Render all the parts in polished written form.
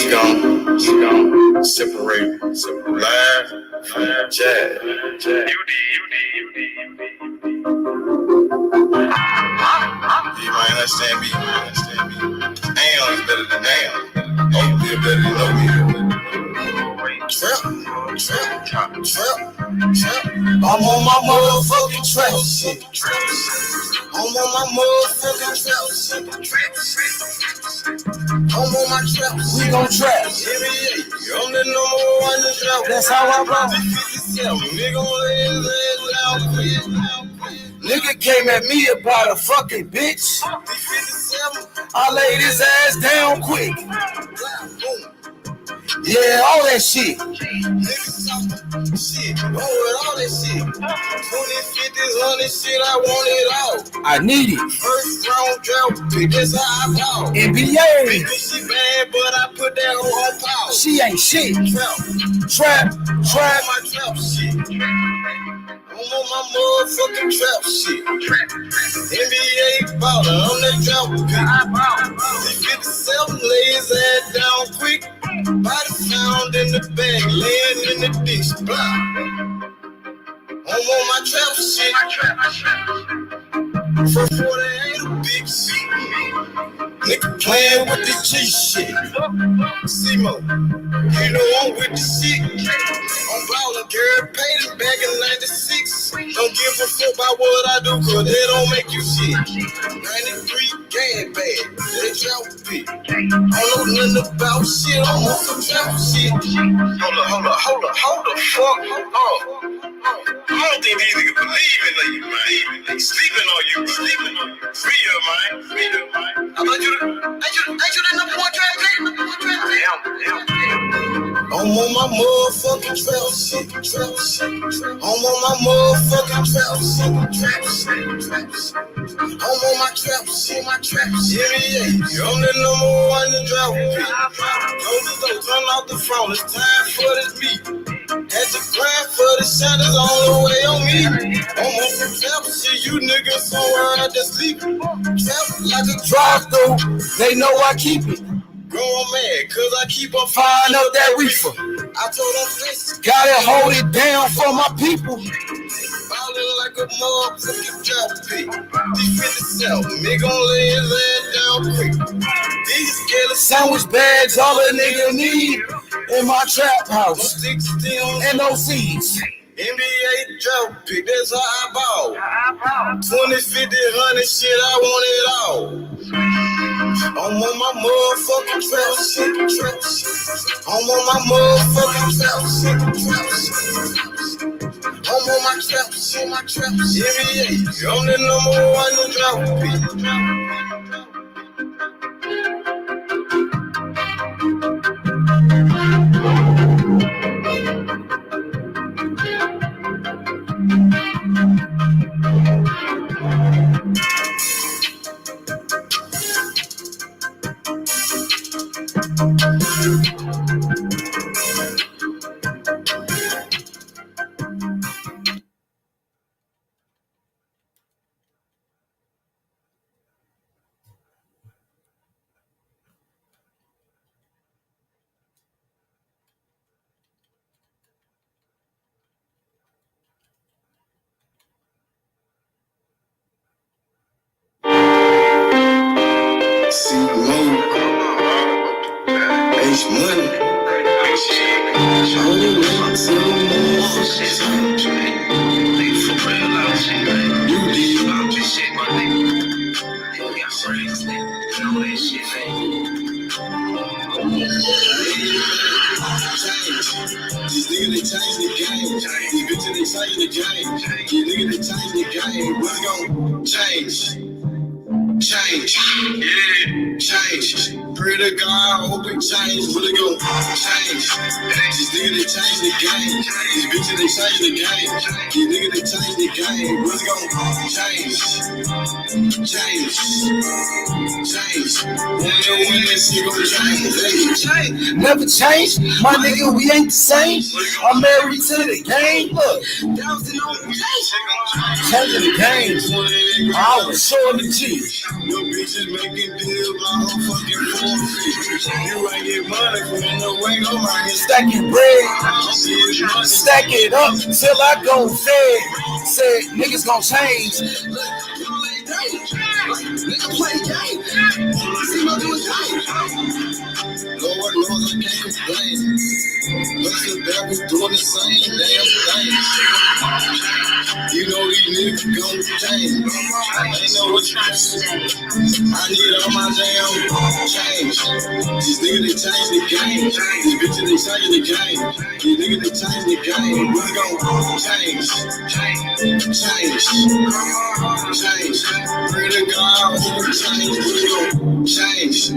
She gon' separate live from jazz. You might understand me. Am is better than damn. Oh, you better than no me. Trap. I'm on my motherfucking trap shit. I'm on my motherfucking trap shit. I'm on my trap. We gon' trap. I'm the number one in trap. That's how I roll. Nigga came at me about a fucking bitch. I laid his ass down quick. Yeah, all that shit. Shit, all that shit. 20, 50, 100 shit, I want it all. I need it. First round draft pick, that's how I ball. NBA. She bad, but I put that on pause. She ain't shit. Trap. My trap shit. I'm on my motherfucking trap shit. NBA baller, I'm that drop pick. 57 lays that down quick. Body found in the bag, laying in the ditch. Blah. I'm on my trap shit. For 48 a big shit. Nigga playing with the G shit. Simo, you know I'm with the shit. I'm ballin', girl, paid him back in 96. Don't give a fuck about what I do, cause they don't make you shit. 93 gang bag, they drop pick. I don't know nothing about shit, I'm on some trap shit. Hold the fuck up. I don't think these niggas believe in you, man. They sleeping on you. Free up, man. I thought you the number one trap pick? I'm on my motherfucking trap shit. I'm on my motherfucking trap shit. I'm on my trap shit. Yeah. I'm the number one to drop pick. Don't turn off the phone. It's time for this beat. Had to grind for the shadows all the way on me. I'm on some trap shit. You niggas somewhere out there sleeping. Trap like a drive-through. They know I keep it. Going mad, cause I keep on firing up that reefer. I told them this, gotta hold it down for my people. Ballin' like a motherfucking drop pick. D57, me gon' lay his ass down quick. These killers sandwich bags, all a nigga need in my trap house. NOCs. NBA drop pick, that's how I ball. 20, 50, 100 shit, I want it all. I'm on my motherfucking trap shit. I'm on my motherfucking trap shit. I'm on my trap shit. Yeah. I'm the number one to drop pick. Change. Pray to God, I hope it change. What it gon' change? These niggas, they change the game. These bitches, they change the game. These niggas, they change the game. What it gon' change? When this shit gon' change? Never change. My nigga, we ain't the same. I'm married to the game. Look. Changing the game. I was showing the G. bitches making deals, my whole fucking forfeit. You ain't get money from the way go right here. Stacking bread, stack it up till I go fed. Said niggas gon' change. Nigga play game. See my doing game. Lord knows I can't complain. But the devil doing the same damn thing. You know these niggas gon' change. They know what's right. I need all my damn change. These niggas they change the game. These bitches they change the game. These niggas they change the game. We gon' change. Change. Pray to God, we change. We gon' change.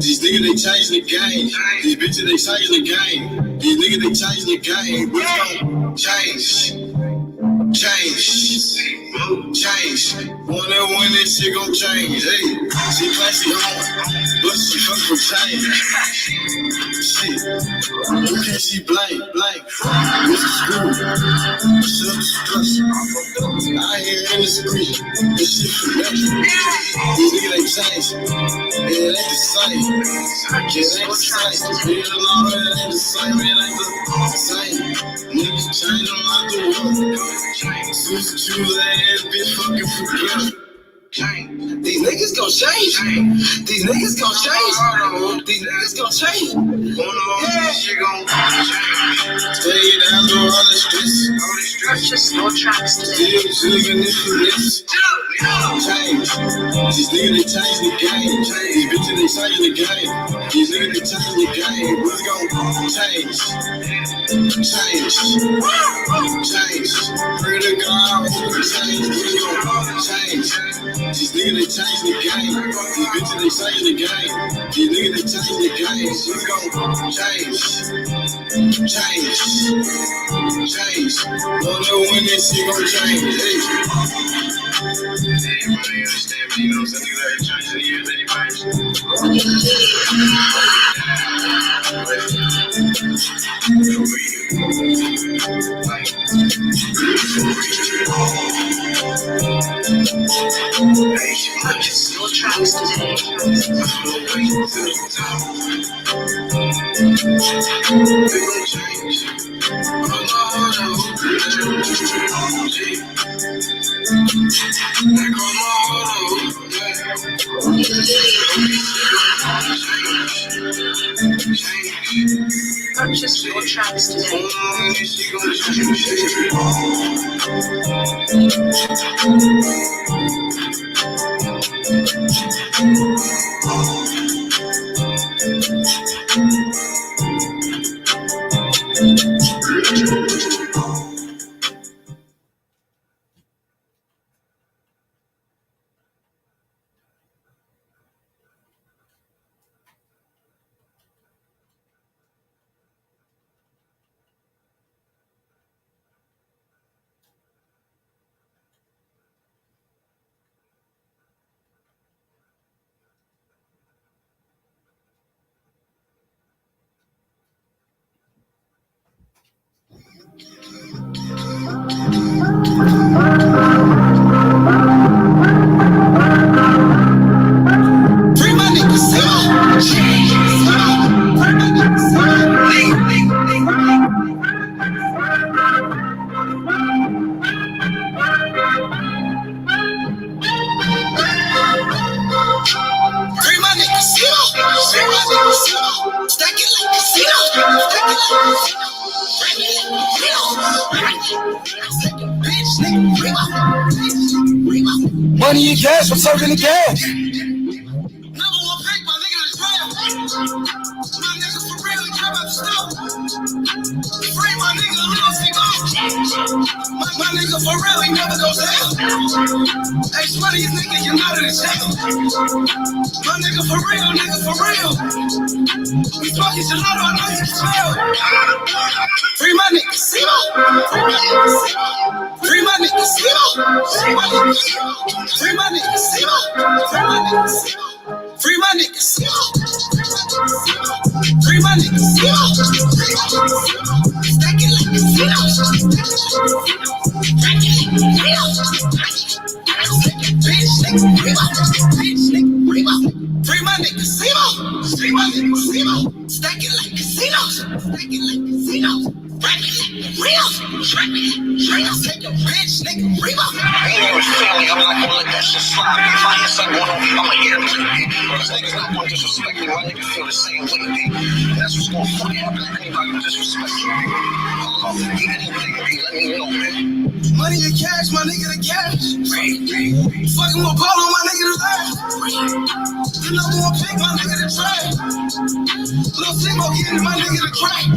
These niggas they change the game. These bitches they change the game. These niggas they change the game. We gon' change. Change. Wonder when this shit gon' change. Hey, she classy home, but she fuck for change. Shit, who can she blame? What's the school? I hear in the street, this shit for me. These niggas they change. It ain't the same. It ain't the same. It ain't the same. Niggas change them out the world. Choose that bitch fucking forget. These niggas gon' change. These niggas gon' change. These niggas gon' change. Yeah. Stay down through all the stress. Purchase your tracks today. Still living in the list. Change. These niggas they change the game. These bitches they change the game. These niggas they change the game. We're gon' change. Pray to God, we change. We gon' change. These niggas they change the game. These bitches they change the game. These niggas they change the game. We gon' change. Wonder when this shit gon' change. Hey. Everybody understand me, you know, some niggas that change in the years, Purchase your tracks today. Purchase your tracks today. Money and cash from serving the gas. My nigga for real, he never goes down. Hey, swear these niggas, you know that it's hell. My nigga for real, We fucking gelato, I know you smell. Free my nigga, Simo. Free my nigga, Simo. Free my nigga, Simo. Free my nigga, Simo. Free my nigga, Simo. Stack it like a Simo. Bitch, nigga, Free my nigga casino. Free my nigga casino. Stack it like casinos. Stack it like casinos. Break it like real. Break it like real. Take a rich nigga Remo. Ain't never feeling, I'm not gonna let that shit slide. If I hear something going on, I'ma hear it. Cause niggas not gonna disrespect me, my niggas feel the same way, B. That's what's gonna fucking happen if anybody disrespect you, B. I'm gonna do anything, B. Let me know, man. Money and cash, my nigga the cash. Fucking with Polo, my nigga the last. The number one pick, my nigga the trash. Lil' Timo get it, my nigga the crack.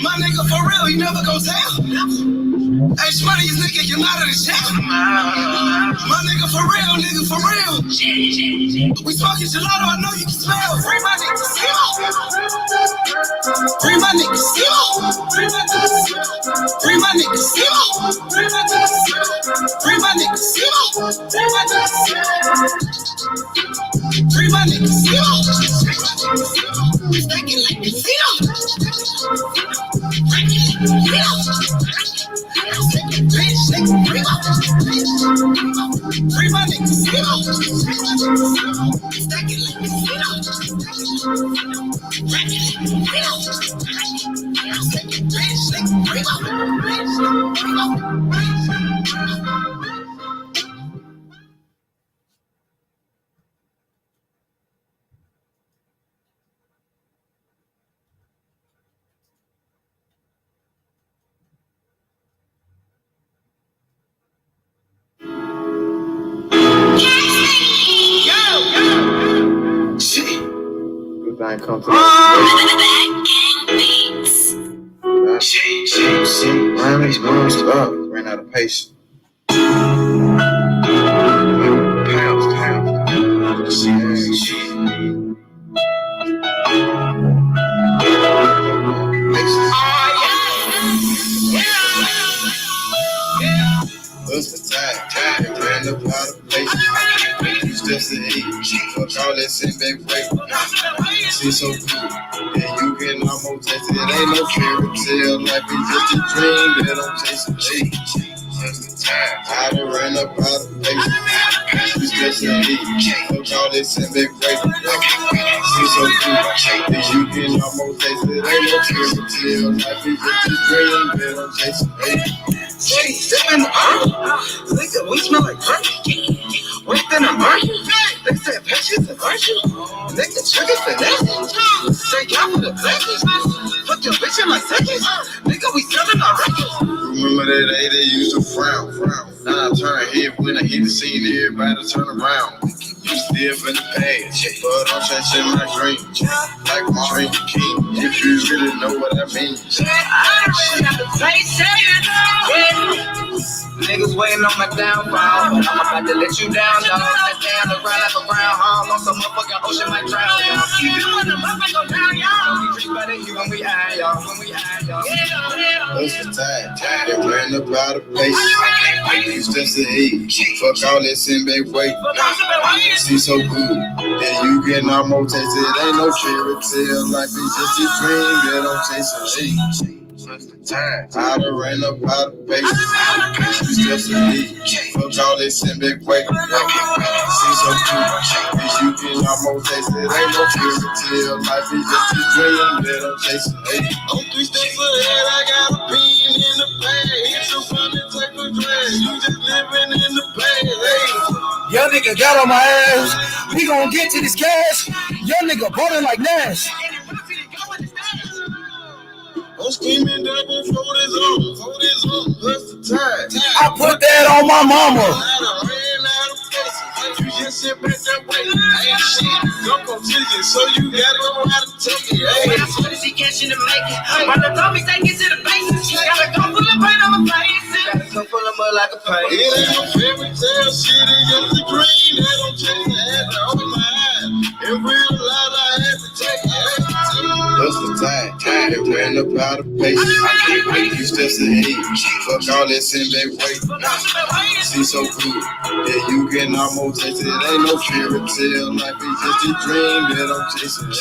My nigga for real, he never gon' tell. Hey, Shmoney, his nigga, you out of the shell. My nigga for real, nigga for real. We smoking gelato, I know you can smell. Free my nigga Simo. Free my nigga Simo. Free my nigga Simo. Free my nigga Simo. Free my nigga Simo. Stack it like casino. Break it like real. Bitch, nigga, free my nigga Simo. Stack it like casino. Break it like real. Bitch, nigga, Everything come to ran out of patience. What's the time? Ran up out of patience. You still sit fuck all that sit back wait. See so good. And you can almost taste it. It ain't no fairy tale. Life is just a dream that I'm chasing. What's the time? I done ran up out of patience. You still sit fuck all that sit back wait. See so good. And you can almost taste it. It ain't no fairy tale. Life is just a dream that I'm chasing. Step in the earth. Nigga, we smell like perfume. Within a murder. They said patience and virtue. Nigga, trigger finesse. Take out for the blessings. Fuck your bitch in my seconds. Nigga, we selling our records. Remember that day they used to frown. Now I turn head when I hit the scene. Everybody turn around. You still in the past, but I'm chasing my dream. Like Martin King, if you really know what I mean. Niggas waiting on my downfall, but I'm about to let you down, dog. Sit down the ground like a brown hog on some motherfucking ocean might drown, y'all. You want the motherfucker go down, y'all. We treat better you when we eye, y'all. What's the time? They ran up out of place. You still sit fuck all that sin back wait. See so good, and you can almost taste it. Ain't no fairy tale, life is just a dream that I'm chasing. I done ran up out of patience. You still sit fuck all that sin back wait. See so good, and you can almost taste it. Ain't no fairy tale, life is just a dream that I'm chasing. I'm 3 steps ahead, I got a pin in the bag. It's a funny type of drag. You just living in the past. Young nigga got on my ass. We gon' get to this cash. Young nigga ballin' like Nash. I'm scheming double, fold his on. What's the time? I put that on my mama. You just sit back that way. Ain't shit. Don't go to you, so you gotta know how to take it. Hey, I swear to see cash in the making. When the dummies take it to the basics, you gotta go full of pain on my face. Gotta come full of mud like a pain. It ain't no fairy tale shit, it's just the green that I'm chasing. I had to open my eyes and realize I had to take it. What's the time? They ran up out of patience. You still sit fuck all that sin back wait. See so good, yeah, you can almost taste it. Ain't no fairy tale, life is just a dream that I'm chasing.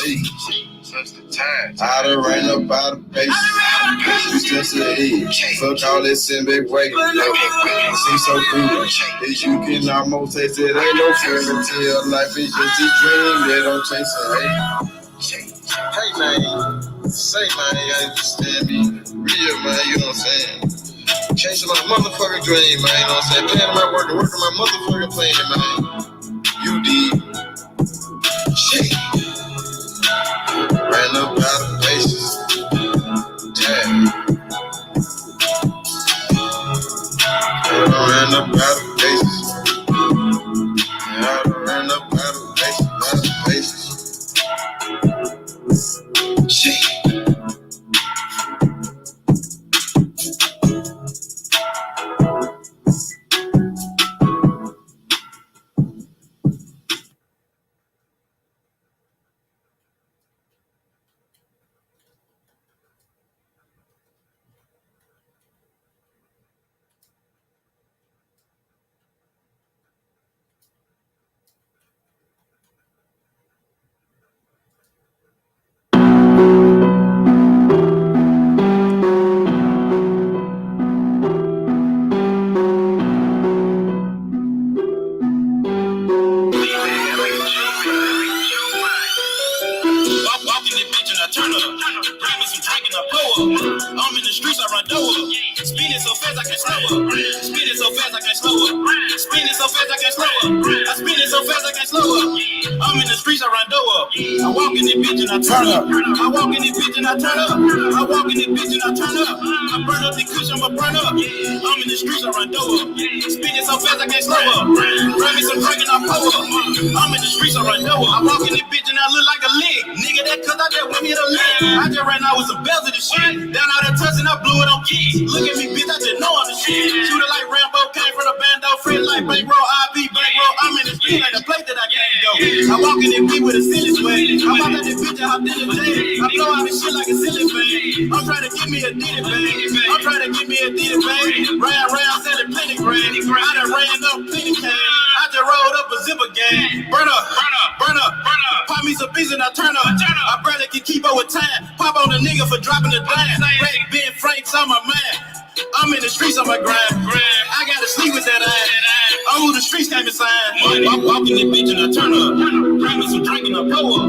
I done ran up out of patience. You still say, fuck all that sitting back waiting. See so good. As you can almost taste it. Ain't no fairy tale. Life is just a dream. They don't chase it. Hey man, say man, you understand me. Real man, you know what I'm saying? Chasing my motherfucking dream, man, you know what I'm saying? Planning my work, working my motherfucking plan, man. You did. Shit. Ran up out of patience. Damn. Ran up out of patience. I ran up out of patience. Shit. I'm in the streets, I run door. Spinning so fast I can't slow up. Spinning so fast I can't slow up. Spinning so fast I can't slow up. I spin it so fast I can't slow up. I'm in the streets, I run door. I walk in this bitch and I turn up. I walk in this bitch and I turn up. I walk in this bitch and I turn up. I burn up the cushion, I'ma burn up. I'm in the streets, I run door. Spinning so fast I can't slow up. Grab me some drink and I pull up. I'm in the streets, I run door. I walk in this bitch and I look like a lick. Nigga, that cause I just went me to lick. I just ran out with some bells of this shit. Down out of touch and I blew it on keys. Look at me, bitch, I just know I'm the shit. Shoot it like Rambo, came from the bando, friend like bankroll, IB, bankroll. I'm in the street like the place that I can't go. I walk in this bitch with a silly swag. I walk out this bitch and hop in the jail. I blow out this shit like a silly fan. I'm trying to give me a ditty bag. I'm trying to give me a ditty bag. Round, selling plenty grand. I done ran up plenty cash. I just rolled up a zipper gang. Burn up. Pop me some beats and I turn up. I barely can keep up with time. Pop on a nigga for dropping the dime. Red Ben Frank's on my mind. I'm in the streets on my grind. I gotta sleep with that ass. I'm who the streets can't be signed. I'm walking this bitch and I turn up. Grab me some drink and I blow up.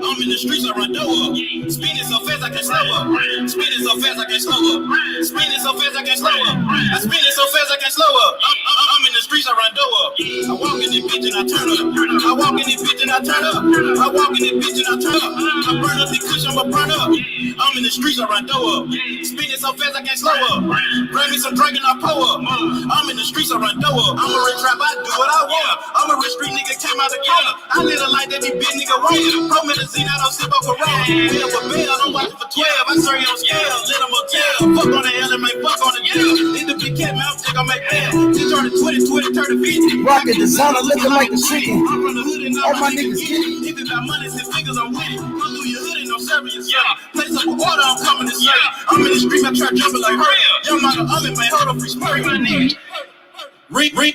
I'm in the streets, I run door up. Spinning so fast I can't slow up. Spinning so fast I can't slow up. Spinning so fast I can't slow up. I spin it so fast I can't slow up. I'm in the streets, I run door up. I walk in this bitch and I turn up. I walk in this bitch and I turn up. I walk in this bitch and I turn up. I burn up the cushion, I'ma burn up. I'm in the streets, I run door up. Spinning so fast I can't slow up. Grab me some drink and I pull up. I'm in the streets, I run door up. I'm a rich trap, I do what I want. I'm a rich street nigga, came out the corner. I live a life that these big nigga want. Promethazine, I don't sip up a roll. Hell for bail, don't watch it for 12. I serve you on scale, lit a motel. Fuck on the L and make fuck on the jail. Need the big cat, man, I'm sick, I make bail. She turn to 20, turn to 50. Rocket designer looking like a chicken. I'm from the hood and All my niggas get it. If it got money, six figures, I'm with it. Come through your hood and I'm serving you, son. Place up a water, I'm coming to serve. I'm in the street, I try jumping like her. Young mama, I'm in my hold up, free smurry, my nigga.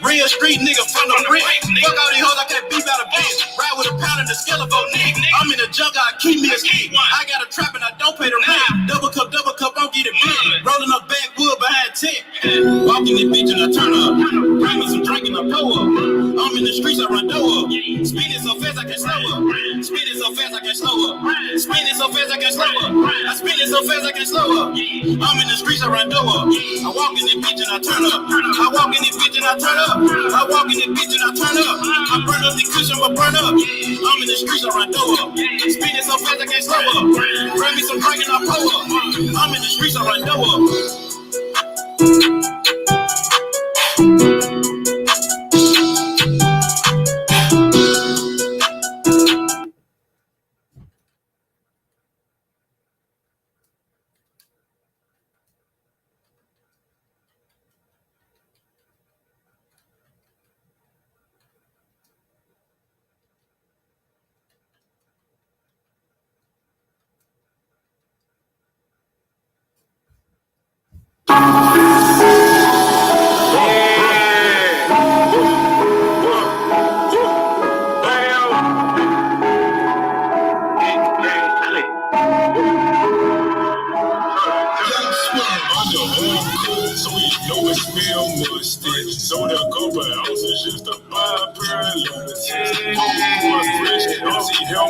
Real street nigga from the brick. Fuck all these hoes, I can't beat out a bitch. Ride with a pound and a skeleton, nigga. I'm in the junk, I keep me a ski. I got a trap and I don't pay the rent. Double cup, don't get it big. Rolling up backwood behind 10. Walking this bitch and I turn up. Bring me some drink and I pull up. I'm in the streets, I run door up. Spinning so fast I can't slow up. Spinning so fast I can't slow up. Spinning so fast I can't slow up. I spin it so fast I can't slow up. I'm in the streets, I run door up. I walk in this bitch and I turn up. I walk in this bitch and I turn up. I walk in this bitch and I turn up. I burn up the cushion, but burn up. I'm in the streets, I run door up. Spinning so fast I can't slow up. Grab me some drink and I pull up. I'm in the streets, I run door up.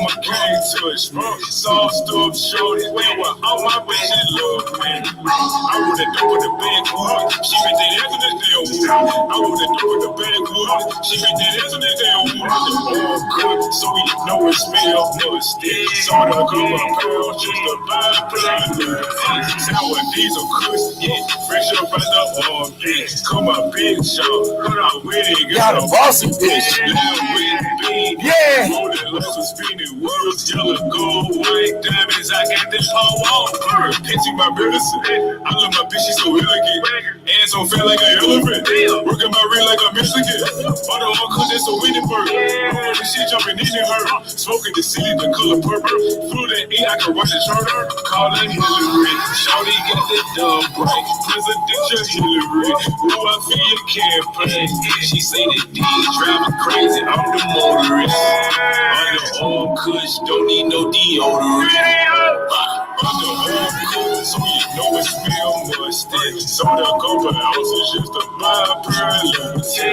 my gang touch. Sauced up shorty, went with all my bitches love me. I would have done with the bad wood. She been dead as in the damn wood. I would have done with the bad wood. She been dead as in the damn wood. All good, so we know it smell musty. Some of the couple of girls just a byproduct. Sour diesel cuss, yeah. Fresh up at the farm, yeah. Come on, big shot. Put out with it, Got a bossy bitch. Yeah. Rolling lots of spinning wheels, yellow, gold, white diamonds. I got this whole on. Pitching my medicine. I love my bitch, she's so elegant. Ass on fat like an elephant. Working my ring like a Mexican. All the all cause it's a winning bird. All the shit jumping in her. Smoking the city, the color purple. Flew that E, I can rush the charter. Call her Hillary. Shawty got the dumb break. Presidential Hillary. Who I feel campaign. She say that D driving crazy. I'm the motorist. Under all kush, don't need no deodorant. Under all kush, so you know it smell musty. Some of the couple ounces just to buy a pearl. Don't see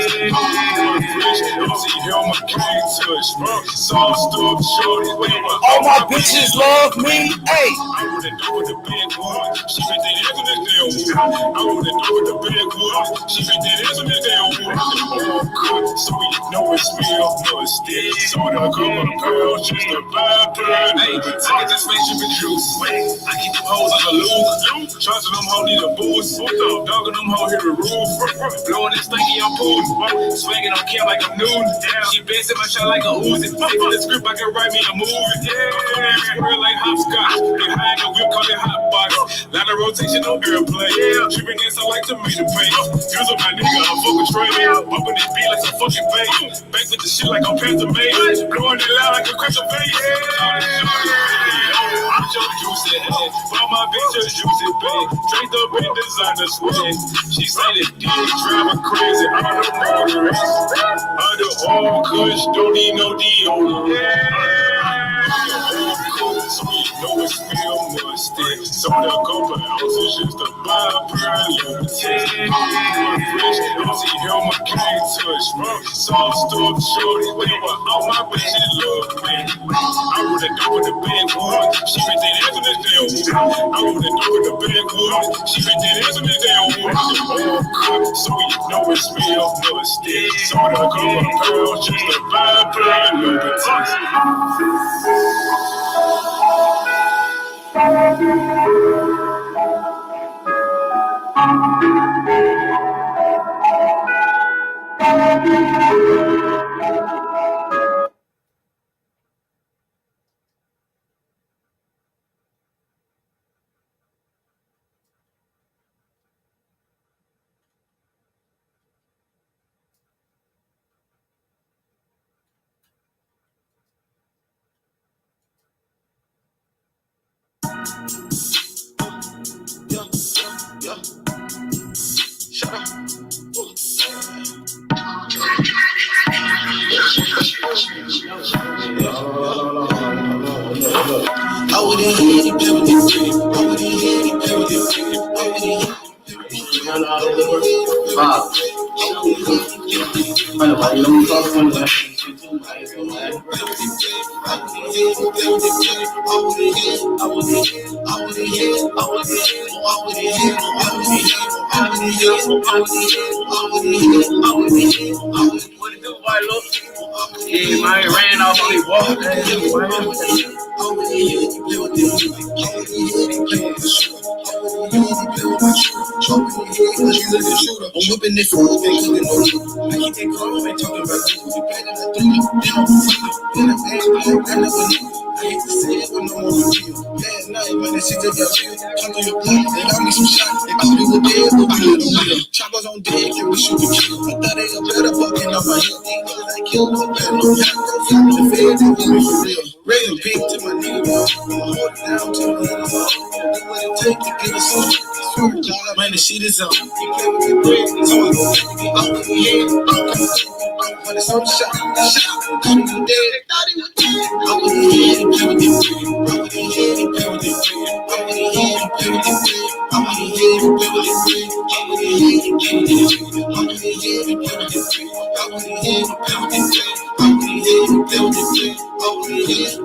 him, I can't touch. Sauced up shorty, All my bitches love me. Hey. I wouldn't do with the big wood. She been dead as in the damn wood. I wouldn't do with the big wood. She been dead as in the damn wood. All good, so you know it smell musty. Some of the couple of girls just to buy a pearl. Hey, take it to spaceship and juice. I keep them hoes on the loose. Charging them hoes need a boost. Dogging them hoes hit the roof. Blowing this stinky, I'm pulling. Swinging on cam like I'm noon. She bends in my shot like a Uzi. Take the script, I can write me a movie. Real like hopscotch. Behind the whip, call it hot box. Lot of rotation on airplane. Tripping in, so like tomato paste. Use up my nigga, I'm fucking straight. Bumping this beat like some fucking bass. Back with the shit like I'm Panther Maze. Blowing it loud like a crash of bass. I'm your juicy head. Bought my bitch a juicy bag. Draped up in designer swag. She say that D driving crazy. I'm the motorist. Under all kush, don't need no deodorant. So you know it smell musty. Some of the couple ounces just to buy a pearl. Don't see him, I can't touch. Sauced up shorty, all my bitches love me. I would've done with the big wood. She been dead as in the damn wood. I would've done with the big wood. She been dead as in the damn wood. All good, so you know it smell musty. Some of the couple girls just to buy a pearl. I wouldn't hit it, play with this shit. I wouldn't hit it, play with this shit. I wouldn't hit it. Yeah, man, ran off on the walk. I'm whipping this food, they cooking no food. I keep that calm, ain't talking about you. We playing the three, then I'm then I'm I never knew. I hate to say it, but no more with you. Last night, when that shit just got chill, come through your blood, they got me some shots. They called it with dead, but we let them live. Choppers on deck, and we shoot the kill. I thought they a better fucking off my hip. These niggas ain't killed no better, no yacht. Stop the feds, they give me for real. Raise a pig to my nigga, I'ma hold it down to the end of my own. Do what it take to get us on. Man, the shit is on. You play with your bread, it's on. When it's on the shot, come to the dead. I wouldn't hit it, play with this shit. I wouldn't hit it, play with this shit. I wouldn't hit it, play with this shit. I wouldn't hit it, play with this shit. I wouldn't hit it, play with this shit. I wouldn't hit it, play with this shit. I wouldn't hit it, play with this shit. I wouldn't hit it, play with this shit. I wouldn't hit it,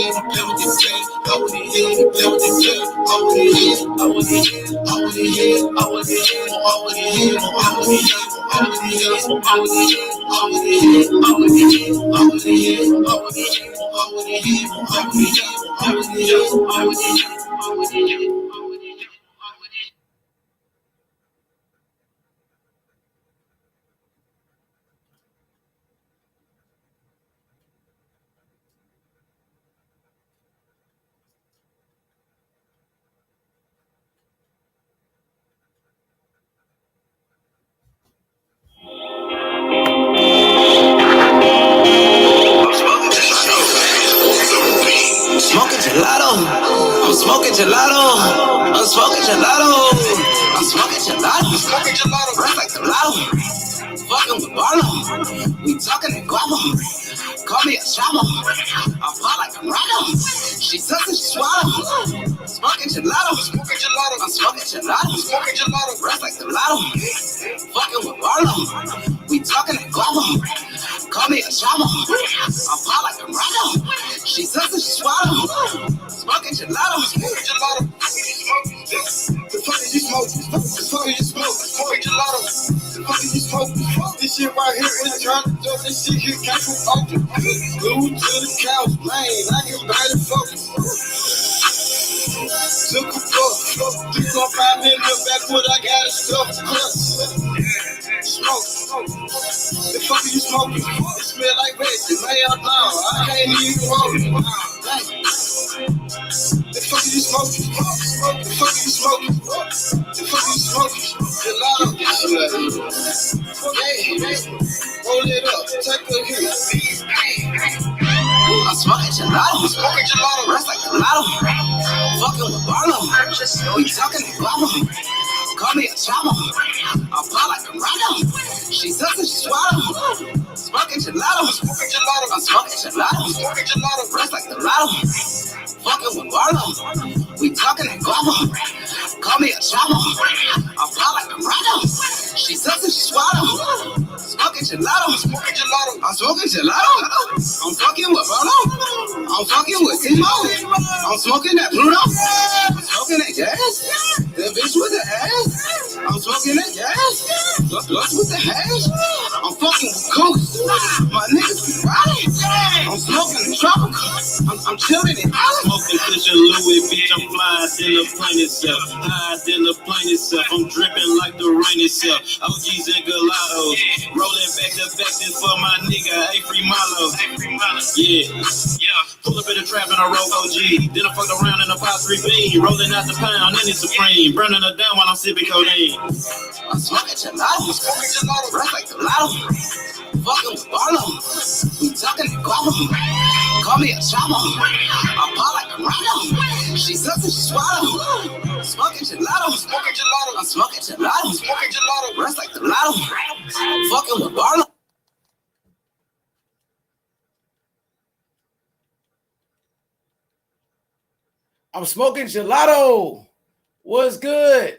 head, play with this shit. Over the head, play with this shit. Over the head, over the head, over the head, over the head, over the head, over the head, over the head, over the head, over the head, over the head, over the head, over the head, over the head, over the head, over the head, over the head, over the head. Smoking gelato, I'm smoking gelato, I'm smoking gelato, I'm smoking gelato, Smoking gelato. rap like gelato, fucking with Barlow, we talking in guapo, call me a chavo, I fall like a rhino, she sucks and she swallow, smoking gelato, Smoking gelato. I'm smoking gelato, Smoking gelato. rap like gelato, fucking with Barlow, we talking in guapo, call me a chavo, I fall like a rhino, she sucks and she swallow, smoking gelato, Smoking gelato. The fuck is you smoking? The fuck is you smoking? Smoking gelato. The fuck is you smoking? This shit right here is trying to do this shit here came from Oakland. Glued to the couch, man, I can barely focus. Took a fuck, 3.5 in the back, what I got is stuff plus. Smoke. The fuck are you smoking? It smell like veggies, man, no, I can't even roll it. The fuck are you smoking? The fuck are you smoking? The fuck are you smoking? Gelato. Roll it up, take a hit. I'm smoking gelato, Smoking gelato. rap like gelato, fucking with Barlow, Purchase your we talking in guapo, call me a chavo, I fall like a rhino, she sucks and she swallow, smoking gelato, Smoking gelato. I'm smoking gelato, Smoking gelato. rap like gelato, fucking with Barlow, we talking in guapo, call me a chavo, I fall like a rhino, she sucks and she swallow, smoking gelato, Smoking gelato. I'm smoking gelato, I'm fucking with Bruno, I'm fucking with Timo, I'm smoking that Bruno, I'm smoking that gas, the bitch with the ass, I'm smoking that gas, plus with the hash, I'm fucking with Coast, my niggas be riding, I'm smoking the tropical, I'm chilling in Alice. Smoking Fisher Louis, bitch, I'm flying than the plane itself. Higher than the plane itself. I'm dripping like the rain itself. OGs and gelatos. Rolling back to back this for my nigga, A Free Malo. Yeah. Pull up in the trap and I roll OG. Then I fucked around in a 5-3 bean. Rolling out the pound in the Supreme. Burning her down while I'm sipping codeine. I'm smoking gelato, Smoking gelato. rap like gelato, fucking with Barlow, we talking in guapo, call me a chavo, I fall like a rhino, she sucks and she swallow, smoking gelato. Smoking gelato. I'm smoking gelato. Smoking gelato. Rest like the lotto. Fucking with Barlow. I'm smoking gelato. What's good?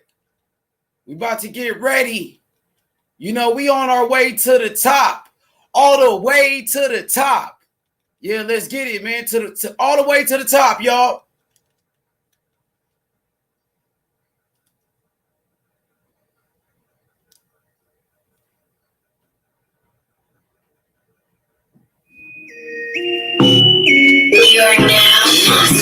We about to get ready. You know, we on our way to the top. All the way to the top. Yeah, let's get it, man. To all the way to the top, y'all.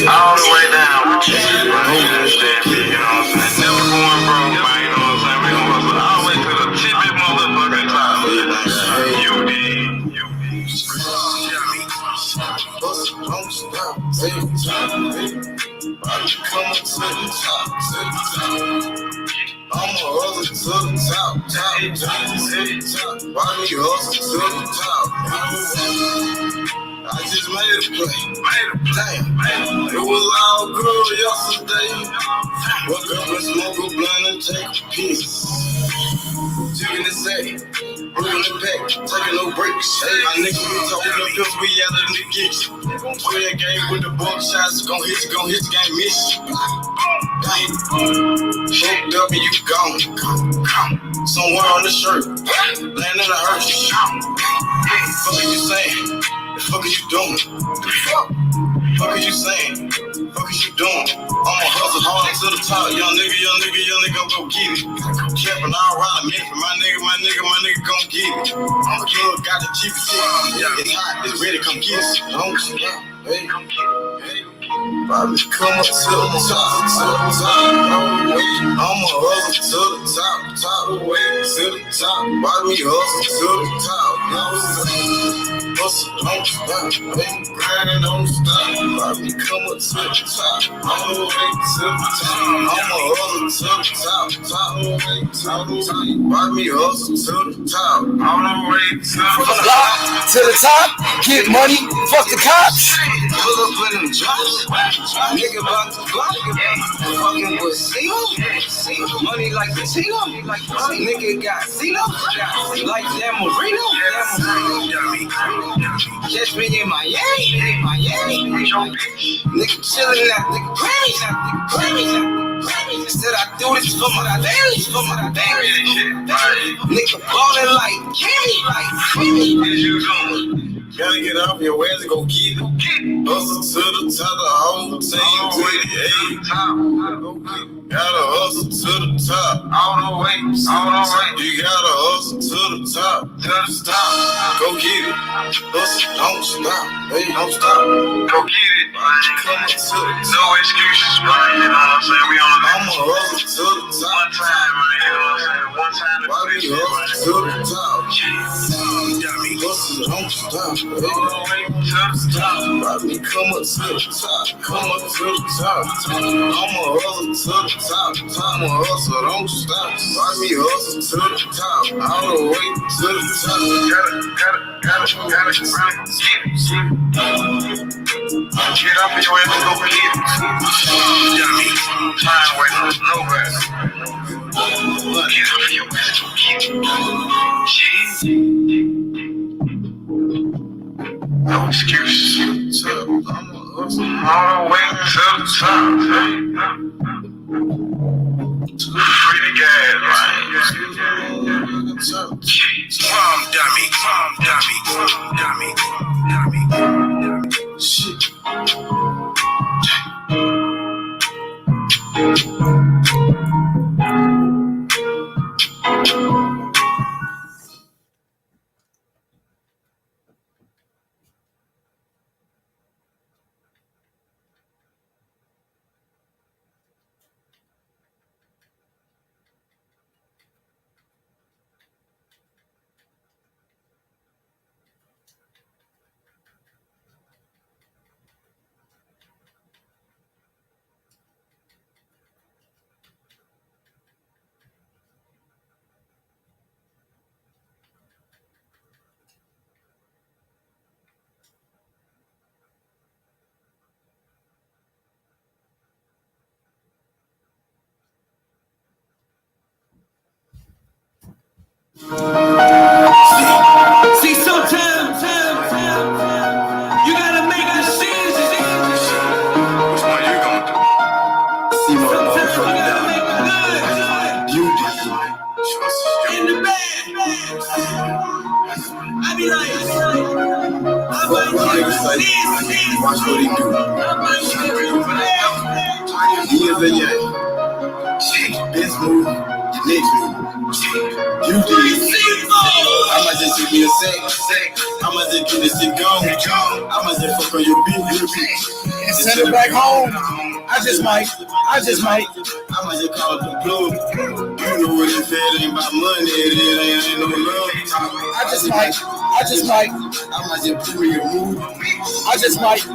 All the way down with you. You understand me, you know what I'm saying? Never going broke, man, you know what I'm saying? We gonna hustle all the way to the tippy motherfucking top. You did. Don't stop, take time, baby. I can come up to the top. I'm a hustle to the top. Why me hustle to the top? I just made a play. Damn, it was all good yesterday. Woke up and smoke a blunt and take a piss. Chicken and say, moving the pack, taking no breaks. Hey, my niggas be talking up cause we out of the kitchen. Play a game with the buckshots, gon' hit you, game miss you. Hooked up and you gone. Somewhere on the shirt, land in a hearse. Fuck are you saying? The fuck are you doing? The fuck are you saying? Fuck is you doing? I'ma hustle hard to the top, young nigga, go get it. Camping all around me, my nigga, gon' get it. I'm a kid, got the cheapest shit. It's hot, it's ready, come get it. Don't stop, hey. Probably come up to the top. I'ma hustle to the top, way to the top. Probably hustle to the top. Hustle, don't stop, hey. Grinding, don't stop. Probably come up to the top, all the way to the top. I'ma hustle to the top, way to the top. Probably hustle to the top, all the way to the top. To the top, get money, fuck the cops. Pull up in them drops. Nigga about to block. Fucking with Cena. Money like the Tina. Nigga got Cena. Like that Marino. Catch me in Miami. Nigga chillin' at the Grammys. Said I do this for my family. Nigga ballin' like Kimmy. Gotta get off your ass and go get it. Hustle to the top of the whole team. Gotta hustle to the top. All the way. You gotta hustle to the top. Go get it. Hustle, don't stop. Hey, don't stop. Go get it, man. No excuses, man. You know what I'm saying? We on the I'ma hustle to the top. one time, man. You know what I'm saying? One time to Why quit we shit, man. hustle to the top? Hustle, don't stop. Hey, All the way to the top. why we come up to the top? Come up to the top. I'ma hustle to the top. I'ma hustle, don't stop. Why we hustle to the top? All the way to the top. Gotta get up in your ass and go get it. Time wasting on nowhere. Get up in your ass and go get it. No excuses. All the way to the top. Free the gas, man. Dummy. Shit. See, sometimes you gotta make decisions. Which one you gonna do? See my motherfucker down. You did. In the bed, I be like, What niggas say? Watch what he do. He is a yang. Best move, next move. You did. I'ma just give me a sec. I'ma just get this shit gone. I'ma just fuck on your bitch. And send it back home. I just might. I'ma just call it the blue. You know what it said, ain't about money, it ain't no love. I just might. I'ma just put me a move. I just might.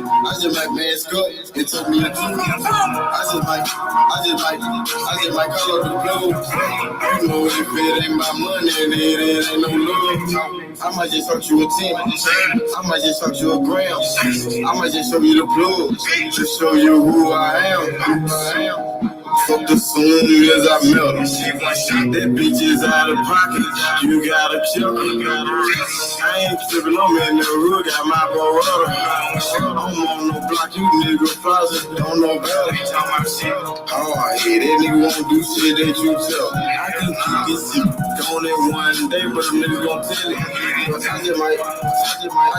Mask up and took me a two. I just might call it the blue. You know what it said, ain't about money, it ain't no love. I'ma just fuck you a 10. I'ma just fuck you a gram. I'ma just show you the plug. To show you who I am. Fucked as soon as I met her. That bitch is out of pocket. You gotta kill her. I ain't tripping, I'm in the hood, got my Morrell. I'm on no block, you nigga closet, don't know better. Oh, yeah, that nigga won't do shit that you tell. I can keep this shit going in one day, but a nigga gon' tell it. I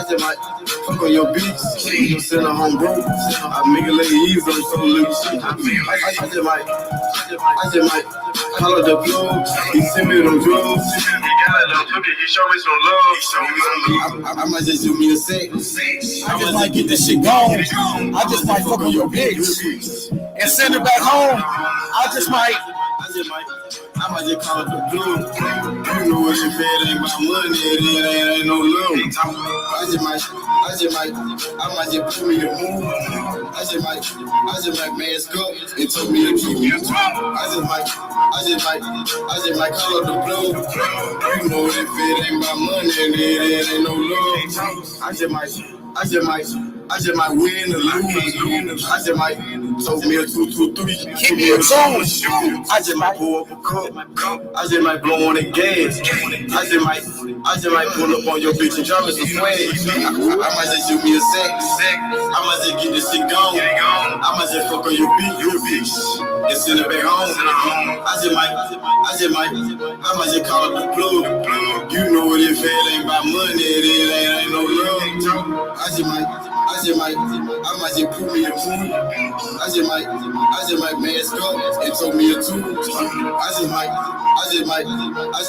just might fuck on your bitch. You send her home broke. I make it lay easy on some little shit. I just might call it the plug. He send me them drugs. He show me some love. I might just do me a sec. I just might get this shit gone. I just might fuck on your bitch and send her back home. I might just call it the blue. You know what it ain't about money, it ain't no love. I might just put me a move. I just might mask up and took me a two. I just might call it the blue. You know what it ain't about money, it ain't no love. I just might win or lose. I just might told me a 2-2-3. Give me a song. I just might pull up a cup. I just might blow on the gas. I just might pull up on your bitch and drop it some swag. I might just shoot me a sec. I might just get this shit gone. I might just fuck on your bitch and send it back home. I might just call it the plug. You know what it ain't about money, it ain't no love. I might just put me a move. I just might mask up and told me a two. I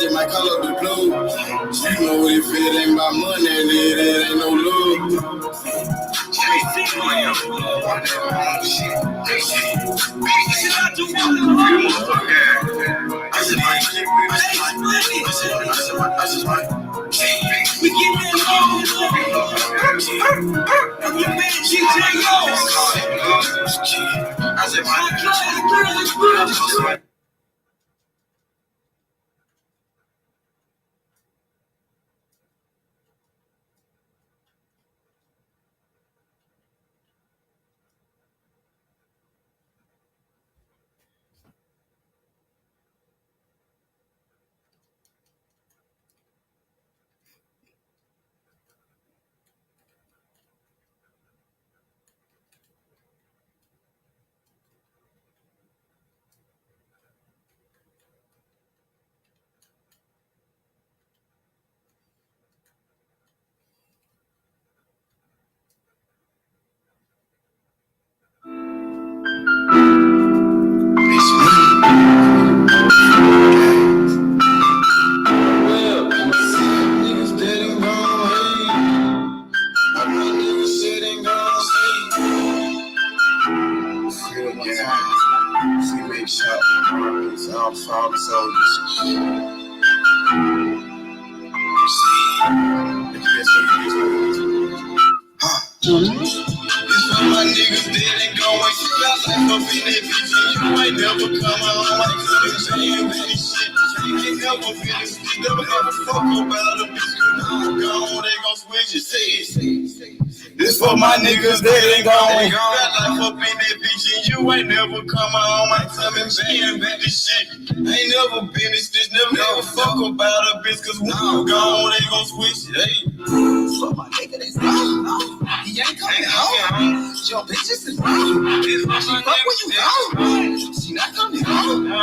just might call up the plug. You know what it ain't about money, it ain't no love. we get that and your man GJ This This for my niggas that ain't gone. Got life up in that bitch and you ain't never come home. I tell me saying that this shit. Ain't never been this bitch, never fuck about a bitch, cause when you gone, they gon' switch it. Hey. For my nigga that's gone. He ain't coming home. Your bitches is wrong. She fuck when you gone. She not coming home.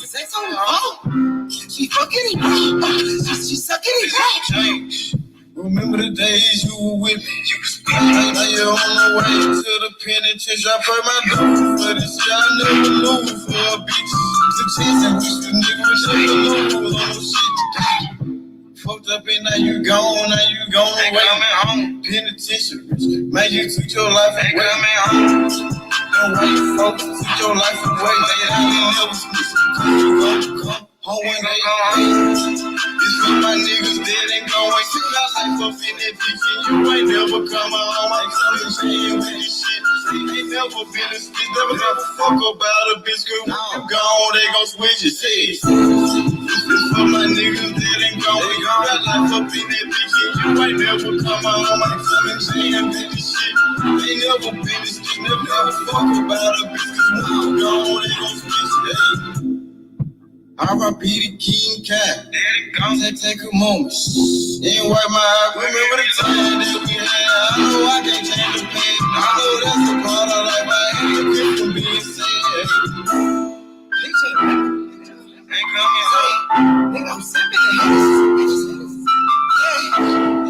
Sex on the phone. She fucking it. She sucking it. Remember the days you were with me. Now you're on the way to the penitentiary. I pray my dues for this shit. I never lose for a bitch. It's a chance I wish the nigga would never lose on no shit. Fucked up and now you gone away. Penitentiary. Man, you took your life away. Them white folks took your life away. They never come home when they This for my niggas dead and gone. Took our life up in that bitch and you ain't never come home. I'm saying with this shit. Ain't never been a bitch, never fuck about a bitch. Cause when you gone, they gon' switch your shit. This for my niggas dead and gone. We got life up in that bitch and you ain't never come home. I'm saying with this shit. Ain't never been a bitch, never fuck about a bitch. Cause when you gone, they gon' switch your shit. R.I.P. the King Cat. Take a moment. Ain't wipe my eye. Remember the time that we had. I know I can't change the past. I know that's the part of life I hate the grip from being sad. Ain't coming home. Nigga, I'm sipping the Hennessy.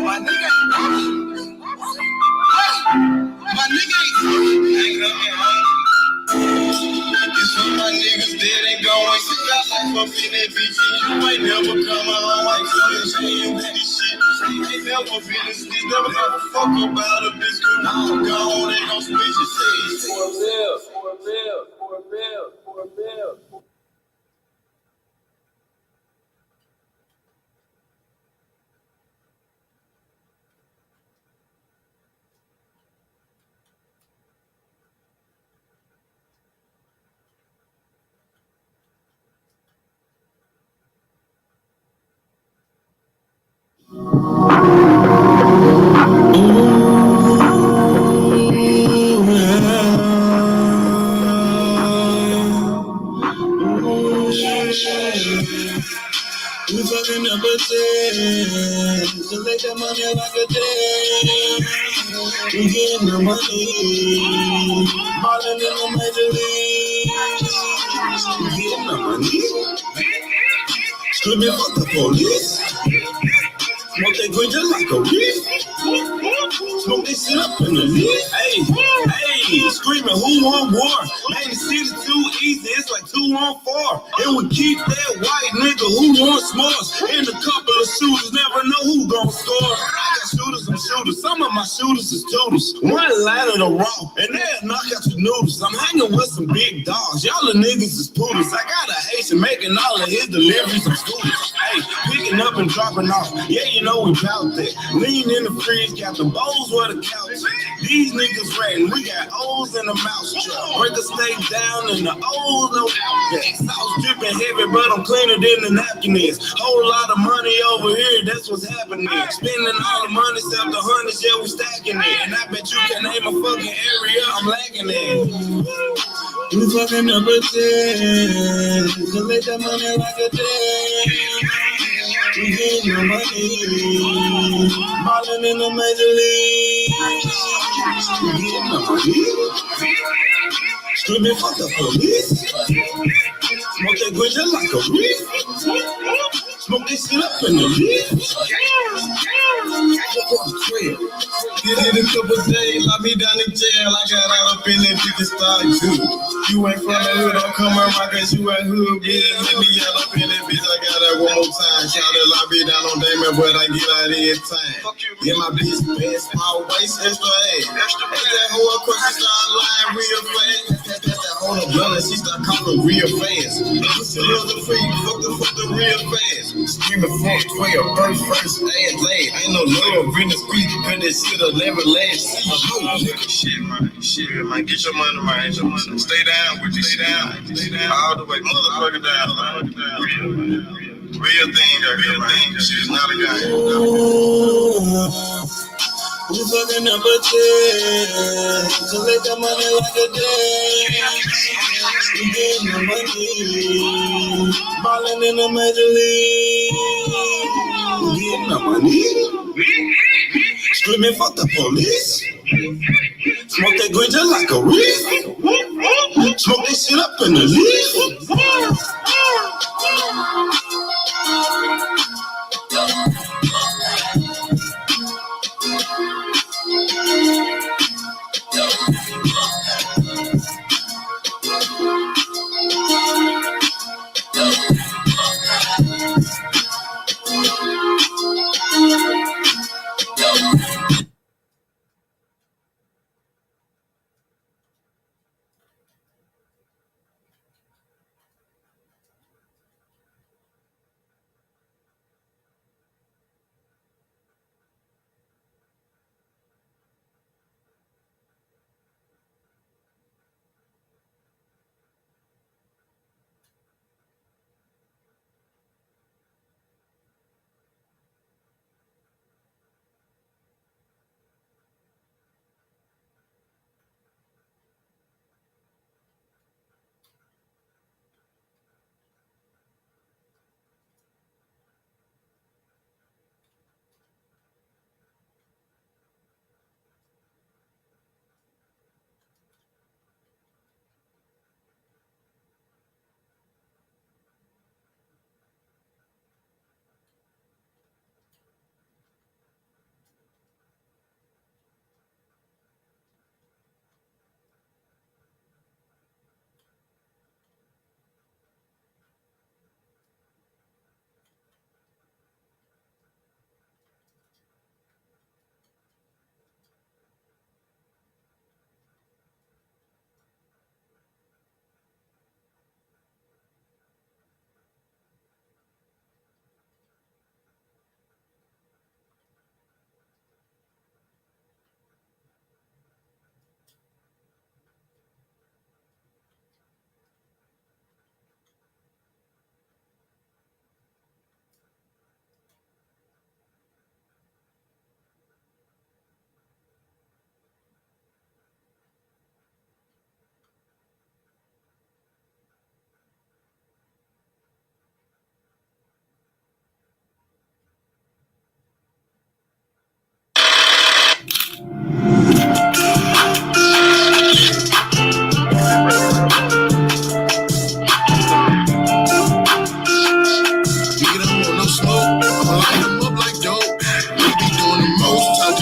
My nigga ain't coming. My nigga ain't coming home. This for my niggas dead and gone. She got life up in that bitch and you ain't never come home. I'm saying with this shit. Ain't never been a bitch, never fuck about a bitch. Cause now I'm gone, they gon' switch your shit. For a bill. You fucking up a thing, so make that money like a thing. You getting the money, ballin' in the major league. You getting the money, screaming fuck the police. Smoke that green just like a reef. Smoke this shit up in the leaf. Hey, screaming who want war? Ain't the city too easy, it's like 2-on-4. And we keep that white nigga who wants s'mores. And a couple of shooters never know who gon' score. I got shooters and shooters, some of my shooters is tutors. One line of the raw, and they'll knock out your noodles. I'm hanging with some big dogs, y'all the niggas is poodles. I got a Haitian making all of his deliveries of scooters. Hey, picking up and dropping off, yeah, you know we bout that. Lean in the fridge, got the bowls where the couch. These niggas ratting, we got O's in the mouse trap. Break a steak down in the O's, no outback. Sauce dripping heavy, but I'm cleaner than the napkin is. Whole lot of money over here, that's what's happening. Spending all the money, except the hundreds, yeah, we stacking it. And I bet you can name a fucking area I'm lacking in. You fucking up a thing, so make that money like a thing. You getting your money, ballin' in the major league. You getting the money, screaming fuck the police. Smoke that green just like a reef. Smoke this shit up in the leaf. Get hit a couple days, lock me down in jail. I got out up in that bitch style too. You ain't from the hood, don't come around cause you ain't hood, bitch. Let me out up in that bitch, I got that one more time. Shout it, lock me down on Damon, but I get out in time. Yeah, my bitch bad, small waist, extra ass. That whole across, she start lying real fast. That whole blood, she start coughing real fast. What's the other free? Fuck the real fast. Screaming fuck 12, birth first, ass last. Ain't no love in the street, cause that shit'll never last. Shit, man, get your money, man. Stay down with you, stay down. All the way, motherfucker down, man. Real thing, man. Shit's not a game. You fucking up a check. Collect that money like a debt. We getting the money. Ballin' in the major league. We getting the money. Screaming, fuck the police. Smoke that green just like a reef. Smoke that shit up in the leaf.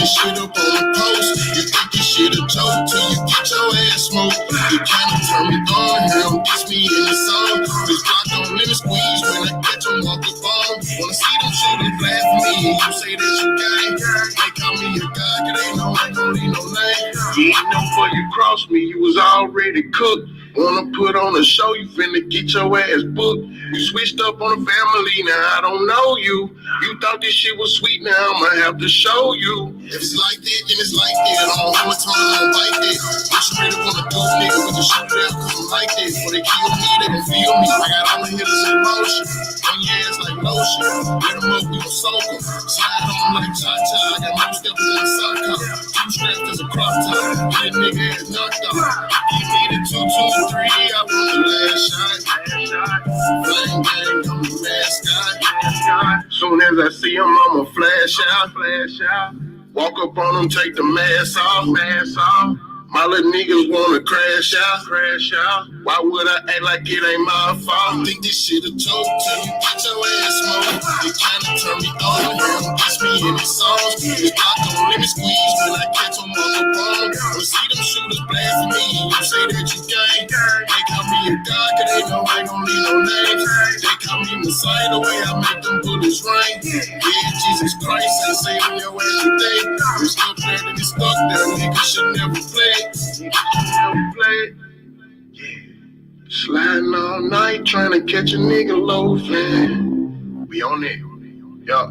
Shit up on the post. You think this shit a joke till you get your ass smoked. You kinda turn me on, hell, kiss me in the song. This block don't let me squeeze when I get your microphone. Wanna see them shooters blast for me, and you say that you gang. They call me a god, cause they know I don't need no name. You ain't know before you crossed me, you was already cooked. Wanna put on a show, you finna get your ass booked. You switched up on the family, now I don't know you. You thought this shit was sweet, now I'ma have to show you. If it's like that, then it's like that. I don't know what time I'm like that. What you really wanna do, nigga? We can shoot them, cause I'm like that. Before they kill me, they gon' feel me. I got all the hitters in motion. On your ass like lotion. Let them up, we gon' soak them. Slide on like cha-cha. I got no steppers in the sock top. Two straps as a crop top. That nigga is knocked off. Give me the 2, 2, 3. I want the last shot. Flame gang, I'm the mascot. Soon as I see him, I'ma flash out. Walk up on them, take the mask off. My little niggas wanna crash out. Why would I act like it ain't my fault? Think this shit a joke till you get your ass smoked. You kinda turn me on, hell, kiss me in the songs. This block don't let me squeeze when I catch them on the bone. Wanna see them shooters blast for me, you say that you gang. They call me a god, cause they know I don't need no names. They call me Messiah, the way I make them bullets rain. Yeah, Jesus Christ ain't saving your ass today. You still playing and it's stuck there, nigga should never play. Sliding all night, trying to catch a nigga loafing. We on it. Yo.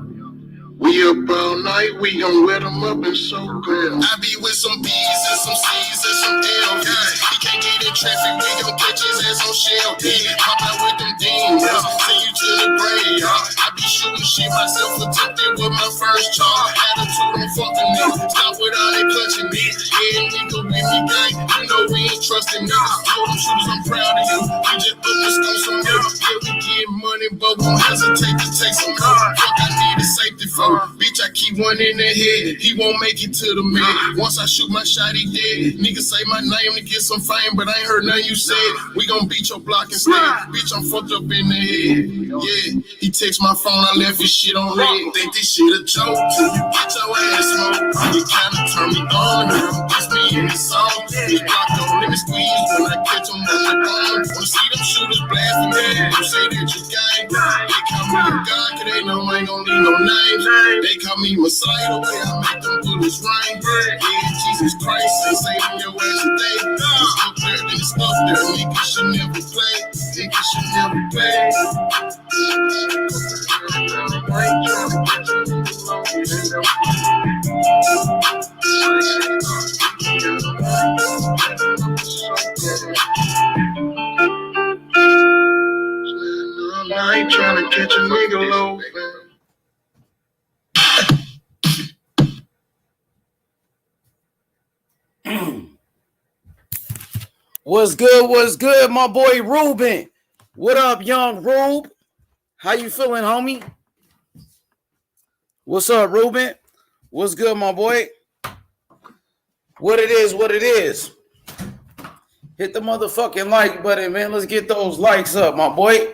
We up all night, we gon' wet them up and soak them. I be with some B's and some C's and some L's. He can't get in traffic, we gon' catch his ass on shell. Hop out with them demons, send you to the grave. I be shooting shit myself, attempted with my first charge. Attitude on fucking me, stop with all that clutching me. Yeah, nigga with me, gang, you know we ain't trusting me. Told them shooters, I'm proud of you. We just put this on some milk. Yeah, we get money, but won't hesitate to take some cars. Fuck, I need a safety for. Bitch, I keep one in the head. He won't make it to the med. Once I shoot my shot, he dead. Niggas say my name to get some fame, but I ain't heard nothing you said. We gon' beat your block instead. Bitch, I'm fucked up in the head. Yeah, he text my phone, I left his shit on red. Think this shit a joke till you get your ass smoked. You kinda turn me on, it's me in the song. This block don't let me squeeze when I catch them on the bone. Wanna see them shooters blasting me? You say that you gang. They call me a god, cause they know I ain't gon' leave no names. They call me Messiah, the way I make them bullets rain. Yeah, Jesus Christ, ain't saving your ass today. It's up there, then it's up there. Niggas should never play. Niggas should never play. I ain't trying to catch a nigga low. What's good? What's good, my boy Ruben? What up, young Rube? How you feeling, homie? What's up, Ruben? What's good, my boy? What it is, what it is. Hit the motherfucking like button, man. Let's get those likes up, my boy.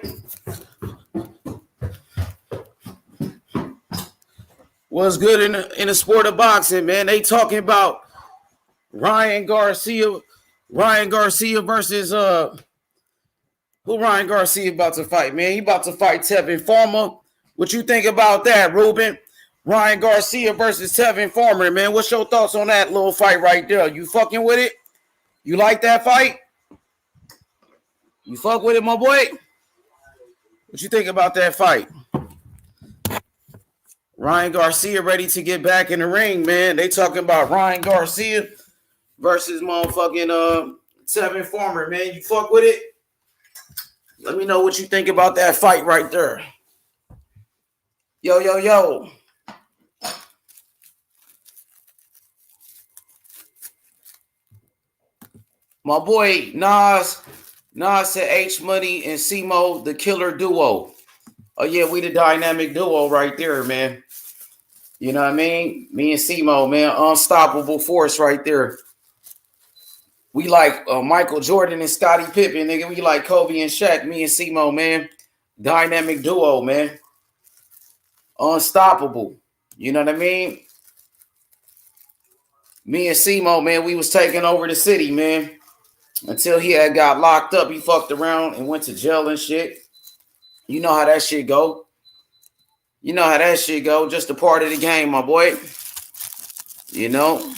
What's good in the sport of boxing, man? They talking about Ryan Garcia versus who Ryan Garcia about to fight, man? He about to fight Tevin Farmer. What you think about that, Ruben? Ryan Garcia versus Tevin Farmer, man. What's your thoughts on that little fight right there? You fucking with it? You like that fight? You fuck with it, my boy? What you think about that fight? Ryan Garcia ready to get back in the ring, man. They talking about Ryan Garcia versus motherfucking Tevin Farmer, man. You fuck with it? Let me know what you think about that fight right there. Yo. My boy Nas said H Money and C-Mo, the killer duo. Oh yeah, we the dynamic duo right there, man. You know what I mean? Me and C-Mo, man, unstoppable force right there. We like Michael Jordan and Scottie Pippen, nigga. We like Kobe and Shaq. Me and C-Mo, man. Dynamic duo, man. Unstoppable. You know what I mean? Me and C-Mo, man, we was taking over the city, man. Until he had got locked up. He fucked around and went to jail and shit. You know how that shit go. Just a part of the game, my boy. You know?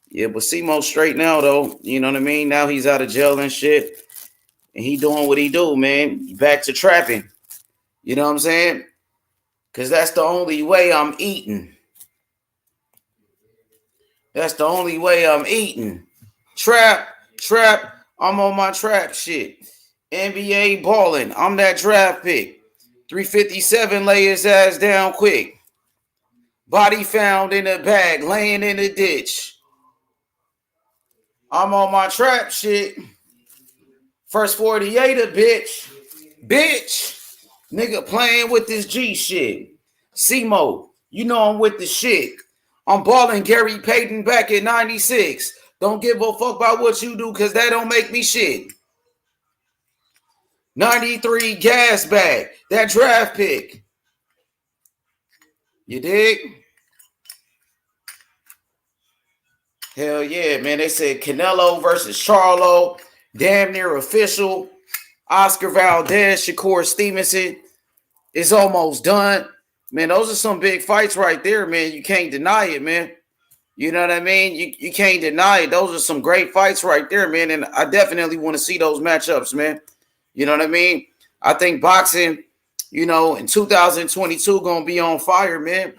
Yeah, but C-Mo straight now, though. You know what I mean? Now he's out of jail and shit. And he doing what he do, man. Back to trapping. You know what I'm saying? Because that's the only way I'm eating. Trap. I'm on my trap shit. NBA balling. I'm that draft pick. 357, lay his ass down quick. Body found in the bag, laying in the ditch. I'm on my trap shit. First 48, a bitch. Nigga playing with this G shit. C-Mo, you know I'm with the shit. I'm balling Gary Payton back in 96. Don't give a fuck about what you do, because that don't make me shit. 93 gas bag, that draft pick. You dig? Hell yeah, man. They said Canelo versus Charlo. Damn near official. Oscar Valdez, Shakur Stevenson. It's almost done. Man, those are some big fights right there, man. You can't deny it, man. You know what I mean? You can't deny it. Those are some great fights right there, man. And I definitely want to see those matchups, man. You know what I mean? I think boxing, you know, in 2022 gonna be on fire, man.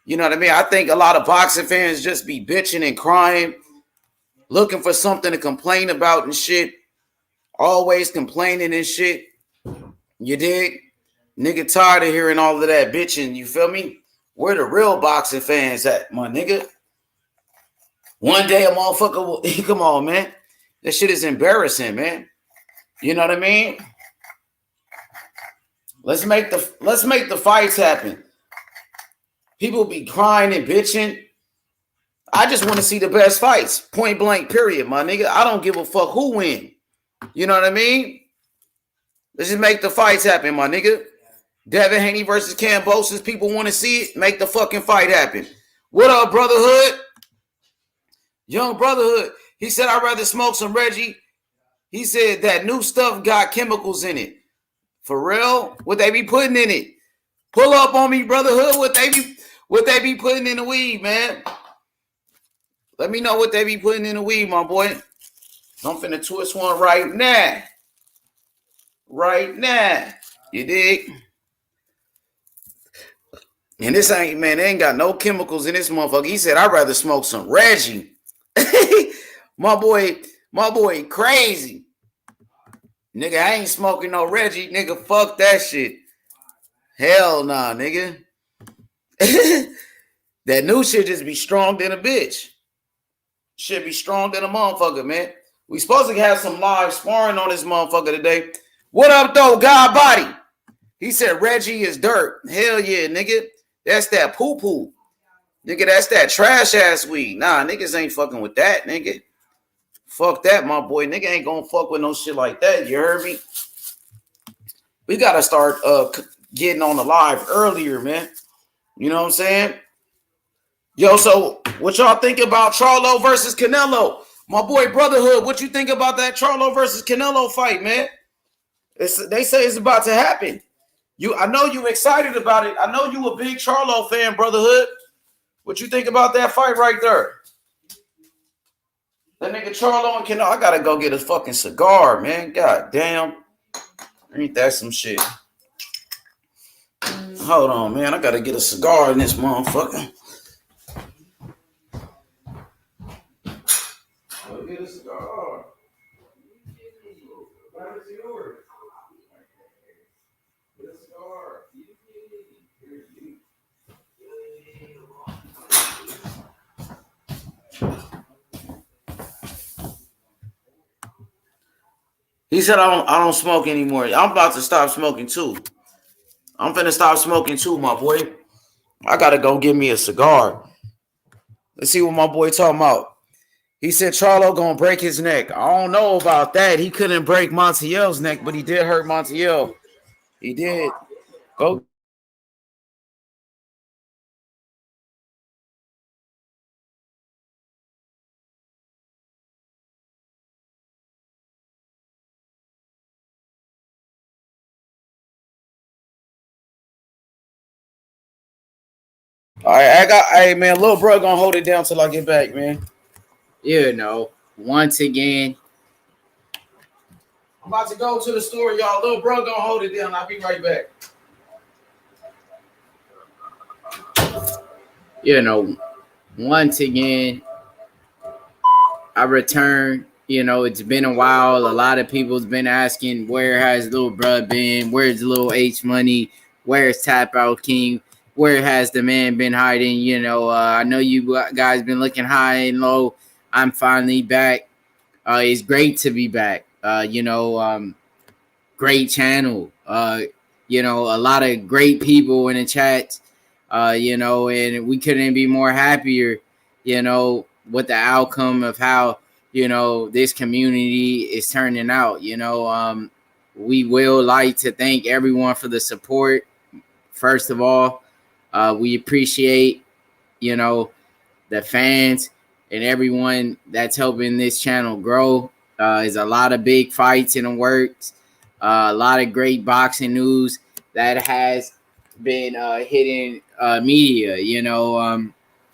You know what I mean? I think a lot of boxing fans just be bitching and crying, looking for something to complain about and shit. Always complaining and shit. You dig? Nigga tired of hearing all of that bitching, you feel me? Where the real boxing fans at, my nigga? One day a motherfucker will, come on, man. That shit is embarrassing, man. You know what I mean? Let's make the fights happen. People be crying and bitching. I just want to see the best fights. Point blank, period, my nigga. I don't give a fuck who win. You know what I mean? Let's just make the fights happen, my nigga. Devin Haney versus Kambosos. People want to see it. Make the fucking fight happen. What up, Brotherhood? Young Brotherhood. He said, I'd rather smoke some Reggie. He said that new stuff got chemicals in it. For real? What they be putting in it? Pull up on me, Brotherhood. What they be putting in the weed, man? Let me know what they be putting in the weed, my boy. I'm finna twist one right now. Right now. You dig? And this ain't, man, they ain't got no chemicals in this motherfucker. He said, I'd rather smoke some Reggie. my boy crazy. Nigga, I ain't smoking no Reggie. Nigga, fuck that shit. Hell nah, nigga. That new shit just be strong than a bitch. Should be strong than a motherfucker, man. We supposed to have some live sparring on this motherfucker today. What up, though, God Body? He said Reggie is dirt. Hell yeah, nigga. That's that poo-poo. Nigga, that's that trash-ass weed. Nah, niggas ain't fucking with that, nigga. Fuck that, my boy. Nigga ain't gonna fuck with no shit like that. You heard me? We gotta start getting on the live earlier, man. You know what I'm saying? Yo, so what y'all think about Charlo versus Canelo? My boy Brotherhood, what you think about that Charlo versus Canelo fight, man? They say it's about to happen. I know you excited about it. I know you a big Charlo fan, Brotherhood. What you think about that fight right there? That nigga Charlo and Canelo. I gotta go get a fucking cigar, man. God damn. Ain't that some shit? Hold on, man. I gotta get a cigar in this motherfucker. Go get a cigar. He said, I don't smoke anymore. I'm about to stop smoking too. I'm finna stop smoking too, my boy. I gotta go get me a cigar. Let's see what my boy talking about. He said Charlo gonna break his neck. I don't know about that. He couldn't break Montiel's neck, but he did hurt Montiel. He did. Go. All right, hey man, little bro gonna hold it down till I get back, man. You know, once again, I'm about to go to the store, y'all. Little bro gonna hold it down. I'll be right back. You know, once again, I return. You know, it's been a while. A lot of people's been asking, where has little bro been? Where's little H Money? Where's Tap Out King? Where has the man been hiding? You know, I know you guys been looking high and low. I'm finally back. It's great to be back. Great channel. You know, a lot of great people in the chat. You know, and we couldn't be more happier, you know, with the outcome of how, you know, this community is turning out. You know, we will like to thank everyone for the support. First of all, we appreciate, you know, the fans and everyone that's helping this channel grow. There's a lot of big fights in the works, a lot of great boxing news that has been hitting media. You know,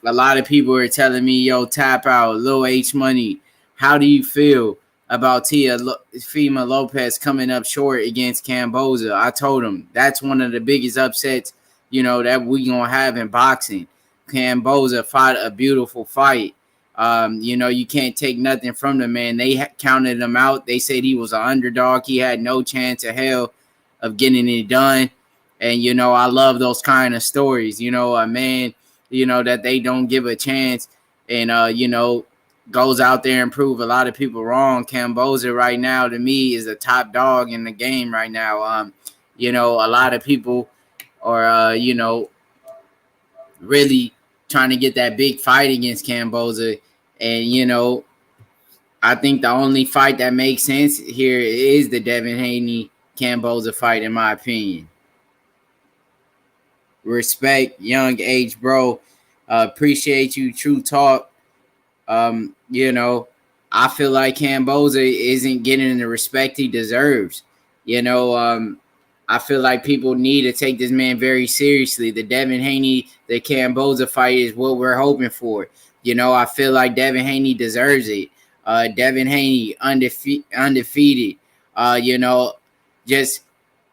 a lot of people are telling me, yo, Tap Out, Lil H Money, how do you feel? about Teofimo Lopez coming up short against Kambosos. I told him that's one of the biggest upsets, that we gonna have in boxing. Kambosos fought a beautiful fight. You can't take nothing from the man. They counted him out. They said he was an underdog. He had no chance of hell of getting it done. And, I love those kind of stories, a man, that they don't give a chance and, goes out there and prove a lot of people wrong. Kambosos right now, to me, is a top dog in the game right now. A lot of people are, really trying to get that big fight against Kambosos. And, I think the only fight that makes sense here is the Devin Haney Kambosos fight, in my opinion. Respect, young age, bro. Appreciate you, True Talk. I feel like Kambosos isn't getting the respect he deserves. I feel like people need to take this man very seriously. The Devin Haney, the Kambosos fight is what we're hoping for. I feel like Devin Haney deserves it. Devin Haney undefeated. Just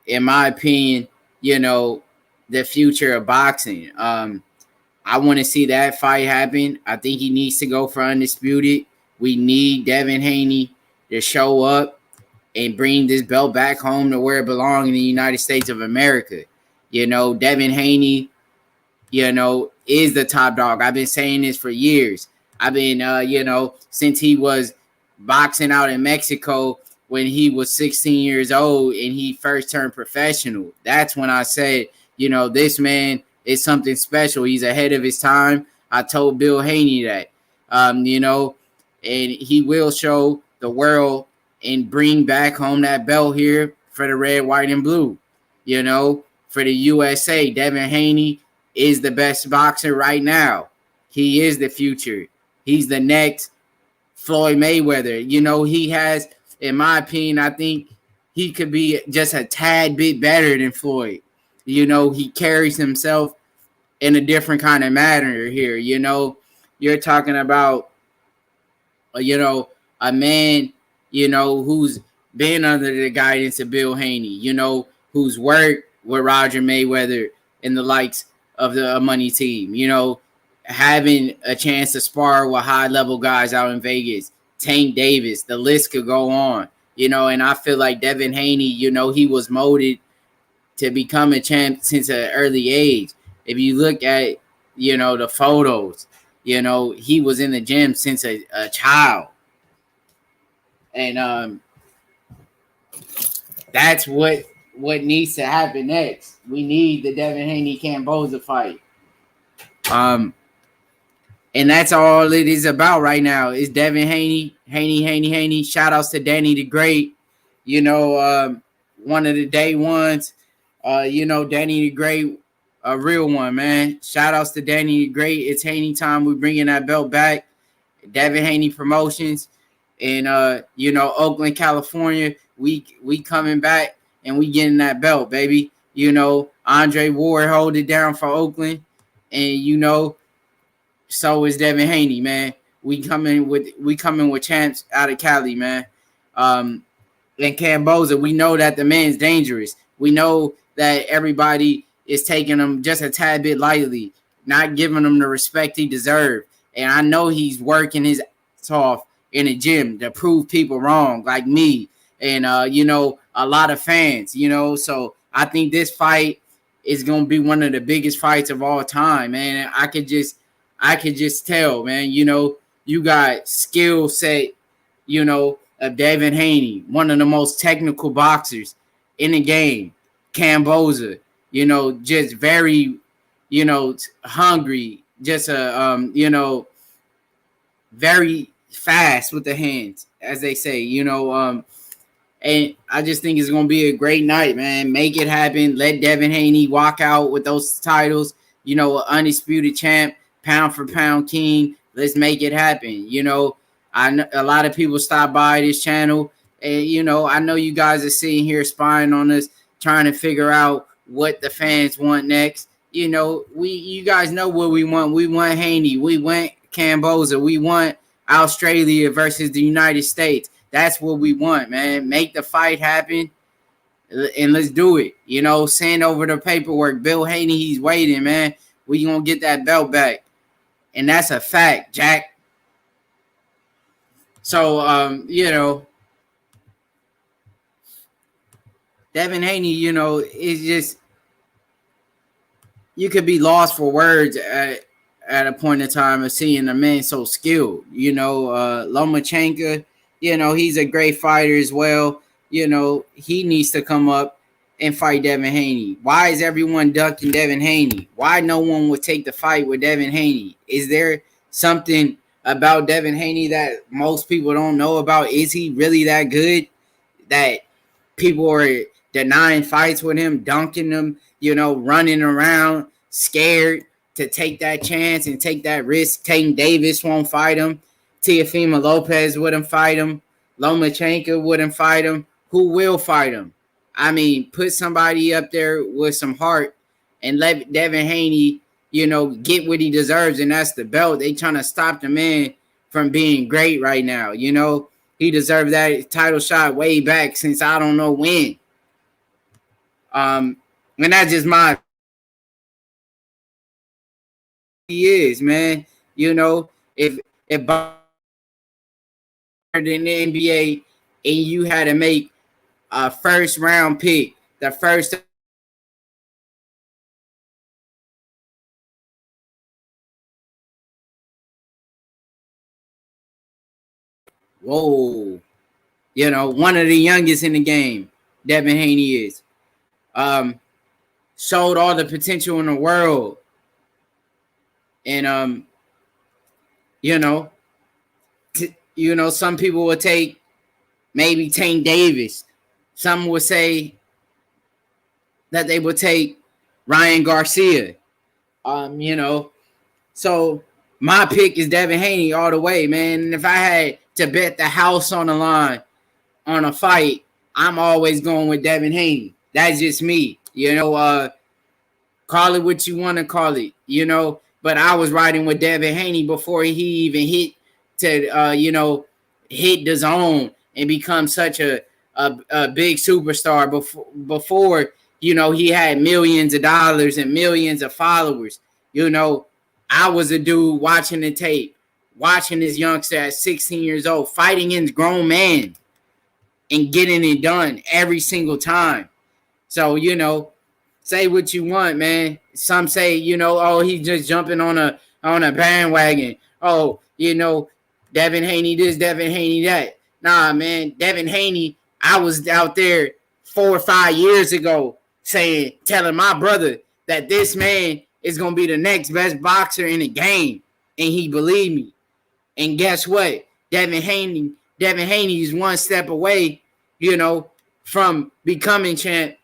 in my opinion, the future of boxing. I want to see that fight happen. I think he needs to go for undisputed. We need Devin Haney to show up and bring this belt back home to where it belongs in the United States of America. Devin Haney, is the top dog. I've been saying this for years. I've been, since he was boxing out in Mexico when he was 16 years old and he first turned professional. That's when I said, this man is something special. He's ahead of his time. I told Bill Haney that, and he will show the world and bring back home that belt here for the red, white, and blue. For the USA, Devin Haney is the best boxer right now. He is the future. He's the next Floyd Mayweather. He has, in my opinion, I think he could be just a tad bit better than Floyd. He carries himself in a different kind of manner here. You're talking about, a man, who's been under the guidance of Bill Haney, who's worked with Roger Mayweather and the likes of the Money Team, having a chance to spar with high-level guys out in Vegas, Tank Davis, the list could go on, and I feel like Devin Haney, he was molded to become a champ since an early age. If you look at, the photos, he was in the gym since a child. And that's what needs to happen next. We need the Devin Haney Kambosos fight. And that's all it is about right now. Is Devin Haney. Shout outs to Danny the Great. One of the day ones. Danny the Great, a real one, man. Shout outs to Danny the Great. It's Haney time. We're bringing that belt back. Devin Haney Promotions. And, Oakland, California, we coming back and we getting that belt, baby. Andre Ward hold it down for Oakland. And, so is Devin Haney, man. We coming with champs out of Cali, man. And Kambosos, we know that the man's dangerous. We know that everybody is taking him just a tad bit lightly, not giving him the respect he deserves. And I know he's working his ass off in the gym to prove people wrong, like me and, a lot of fans, So I think this fight is going to be one of the biggest fights of all time, man. I could just tell, man, you got skill set, of Devin Haney, one of the most technical boxers in the game. Kambosos, just very, hungry, just very fast with the hands, as they say, and I just think it's going to be a great night, man. Make it happen. Let Devin Haney walk out with those titles, an undisputed champ, pound for pound king. Let's make it happen. I know a lot of people stop by this channel, and, I know you guys are sitting here spying on us, trying to figure out what the fans want next. You guys know what we want. We want Haney. We want Kambosos. We want Australia versus the United States. That's what we want, man. Make the fight happen, and let's do it. You know, send over the paperwork. Bill Haney, he's waiting, man. We gonna get that belt back, and that's a fact, Jack. So, you know, Devin Haney, you know, is just, you could be lost for words at a point in time of seeing a man so skilled. You know, Lomachenko, you know, he's a great fighter as well. You know, he needs to come up and fight Devin Haney. Why is everyone ducking Devin Haney? Why no one would take the fight with Devin Haney? Is there something about Devin Haney that most people don't know about? Is he really that good that people are denying fights with him, dunking him, you know, running around scared to take that chance and take that risk? Tank Davis won't fight him. Teofimo Lopez wouldn't fight him. Lomachenko wouldn't fight him. Who will fight him? I mean, put somebody up there with some heart and let Devin Haney, you know, get what he deserves, and that's the belt. They trying to stop the man from being great right now. You know, he deserved that title shot way back since I don't know when. And that's just my, he is, man. You know, if in the NBA and you had to make a first round pick, the first, whoa, you know, one of the youngest in the game, Devin Haney is. Showed all the potential in the world. And you know, some people would take maybe Tank Davis. Some would say that they would take Ryan Garcia. You know, so my pick is Devin Haney all the way, man. And if I had to bet the house on the line on a fight, I'm always going with Devin Haney. That's just me. You know, call it what you want to call it, you know. But I was riding with Devin Haney before he even hit to, you know, hit the zone and become such a big superstar. Before, you know, he had millions of dollars and millions of followers. You know, I was a dude watching the tape, watching this youngster at 16 years old, fighting against grown men and getting it done every single time. So, you know, say what you want, man. Some say, you know, oh, he's just jumping on a bandwagon. Oh, you know, Devin Haney this, Devin Haney that. Nah, man, Devin Haney, I was out there 4 or 5 years ago telling my brother that this man is going to be the next best boxer in the game. And he believed me. And guess what? Devin Haney is one step away, you know, from becoming champ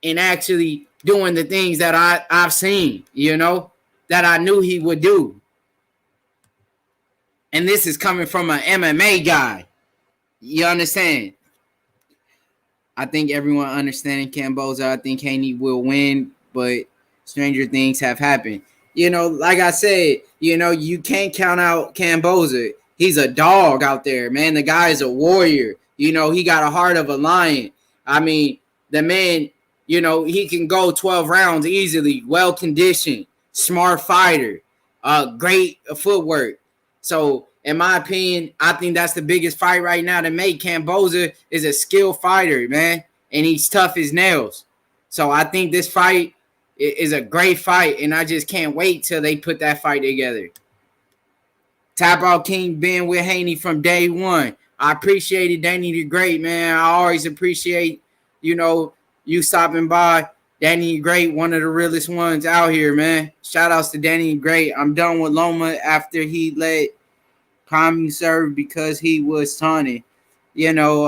and actually doing the things that I've seen, you know, that I knew he would do. And this is coming from an MMA guy. You understand? I think everyone understanding Kambosos. I think Haney will win, but stranger things have happened. You know, like I said, you know, you can't count out Kambosos. He's a dog out there, man. The guy is a warrior. You know, he got a heart of a lion. I mean, the man, you know, he can go 12 rounds easily, well-conditioned, smart fighter, great footwork. So, in my opinion, I think that's the biggest fight right now to make. Kambosos is a skilled fighter, man, and he's tough as nails. So, I think this fight is a great fight, and I just can't wait till they put that fight together. Tap Out King being with Haney from day one. I appreciated Danny the Great, man. I always appreciate, you know, you stopping by. Danny the Great, one of the realest ones out here, man. Shout outs to Danny the Great. I'm done with Loma after he let Kami serve because he was taunted. You know,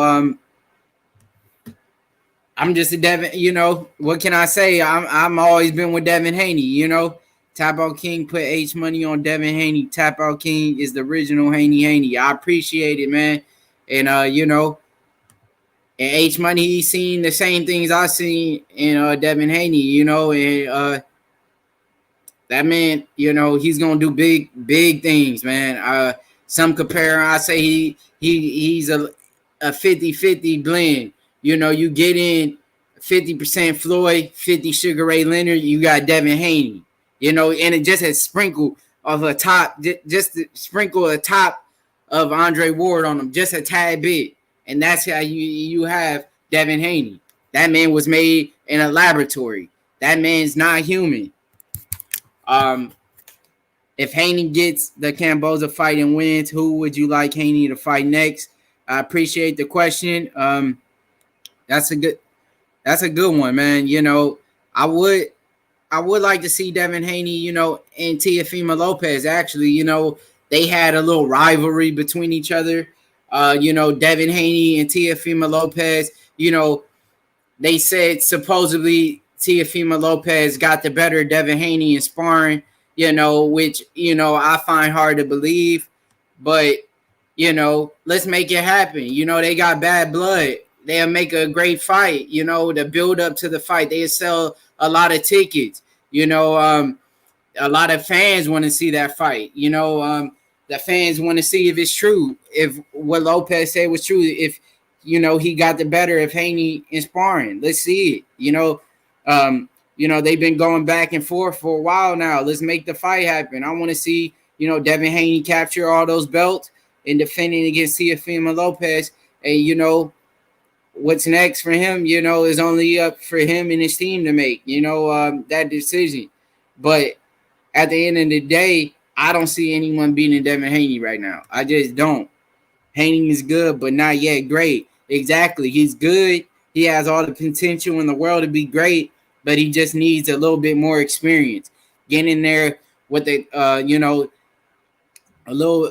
I'm just a Devin, you know, what can I say? I'm always been with Devin Haney, you know. Tap Out King put H money on Devin Haney. Tap Out King is the original Haney. I appreciate it, man. And you know, and H Money, he's seen the same things I seen in Devin Haney, you know, and that man, you know, he's gonna do big things, man. Some compare, I say he's a a 50-50 blend. You know, you get in 50% Floyd, 50 Sugar Ray Leonard, you got Devin Haney. You know, and it just has sprinkle of a top, just to sprinkle a top of Andre Ward on them, just a tad bit. And that's how you have Devin Haney. That man was made in a laboratory. That man's not human. If Haney gets the Kambosos fight and wins, who would you like Haney to fight next? I appreciate the question. That's a good one, man. You know, I would like to see Devin Haney, you know, and Teofimo Lopez. Actually, you know, they had a little rivalry between each other. You know, Devin Haney and Teofimo Lopez, you know, they said supposedly Teofimo Lopez got the better of Devin Haney in sparring, you know, which, you know, I find hard to believe. But, you know, let's make it happen. You know, they got bad blood. They'll make a great fight, you know, the build up to the fight. They'll sell a lot of tickets. You know, a lot of fans want to see that fight. You know, the fans want to see if it's true, if what Lopez said was true, if, you know, he got the better of Haney in sparring. Let's see it. You know, they've been going back and forth for a while now. Let's make the fight happen. I want to see, you know, Devin Haney capture all those belts and defending against Teofimo Lopez. And, you know, what's next for him, you know, is only up for him and his team to make, you know, that decision. But at the end of the day, I don't see anyone beating Devin Haney right now. I just don't. Haney is good, but not yet great. Exactly. He's good. He has all the potential in the world to be great, but he just needs a little bit more experience. Get in there with the, you know,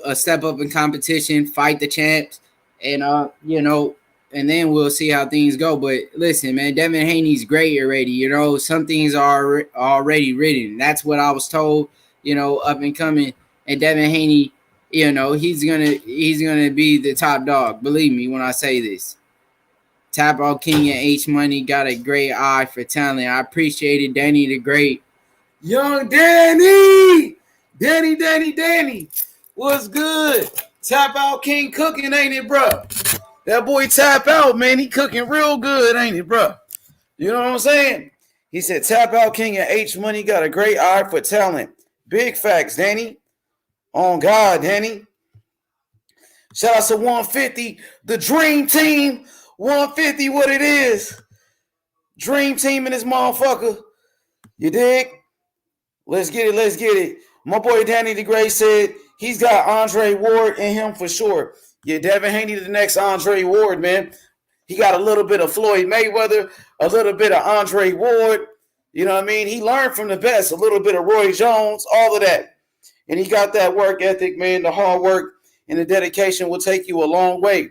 a step up in competition, fight the champs, and, you know, and then we'll see how things go. But listen, man, Devin Haney's great already. You know, some things are already written. That's what I was told, you know, up and coming. And Devin Haney, you know, he's gonna be the top dog. Believe me when I say this. Tap Out King and H Money got a great eye for talent. I appreciate it, Danny the Great. Young Danny! Danny. What's good? Tap Out King cooking, ain't it, bro? That boy Tap Out, man, he cooking real good, ain't it, bro? You know what I'm saying? He said Tap Out King and H Money got a great eye for talent. Big facts, Danny. On God, Danny. Shout out to 150, the Dream Team. 150, what it is. Dream Team in this motherfucker. You dig? Let's get it. My boy Danny the Great said he's got Andre Ward in him for sure. Yeah, Devin Haney the next Andre Ward, man. He got a little bit of Floyd Mayweather, a little bit of Andre Ward. You know what I mean? He learned from the best, a little bit of Roy Jones, all of that. And he got that work ethic, man. The hard work and the dedication will take you a long way.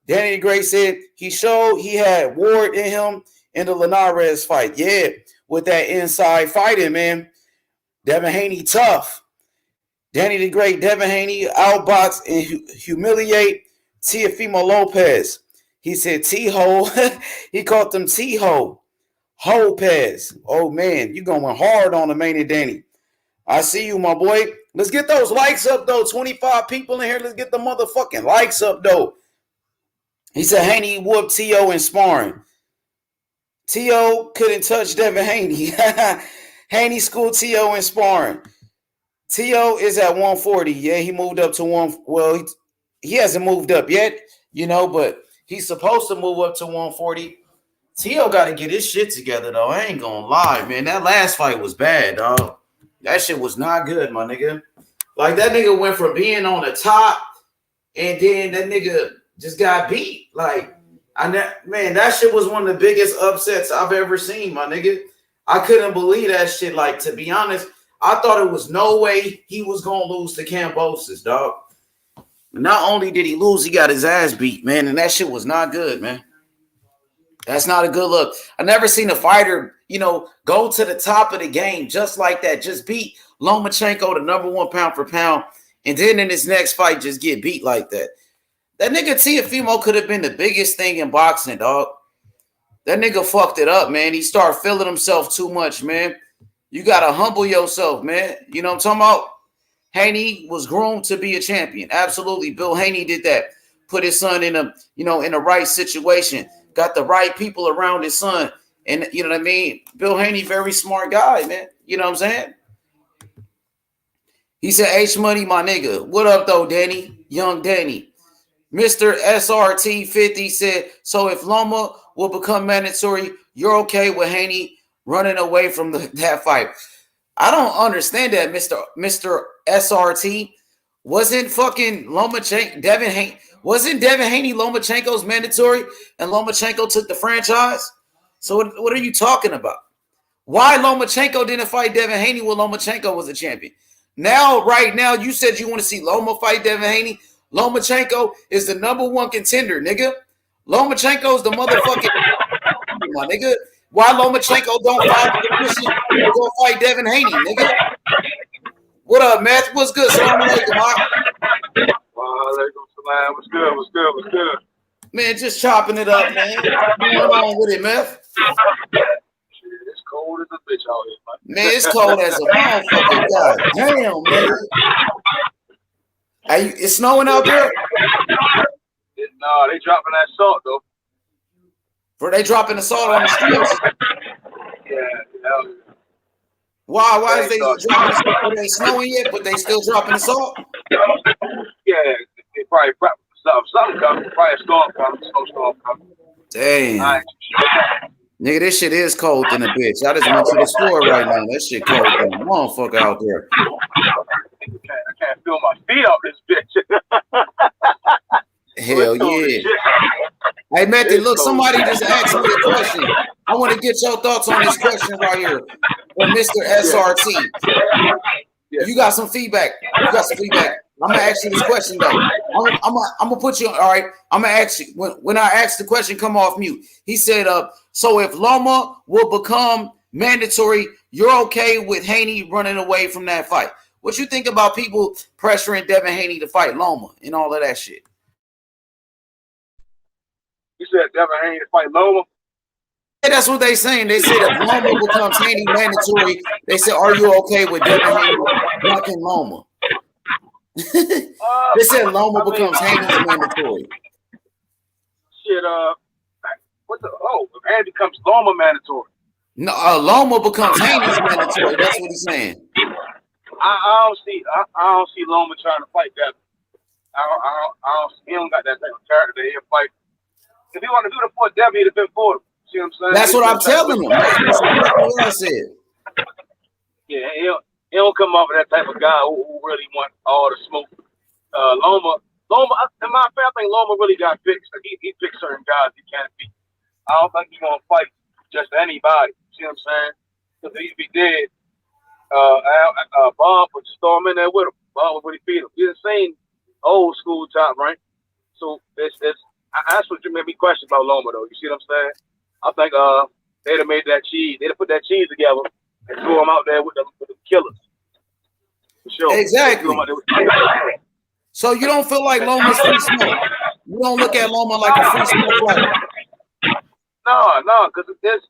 Danny the Great said he showed he had Ward in him in the Linares fight. Yeah, with that inside fighting, man. Devin Haney tough. Danny the Great, Devin Haney outbox and humiliate Teofimo Lopez. He said T-Ho. He called them T-Ho. Lopez. Oh, man, you going hard on the main and Danny. I see you, my boy. Let's get those likes up, though. 25 people in here. Let's get the motherfucking likes up, though. He said Haney whooped T.O. in sparring. T.O. couldn't touch Devin Haney. Haney schooled T.O. in sparring. T.O. is at 140. Yeah, he moved up to one. Well, he hasn't moved up yet, you know, but he's supposed to move up to 140. T.O. got to get his shit together, though. I ain't going to lie, man. That last fight was bad, dog. That shit was not good, my nigga. Like, that nigga went from being on the top, and then that nigga just got beat. Like, man, that shit was one of the biggest upsets I've ever seen, my nigga. I couldn't believe that shit. Like, to be honest, I thought it was no way he was going to lose to Kambosos, dog. Not only did he lose, he got his ass beat, man, and that shit was not good, man. That's not a good look. I never seen a fighter, you know, go to the top of the game just like that, just beat Lomachenko, the number one pound for pound, and then in his next fight just get beat like that. That nigga Teofimo could have been the biggest thing in boxing, dog. That nigga fucked it up, man. He started feeling himself too much, man. You got to humble yourself, man. You know what I'm talking about? Haney was groomed to be a champion. Absolutely. Bill Haney did that. put his son in a, in the right situation, got the right people around his son. And you know what I mean? Bill Haney, very smart guy, man. You know what I'm saying? He said, H Money, my nigga. What up, though, Danny? Young Danny. Mr. SRT 50 said, so if Loma will become mandatory, you're okay with Haney running away from that fight. I don't understand that, Mr. SRT. Wasn't fucking Devin Haney Lomachenko's mandatory and Lomachenko took the franchise? So what are you talking about? Why Lomachenko didn't fight Devin Haney when Lomachenko was a champion? Right now, you said you want to see Loma fight Devin Haney. Lomachenko is the #1 contender, nigga. Lomachenko's the motherfucking my nigga. Why Lomachenko don't fight the go fight Devin Haney, nigga? What up, Matt? What's good? Salam alaikum, What's good? Man, just chopping it up, man. What's going on with it, Meth? It's cold as a bitch out here, man. Man, it's cold as a motherfucker. God damn, man. It's snowing out there? No, they dropping that salt, though. Bro, they dropping the salt on the streets? Yeah. Why is they dropping the salt? It ain't snowing yet, but they still dropping the salt? Yeah, they probably something coming. Probably a storm coming, snowstorm coming. Damn. Nigga, this shit is cold than a bitch. I just went to the store right now. That shit cold than a motherfucker out there. I can't feel my feet out this bitch. Hell yeah. Hey, Matthew, look, somebody just asked me a question. I want to get your thoughts on this question right here from Mr. SRT. You got some feedback. I'm going to ask you this question, though. I'm going to put you on. All right. I'm going to ask you. When I ask the question, come off mute. He said, so if Loma will become mandatory, you're okay with Haney running away from that fight? What you think about people pressuring Devin Haney to fight Loma and all of that shit? You said Devin Haney to fight Loma? Yeah, that's what they saying. They said if Loma becomes Haney mandatory, they said, are you okay with Devin Haney knocking Loma? They said Loma becomes Haney's mandatory. Shit, if Haney becomes Loma mandatory. No, Loma becomes Haney's mandatory. That's what he's saying. I don't see Loma trying to fight Devin. He don't got that type of character that he'll fight. If he want to do the for Devin, he'd have been for him. See what I'm saying? That's what I'm telling him. That's exactly what I said. Yeah, he don't come off with that type of guy who really want all the smoke. Loma, in my opinion, I think Loma really got picked. He picked certain guys he can't beat. I don't think he's gonna fight just anybody. See what I'm saying? Because if he did, Bob would storm in there with him. Bob would really beat him. He's the same old school top rank. So that's what made me question about Loma, though. You see what I'm saying? I think they'd have made that cheese. They'd have put that cheese together and threw him out there with the killers. For sure. Exactly. So you don't feel like Loma's free smoke? You don't look at Loma like a free smoke fighter? No, because it'd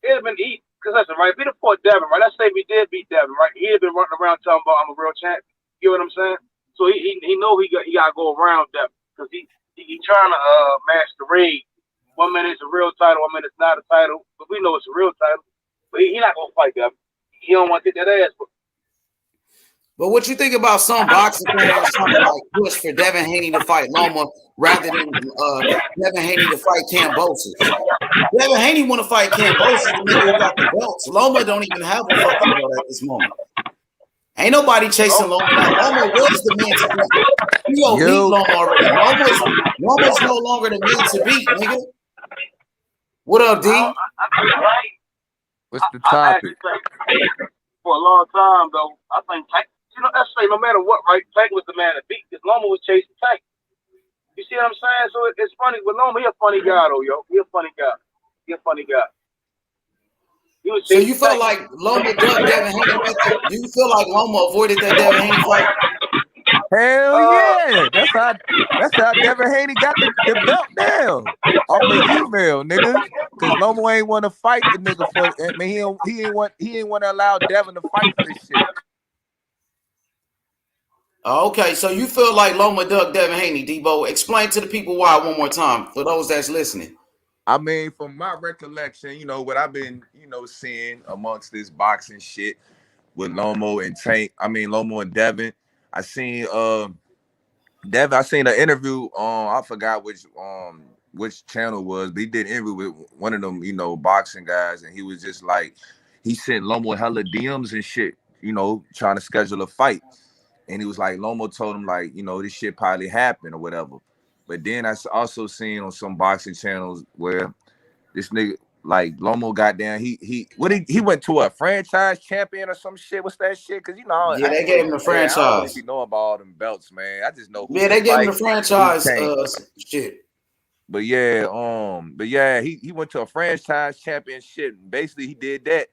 have been eat. Because listen, right? If he'd have fought Devin, right? Let's say we did beat Devin, right? He'd have been running around talking about I'm a real champion. You know what I'm saying? So he know he got to go around Devin because he trying to masquerade. 1 minute it's a real title, 1 minute it's not a title. But we know it's a real title. But he not gonna fight Devin. He don't want to get that ass. But what you think about some boxing fans trying to like push for Devin Haney to fight Loma rather than Devin Haney to fight Kambosos? Devin Haney want to fight Kambosos, the nigga who got the belts. Loma don't even have a fucking belt at this moment. Ain't nobody chasing Loma. Loma was the man to beat. You beat Loma already. Loma's no longer the man to beat, nigga. What up, D? What's the topic? For a long time, though, I think Tank. That's say no matter what, right? Tank was the man to beat because Loma was chasing Tank. You see what I'm saying? So it's funny with Loma. He a funny guy, though, yo. He a funny guy. So you felt like Loma ducked Devin Haney? Do you feel like Loma avoided that Devin Haney fight? Hell yeah! That's how Devin Haney got the belt down off the email, nigga. Because Loma ain't want to fight the nigga for. I mean, he ain't want to allow Devin to fight for this shit. Okay, so you feel like Loma ducked Devin Haney, Debo. Explain to the people why one more time for those that's listening. I mean, from my recollection, what I've been, seeing amongst this boxing shit with Lomo and Tank. I mean, Lomo and Devin. I seen Devin. I seen an interview on I forgot which channel it was, but he did an interview with one of them, boxing guys, and he was just like, he sent Lomo hella DMs and shit, trying to schedule a fight. And he was like, Lomo told him, like, this shit probably happened or whatever. But then I also seen on some boxing channels where this nigga, like, Lomo got down. He went to a franchise champion or some shit. What's that shit? Because yeah, they gave him the franchise. I don't really know about all them belts, man. I just know who. Yeah, they gave him the franchise shit. But he went to a franchise championship. Basically, he did that.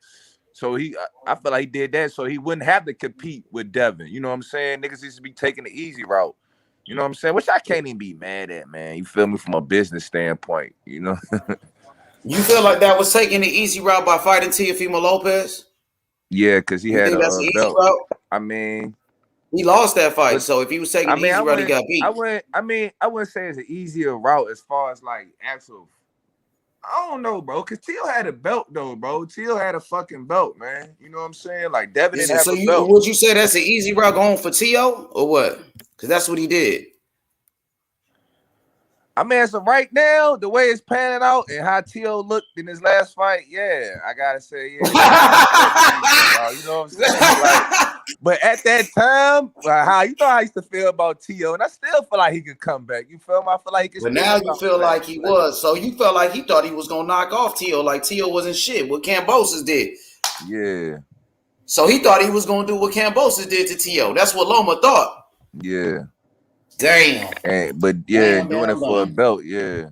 So I feel like he did that so he wouldn't have to compete with Devin. You know what I'm saying? Niggas used to be taking the easy route. You know what I'm saying? Which I can't even be mad at, man. You feel me? From a business standpoint, You feel like that was taking the easy route by fighting Teofimo Lopez? Yeah, because he had that's the easy belt. route? I mean, he lost that fight. So if he was taking the easy route, he got beat. I wouldn't say it's an easier route as far as like actual. I don't know, bro. Because Teal had a belt, though, bro. Teal had a fucking belt, man. You know what I'm saying? Like, Devin didn't have a belt. Would you say that's an easy route going for Teal or what? Because that's what he did. I mean, so right now, the way it's panning out and how Teal looked in his last fight, yeah, I got to say, yeah. You know what I'm saying? Like, but at that time, how I used to feel about Teal, and I still feel like he could come back. You feel me? I feel like he could. But now you feel like he was. So you felt like he thought he was going to knock off Teal, like Teal wasn't shit, what Kambosos did. Yeah. So he thought he was going to do what Kambosos did to Teal. That's what Loma thought. Yeah. Damn. But doing it for a belt, yeah.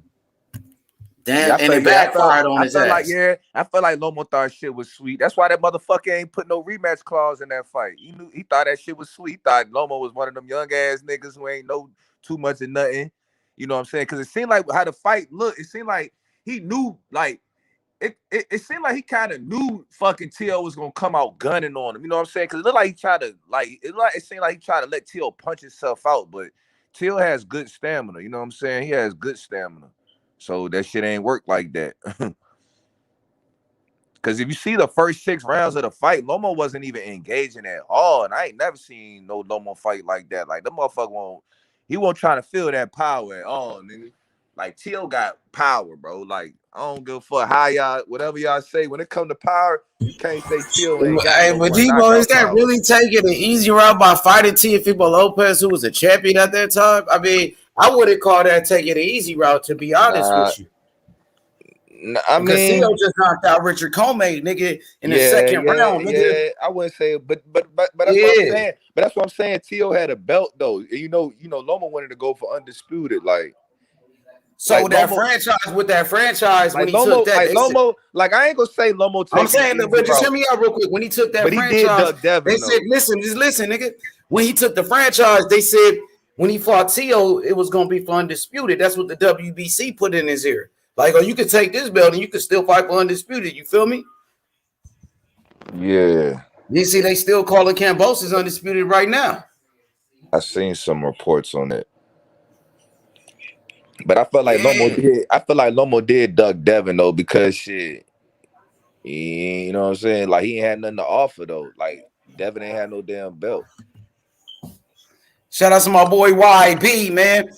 Damn, and it backfired on his ass. I felt like Lomo thought shit was sweet. That's why that motherfucker ain't put no rematch clause in that fight. He thought that shit was sweet. He thought Lomo was one of them young ass niggas who ain't know too much of nothing. You know what I'm saying? Because it seemed like how the fight looked. It seemed like he knew, like, it seemed like he kind of knew fucking Teal was gonna come out gunning on him. You know what I'm saying? Because it looked like he tried to, it seemed like he tried to let Teal punch himself out, but Teal has good stamina. You know what I'm saying? He has good stamina. So that shit ain't work like that. Because if you see the first 6 rounds of the fight, Lomo wasn't even engaging at all. And I ain't never seen no Lomo fight like that. Like, the motherfucker won't try to feel that power at all, nigga. Like, Teal got power, bro. Like, I don't give a fuck how y'all, whatever y'all say. When it come to power, you can't say Teal ain't got Hey, but Debo, is that really taking an easy route by fighting Teofimo Lopez, who was a champion at that time? I mean, I wouldn't call that taking an easy route, to be honest with you. I mean, Castillo just knocked out Richard Comey, nigga, in the second round, nigga. Yeah, I wouldn't say it, but that's what I'm saying. But that's what I'm saying. Teal had a belt though. You know, Loma wanted to go for undisputed, like. So like that Lomo, franchise, like when he Lomo, took that, like Lomo, like I ain't gonna say Lomo. I'm saying that, but just hear me out real quick. When he took that franchise, they said, "Listen, nigga." When he took the franchise, they said when he fought Teal, it was gonna be for undisputed. That's what the WBC put in his ear. Like, oh, you could take this belt and you could still fight for undisputed. You feel me? Yeah. You see, they still calling Kambosos undisputed right now. I seen some reports on it. But I felt like Lomo did duck Devin though, because shit, you know what I'm saying? Like, he ain't had nothing to offer though. Like, Devin ain't had no damn belt. Shout out to my boy YB, man.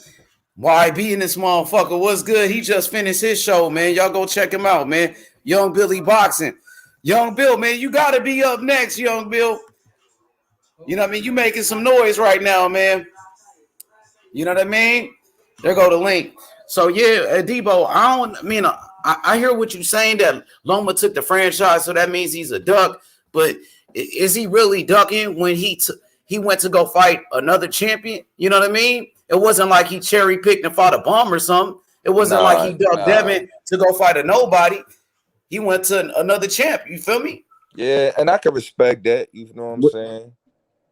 YB and this motherfucker. What's good? He just finished his show, man. Y'all go check him out, man. Young Billy Boxing. Young Bill, man, you gotta be up next, Young Bill. You know what I mean? You making some noise right now, man. You know what I mean? There go the link. So yeah, Debo, I hear what you're saying that Loma took the franchise, so that means he's a duck. But is he really ducking when he went to go fight another champion? You know what I mean? It wasn't like he cherry picked and fought a bomb or something. It wasn't like he ducked Devin to go fight a nobody. He went to another champ. You feel me? Yeah, and I can respect that. You know what I'm saying?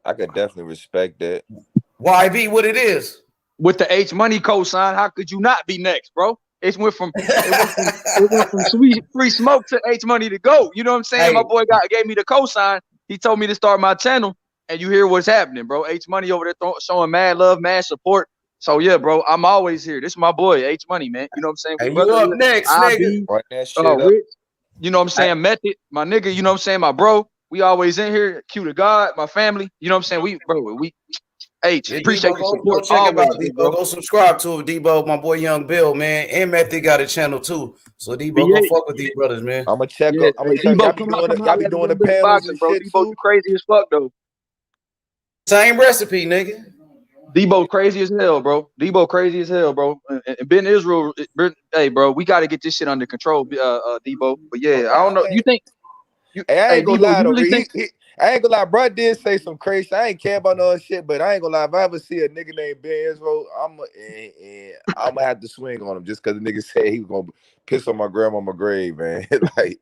I could definitely respect that. YB, what it is? With the H Money cosign, how could you not be next, bro? It went from sweet free smoke to H Money to go. You know what I'm saying? Hey. My boy gave me the cosign. He told me to start my channel. and you hear what's happening, bro. H Money over there showing mad love, mad support. So yeah, bro, I'm always here. This is my boy, H Money, man. You know what I'm saying? Hey, you up next, I nigga? be Run that shit up. Rich. You know what I'm saying? Method, my nigga. You know what I'm saying? My bro. We always in here. Q to God, my family. You know what I'm saying? We H, appreciate the support. Go check him always, out, Debo. bro. Go subscribe to him, Debo. My boy Young Bill, man. And Method got a channel too. So Debo, go fuck with these brothers, man. I'm gonna check Yeah, up. I'm gonna check. Debo, Y'all be doing the panels and bro. shit Debo, too. you crazy as fuck though. Same recipe, nigga. Debo crazy as hell, bro. Debo crazy as hell, bro. And Ben Israel, hey, bro, we got to get this shit under control, Debo. But yeah, I don't know. You think? Hey, I ain't gonna Debo, lie you though. really think? I ain't gonna lie, bro. Did say some crazy shit. I ain't care about no other shit, but I ain't gonna lie. If I ever see a nigga named Ben Israel, I'm gonna have to swing on him just because the nigga said he was gonna piss on my grandmama's grave, man. Like,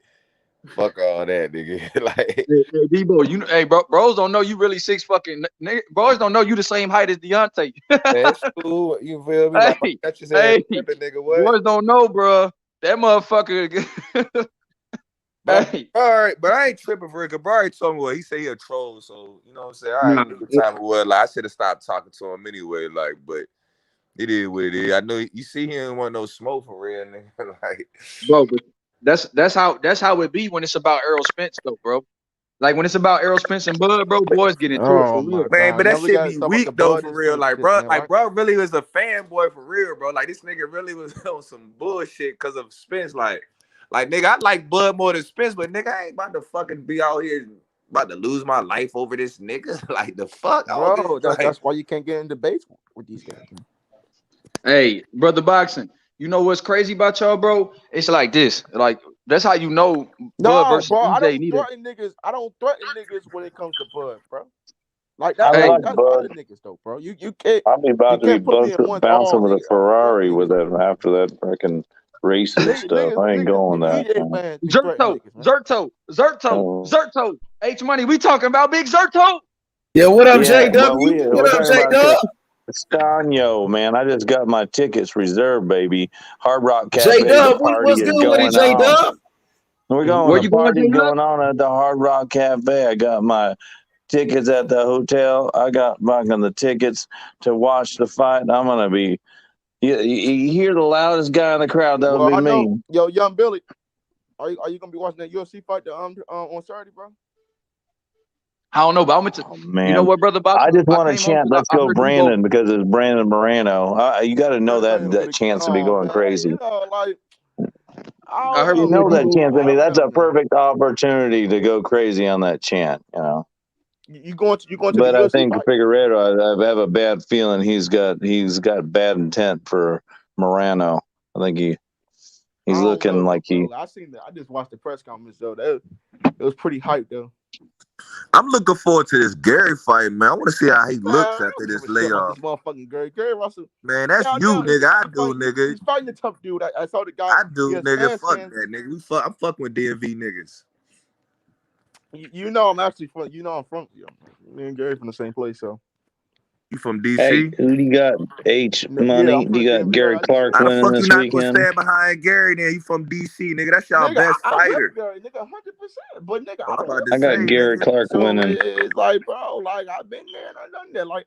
fuck all that, nigga. Like, Hey, Debo, hey, bros don't know you really six fucking nigga. Bros don't know you the same height as Deontay. that's cool. You feel me? Like, Hey, catch his ass, nigga. What? boys don't know, bro. That motherfucker. Hey. All right, but I ain't tripping for it. Cause bro already told me what he said he a troll, so you know what I'm saying. I ain't the time of what. Like, I should have stopped talking to him anyway. Like, but it is what it is. I know you see he didn't want no smoke for real, nigga. Like, bro, but that's how it be when it's about Errol Spence, though, bro. Like when it's about Errol Spence and Bud, bro, boys get into it for real. Man, but that shit be weak though, for real. Like, bro, bro really was a fanboy for real, bro. Like, this nigga really was on some bullshit because of Spence. Like, nigga, I like Bud more than Spence, but nigga, I ain't about to fucking be out here about to lose my life over this nigga. Like, the fuck, bro. That's why you can't get in debates with these guys. Hey, brother boxing. You know what's crazy about y'all, bro? It's like this. Like, that's how you know Bud versus bro, I EJ don't threaten niggas. I don't threaten niggas when it comes to Bud, bro. Like I that's like other niggas though, bro. You can't. I'll be about to be put me in one bouncing all with a niggas. Ferrari with that after that freaking racing stuff. I ain't going that. Zerto. H Money, we talking about Big Zerto. Yeah, what up, Yeah, JW? well, we're What up, talking JW? about Stanyo, man. I just got my tickets reserved, baby. Hard Rock Cafe. J-Dub, The party what's is good with it, going on. J-Dub? We're going. Where The you going, party's J-Dub? going on at the Hard Rock Cafe. I got my tickets at the hotel. I got fucking the tickets to watch the fight. I'm gonna be. You hear the loudest guy in the crowd? That would be me. Yo, Young Billy, are you gonna be watching that UFC fight on Saturday, bro? I don't know, but I'm gonna. Man, you know what, brother? I just want to chant, "Let's go, Brandon," because it's Brandon Moreno. You got to know that chant's to be going crazy. You know, like I heard you know that chant to me. That's a perfect opportunity to go crazy on that chant. You know. You going to but the UFC I think fight? Figueredo, I have a bad feeling he's got bad intent for Moreno. I think he's looking like he. I seen that. I just watched the press conference though. It was pretty hyped though. I'm looking forward to this Gary fight, man. I want to see how he looks after this layoff. This motherfucking Gary Russell. Man, that's you, nigga. I do, nigga. He's fighting a tough dude. I saw the guy. I do, nigga. Fuck that, nigga. I'm fucking with DMV niggas. You know I'm actually from. You know I'm from. Me and Gary from the same place, so. You from DC? Hey, who do you got? H Money? Do you got Gary Clark winning fuck this you not weekend? Gonna stand behind Gary? Then you from DC, nigga. That's y'all best fighter. Gary, nigga, 100%. But nigga, I got Gary Clark winning. It's like, bro, like I've been there and I done that. Like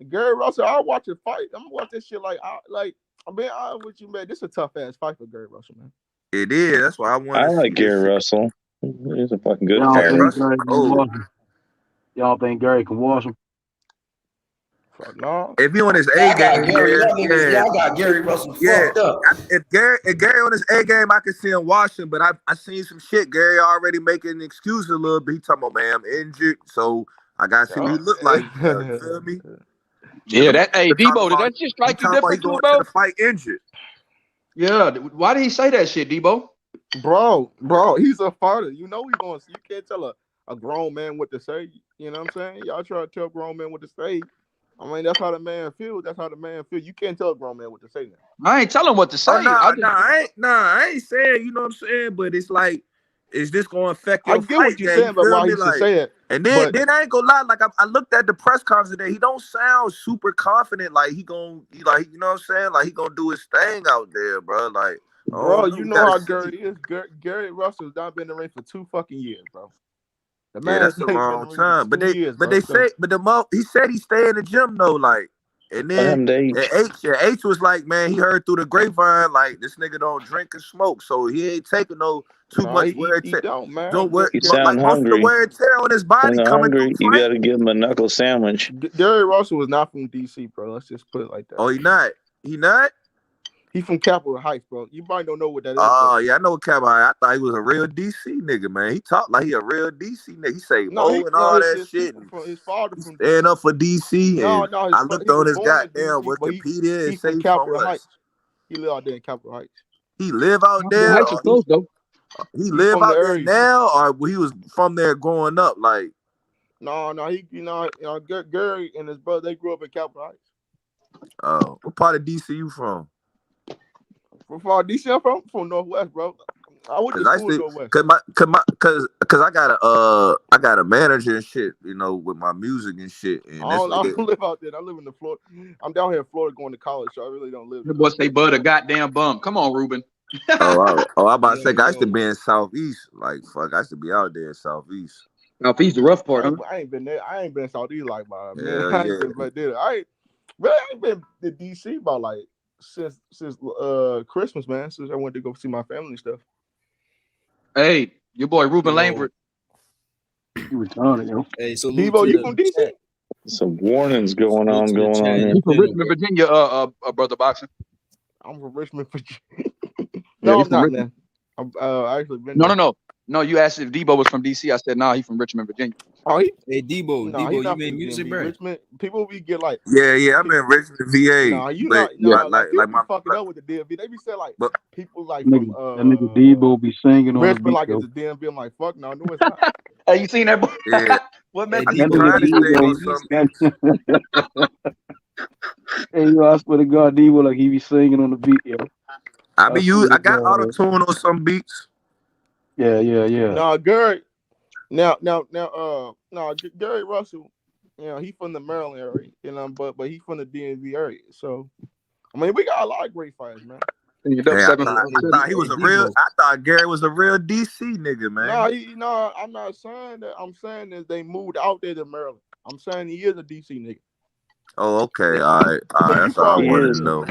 Gary Russell, I watch a fight. I'm gonna watch this shit. I'm being honest with you, man. This is a tough ass fight for Gary Russell, man. It is. That's why I want. I like Gary Russell. He's a fucking good fighter. Y'all think Gary can wash him? No. If he on his A game, I got Gary Russell fucked up. If Gary on his A game, I can see him washing. But I seen some shit. Gary already making excuses a little bit. He talking about, man, I'm injured, so I gotta see what he look like. You feel me? Yeah, Debo, did that just strike you different too, bro? To the fight injured. Yeah, why did he say that shit, Debo? Bro, he's a fighter. You know he's going. You can't tell a grown man what to say. You know what I'm saying? Y'all try to tell grown men what to say. I mean, that's how the man feels. That's how the man feels. You can't tell a grown man what to say now. I ain't telling what to say. I ain't saying, you know what I'm saying, but it's like, is this gonna affect your fight? I get what you're saying, but why he should say it. And then I ain't gonna lie, like I looked at the press conference today, he don't sound super confident, like you know what I'm saying? Like he gonna do his thing out there, bro. Like, bro, you know how Gary is. Gary Russell's not been in the ring for 2 fucking years, bro. The Yeah, man that's a been in long the league time. for 2 years, But bro. they So say, he said he stay in the gym though, like, and Let then him date. H was like, man, he heard through the grapevine, like, this nigga don't drink and smoke, so he ain't taking too no, much wear and he tear. don't, man. Don't wear, You but like sound most of the hungry. wear and tear on his body Sound coming through hungry. You got to training. give him a knuckle sandwich. Derrick Russell was not from DC, bro. Let's just put it like that. Oh, he not? He not? He from Capitol Heights, bro. You probably don't know what that is. Oh, yeah, I know Cowboy. I thought he was a real DC nigga, man. He talked like he a real DC nigga. He say No, ho and all that his shit. people from his father from Stand DC. up for DC, No, and no, I looked he on was his born in goddamn DC, but Wikipedia and he from say from Capitol us. Heights. He live out there in Capitol Heights. He live out The there, Heights or is close though. he He live from the out there area. now, or he was from there growing up. Like, No, he Gary and his brother, they grew up in Capitol Heights. what part of DC you from? From far DC, I'm from Northwest, bro. I went to school in Northwest. Cause I got a manager and shit, you know, with my music and shit. And I don't live out there. I live in the Florida. I'm down here in Florida going to college, so I really don't live The there. boy say Bud a goddamn bum. Come on, Ruben. I'm about to say, I used to be in Southeast. Like, fuck, I used to be out there in Southeast. Southeast the rough part, huh? I ain't been there. I ain't been Southeast like my man. Yeah, I ain't been back there. I ain't been to DC about like since Christmas, man. Since I went to go see my family and stuff. Hey, your boy Ruben Langford. You retarded, yo. Hey, so Debo, you from DC? Some warnings going on here. You from Richmond, Virginia, brother Boxing? I'm from Richmond, Virginia. Yeah, No, he's I'm from not, Richmond. man. I actually been No, there. no. You asked if Debo was from DC. I said, nah, he's from Richmond, Virginia. Oh, Hey, Debo, Nah, he you not made from music, DMV. bro? Richmond, people we get like. Yeah, I'm in Richmond, VA. Nah, you but, not. like People my be fucking up with the DMV. They be saying like people like That nigga Debo be singing on the Richmond beat, like yo. it's a DMV. I'm like, fuck no, it's not. Hey, you seen that boy? Yeah. What Hey, man? I need Debo, to stay on some Hey, yo, I swear to God, Debo like he be singing on the beat, yo. I got God, auto tune on some beats. Yeah. No, Gary. Now, Gary Russell, he from the Maryland area, but he from the DMV area. So, I mean, we got a lot of great fighters, man. I thought he was a real. I thought Gary was a real DC nigga, man. No, I'm not saying that. I'm saying that they moved out there to Maryland. I'm saying he is a DC nigga. Oh, okay, all right. That's all I wanted to know.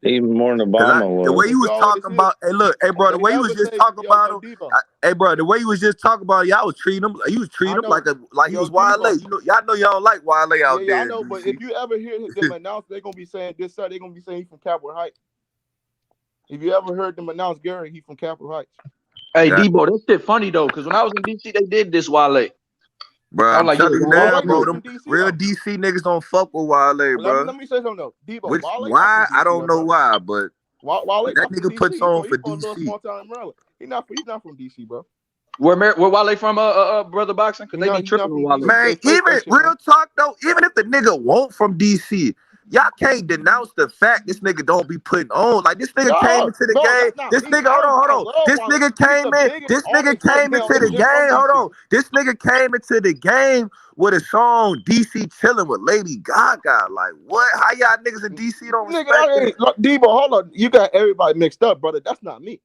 Even more than Obama was. The way you was talking about, hey bro, the way you was just talking about him, the way you was just talking about, y'all was treating him, you was treating him like he was Wale. You know, y'all know y'all don't like Wale out there. Yeah, I know, but if you ever hear them announce, they're gonna be saying this side, they're gonna be saying he's from Capitol Heights. If you ever heard them announce Gary, he's from Capitol Heights. Hey, Debo, that shit funny though, because when I was in DC, they did this Wale. Bro, I'm like, telling you now, bro, them DC, real DC niggas don't fuck with Wale, bro. Let me say something though. Debo, why? I don't know why, but Wale that nigga puts on for DC. DC. Small town in Maryland. He's not from DC, bro. Where Wale from, brother Boxing? Because they be tripping with Wale. Man, even real talk though, even if the nigga won't from DC, y'all can't denounce the fact this nigga don't be putting on. Like this nigga came into the game. This nigga, hold on. This nigga came in. This nigga came into the game. Hold on. This nigga came into the game with a song DC chilling with Lady Gaga. Like what? How y'all niggas in DC don't respect it? Look, Debo, hold on. You got everybody mixed up, brother. That's not me.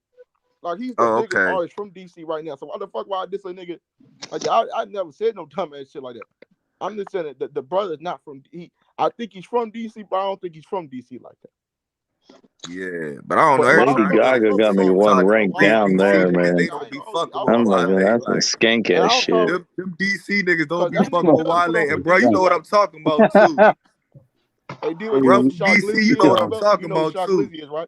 Like he's the biggest artist from DC right now. So why the fuck why I diss a nigga? Like I never said no dumb ass shit like that. I'm just saying that the brother's not from I think he's from DC, but I don't think he's from DC like that. Yeah, but I don't know. Lady Gaga got me one rank down there, man. They don't be fucking I'm with like, Wale. that's some skank ass shit. Them DC niggas don't be fucking with Wale. And bro, you know what I'm talking about too. Hey, bro, DC, you know what I'm talking about too. Is, right?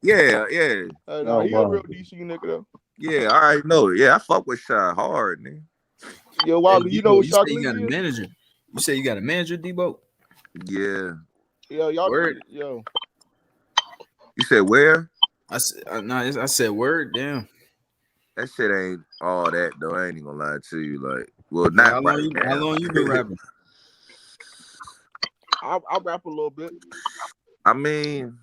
Yeah. He a real DC nigga though. Yeah, I already know. Yeah, I fuck with Shy hard, nigga. Yo, Wally, you know what you say you got a manager. You say you got a manager, Debo? Yeah. Yo, y'all. Word. Yo. You said where? I said word. Damn. That shit ain't all that though. I ain't even gonna lie to you. Like, well, not how long you been rapping? I rap a little bit. I mean,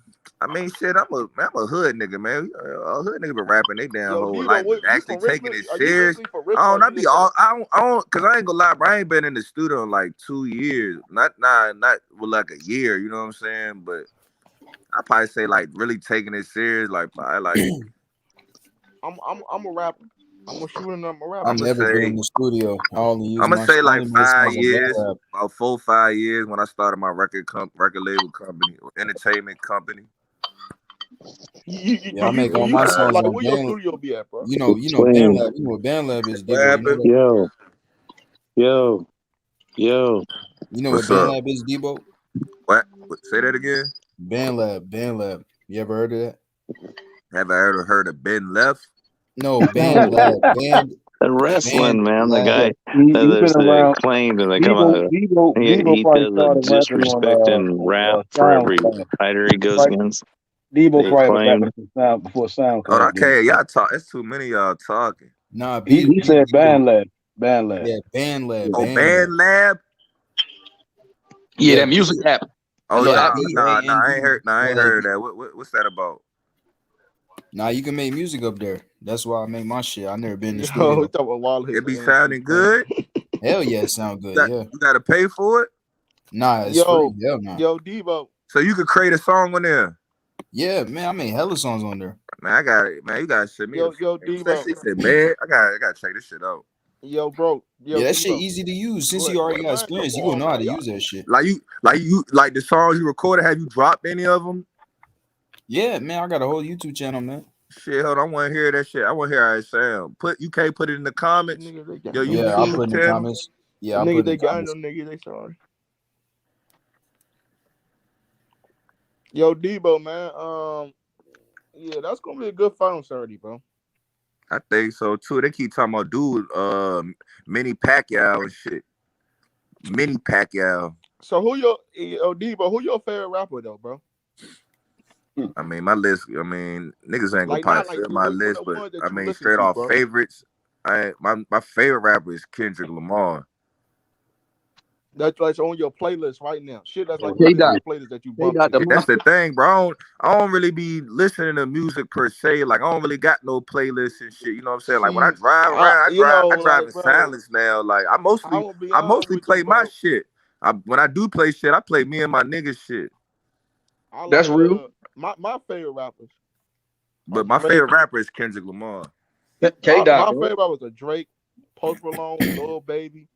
shit. I'm a hood nigga, man. A hood nigga been rapping they damn whole life, actually taking it serious. I don't, cause I ain't gonna lie, bro. I ain't been in the studio in like 2 years. Not with like a year. You know what I'm saying? But I probably say like really taking it serious, like probably like. I'm a rapper. I'm gonna shoot another I rapper. never been in the studio. I only use I'm gonna say I like only make 5 songs on years, Bandlab. about 4-5 years when I started my record label company or entertainment company. Yeah, I make all my songs like on where your Bandlab. studio be at, bro? You know Bandlab. You know what Bandlab is, What Debo. You know happened? that? Yo. You know What's what up? Bandlab is, Debo? What? Say that again. Bandlab. You ever heard of that? Have I ever heard of Ben Left? No, Bandlab. The wrestling, man. The guy He's there's been the around. claims and they come Debo, out. Debo, Debo He probably does a started rapping disrespecting rap on for every SoundCloud. fighter he goes Right? against. Debo He probably was claimed. rapping some before Hold SoundCloud. on, okay, y'all talk. It's too many of y'all talking. Nah, He said Bandlab. Bandlab. Yeah, Bandlab. Oh, Band Lab. Yeah, that music app. Oh Yeah, nah, I ain't heard. Nah, I ain't Like, heard of that. What's that about? Nah, you can make music up there. That's why I make my shit. I never been in the Yo, studio. we talking about Wallace. It be sounding good. Hell yeah, it sound good. Yeah. You gotta pay for it. Nah, it's Yo, free. Hell no. yo, Debo. So you could create a song on there. Yeah, man, I made hella songs on there. Man, I got it. Man, you gotta send me. Yo, What's Debo. that shit said, man, I gotta check this shit out. Yo, bro. Yo, Yeah, that Debo. shit easy to use. Since you already got experience, you gonna know how to use that shit. Like the songs you recorded. Have you dropped any of them? Yeah, man, I got a whole YouTube channel, man. Shit, hold on, I want to hear that shit. I want to hear how it sound. You can't put it in the comments. Yo, Yeah, I'll put in the comments. Yeah, I'll put in the comments. Niggas, they sorry. Yo, Debo, man. Yeah, that's gonna be a good fight on Saturday, bro. I think so too. They keep talking about dude, Mini Pacquiao and shit. Mini Pacquiao. So Debo, who your favorite rapper though, bro? I mean, my list. I mean, niggas ain't gonna probably fill my list, but I mean, straight off favorites. My favorite rapper is Kendrick Lamar. That's like on your playlist right now. Shit, that's like Hey, your playlist that you bump to. That's the thing, bro. I don't really be listening to music per se. Like I don't really got no playlists and shit. You know what I'm saying? Like when I drive around, I drive in silence now. Like I mostly play my shit. When I do play shit, I play me and my nigga shit. That's real. My favorite rappers. But my favorite rapper is Kendrick Lamar. My favorite rapper was Drake, Post Malone, Lil Baby,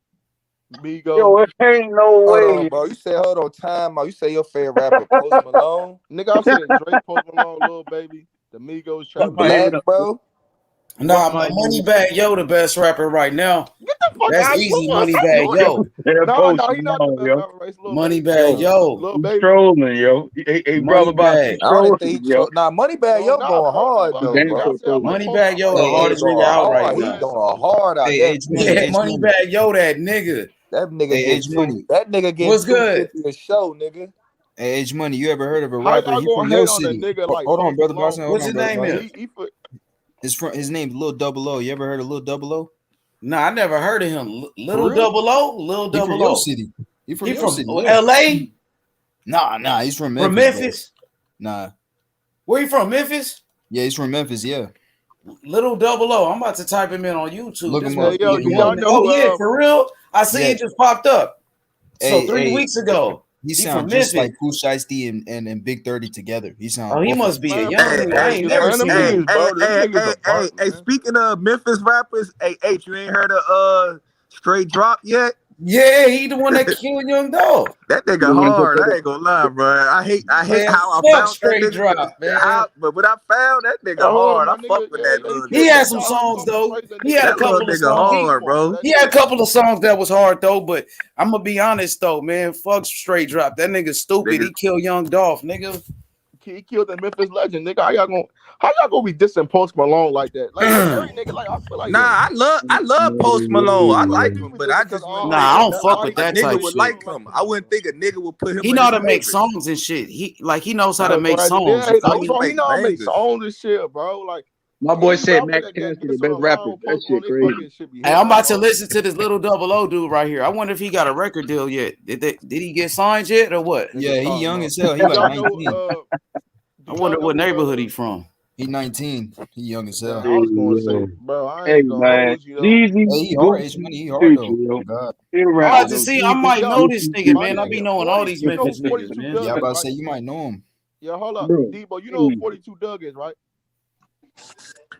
Migos. Yo, it ain't no way. Hold on, bro. You said hold on, time out. You say your favorite rapper Post Malone? Nigga, I said Drake, Post Malone, Lil Baby, the Migos. You black, bro? Nah, my Moneybag Yo the best rapper right now. Get the fuck That's out easy, of here. Moneybag Yo. No, he not the best rapper. It's Lil Moneybag Yo. Lil Baby. Trolling, yo. Hey, brother, about Moneybag. I don't think he nah, Moneybag Yo going hard though, bro. Moneybag Yo the hardest nigga out right now. He going hard out there. Yeah, Moneybag Yo that nigga. That nigga H Money. That nigga get What's good? a show, nigga. Hey, H Money, you ever heard of a How rapper? y'all He gonna from hate your on city. a nigga like Hold on, brother Post Boston. What's his name is? His name's Lil Double O. You ever heard of Lil Double O? Nah, I never heard of him. Little Double O? Lil He from Double your O. city. He from He your from city. Yeah. LA? Nah, he's from Memphis. From Memphis? Bro. Nah. Where you from? Memphis? Yeah, he's from Memphis, yeah. Little Double O. I'm about to type him in on YouTube. Look This him up. must Yo, be do the y'all one. know Oh, who, yeah, for real? I see it just popped up. So 3 weeks ago. He from sounds just Memphis. like Pooh Shiesty and Big 30 together. He sounds. Oh, he must be a young nigga. I ain't never seen him. Hey, speaking of Memphis rappers, hey H, you ain't heard of Straight Drop yet? Yeah, he the one that killed Young Dog. That nigga hard. I ain't gonna lie, bro. I hate Man, how I fuck found Straight that nigga. Drop, man. But when I found that nigga hard, I fuck with that little. He had some songs though. He had a couple of songs. Hard, bro. He had a couple of songs that was hard though. But I'm gonna be honest though, man. Fuck Straight Drop. That nigga stupid. He killed Young Dolph, nigga. He killed the Memphis legend, nigga. How y'all gonna be dissing Post Malone like that? Like every nigga, like I feel like I love Post Malone. I like him, but I just I don't fuck with that type would shit. like him. I wouldn't think a nigga would put him. He know how to make songs and shit. He knows how to make songs. Yeah, he know how to make songs and shit, bro. Like my boy said Max Cassidy, the best rapper. That shit crazy. Hey, I'm about to listen to this Little Double O dude right here. I wonder if he got a record deal yet. Did he get signed yet or what? Yeah, he young as hell. He like 19. I wonder what neighborhood he from. He 19. He young as hell. I was gonna say, bro, I ain't gonna hold you. Hey, he hard. H Money, he hard though. God. I'm about to see. I might know this nigga, man. I be knowing all these Memphis niggas, man. Yeah, I'm about to say you might know him. Yeah, hold up, Debo. You know who 42 Doug is, right?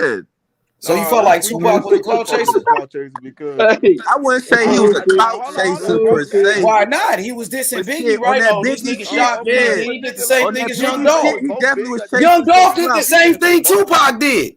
Yeah. So you felt like Tupac was a clout chaser? Because I wouldn't say he was a clout chaser per se. Why not? He was dissing But Biggie, shit, right? on that Oh, this Biggie nigga shit, shot yeah. Biggie. He did the same On thing that as Young Biggie Dolph. shit, he definitely was chasing Young Dolph some did the clout. same thing Tupac did.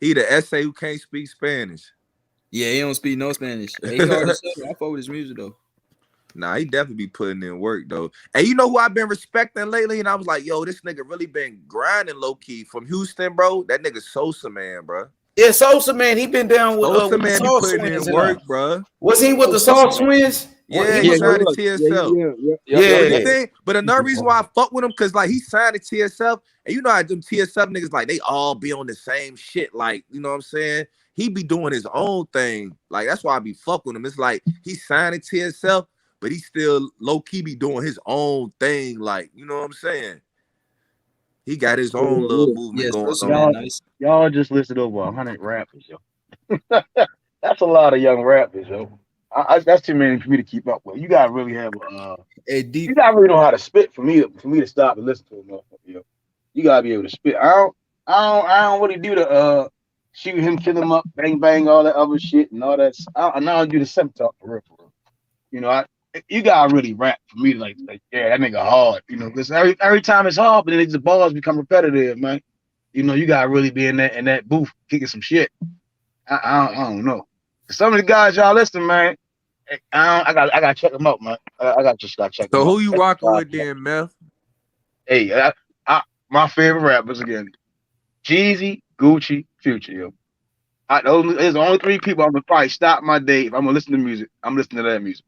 He the essay who can't speak Spanish. Yeah, he don't speak no Spanish. He hard as hell. I fuck with his music though. Nah, he definitely be putting in work though. And you know who I've been respecting lately? And I was like, yo, this nigga really been grinding low key from Houston, bro. That nigga Sosa man, bro. Yeah, Sosa man, he been down with Sosa the man be Sauce putting Twins in and work, bro. Was he with the Sauce Twins? Yeah, He he was signed to with TSL. Yeah. But the thing, but another reason why I fuck with him, cause like he signed to TSL, and you know how them TSL niggas like they all be on the same shit, like you know what I'm saying. He be doing his own thing, like that's why I be fuck with him. It's like he signed to TSL, but he still low key be doing his own thing, like you know what I'm saying. He got his own little movement going on. Y'all just listed over 100 rappers, yo. That's a lot of young rappers, yo. That's too many for me to keep up with. You gotta really have you gotta really know how to spit for me to stop and listen to him, yo. You gotta be able to spit. I don't really do the shoot him, kill him up, bang bang, all that other shit and all that. I don't do the seven talk for real. You know, you gotta really rap for me to like yeah, that nigga hard. You know, because every time it's hard, but then the bars become repetitive, man. You know, you gotta really be in that booth kicking some shit. I don't know. Some of the guys y'all listen, man. I gotta check them out, man. I gotta check them out. So who you rocking with then, Meth? Hey, my favorite rappers again: Jeezy, Gucci, Future. Yo, there's only 3 people I'm gonna probably stop my day if I'm gonna listen to music. I'm listening to that music,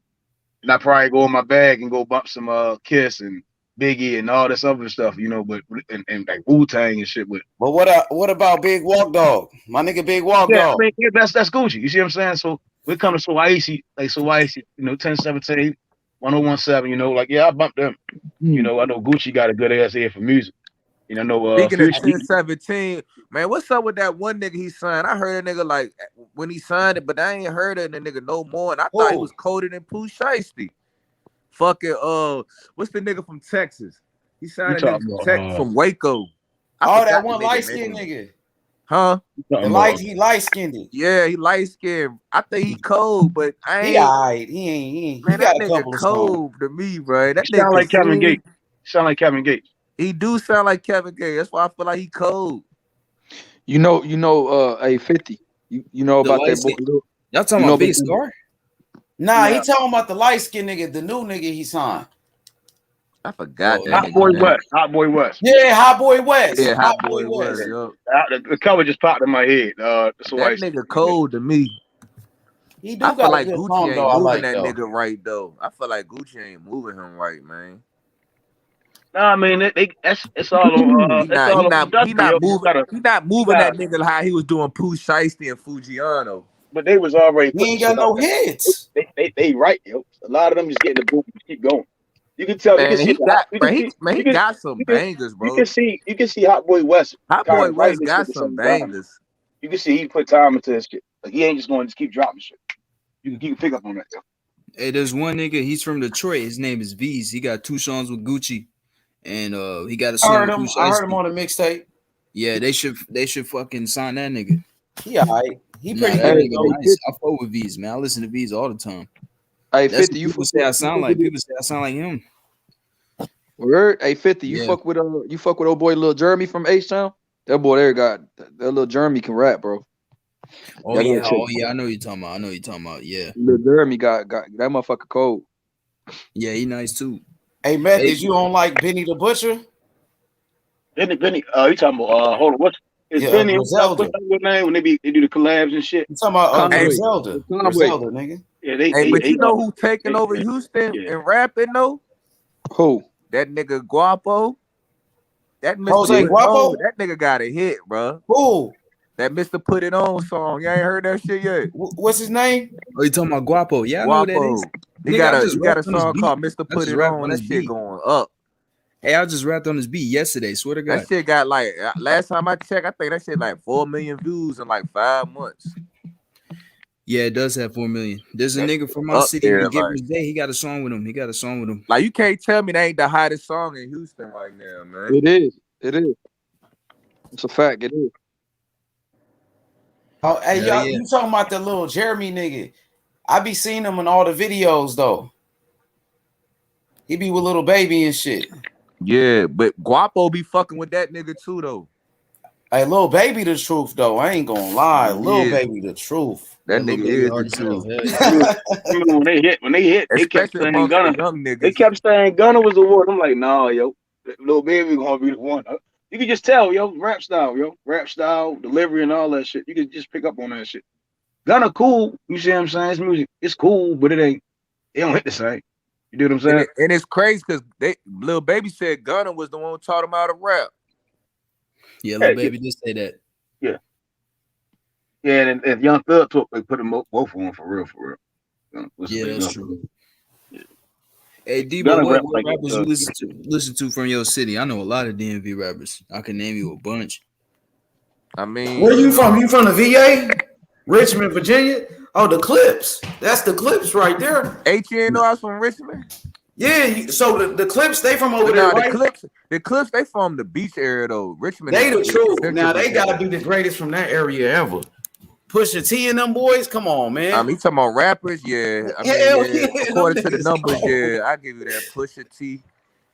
and I probably go in my bag and go bump some Kiss and Biggie and all this other stuff, you know. But and like Wu-Tang and shit. But what about Big Walk Dog? My nigga Big Walk Dog. I mean, that's Gucci. You see what I'm saying? So we come to So Icy, you know, 1017, 1017, you know, like yeah, I bumped them. You know, I know Gucci got a good ass ear for music. You know, Speaking of Future, 1017, man, what's up with that one nigga he signed? I heard a nigga like when he signed it, but I ain't heard of the nigga no more. And I thought he was colder than Pooh Shiesty. Fucking what's the nigga from Texas? He signed a nigga from Waco. That one light skinned nigga. Huh? He light skinned it. Yeah, he light skinned. I think he cold, but I ain't. He alright. He ain't. Man, he got that a nigga couple of cold to me, bro. That sound nigga like Kevin Gates. Sound like Kevin Gates. He do sound like Kevin Gates. That's why I feel like he cold. You know, a 50. You know about that boy. Y'all talking about Big Scar? Nah, he talking about the light skinned nigga, the new nigga he signed. I forgot that. Hot Boy West. Yeah, Hot Boy West. Yeah, Hot Boy West. The cover just popped in my head. That nigga cold to me. He do I feel like Gucci ain't moving like, that nigga right though. I feel like Gucci ain't moving him right, man. Nah, I mean it's all on. He not moving that nigga how he was doing Pooh Shiesty and Fujiano. But they was already. He ain't got no hits. They right, yo. A lot of them just getting the boot and keep going. You can tell. Man, he got some bangers, bro. You can see Hot Boy West. Hot Boy West got some bangers. You can see he put time into his shit. Like he ain't just going to keep dropping shit. You can pick up on that, yo. Hey, there's one nigga. He's from Detroit. His name is V's. He got 2 songs with Gucci, and he got a song. I heard him on a mixtape. Yeah, they should fucking sign that nigga. He alright. He pretty good. Nice. I fuck with V's, man. I listen to V's all the time. Hey, 50, people say I sound like him. Word, hey 50, you fuck with old boy Lil Jeremy from H-Town? That boy there got that little Jeremy can rap, bro. Oh yeah, I know you're talking about. Yeah. Lil Jeremy got that motherfucker cold. Yeah, he nice too. Hey, Matt, did you don't like Benny the Butcher? Benny, you talking about hold on, what's Benny? What's name when they do the collabs and shit? You talking about Griselda, nigga. Yeah, but you know who taking over Houston and rapping though? Who? That nigga Guapo. That Jose Guapo? That nigga got a hit, bro. Who? That Mr. Put It On song. You ain't heard that shit yet? What's his name? Oh, you talking about Guapo? Yeah, Guapo. I know who that is. He got a song called Mr. Put It On. That shit going up. Hey, I just rapped on this beat yesterday. Swear to God. That shit got like, last time I checked, I think that shit like 4 million views in like 5 months. Yeah, it does have 4 million. There's a nigga from my city, Day. He got a song with him. Like, you can't tell me that ain't the hottest song in Houston right now, man. It is. It's a fact. It is. Oh, hey, y'all, you talking about the little Jeremy nigga? I be seeing him in all the videos though. He be with Little Baby and shit. Yeah, but Guapo be fucking with that nigga too though. Hey, Lil Baby the truth though. I ain't gonna lie. Lil Baby the truth. That Lil nigga Baby is hard the as hell. truth. Hell yeah. When they hit, they kept Especially saying amongst the Gunna. young niggas. They kept saying Gunna was the one. I'm like, nah, yo, Lil Baby gonna be the one. You can just tell, yo, rap style, delivery, and all that shit. You can just pick up on that shit. Gunna cool, you see what I'm saying? His music, it's cool, but it don't hit the same. You do what I'm saying? And it's crazy because Lil Baby said Gunna was the one who taught him how to rap. Yeah, Lil Baby did say that. Yeah. Yeah, and Young Thug they put them both on for real. Yeah, that's true. Yeah. Hey, Debo, Gunna what rap like rappers you listen to from your city? I know a lot of DMV rappers. I can name you a bunch. I mean, where you from? You from the VA? Richmond, Virginia? Oh, the Clips. That's the Clips right there. ATN know I was from Richmond. Yeah, so the Clips, they from over there, right? The Clips, they from the beach area though. Richmond, They the truth. Central Now they Virginia. gotta be the greatest from that area ever. Pusha T and them boys, come on, man. I mean, talking about rappers, yeah. I mean, Hell yeah. yeah, According to the them niggas numbers, cold. yeah, I give you that. Pusha T.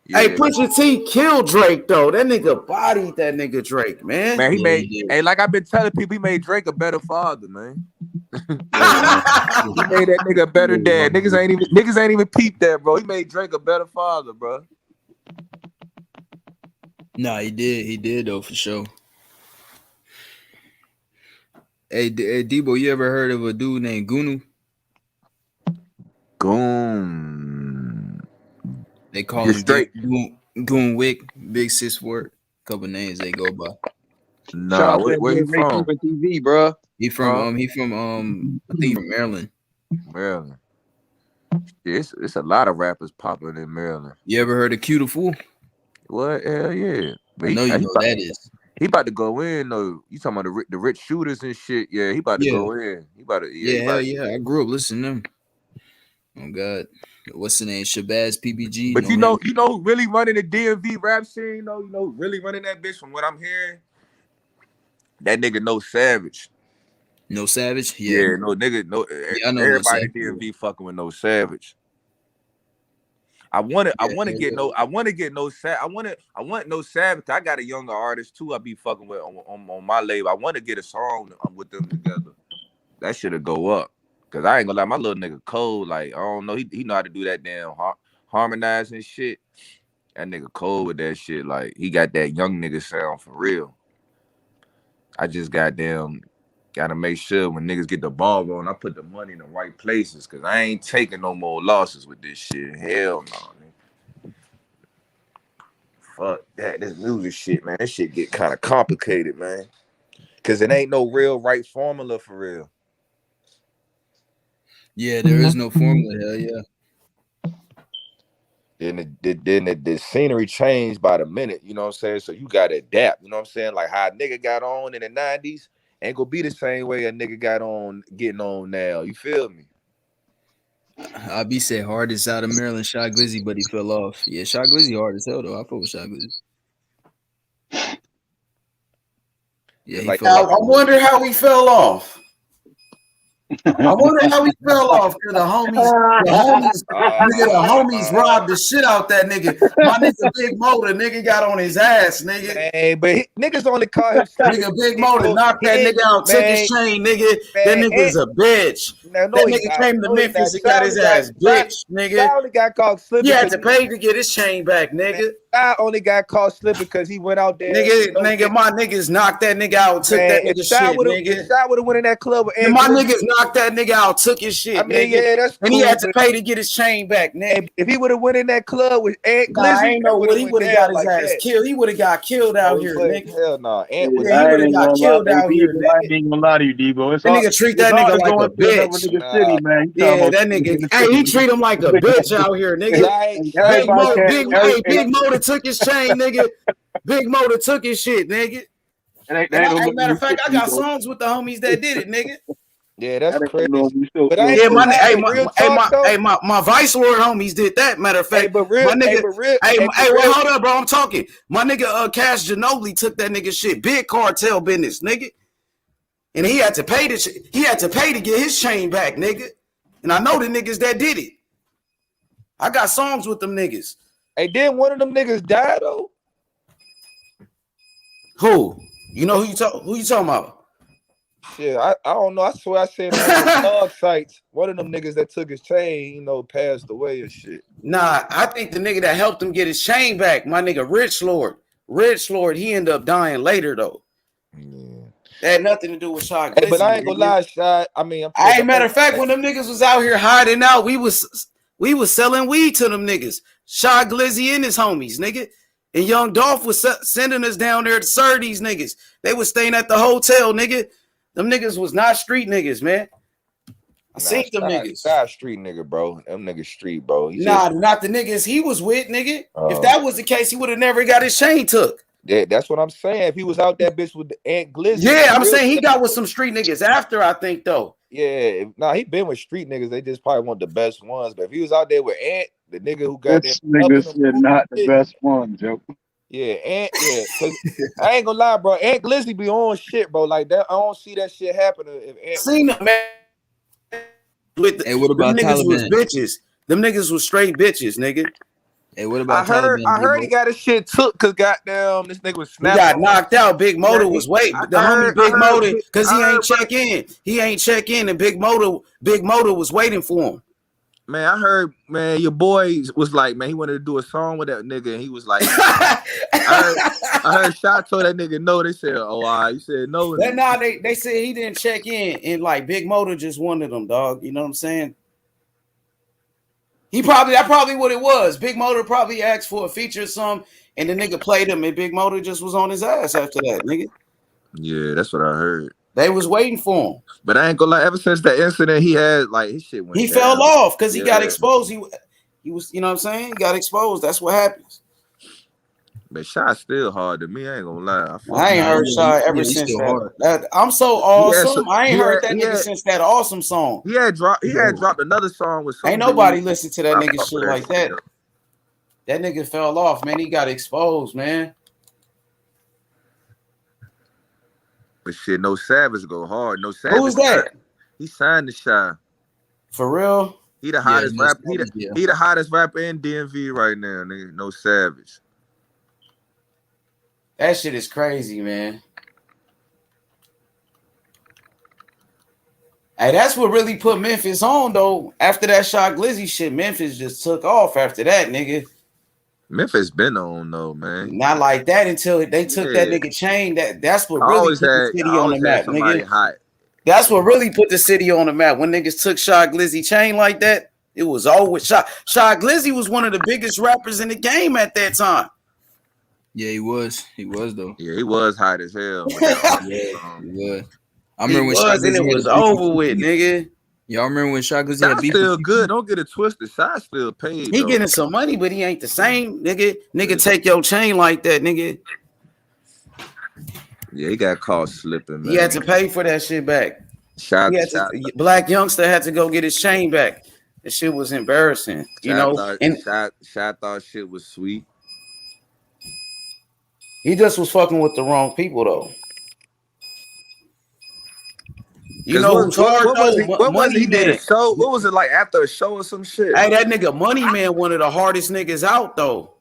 Yeah. Hey, Pusha T killed Drake though. That nigga bodied that nigga Drake, man. Man, he made. Hey, like I've been telling people, he made Drake a better father, man. He made that nigga a better dad. Niggas ain't even peeped that, bro. He made Drake a better father, bro. Nah, he did though, for sure. Hey, Debo, you ever heard of a dude named Gunu? Goon. They call him Goon Wick, Big 6'4". Couple names they go by. Nah, where he from? TV, bro. He from I think from Maryland. Maryland. Yeah, it's a lot of rappers popping in Maryland. You ever heard of Q the Fool? What? Hell yeah. But I know you know who that is. He about to go in though. You talking about the rich shooters and shit? Yeah, he about to go in. He about to. Yeah. I grew up listening to him. Oh God, what's the name? Shabazz PBG. But you know who really running the DMV rap scene? You know, really running that bitch. From what I'm hearing, that nigga No Savage. No Savage. Yeah, no nigga. No. I know everybody No Savage. DMV fucking with No Savage. I want No Savage. I got a younger artist too. I be fucking with on my label. I want to get a song with them together. That should go up. Cause I ain't gonna lie, my little nigga cold. Like I don't know, he know how to do that damn harmonizing shit. That nigga cold with that shit. Like he got that young nigga sound for real. I just gotta make sure when niggas get the ball rolling, I put the money in the right places. Cause I ain't taking no more losses with this shit. Hell no, nigga. Fuck that. This music shit, man. This shit get kind of complicated, man. Cause it ain't no real right formula for real. Yeah, there is no formula. Hell yeah. Then the scenery changed by the minute, you know what I'm saying? So you gotta adapt, you know what I'm saying? Like how a nigga got on in the 90s ain't gonna be the same way a nigga got on getting on now. You feel me? I be said hardest out of Maryland, Shot Glizzy, but he fell off. Yeah, Shot Glizzy hard as hell though. I fuck with Shot Glizzy. Yeah, like, I wonder how he fell off. I wonder how he fell off because the homies robbed the shit out that nigga. My nigga Big Motor, nigga got on his ass, nigga. Hey, but niggas only call him nigga Big Motor knocked that nigga out, took his chain, nigga. That nigga's a bitch. That nigga came to Memphis and got his ass bitch, nigga. I only got caught slipping. He had to pay to get his chain back, nigga. I only got caught slipping because he went out there. Nigga, my niggas knocked that nigga out, took that nigga shit, nigga. If Shot would have went in that club with my niggas knocked that nigga out, took his shit, nigga. Yeah, that's cool, and he had to pay to get his chain back, nigga. If he would have went in that club with Ant Glizzy, I ain't know what he would have got his ass killed. He would have got killed out here, nigga. Hell no, Ant would have got killed out here, nigga. I ain't gonna lie to you, Debo. That nigga treat that nigga like a bitch. City, man. Yeah, that nigga. Hey, he treat him like a bitch out here, nigga. Big Motor took his chain, nigga. Big Motor took his shit, nigga. Matter of fact, I got songs with the homies that did it, nigga. Yeah, that's crazy. But my Vice Lord homies did that. Matter of fact, wait, hold up, bro. I'm talking. My nigga Cash Ginobili took that nigga shit. Big cartel business, nigga. And he had to pay to get his chain back, nigga. And I know the niggas that did it. I got songs with them niggas. Hey, didn't one of them niggas die though? Who? You know who you talking about? Shit, I don't know. I swear I said on one of them dog sites, one of them niggas that took his chain, passed away and shit. Nah, I think the nigga that helped him get his chain back, my nigga Rich Lord. Rich Lord, he ended up dying later though. Yeah. That had nothing to do with Shot Hey, Glizzy. but I ain't gonna lie, Shot. I mean, matter of fact, when them niggas was out here hiding out, we was selling weed to them niggas. Shot Glizzy and his homies, nigga. And Young Dolph was sending us down there to serve these niggas. They was staying at the hotel, nigga. Them niggas was not street niggas, man. I seen them niggas. Side street nigga, bro. Them niggas street, bro. Not the niggas he was with, nigga. If that was the case, he would have never got his chain took. Yeah, that's what I'm saying. If he was out that bitch with the Aunt Glizzy. Yeah, I'm saying he got with some street niggas after, I think, though. Yeah, he been with street niggas. They just probably want the best ones. But if he was out there with Ant, the nigga who got this nigga said not the best one, Joe. Yeah, Ant, yeah. I ain't gonna lie, bro. Aunt Glizzy be on shit, bro. Like that, I don't see that shit happening. If Ant seen them, man. Hey, what about them niggas Taliban? Was bitches. Them niggas was straight bitches, nigga. Hey, what about I heard he got his shit took because goddamn this nigga was snapping. He got knocked out. Big Motor was waiting. The homie Big Motor, because he ain't check in. He ain't check in, and Big Motor was waiting for him. Man, I heard, man, your boy was like, man, he wanted to do a song with that nigga, and he was like, I heard Shot told that nigga no. They said, oh, he said no. They said he didn't check in, and like Big Motor just wanted him, dog. You know what I'm saying? That probably what it was. Big Motor probably asked for a feature or something, and the nigga played him, and Big Motor just was on his ass after that, nigga. Yeah, that's what I heard. They was waiting for him. But I ain't gonna lie, ever since that incident, he had like his shit went. He fell off because he got exposed. He was, you know what I'm saying? He got exposed. That's what happens. But Shot still hard to me. I ain't gonna lie. I ain't heard Shot ever since that. I'm so awesome. I ain't heard that nigga since that awesome song. He had dropped another song with. Ain't nobody listen to that nigga shit like that. That nigga fell off, man. He got exposed, man. But shit, No Savage go hard. No Savage. Who's that? He signed the Shy. For real? He the hottest rapper. He the hottest rapper in DMV right now, nigga. No Savage. That shit is crazy, man. Hey, that's what really put Memphis on, though. After that Shot Glizzy shit, Memphis just took off after that, nigga. Memphis been on, though, man. Not like that until they took that nigga chain. That's what really put the city on the map, nigga. Hot. That's what really put the city on the map. When niggas took Shot Glizzy chain like that, it was always Shot Glizzy was one of the biggest rappers in the game at that time. Yeah, he was. He was though. Yeah, he was hot as hell. Yeah, he was. I remember when Shot Glizzy was over with, nigga. Y'all remember when Shot Glizzy had beef? Still good. Don't get it twisted. Shot still paid. He getting some money, but he ain't the same, nigga. Nigga, take your chain like that, nigga. Yeah, he got caught slipping, man. He had to pay for that shit back. Black youngster had to go get his chain back. That shit was embarrassing, you know. Shot thought shit was sweet. He just was fucking with the wrong people, though. You know who's hard, what was he did a show? What was it like after a show or some shit? Hey, that nigga Money Man, one of the hardest niggas out, though.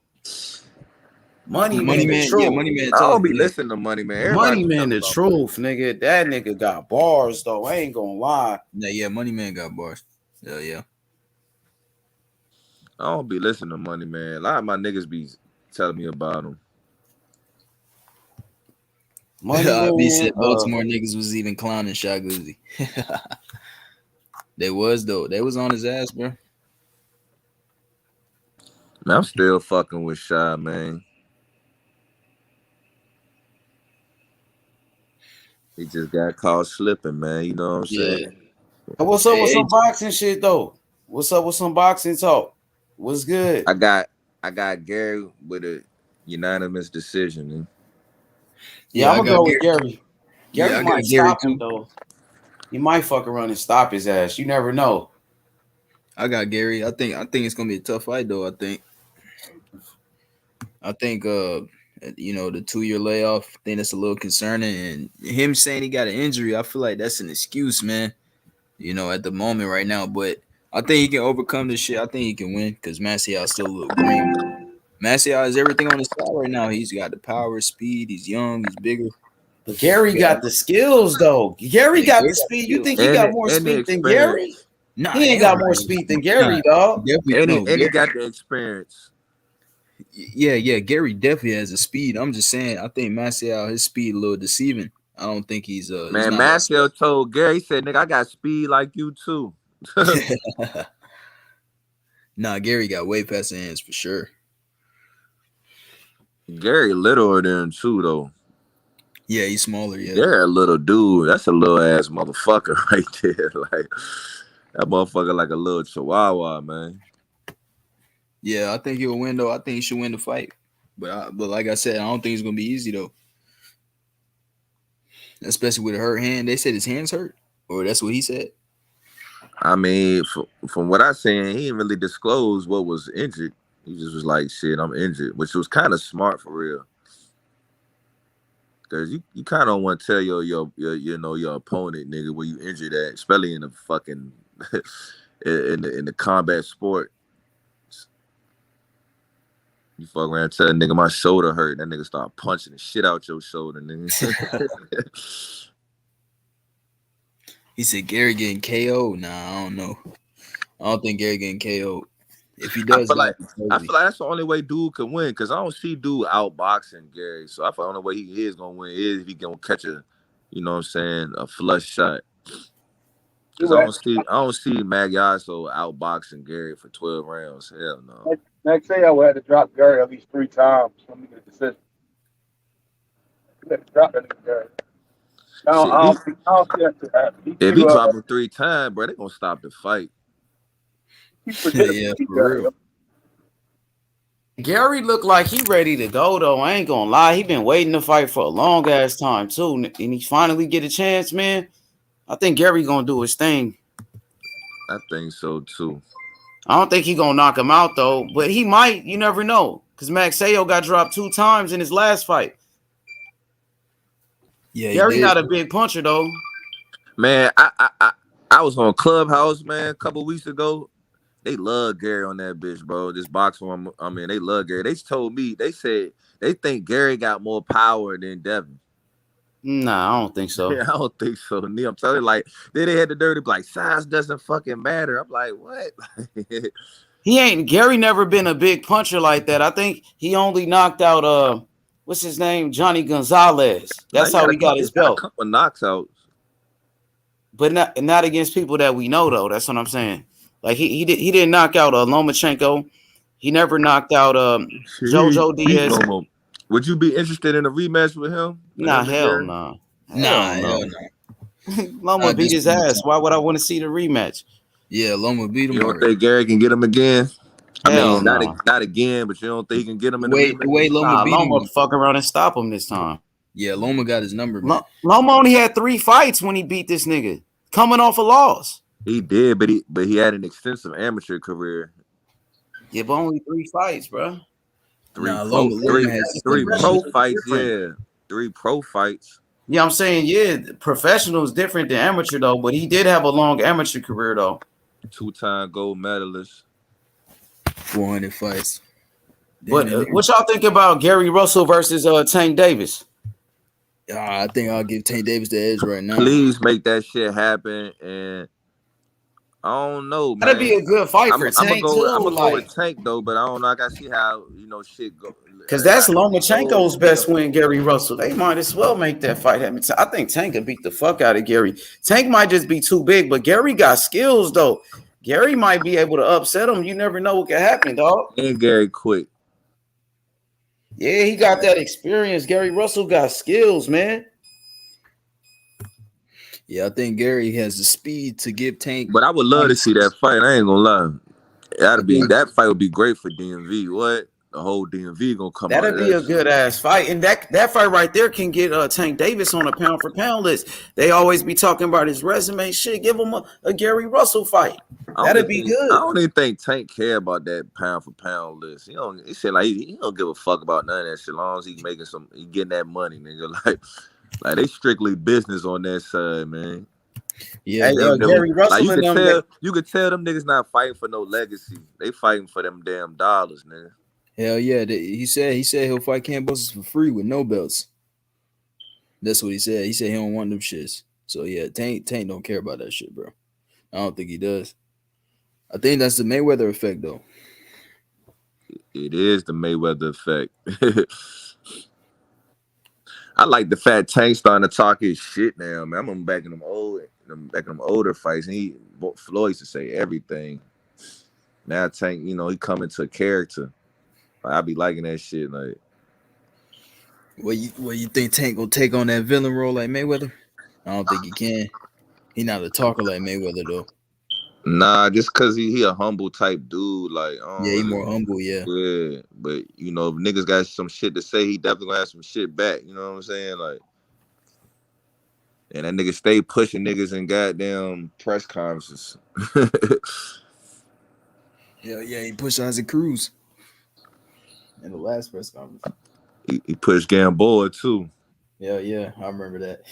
Money Man, the truth. Yeah, Money Man. I don't be listening to Money Man. Money Man, the truth, nigga. That nigga got bars, though. I ain't gonna lie. Yeah, Money Man got bars. Yeah. I don't be listening to Money Man. A lot of my niggas be telling me about him. B said Baltimore niggas was even clowning Shot Glizzy. They was though. They was on his ass, bro. Man, I'm still fucking with Shy, man. He just got caught slipping, man. You know what I'm saying? What's up with some boxing shit though? What's up with some boxing talk? What's good? I got Gary with a unanimous decision, man. Yeah, I'm gonna go with Gary. Gary might stop him though. He might fuck around and stop his ass. You never know. I got Gary. I think it's gonna be a tough fight though. I think you know, the 2-year layoff, I think that's a little concerning. And him saying he got an injury, I feel like that's an excuse, man. You know, at the moment right now. But I think he can overcome this shit. I think he can win because Masvidal still a little green. Masvidal has everything on his side right now. He's got the power, speed. He's young. He's bigger. But Gary got the skills though. Gary got the speed. You think he got more speed than Gary? Nah, He ain't got more speed than Gary, dog. And he got the experience. Yeah, Gary definitely has the speed. I'm just saying, I think Marcel, his speed a little deceiving. I don't think he's Man, Marcel told Gary, he said, "Nigga, I got speed like you too." Nah, Gary got way past the hands for sure. Gary littler than too though. Yeah, he's smaller. Yeah, Gary a little dude. That's a little ass motherfucker right there. Like that motherfucker like a little chihuahua, man. Yeah, I think he'll win though. I think he should win the fight. But like I said, I don't think it's gonna be easy though. Especially with a hurt hand. They said his hands hurt, or that's what he said. I mean, from what I seen, he didn't really disclose what was injured. He just was like, "Shit, I'm injured," which was kind of smart for real. Cause you kind of don't want to tell your opponent, nigga, where you injured at, especially in the fucking in the combat sport. You fuck around, tell a nigga my shoulder hurt. That nigga start punching the shit out your shoulder, nigga. He said Gary getting KO'd. Nah, I don't know. I don't think Gary getting KO'd. If he does, I feel like that's the only way dude can win. Cause I don't see dude outboxing Gary. So I feel the only way he is gonna win is if he gonna catch a, you know what I'm saying, a flush shot. Cause I don't see Magyaso outboxing Gary for 12 rounds. Hell no. Next day I would have to drop Gary at least 3 times for me to get a decision. You had to drop that nigga Gary. I don't see that to happen. If he drop him 3 times, bro, they gonna stop the fight. Yeah, for real. Gary looked like he ready to go though. I ain't gonna lie. He been waiting to fight for a long ass time too, and he finally get a chance, man. I think Gary gonna do his thing. I think so too. I don't think he gonna knock him out though, but he might. You never know, because Maxayo got dropped 2 times in his last fight. Yeah, Gary not a big puncher though. Man, I was on Clubhouse, man, a couple weeks ago. They love Gary on that bitch, bro. This boxing, I mean, they love Gary. They told me, they said they think Gary got more power than Devin. Nah, I don't think so. Yeah, I don't think so. I'm telling you, like, then they had the dirty, like, size doesn't fucking matter. I'm like, what? Gary never been a big puncher like that. I think he only knocked out what's his name? Johnny Gonzalez. That's how he got his belt. A couple knocks out. But not against people that we know though. That's what I'm saying. Like he didn't knock out Lomachenko. He never knocked out Jojo Diaz. Would you be interested in a rematch with him? Nah, hell no. Hell no. Loma beat his ass. Why would I want to see the rematch? Yeah, Loma beat him. You don't think Gary can get him again? Hell no. Not again, but you don't think he can get him in the way Loma beat him. Loma fuck around and stop him this time. Yeah, Loma got his number. Man. Loma only had 3 fights when he beat this nigga, coming off a loss. He did, but he had an extensive amateur career. Yeah, but only 3 fights, bro. 3 pro fights, yeah. 3 pro fights. Yeah, I'm saying, yeah, professional is different than amateur though, but he did have a long amateur career though. 2-time gold medalist. 400 fights. But what y'all think about Gary Russell versus Tank Davis? I think I'll give Tank Davis the edge right now. Please make that shit happen. And I don't know, man. That'd be a good fight for Tank too. I'm gonna go with Tank though, but I don't know. I gotta see how shit go. Because that's Lomachenko's best win, Gary Russell. They might as well make that fight happen. I think Tank can beat the fuck out of Gary. Tank might just be too big, but Gary got skills though. Gary might be able to upset him. You never know what can happen, dog. And Gary quick. Yeah, he got that experience. Gary Russell got skills, man. Yeah, I think Gary has the speed to give Tank. But I would love to see that fight. I ain't gonna lie. That fight would be great for DMV. What? The whole DMV gonna come out. That'd be a good ass fight. And that fight right there can get Tank Davis on a pound for pound list. They always be talking about his resume. Shit, give him a Gary Russell fight. That'd be good. I don't even think Tank care about that pound for pound list. He said like he don't give a fuck about none of that shit. As long as he getting that money, nigga. Like they strictly business on that side, man. Yeah, Gary Russell. Like you could tell them niggas not fighting for no legacy. They fighting for them damn dollars, nigga. Hell yeah, he said he'll fight Kambosos for free with no belts. That's what he said. He said he don't want them shits. So yeah, Tank don't care about that shit, bro. I don't think he does. I think that's the Mayweather effect, though. It is the Mayweather effect. I like the fact Tank starting to talk his shit now, man. I'm back in them older fights, and Floyd used to say everything. Now Tank, he come into a character. Like, I be liking that shit. Like, What you think Tank gonna take on that villain role like Mayweather? I don't think he can. He not a talker like Mayweather though. nah, just cause he a humble type dude. Like, He more humble, yeah. Yeah, but if niggas got some shit to say, he definitely gonna have some shit back. You know what I'm saying? Like, and that nigga stay pushing niggas in goddamn press conferences. Yeah, he pushed Isaac Cruz in the last press conference. He pushed Gamboa too. Yeah, I remember that.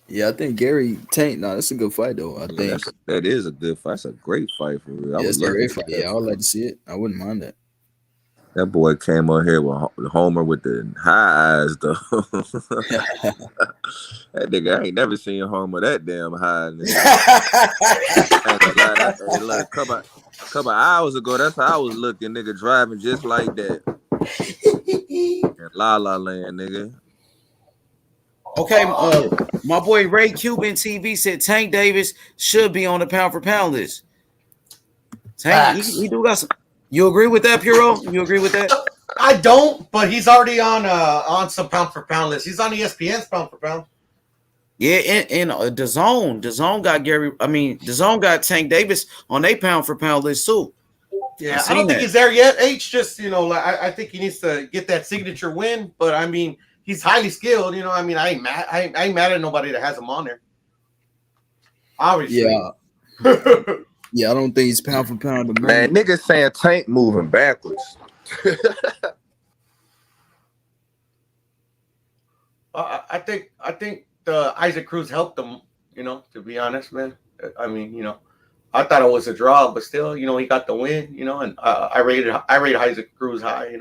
Yeah, I think Gary Tank. No, that's a good fight though. I think that is a good fight. That's a great fight for real. Yeah, it's a great fight. Yeah, I would like to see it. I wouldn't mind that. That boy came on here with Homer with the high eyes though. That nigga, I ain't never seen Homer that damn high. Look, a couple hours ago, that's how I was looking, nigga, driving just like that. In La La Land, nigga. Okay, my boy Ray Cuban TV said Tank Davis should be on the pound for pound list. Tank, he do got some. You agree with that, Puro? You agree with that? I don't, but he's already on some pound for pound list. He's on ESPN's pound for pound. Yeah, and DAZN got DAZN got Tank Davis on their pound for pound list too. Yeah, I don't think he's there yet. H just I think he needs to get that signature win, but I mean he's highly skilled. I ain't mad. I ain't mad at nobody that has him on there. Obviously, yeah. Yeah, I don't think he's pound for pound. Man, niggas saying Tank moving backwards. I think the Isaac Cruz helped him. To be honest, man. I mean, I thought it was a draw, but still, he got the win. And I rate Isaac Cruz high.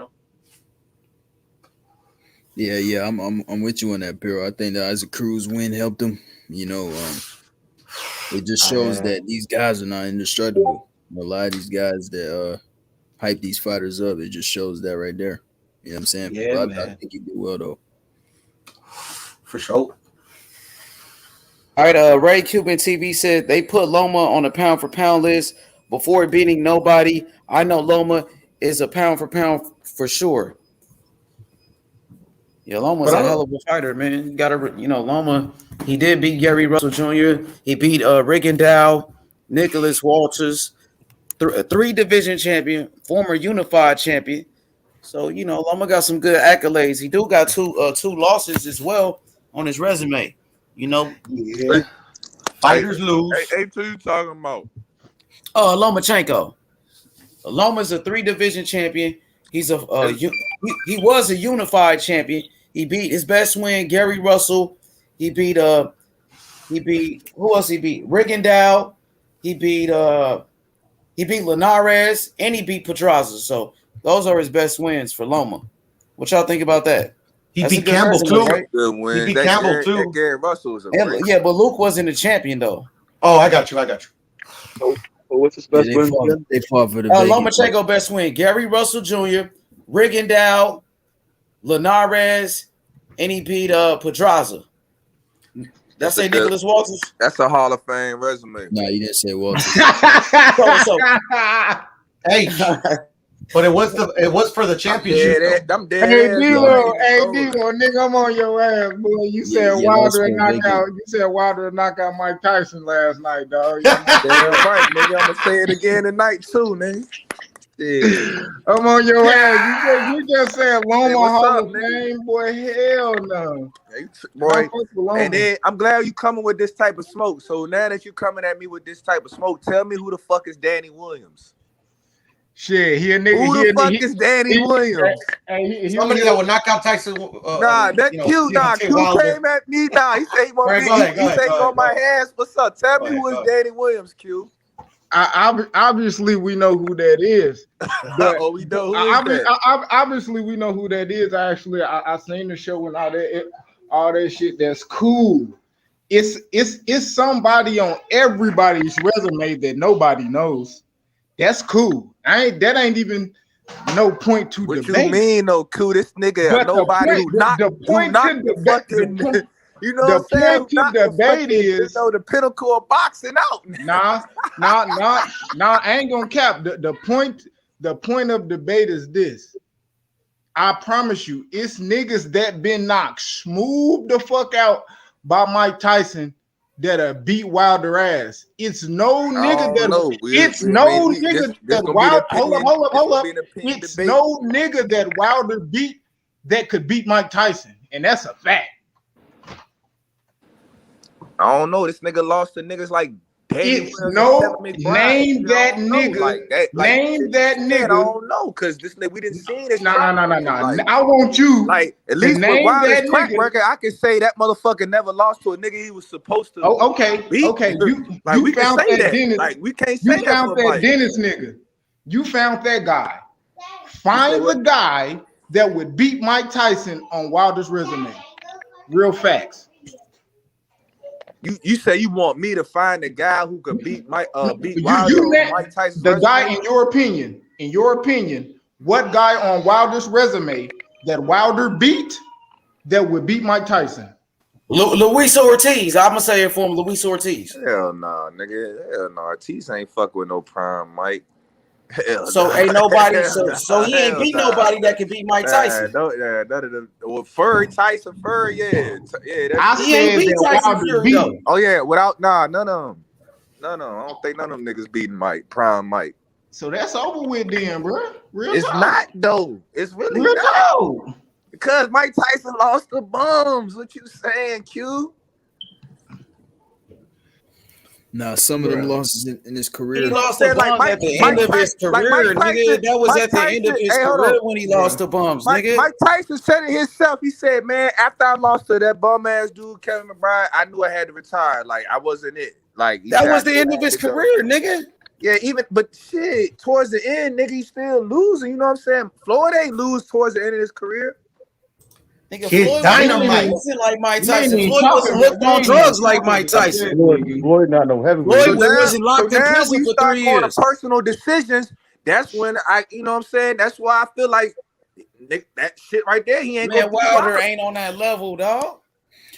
Yeah, I'm with you on that, Puro. I think the Isaac Cruz win helped him. It just shows that these guys are not indestructible. A lot of these guys that hype these fighters up, it just shows that right there. You know what I'm saying? Yeah, I think he did well though. For sure. All right, Ray Cuban TV said they put Loma on a pound for pound list before beating nobody. I know Loma is a pound for pound for sure. Yeah, Loma's a hell of a fighter, man. You gotta, Loma. He did beat Gary Russell Jr. He beat Rigondeaux, Nicholas Walters, three division champion, former unified champion. So Loma got some good accolades. He do got two losses as well on his resume. Yeah. Fighters lose. Hey, who you talking about? Lomachenko. Loma's a 3-division champion. He's he was a unified champion. He beat his best win, Gary Russell. He beat who else he beat? Rigondeaux. He beat Linares, and he beat Pedraza. So those are his best wins for Loma. What y'all think about that? He beat Campbell too. Right? Good win. He beat Campbell too. That Gary Russell was a Yeah, but Luke wasn't a champion though. Oh, I got you. So what's his best win? They fought for the Lomachenko best win. Gary Russell Jr., Rigondeaux, Linares, and he beat Pedraza. That's a Nicholas Walters. That's a Hall of Fame resume. No, you didn't say Walters. Hey, but it was for the championship. I'm dead. Hey, D-Lo, nigga, I'm on your ass, boy. You said Wilder and knockout. You said Wilder and knockout Mike Tyson last night, dog. Damn right, nigga. I'm gonna say it again tonight too, nigga. Yeah. I'm on your ass. You just said Loma Hall of Fame, boy. Hell no. Boy. And then I'm glad you coming with this type of smoke. So now that you're coming at me with this type of smoke, tell me who the fuck is Danny Williams? Shit, he a nigga. Who the fuck is Danny Williams? Somebody that would knock out Tyson. Nah, that Q. Nah, Q came at me. Nah, he said he want me. He said he on my ass. What's up? Tell me who is Danny Williams, Q. Obviously we know who that is. But oh, we know who is that? Obviously we know who that is. Actually, I seen the show and all that shit. That's cool. It's somebody on everybody's resume that nobody knows. That's cool. That ain't even no point to What debate. you mean, no cool? This nigga, But nobody who knocked the fucking. You know what I'm saying? The point to debate is, the pinnacle of boxing out. Nah, I ain't gonna cap. The point of debate is this. I promise you, it's niggas that been knocked smooth the fuck out by Mike Tyson that beat Wilder ass. It's no nigga that Wilder. Hold up. It's no nigga that Wilder beat that could beat Mike Tyson, and that's a fact. I don't know. This nigga lost to niggas like Name that nigga. Name that nigga. I don't know, cause this nigga we didn't see this. No. I want you like at least with Wilder's track record, I can say that motherfucker never lost to a nigga he was supposed to. Oh, okay. Beat. Okay. You found that Dennis. Like we can't say you found that Dennis nigga. You found that guy. Find the guy that would beat Mike Tyson on Wilder's resume. Real facts. You say you want me to find a guy who could beat Mike Wilder Mike Tyson? The guy, in your opinion, what guy on Wilder's resume that Wilder beat that would beat Mike Tyson? Luis Ortiz. I'm gonna say it for him, Luis Ortiz. Hell nah, nigga. Hell nah. Ortiz ain't fuck with no prime Mike. Ain't nobody. So he ain't beat nobody that can beat Mike Tyson. None of them. Well, Tyson Fury, yeah. He ain't beat Tyson Fury though. Oh yeah, without none of them. I don't think none of them niggas beating Prime Mike. So that's over with then, bro. It's not though. It's really real not. Because Mike Tyson lost the bums. What you saying, Q? Nah, some of them losses in his career. He lost the bums at the end of his career, nigga. That was at the end of his career when he lost the bums, nigga. Mike Tyson said it himself. He said, man, after I lost to that bum ass dude, Kevin McBride, I knew I had to retire. Like, I wasn't it. Like that was the end of his career, nigga. Yeah, but shit, towards the end, nigga, he's still losing. You know what I'm saying? Floyd ain't lose towards the end of his career. Nigga, Floyd wasn't like Mike Tyson. Floyd wasn't hooked on drugs like Mike Tyson. Floyd not no heavyweight. Floyd wasn't locked in prison for 3 years. On personal decisions, that's when you know what I'm saying? That's why I feel like that shit right there, he ain't man, Wilder ain't on that level, dog.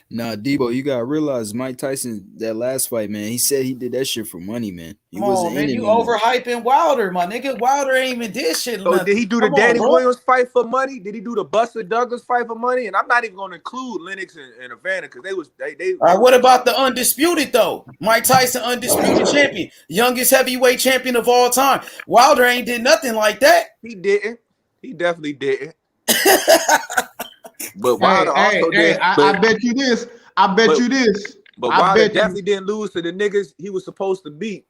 Nah, Debo, you gotta realize Mike Tyson, that last fight, man, he said he did that shit for money, man. He wasn't man, you overhyping Wilder, my nigga. Wilder ain't even did shit. So did he do the Danny Williams fight for money? Did he do the Buster Douglas fight for money? And I'm not even gonna include Lennox and Evander because they All right, what about the undisputed though? Mike Tyson, undisputed champion, youngest heavyweight champion of all time. Wilder ain't did nothing like that. He didn't. He definitely didn't. But Wilder also did. I bet you this. But Wilder definitely didn't lose to the niggas he was supposed to beat.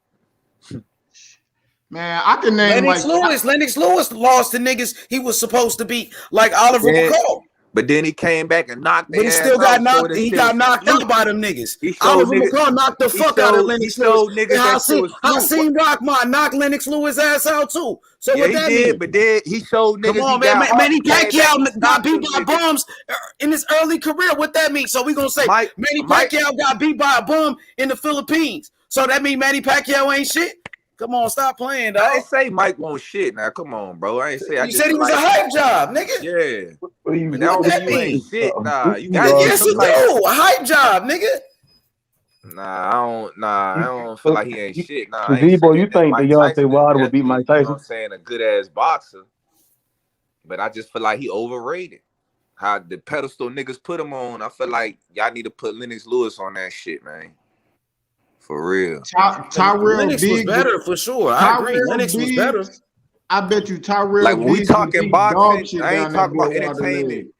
Man, I can name Lennox Lewis lost to niggas he was supposed to beat, like Oliver McCall. But then he came back and knocked. But he still got knocked. He got knocked out by them niggas. Oliver McCall knocked the fuck out of Lennox Lewis. Hakeem Rahman knocked Lennox Lewis ass out too. So yeah, what that mean? But then he showed niggas. Come on, man. Manny Pacquiao got beat by bums in his early career. What that mean? So we gonna say Manny Pacquiao got beat by a bum in the Philippines. So that mean Manny Pacquiao ain't shit? Come on, stop playing, dog. I ain't say Mike won't shit. Now, come on, bro. I ain't say. You said he was a hype job, nigga. Yeah. What that mean? Shit, nah. Yes, he do. A hype job, nigga. Nah, I don't feel like he ain't shit. Nah, Debo, you think Deontay Wilder would beat Mike Tyson? You know what I'm saying? A good ass boxer. But I just feel like he overrated. How the pedestal niggas put him on. I feel like y'all need to put Lennox Lewis on that shit, man. For real. Lennox was better for sure. I agree. Lennox was better. I bet you Tyrell. Like when we talking boxing, I ain't talking about entertainment.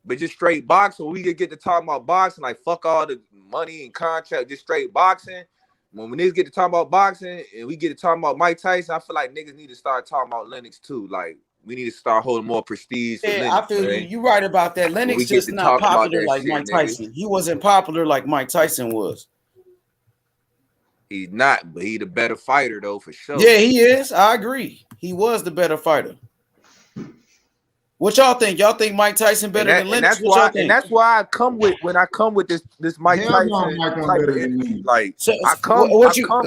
But just straight boxing, we could get to talking about boxing, like fuck all the money and contract, just straight boxing. When niggas get to talk about boxing and we get to talking about Mike Tyson, I feel like niggas need to start talking about Lennox too. Like we need to start holding more prestige. Yeah, Lennox, I feel you right about that. Lennox just not popular like Mike Tyson. He wasn't popular like Mike Tyson was. He's not, but he the better fighter though for sure. Yeah, he is. I agree. He was the better fighter. What y'all think? Y'all think Mike Tyson better than Lennox? What y'all think? And that's why I come with this Mike Hell no, Tyson Mike one type better of than energy. me. Like So, I come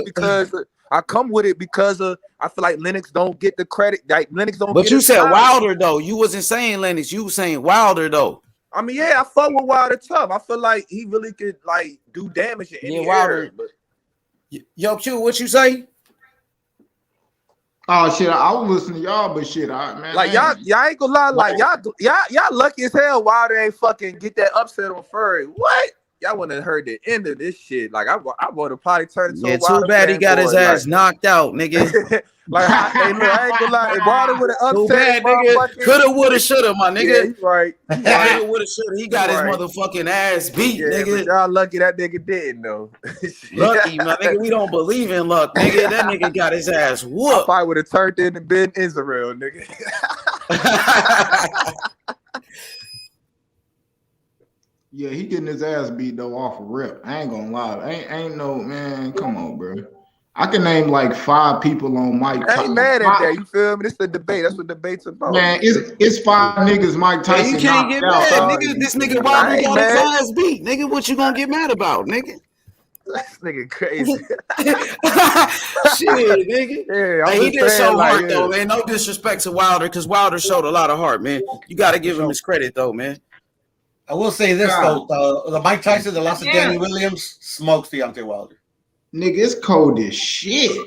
because I come with it because of I feel like Lennox don't get the credit. Like Lennox don't but get you his said time. Wilder though. You wasn't saying Lennox. You were saying Wilder though. I mean, yeah, I fuck with Wilder tough. I feel like he really could like do damage in any area. But Yo, Q, what you say? Oh shit, I was listening to y'all, but shit, man. Like y'all ain't gonna lie, like y'all lucky as hell Wilder ain't fucking get that upset on Furry. What? Y'all wouldn't have heard the end of this shit. Like I would have probably turned into a Too Wilder bad he got his ass like, knocked out, nigga. Like, hey, look, I ain't gonna lie. If Wilder would have Too upset, bad, nigga. Coulda, woulda, shoulda, my nigga. Yeah, you right. Coulda, woulda, shoulda. He got his motherfucking ass beat, nigga. But y'all lucky that nigga didn't though. Lucky, my nigga. We don't believe in luck, nigga. That nigga got his ass whooped. I probably would have turned into Ben Israel, nigga. Yeah, he getting his ass beat though off a rip. I ain't gonna lie. Ain't no man. Come on, bro. I can name like 5 people on Mike Tyson. I ain't mad at that. You feel me? This is a debate. That's what debate's about. Man, it's 5 niggas Mike Tyson. You can't get mad, nigga. This nigga Wilder got his ass beat, nigga. What you gonna get mad about, nigga? This nigga crazy. Shit, nigga. Yeah, Hey, he did show heart though, yeah. man. No disrespect to Wilder, because Wilder showed a lot of heart, man. You got to give him his credit though, man. I will say this though: the Mike Tyson that lost to Danny Williams smokes Deontay Wilder. Nigga, it's cold as shit.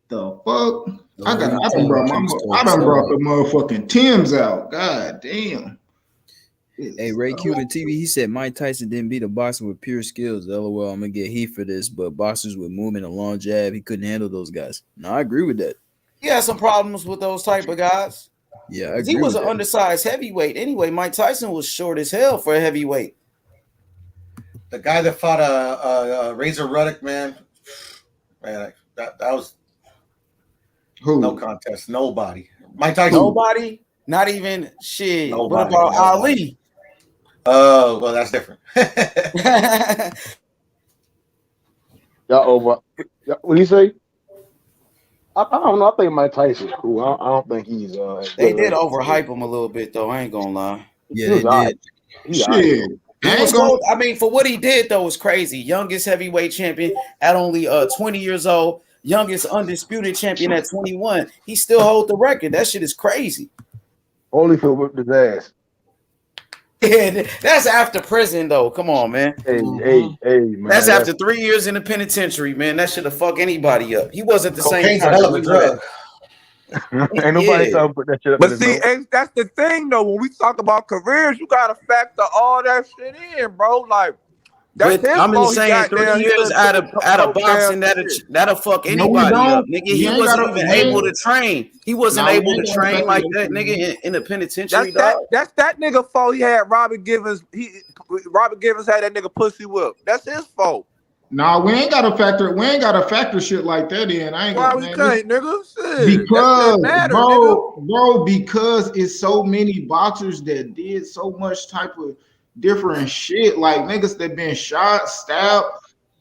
The fuck? I done brought the motherfucking Timbs out. God damn. Hey, Ray Cuban TV, he said Mike Tyson didn't beat a boxer with pure skills. LOL, I'm gonna get heat for this, but boxers with movement and long jab, he couldn't handle those guys. No, I agree with that. He had some problems with those type of guys. Yeah, I agree. He was with an that. undersized heavyweight. Anyway, Mike Tyson was short as hell for a heavyweight. The guy that fought Razor Ruddock, man, that was who? No contest. Nobody. Mike Tyson. Nobody. Not even shit. Nobody. What about Ali? Oh, well, that's different. Y'all over. What do you say? I don't know. I think Mike Tyson's cool. I don't think he's. They did overhype him a little bit, though. I ain't gonna lie. Yeah, they did. Shit. He was cold. I mean, for what he did, though, was crazy. Youngest heavyweight champion at only 20 years old. Youngest undisputed champion at 21. He still holds the record. That shit is crazy. Holyfield whipped his ass. Yeah, that's after prison, though. Come on, man. Hey, man. That's after 3 years in the penitentiary, man. That should have fucked anybody up. He wasn't the same. Cocaine's a hell of a drug. Ain't nobody talking put that shit up. But see, that's the thing though. When we talk about careers, you gotta factor all that shit in, bro. Like, that's his I'm fault. just saying, 3 years out of boxing, that'll fuck anybody up, nigga. He wasn't even able to train. He wasn't able to train like that, nigga, in the penitentiary. That's that nigga fault. He had Robert Givens. Robert Givens had that nigga pussy whipped. That's his fault. Nah, we ain't gotta factor shit like that in. I ain't Why gonna, we man, can't, nigga? Shit. Because matter, bro, because it's so many boxers that did so much type of different shit, like niggas that been shot, stabbed,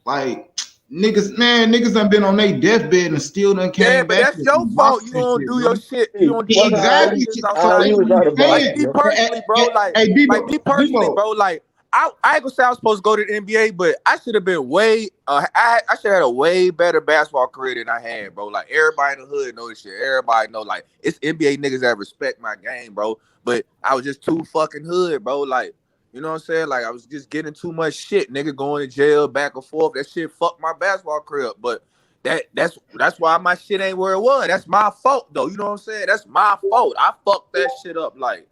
like niggas done been on their deathbed and still done came back. Yeah, but that's your fault. You don't do your shit. You don't do exactly. Like me personally, bro. Like me personally, bro. Like I ain't gonna say I was supposed to go to the NBA, but I should have been way. I should have had a way better basketball career than I had, bro. Like everybody in the hood know this shit. Everybody know, like it's NBA niggas that respect my game, bro. But I was just too fucking hood, bro. Like, you know what I'm saying? Like I was just getting too much shit, nigga, going to jail back and forth. That shit fucked my basketball career. But that's why my shit ain't where it was. That's my fault, though. You know what I'm saying? That's my fault. I fucked that shit up, like.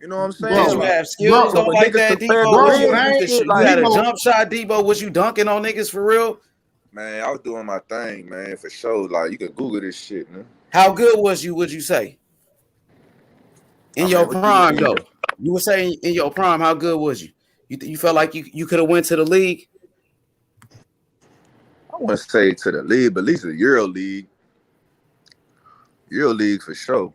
You know what I'm saying? Did you have skills though like that, Debo? You had a jump shot, Debo. Was you dunking on niggas for real? Man, I was doing my thing, man, for sure. Like, you can Google this shit, man. How good was you, would you say? In your prime, though. You were saying in your prime, how good was you? You felt like you could have went to the league? I wouldn't say to the league, but at least the Euro League. Euro League for sure.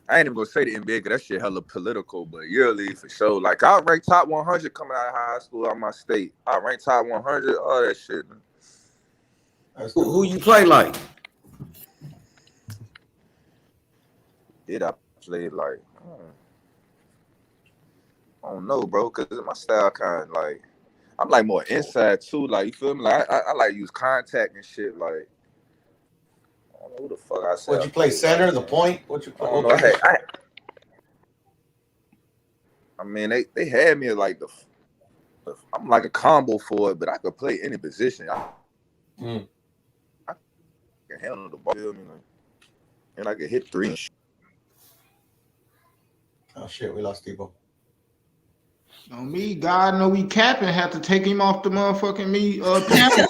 I ain't even gonna say the NBA because that shit hella political, but yearly for sure. Like I rank top 100 coming out of high school out my state. I rank top 100, all that shit. Who you play like? Did I play like? I don't know, bro, because my style kind of like, I'm like more inside too. Like, you feel me? Like, I like use contact and shit. Like, I don't know who the fuck I said. Would you play center, the point? What you play? I don't know. I mean, they had me like I'm like a combo forward, but I could play any position. I can handle the ball, feel me? Like, and I can hit three. Oh shit, we lost Debo. On me, God know we capping. Have to take him off the motherfucking me capping.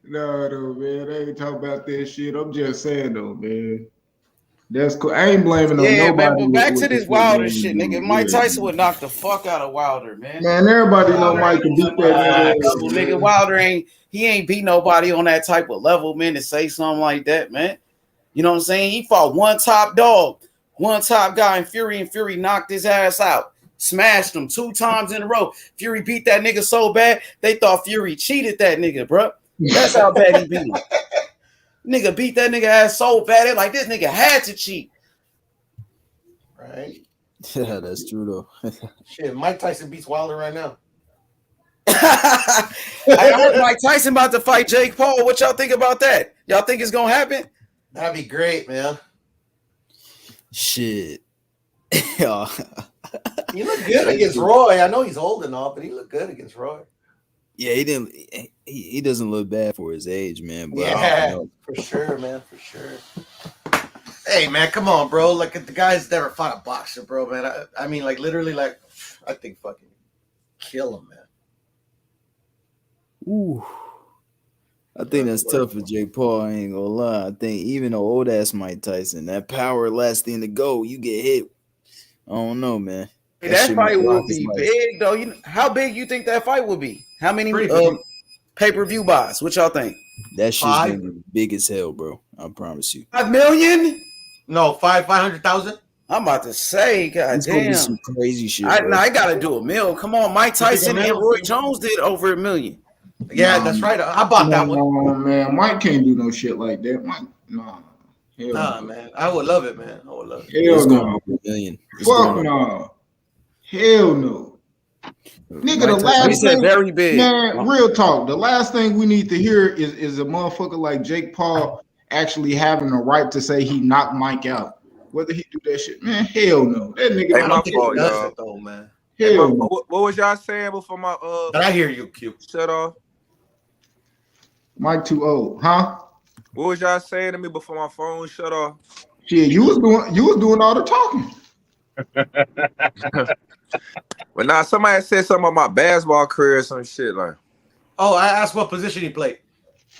No, man. I ain't talking about that shit. I'm just saying though, man. That's cool. I ain't blaming on nobody. Man, but back to this Wilder man, shit, nigga. Mike Tyson would knock the fuck out of Wilder, man. Man, everybody know Mike can beat that nigga. Nigga, Wilder ain't beat nobody on that type of level, man, to say something like that, man. You know what I'm saying? He fought one top dog, one top guy in Fury, and Fury knocked his ass out. Smashed him 2 times in a row. Fury beat that nigga so bad, they thought Fury cheated that nigga, bro. That's how bad he beat him. Nigga beat that nigga ass so bad, they like, this nigga had to cheat. Right? Yeah, that's true though. Shit, Mike Tyson beats Wilder right now. I heard Mike Tyson about to fight Jake Paul. What y'all think about that? Y'all think it's gonna happen? That'd be great, man. Shit. He looked good against Roy. I know he's old and all, but he looked good against Roy. Yeah, he doesn't look bad for his age, man. But yeah, for sure, man, for sure. Hey, man, come on, bro. Like, the guy's never fought a boxer, bro, man. I mean, like, literally, like, I think fucking kill him, man. Ooh. I think that's tough for Jake Paul. I ain't gonna lie. I think even though old ass Mike Tyson, that power last thing to go, you get hit. I don't know, man. That fight will be big, though. You know, how big you think that fight will be? How many pay-per-view buys? What y'all think? That shit's gonna be big as hell, bro. I promise you. 5 million? No, 500,000. I'm about to say, God It's gonna damn, be some crazy shit. I gotta do $1 million. Come on, Mike Tyson and Roy Jones did over $1 million. Yeah, that's right. I bought that one. No, man, Mike can't do no shit like that. Mike, nah, man. I would love it, man. I would love it. Hell no. Fuck no. no. Hell no. Nigga, the last thing, very big. Man, real talk. The last thing we need to hear is a motherfucker like Jake Paul actually having the right to say he knocked Mike out. Whether he do that shit, man, hell no. That nigga, Hey, my fault, y'all. Though, man. Hell no. What was y'all saying before my I hear you, Q. Shut off. Mike too old, huh? What was y'all saying to me before my phone shut off? Shit, you was doing all the talking. Well, now somebody said something about my basketball career or some shit like. Oh, I asked what position he played.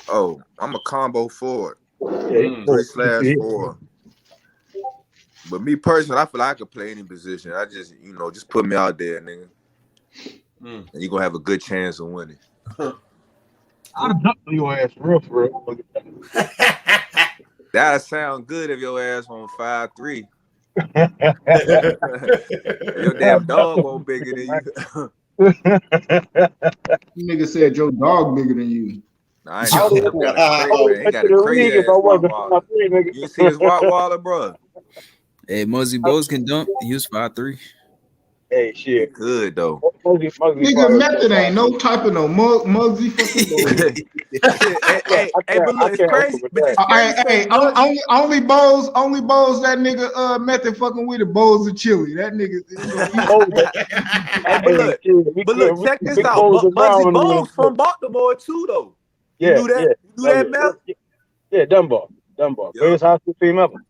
Oh, I'm a combo forward, Yeah, 3/4. But me personally, I feel like I could play any position. I just, just put me out there, nigga, and you're gonna have a good chance of winning. I'd jump on your ass for real. That'd sound good if your ass on 5'3". Your damn dog won't bigger than you. Nigga said your dog bigger than you. Nah, I ain't he got a crazy ass Waller. You see his Waller, bro? Hey, Muzzy Bowes can dunk. He was 5'3". Hey, shit. Good though. Nigga, method ain't no type of no Muggsy fucking. Hey, but look, it's crazy. Hey, only Bowes that nigga method fucking with the Bowes of Chili. That nigga. But look, check this out. Muggsy Bowes from Baltimore too, though. Yeah, you knew that, Mel? Yeah, Dunbar. Greatest high school team ever.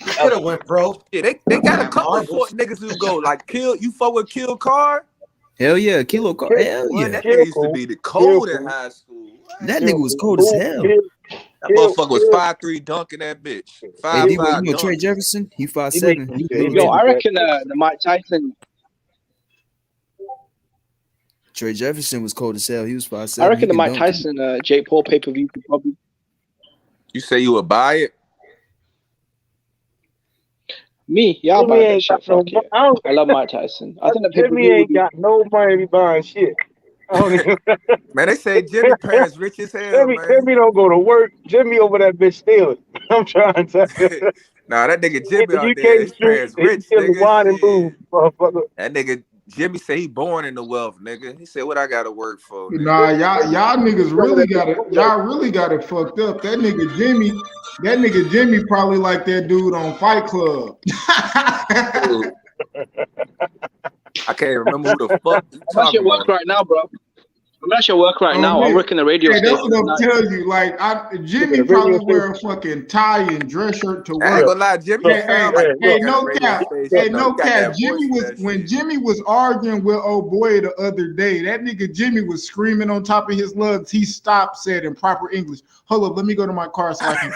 Could have went, bro. Yeah, they got a couple of niggas who go like Kill. You fuck with Kill Car? Hell yeah, Kilo Car. Hell yeah. That nigga used to be the cold in high school. That nigga was cold as hell. That motherfucker was 5'3", dunking that bitch. Hey, Debo, 5'5" you know Trey dunking. Jefferson? He He made 5'7". some He shit. He was made Yo, I some bad reckon choices. the Mike Tyson. Trey Jefferson was cold as hell. He was 5'7". I reckon the can Mike dunk too. Tyson Jake Paul pay per view could probably. You say you would buy it? Me, yeah, I'll Jimmy buy that ain't got shit. no. Fuck yeah. I don't. I love Mike Tyson. I think the pay per Jimmy view would ain't be. got no money to be buying shit. I don't even. Man, they say Jimmy parents rich as hell, man. Jimmy don't go to work. Jimmy over that bitch stealing. I'm trying to tell you. Nah, that nigga Jimmy The out there, UK his street, parents he rich, stealing nigga. wine and booze, Shit. motherfucker. That nigga Jimmy say he born in the wealth, nigga. He said, what I gotta work for, nigga? Nah, y'all niggas really got it. Y'all really got it fucked up. That nigga Jimmy probably like that dude on Fight Club. Dude, I can't remember who the fuck you I'm actually talking at work about. right now, bro. I'm actually at work right Oh, now. I'm man. working the radio Hey, that's station what I'm tonight. telling you. Like, Jimmy probably wear a fucking tie and dress shirt to I ain't work. gonna lie, Jimmy sound like he Hey, work at a no radio cap. station. Hey, though. no He got cap. that voice for that When shit. Jimmy was arguing with old boy the other day, that nigga Jimmy was screaming on top of his lungs. He stopped, said in proper English, "Hold up, let me go to my car so I can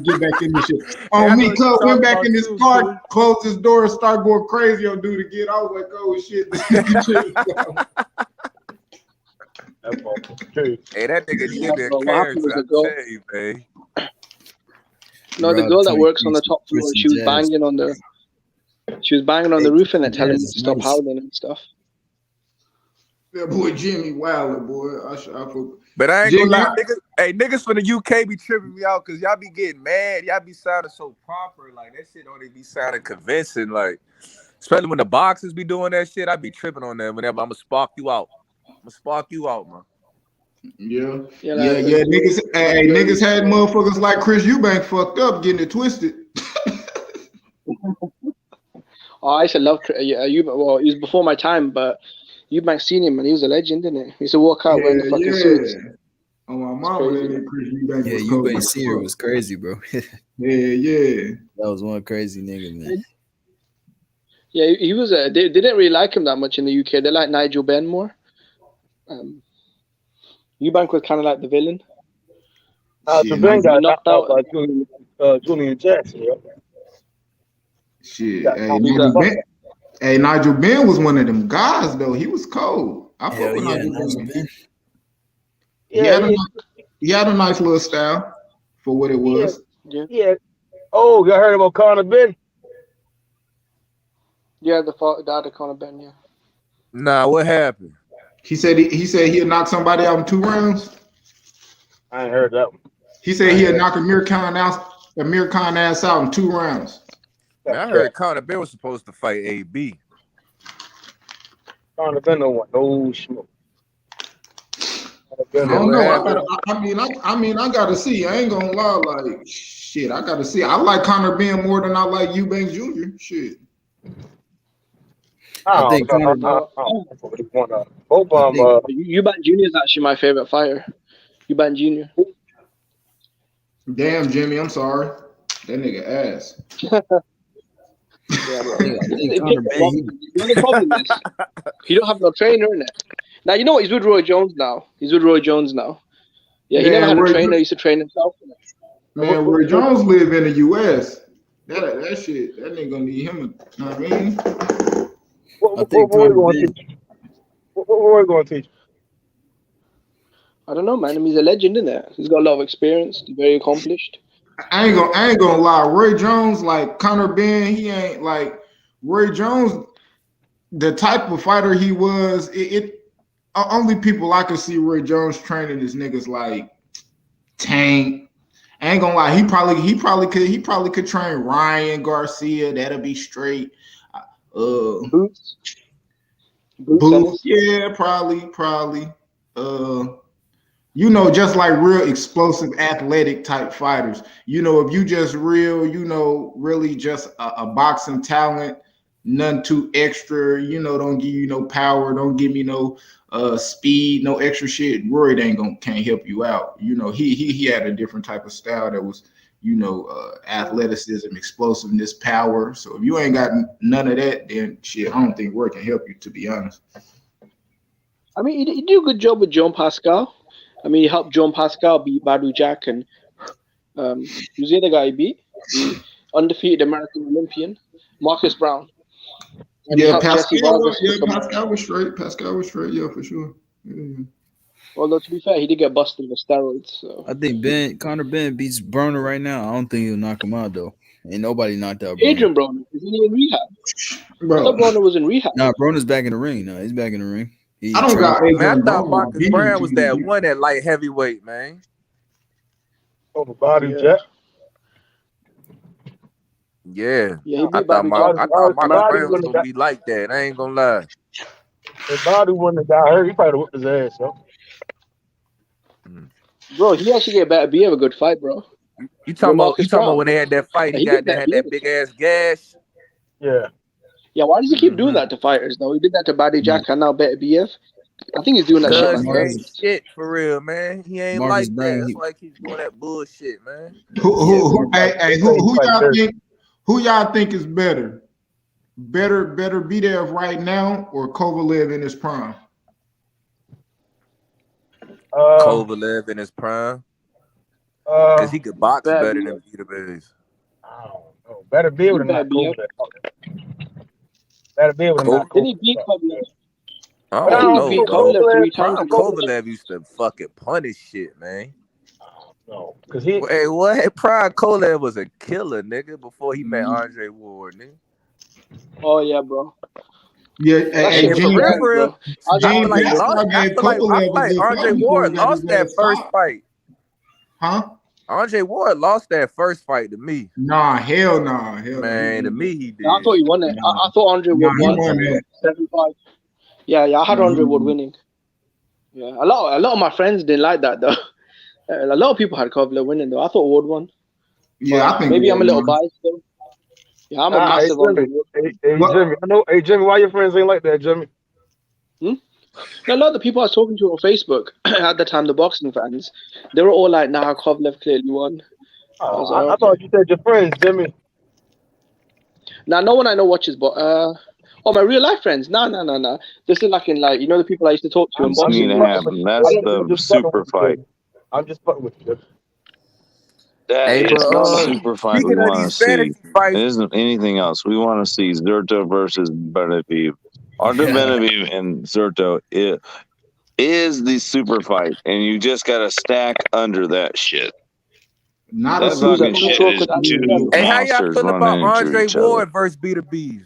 get back in this shit." Hey, I On know me, what you Cub went talking back about in his too, car, fool. closed his door, and started going crazy on dude again. I was like, "Oh shit, this nigga Jimmy." Hey, that nigga Yeah, Jimmy a bro. What happened character, was I the girl. tell you, man. No, the Rob girl that 20 works on the piece top floor. Chris She and was Jazz. banging on the. She was banging on Hey, the roof and Chris then telling and me Jazz to is stop nice. howling and stuff. That boy Jimmy Wilder, boy. I But I ain't Jimmy, gonna lie, niggas from the UK be tripping me out because y'all be getting mad. Y'all be sounding so proper. Like, that shit don't even be sounding convincing. Like, especially when the boxers be doing that shit, I be tripping on them whenever I'ma spark you out. I'ma spark you out, man. Yeah. Like, Niggas, niggas had motherfuckers like Chris Eubank fucked up, getting it twisted. Oh, I used to love you. Well, he was before my time, but Eubank seen him and he was a legend, didn't he? He used to walk out wearing the fucking suits. Oh, my mama, that nigga Chris Eubank Yeah, was you cold ain't as see her fuck. was crazy, bro. Yeah. That was one crazy nigga, man. Yeah, he was. They didn't really like him that much in the UK. They liked Nigel Benn more. Eubank was kind of like the villain. Ben got knocked out by by Julian Jackson. Yo. Shit. Hey, Nigel Benn was one of them guys, though. He was cold. I fuck with Nigel Benn. He had a nice little style for what it was. Yeah. Oh, y'all heard about Conor Ben? Yeah, the other Conor Ben. Yeah. Nah, what happened? He said he'd knock somebody out in 2 rounds. I ain't heard that one. He said he'd knock Amir Khan ass out in 2 rounds. Man, I heard Conor Ben was supposed to fight AB. Conor Ben don't want no smoke. I don't know. I gotta see. I ain't gonna lie. Like, shit, I gotta see. I like Conor Ben more than I like Eubanks Jr. Shit. I think Conor. Both of them. Eubank Jr. is actually my favorite fighter. Eubank Jr. Damn, Jimmy, I'm sorry. That nigga ass. Yeah, bro. The only problem is he don't have no trainer in it. Now you know what? He's with Roy Jones now. Yeah, he never had a trainer. He used to train himself. Man, Roy Jones live in the U.S. That shit, that nigga gonna need him. You know what I mean? What are we going to teach? I don't know, man. I mean, he's a legend, isn't it? He's got a lot of experience. He's very accomplished. I ain't gonna lie. Roy Jones, like Conor Ben, he ain't like Roy Jones. The type of fighter he was, only people I could see Roy Jones training is niggas like Tank. I ain't gonna lie. He probably could train Ryan Garcia. That'll be straight. Boots. Yeah, probably. You know, just like real explosive athletic type fighters. You know, if you just real, you know, really just a boxing talent, none too extra, you know, don't give you no power, don't give me no speed, no extra shit. Roy can't help you out. You know, he had a different type of style that was, you know, athleticism, explosiveness, power. So if you ain't got none of that, then shit, I don't think Roy can help you, to be honest. I mean, he did a good job with John Pascal. I mean, he helped John Pascal beat Badou Jack and Who's the other guy he beat? The undefeated American Olympian, Marcus Brown. And he Yeah, helped Jesse Pascal. Vargas. Pascal was straight. Pascal was straight. Yeah, for sure. Yeah. Although to be fair, he did get busted with steroids. So I think Conor Ben beats Broner right now. I don't think he'll knock him out though. Ain't nobody knocked out Broner. Adrian Broner, isn't he in rehab? Bro. I thought Broner was in rehab. Nah, Broner's back in the ring. No, he's back in the ring. I don't got Man, I Adrian thought Broner. Marcus Brown was that one at light heavyweight, man. Over Bobby Jack. Yeah, Yeah, he I beat thought Bobby Marcus Jack. Brown was gonna be like that. I ain't gonna lie. If Bobby wouldn't have got hurt, he probably whipped his ass, yo. Bro, he actually get better. Be a good fight, bro. You talking about when they had that fight? He had that big ass gash. Yeah. Yeah, why does he keep doing that to fighters though? He did that to Bobby Jack and now Better BF. I think he's doing that shit. Cause he ain't shit for real, man. He ain't Marcus like Brown, that. That's why he keeps doing that bullshit, man. Who y'all think is better? Better Benavidez right now or Kovalev in his prime? Kovalev in his prime. Cause he could box better than Benavidez. I don't know. Better be able to knock Kovalev out. Better be able to knock Kovalev. Didn't he beat Kovalev? I don't know, beat bro. Kovalev 3 times. Kovalev used to fucking punish shit, man. No, cause he. Hey, what? Prime Kovalev was a killer, nigga, before he met Andre Ward, nigga. Oh yeah, bro. Yeah, Hey, Gene, for real. I feel like Andre Ward lost that first fight. Huh? Andre Ward lost that first fight to me. Nah, hell man. To me, he did. I thought he won that. I thought Andre Ward won that. 7-5. Yeah, I had Andre Ward winning. Yeah, a lot of my friends didn't like that though. A lot of people had Kovalev winning though. I thought Ward won. Yeah, I think maybe I'm a little won. biased though. Yeah, I'm a massive Andre Ward. Hey, Jimmy, I know. Hey, Jimmy, why your friends ain't like that, Jimmy? A lot of the people I was talking to on Facebook at the time, the boxing fans, they were all like, "Nah, Kovalev clearly won." I thought you said your friends, Jimmy. Nah, no one I know watches, but my real life friends. Nah. This is like in the people I used to talk to in boxing. That's the super fight. I'm just fucking with you. That is the super fight we want to see. It isn't anything else. We want to see Zurdo versus Benavidez. Artur Benavidez and Zurdo is the super fight, and you just got to stack under that shit. Not that fucking shit is two Hey, how y'all monsters feel about running into Andre each other. Ward versus Benavidez?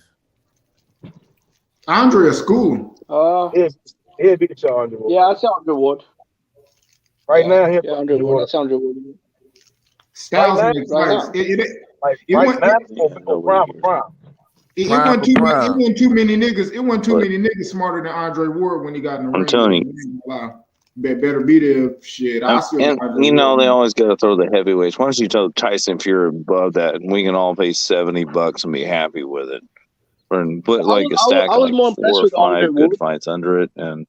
Andre is cool. He'll beat the Andre Ward. Yeah, I say Andre Ward. Right now, he'll Andre Ward. That's Andre Ward. Styles Right makes now, fights. It wasn't too many niggas. It wasn't too many niggas smarter than Andre Ward when he got in the ring. I'm telling you. Better be there. Shit. And they always got to throw the heavyweights. Why don't you tell Tyson Fury above that, and we can all pay $70 and be happy with it, and put like a stack of like 4 or 5 good fights under it, and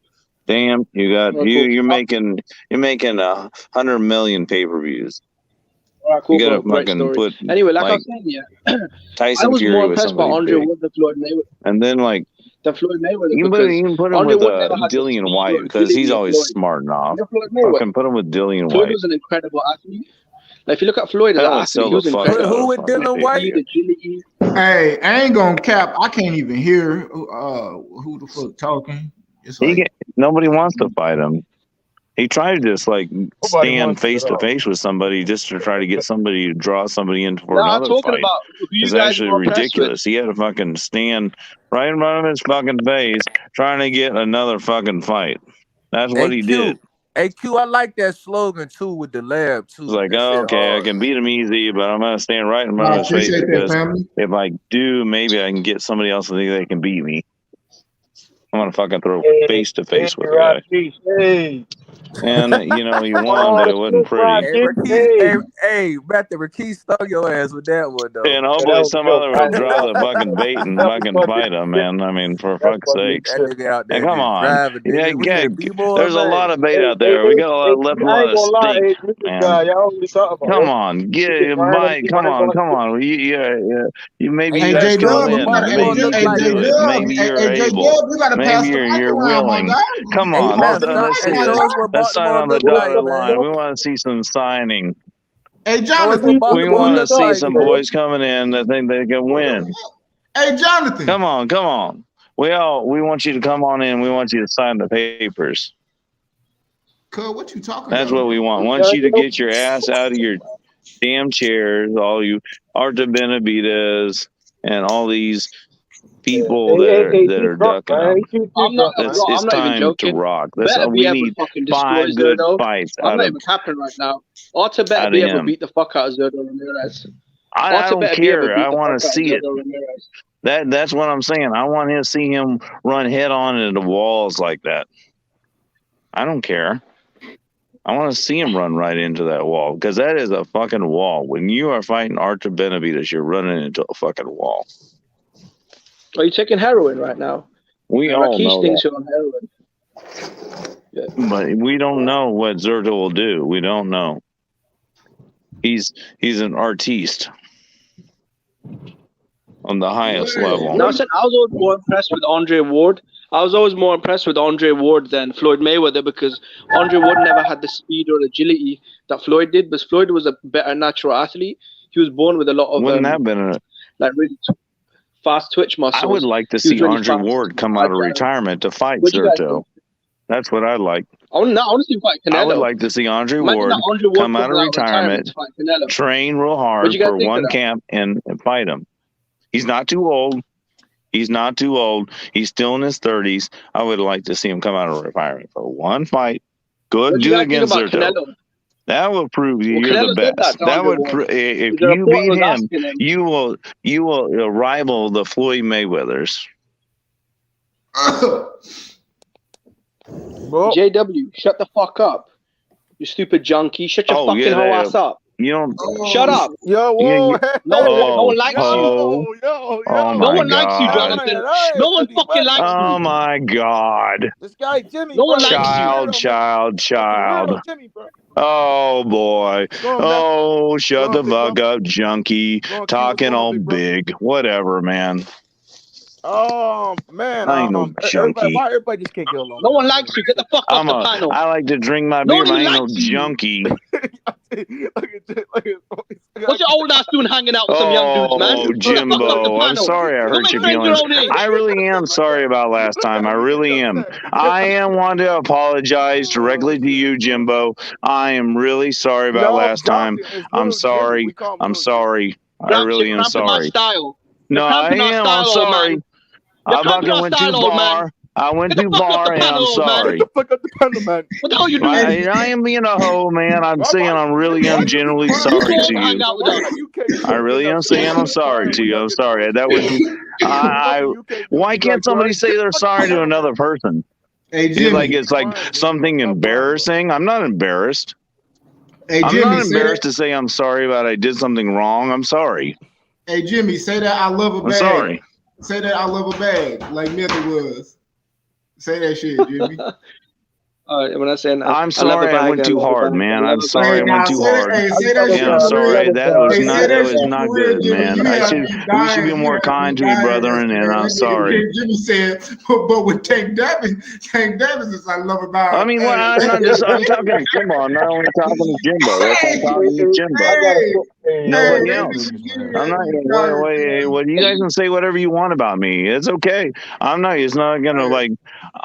damn, you're making 100 million pay-per-views. Right, cool, you gotta fucking put anyway, like I was saying, yeah. Tyson I was Fury more with impressed by somebody Andre big. Ward than Floyd Mayweather. And then like The Floyd Mayweather. you can put him with Dillian White because he's always smarting off. Fucking put him with Dillian Floyd White. was an incredible athlete. Like if you look at Floyd as an athlete, he was incredible. Who with Dylan White? Hey, I ain't gonna cap. I can't even hear who the fuck talking. It's like, Nobody wants to fight him. He tried to just like stand face to face with somebody just to try to get somebody to draw somebody in for another fight. It's actually ridiculous. He had to fucking stand right in front of his fucking face trying to get another fucking fight. That's what he did. Hey Q, I like that slogan too with the lab too. It's like, okay, I can beat him easy, but I'm gonna stand right in front of his face because if I do, maybe I can get somebody else to think they can beat me. I'm gonna fucking throw face to face with the guy. And you won, but it wasn't pretty. Hey, Matt, the Rakeem stole your ass with that one though. And hopefully some other will draw the fucking bait and fucking fight him, man. I mean, for fuck's sake. Hey, come on. There's a lot of bait out there. We got left a lot of steak, man. Come on, come on. You maybe you guys come in. Maybe you're able. Maybe you're willing. Come on, let's sign on the dotted line. We want to see some signing. Hey, Jonathan. We want to see some boys coming in that think they can win. Hey, Jonathan. Come on. We want you to come on in. We want you to sign the papers. Cuz, what you talking That's about? what we want. Want you to get your ass out of your damn chairs, all you Arta Benavidez and all these people that are ducking them. I'm not It's even time to joking. rock. Better be We able to need fucking destroy 5 good Zerdo. fights I'm out not of even capping right now. Arta better out be of able to him. beat the fuck out of Zerdo Ramirez. I Arta don't better be able to care. beat I the want fuck to out of see it. Zerdo Ramirez. That's what I'm saying. I want to see him run head on into walls like that. I don't care. I want to see him run right into that wall because that is a fucking wall. When you are fighting Arta Benavidez, you're running into a fucking wall. Are you taking heroin right now? We all Rakesh know thinks that. you're on heroin. Yeah. But we don't know what Zerto will do. We don't know. He's an artiste on the highest level. No, I said I was always more impressed with Andre Ward. I was always more impressed with Andre Ward than Floyd Mayweather because Andre Ward never had the speed or agility that Floyd did. But Floyd was a better natural athlete. He was born with a lot of Wouldn't that been a like really fast twitch muscles. I would like to He was see really Andre fast. Ward come out of retirement to fight What you guys Zerto. think? That's what I'd like. I want to see him fight Canelo. I would like to see Andre Imagine Ward that Andre Ward come out of coming retirement, to fight Canelo. train real What hard you guys for think of one that? camp and fight him. He's not too old. He's not too old. He's still in his 30s. I would like to see him come out of retirement for one fight. What Good, do you do it guys think against about Zerto. Canelo? That will prove Well, you're Canelo the said that best. to That Andre would Ward. if The you reporter beat was him, asking him. you will rival the Floyd Mayweathers. JW, shut the fuck up. You stupid junkie. Shut your fucking hoe ass up. You don't. Shut up. Yo, whoa, no one likes you. Oh No my one likes you, God. Jonathan. No one fucking likes you. Oh my God. This guy Jimmy, No one bro. likes you. Child. Jimmy, bro. Oh boy. Go on, Oh, shut Go the on, big fuck bro. up, junkie. Go on, Talking go on, all big bro. big. Whatever, man. Man, I ain't no junkie. why everybody just can't get along? No one likes you. Get the fuck off the panel. I like to drink my No beer, but one I ain't no likes you. junkie. What's your old ass doing hanging out with some young dudes, man? Oh, Get the fuck off the Jimbo, I'm panel. sorry I Go hurt make your friends your feelings. own age. I really am sorry about last time. I really am. I am want to apologize directly to you, Jimbo. I am really sorry about last time. I'm sorry. I'm sorry. I really am Cramping our sorry. style. No, I cramping our am. style, I'm old sorry. man. You're I cramping fucking our went too style, old man. far. I went Get too the fuck off far, the and I'm panel, old man. sorry. Get the fuck up the panel, man. What the hell you doing? I am being a hoe, man. I'm saying I'm really am genuinely sorry to hang you. out with us. I really am saying I'm sorry to you. I'm sorry. That was why can't somebody say they're sorry to another person? Hey, It's Jimmy. like something embarrassing. I'm not embarrassed. Hey, I'm Jimmy, not say embarrassed that. to say I'm sorry about I did something wrong. I'm sorry. Hey, Jimmy, say that I love a I'm bag. sorry. Say that I love a bag, like Method was. Say that shit, Jimmy. When I say I'm sorry I went too hard, man. I'm sorry I went too hard. Say that shit Yeah, I'm for sorry. real. That was Hey, not say that was shit not for real, good, Jimmy. man. You have me We should be dying. more You have me kind to each dying brethren, and yesterday. I'm That nigga sorry. Jimmy said, but with Tank Davis is I love about. I mean, well, I'm not just. I'm talking to Jimbo. I'm not only talking to Jimbo. That's why I'm talking to Jimbo. Nobody else. I'm not. What you guys can say whatever you want about me. It's okay. I'm not. It's not gonna like.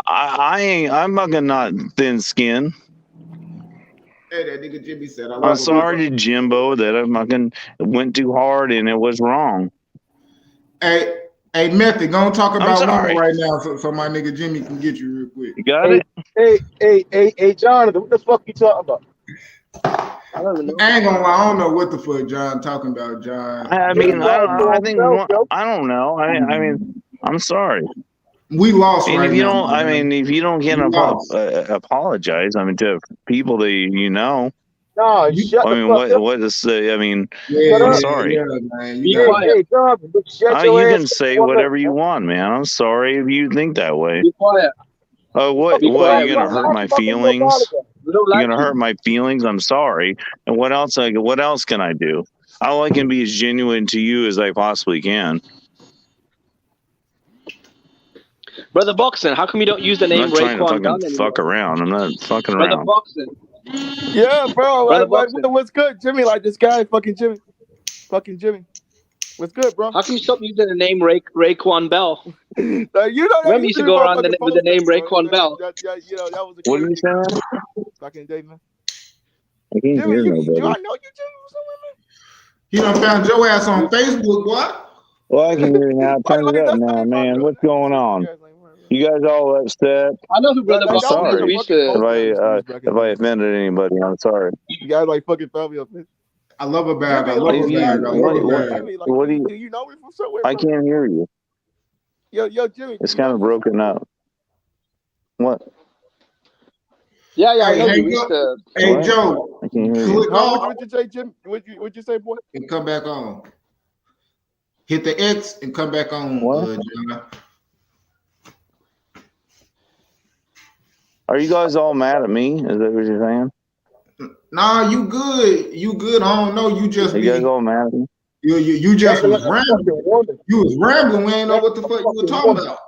I ain't. I'm fucking not thin skin. Hey, that nigga Jimmy said I love I'm sorry to Jimbo that I fucking went too hard and it was wrong. Hey, Method, go and talk I'm about sorry. women right now so my nigga Jimmy can get you real quick. You got it? Hey, Jonathan, what the fuck you talking about? I ain't gonna lie, I don't know what the fuck John talking about, John. I mean, I don't know. I mean, I'm sorry. We lost and right if you now. don't, I mean, if you don't get apologize, I mean, to people that you know. No, shut I the mean, fuck up. what is I mean, Yeah, I'm sorry. Yeah, man. Be quiet. Hey, Jonathan, shut your You ass can up. say whatever you want, man. I'm sorry if you think that way. Be quiet. Oh, what? Be What? quiet. You're gonna hurt my feelings? We don't You're like gonna hurt my feelings? I'm sorry. And what else? What else can I do? All I can be as genuine to you as I possibly can. Brother Boxing, how come you don't use the I'm name not trying to Raekwon fucking Dunn anymore? fuck around. I'm not fucking Brother around. Boxing, Yeah, bro. Brother Like, Boxing. what's good, Jimmy? Like this guy, fucking Jimmy. What's good, bro? How can you stop using the name Raekwon Bell? You know that Remember, you used used to to be go my around fucking with the post name, name bro. Raekwon Bell. That was a What are cute you nigga saying? back in the day, man. I can't Jimmy, hear do nobody. I know you, Jimmy, or something, man? He done found your ass on Facebook, boy. Well, I can hear you now. Turn it up That's now, not even my man. real What's name. going on? You guys all upset? I know who Brother I'm Boxing is. sorry We used to. if I offended anybody. I'm sorry. You guys like fucking fell me up. I love a bag. Jimmy, I love like, a bag. I love a bag. Jimmy, like, What do you? do you know me from somewhere, I bro? can't hear you. Yo, Jimmy, do It's you kind know of me from broken somewhere? up. What? Yeah, I Hey, know you. hang We used up. to. Hey, What? Joe. I can't hear you. Click off What you say, Jim? What you say, boy? and come back on. Hit the X and come back on, What? John. Are you guys all mad at me? Is that what you're saying? Nah, you good. You good. I don't know. You just Are you guys all mad at me? you just Acting was like a fucking rambling. woman. You was rambling. We ain't know what the Acting like fuck a you were fucking talking woman. about.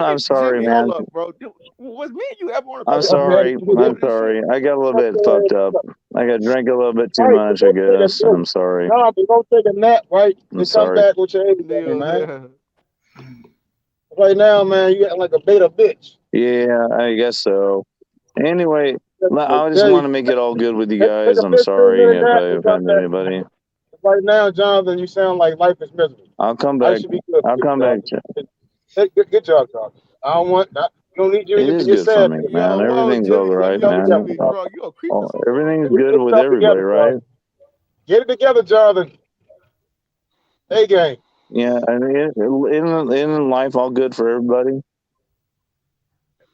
I'm sorry, Jimmy, man. hold up, bro. Was me and you ever on a I'm fucking sorry. before I'm this shit? sorry. I got a little bit fucked up. I got drank a little bit too Right, much, go I take a guess. break. I'm sorry. Nah, but go take a nap, right? I'm And come sorry. back with your everything, man. Yeah. Right now, man, you acting like a beta bitch. Yeah, I guess so. Anyway, I just Tell you, want to make it all good with you take guys. a I'm 15-minute sorry if nap I and come offended back. anybody. Right now, Jonathan, you sound like life is miserable. I'll come Life back. should be good for I'll you, come back. Jonathan. Good job, Jonathan. I don't want that. You don't need you It in is your good for sad me, face. man. Everything's all right, Get it man. together, Jonathan. Bro, you a creep Oh, or something? everything's Get good with yourself everybody, together, right? Jonathan. Get it together, Jonathan. Hey, gang. Yeah, I mean, in life, all good for everybody.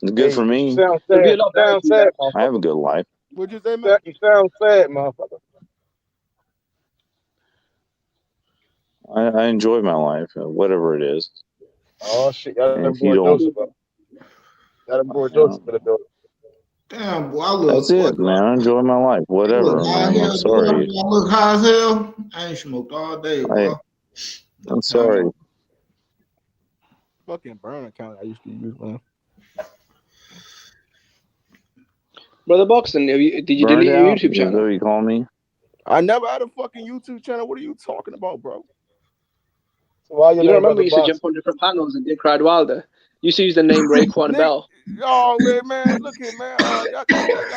It's good for Hey, you me. sound It'd sad. be a You lot better sound if you sad, left. I have a motherfucker. good life. What'd you say, man? You sound sad, motherfucker. I enjoy my life, whatever it is. Oh, shit. Y'all And done if you brought don't, Joseph up. Y'all done brought Joseph to the building. Damn, boy, I look. that's it, man. I enjoy my life, I look whatever, high as man. I'm hell, boy. sorry. I look high as hell. I ain't smoked all day, boy. I'm sorry. Fucking burn account I used to use, man. Brother Boxing, did you Burned delete your out? YouTube Is that channel? what you call me? I never had a fucking YouTube channel. What are you talking about, bro? So why your You don't name remember Brother you used to Box? jump on different panels and Dick cried Wilder. You used to use the name Raekwon Bell. Oh man, look here, man. Y'all so fucking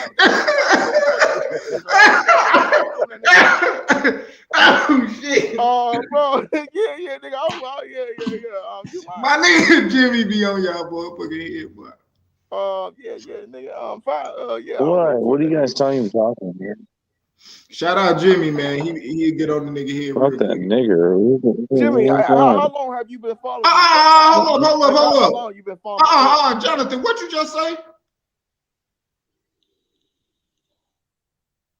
racist, Oh shit. Bro, yeah, nigga. Yeah. You lying. My nigga Jimmy be on y'all motherfucking head, boy. Yeah, nigga. Fine. Yeah. What? What are you guys talking about, man? Shout out Jimmy, man. He'll get on the nigga head Fuck real that quick. nigger. Jimmy, What's how that? long have you been following me? Hold up. How long you been following me? Jonathan, what you just say?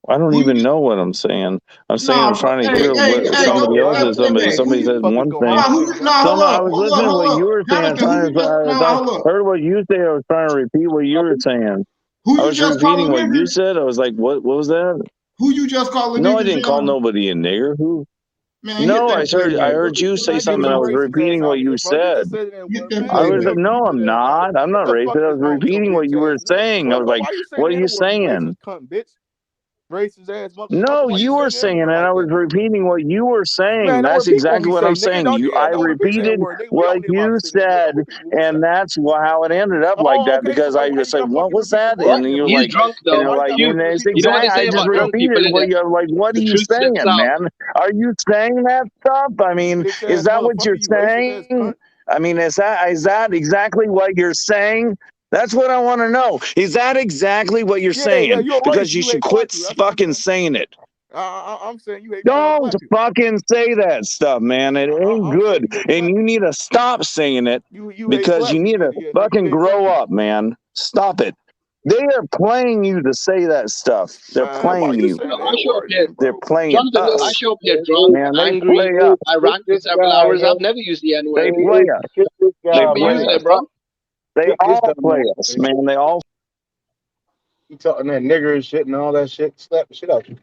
I don't even know what I'm saying. I'm saying I'm trying to hear what somebody else is. Somebody said one thing. I was listening to what you were saying. I heard what you said. I was trying to repeat what you were saying. I was repeating what you said. I was like, what was that? Who you just calling No, niggas? I didn't call nobody a nigger. Who? Man, No, hit that I heard you say something. I was repeating what you said. No, I'm not. I'm not racist. I was repeating what you were saying. I was like, what are you saying? Cunt, bitch. Racist ass motherfucker. No, you were saying it, and I was repeating what you were saying. Man, don't That's repeat what exactly me what say, I'm nigga. saying. Don't I repeat the repeated N-word, nigga. We what don't need about you to say that. said, and that's how it ended up like that. Okay, so Because I just said, "What was that?" What? And you're He's like, drunk and though. you're like, and it's You know what exactly. they say I just about drunk people, repeated what innit? you're like. What are The you truth saying, slips out. man? Are you saying that stuff? I mean, Bitch is ass that what you're motherfucker, you racist ass saying? cunt. I mean, is that exactly what you're saying? That's what I want to know. Is that exactly what you're saying? Yeah, you're Because racist. you You should hate black quit people. That's what you're fucking saying. saying it. I'm saying you hate Don't black people. fucking say that stuff, man. It ain't good. And you need to stop saying it because you need to fucking grow up, man. Stop it. They are playing you to say that stuff. They're playing you. I show up here. They're playing Jonathan, look, I us. show up here drunk, Man, they angry. play us. I rant for several hours. I've never used the N-word. They play us. They Never play used us. it, bro. They all play us, man. They all. You talking that nigger and shit and all that shit. Slap the shit out you.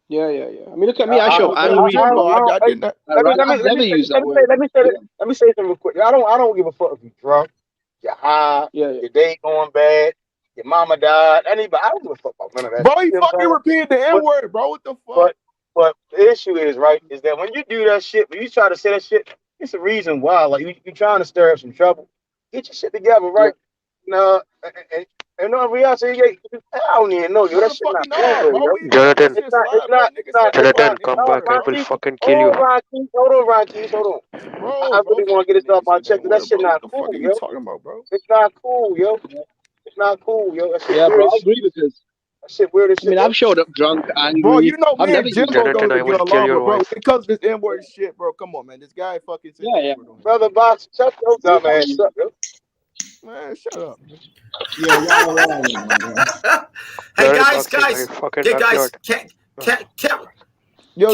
Yeah. I mean, look at me. I show up angry, drunk. I rant. I've never used that word. Let me say something real quick. I don't give a fuck if you're drunk, you're high, your day going bad, your mama died. Anybody, I don't give a fuck about none of that. Bro, he You know what I'm fucking saying? repeated the N-word, bro. What the fuck? But the issue is, right, is that when you do that shit, when you try to say that shit, it's a reason why. Like, you trying to stir up some trouble. Get your shit together, right? No, and no reality, I don't even know, yo. That shit not cool, yo. Jonathan, It's not. Jonathan, come back. I will fucking kill you. Hold on, Ron Keys, hold on. I really want to get this off my chest. That shit not cool, What are you yo. talking about, bro? It's not cool, yo. It's not cool, yo. That shit Yeah, weird bro, as I shit. agree because That shit weird as shit. I mean I've showed up drunk, angry. Bro, you know I've me never and used Jimbo don't Jonathan, I even will get kill along, your but bro, wife. when it comes to this N-word shit, bro, come on, man. This guy fucking said Yeah. Brother Box, shut your dumb ass up, yo. Man, shut up. Yeah, y'all wrong, man. Jared Hey guys, Boxing, I fucking hey knock you guys, out.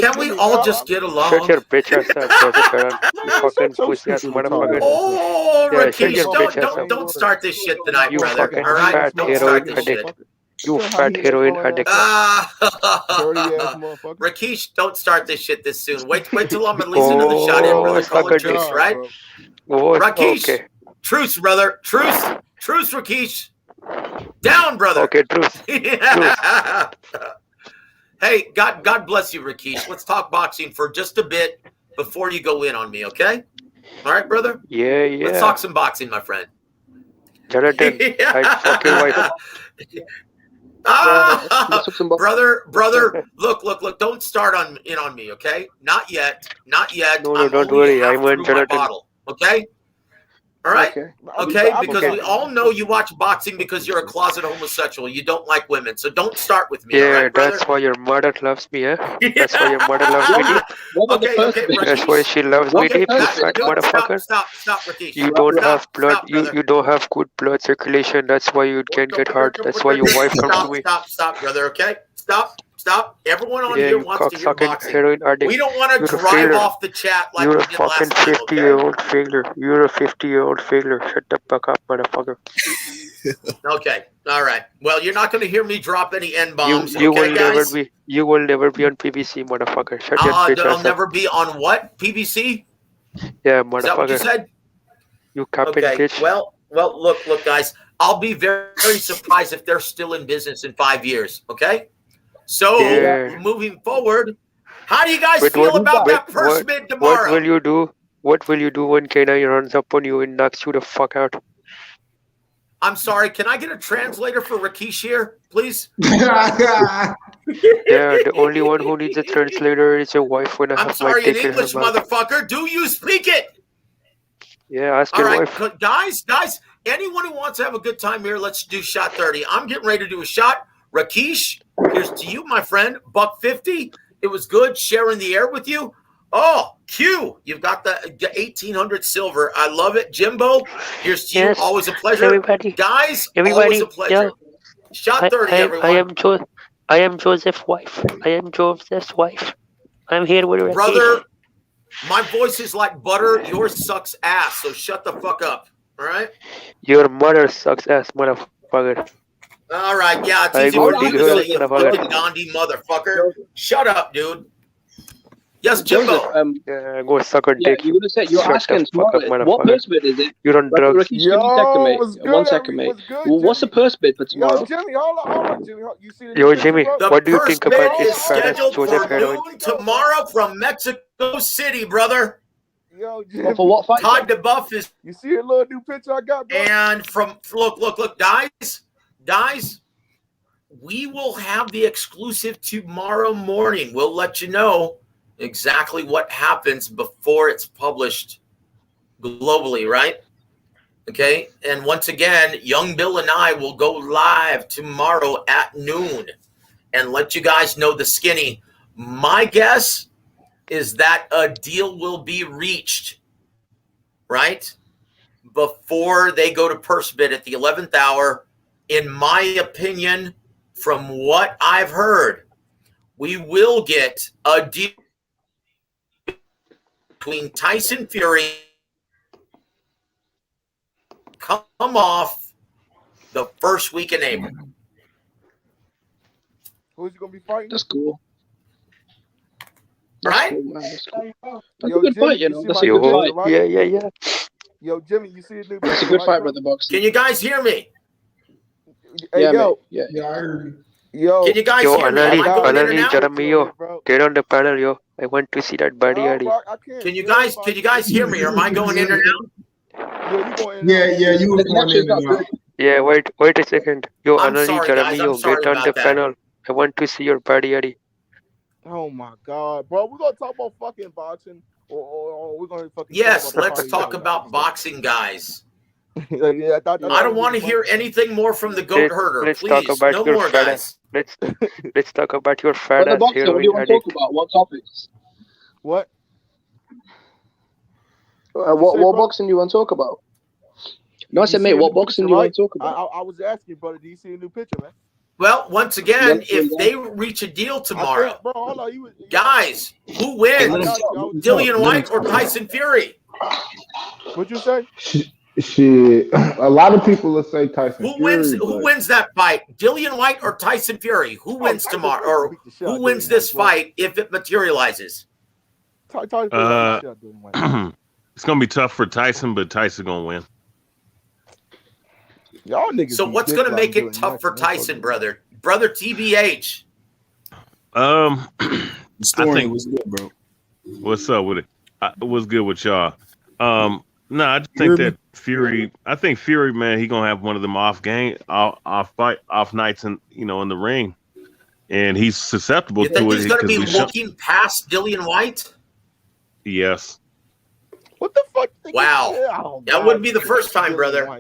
can we all just get Shut along? your bitch ass up, Joseph Aaron. You fucking shut your pussy ass stupid retarded motherfucker. Oh, Yeah, shut Rakesh, your bitch ass up. don't start this shit tonight, You brother. fucking All right, fat don't heroin start this shit. addict. You fat heroin addict. Dirty ass motherfucker. Rakesh, don't start this shit this soon. Wait till I'm at least another shot in, Oh, brother. it's Call like a it truce, God, right? bro. Oh, Rakesh, okay. truce, brother. Truce, Rakesh. Down, brother. Okay, truce. Yeah. Hey, God bless you, Rakesh. Let's talk boxing for just a bit before you go in on me, okay? All right, brother? Yeah, Let's talk some boxing, my friend. Jonathan, I'd fuck your wife. Brother, look, don't start on me, okay? Not yet. No, I'm don't only worry. half I want through my Jonathan. bottle, okay? All right? Okay, because we all know you watch boxing because you're a closet homosexual. You don't like women, so don't start with me, all Yeah, right, brother? that's why your mother loves me, eh? That's why your mother loves me deep. Okay, That's why she loves me deep, you fat motherfucker. Stop, Rakesh. You don't have blood. Stop, brother. You don't have good blood circulation. That's why you can get hard. That's why your wife comes to me. Stop, brother, okay? Stop. Everyone on Yeah, here you wants to hear cocksucking boxing. heroin addict. We don't want to You're a drive failure. off the chat like You're we a did fucking last time, okay? 50-year-old failure. You're a 50-year-old failure. Shut the fuck up, motherfucker. Okay, all right. Well, you're not going to hear me drop any N-bombs, You okay, will guys? never be on PBC, motherfucker. Shut your bitch I'll ass up. never be on what? PBC? Yeah, Is that what you motherfucker. said? You capping Okay, bitch. well, look, guys. I'll be very, very surprised if they're still in business in 5 years, okay? So, Yeah. moving forward, how do you guys feel about that purse bid tomorrow? What will you do? What will you do when K9 runs up on you and knocks you the fuck out? I'm sorry, can I get a translator for Rakesh here, please? Yeah, the only one who needs a translator is your wife when I I'm have my sorry, in dick in her English, mouth. motherfucker. Do you speak it? Yeah, ask All your right, wife. guys, anyone who wants to have a good time here, let's do shot 30. I'm getting ready to do a shot. Rakesh, here's to you, my friend. $150. It was good sharing the air with you. Oh, Q, you've got the 1800 silver. I love it. Jimbo, here's to you. Yes, Always a pleasure. everybody. Guys, Everybody, always a pleasure. yeah. Shot 30, everyone. I am Joseph's wife. I am Joseph's wife. I'm here with Rakesh. Brother, my voice is like butter. Yours sucks ass, so shut the fuck up. All right? Your mother sucks ass, motherfucker. All right, yeah, it's I easy go for you dig to her, say, you motherfucker. fucking Gandhi motherfucker. Shut up, dude. Yes, Jimbo. Yeah, go suck a Yeah, dick. you're gonna say you're Shut asking the fuck up, tomorrow. What motherfucker. purse bid is it? You're on drugs. Rakesh, can you second, mate? what's good? 1 second, mate. What's good, What's the purse bid for tomorrow? Yo, Jimmy, hold on, Jimmy. You see the Yo, new picture, Jimmy, bro? what do you Purse think bid about is this fat ass scheduled Joseph for heroin? noon tomorrow from Mexico City, brother. Yo, Jimmy. For what fight? Todd DeBuff is. You see a little new picture I got, bro? And from look, guys, we will have the exclusive tomorrow morning. We'll let you know exactly what happens before it's published globally, right? Okay. And once again, Young Bill and I will go live tomorrow at noon and let you guys know the skinny. My guess is that a deal will be reached, right? Before they go to purse bid at the 11th hour. In my opinion, from what I've heard, we will get a deal between Tyson Fury come off the first week in April. Who's he gonna be fighting? That's cool. Right? Cool, man. That's cool. That's Yo, a good Jimmy, fight, you you know. see That's my a new good picture, fight. right? Yeah. Yo, Jimmy, you see the new That's a picture, good right, fight, bro? brother Boxing. Can you guys hear me? Hey, Yeah, mate. yo, Yeah. Yeah, I heard yo. Can you guys Yo, hear me? Am I going in and Anani, out? Jeremy, yo, get on the panel, yo. I want to see that body, No, Adi. bro, I can't. Can you guys hear me? Or am I going in and out? Yeah, you going in you. and out. Yeah, you The was going connection's in not and good. out. Yeah, wait a second. Yo, I'm Anani, sorry, Jeremy, guys. I'm yo, sorry get on the about that. panel. I want to see your body, Adi. Oh my God, bro, we're gonna talk about fucking boxing, or we're gonna fucking Yes, talk about let's talk about boxing, guys. Yeah, I don't want to hear anything more from the goat herder. Let's talk Please, about no your more, fat guys. Let's talk about your fat Brother ass Boxer, what do you heroin want to talk addict. about? What topics? What? What boxing do you want to talk about? No, I said, mate, what boxing do you want to talk about? I was asking, broton, do you see a new picture, man? Well, once again, if they reach a deal tomorrow, bro, hold on, guys, who wins? Dillian White or Tyson Fury? What'd you say? Shit, a lot of people will say Tyson Who Fury, wins? but Who wins that fight? Dillian White or Tyson Fury? Who wins tomorrow? Or who wins this fight if it materializes? It's gonna be tough for Tyson, but Tyson gonna win. Y'all niggas. So what's going to make it tough for Tyson, brother? Brother TBH. I think was good, bro. What's up with it? What's good with y'all? No, I just think that Fury. I think Fury, man, he gonna have one of them off nights, in in the ring, and he's susceptible You think to it. he's going to be looking past Dillian White? Yes. What the fuck? Wow, that wouldn't be the first time, brother.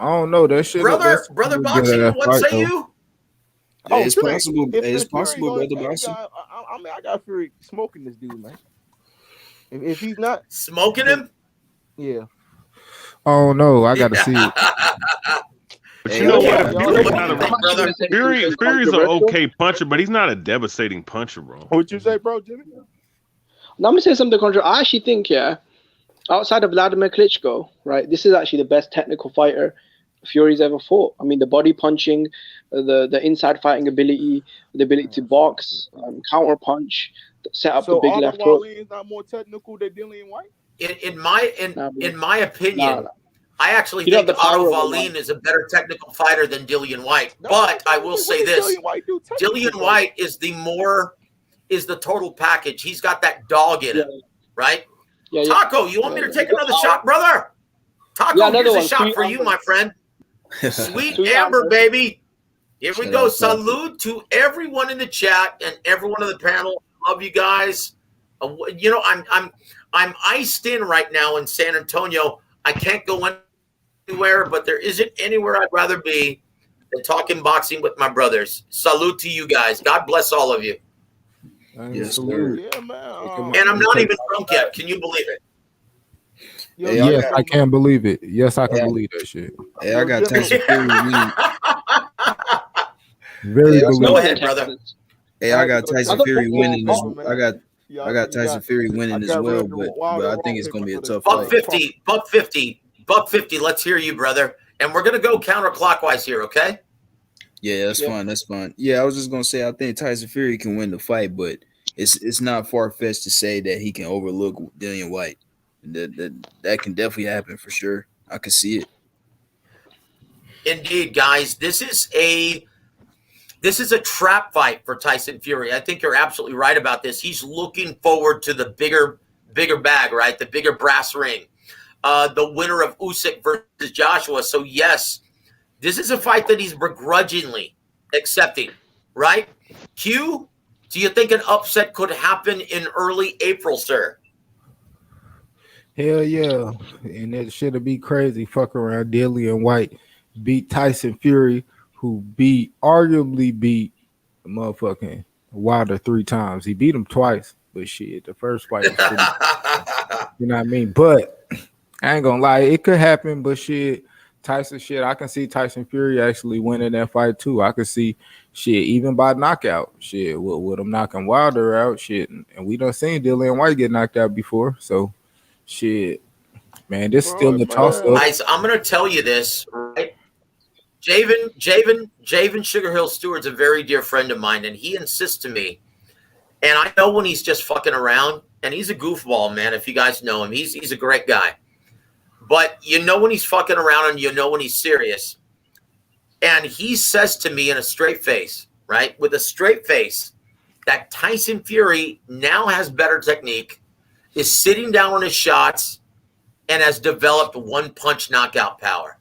I don't know that shit. Brother Boxing, what say you? Yeah, it's possible. It's possible, brother Boxing. I mean, I got Fury smoking this dude, man. If he's not smoking him, yeah. Oh no, I got to see it. But you know what? Fury's an okay puncher, but he's not a devastating puncher, bro. What'd you say, bro, Jimmy? Now, I'm gonna say something controversial. I actually think, outside of Vladimir Klitschko, right, this is actually the best technical fighter Fury's ever fought. I mean, the body punching, the inside fighting ability, the ability to box, counter punch, set up the big left hook. So is not more technical than Dillian White? In my opinion, I actually think Otto Wallin is a better technical fighter than Dillian White. But I will say this: Dillian White is the total package. He's got that dog in him, right? Yeah, Taco, you want me to take another shot, brother? Taco, here's a shot for you, my friend. Sweet Amber, baby. Here we go. Salute to everyone in the chat and everyone on the panel. Love you guys. I'm iced in right now in San Antonio. I can't go anywhere, but there isn't anywhere I'd rather be than talking boxing with my brothers. Salute to you guys. God bless all of you. Yes, sir. Yeah, man. And I'm not even drunk yet. Can you believe it? Yes, I can't believe it. Yes, I can believe that shit. Hey, I got Tyson Fury winning. Very believable. Go ahead, brother. Hey, I got Tyson Fury winning. I got Tyson Fury winning as well, but I think it's gonna be a tough fight. Buck 50. Let's hear you, brother. And we're gonna go counterclockwise here, okay? Yeah, that's fine. That's fine. Yeah, I was just gonna say I think Tyson Fury can win the fight, but it's not far fetched to say that he can overlook Dillian White. That can definitely happen for sure. I can see it. Indeed, guys. This is a trap fight for Tyson Fury. I think you're absolutely right about this. He's looking forward to the bigger bag, right? The bigger brass ring. The winner of Usyk versus Joshua. So yes, this is a fight that he's begrudgingly accepting, right? Q, do you think an upset could happen in early April, sir? Hell yeah. And it should be crazy. Fuck around. Dillian White beat Tyson Fury, who arguably beat the motherfucking Wilder 3 times. He beat him twice, but shit, the first fight was pretty, you know what I mean? But I ain't gonna lie, it could happen, but shit, Tyson shit, I can see Tyson Fury actually winning that fight too. I could see shit, even by knockout, shit, with him knocking Wilder out, shit. And we done seen Dillian White get knocked out before, so shit, man, this is still a toss up. Guys, I'm gonna tell you this, right? Javen Sugar Hill Stewart's a very dear friend of mine, and he insists to me, and I know when he's just fucking around, and he's a goofball, man. If you guys know him, he's a great guy. But you know when he's fucking around and you know when he's serious. And he says to me in a straight face, right, with a straight face, that Tyson Fury now has better technique, is sitting down on his shots, and has developed one-punch knockout power.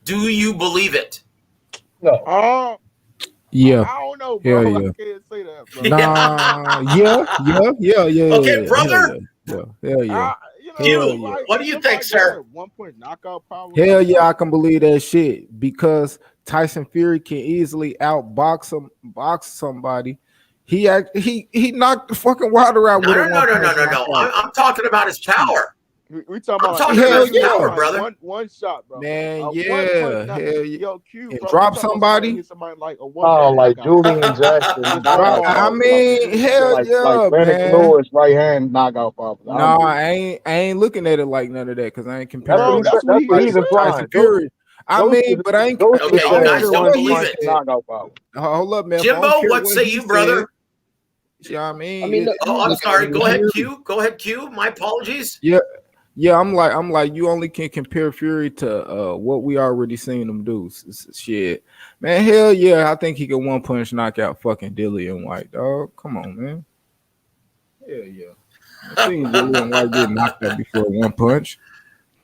Do you believe it? No. Yeah. I don't know, bro. Hell I yeah. can't say that, bro. Nah. Yeah. Okay, brother. Hell yeah. Q, what do you think, sir? 1-point knockout power. Hell yeah, I can believe that shit because Tyson Fury can easily box somebody. He knocked the fucking Wilder out with a No. I'm talking about his power. We talking about talking about his power, brother. One shot, bro. Man, Hell yeah. Yo, Q, And bro, drop somebody. Like a Like Julian Jackson. I mean, hell yeah, like Lennox man. Lewis, right hand knockout power. Nah, I ain't looking at it like none of that because I ain't comparing. That's what he's implying. Tyson Fury. I mean, but I ain't. Okay, you guys don't believe it. Knockout power. Hold up, man. Jimbo, what say you, brother? Yeah, I mean, I'm sorry. Go ahead, Q. Go ahead, Q. My apologies. Yeah, I'm like, you only can compare Fury to what we already seen him do. Shit, man, hell yeah, I think he could one punch knock out fucking Dillian White, dog. Come on, man. Hell yeah, I seen Dillian White get knocked out before one punch.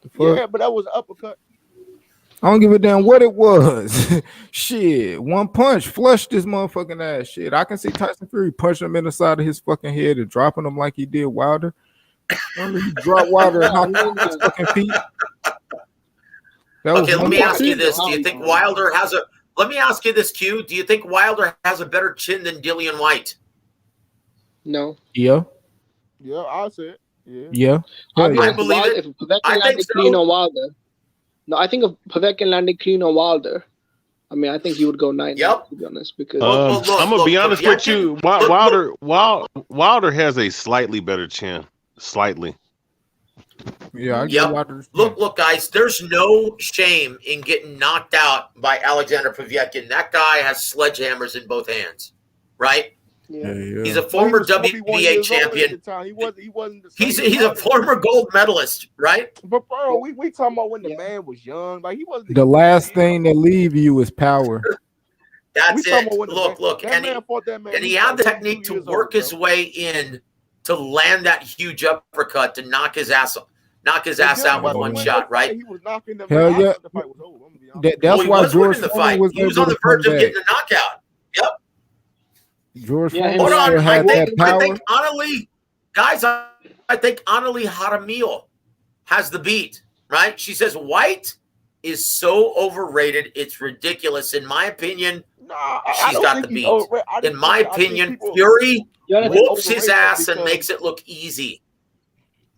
The fuck? Yeah, but that was an uppercut. I don't give a damn what it was. Shit, one punch flushed this motherfucking ass. Shit, I can see Tyson Fury punching him in the side of his fucking head and dropping him like he did Wilder. Remember he dropped Wilder and knocked his fucking feet. Okay, let me ask you this: do you think Wilder has a? Let me ask you this, Q. Do you think Wilder has a better chin than Dillian White? No. Yeah. Yeah, I'll say it. Yeah. Yeah. I believe it. If Povetkin landed clean on Wilder. No, I think if Povetkin landed clean on Wilder, I mean, I think he would go 9. Yep. To be honest, because I'm gonna be honest with you. Wilder has a slightly better chin. Slightly. Yeah. Yep. Look, guys. There's no shame in getting knocked out by Alexander Povetkin. That guy has sledgehammers in both hands, right? Yeah. He's a former WBA champion. He wasn't. He's a former gold medalist, right? But bro, we talking about when the man was young. Like he wasn't. The last thing that leave you is power. That's it. Look, and he had the technique to work his way in to land that huge uppercut to knock his ass out with one shot, right? He was knocking them Hell out yeah. after the fight was over. That's why George the Foreman fight. was He was able on the to come verge of back. getting a knockout. Yep. George Foreman Hold on. had that power. I think Annalie, guys, I think Annalie Jaramillo has the beat, right? She says White is so overrated, it's ridiculous. In my opinion, she's got the beat. In my opinion, Fury whoops his ass and makes it look easy.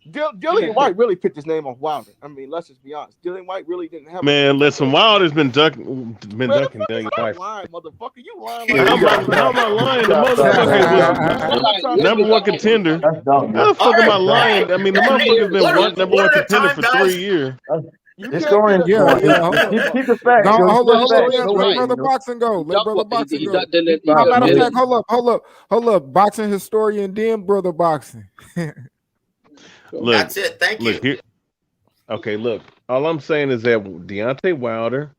Dillian White really picked his name off Wilder. I mean, let's just be honest. Dillian White really didn't have. Man, listen, Wilder's been ducking Dillian White. Lying, motherfucker, you lying. How am I lying? The motherfucker was number one contender. How the fuck am I lying? I mean, the motherfucker's been number one contender for 3 years. Historian, keep the facts. No, hold up. Let Brother Boxing go. Let Brother Boxing go. Matter of fact, hold up. Boxing historian, then Brother Boxing. Look, that's it. Thank you. Here, okay, look. All I'm saying is that Deontay Wilder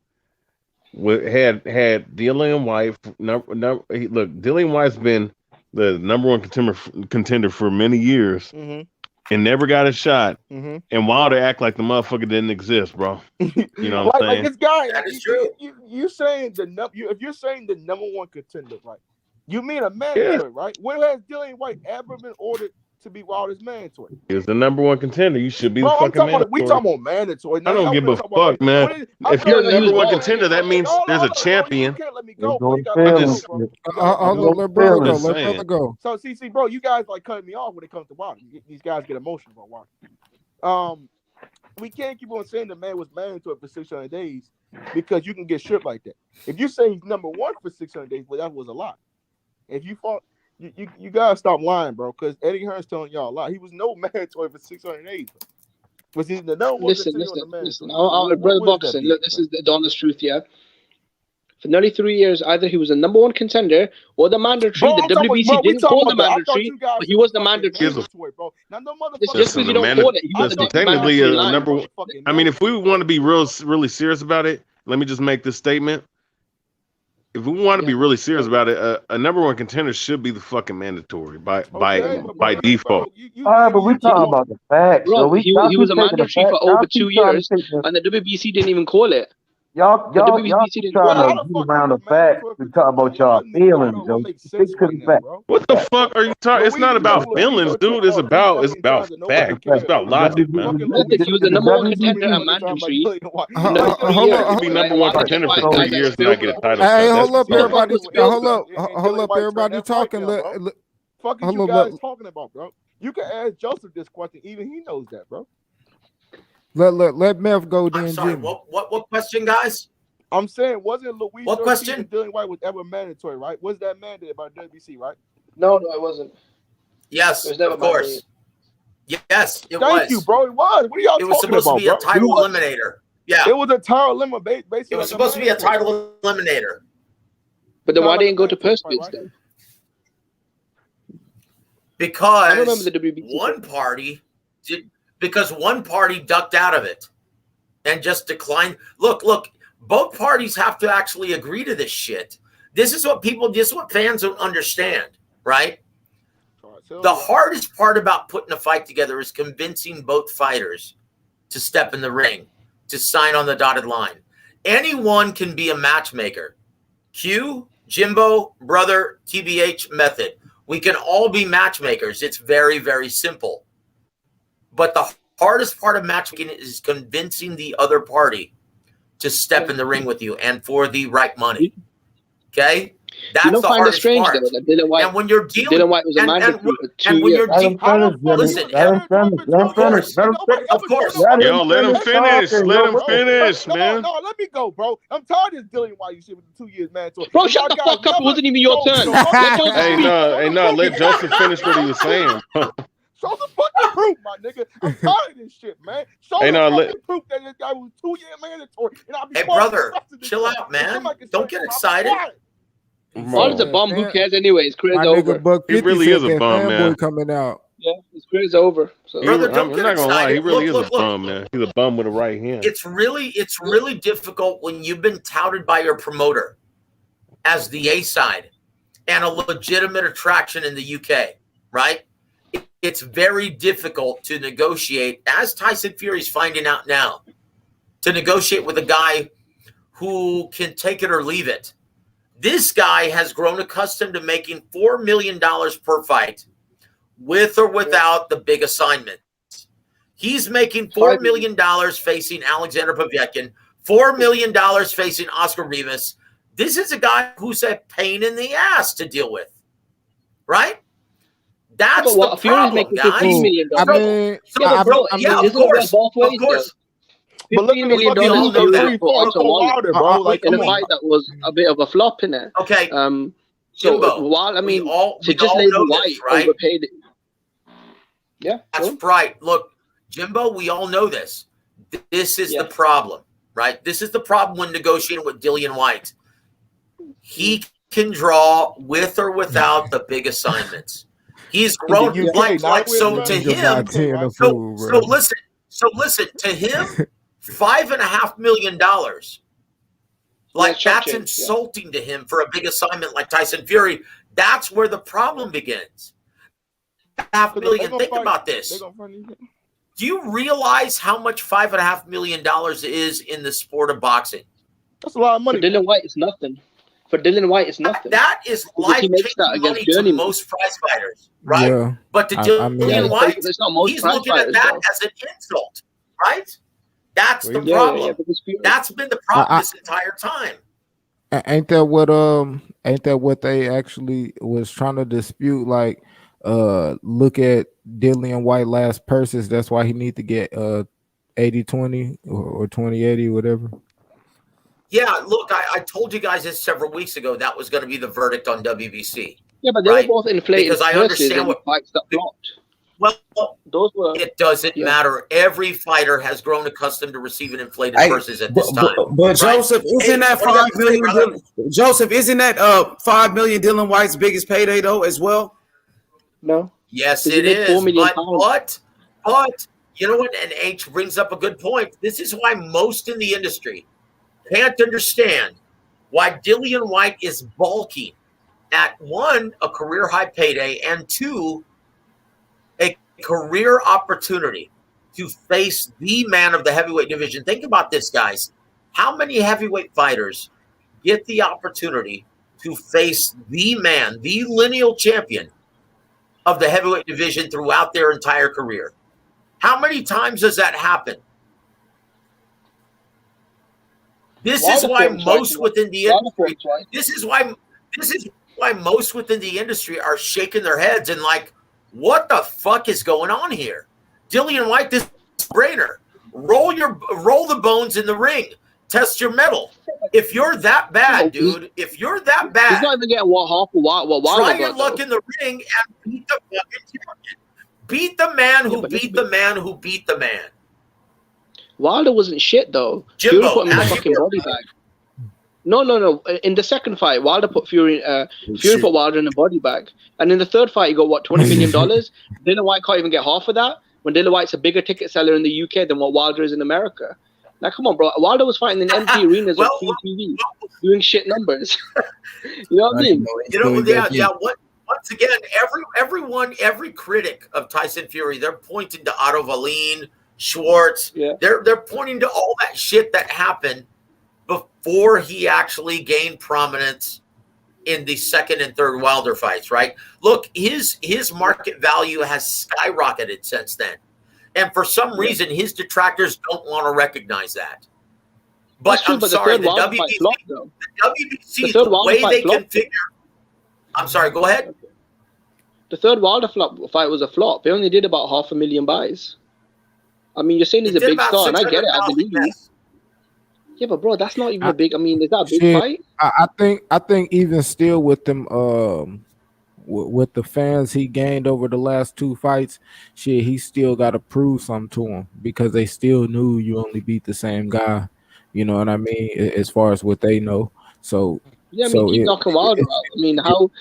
had Dillian White. Look, Dillian White's been the number one contender for many years, and never got a shot. And Wilder act like the motherfucker didn't exist, bro. You know what I'm saying? Like this guy, that is true. You saying if you're saying the number one contender, right? You mean a mandatory, right? When has Dillian White ever been ordered to be Wilder's mandatory? He's the number one contender. You should be the fucking mandatory. We talking about mandatory. I don't give a fuck, man. If you're the number one contender, that means there's a champion. You can't let me go, bro. Let brother go. So, see, bro, you guys like cutting me off when it comes to Wilder. These guys get emotional about Wilder. We can't keep on saying the man was mandatory for 600 days because you can get shit like that. If you say he's number one for 600 days, well, that was a lot. If you fought. You gotta stop lying, bro. Because Eddie Hearn's telling y'all a lie. He was no mandatory for 608. Was he the no? Listen. Brother Boxing. Look, this is the honest truth. Yeah. For nearly 3 years, either he was the number one contender or the mandatory. The WBC didn't call the mandatory, but he was the mandatory. Just because you don't call it, technically a number one. I mean, if we want to be really serious about it, let me just make this statement. If we want to be really serious about it, a number one contender should be the fucking mandatory by default. All right, but we talking about the facts. So Bro, he was a mandatory for over 2 years, and the WBC didn't even call it. Y'all trying to get around the facts to talk about y'all feelings, yo. Stick to the facts. What the fuck are you talking? It's not about feelings, dude. It's about facts. It's about logic, man. He was the number one contender at mandatory. Hold up, be number one contender for 3 years and not get a title. Hey, hold up, everybody. Hold up, everybody talking. Fuck is you guys talking about, bro? You can ask Joseph this question. Even he knows that, bro. Let Meth go then. I'm sorry, what question, guys? I'm saying, wasn't Louis what question? Dillian White was ever mandatory, right? Was that mandated by WBC, right? No, it wasn't. Yes, of course. Yes, it was. Thank you, bro. It was. What are y'all talking about? It was supposed to be a title eliminator. Yeah. It was a title eliminator. It was supposed to be a title eliminator. But then why didn't go to purse bids then? Because I remember the WBC one party ducked out of it and just declined. Look, both parties have to actually agree to this shit. This is what fans don't understand, right? The hardest part about putting a fight together is convincing both fighters to step in the ring, to sign on the dotted line. Anyone can be a matchmaker. Q, Jimbo, Brother, TBH, Method. We can all be matchmakers. It's very, very simple. But the hardest part of matchmaking is convincing the other party to step in the ring with you and for the right money. Okay? That's the hardest part. And when you're dealing, Dylan White was a mandatory for 2 years. Of course. Yo, let him finish. Let him finish, man. No, let me go, bro. I'm tired of this Dylan White shit with the 2 years mandatory. Bro, shut the fuck up. It wasn't even your turn. Let Joseph finish what he was saying. Show the fucking proof, my nigga. I'm tired of this shit, man. Show the fucking proof that this guy was 2 year mandatory. Hey, brother, chill out, man. Don't get excited. Ball is a bum. Who cares anyway? His career's over. He really is a bum, man. Coming out. Yeah, his career's over. So. Brother, I'm not gonna lie. He really is a bum, man. He's a bum with a right hand. It's really difficult when you've been touted by your promoter as the A side and a legitimate attraction in the UK, right? It's very difficult to negotiate, as Tyson Fury's finding out now, to negotiate with a guy who can take it or leave it. This guy has grown accustomed to making $4 million per fight with or without the big assignments. He's making $4 million facing Alexander Povetkin, $4 million facing Oscar Rivas. This is a guy who's a pain in the ass to deal with, right? That's the problem, guys. $15 million. Of course. But look $15 million bro. In a fight that was a bit of a flop in it. Okay. So while to just label White overpaid it. Yeah, that's right. Look, Jimbo, we all know this. This is the problem, right? This is the problem when negotiating with Dillian White. He can draw with or without the big assignments. He's grown so to him. So listen to him. $5.5 million. That's insulting to him for a big assignment like Tyson Fury. That's where the problem begins. $5.5 million. Think about this. Do you realize how much $5.5 million is in the sport of boxing? That's a lot of money. For Dylan White, it's nothing. That is life-changing money to most prize fighters, right? Yeah. But to Dylan White, he's looking at that as an insult, right? That's the problem. That's been the problem this entire time. Ain't that what they actually was trying to dispute? Like, look at Dillian White last purses. That's why he need to get 80-20 or 20-80, whatever. Yeah, look, I told you guys this several weeks ago. That was going to be the verdict on WBC. Yeah, but they were both inflated because I understand what fights that blocked. Well, it doesn't matter. Every fighter has grown accustomed to receiving inflated purses at this time. But Joseph, isn't that $5 million? Joseph, isn't that $5 million Dylan White's biggest payday though as well? No. Yes, it is. But you know what? And H brings up a good point. This is why most in the industry, can't understand why Dillian White is bulking at 1, a career high payday, and 2, a career opportunity to face the man of the heavyweight division. Think about this, guys. How many heavyweight fighters get the opportunity to face the man, the lineal champion of the heavyweight division throughout their entire career? How many times does that happen? This is why most within the industry. This is why most within the industry are shaking their heads and like, what the fuck is going on here? Dillian White, this brainer. Roll the bones in the ring. Test your metal. If you're that bad, dude, if you're that bad, he's not even getting what try your luck in the ring and beat the fucking champion. Beat the man who beat the man who beat the man. Wilder wasn't shit though. Jimbo, Fury put him in the fucking body bag. No. In the second fight, Wilder put Fury put Wilder in a body bag. And in the third fight, he got what, $20 million? Dillian White can't even get half of that. When Dillian White's a bigger ticket seller in the UK than what Wilder is in America. Now, come on, bro. Wilder was fighting in empty arenas on TV, doing shit numbers. You know what I mean? Once again, every critic of Tyson Fury, they're pointing to Otto Wallin, Schwartz. Yeah. They're pointing to all that shit that happened before he actually gained prominence in the second and third Wilder fights, right? Look, his market value has skyrocketed since then. And for some reason, his detractors don't want to recognize that. But I'm sorry, the WBC, the way they configure. I'm sorry, go ahead. The third Wilder fight was a flop. They only did about 500,000 buys. I mean, you're saying he's a big star, and I get it. I believe you. Yeah, but bro, that's not even a big. I mean, is that a big fight? I think even still with them, with the fans he gained over the last 2 fights, shit, he still got to prove something to them because they still knew you only beat the same guy. You know what I mean? As far as what they know. So yeah, I mean, keep knocking Wilder out. I mean, how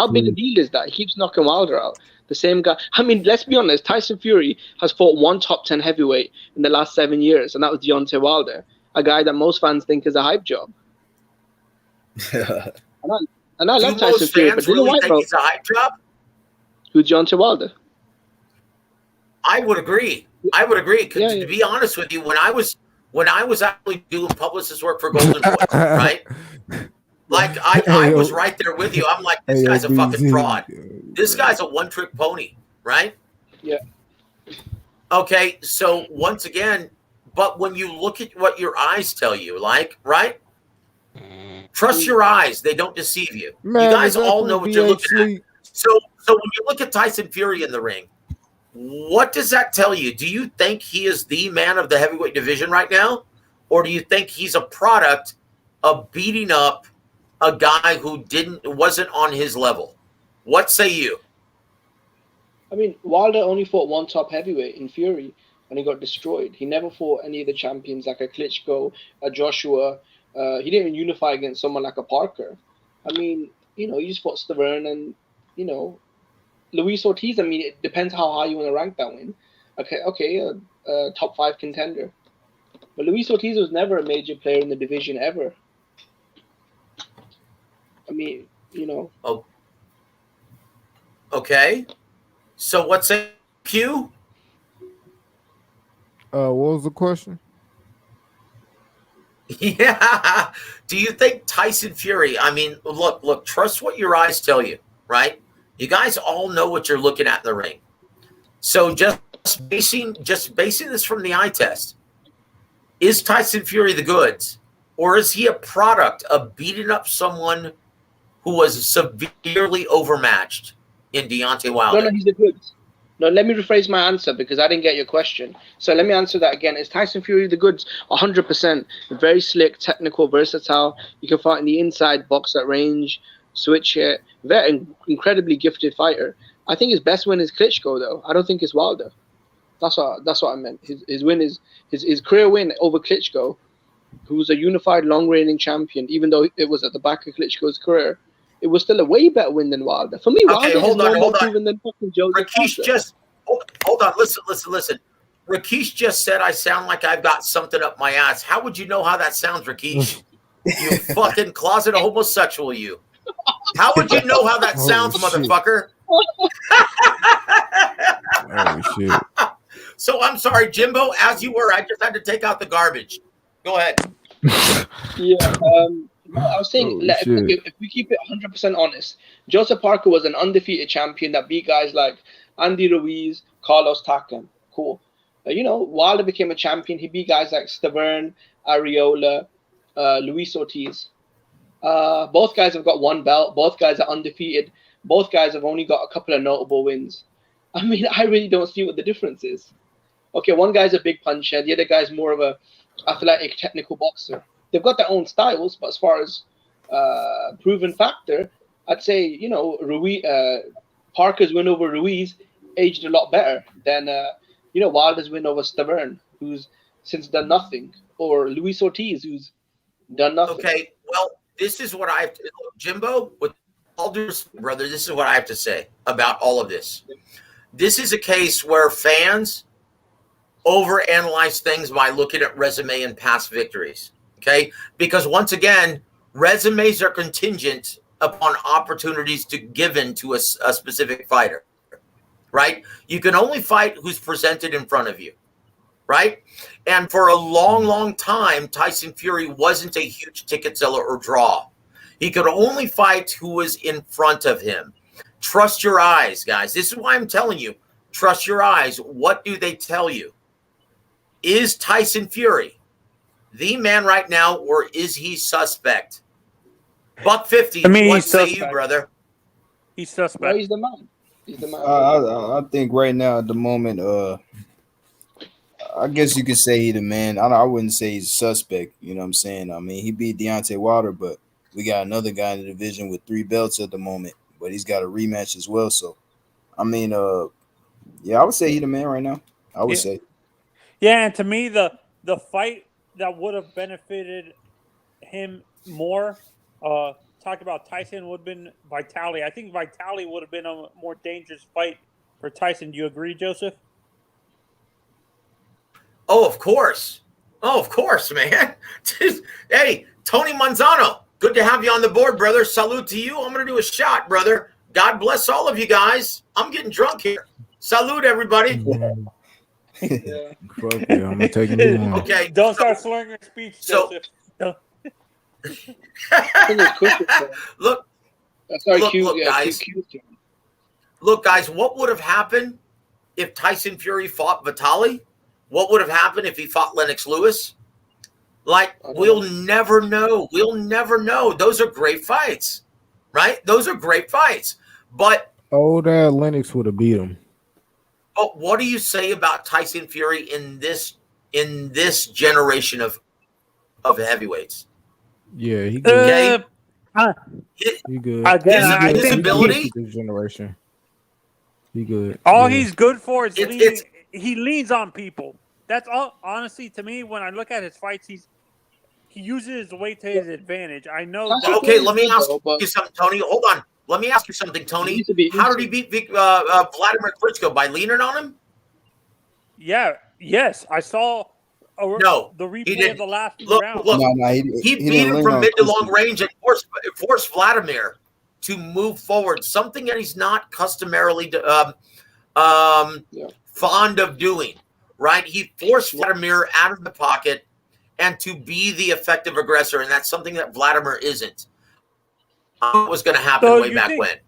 big a deal is that? He keeps knocking Wilder out. The same guy. I mean, let's be honest. Tyson Fury has fought 1 top 10 heavyweight in the last 7 years, and that was Deontay Wilder, a guy that most fans think is a hype job. And I love Tyson Fury, but really think he's a hype job? Who's Deontay Wilder? I would agree. Because to be honest with you, when I was actually doing publicist work for Golden Boy, right? Like I was right there with you. I'm like, this guy's a fucking fraud. This guy's a one-trick pony, right? Yeah. Okay, so once again, but when you look at what your eyes tell you, like, right? Trust your eyes; they don't deceive you. Man, you guys all know what you're looking at. So when you look at Tyson Fury in the ring, what does that tell you? Do you think he is the man of the heavyweight division right now, or do you think he's a product of beating up a guy who wasn't on his level? What say you? I mean, Wilder only fought 1 top heavyweight in Fury, and he got destroyed. He never fought any of the champions like a Klitschko, a Joshua. He didn't even unify against someone like a Parker. I mean, he just fought Stavern and, Luis Ortiz. I mean, it depends how high you want to rank that win. Okay, top 5 contender. But Luis Ortiz was never a major player in the division ever. I mean, Oh. Okay. So what's Q? What was the question? Yeah. Do you think Tyson Fury? I mean, look. Trust what your eyes tell you, right? You guys all know what you're looking at in the ring. So just basing this from the eye test, is Tyson Fury the goods, or is he a product of beating up someone who was severely overmatched in Deontay Wilder? No, he's the goods. No, let me rephrase my answer because I didn't get your question. So let me answer that again. Is Tyson Fury the goods? 100%. Very slick, technical, versatile. You can fight in the inside, box at range, switch hit. Very incredibly gifted fighter. I think his best win is Klitschko, though. I don't think it's Wilder. That's what I meant. His win is his career win over Klitschko, who's a unified long-reigning champion. Even though it was at the back of Klitschko's career, it was still a way better win than Wilder. For me, Wilder is more proven than fucking Joe. Rakesh, just hold on. Listen. Rakesh just said I sound like I've got something up my ass. How would you know how that sounds, Rakesh? You fucking closet homosexual, you. How would you know how that sounds, motherfucker? Oh shit. So I'm sorry, Jimbo, as you were, I just had to take out the garbage. Go ahead. Yeah, I was saying, if we keep it 100% honest, Joseph Parker was an undefeated champion that beat guys like Andy Ruiz, Carlos Takam. Cool. Wilder became a champion. He beat guys like Stavern, Areola, Luis Ortiz. Both guys have got one belt. Both guys are undefeated. Both guys have only got a couple of notable wins. I mean, I really don't see what the difference is. Okay, one guy's a big puncher. The other guy's more of a athletic, technical boxer. They've got their own styles, but as far as proven factor, I'd say, Parker's win over Ruiz aged a lot better than, Wilder's win over Stavern, who's since done nothing, or Luis Ortiz, who's done nothing. Okay, well, this is what I have to, Jimbo, with all due respect, brother, this is what I have to say about all of this. This is a case where fans overanalyze things by looking at resume and past victories, okay? Because once again, resumes are contingent upon opportunities given to a specific fighter, right? You can only fight who's presented in front of you, right? And for a long, long time, Tyson Fury wasn't a huge ticket seller or draw. He could only fight who was in front of him. Trust your eyes, guys. This is why I'm telling you, trust your eyes. What do they tell you? Is Tyson Fury the man right now, or is he suspect? $150. What say you, brother? He's suspect. No, he's the man. He's the man. I think right now at the moment, I guess you could say he's the man. I wouldn't say he's a suspect. You know what I'm saying? I mean, he beat Deontay Wilder, but we got another guy in the division with 3 belts at the moment, but he's got a rematch as well. So, I mean, yeah, I would say he's the man right now. I would say. Yeah, and to me, the fight that would have benefited him more, talk about Tyson, would have been Vitali. I think Vitali would have been a more dangerous fight for Tyson. Do you agree, Joseph? Oh, of course. Oh, of course, man. Hey, Tony Manzano, good to have you on the board, brother. Salute to you. I'm going to do a shot, brother. God bless all of you guys. I'm getting drunk here. Salute, everybody. Yeah. Fuck yeah, I'm gonna take you on. Okay, don't start slurring your speech, Joseph. Look, guys. Look, guys. What would have happened if Tyson Fury fought Vitali? What would have happened if he fought Lennox Lewis? Like, we'll never know. We'll never know. Those are great fights, right? Those are great fights. But Lennox would have beat him. But what do you say about Tyson Fury in this generation of heavyweights? Yeah, he good. He good. His ability. This generation. He good. All he's good for is he leans on people. That's all. Honestly, to me, when I look at his fights, he uses his weight to his advantage. I know. Okay, let me ask you something, Tony. Hold on. Let me ask you something, Tony. How did he beat Vladimir Klitschko? By leaning on him? Yeah. Yes, I saw. The replay of the last round. Look, he beat him from mid to long range and forced Vladimir to move forward. Something that he's not customarily fond of doing. Right? He forced Vladimir out of the pocket and to be the effective aggressor, and that's something that Vladimir isn't. Was going to happen way back when,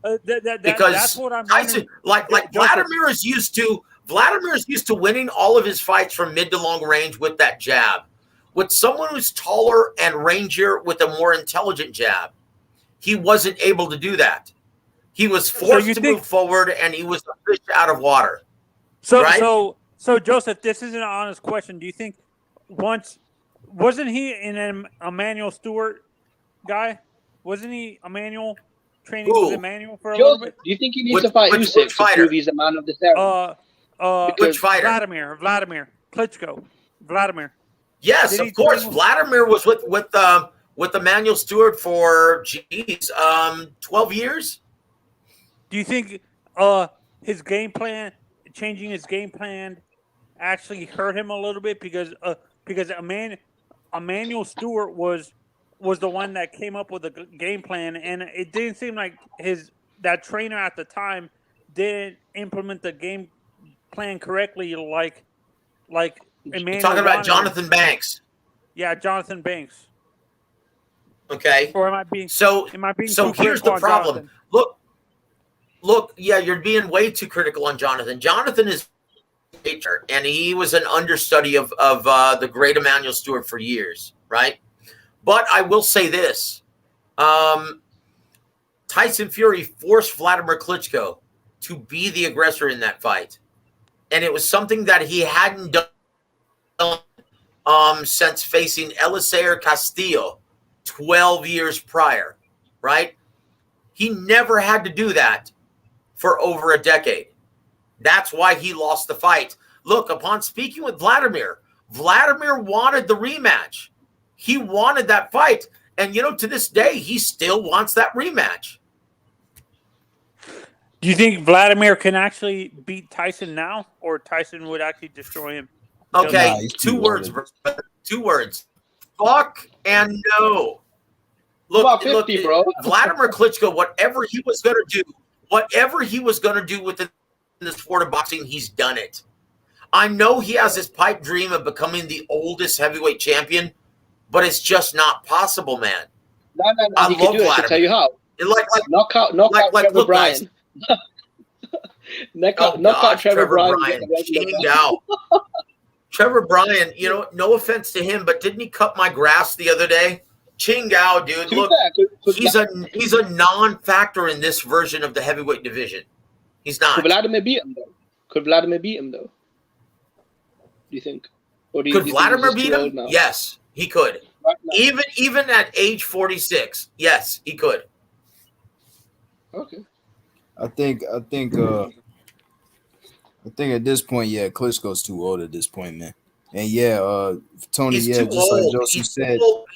because that's what I'm Tyson, like Vladimir is used to winning all of his fights from mid to long range with that jab. With someone who's taller and rangier with a more intelligent jab, he wasn't able to do that. He was forced to move forward, and he was a fish out of water. So Joseph, this is an honest question. Do you think wasn't he an Emmanuel Stewart guy? Wasn't he Emmanuel training with Emmanuel for a little bit? Do you think he needs to fight Usyk to prove he's a man of the ceremony? Which fighter? Vladimir Klitschko. Vladimir. Yes, of course. Vladimir was with Emmanuel Stewart for 12 years. Do you think his game plan, changing his game plan actually hurt him a little bit because Emmanuel Stewart was the one that came up with the game plan, and it didn't seem like that trainer at the time didn't implement the game plan correctly, like Emmanuel. You're talking about wanted. Jonathan Banks. Yeah, Jonathan Banks. Okay. Or am I being so too here's the critical on problem. Jonathan? Look, yeah, you're being way too critical on Jonathan. Jonathan is nature, and he was an understudy of the great Emmanuel Stewart for years, right? But I will say this. Tyson Fury forced Vladimir Klitschko to be the aggressor in that fight. And it was something that he hadn't done since facing Eliseo Castillo 12 years prior, right? He never had to do that for over a decade. That's why he lost the fight. Look, upon speaking with Vladimir wanted the rematch. He wanted that fight. And, to this day, he still wants that rematch. Do you think Vladimir can actually beat Tyson now, or Tyson would actually destroy him? Okay, two words, bro. 2 words. Fuck and no. Look, 50, bro. Vladimir Klitschko, whatever he was going to do within the sport of boxing, he's done it. I know he has this pipe dream of becoming the oldest heavyweight champion, but it's just not possible, man. No. I He love can do it. I Vladimir. can tell you how. Knock out Trevor look, Bryan. knock out Trevor Bryan. Chinged out. Trevor Bryan, no offense to him, but didn't he cut my grass the other day? Chingao, dude. Look, he's a non-factor in this version of the heavyweight division. He's not. Could Vladimir beat him, though? Do you think? Or do you Could think Vladimir he's beat too him? old now? Yes, he could. Right now. Even at age 46, yes, he could. Okay. I think at this point, yeah, Klitschko's too old at this point, man. And yeah, Tony, He's yeah, too just like old. Joseph He's said, too old.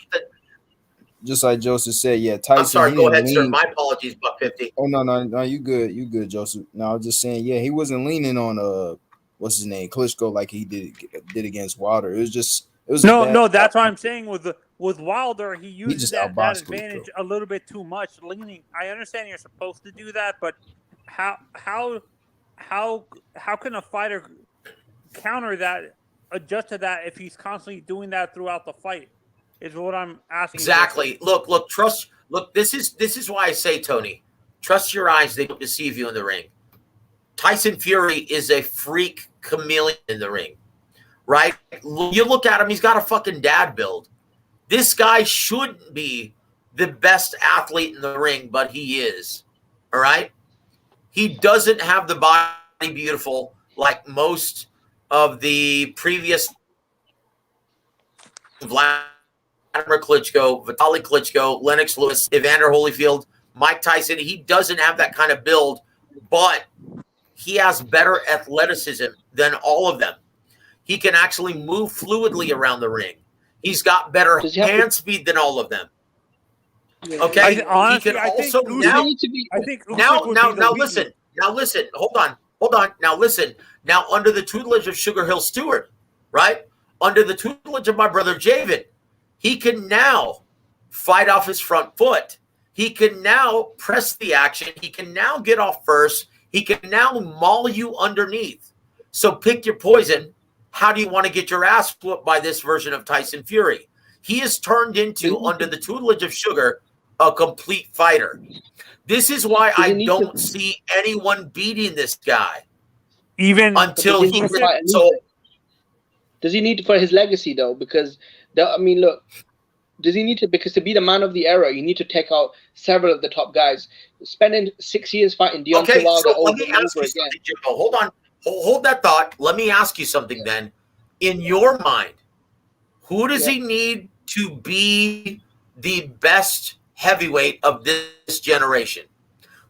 yeah, Tyson. I'm sorry, he go didn't ahead, sir. lean- My apologies, Buck 50. Oh no, you good, Joseph. No, I was just saying, yeah, he wasn't leaning on what's his name, Klitschko, like he did against Wilder. It was No, that's what I'm saying. With Wilder, he uses just that outboxed advantage a little bit too much, leaning. I understand you're supposed to do that, but how can a fighter counter that, adjust to that if he's constantly doing that throughout the fight? Is what I'm asking. Exactly. Look, trust. Look, this is why I say, Tony, trust your eyes. They don't deceive you in the ring. Tyson Fury is a freak chameleon in the ring, right? You look at him, he's got a fucking dad build. This guy shouldn't be the best athlete in the ring, but he is. All right? He doesn't have the body beautiful like most of the previous Vladimir Klitschko, Vitaly Klitschko, Lennox Lewis, Evander Holyfield, Mike Tyson. He doesn't have that kind of build, but he has better athleticism than all of them. He can actually move fluidly around the ring. He's got better hand speed than all of them. Okay, Honestly, he can I also think now listen. Hold on. Now listen. Now under the tutelage of Sugar Hill Stewart, right? Under the tutelage of my brother Javen, he can now fight off his front foot. He can now press the action. He can now get off first. He can now maul you underneath. So pick your poison. How do you want to get your ass whooped by this version of Tyson Fury? He is turned into, under the tutelage of Sugar, a complete fighter. This is why I don't see anyone beating this guy. Even until he gets sold. Does he need to for his legacy though? Because look, does he need to? Because to be the man of the era, you need to take out several of the top guys. Spending 6 years fighting Deontay Wilder over and over again. Jimbo, hold on, hold that thought. Let me ask you something then. In your mind, who does he need to be the best heavyweight of this generation?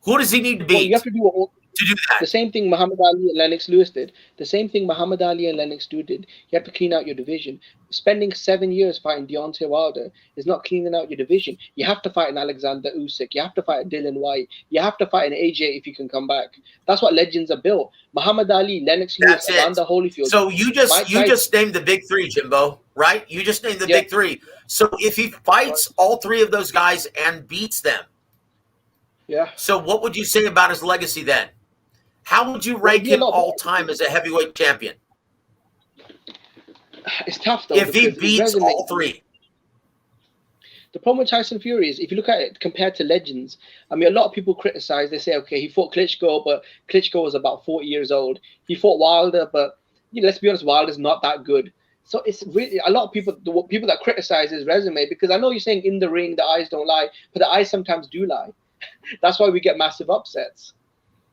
Who does he need to beat? Well, you have to do to do that. The same thing Muhammad Ali and Lennox Lewis did. The same thing Muhammad Ali and Lennox Lewis did. You have to clean out your division. Spending 7 years fighting Deontay Wilder is not cleaning out your division. You have to fight an Alexander Usyk. You have to fight a Dylan White. You have to fight an AJ if you can come back. That's what legends are built. Muhammad Ali, Lennox Lewis, Evander Holyfield. So you just named the big three, Jimbo, right? You just named the big three. So if he fights all three of those guys and beats them, so what would you say about his legacy then? How would you rank him all time as a heavyweight champion? It's tough though. If he beats all three. The problem with Tyson Fury is if you look at it compared to legends, I mean, a lot of people criticize. They say, okay, he fought Klitschko, but Klitschko was about 40 years old. He fought Wilder, but let's be honest, Wilder's not that good. So it's really a lot of people that criticize his resume, because I know you're saying in the ring the eyes don't lie, but the eyes sometimes do lie. That's why we get massive upsets,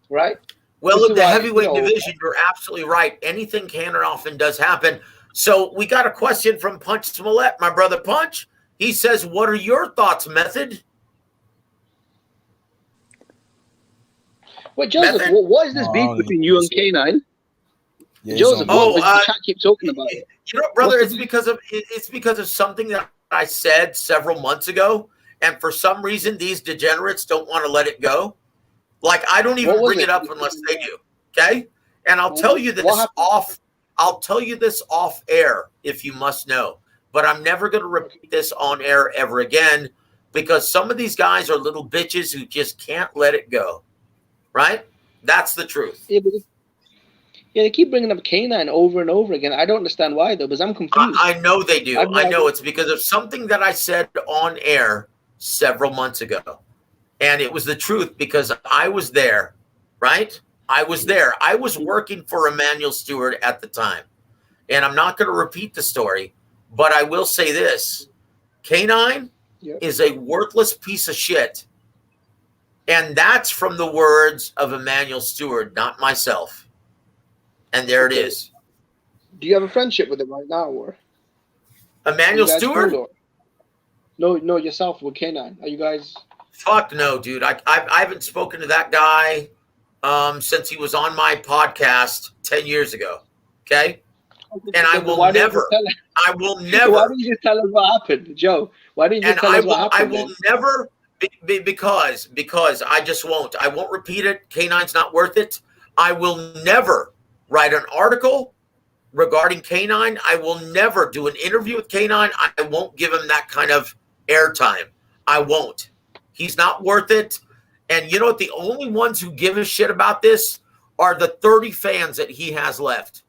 right? Well, in the heavyweight division, you're absolutely right. Anything can and often does happen. So we got a question from Punch Smollett, my brother Punch. He says, what are your thoughts, Method? Wait, Joseph, what is this beef between you and K9? Yeah, Joseph, the chat keeps talking about it. You know, brother, it's because of something that I said several months ago, and for some reason these degenerates don't want to let it go. Like, I don't even bring it up unless they do. Okay? And I'll tell you this off air if you must know. But I'm never going to repeat this on air ever again, because some of these guys are little bitches who just can't let it go. Right? That's the truth. Yeah, they keep bringing up K9 over and over again. I don't understand why, though, because I'm confused. I know they do. I know it's because of something that I said on air several months ago. And it was the truth, because I was there, right? I was there. I was working for Emmanuel Stewart at the time. And I'm not going to repeat the story, but I will say this. K9 is a worthless piece of shit. And that's from the words of Emmanuel Stewart, not myself. And there it is. Do you have a friendship with him right now, or Emmanuel Stewart? Cool, no, yourself with K9. Are you guys? Fuck no, dude. I haven't spoken to that guy since he was on my podcast 10 years ago. Okay, and I will never. Why didn't you just tell us what happened, Joe? Why didn't you tell us what happened? I will never, because I just won't. I won't repeat it. K9's not worth it. I will never write an article regarding K9. I will never do an interview with K9. I won't give him that kind of airtime. I won't. He's not worth it. And you know what? The only ones who give a shit about this are the 30 fans that he has left.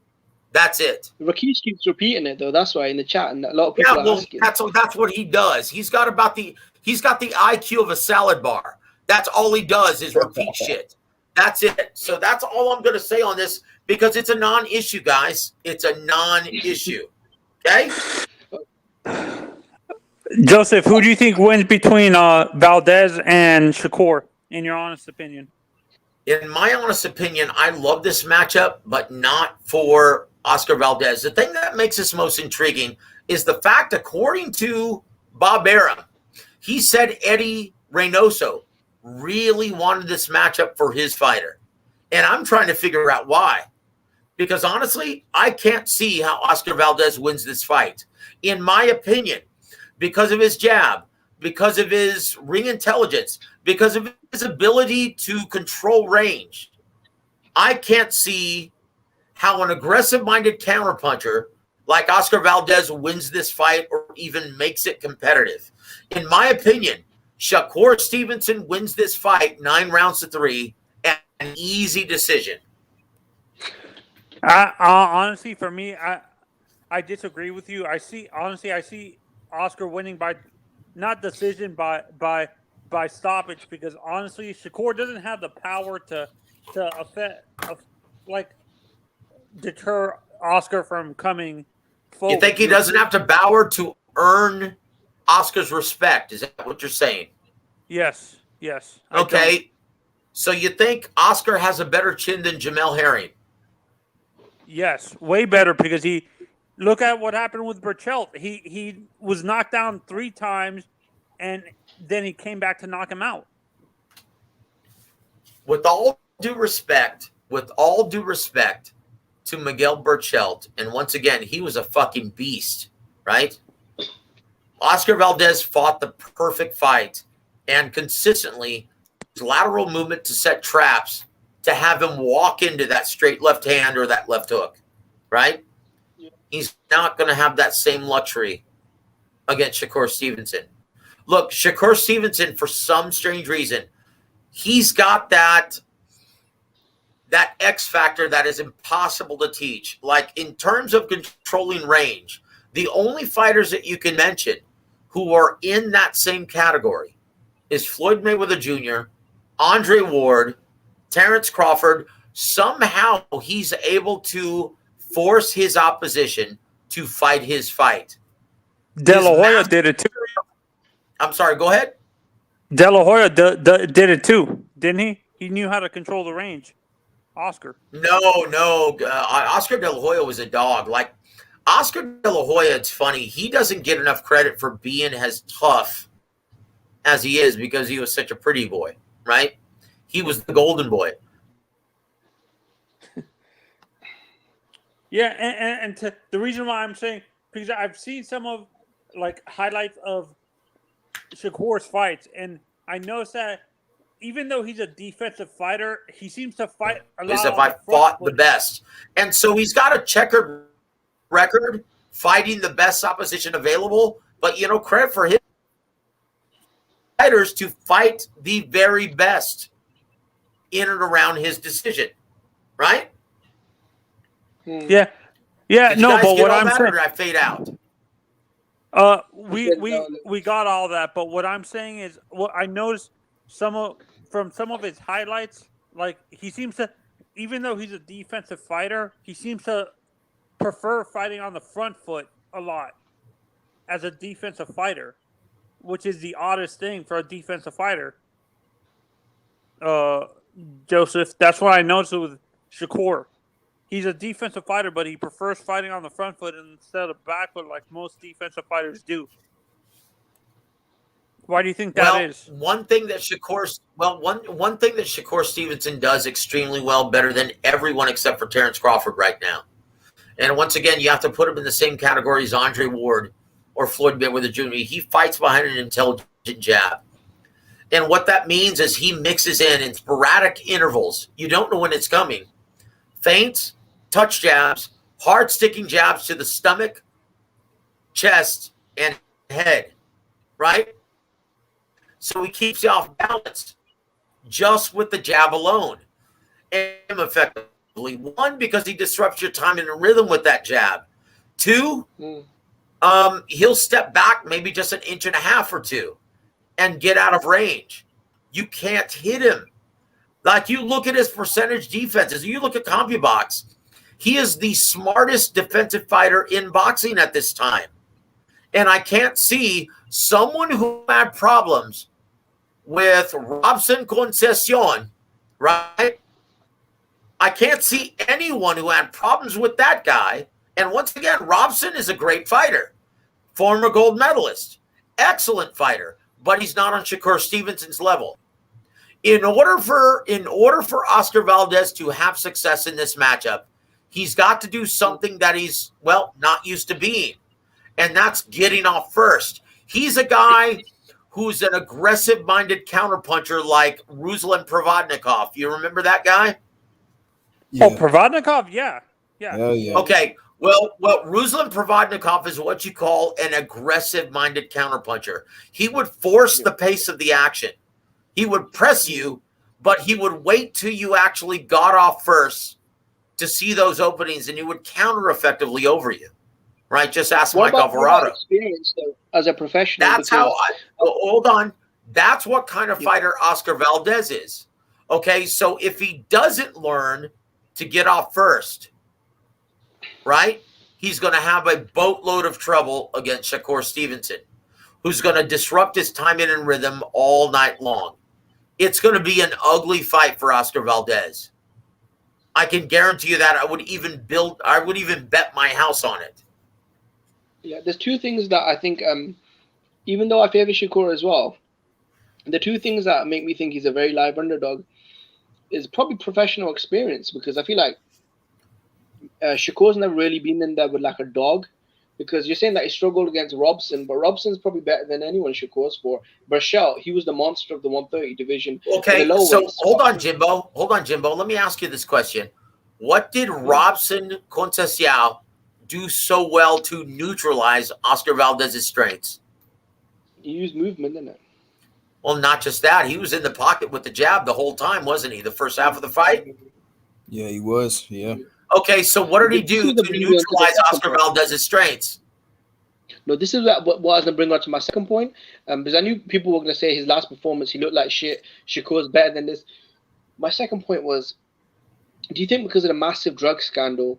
That's it. Rakesh keeps repeating it, though. That's why in the chat, and a lot of people are asking. That's what he does. He's got the IQ of a salad bar. That's all he does is repeat shit. That's it. So that's all I'm going to say on this, because it's a non-issue, guys. It's a non-issue. Okay? Joseph, who do you think wins between Valdez and Shakur, in your honest opinion? In my honest opinion, I love this matchup, but not for Oscar Valdez. The thing that makes this most intriguing is the fact, according to Bob Arum, he said Eddie Reynoso really wanted this matchup for his fighter. And I'm trying to figure out why. Because honestly, I can't see how Oscar Valdez wins this fight. In my opinion, because of his jab, because of his ring intelligence, because of his ability to control range, I can't see how an aggressive-minded counterpuncher like Oscar Valdez wins this fight or even makes it competitive. In my opinion, Shakur Stevenson wins this fight 9-3, an easy decision. Honestly, for me, I disagree with you. I see Oscar winning by not decision, by stoppage, because honestly, Shakur doesn't have the power to deter Oscar from coming forward. You think he doesn't have to bow to earn Oscar's respect? Is that what you're saying? Yes. Okay. So you think Oscar has a better chin than Jamel Herring? Yes, way better, because look at what happened with Burchelt. He was knocked down 3 times, and then he came back to knock him out. With all due respect to Miguel Burchelt, and once again, he was a fucking beast, right? Oscar Valdez fought the perfect fight and consistently lateral movement to set traps to have him walk into that straight left hand or that left hook, right? He's not going to have that same luxury against Shakur Stevenson. Look, Shakur Stevenson, for some strange reason, he's got that X factor that is impossible to teach. Like, in terms of controlling range, the only fighters that you can mention who are in that same category is Floyd Mayweather Jr., Andre Ward, Terrence Crawford. Somehow he's able to force his opposition to fight his fight. De La Hoya did it too. I'm sorry, go ahead. De La Hoya did it too, didn't he? He knew how to control the range. Oscar. No. Oscar De La Hoya was a dog. Like, Oscar De La Hoya, it's funny, he doesn't get enough credit for being as tough as he is because he was such a pretty boy, right? He was the golden boy. Yeah, and the reason why I'm saying, because I've seen some of like highlights of Shakur's fights, and I noticed that even though he's a defensive fighter, he seems to fight a lot. As if I fought the best, and so he's got a checkered record fighting the best opposition available. But credit for his fighters to fight the very best in and around his decision, right? Yeah. Did you No, guys but get what all I'm that, saying, or did I fade out? we got all that, but what I'm saying is, what I noticed from some of his highlights, like he seems to, even though he's a defensive fighter, he seems to prefer fighting on the front foot a lot as a defensive fighter, which is the oddest thing for a defensive fighter. Joseph, that's what I noticed with Shakur. He's a defensive fighter, but he prefers fighting on the front foot instead of back foot like most defensive fighters do. Why do you think that is? One thing that Shakur Stevenson does extremely well, better than everyone except for Terrence Crawford right now. And once again, you have to put him in the same category as Andre Ward or Floyd Mayweather Jr. He fights behind an intelligent jab. And what that means is he mixes in sporadic intervals. You don't know when it's coming. Feints, touch jabs, hard sticking jabs to the stomach, chest, and head, right? So he keeps you off balance just with the jab alone. And effectively, one, because he disrupts your timing and rhythm with that jab. Two, he'll step back maybe just an inch and a half or two and get out of range. You can't hit him. Like, you look at his percentage defenses, you look at CompuBox, he is the smartest defensive fighter in boxing at this time. And I can't see someone who had problems with Robson Conceição, right? I can't see anyone who had problems with that guy. And once again, Robson is a great fighter, former gold medalist, excellent fighter, but he's not on Shakur Stevenson's level. In order for Oscar Valdez to have success in this matchup, he's got to do something that he's, not used to being, and that's getting off first. He's a guy who's an aggressive-minded counterpuncher like Ruslan Provodnikov. You remember that guy? Yeah. Oh, Provodnikov? Yeah. Hell yeah. Okay. Well, Ruslan Provodnikov is what you call an aggressive-minded counterpuncher. He would force the pace of the action. He would press you, but he would wait till you actually got off first to see those openings, and he would counter effectively over you. Right? Just ask Mike Alvarado. Experience though, as a professional. That's how hold on. That's what kind of fighter Oscar Valdez is. Okay, so if he doesn't learn to get off first, right, he's going to have a boatload of trouble against Shakur Stevenson, who's going to disrupt his timing and rhythm all night long. It's going to be an ugly fight for Oscar Valdez. I can guarantee you that. I would even bet my house on it. Yeah, there's two things that I think, even though I favor Shakur as well, the two things that make me think he's a very live underdog is probably professional experience, because I feel like Shakur's never really been in there with like a dog, because you're saying that he struggled against Robson, but Robson's probably better than anyone Shakur's for. Burchell, he was the monster of the 130 division. Okay, the so weights. hold on, Jimbo. Let me ask you this question. What did Robson Conceição do so well to neutralize Oscar Valdez's strengths? He used movement, didn't it? Well, not just that. He was in the pocket with the jab the whole time, wasn't he? The first half of the fight? Yeah, he was. Yeah. Okay, so what did he do to neutralize Oscar Valdez's strengths? No, this is what I was going to bring on to my second point. Because I knew people were going to say his last performance, he looked like shit. Shakur's better than this. My second point was, do you think because of the massive drug scandal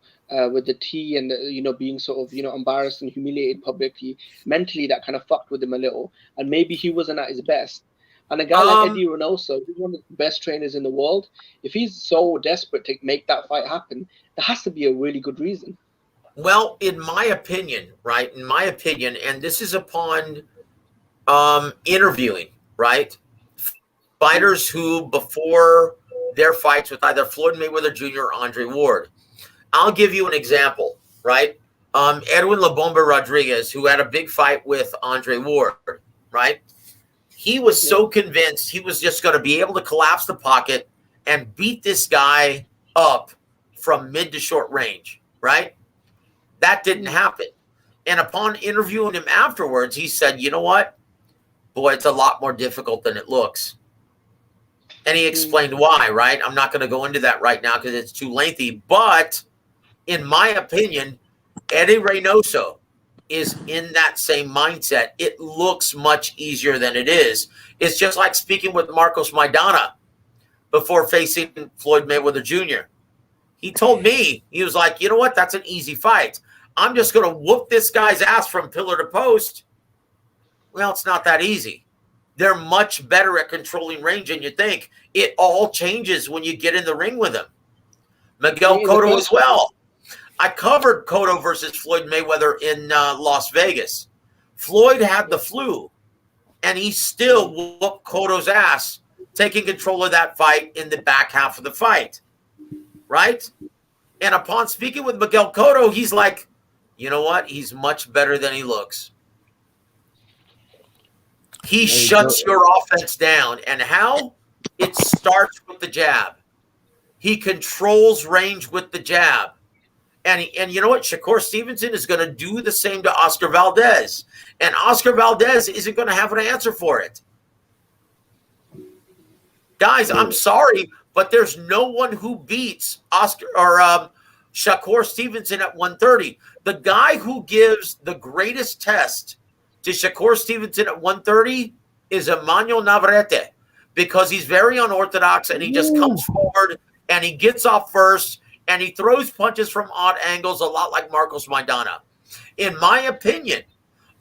with the T and being sort of embarrassed and humiliated publicly, mentally that kind of fucked with him a little, and maybe he wasn't at his best? And a guy like Eddie Reynoso, who's one of the best trainers in the world, if he's so desperate to make that fight happen, there has to be a really good reason. Well, in my opinion, right? In my opinion, and this is upon interviewing, right? Fighters who, before their fights with either Floyd Mayweather Jr. or Andre Ward. I'll give you an example, right? Edwin La Bomba Rodriguez, who had a big fight with Andre Ward, right? He was so convinced he was just going to be able to collapse the pocket and beat this guy up from mid to short range, right? That didn't happen. And upon interviewing him afterwards, he said, you know what? Boy, it's a lot more difficult than it looks. And he explained why, right? I'm not going to go into that right now because it's too lengthy. But in my opinion, Eddie Reynoso is in that same mindset. It looks much easier than it is. It's just like speaking with Marcos Maidana before facing Floyd Mayweather Jr. He told me, he was like, you know what? That's an easy fight. I'm just going to whoop this guy's ass from pillar to post. Well, it's not that easy. They're much better at controlling range than you think. It all changes when you get in the ring with him. Miguel Cotto as well. I covered Cotto versus Floyd Mayweather in Las Vegas. Floyd had the flu, and he still whooped Cotto's ass, taking control of that fight in the back half of the fight, right? And upon speaking with Miguel Cotto, he's like, you know what? He's much better than he looks. He shuts your offense down. And how? It starts with the jab. He controls range with the jab. And you know what? Shakur Stevenson is going to do the same to Oscar Valdez. And Oscar Valdez isn't going to have an answer for it. Guys, I'm sorry, but there's no one who beats Oscar or Shakur Stevenson at 130. The guy who gives the greatest test to Shakur Stevenson at 130 is Emmanuel Navarrete, because he's very unorthodox and he just comes forward and he gets off first and he throws punches from odd angles, a lot like Marcos Maidana. In my opinion,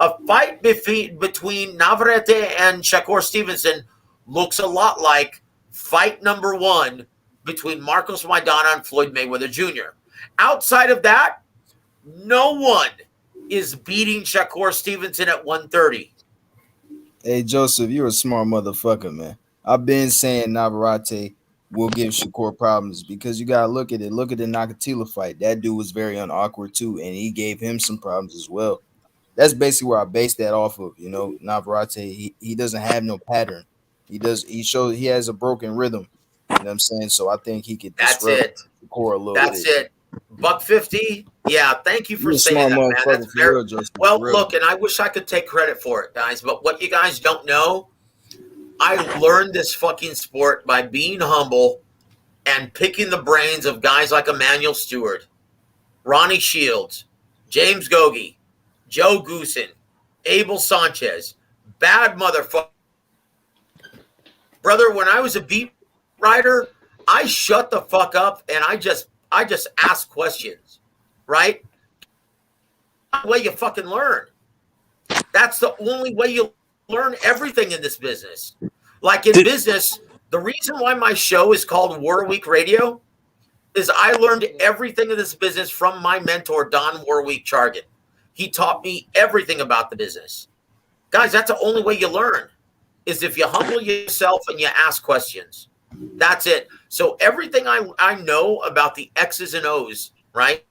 a fight between Navarrete and Shakur Stevenson looks a lot like fight number one between Marcos Maidana and Floyd Mayweather Jr. Outside of that, no one is beating Shakur Stevenson at 130. Hey, Joseph, you're a smart motherfucker, man. I've been saying Navarrete will give Shakur problems because you got to look at it. Look at the Nakatila fight. That dude was very unawkward too, and he gave him some problems as well. That's basically where I based that off of. You know, Navarrete, he doesn't have no pattern. He shows he has a broken rhythm. You know what I'm saying? So I think he could disrupt Shakur a little bit. That's it. $150. Yeah, thank you for saying that, man. That's very well. Look, and I wish I could take credit for it, guys. But what you guys don't know, I learned this fucking sport by being humble and picking the brains of guys like Emmanuel Stewart, Ronnie Shields, James Gogi, Joe Goosen, Abel Sanchez, bad motherfucker. Brother, when I was a beat writer, I shut the fuck up and I just ask questions, right? That's the way you fucking learn. That's the only way you learn everything in this business. Like in business, the reason why my show is called Warweek Radio is I learned everything in this business from my mentor, Don Warweek Chargan. He taught me everything about the business. Guys, that's the only way you learn, is if you humble yourself and you ask questions. That's it. So everything I know about the X's and O's, right,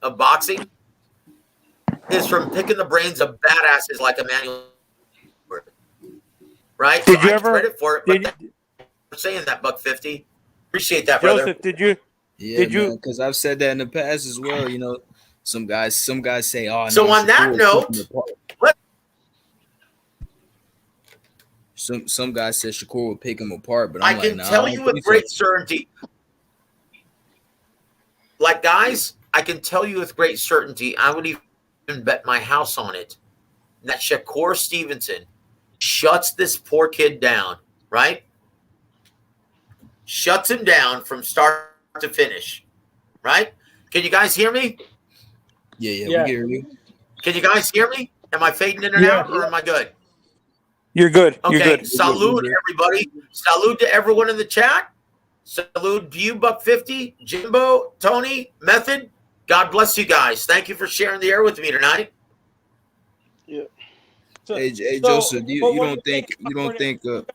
of boxing is from picking the brains of badasses like Emmanuel, right? Did so you I ever? credit for it, but thank you for saying that, $150. Appreciate that, brother. Joseph, did you? Yeah, Did you? man, because I've said that in the past as well. You know, some guys say, "Oh, So no, on that note, some guys said Shakur would pick him apart, but I I'm like, can nah, tell I you don't with think so. great certainty, like guys, I can tell you with great certainty, I would even bet my house on it, that Shakur Stevenson shuts this poor kid down, right? Shuts him down from start to finish, right? Can you guys hear me? Yeah, Yeah. we hear you. Can you guys hear me? Am I fading in and Yeah. out, or am I good? You're good. You're Okay, good. salute everybody. Salute to everyone in the chat. Salute to you, $150, Jimbo, Tony, Method. God bless you guys. Thank you for sharing the air with me tonight. Yeah. Hey, Joseph, you don't think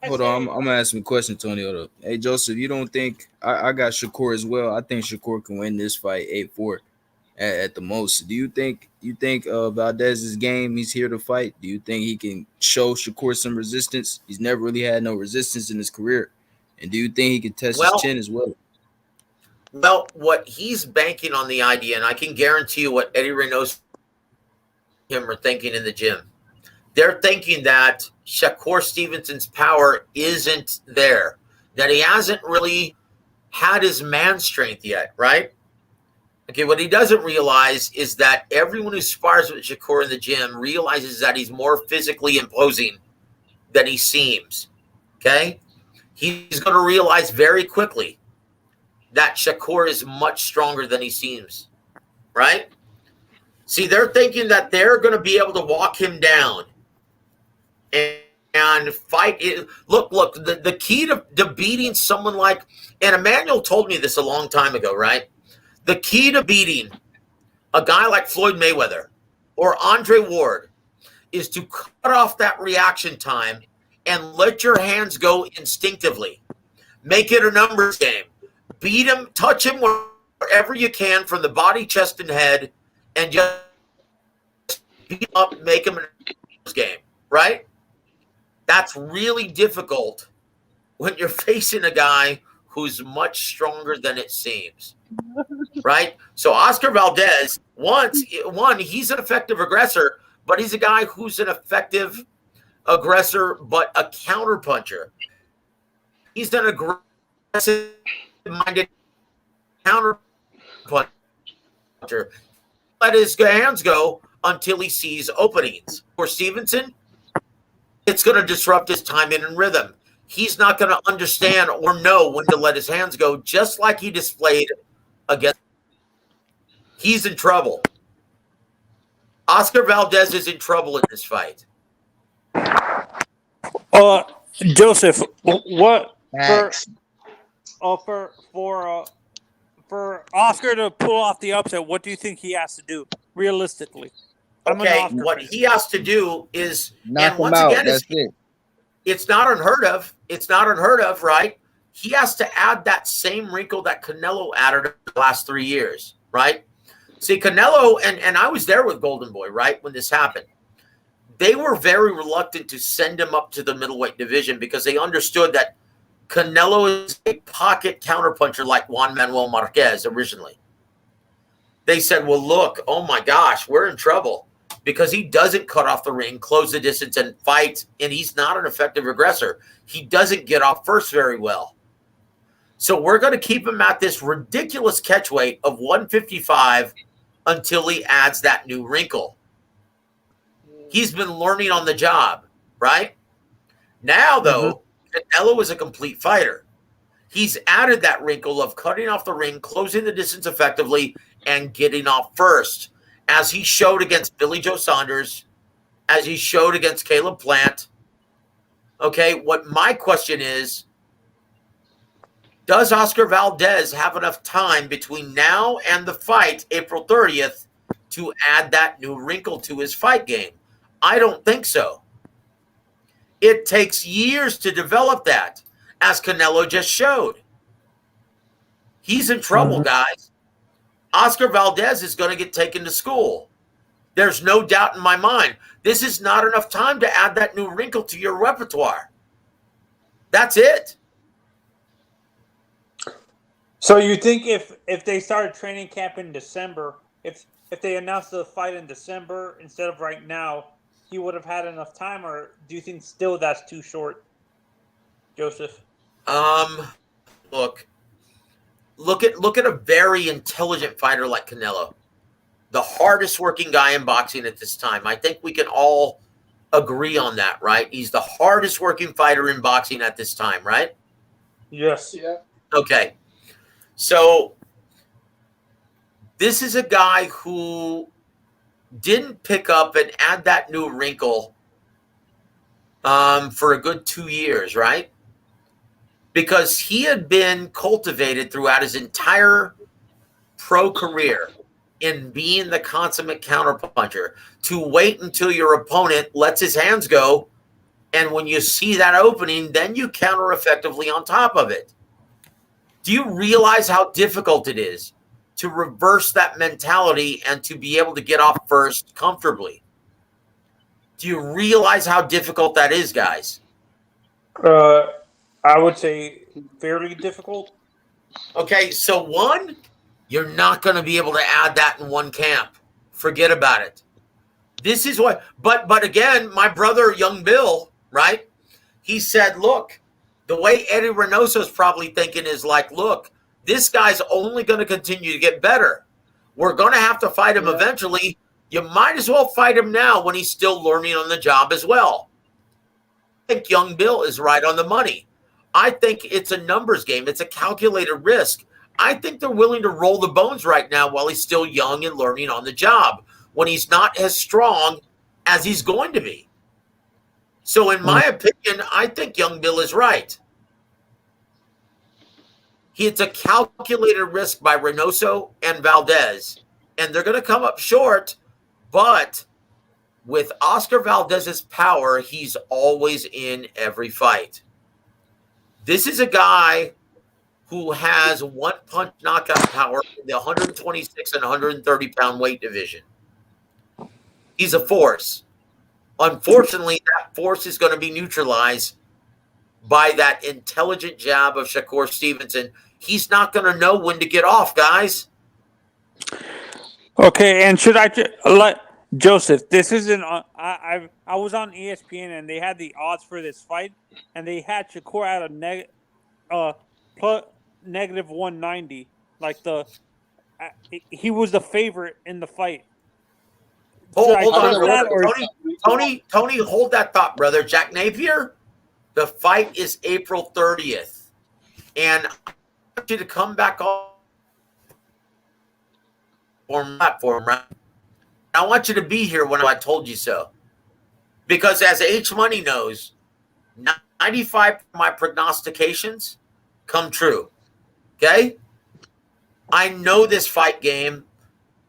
hold on, I'm gonna ask him a question, Tony. Hold up. Hey, Joseph, you don't think I got Shakur as well? I think Shakur can win this fight 8-4 at the most. Do you think Valdez's game, he's here to fight? Do you think he can show Shakur some resistance? He's never really had no resistance in his career. And do you think he can test his chin as well? Well, what he's banking on the idea, and I can guarantee you what Eddie Reynoso and him are thinking in the gym. They're thinking that Shakur Stevenson's power isn't there, that he hasn't really had his man strength yet, right? Okay, what he doesn't realize is that everyone who spars with Shakur in the gym realizes that he's more physically imposing than he seems, okay? He's going to realize very quickly that Shakur is much stronger than he seems, right? See, they're thinking that they're going to be able to walk him down and fight it. Look, the key to beating someone like, and Emmanuel told me this a long time ago, right? The key to beating a guy like Floyd Mayweather or Andre Ward is to cut off that reaction time and let your hands go instinctively. Make it a numbers game. Beat him, touch him wherever you can from the body, chest, and head, and just beat him up, make him a numbers game, right? That's really difficult when you're facing a guy who's much stronger than it seems, right? So Oscar Valdez, he's an effective aggressor, but he's a guy who's an effective aggressor, but a counterpuncher. He's an aggressive-minded counterpuncher. Let his hands go until he sees openings. For Stevenson, it's going to disrupt his timing and rhythm. He's not going to understand or know when to let his hands go, just like he displayed against. He's in trouble. Oscar Valdez is in trouble in this fight. Joseph, what for Oscar to pull off the upset? What do you think he has to do realistically? Okay, what he has to do is knock him out. That's it. It's not unheard of. It's not unheard of, right? He has to add that same wrinkle that Canelo added the last 3 years, right? See, Canelo, and I was there with Golden Boy, right, when this happened. They were very reluctant to send him up to the middleweight division because they understood that Canelo is a pocket counterpuncher like Juan Manuel Marquez originally. They said, well, look, oh my gosh, we're in trouble because he doesn't cut off the ring, close the distance, and fight, and he's not an effective aggressor. He doesn't get off first very well. So we're going to keep him at this ridiculous catch weight of 155 until he adds that new wrinkle. He's been learning on the job, right? Now, though, Canelo is a complete fighter. He's added that wrinkle of cutting off the ring, closing the distance effectively, and getting off first, as he showed against Billy Joe Saunders, as he showed against Caleb Plant. Okay, what my question is, does Oscar Valdez have enough time between now and the fight, April 30th, to add that new wrinkle to his fight game? I don't think so. It takes years to develop that. as Canelo just showed. He's in trouble, guys. Oscar Valdez is going to get taken to school. There's no doubt in my mind. This is not enough time to add that new wrinkle to your repertoire. That's it. So you think if they started training camp in December, if they announced the fight in December instead of right now, he would have had enough time, or do you think still that's too short, Joseph? Look at a very intelligent fighter like Canelo, the hardest working guy in boxing at this time. I think we can all agree on that, right? He's the hardest working fighter in boxing at this time, right? Yes. Yeah. Okay. So this is a guy who didn't pick up and add that new wrinkle for a good 2 years, right? Because he had been cultivated throughout his entire pro career in being the consummate counterpuncher, to wait until your opponent lets his hands go, and when you see that opening, then you counter effectively on top of it. Do you realize how difficult it is to reverse that mentality and to be able to get off first comfortably? Do you realize how difficult that is, guys? I would say fairly difficult. Okay, so one, you're not going to be able to add that in one camp. Forget about it. This is what, but again, my brother, Young Bill, right? He said, look, the way Eddie Reynoso's probably thinking is like, look, this guy's only going to continue to get better. We're going to have to fight him eventually. You might as well fight him now when he's still learning on the job as well. I think Young Bill is right on the money. I think it's a numbers game. It's a calculated risk. I think they're willing to roll the bones right now while he's still young and learning on the job, when he's not as strong as he's going to be. So in my opinion, I think Young Bill is right. It's a calculated risk by Reynoso and Valdez, and they're going to come up short, but with Oscar Valdez's power, he's always in every fight. This is a guy who has one-punch knockout power in the 126 and 130-pound weight division. He's a force. Unfortunately, that force is going to be neutralized by that intelligent jab of Shakur Stevenson. He's not going to know when to get off, guys. Okay, and should I let Joseph? This isn't. I was on ESPN and they had the odds for this fight, and they had Shakur at a negative 190. Like he was the favorite in the fight. Hold on, brother. Tony, hold that thought, brother. Jack Napier, the fight is April 30th, and I want you to come back on platform, right? I want you to be here when I told you so, because as H Money knows, 95% of my prognostications come true. Okay, I know this fight game,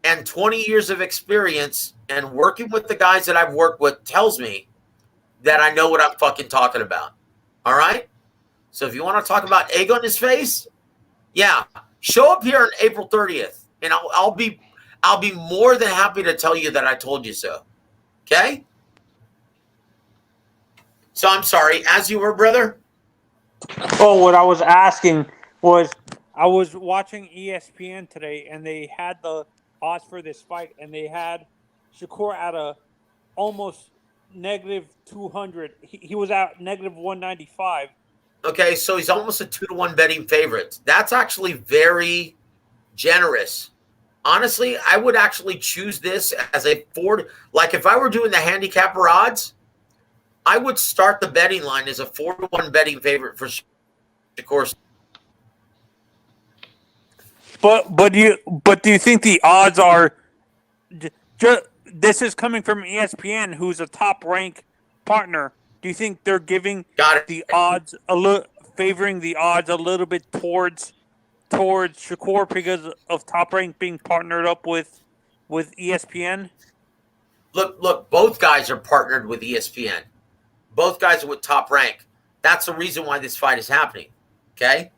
and 20 years of experience and working with the guys that I've worked with tells me that I know what I'm fucking talking about. All right? So if you want to talk about egg on his face, yeah, show up here on April 30th, and I'll be more than happy to tell you that I told you so. Okay? So I'm sorry, as you were, brother? Oh, what I was asking was, I was watching ESPN today, and they had the odds for this fight, and they had Shakur at a almost negative 200. He was at negative 195. Okay, so he's almost a 2-to-1 betting favorite. That's actually very generous. Honestly, I would actually choose this as a 4. Like if I were doing the handicapper odds, I would start the betting line as a 4-to-1 betting favorite for Shakur. But do you think the odds are? This is coming from ESPN, who's a top rank partner. Do you think they're giving the odds favoring the odds a little bit towards Shakur because of Top Rank being partnered up with ESPN? Look, both guys are partnered with ESPN. Both guys are with Top Rank. That's the reason why this fight is happening. Okay?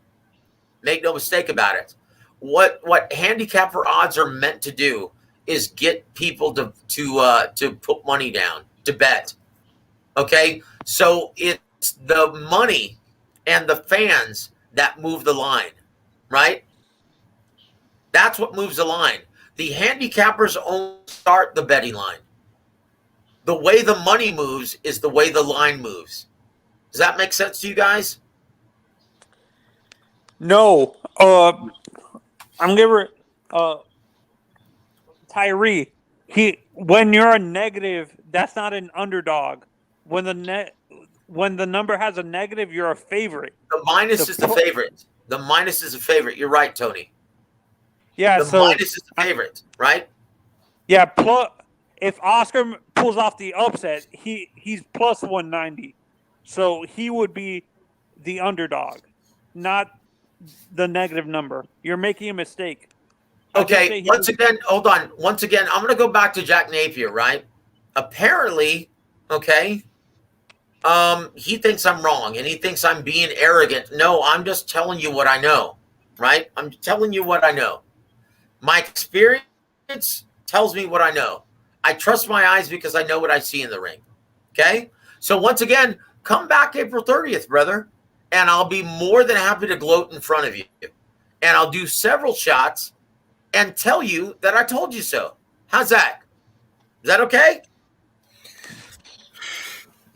Make no mistake about it. What handicapper odds are meant to do is get people to put money down, to bet. Okay? So it's the money and the fans that move the line, right? That's what moves the line. The handicappers only start the betting line. The way the money moves is the way the line moves. Does that make sense to you guys? No. I'm giving Tyree. When you're a negative, that's not an underdog. When the number has a negative, you're a favorite. The minus is the favorite. The minus is a favorite. You're right, Tony. Yeah, the minus is the favorite, right? Yeah, if Oscar pulls off the upset, he's plus 190. So he would be the underdog, not the negative number. You're making a mistake. Okay, once again, hold on. Once again, I'm going to go back to Jack Napier, right? Apparently, okay, he thinks I'm wrong and he thinks I'm being arrogant. No, I'm just telling you what I know, right? I'm telling you what I know. My experience tells me what I know. I trust my eyes because I know what I see in the ring, okay? So once again, come back April 30th, brother, and I'll be more than happy to gloat in front of you. And I'll do several shots and tell you that I told you so. How's that? Is that okay?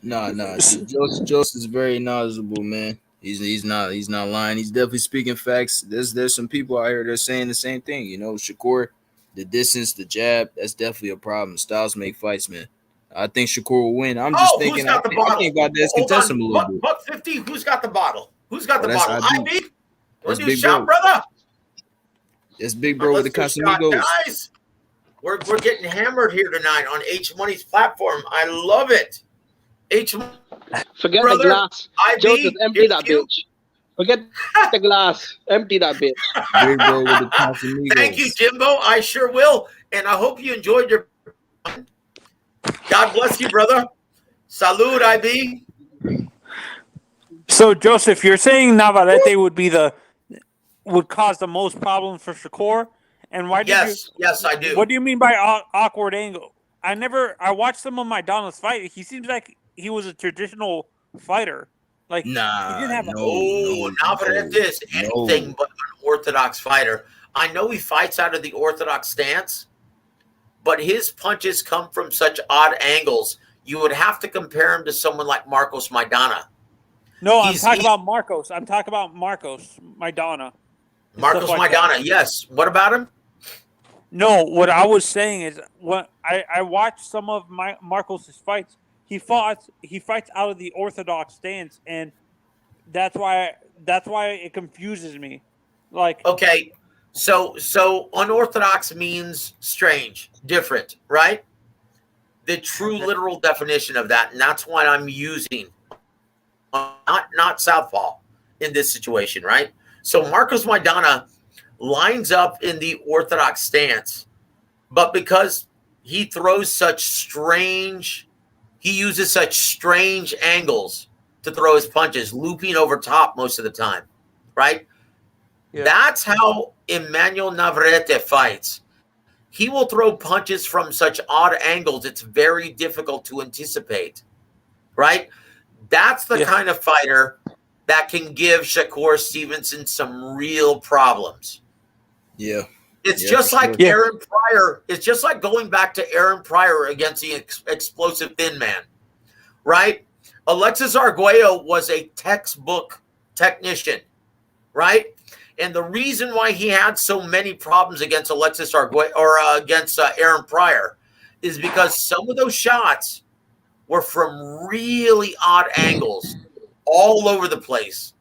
Nah. Joseph is very knowledgeable, man. He's not lying. He's definitely speaking facts. There's some people out here that are saying the same thing. You know, Shakur, the distance, the jab, that's definitely a problem. Styles make fights, man. I think Shakur will win. I'm just thinking. I think Valdez can test him a little bit. Buck 50. Who's got the bottle? Who's got the that's bottle? IB. That's Do a big shot, bro. brother. That's big bro with the Casamigos. Guys, we're getting hammered here tonight on H Money's platform. I love it. Forget brother, the glass. Joseph, empty that bitch. Forget the glass. Empty that bitch. Big bro with the Casamigos. Thank you, Jimbo. I sure will. And I hope you enjoyed your. God bless you, brother. Salud, IB. So, Joseph, you're saying Navarrete would cause the most problems for Shakur? And why? Yes, I do. What do you mean by awkward angle? I watched some of Maidana's fight. He seems like he was a traditional fighter. Like, he didn't have Navarrete is anything but an orthodox fighter. I know he fights out of the orthodox stance, but his punches come from such odd angles. You would have to compare him to someone like Marcos Maidana. No, I'm talking about Marcos. I'm talking about Marcos Maidana. Marcos Maidana, yes. What about him? No, what I was saying is when I watched some of Marcos' fights, he fights out of the orthodox stance, and that's why it confuses me. Like, okay, so unorthodox means strange, different, right? The true literal definition of that, and that's what I'm using, not southpaw in this situation, right? So Marcos Maidana lines up in the orthodox stance, but because he uses such strange angles to throw his punches, looping over top most of the time, right? Yeah. That's how Emmanuel Navarrete fights. He will throw punches from such odd angles, it's very difficult to anticipate, right? That's the kind of fighter that can give Shakur Stevenson some real problems. Yeah. It's just like Aaron Pryor. It's just like going back to Aaron Pryor against the explosive thin man, right? Alexis Arguello was a textbook technician, right? And the reason why he had so many problems against Alexis Arguello or against Aaron Pryor is because some of those shots were from really odd angles all over the place.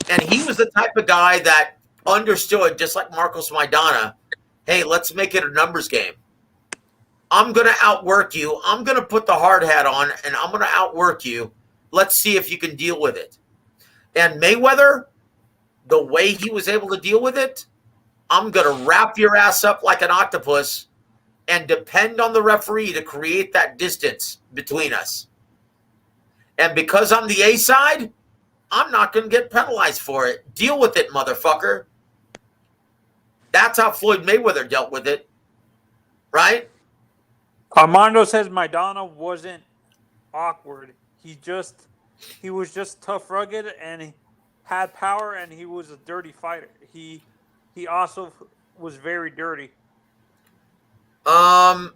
And he was the type of guy that understood, just like Marcos Maidana, hey, let's make it a numbers game. I'm going to outwork you. I'm going to put the hard hat on, and I'm going to outwork you. Let's see if you can deal with it. And Mayweather, the way he was able to deal with it, I'm going to wrap your ass up like an octopus and depend on the referee to create that distance between us. And because I'm the A side, I'm not going to get penalized for it. Deal with it, motherfucker. That's how Floyd Mayweather dealt with it, right? Armando says Maidana wasn't awkward. He was just tough, rugged, and he had power, and he was a dirty fighter. He also was very dirty. I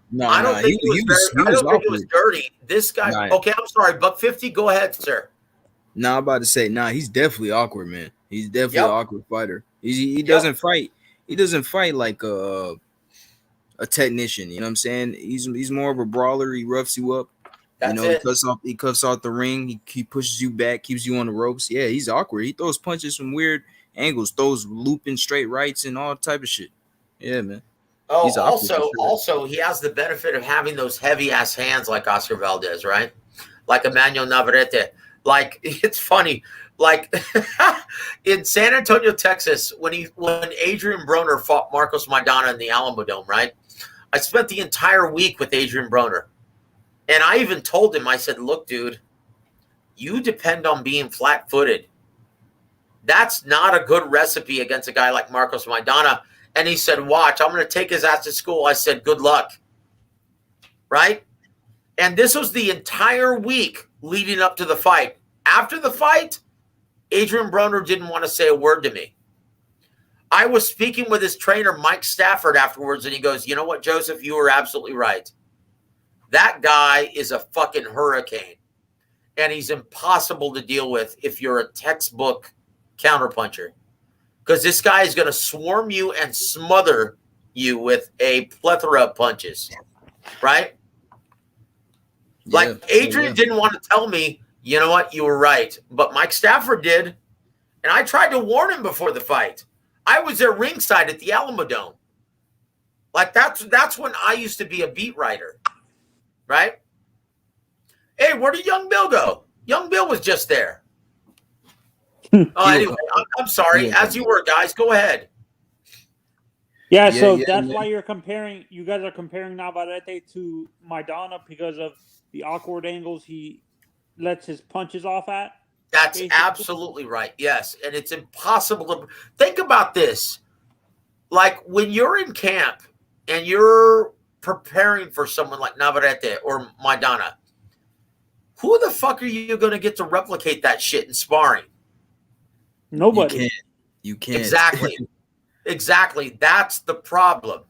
don't think it was dirty. This guy. Nah. Okay, I'm sorry. Buck 50. Go ahead, sir. Nah, I'm about to say, he's definitely awkward, man. He's definitely an awkward fighter. He doesn't fight. He doesn't fight like a technician. You know what I'm saying? He's more of a brawler. He roughs you up. He cuffs off the ring. He pushes you back, keeps you on the ropes. Yeah, he's awkward. He throws punches from weird angles, throws looping straight rights and all type of shit. Yeah, man. Oh, also, he has the benefit of having those heavy ass hands like Oscar Valdez, right? Like Emmanuel Navarrete. Like, it's funny. Like in San Antonio, Texas, when Adrian Broner fought Marcos Maidana in the Alamo Dome, right? I spent the entire week with Adrian Broner. And I even told him, I said, look, dude, you depend on being flat-footed. That's not a good recipe against a guy like Marcos Maidana. And he said, watch, I'm going to take his ass to school. I said, good luck. Right? And this was the entire week leading up to the fight. After the fight, Adrian Broner didn't want to say a word to me. I was speaking with his trainer, Mike Stafford, afterwards, and he goes, you know what, Joseph, you were absolutely right. That guy is a fucking hurricane, and he's impossible to deal with if you're a textbook counterpuncher. Because this guy is going to swarm you and smother you with a plethora of punches, right? Like Adrian didn't want to tell me, you know what, you were right. But Mike Stafford did. And I tried to warn him before the fight. I was there ringside at the Alamo Dome. Like that's when I used to be a beat writer, right? Hey, where did Young Bill go? Young Bill was just there. Anyway, I'm sorry. As you were, guys, go ahead. That's why you're comparing. You guys are comparing Navarrete to Maidana because of the awkward angles he lets his punches off at. That's basically absolutely right. Yes, and it's impossible to think about this. Like when you're in camp and you're preparing for someone like Navarrete or Maidana, who the fuck are you going to get to replicate that shit in sparring? Nobody. You can't. Exactly. That's the problem.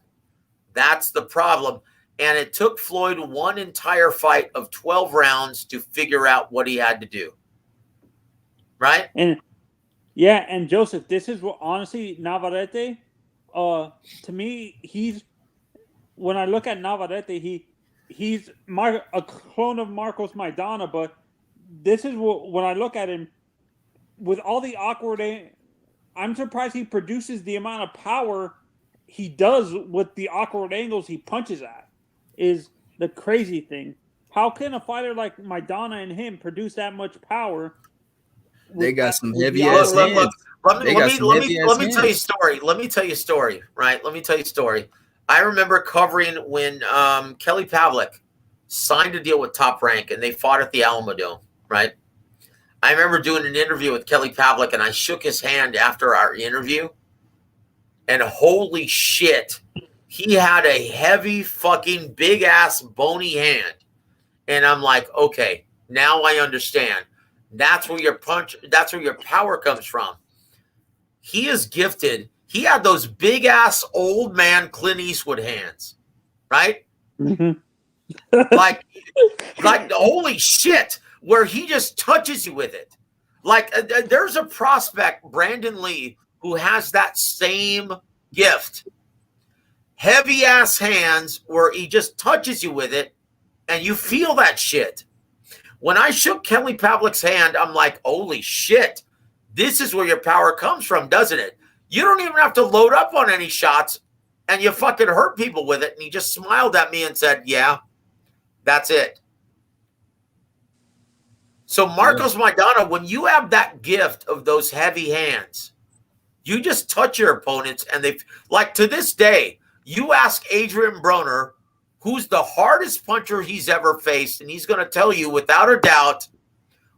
And it took Floyd one entire fight of 12 rounds to figure out what he had to do. Right? And Joseph, this is what honestly Navarrete, to me, when I look at Navarrete, he's a clone of Marcos Maidana, but this is when I look at him with all the awkward. I'm surprised he produces the amount of power he does with the awkward angles he punches at. Is the crazy thing. How can a fighter like Maidana and him produce that much power? They got some heavy ass hands. Let me tell you a story. Let me tell you a story, right? Let me tell you a story. I remember covering when Kelly Pavlik signed a deal with Top Rank and they fought at the Alamo Dome, right? I remember doing an interview with Kelly Pavlik and I shook his hand after our interview. And holy shit, he had a heavy fucking big ass bony hand. And I'm like, okay, now I understand. That's where your power comes from. He is gifted. He had those big ass old man Clint Eastwood hands, right? Mm-hmm. like holy shit, where he just touches you with it. Like there's a prospect, Brandon Lee, who has that same gift. Heavy ass hands where he just touches you with it and you feel that shit. When I shook Kelly Pavlik's hand, I'm like, holy shit, this is where your power comes from, doesn't it? You don't even have to load up on any shots and you fucking hurt people with it. And he just smiled at me and said, yeah, that's it. So Marcos Maidana, when you have that gift of those heavy hands, you just touch your opponents and they, like to this day, you ask Adrian Broner, who's the hardest puncher he's ever faced, and he's going to tell you without a doubt,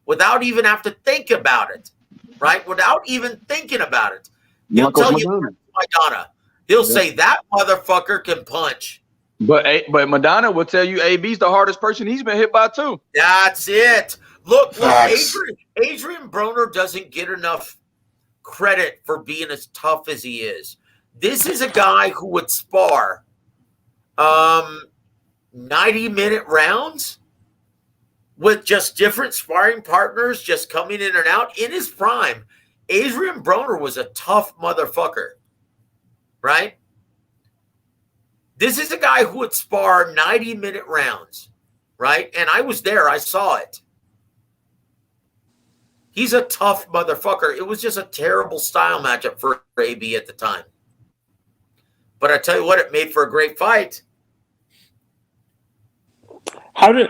without even have to think about it, right? Without even thinking about it. He'll tell you Madonna. He'll say that motherfucker can punch. But Madonna will tell you AB's the hardest person he's been hit by too. That's it. Look, Adrian Broner doesn't get enough credit for being as tough as he is. This is a guy who would spar 90-minute rounds with just different sparring partners just coming in and out. In his prime, Adrian Broner was a tough motherfucker, right? This is a guy who would spar 90-minute rounds, right? And I was there. I saw it. He's a tough motherfucker. It was just a terrible style matchup for AB at the time. But I tell you what, it made for a great fight. How does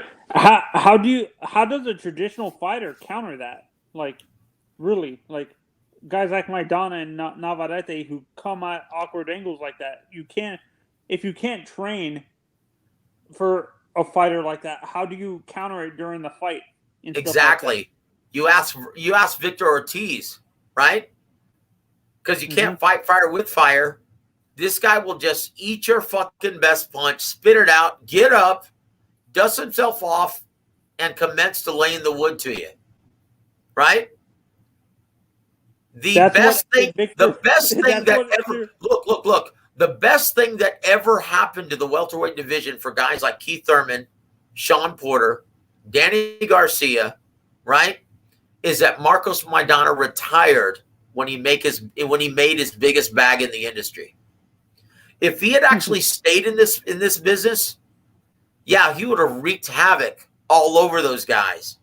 a traditional fighter counter that? Like, really, like guys like Maidana and Navarrete who come at awkward angles like that. If you can't train for a fighter like that, how do you counter it during the fight? Exactly. Like you ask Victor Ortiz, right? Because you can't fight fire with fire. This guy will just eat your fucking best punch, spit it out, get up, dust himself off, and commence to laying the wood to you. Right? The best thing that ever look. The best thing that ever happened to the welterweight division for guys like Keith Thurman, Sean Porter, Danny Garcia, right, is that Marcos Maidana retired when he made his biggest bag in the industry. If he had actually stayed in this business, yeah, he would have wreaked havoc all over those guys.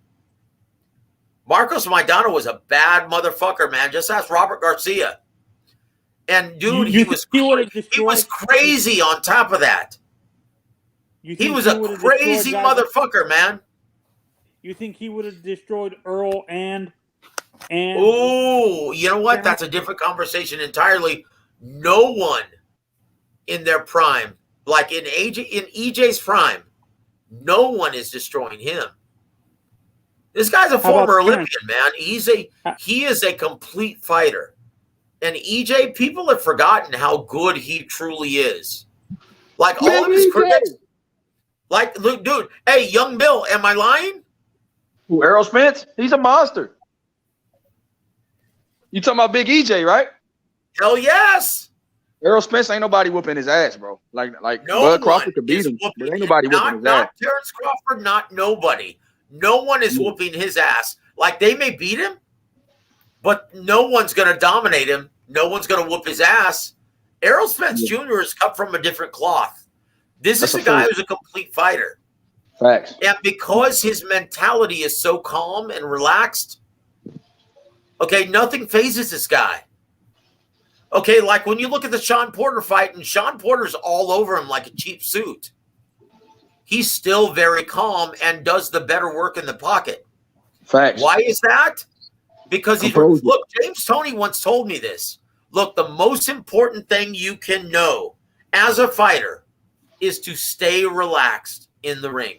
Marcos Maidana was a bad motherfucker, man. Just ask Robert Garcia. And dude, he was crazy on top of that. He was a crazy motherfucker, man. You think he would have destroyed Earl and oh, you know what? That's a different conversation entirely. No one in their prime, like in EJ's prime, no one is destroying him. This guy's a former Olympian, man. He is a complete fighter. And EJ, people have forgotten how good he truly is. Like all of his critics. Like, look, dude, hey, Young Bill, am I lying? Who, Errol Spence? He's a monster. You talking about Big EJ, right? Hell yes. Errol Spence ain't nobody whooping his ass, bro. Like Bud Crawford could beat him, but ain't nobody whooping his ass. Not Terrence Crawford, not nobody. No one is whooping his ass. Like, they may beat him, but no one's going to dominate him. No one's going to whoop his ass. Errol Spence Jr. is cut from a different cloth. This is a guy who's a complete fighter. Facts. And because his mentality is so calm and relaxed, okay, nothing phases this guy. Okay, like when you look at the Sean Porter fight, and Sean Porter's all over him like a cheap suit. He's still very calm and does the better work in the pocket. Facts. Why is that? Because look, James Toney once told me this. Look, the most important thing you can know as a fighter is to stay relaxed in the ring.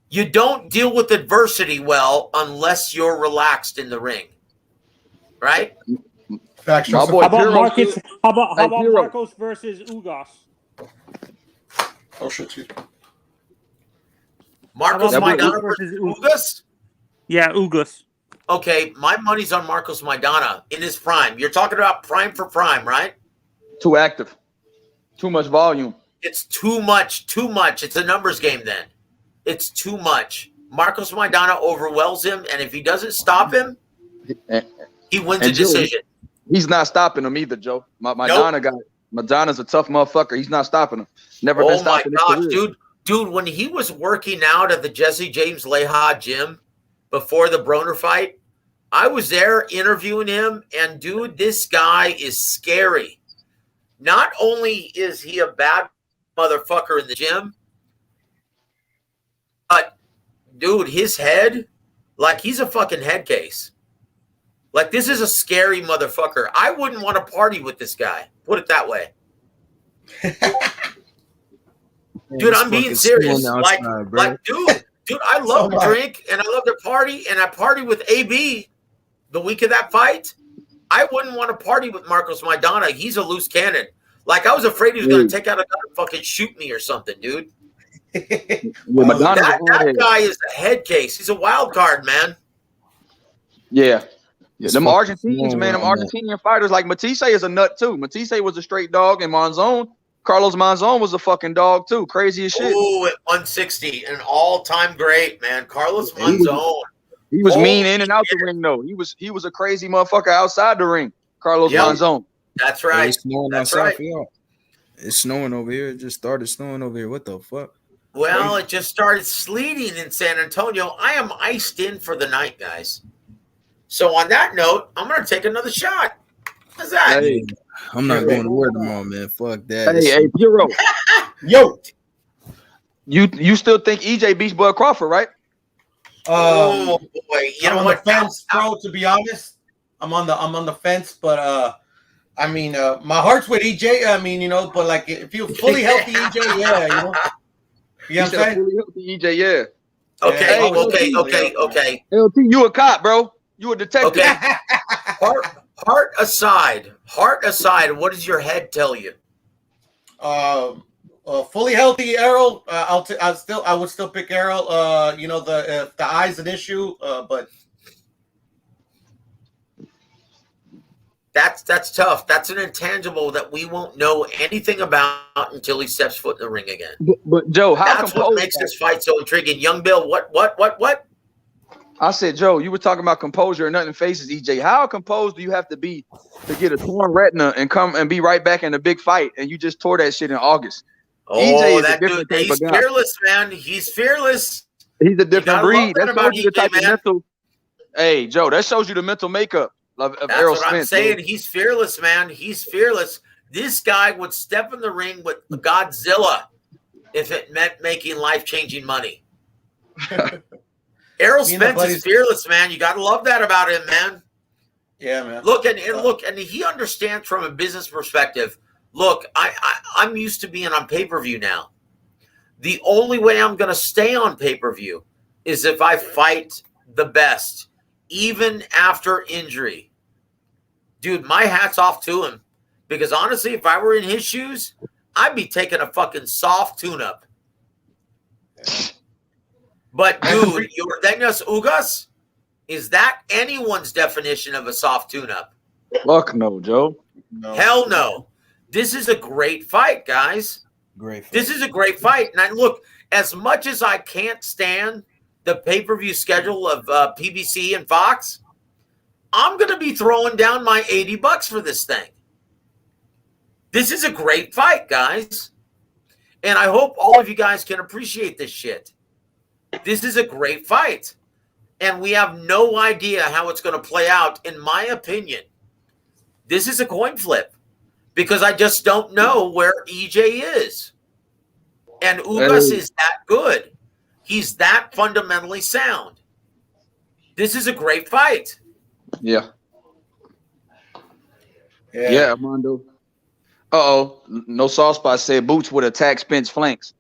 You don't deal with adversity well unless you're relaxed in the ring. Right? Facts. How about Marcos versus Ugas? Oh, shit. Marcos Maidana versus Ugas? Yeah, Ugas. Okay, my money's on Marcos Maidana in his prime. You're talking about prime for prime, right? Too active. Too much volume. It's too much. It's a numbers game then. It's too much. Marcos Maidana overwhelms him, and if he doesn't stop him, he wins a decision. He's not stopping him either, Joe. Madonna's a tough motherfucker. He's not stopping him. Never been stopping him. Oh my gosh, dude, when he was working out at the Jesse James Leha gym before the Broner fight, I was there interviewing him, and dude, this guy is scary. Not only is he a bad motherfucker in the gym, but dude, his head, like he's a fucking head case. Like, this is a scary motherfucker. I wouldn't want to party with this guy. Put it that way. Dude, I'm being serious. Dude, Dude, I love to drink and I love to party, and I party with AB the week of that fight. I wouldn't want to party with Marcos Maidana. He's a loose cannon. Like, I was afraid he was going to take out a gun and fucking shoot me or something, dude. That guy is a head case. He's a wild card, man. Yeah. Them Argentinians, man, them Argentinian fighters, like Matisse is a nut too. Matisse was a straight dog, and Carlos Monzon was a fucking dog too. Crazy as shit. Oh, at 160, an all-time great, man. Carlos Monzon. He was mean in and out the ring, though. He was a crazy motherfucker outside the ring. Carlos Monzon. That's right. It's snowing outside for y'all. It's snowing over here. It just started snowing over here. What the fuck? Well, it just started sleeting in San Antonio. I am iced in for the night, guys. So on that note, I'm going to take another shot. How's that? Hey, I'm not going to work tomorrow, man. Fuck that. Hey, Puro. Yo. You still think EJ beats Bud Crawford, right? Oh boy, you know on what? The fence, bro. To be honest, I'm on the fence, but I mean, my heart's with EJ. I mean, but like if you're fully healthy, EJ, yeah, you know what I'm saying? Fully healthy EJ, yeah. Okay. LT, you a cop, bro. You a detective. Okay. Heart aside, what does your head tell you? Fully healthy Errol. I would still pick Errol. If the eye's an issue, but that's tough. That's an intangible that we won't know anything about until he steps foot in the ring again. But Joe, that's what makes this fight so intriguing. Young Bill, what? I said, Joe, you were talking about composure and nothing faces EJ. How composed do you have to be to get a torn retina and come and be right back in a big fight? And you just tore that shit in August. Oh, EJ is that dude, he's fearless, man. He's fearless. He's a different breed. That shows you the type of mental. Hey, Joe, that shows you the mental makeup of Errol Spence. I'm saying. Bro. He's fearless, man. He's fearless. This guy would step in the ring with Godzilla if it meant making life-changing money. Errol Spence is fearless, man. You got to love that about him, man. Yeah, man. Look, and he understands from a business perspective. Look, I'm used to being on pay-per-view now. The only way I'm going to stay on pay-per-view is if I fight the best, even after injury. Dude, my hat's off to him. Because honestly, if I were in his shoes, I'd be taking a fucking soft tune-up. But, dude, Yordeñas Ugas, is that anyone's definition of a soft tune-up? Fuck no, Joe. No. Hell no. This is a great fight, guys. Great fight. This is a great fight. And look, as much as I can't stand the pay-per-view schedule of PBC and Fox, I'm going to be throwing down my $80 for this thing. This is a great fight, guys. And I hope all of you guys can appreciate this shit. This is a great fight. And we have no idea how it's going to play out, in my opinion. This is a coin flip. Because I just don't know where EJ is. And Ugas is that good. He's that fundamentally sound. This is a great fight. Yeah, Armando. Uh-oh. No soft spot said Boots would attack Spence flanks.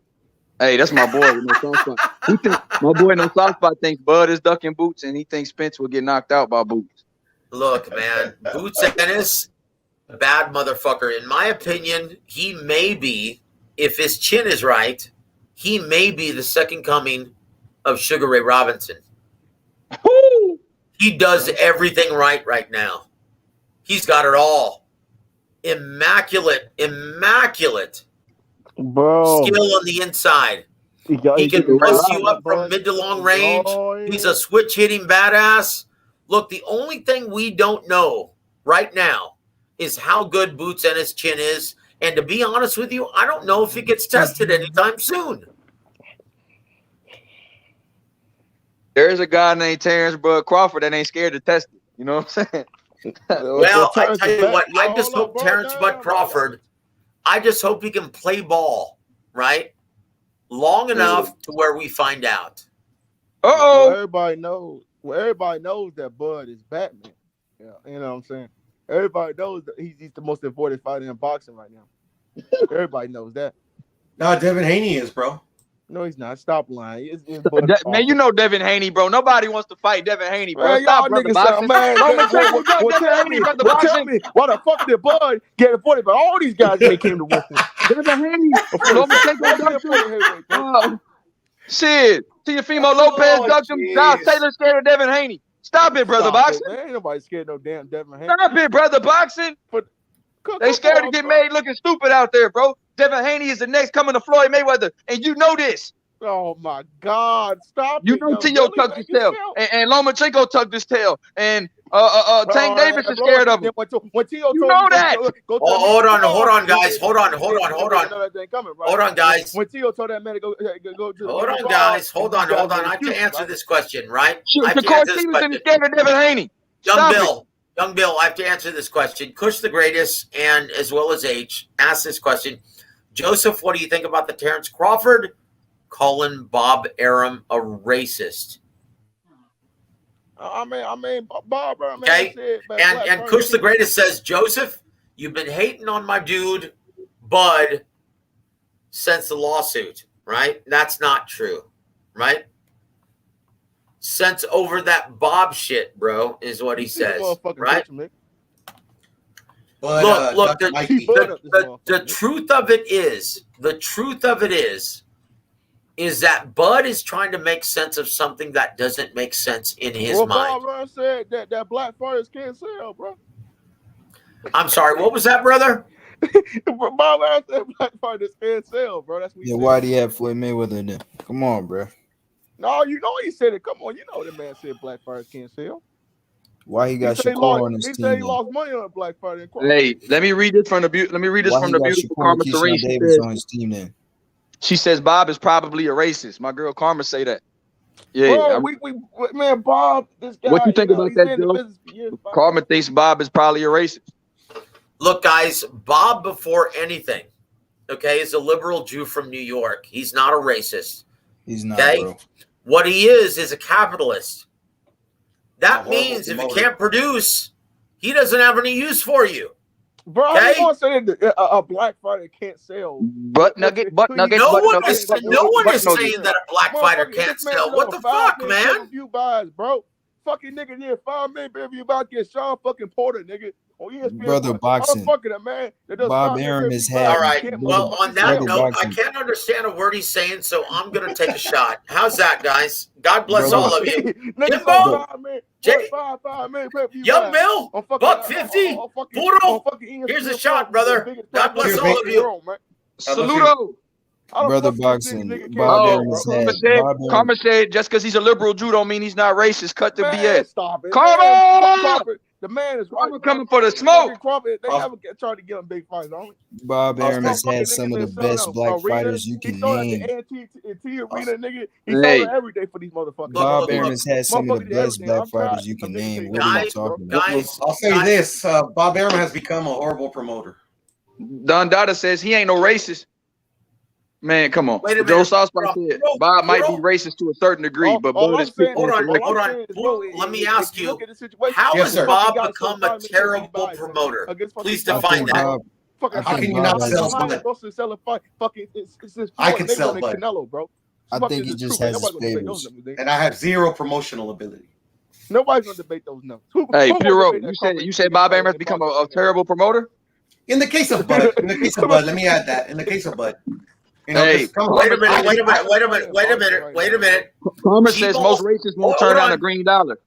Hey, that's my boy. No soft spot. My boy No soft spot thinks Bud is ducking Boots, and he thinks Spence will get knocked out by Boots. Look, man. Boots Ennis, bad motherfucker. In my opinion, he may be, if his chin is right, he may be the second coming of Sugar Ray Robinson. He does everything right now. He's got it all. Immaculate bro. Skill on the inside. He can press you up from mid to long range. He's a switch hitting badass. Look, the only thing we don't know right now is how good Boots Ennis' chin is. And to be honest with you, I don't know if it gets tested anytime soon. There's a guy named Terrence Bud Crawford that ain't scared to test it. You know what I'm saying? Well, I tell you what, I just hope Terrence Bud Crawford, I just hope he can play ball, right? Long enough to where we find out. Well, everybody knows that Bud is Batman. Yeah, you know what I'm saying? Everybody knows that he's the most avoided fighter in boxing right now. Everybody knows that. No, Devin Haney is, bro. No, he's not. Stop lying. It's Man, you know Devin Haney, bro. Nobody wants to fight Devin Haney, bro. Man, Stop, y'all brother niggas boxing. man. Lomachenko got Devin Haney, brother Tell boxing. me why the fuck did Bud get a 40? But all these guys ain't came to win for him. Devin Haney, Lomachenko ducked him. Shit, Teofimo Lopez ducked him. Josh Taylor scared of Devin Haney. Stop it, brother boxing. Man, ain't nobody scared no damn Devin Haney. Stop it, brother boxing. They scared to get made looking stupid out there, bro. Devin Haney is the next coming to Floyd Mayweather, and you know this. Oh my God! Stop. You know T.O. tucked his tail, and Lomachenko tucked his tail, and Tank Davis is scared of him. When T.O. You know that. Hold on, guys. Hold on, guys. When T.O. told that man to go to Hold on, guys. Hold on. I have to answer this question, right? Shakur Stevenson is scared of Devin Haney. Young Bill, I have to answer this question. Kush the Greatest and as well as H asked this question. Joseph, what do you think about the Terrence Crawford calling Bob Arum a racist? I mean, Bob Arum. Okay, and Kush the Greatest says, Joseph, you've been hating on my dude, Bud, since the lawsuit, right? That's not true, right? Since over that Bob shit, bro, is what he says, right? But, look. The truth of it is that Bud is trying to make sense of something that doesn't make sense in his mind. Bob Arum said that black fighters can't sell, bro. I'm sorry, what was that, brother? Bob Arum said black fighters can't sell, bro. That's what he said. Why do you have Floyd Mayweather then? Come on, bro. No, you know he said it. Come on, you know the man said black fighters can't sell. Why he got Shakur on his team? He said he lost money on a black fighter. Hey, let me read this from the beautiful Karma Serene. On his team then? She says Bob is probably a racist. My girl Karma say that. Yeah, bro, man, Bob, this guy. What you think about that, Joe? Karma thinks Bob is probably a racist. Look, guys, Bob, before anything, okay, is a liberal Jew from New York. He's not a racist. He's not, okay? Bro. What he is a capitalist. That means if he can't produce, he doesn't have any use for you. Bro, okay? I'm saying a black fighter can't sell. Butt nugget. No one is saying that a black fighter can't sell. What the fuck, man? You buys, bro. Fucking nigga did 5 million pay-per-view about get Sean fucking Porter, nigga. On ESPN, brother boxing. Man, Bob Arum has had. All right. Well, on that note, I can't understand a word he's saying, so I'm gonna take a shot. How's that, guys? God bless all of you. Jimbo, Young Bill, $150, Poodle. Here's a shot, brother. God bless all of you. Saludo. Brother boxing. Bob Karma said just because he's a liberal Jew don't mean he's not racist. Cut the BS. Stop it. Karma! The man is coming for the smoke. They never tried to get him big fights, only. Bob Arum has had some of the best black fighters you can name. He sold it every day for these motherfuckers. Bob Arum has had some of the best black fighters you can name. What are you talking about? I'll say this: Bob Arum has become a horrible promoter. Don Dada says he ain't no racist. Man, come on. Joe Saucepan said Bob might be racist to a certain degree, but Bud is hold on. Let me ask you, how has Bob become a terrible promoter? Please define that. How can you not sell Bud? I can sell Bud. I think he just has his favors. And I have zero promotional ability. Nobody's gonna debate those numbers. Hey, Puro, you said Bob Arum has become a terrible promoter? In the case of Bud, let me add that. In the case of Bud. You know, hey, wait a minute. Karma says most racists won't turn down a green dollar.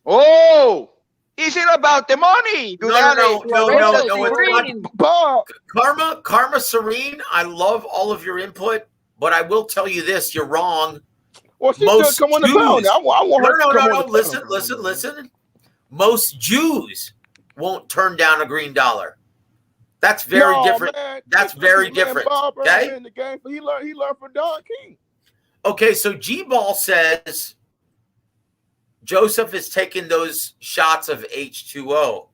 Oh, is it about the money? No. Karma Serene, I love all of your input, but I will tell you this: you're wrong. Well, most Jews, listen. Most Jews won't turn down a green dollar. That's very different. Man, that's very different. Okay. In the game, he learned from Don King. Okay, so G-Ball says Joseph is taking those shots of H2O.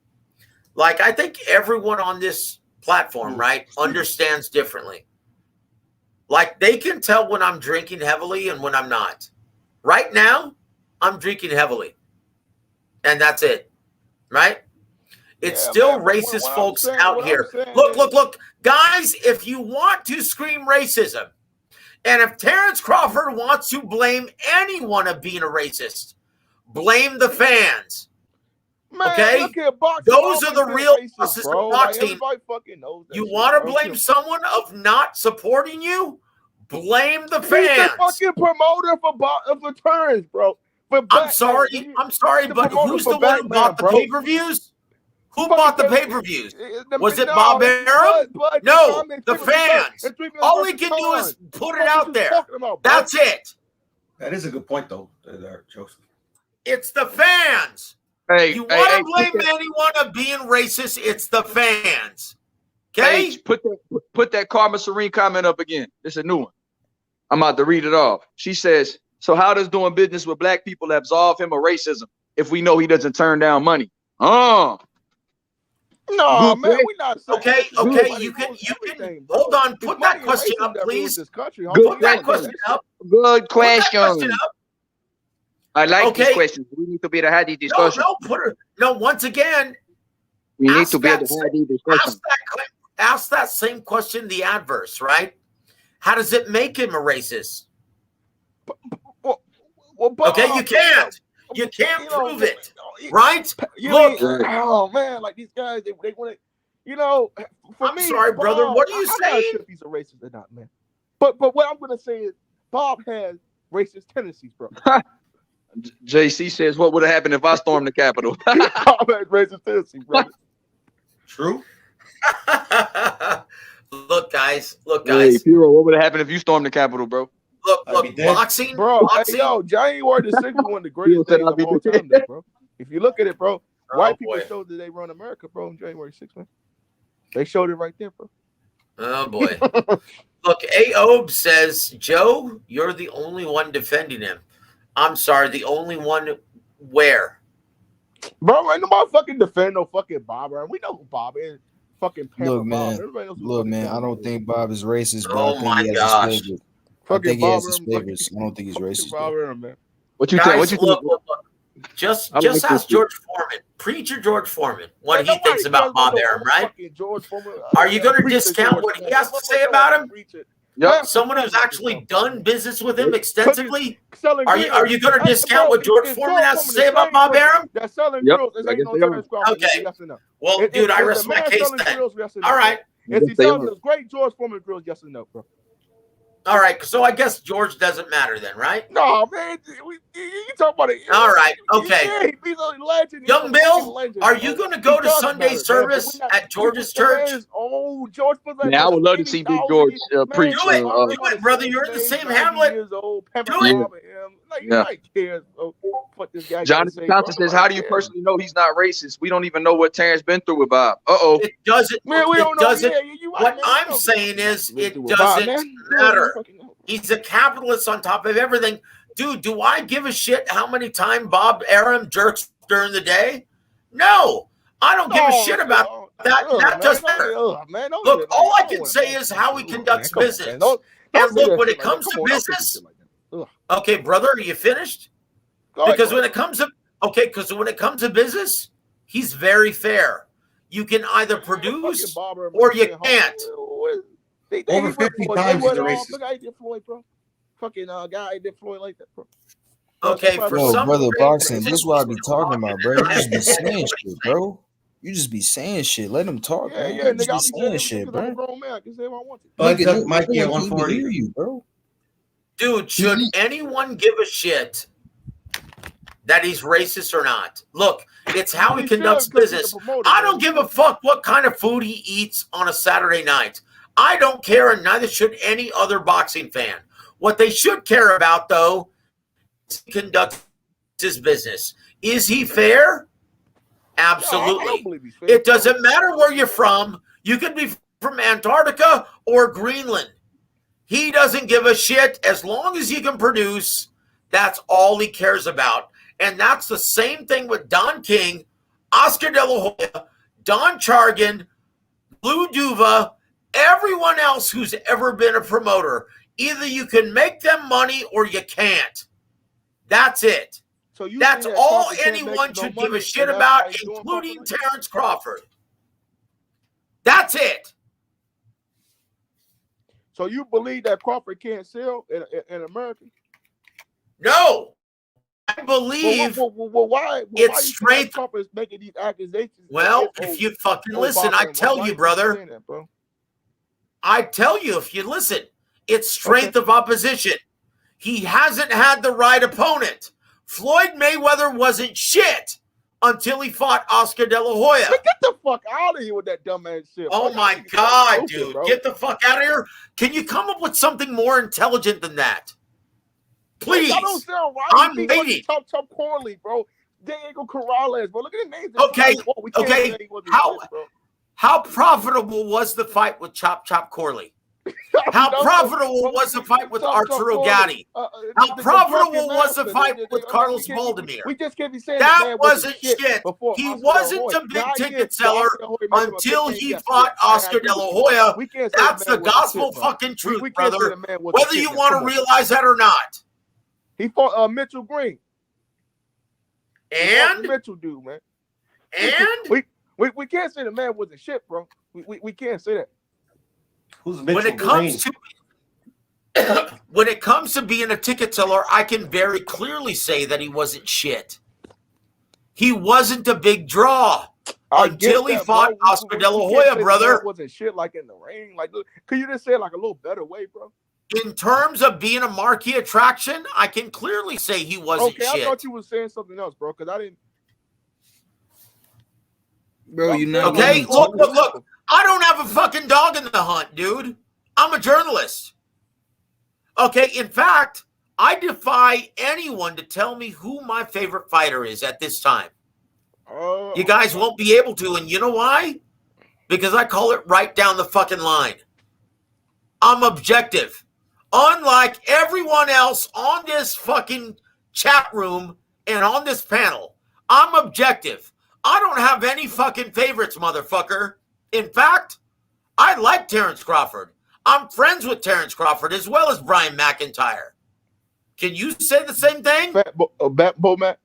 Like, I think everyone on this platform, right, understands differently. Like, they can tell when I'm drinking heavily and when I'm not. Right now, I'm drinking heavily. And that's it. Right? It's still racist folks out here. Look. Guys, if you want to scream racism, And if Terrence Crawford wants to blame anyone of being a racist, blame the fans. Man, okay? look at boxing. Those are the real bosses bro. of Like, boxing. everybody fucking knows that You shit, want to bro. blame someone of not supporting you? Blame the He's fans. the fucking promoter for turns, bro. For I'm sorry, but who's the one who bought the pay-per-views? Who bought the pay-per-views? Was it Bob Arum? No, the fans. All we can do is put it out there. That's it. That is a good point, though, there, Joseph. It's the fans. Hey, you want to blame anyone of being racist? It's the fans. Okay. Hey, put that Karma Serene comment up again. It's a new one. I'm about to read it off. She says, "So how does doing business with black people absolve him of racism if we know he doesn't turn down money?" No, Good man, question. we not. Okay. You can. Hold on. Put that question up, please. Put that question up. Good question. Put that question up. I like these questions. We need to be able to have these discussions. No, once again, we need to be able to have these discussions. Ask that same question, the adverse, right? How does it make him a racist? Okay, you can't. You can't prove it, right? Look. Oh, man, like these guys, they want to, for I'm me. sorry, brother. What are you I'm not saying? sure if he's a racist or not, man. But what I'm going to say is Bob has racist tendencies, bro. JC says, "What would have happened if I stormed the Capitol?" Bob has racist tendencies, bro. True. Look, guys. Hey, Piro, what would have happened if you stormed the Capitol, bro? Look, boxing, bro. boxing. Hey, yo, January the 6th is one of the greatest days of all time, though, bro. If you look at it, bro, white people showed that they run America, bro, on January 6th, man. They showed it right there, bro. Oh boy. Look, Aob says, "Joe, you're the only one defending him." I'm sorry, the only one where? Bro, ain't nobody fucking defend no fucking Bob. We know who Bob is. Fucking Pamela Look, Bob. man. Everybody knows who Look, fucking man. Pamela I don't is. think Bob is racist, but Oh I think my he has gosh. his favorites. I Fucking think he has Bob his Arum, favorites. I don't think he's racist. Bob though. Arum, man. What you Guys, think? What you think? look. Just ask George Foreman, preacher George Foreman, what he thinks about Bob Arum, right? Are you going to discount what he has to say about him? Yep. Someone who's actually done business with him extensively. Are you going to discount what George Foreman has to say about Bob Arum? They're selling Yep. grills. I guess they are. Okay. Yes or no? Well, dude, I rest my case then. All right. Is he Yes, they selling are. those great George Foreman grills? Yes or no, bro? All right. So I guess George doesn't matter then, right? No, man. You talk about it. All right. Okay. Yeah, he's a legend. Young Bill, are you going to go to Sunday service at George's church? Oh, George was like, Man, I would love to see Big George preach. Do it, brother. You're in the same hamlet. Do it. Yeah. Jonathan Thompson says, "How do you personally know he's not racist? We don't even know what Terrence been through with Bob." It doesn't. Man, we don't It know. doesn't. Yeah, you right, What man. I'm saying is, it doesn't matter. He's a capitalist on top of everything. Dude, do I give a shit how many times Bob Arum jerks during the day? No, I don't give a shit about that. That doesn't matter. Look, all I can say is how he conducts business. And look, when it comes to business, okay, brother, are you finished? Because when it comes to business, he's very fair. You can either produce or you can't. Over 50 times he's a racist. Look how he did Floyd, bro. Fucking guy did Floyd like that, bro. Okay, for Yo, some brother, reason, boxing. This is what I be talking about, bro. You just be saying shit, bro. You just be saying shit. Let him talk, Yeah, man. yeah, You just nigga, be I saying be shit, saying I'm a bro. grown man. I can say what I want to. Mikey at He can 140. hear you, bro. dude, should anyone give a shit that he's racist or not? Look, it's how he conducts business. I don't give a fuck what kind of food he eats on a Saturday night. I don't care, and neither should any other boxing fan. What they should care about, though, is he conducts his business. Is he fair? Absolutely. It doesn't matter where you're from. You could be from Antarctica or Greenland. He doesn't give a shit as long as he can produce. That's all he cares about. And that's the same thing with Don King, Oscar De La Hoya, Don Chargan, Lou Duva, everyone else who's ever been a promoter. Either you can make them money or you can't. That's it. So that's all anyone should give a shit about, including Terrence Crawford. That's it. So you believe that Crawford can't sell in America? No, I believe why it's you think strength. Crawford is making these accusations? Well, if you fucking listen, I tell you, brother. Bro? I tell you, if you listen, it's strength of opposition. He hasn't had the right opponent. Floyd Mayweather wasn't shit until he fought Oscar De La Hoya. Man, get the fuck out of here with that dumbass shit. Oh my God, dude. Bro. Get the fuck out of here. Can you come up with something more intelligent than that? Please. That don't sound right. I'm waiting. Top Corley, bro. Diego Corrales, bro. Look at the names. Okay. How profitable was the fight with Chop Corley? How profitable was the fight with Arturo Gatti? How profitable was the fight with Carlos Valdemir? We just can't be saying that wasn't shit. He wasn't a big ticket seller until he fought Oscar De La Hoya. That's the gospel fucking truth, brother. Whether you want to realize that or not. He fought Mitchell Green. And Mitchell dude, man. And we can't say the man wasn't shit, bro. We can't say that. Who's Mitchell when it comes to being a ticket seller, I can very clearly say that he wasn't shit. He wasn't a big draw until he fought Oscar De La Hoya, brother. Wasn't shit like in the ring. Like, could you just say it like a little better way, bro? In terms of being a marquee attraction, I can clearly say he wasn't shit. I thought you were saying something else, bro, because I didn't. Bro, you know. Okay, look. I don't have a fucking dog in the hunt, dude. I'm a journalist. Okay, in fact, I defy anyone to tell me who my favorite fighter is at this time. You guys won't be able to, and you know why? Because I call it right down the fucking line. I'm objective. Unlike everyone else on this fucking chat room and on this panel, I'm objective. I don't have any fucking favorites, motherfucker. In fact, I like Terrence Crawford. I'm friends with Terrence Crawford as well as Brian McIntyre. Can you say the same thing? Bo Matt.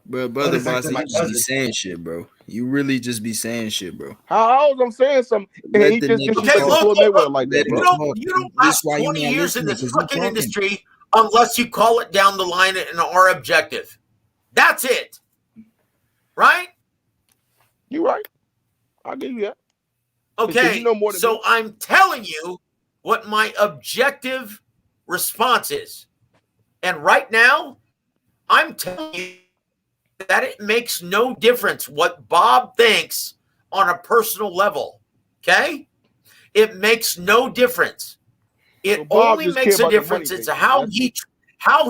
Bro, brother Boss, you just be saying shit, bro. You really just be saying shit, bro. How was I'm saying something? And he just look, like that, bro. You don't last 20 years in this fucking industry unless you call it down the line and are objective. That's it. Right? You're right. I'll give you that. Okay, so I'm telling you what my objective response is. And right now, I'm telling you that it makes no difference what Bob thinks on a personal level. Okay? It makes no difference. It only makes a difference as to how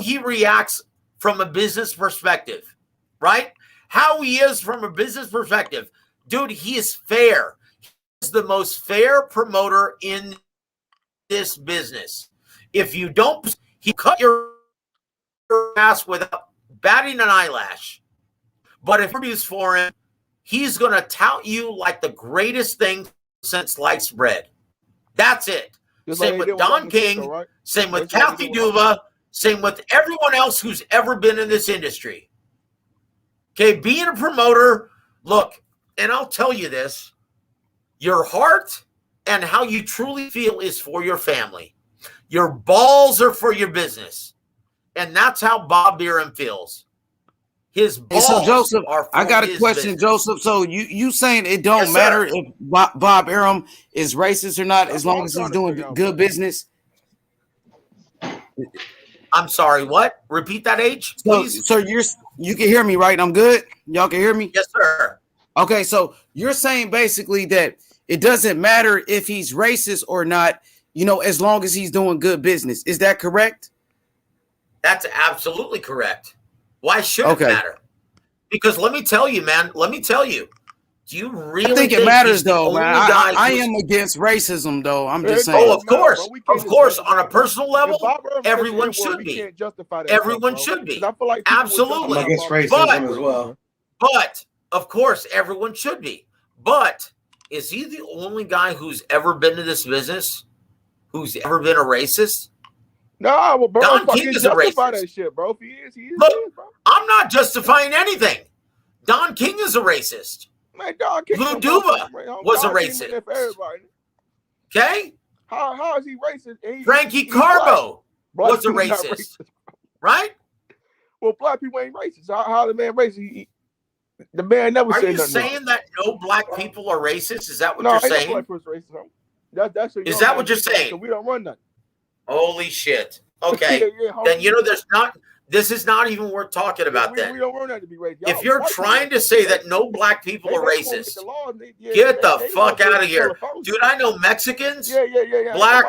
he reacts from a business perspective. Right? How he is from a business perspective. Dude, he is fair. He's the most fair promoter in this business. If you don't, he cut your ass without batting an eyelash. But if you're for him, he's going to tout you like the greatest thing since sliced bread. That's it. Same with Don King, same with Kathy Duva, same with everyone else who's ever been in this industry. Okay, being a promoter, look, and I'll tell you this, your heart and how you truly feel is for your family. Your balls are for your business. And that's how Bob Arum feels. His balls so Joseph, are for I got a question, business. Joseph. So you saying it don't matter if Bob Arum is racist or not, as long as he's doing good business? I'm sorry, what? Repeat that, H, please. So you can hear me, right? I'm good? Y'all can hear me? Yes, sir. Okay, so you're saying basically that it doesn't matter if he's racist or not, as long as he's doing good business. Is that correct? That's absolutely correct. Why should it matter? Because let me tell you, man. Do you really I think it matters, though, man. I am against racism, though. I'm just saying. Oh, of course. On a personal level, everyone should be. Everyone should be. Absolutely. I'm against racism as well. But, of course, everyone should be. But is he the only guy who's ever been to this business who's ever been a racist? No, bro. Don King is a racist. That shit, bro. If he is, Look, bro. I'm not justifying anything. Don King is a racist. Man, Don King Lou Duva was a racist. Okay? How is he racist? Frankie Carbo was a Black racist. Right? Well, black people ain't racist. How the man racist? The man never said nothing. Are you saying that no black people are racist? Is that what no, you're ain't saying? No black person racist. That's is that what you're saying? We don't run nothing. Holy shit. Okay. Then you know this is not even worth talking about then. We don't run nothing to be racist. If you're trying to say that no black people are racist, get the fuck out of here. Dude, I know Mexicans, black,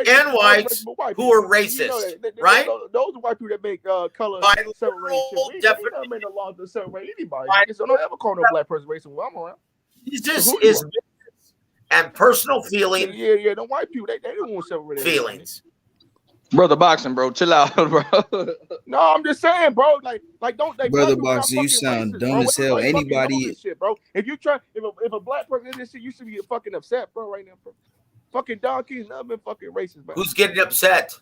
and whites who are racist, right? Those are white people that make color separate shit. Definitely make a law to separate anybody. So don't ever call no black person racist when I'm around. This is and personal feeling. Yeah. The white people, they don't want to separate feelings. Brother Boxing, bro, chill out, bro. No, I'm just saying, bro. Like don't they? Brother Boxing, you sound dumb as hell. Anybody, shit, bro. If you try, if a black person in this shit, you should be fucking upset, bro, right now, bro. Fucking Don King's never been fucking racist, man. Who's getting upset?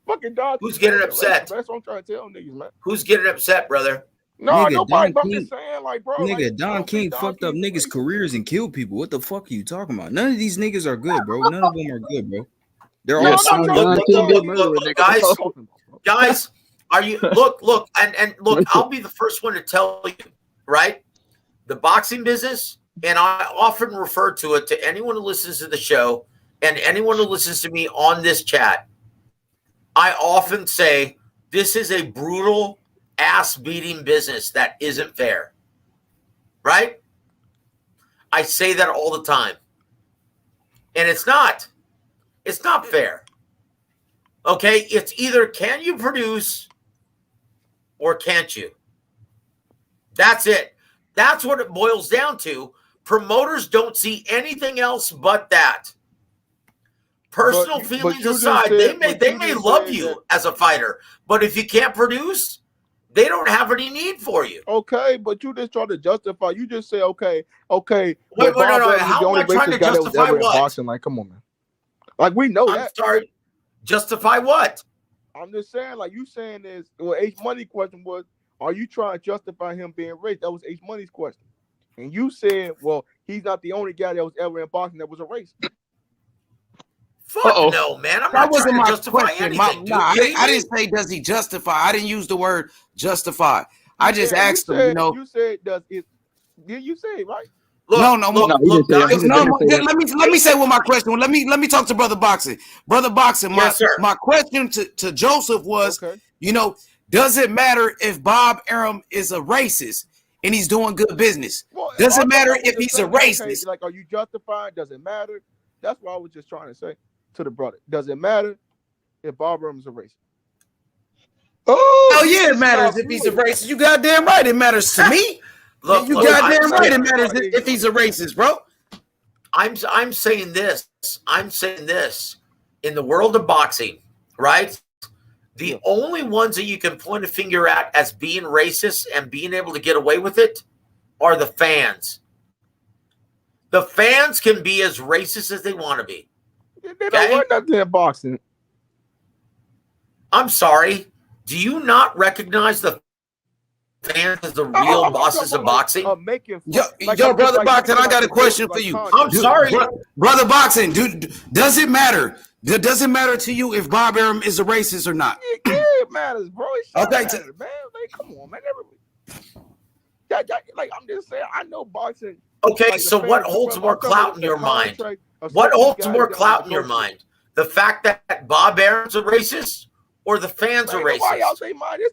Fucking Don. Who's getting upset? That's what I'm trying to tell niggas, man. Who's getting upset, brother? No, nigga, nobody. I'm just saying, like, bro. Nigga, like, Don King fucked up niggas' careers and killed people. What the fuck are you talking about? None of these niggas are good, bro. None of them are good, bro. They're all guys, are you look and look, I'll be the first one to tell you, right? The boxing business, and I often refer to it to anyone who listens to the show and anyone who listens to me on this chat. I often say this is a brutal ass beating business that isn't fair. Right? I say that all the time. And it's not. It's not fair. Okay? It's either can you produce or can't you? That's it. That's what it boils down to. Promoters don't see anything else but that. Personal feelings aside, they may love you as a fighter, but if you can't produce, they don't have any need for you. Okay, but you just try to justify. You just say, okay. Wait, no. How am I trying to justify what? Boxing. Like, come on, man. Like, we know that. I'm sorry. Justify what? I'm just saying, like, you saying this. Well, H Money question was, are you trying to justify him being racist? That was H Money's question. And you said, well, he's not the only guy that was ever in boxing that was a racist. Fuck no, man. I'm not trying to justify anything. I didn't say does he justify. I didn't use the word justify. I just asked him, you know. You said does it? Did you say it right? Look, let me say what my question was. Let me talk to Brother Boxing. Brother Boxing, my question to Joseph was, you know, does it matter if Bob Arum is a racist and he's doing good business? Well, does it matter if he's a racist? Okay, like, are you justified? Does it matter? That's what I was just trying to say to the brother. Does it matter if Bob Arum is a racist? Oh yeah, it matters if he's a racist. You goddamn right, it matters to me. You goddamn right, it matters if he's a racist, bro. I'm saying this. I'm saying this. In the world of boxing, right? The only ones that you can point a finger at as being racist and being able to get away with it are the fans. The fans can be as racist as they want to be. They don't want nothing in boxing. I'm sorry. Do you not recognize the fans as the real bosses of boxing? Yo, Brother Boxing, I got a question for you. I'm sorry. Brother Boxing, does it matter? Does it matter to you if Bob Arum is a racist or not? Yeah, it matters, bro. Okay, matters, man. Like, come on, man. Like, I'm just saying, I know boxing. Okay, so what holds more clout in your mind? What holds more clout in your mind? The fact that Bob Arum's a racist or the fans are racist?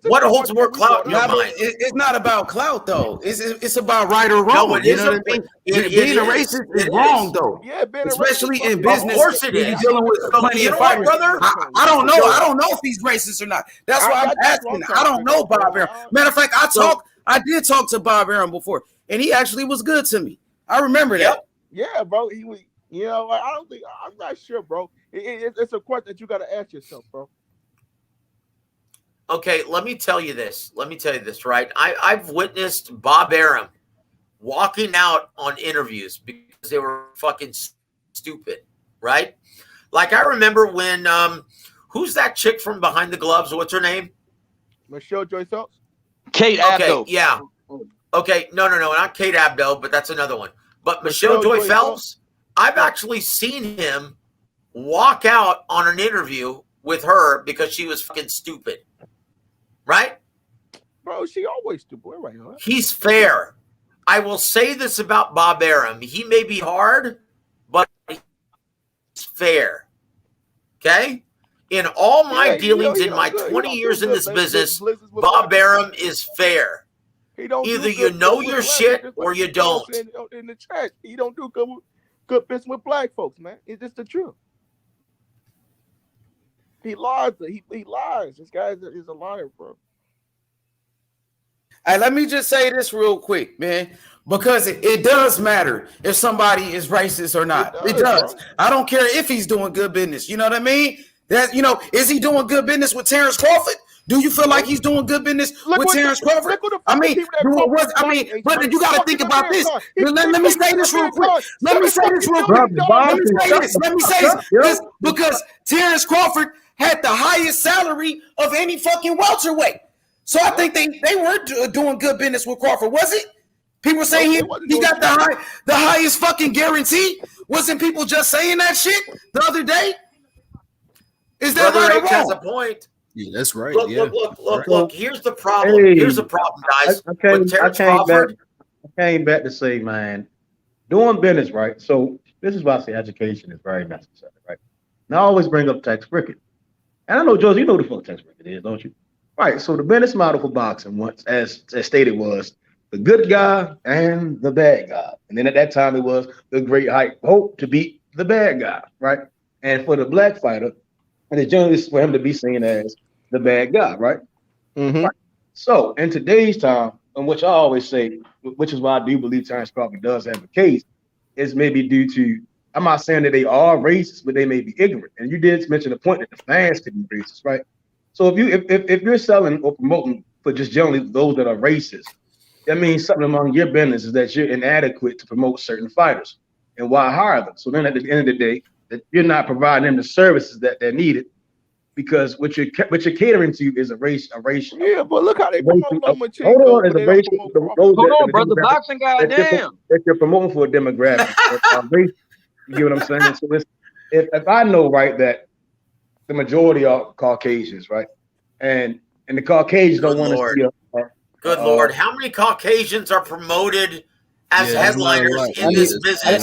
What holds more clout in your mind? It's not about clout, though. It's about right or wrong. No, it you know what I mean? Being a racist is wrong, though. Yeah, especially in business. Of course it is. You're dealing with plenty of fighters. I don't know. I don't know if he's racist or not. That's why I'm asking. I don't know Bob Arum. Matter of fact, I did talk to Bob Arum before, and he actually was good to me. I remember that. Yeah, bro. He was. You know, I'm not sure, bro. It's a question that you got to ask yourself, bro. Okay, let me tell you this, right? I've witnessed Bob Arum walking out on interviews because they were fucking stupid, right? Like, I remember when, who's that chick from Behind the Gloves? What's her name? Michelle Joy Phelps? Kate Abdo. Yeah. Okay, no, not Kate Abdo, but that's another one. But Michelle Joy Phelps, I've actually seen him walk out on an interview with her because she was fucking stupid. Right? Bro, she always stupid. Right? He's fair. I will say this about Bob Arum. He may be hard, but he's fair. Okay? In all my dealings in my 20 years in this business, Bob Arum is fair. Either you know your shit or you don't. In the chat, he don't do good business with black folks, man. It's just the truth. He lies. He lies. This guy is a liar, bro. Hey, let me just say this real quick, man, because it does matter if somebody is racist or not. It does. Bro. I don't care if he's doing good business. You know what I mean? That, you know, is he doing good business with Terrence Crawford? Do you feel like he's doing good business with Terrence Crawford? I mean, brother, you got to think about this. Let me say this real quick. Let me say this because Terrence Crawford had the highest salary of any fucking welterweight. So I think they were doing good business with Crawford, was it? People saying he got the highest fucking guarantee. Wasn't people just saying that shit the other day? Is that Brother right or H has a wrong? point. Yeah, that's right. Look. Here's the problem. Here's the problem, guys. I came back to say, man, doing business, right? So this is why I say education is very necessary, right? And I always bring up Tex Brickett. And I know, Joe, you know the fuck Tex Brickett is, don't you? Right. So the business model for boxing once, as stated, was the good guy and the bad guy. And then at that time, it was the great hope to beat the bad guy, right? And for the black fighter, and it's generally for him to be seen as the bad guy, right? Mm-hmm. Right. So in today's time, and which I always say, which is why I do believe Terrence Crawford does have a case, is maybe due to, I'm not saying that they are racist, but they may be ignorant. And you did mention the point that the fans could be racist, right? So if you're selling or promoting for just generally those that are racist, that means something among your business is that you're inadequate to promote certain fighters. And why hire them? So then at the end of the day, that you're not providing them the services that they're needed, because what you're catering to is a race. Yeah, but look how they promote Lomachenko. Hold on, is a race. Hold on, brother, boxing guy, damn. That you're promoting for a demographic. You get what I'm saying? So if I know, right, that the majority are Caucasians, right, and the Caucasians don't want to see Good Lord, how many Caucasians are promoted as headliners in this business?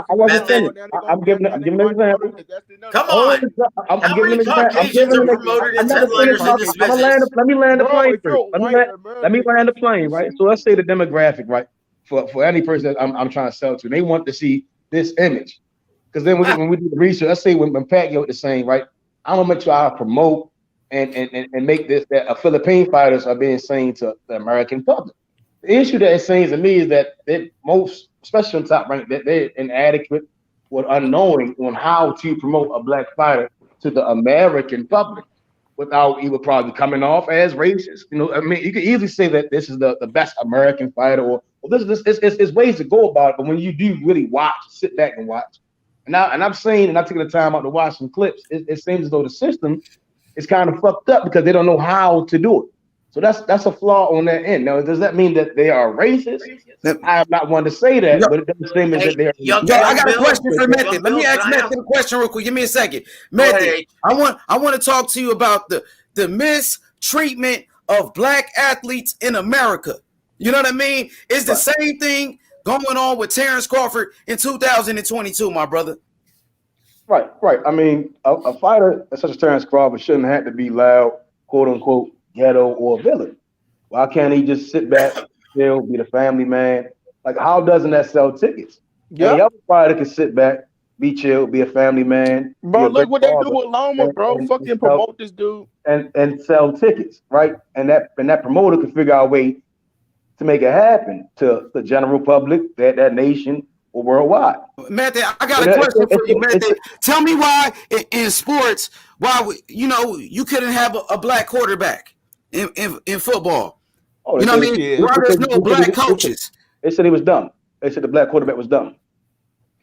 I'm giving an example. Come on. How many Caucasians are promoted as headliners in this business? Let me land the plane first. Let me land the plane, right? So let's say the demographic, right, for any person that I'm trying to sell to, they want to see this image. Because then when we do the research, let's say when Pat Gilbert is saying, right, I'm gonna make sure I promote and make this that Philippine fighters are being seen to the American public. The issue that it seems to me is that most, especially on Top Rank, that they're inadequate or unknowing on how to promote a black fighter to the American public without even probably coming off as racist. You know, I mean, you could easily say that this is the best American fighter, or there's ways to go about it. But when you do really sit back and watch, and I'm saying, and I'm taking the time out to watch some clips, it seems as though the system is kind of fucked up because they don't know how to do it. So that's a flaw on that end. Now, does that mean that they are racist? I am not one to say that, but it doesn't seem as that they are. I got a question for Method. Let me ask Method a question real quick. Give me a second. Method, I want to talk to you about the mistreatment of black athletes in America. You know what I mean? It's the same thing going on with Terrence Crawford in 2022, my brother. Right. I mean, a fighter such as Terrence Crawford shouldn't have to be loud, quote unquote, ghetto or villain. Why can't he just sit back, chill, be the family man? Like, how doesn't that sell tickets? Yeah, any other fighter can sit back, be chill, be a family man. Bro, look what they do with Loma, bro. Fucking promote this dude and sell tickets, right? And that promoter can figure out a way to make it happen to the general public, that nation, or worldwide. Method, I got a question for you, Method. Tell me why in sports, you couldn't have a black quarterback in football. You know what I mean? Why there's no black coaches? They said he was dumb. They said the black quarterback was dumb.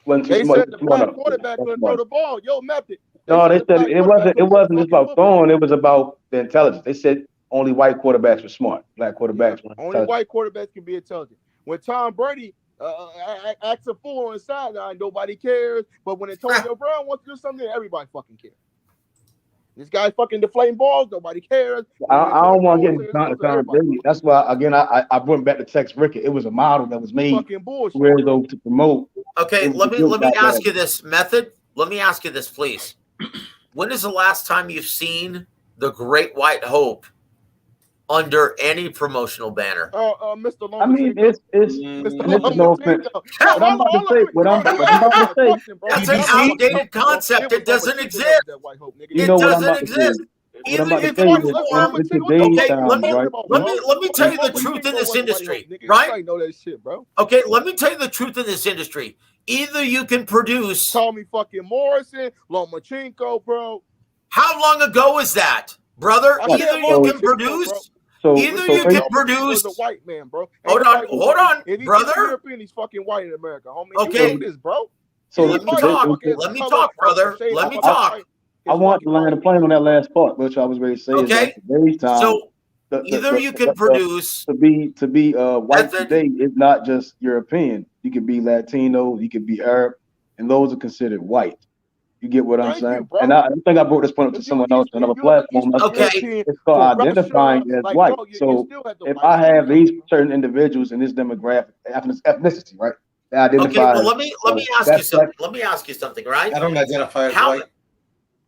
They said the black quarterback couldn't throw the ball. Yo, Method. No, they said it wasn't just about throwing. It was about the intelligence. They said only white quarterbacks were smart. Black quarterbacks weren't Only intelligent. white quarterbacks can be intelligent. When Tom Brady acts a fool on the sideline, nobody cares. But when Antonio Brown wants to do something, everybody fucking cares. This guy fucking deflating balls, nobody cares. I don't want to get into Tom Brady. That's why, again, I brought back to Tex Rickett. It was a model that was made fucking bullshit. Where though to promote. Okay, let me ask you this, Method. Let me ask you this, please. When is the last time you've seen the Great White Hope under any promotional banner? Mr. I mean, it's no offense. What I'm about to say, what I'm about to say, that's an outdated concept. It doesn't exist. You know it what I'm doesn't about to exist. say. Either What I'm you about to can say conform. is today's Okay, time, right? let me tell you the truth in this industry, right? Know that shit, bro. Okay, let me tell you the truth in this industry. Either you can produce Tommy fucking Morrison, Lomachenko, bro. How long ago is that, brother? Either you can produce. Either you can produce. A white man, bro. Hold on, brother. European, he's fucking white in America, homie. Okay, you know this, bro. So let me talk, brother. Let me talk. I want to land a plane on that last part, which I was ready to say. Okay. Is that today's time, So either you can produce to be white today is not just European. You could be Latino, you could be Arab, and those are considered white. You get what I'm saying? And I think I brought this point up to someone else on another platform. Okay. It's called identifying as white. So if I have these certain individuals in this demographic, ethnicity, right? They identify. Okay, well let me ask you something. Let me ask you something, right? I don't identify as white.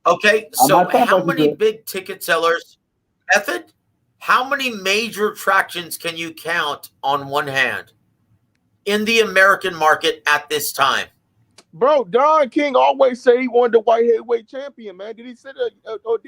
Okay, so how many big ticket sellers, Method? How many major attractions can you count on one hand in the American market at this time? Bro, Don King always say he wanted the white heavyweight champion, man. Did he say that?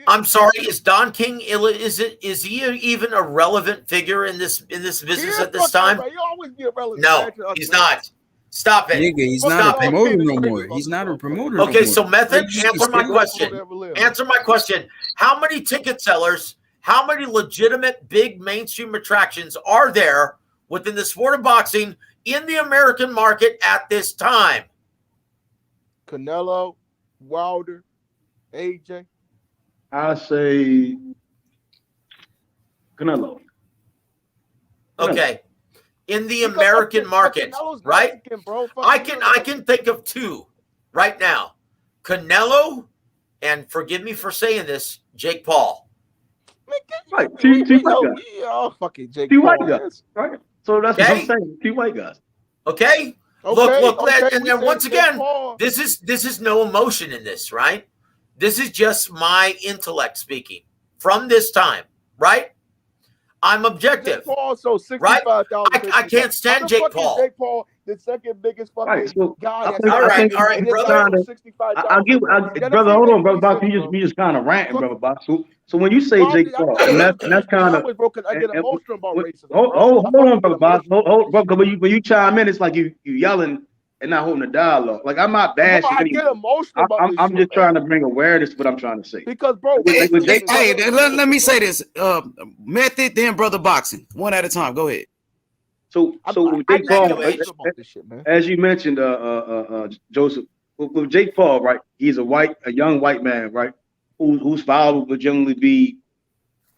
I'm sorry, is Don King is he even a relevant figure in this business at this time? He always be irrelevant. No, he's not. Stop it. Nigga, he's not a promoter no more. He's not a promoter. Okay, no so more. Method, answer my question. Answer my question. How many ticket sellers, how many legitimate big mainstream attractions are there within the sport of boxing in the American market at this time? Canelo, Wilder, AJ. I say Canelo. Okay. In the American market, right? I can think of two right now. Canelo, and forgive me for saying this, Jake Paul. Right, two white guys. Oh, fucking Jake Two Paul. white guys. Right. So that's what I'm saying. Two white guys. Okay. Look, and then once again, this is no emotion in this, right? This is just my intellect speaking from this time, right? I'm objective. Jake Paul, so right? I can't stand Jake Paul. Jake Paul, the second biggest fucking guy. All right, brother. Brother, hold on, brother Box. You just kind of ranting, brother Box. So when you say Jake Paul, and that's kind of. I get emotional about racism. Hold on, brother Box. Hold, brother. When you chime in, it's like you yelling and not holding a dialogue. Like I'm not bashing. I get emotional about I'm just trying to bring awareness to what I'm trying to say. Because, bro, let me say this. Method, then Brother Boxing. One at a time. Go ahead. So with Jake Paul, as you mentioned, Joseph, with Jake Paul, right? He's a young white man, right? Whose father would generally be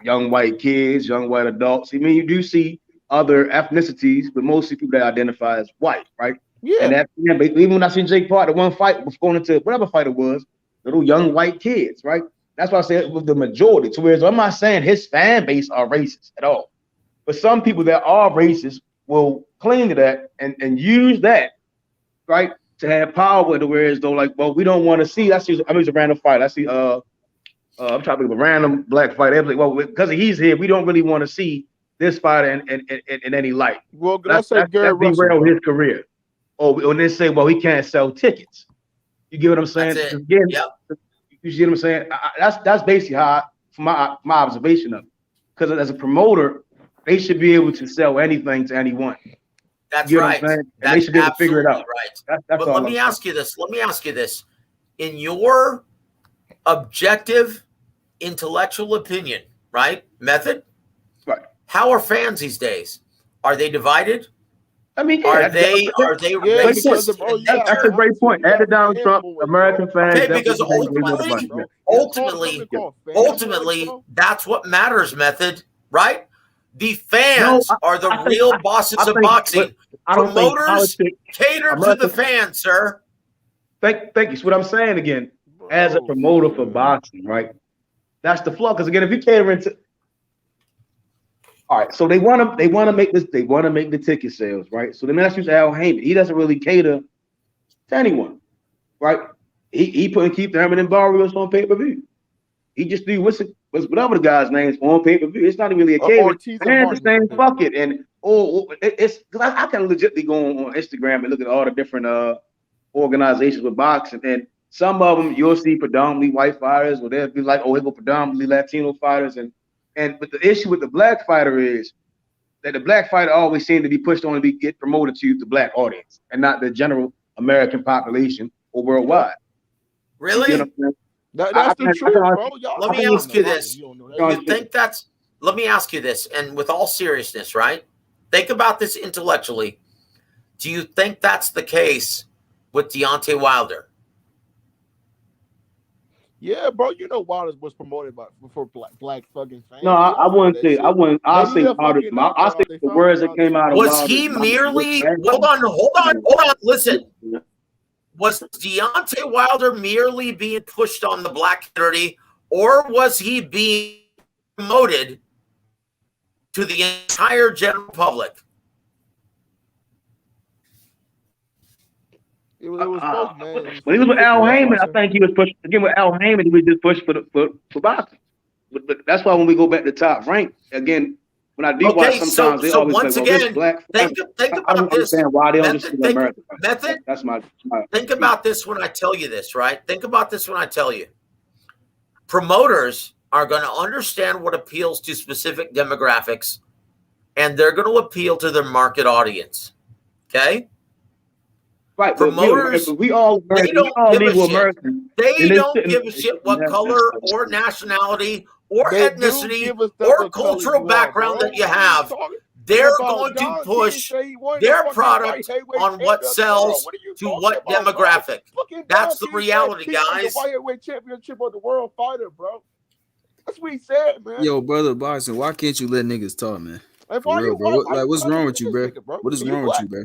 young white kids, young white adults. I mean, you do see other ethnicities, but mostly people that identify as white, right? Yeah. And even when I seen Jake Paul, the one fight was going into whatever fight it was, little young white kids, right? That's why I said it was the majority. So whereas I'm not saying his fan base are racist at all, but some people that are racist will cling to that and use that, right, to have power. To whereas though, like, well, we don't want to see. It's a random fight. I see. I'm trying to think of a random black fight. Like, well, because he's here, we don't really want to see this fight in any light. Well, let's say Gary Russell derail his career. Or when they say, well, he can't sell tickets. You get what I'm saying? Again, you see what I'm saying? That's basically how, from my observation of it. Because as a promoter, they should be able to sell anything to anyone. That's you know right. What I'm saying? And they should be able to figure it out. Right. That's but all let me ask you this. In your objective, intellectual opinion, right? Method? Right. How are fans these days? Are they divided? I mean, are they racist? That's a great point. Add it down, Trump. American fans. Okay, because ultimately, that's what matters, Method. right? The fans are the real bosses of boxing. I don't think Promoters politics cater to the fans, sir. Thank you. So what I'm saying again, as a promoter for boxing, right? That's the flaw. Because again, if you catering to, all right, so they want to make the ticket sales, right? So then let's use Al Heyman. He doesn't really cater to anyone, right? He putting Keith Thurman and Barrios on pay-per-view. He just do whatever the guy's name is on pay-per-view. It's not really a catering. And the same fuck it. And it's because I can legitimately go on Instagram and look at all the different organizations with boxing, and some of them you'll see predominantly white fighters, or they'll be like, oh, it go predominantly Latino fighters, but the issue with the black fighter is that the black fighter always seems to be pushed on to get promoted to the black audience and not the general American population or worldwide. Really? You know what I'm saying? That's the truth, bro. Let me ask you this. You think that's? Let me ask you this, and with all seriousness, right? Think about this intellectually. Do you think that's the case with Deontay Wilder? Yeah, bro. You know Wilder was promoted for black fucking fans. No, I wouldn't say. I'll say Wilder. I'll say the words that came out of Wilder. Was he merely? Hold on. Listen. Was Deontay Wilder merely being pushed on the black community, or was he being promoted to the entire general public? It was both, man. When he was with Al Heyman, I think he was pushed again with Al Heyman. He was just pushed for boxing. But that's why when we go back to Top Rank again, when I do watch sometimes they always once like, again, black. think I don't understand why they don't just do America. That's my. Think about this when I tell you this, right? Think about this when I tell you. Promoters are going to understand what appeals to specific demographics, and they're going to appeal to their market audience. Okay. Right, promoters, we all they don't give a shit. They don't give a shit what color or nationality or ethnicity or cultural background that you have. They're going to push their product on what sells to what demographic. That's the reality, guys. The Heavyweight Championship of the World Fighter, bro. That's what he said, man. Yo, brother boxing, why can't you let niggas talk, man? For real, bro. What's wrong with you, bro? What is wrong with you, bro?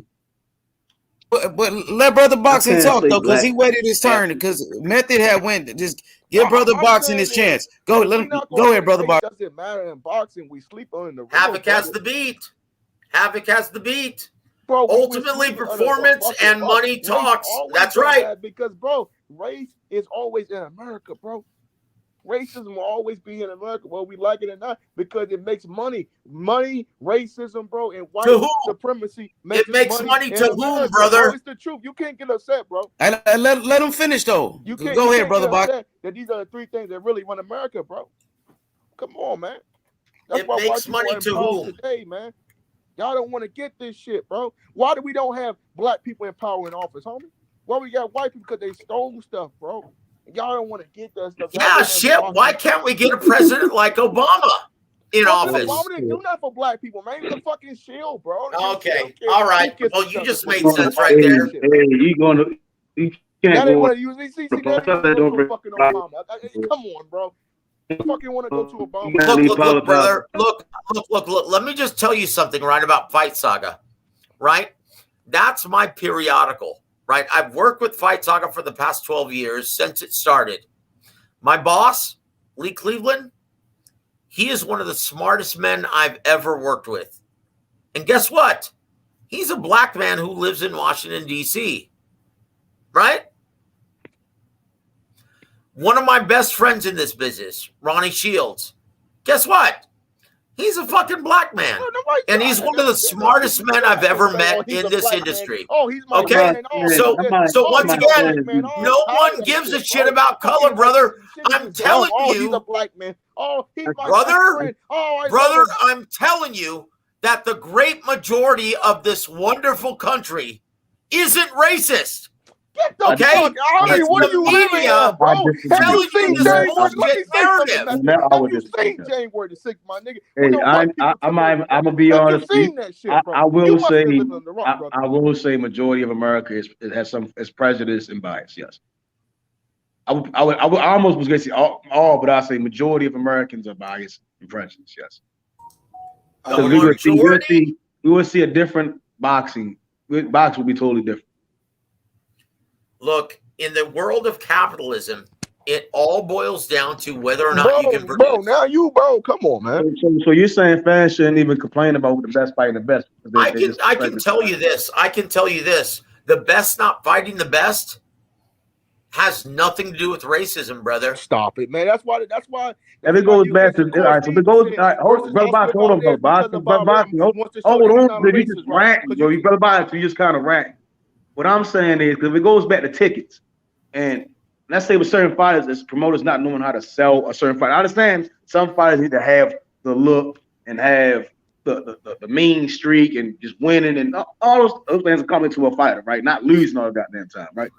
But let Brother Boxing talk though, because he waited his turn. Because Method had went. Just give Brother Boxing his chance. Go ahead, Brother Boxing. It doesn't matter in boxing. We sleep on the Havoc has the beat. Havoc has the beat. Bro, ultimately, performance and money talks. That's right. Because, bro, race is always in America, bro. Racism will always be in America, whether we like it or not, because it makes money. Money, racism, bro, and white supremacy makes money to whom, brother? Bro, it's the truth. You can't get upset, bro. And let him finish, though. Go ahead, Brother Box. That these are the three things that really run America, bro. Come on, man. That's it makes money to whom? Today, man. Y'all don't want to get this shit, bro. Why do we don't have black people in power in office, homie? Why we got white people? Because they stole stuff, bro. Y'all don't want to get that stuff. Yeah, shit. Why can't we get a president like Obama in office? Obama didn't do nothing for black people, man. He's a fucking shield, bro. Okay. All right. Well, you just made sense right there. Hey, you can't go. Fucking Obama. Come on, bro. You fucking want to go to Obama? Look, brother. Look. Let me just tell you something right about Fight Saga, right? That's my periodical. Right, I've worked with Fight Saga for the past 12 years since it started. My boss, Lee Cleveland, he is one of the smartest men I've ever worked with. And guess what? He's a black man who lives in Washington, D.C. Right? One of my best friends in this business, Ronnie Shields. Guess what? He's a fucking black man, and he's one of the smartest men I've ever met in this industry. Okay, so once again, no one gives a shit about color, brother. I'm telling you, he's a black man. Brother, I'm telling you that the great majority of this wonderful country isn't racist. Get the fuck out of here. What are you living on, bro? Have you seen January? Have you seen January the 6th, my nigga? Hey, I'm gonna be honest. I will say majority of America is prejudice and bias. Yes. I almost was gonna say all, but I say majority of Americans are biased and prejudiced. Yes. Because we would see a different boxing. Boxing would be totally different. Look, in the world of capitalism, it all boils down to whether or not you can produce. Bro, now come on, man. So you're saying fans shouldn't even complain about the best fighting the best? I can tell you this. I can tell you this. The best not fighting the best has nothing to do with racism, brother. Stop it, man. That's why. If it goes back to all right, so if it goes, brother Box, hold on, brother Box, hold on, you just rant, yo, you brother Box, you just kind of rant. What I'm saying is, if it goes back to tickets, and let's say with certain fighters, as promoters not knowing how to sell a certain fight. I understand some fighters need to have the look and have the mean streak and just winning and all those things are coming to a fighter, right? Not losing all the goddamn time, right?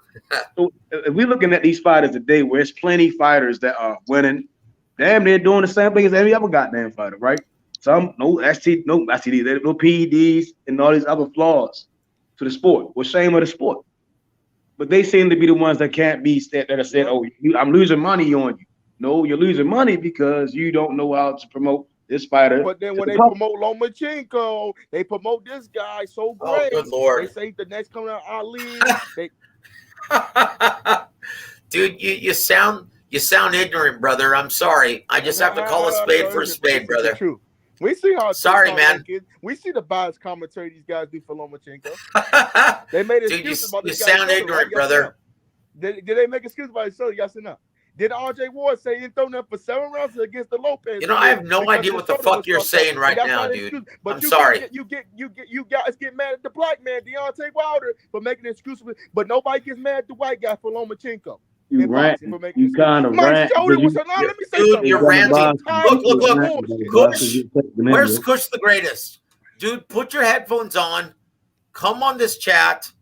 So if we're looking at these fighters today, where it's plenty fighters that are winning, damn, they're doing the same thing as every other goddamn fighter, right? Some no STD, no PEDs, and all these other flaws to the sport. Well, shame of the sport. But they seem to be the ones that can't be that are said, "Oh, I'm losing money on you." No, you're losing money because you don't know how to promote this fighter. But then when they promote Lomachenko, they promote this guy so great. Oh, good Lord. They say the next coming out Ali. Dude, you sound ignorant, brother. I'm sorry. I just have to call a spade for a spade, brother. True. We see how. Sorry, man. We see the biased commentary these guys do for Lomachenko. They made excuses about this guy. You sound ignorant, brother. Did they make excuses about his shoulder? Yes or no? Did RJ Ward say he didn't throw them for 7 rounds against the Lopez? You know, I have no idea what the fuck you're saying right now, dude. I'm sorry. You guys get mad at the black man, Deontay Wilder, for making excuses, but nobody gets mad at the white guy for Lomachenko. You rant. You kind of rant. Let me say dude, something. You're ranting. Look. Kush. Where's Kush the greatest? Dude, put your headphones on. Come on this chat.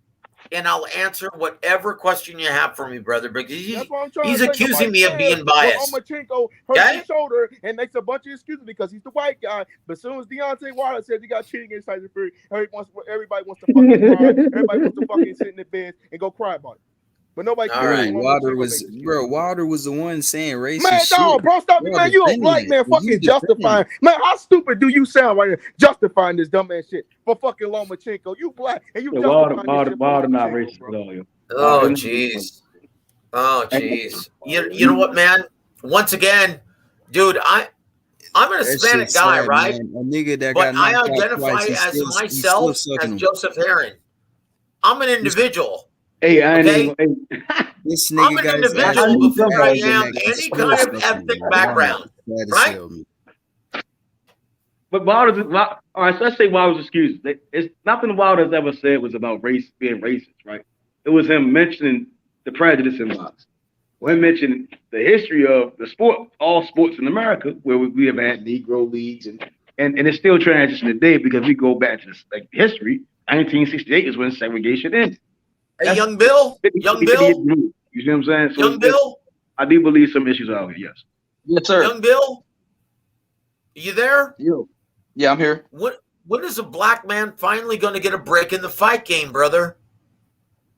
And I'll answer whatever question you have for me, brother, because he's accusing me of being biased. Lomachenko hurts his shoulder and makes a bunch of excuses because he's the white guy. But as soon as Deontay Wilder says he got cheating against Tyson Fury, everybody wants to fucking cry. Everybody wants to fucking sit in the bed and go cry about it. But nobody. All right, Wilder was the one saying racist. Man, no, bro, stop me, man. You a black man fucking justifying. Man, how stupid do you sound right here justifying this dumb ass shit for fucking Lomachenko? You black and you justifying Wilder not racist at all. Oh jeez. Oh jeez. You know what, man? Once again, dude, I'm an Hispanic guy, sad, right? Man. A nigga that but got I identify as myself as Joseph Herring. I'm an individual. Hey, I'm an individual before I am any kind of ethnic background, right? But Wilder's, all right, so let's say Wilder's excuse. It's nothing Wilder's ever said was about race being racist, right? It was him mentioning the prejudice in boxing. Him mentioning the history of the sport, all sports in America, where we have had Negro leagues, and it's still transitioning today because we go back to history. 1968 is when segregation ended. Hey, Young Bill. You see what I'm saying? So Young Bill. I do believe some issues are here. Yes. Yes, sir. Young Bill. You there? Yeah, I'm here. When is a black man finally going to get a break in the fight game, brother?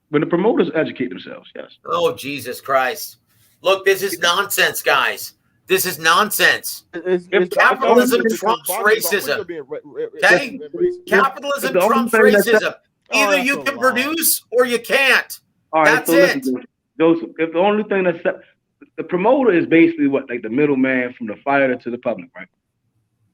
When the promoters educate themselves, yes. Oh, Jesus Christ. Look, this is nonsense, guys. This is nonsense. If capitalism trumps racism, okay? Capitalism trumps racism. Either you can produce or you can't. All right, that's it. Joseph, if the only thing that's the promoter is basically what, like the middleman from the fighter to the public, right?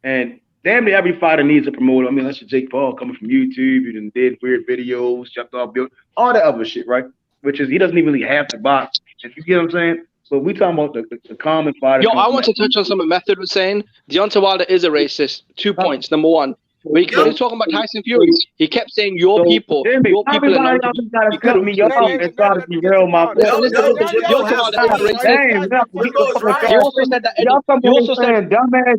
And damn near every fighter needs a promoter. I mean, that's Jake Paul coming from YouTube. You done did weird videos, jumped off build, all that other shit, right? Which is he doesn't even really have to box. If you get what I'm saying? So we talking about the common fighter. Yo, I want to touch on something Method was saying. Deontay Wilder is a racist. 2 points. Number one. When he was talking about Tyson Fury, he kept saying your people. Your people are not. He cut me off and started to derail my. He also said that. He also said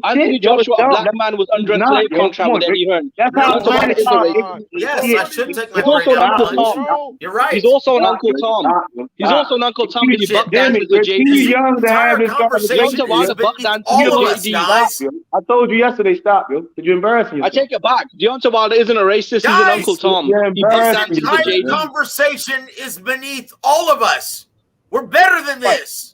Anthony Joshua, a black man, was under a slave contract with Eddie Hearn. Yes, I should take my break. You're right. He's also an Uncle Tom. He's also an Uncle Tom. He buck dances with JD. Deontay Wilder buck dances with JD. I told you yesterday. Stop, yo. Did you embarrass me? I take it back. Deontay Wilder isn't a racist. He's an Uncle Tom. This entire conversation is beneath all of us. We're better than this.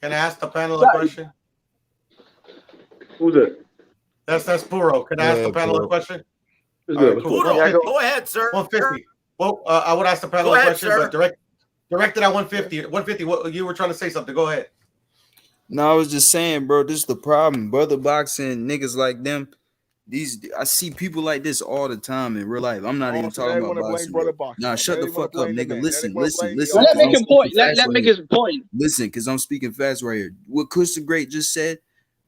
Can I ask the panel a question? Who's it? That's Puro. Can I ask the panel a question? All right, cool. Puro, go ahead, sir. 150. Well, I would ask the panel a question, but directed at 150. 150. What you were trying to say something? Go ahead. No, I was just saying, bro. This is the problem. Brother boxing niggas like them. I see people like this all the time in real life. I'm not even So now talking they about want to blame boxing, brother bro. boxing. Nah, Now shut they the want to fuck up, blame the nigga. man. Now they Listen, want to listen, blame me. listen. Let him Because make I'm his point. speaking fast Let right make here. his point. Listen, because I'm speaking fast right here. What Kush the Great just said,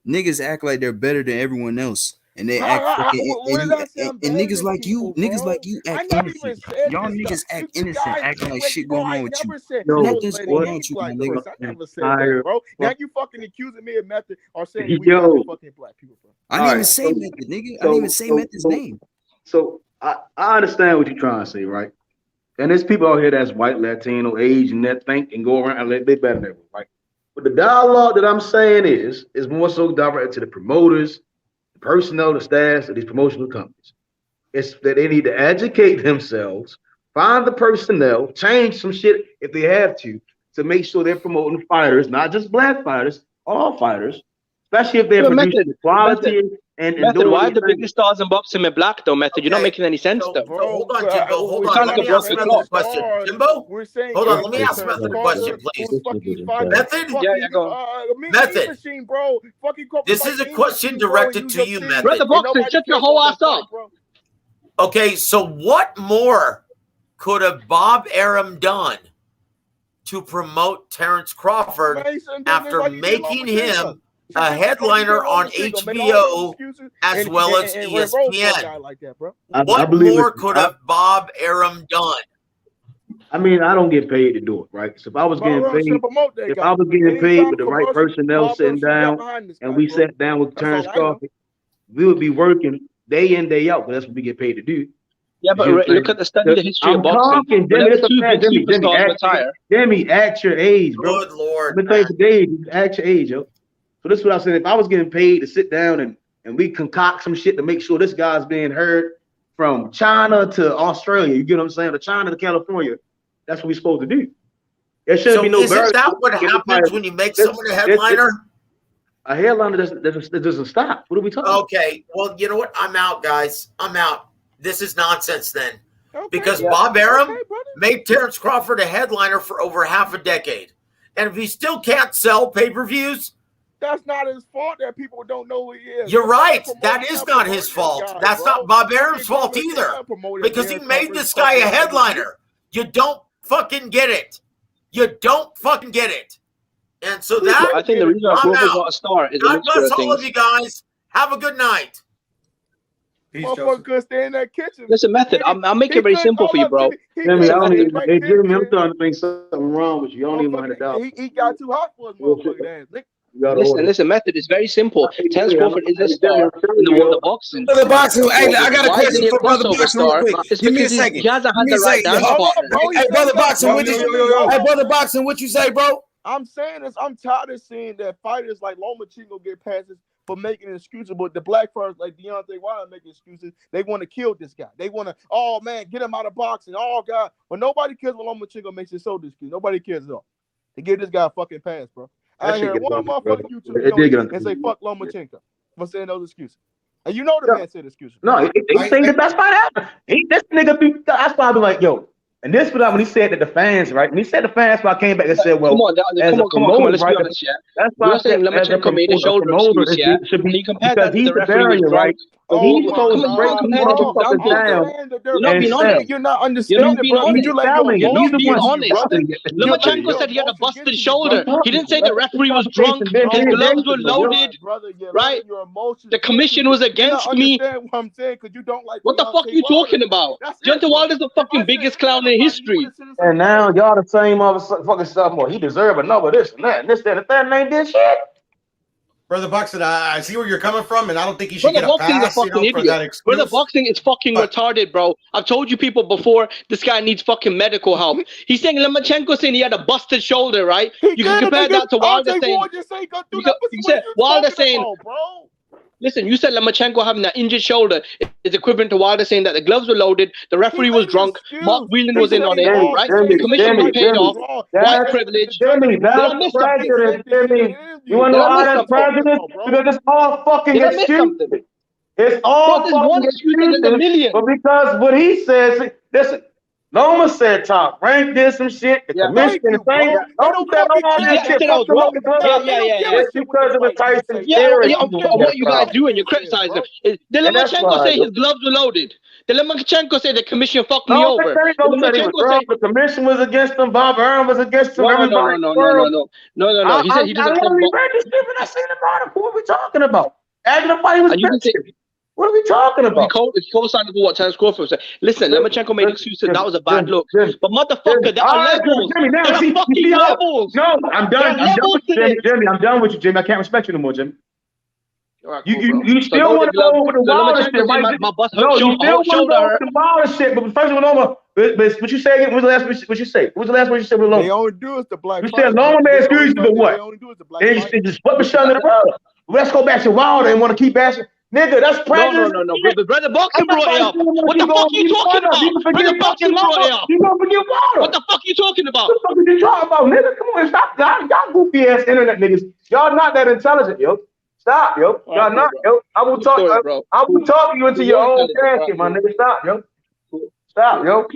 niggas act like they're better than everyone else. And they act fucking When did I say I'm and better niggas than like you, people, bro? act I never innocent. even said Y'all this stuff. niggas act You innocent, guys, acting like wait, shit bro, going on I with you. never said Nothing's letting going on any with you, black my nigga. person. I never said that, bro. Now you fucking accusing me of method or saying we better than fucking black people, bro. I didn't even say method, nigga. I didn't even say method's name. So I understand what you're trying to say, right? And there's people out here that's white, Latino, Asian that think and go around and let they better than everyone, right? But the dialogue that I'm saying is more so directed to the promoters, the personnel, the staffs of these promotional companies. It's that they need to educate themselves, find the personnel, change some shit if they have to make sure they're promoting fighters, not just black fighters, all fighters, especially if they're But producing quality and doing why are these the things. biggest stars in boxing are black though? Method, you're not making any sense though. So hold on, Jimbo. Hold You on. sound Let like me a ask broken Method a clock. question. Jimbo, We're saying hold on. Let me ask Method a question, who's please. fucking fighting Method? fucking mean machine, bro. Fucking This is a question directed to you, Method. Brother boxing, shut your whole ass up. Okay, so what more could have Bob Arum done to promote Terrence Crawford after making him a headliner on HBO as well as ESPN? What more could have Bob Arum done? I mean, I don't get paid to do it, right? So if I was getting paid, with the right personnel sitting down and we sat down with Terrence Crawford, we would be working day in, day out, but that's what we get paid to do. Yeah, but look at the study, the history of I'm boxing. talking, Whenever Jimmy, two big superstars retire, Jimmy, at your age, bro. Good Lord, Let me tell you for days, at your age, yo. So this is what I said. If I was getting paid to sit down and we concoct some shit to make sure this guy's being heard from China to Australia, you get what I'm saying? To China to California, that's what we're supposed to do. There shouldn't be no barrier. Isn't that what happens when you make someone a headliner? A headliner doesn't stop. What are we talking about? Okay, well, you know what? I'm out, guys. I'm out. This is nonsense then. Because Bob Arum made Terrence Crawford a headliner for over half a decade. And if he still can't sell pay-per-views, that's not his fault that people don't know who he is. You're right. That is not his fault. That's not Bob Arum's fault either. Because he made this guy a headliner. You don't fucking get it. You don't fucking get it. And so that I think the reason why Grover's not a star is a God mixture bless of all of things. you guys. Have a good night. Motherfucker could stay in that kitchen. Listen, Method, I'll make it very simple for you, bro. Jimmy, Jimmy, I'm starting to think something wrong with you. You don't even want to he got too hot for his motherfucking ass. Listen, Method, it's very simple. Terrence Crawford is a star in the world of boxing. Brother Boxing, hey, I got a Why isn't question he a for Brother crossover Boxing real star? quick. It's Give me a because second. he hasn't had the right dance partner. Hey, Brother Boxing, what did you Hey, Brother Boxing, what you say, bro? I'm saying this. I'm tired of seeing that fighters like Lomachenko get passes for making excuses, but the black fighters like Deontay Wilder make excuses. They want to kill this guy. They want to, oh man, get him out of boxing. Oh God, but nobody cares when Lomachenko makes his shoulder excuse. Nobody cares at all. They give this guy a fucking pass, bro. I hear one motherfucker YouTube and say fuck Lomachenko for saying those excuses. And you know the man said excuses. No, they say the best fight ever. This nigga, that's why I be like, yo. And this was when he said that the fans, right? When he said the fans, I came back and said, well, come on, let's be honest, yeah. That's why you're saying Lomachenko made a shoulder excuse, yeah? He compared that to the referee was drunk. He's supposed to break these motherfuckers down. You're not being honest. You're not understanding, brother. You're not being honest. Lomachenko said he had a busted shoulder. He didn't say the referee was drunk. His gloves were loaded, right? The commission was against me. What I'm saying? Because you don't like. What the fuck are you talking about? Deontay Wilder's the fucking biggest clown in history. And now y'all the same motherfucking stuff more. He deserve another this and that and this, that, and that, and ain't this shit. Brother Buxton, I see where you're coming from, and I don't think you should Brother get a Boxing pass, is a fucking for that idiot. excuse. Brother Boxing is fucking retarded, bro. I've told you people before, this guy needs fucking medical help. He's saying Lomachenko saying he had a busted shoulder, right? You can compare that to Wilder saying. Wilder saying, listen, you said Lomachenko having an injured shoulder is equivalent to Wilder saying that the gloves were loaded, the referee was drunk, Mark Whelan was in on it, right? The commission was paid off, white privilege. Did I miss something? You want to know how that's prejudice? Because it's all fucking excuses. It's all fucking excuses. But because what he says, listen, Loma said Top Rank did some shit. The commission and thing. Loma said all that shit. Yeah, It's because of the Tyson Fury. What you guys doing? You're criticizing. Did Lomachenko say his gloves were loaded? Did Lomachenko say the commission fucked me over? The commission was against him. Bob Arum was against him. No. He said he doesn't. I literally read this shit when I seen about it. What are we talking about? Everybody was bitching. What are we talking about? He co-signed for what Terence Crawford said. Listen, Lomachenko made excuses. That was a bad look. But motherfucker, there are levels. There are fucking levels. No, I'm done. I'm done with you, Jimmy. I'm done with you, Jimmy. I can't respect you no more, Jimmy. Right, you still want to go over the Wilder shit, right? No, you still want to go over the Wilder shit. But first one over. But what you say again? What was the last? What you say? What was the last one you said with Loma? They only do is the black. You said Loma made excuses, but what? They just put the shit under the rug. Let's go back to Wilder and want to keep bashing. Nigga, that's prejudice. No. Brother Boxing brought it up. What the fuck are you talking about? Brother Boxing brought it up. You gonna forget Wilder. What the fuck are you talking about? What the fuck are you talking about, nigga? Come on, stop. Y'all goofy ass internet niggas. Y'all not that intelligent, yo. Stop, yo. Y'all not, yo. I will talk you into your own casket, my nigga. Stop, yo. Stop, yo.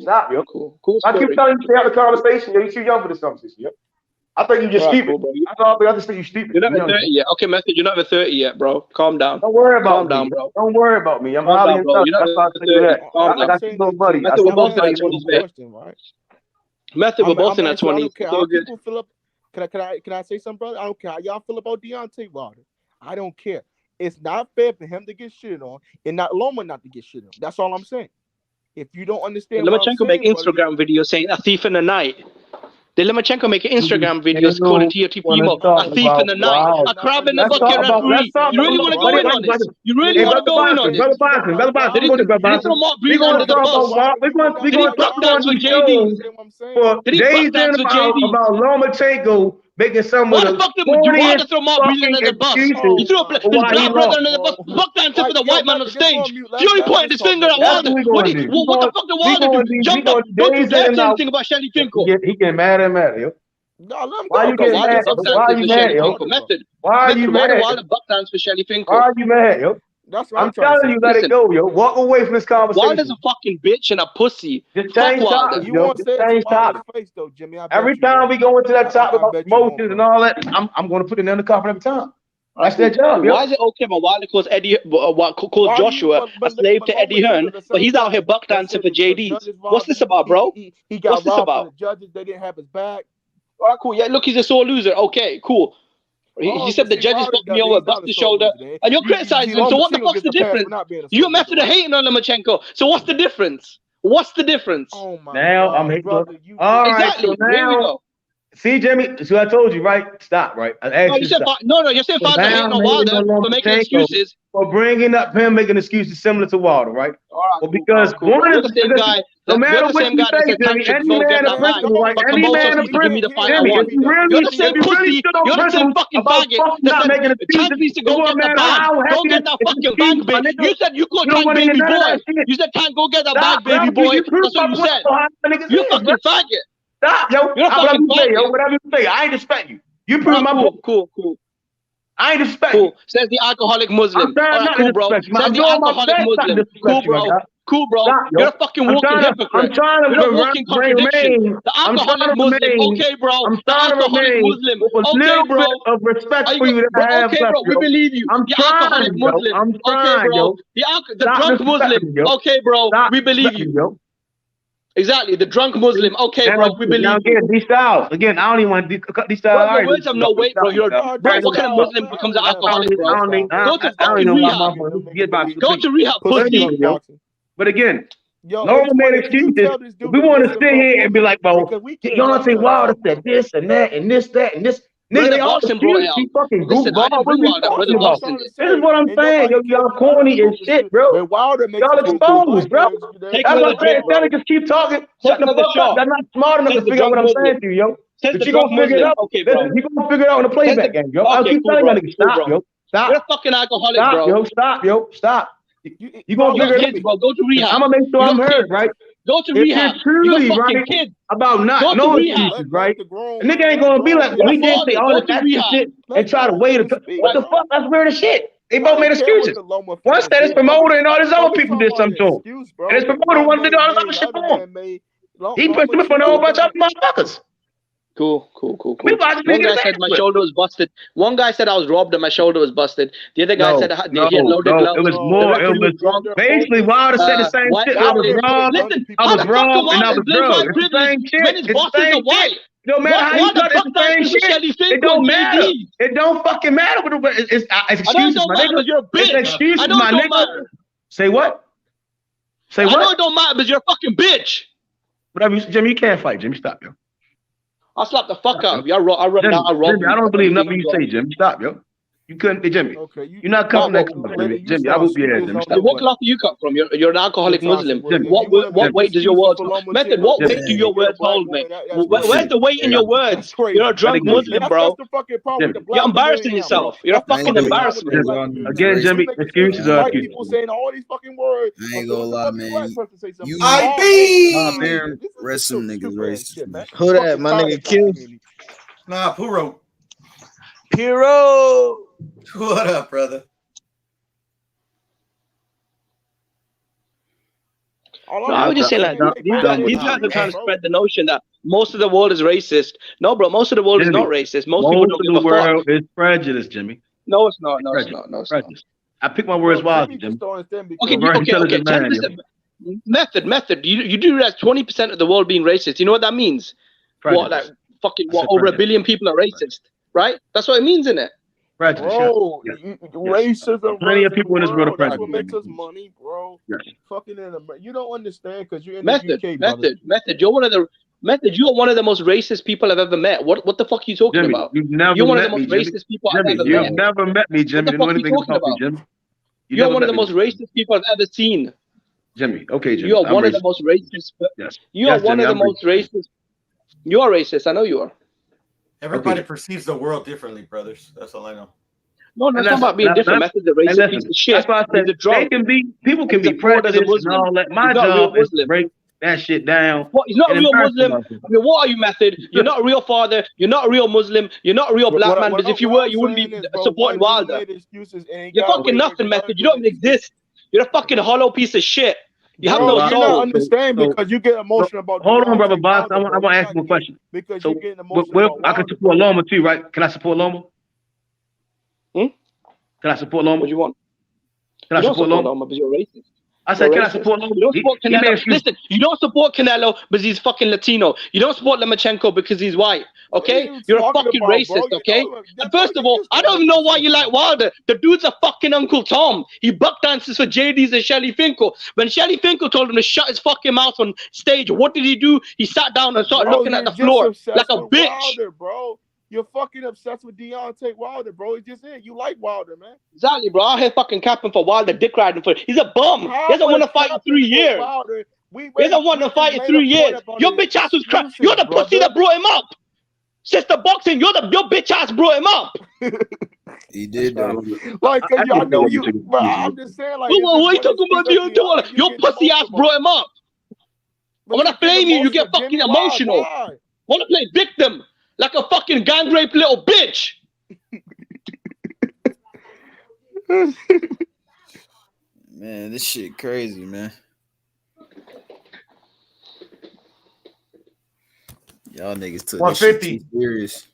Stop, yo. Cool. I keep telling you to stay out of the conversation, yo. You're too young for this conversation, yo. I think you just stupid. I just think you stupid. You're not even 30 yet. Okay, Method, you're not even 30 yet, bro. Calm down. Don't worry about Calm down, bro. Don't worry about me. I'm highly intelligent. That's why I think that. I got you, little buddy. Method, we're both in our 20s, Method, we're both in our 20s. Can I say something, brother? I don't care how y'all feel about Deontay Wilder. I don't care. It's not fair for him to get shit on and not Loma not to get shit on. That's all I'm saying. If you don't understand, Lomachenko make Instagram videos saying a thief in the night. Did Lomachenko make an Instagram videos calling TFT Primo a thief in the night, a crab in the bucket referee? You really want to go in on this? You really want to go in on this? Brother Boxing. Did he throw Mark Breland under the bus? Did he buck dance with JD? Did he buck dance with JD? About Lomachenko making some of the fuck did you want to throw Mark Breland under the bus? You threw his black brother under the bus, buck dancing for the white man on stage. Fury pointed his finger at Wilder. What the fuck did Wilder do? Jump up. Don't you dare say anything about Shelly Finkel. He get mad, yo. No, let him Why you getting mad? Why are you mad, yo? Why are you mad? Wilder buck dance for Shelly Finkel. Why are you mad, yo? That's what I'm telling you, let it go, yo. Walk away from this conversation. Wilder's a fucking bitch and a pussy. Just change topics, yo. Just change topics. Every time we go into that topic about emotions and all that, I'm going to put it in the coffin every time. That's their job, yo. Why is it okay when Wilder calls Joshua a slave to Eddie Hearn, but he's out here buck dancing for JD? What's this about, bro? He got robbed from the judges. They didn't have his back. All right, cool. Yeah, look, he's a sore loser. Okay, cool. He said the judges fucked me over, bust the shoulder, and you're criticizing him. So what the fuck's the difference? You and Method are hating on Lomachenko. So what's the difference? What's the difference? Oh my now God, I'm hating. brother, All right, exactly. so Here we now, go. see, Jimmy, so I told you, right? Stop, right? I asked No, you said stop. no. You're saying Father hating on Wilder for making excuses. For bringing up him making excuses similar to Wilder, right? All right, well, because cool. one You're is the same guy. no matter You're the what same you guy that say, said Jimmy, Tank should any go get man of that bag. principle, right? But Any man Kambosos of needs to give me the fight I Jimmy, want. if you really, You're the same pussy. You're the same fucking faggot that said Tank needs to go get the bag. Go get that fucking bag, baby. You said you called Tank baby boy. You said Tank go get that bag, baby boy. That's what you said. You fucking faggot. Stop, yo. You're a fucking faggot. Whatever you say, I ain't respect you. You prove my book. Cool. I ain't respect cool. you. Says the alcoholic Muslim. I'm trying not cool, to bro. respect you. Says the alcoholic Muslim. Cool, bro. Cool, bro. Stop, You're a fucking walking hypocrite. I'm trying to You're a walking contradiction. The alcoholic Muslim. Okay, bro. I'm The trying to alcoholic remain Muslim. with a Okay, little bro. bit of respect for you that bro, I have okay, bro. left, We yo. believe you. I'm The trying, alcoholic yo. Muslim. I'm Okay, trying, bro. yo. The drunk Muslim. Okay, bro. We believe you. Yo. Exactly, the drunk Muslim. Okay, bro, we believe now, you. again, these styles. Again, I don't even want to cut these styles. Bro, your words have no weight, bro. You're bro. What kind of Muslim becomes an alcoholic, bro? Go to fucking rehab. Go to rehab, pussy. But again, no made excuses. We want to sit here and be like, bro, Deontay Wilder said this and that and this, that and this. Nigga, they all excuses. He fucking goofball. What are you talking about? This is what I'm saying. Yo, y'all corny as shit, bro. Y'all exposed, bro. That's what I'm saying. Instead of just keep talking, shut the fuck up. That's not smart enough to figure out what I'm saying to you, yo. But you gonna figure it out. You gonna figure it out in the playback game, yo. I'll keep telling y'all niggas, stop, yo. Stop. You're a fucking alcoholic, bro. Stop, yo. Stop. You gonna figure it out, bro. Go to rehab. I'm gonna make sure I'm heard, right? Go to rehab. If truly, right, kid. about not no excuses, right? A nigga ain't gonna be like, well, he did say all this extra shit and try to wait. What the fuck? That's weird as shit. They both made excuses. One said his promoter and all these other people did something to him. And his promoter wanted to do all this other shit for him. He pushed him in front of a whole bunch of motherfuckers. Cool. One guy said my shoulder was busted. One guy said I was robbed and my shoulder was busted. The other guy said he had loaded gloves. It was more. It was basically Wilder said the same shit. I was robbed. I was robbed and I was drugged. It's the same shit. It's the same shit. It don't matter how you cut it. It's the same shit. It don't matter. It don't fucking matter. It's excuses, my nigga. It's excuses, my nigga. Say what? Say what? I know it don't matter, but you're a fucking bitch. Whatever, Jimmy. You can't fight, Jimmy. Stop, yo. I'll slap the fuck out of you. I run Jimmy, out. I rob. Jimmy, I don't believe nothing you say, Jimmy. Stop, yo. You couldn't, Jimmy. Okay, you're not coming that close, Jimmy. Jimmy, I whoop your ass, Jimmy. Stop. What cloth do you come from? You're an alcoholic Muslim. Jimmy. What weight does your words hold? Method, what weight do your words hold, mate? Where's the weight in your words? You're a drunk Muslim, bro. You're embarrassing yourself. You're a fucking embarrassment. Again, Jimmy, excuses are excuses. People saying all these fucking words. I ain't gonna lie, man. You rest some niggas racist. Who that? My nigga Q? Nah, Puro. Piro. What up, brother? No, I would just say like these guys are trying to spread the notion that most of the world is racist. No, bro, most of the world is not racist. Most people don't give a fuck. Most of the world is prejudice, Jimmy. No, it's not. No, it's not. No, it's not. I pick my words wisely, Jimmy. Okay. 10%. Method. You do realize 20% of the world being racist. You know what that means? What, like fucking what? Over 1 billion people are racist, right? That's what it means, isn't it? Prejudice, bro, racism. Plenty of people in this world are That's what prejudice. makes us money, bro. Yes. Fucking in America. You don't understand because you're in Method. the UK, brother. You're one of the You're one of the most racist people I've ever met. What the fuck are you talking Jimmy, about? you've never You're one of the met most me, racist people Jimmy, I've ever you've met. never met me, Jimmy. You know anything about me, Jimmy? You're one of the most racist people I've ever seen. Jimmy, okay, Jimmy. You are one of the most racist. Yes. You are one of the most racist. You are racist. I know you are. Everybody perceives the world differently, brothers. That's all I know. No, that's not about being different. Method's a racist piece of shit. That's why I said people can be prejudiced and all that. My job is to break that shit down. What? He's not a real Muslim. I mean, what are you, Method? You're not a real father. You're not a real Muslim. You're not a real black man. Because if you were, you wouldn't be supporting Wilder. You're fucking nothing, Method. You don't even exist. You're a fucking hollow piece of shit. You have no soul. You don't understand because you get emotional about. Hold on, brother Boss. I want to ask you a question. Because so, you get emotional. I can support Loma too, right? Can I support Loma? Can I support Loma? What do you want? Can I support Loma? Because you're racist. I said, can I support Loma? You don't support Canelo. Listen, you don't support Canelo because he's fucking Latino. You don't support Lomachenko because he's white. Okay? You're a fucking racist, okay? And first of all, I don't even know why you like Wilder. The dude's a fucking Uncle Tom. He buck dances for JD's and Shelly Finkel. When Shelly Finkel told him to shut his fucking mouth on stage, what did he do? He sat down and started looking at the floor like a bitch. Wilder, bro. You're fucking obsessed with Deontay Wilder, bro. It's just it. You like Wilder, man. Exactly, bro. I'm here fucking capping for Wilder, dick riding for. He's a bum. He doesn't want to fight in 3 years. He doesn't want to fight in 3 years. Your bitch ass was crap. You're the pussy that brought him up. Sister boxing, your bitch ass brought him up. He did though. Like, y'all know you. Bro, I'm just saying, like. What are you talking about? Your pussy ass brought him up. I want to blame you. You get fucking emotional. Want to play victim. Like a fucking gang rape little bitch. Man, this shit crazy, man. Y'all niggas took this shit too serious.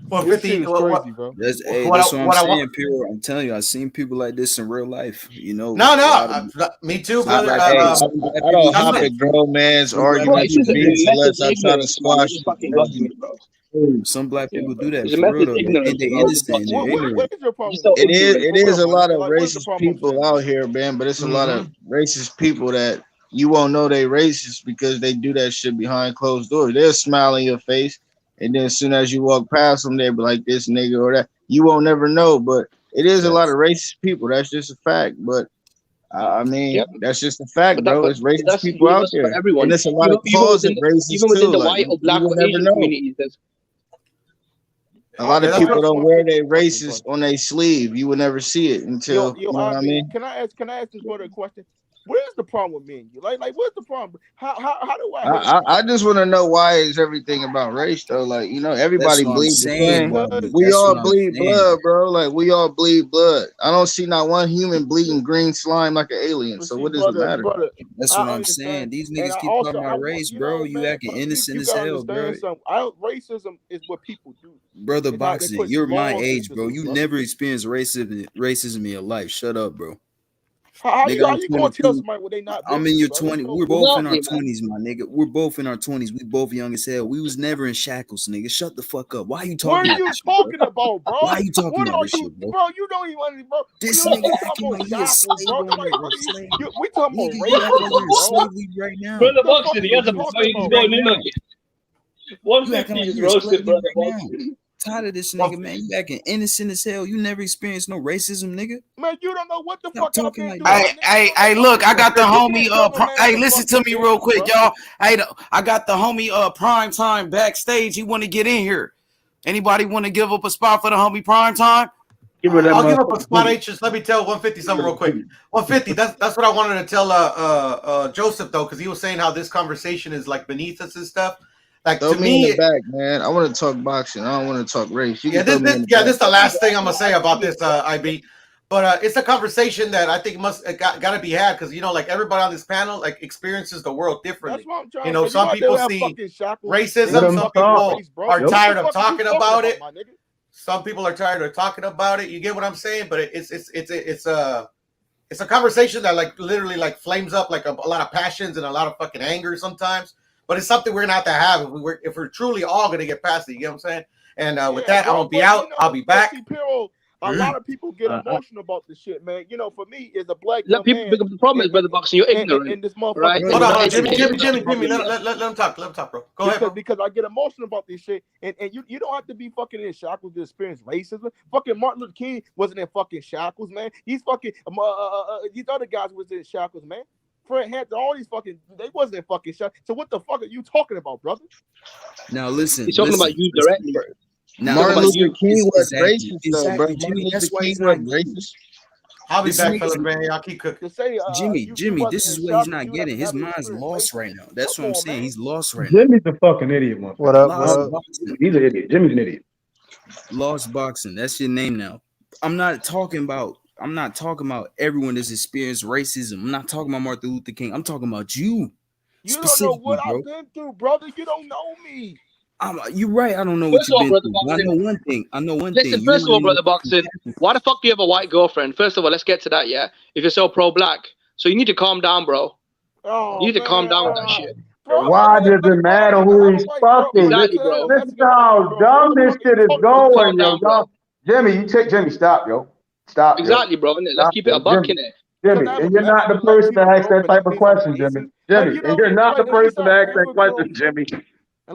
150 crazy, bro. That's what I'm saying, Pure. I'm telling you, I've seen people like this in real life. You know. Me too, brother. I don't hop at grown man's arguments and beats unless I try to squash it. Some black people do that for real. They innocent. It is a lot of racist people out here, man. But it's a lot of racist people that you won't know they racist because they do that shit behind closed doors. They'll smile in your face, and then as soon as you walk past them, they'll be like this nigga or that. You won't never know. But it is a lot of racist people. That's just a fact. But I mean, that's just a fact, bro. It's racist people out there, and there's a lot of closet racists even within too. the white or black or Asian communities. A lot of people don't wear their racist on their sleeve. You will never see it until you know what I mean. Can I ask this brother a question? Where's the problem with me and you? Like what's the problem? How do I? I just want to know why is everything about race though? Like, you know, everybody That's what I'm bleeds the saying, same. Bobby. We That's all what I'm bleed saying. blood, bro. Like we all bleed blood. I don't see not one human bleeding green slime like an alien. So what does it matter? That's what I'm saying. These niggas keep talking about race, bro. You acting innocent as hell, bro. Racism is what people do. Brother It's not- they Boxing, put you're my laws age, into bro. this, You brother. never experienced racism in your life. Shut up, bro. How Nigga, you I'm gonna tell 22. somebody what they not? I'm in your brother? 20s. No We're both in our bullshit, man. 20s, my nigga. We're both in our 20s. We both young as hell. We was never in shackles, nigga. Shut the fuck up. Why are you What talking are about you this shit, bro? talking about, bro? Why are you talking What about are this you, shit, bro? bro? You don't even, bro. This We nigga talking acting about like he a shackles, slave bro. on Nobody here, bro. fucking. Slave. We talking Nigga, about you acting like racism, you're in bro. slavery right now. Brother The fuck Boxing, are he you has a talking point. He's about going right in now? on you. You acting 150 like is you're in roasted, slavery brother right now. Boxing. Tired of this nigga, man. You acting innocent as hell. You never experienced no racism, nigga. Man, you don't know what the Stop fuck I've talking been like through, my that. nigga. Hey, look, I got the You homie. can't tell a man Hey, what the listen fuck to he's me been real through, quick, bro. y'all. Hey, I got the homie Prime Time backstage. He want to get in here. Anybody want to give up a spot for the homie Prime Time? I'll give up a spot H. Just let me tell 150 something real quick. 150. That's what I wanted to tell Joseph though, because he was saying how this conversation is like beneath us and stuff. Like Throw to me in the me, back, man. I want to talk boxing. I don't want to talk race. You yeah, can throw me in the back. this is the last thing I'm gonna say about this IB. But it's a conversation that I think got to be had because like everybody on this panel like experiences the world differently. That's what I'm trying You to know, say. some You people have see fucking shackles. racism. Some people race, bro. are What tired the of fuck are you talking about it. my nigga? Some people are tired of talking about it. You get what I'm saying? But it's a conversation that like literally like flames up like a lot of passions and a lot of fucking anger sometimes. But it's something we're gonna have to have if we're truly all gonna get past it. You get what I'm saying? And with that, I'm gonna be out. I'll be back. See, Piro, a lot of people get emotional about this shit, man. You know, for me, as a black Let people pick up the problem is, brother Boxing, you're ignorant. in this motherfucker. Right? Hold on, Jimmy. Let him talk. Let him talk, bro. Go ahead, bro. Because I get emotional about this shit, and you don't have to be fucking in shackles to experience racism. Fucking Martin Luther King wasn't in fucking shackles, man. He's fucking these other guys was in shackles, man. Fred Hampton, all these fucking they wasn't in fucking shackles. So what the fuck are you talking about, brother? Now listen. He's talking about you directly. Now, Martin Luther King was exactly, racist, though, bro. Jimmy, Martin that's Luther why King he's was not racist. I'll be This back, nigga's- fellas, man. Y'all keep cooking. To say, Jimmy, this is what he's not getting. His mind's lost right now. That's what I'm saying. He's lost right now. Jimmy's a fucking idiot, man. What up? Lost What up? boxing. He's an idiot. Jimmy's an idiot. Lost boxing. That's your name now. I'm not talking about everyone that's experienced racism. I'm not talking about Martin Luther King. I'm talking about you. You don't know what I've been through, brother. You don't know me. You're right. I don't know what First you've of all, been brother through. I Boxing. know one thing. Listen, first of all, brother Boxing, why the fuck do you have a white girlfriend? First of all, let's get to that, yeah? If you're so pro-black. So you need to calm down, bro. You need to calm down with that shit. Why does it matter who he's fucking? Exactly, bro. Listen to how dumb this shit is going, yo. Y'all. Jimmy, Jimmy, stop, yo. Stop, exactly, bro. Let's keep it a buck in it. Jimmy, and you're not the person to ask that type of question, Jimmy. Jimmy, and you're not the person to ask that question, Jimmy.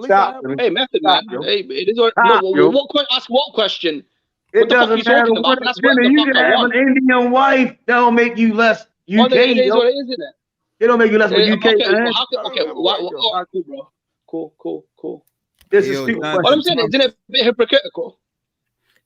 Stop. Hey, method man. Hey, it is what. Ask what question? It doesn't matter what. Jimmy, you can have an Indian wife. That'll make you less UK. It is what it is, isn't it? It don't make you less of a UK. Okay. All right, cool, bro. Cool. This is stupid. What I'm saying, isn't it a bit hypocritical?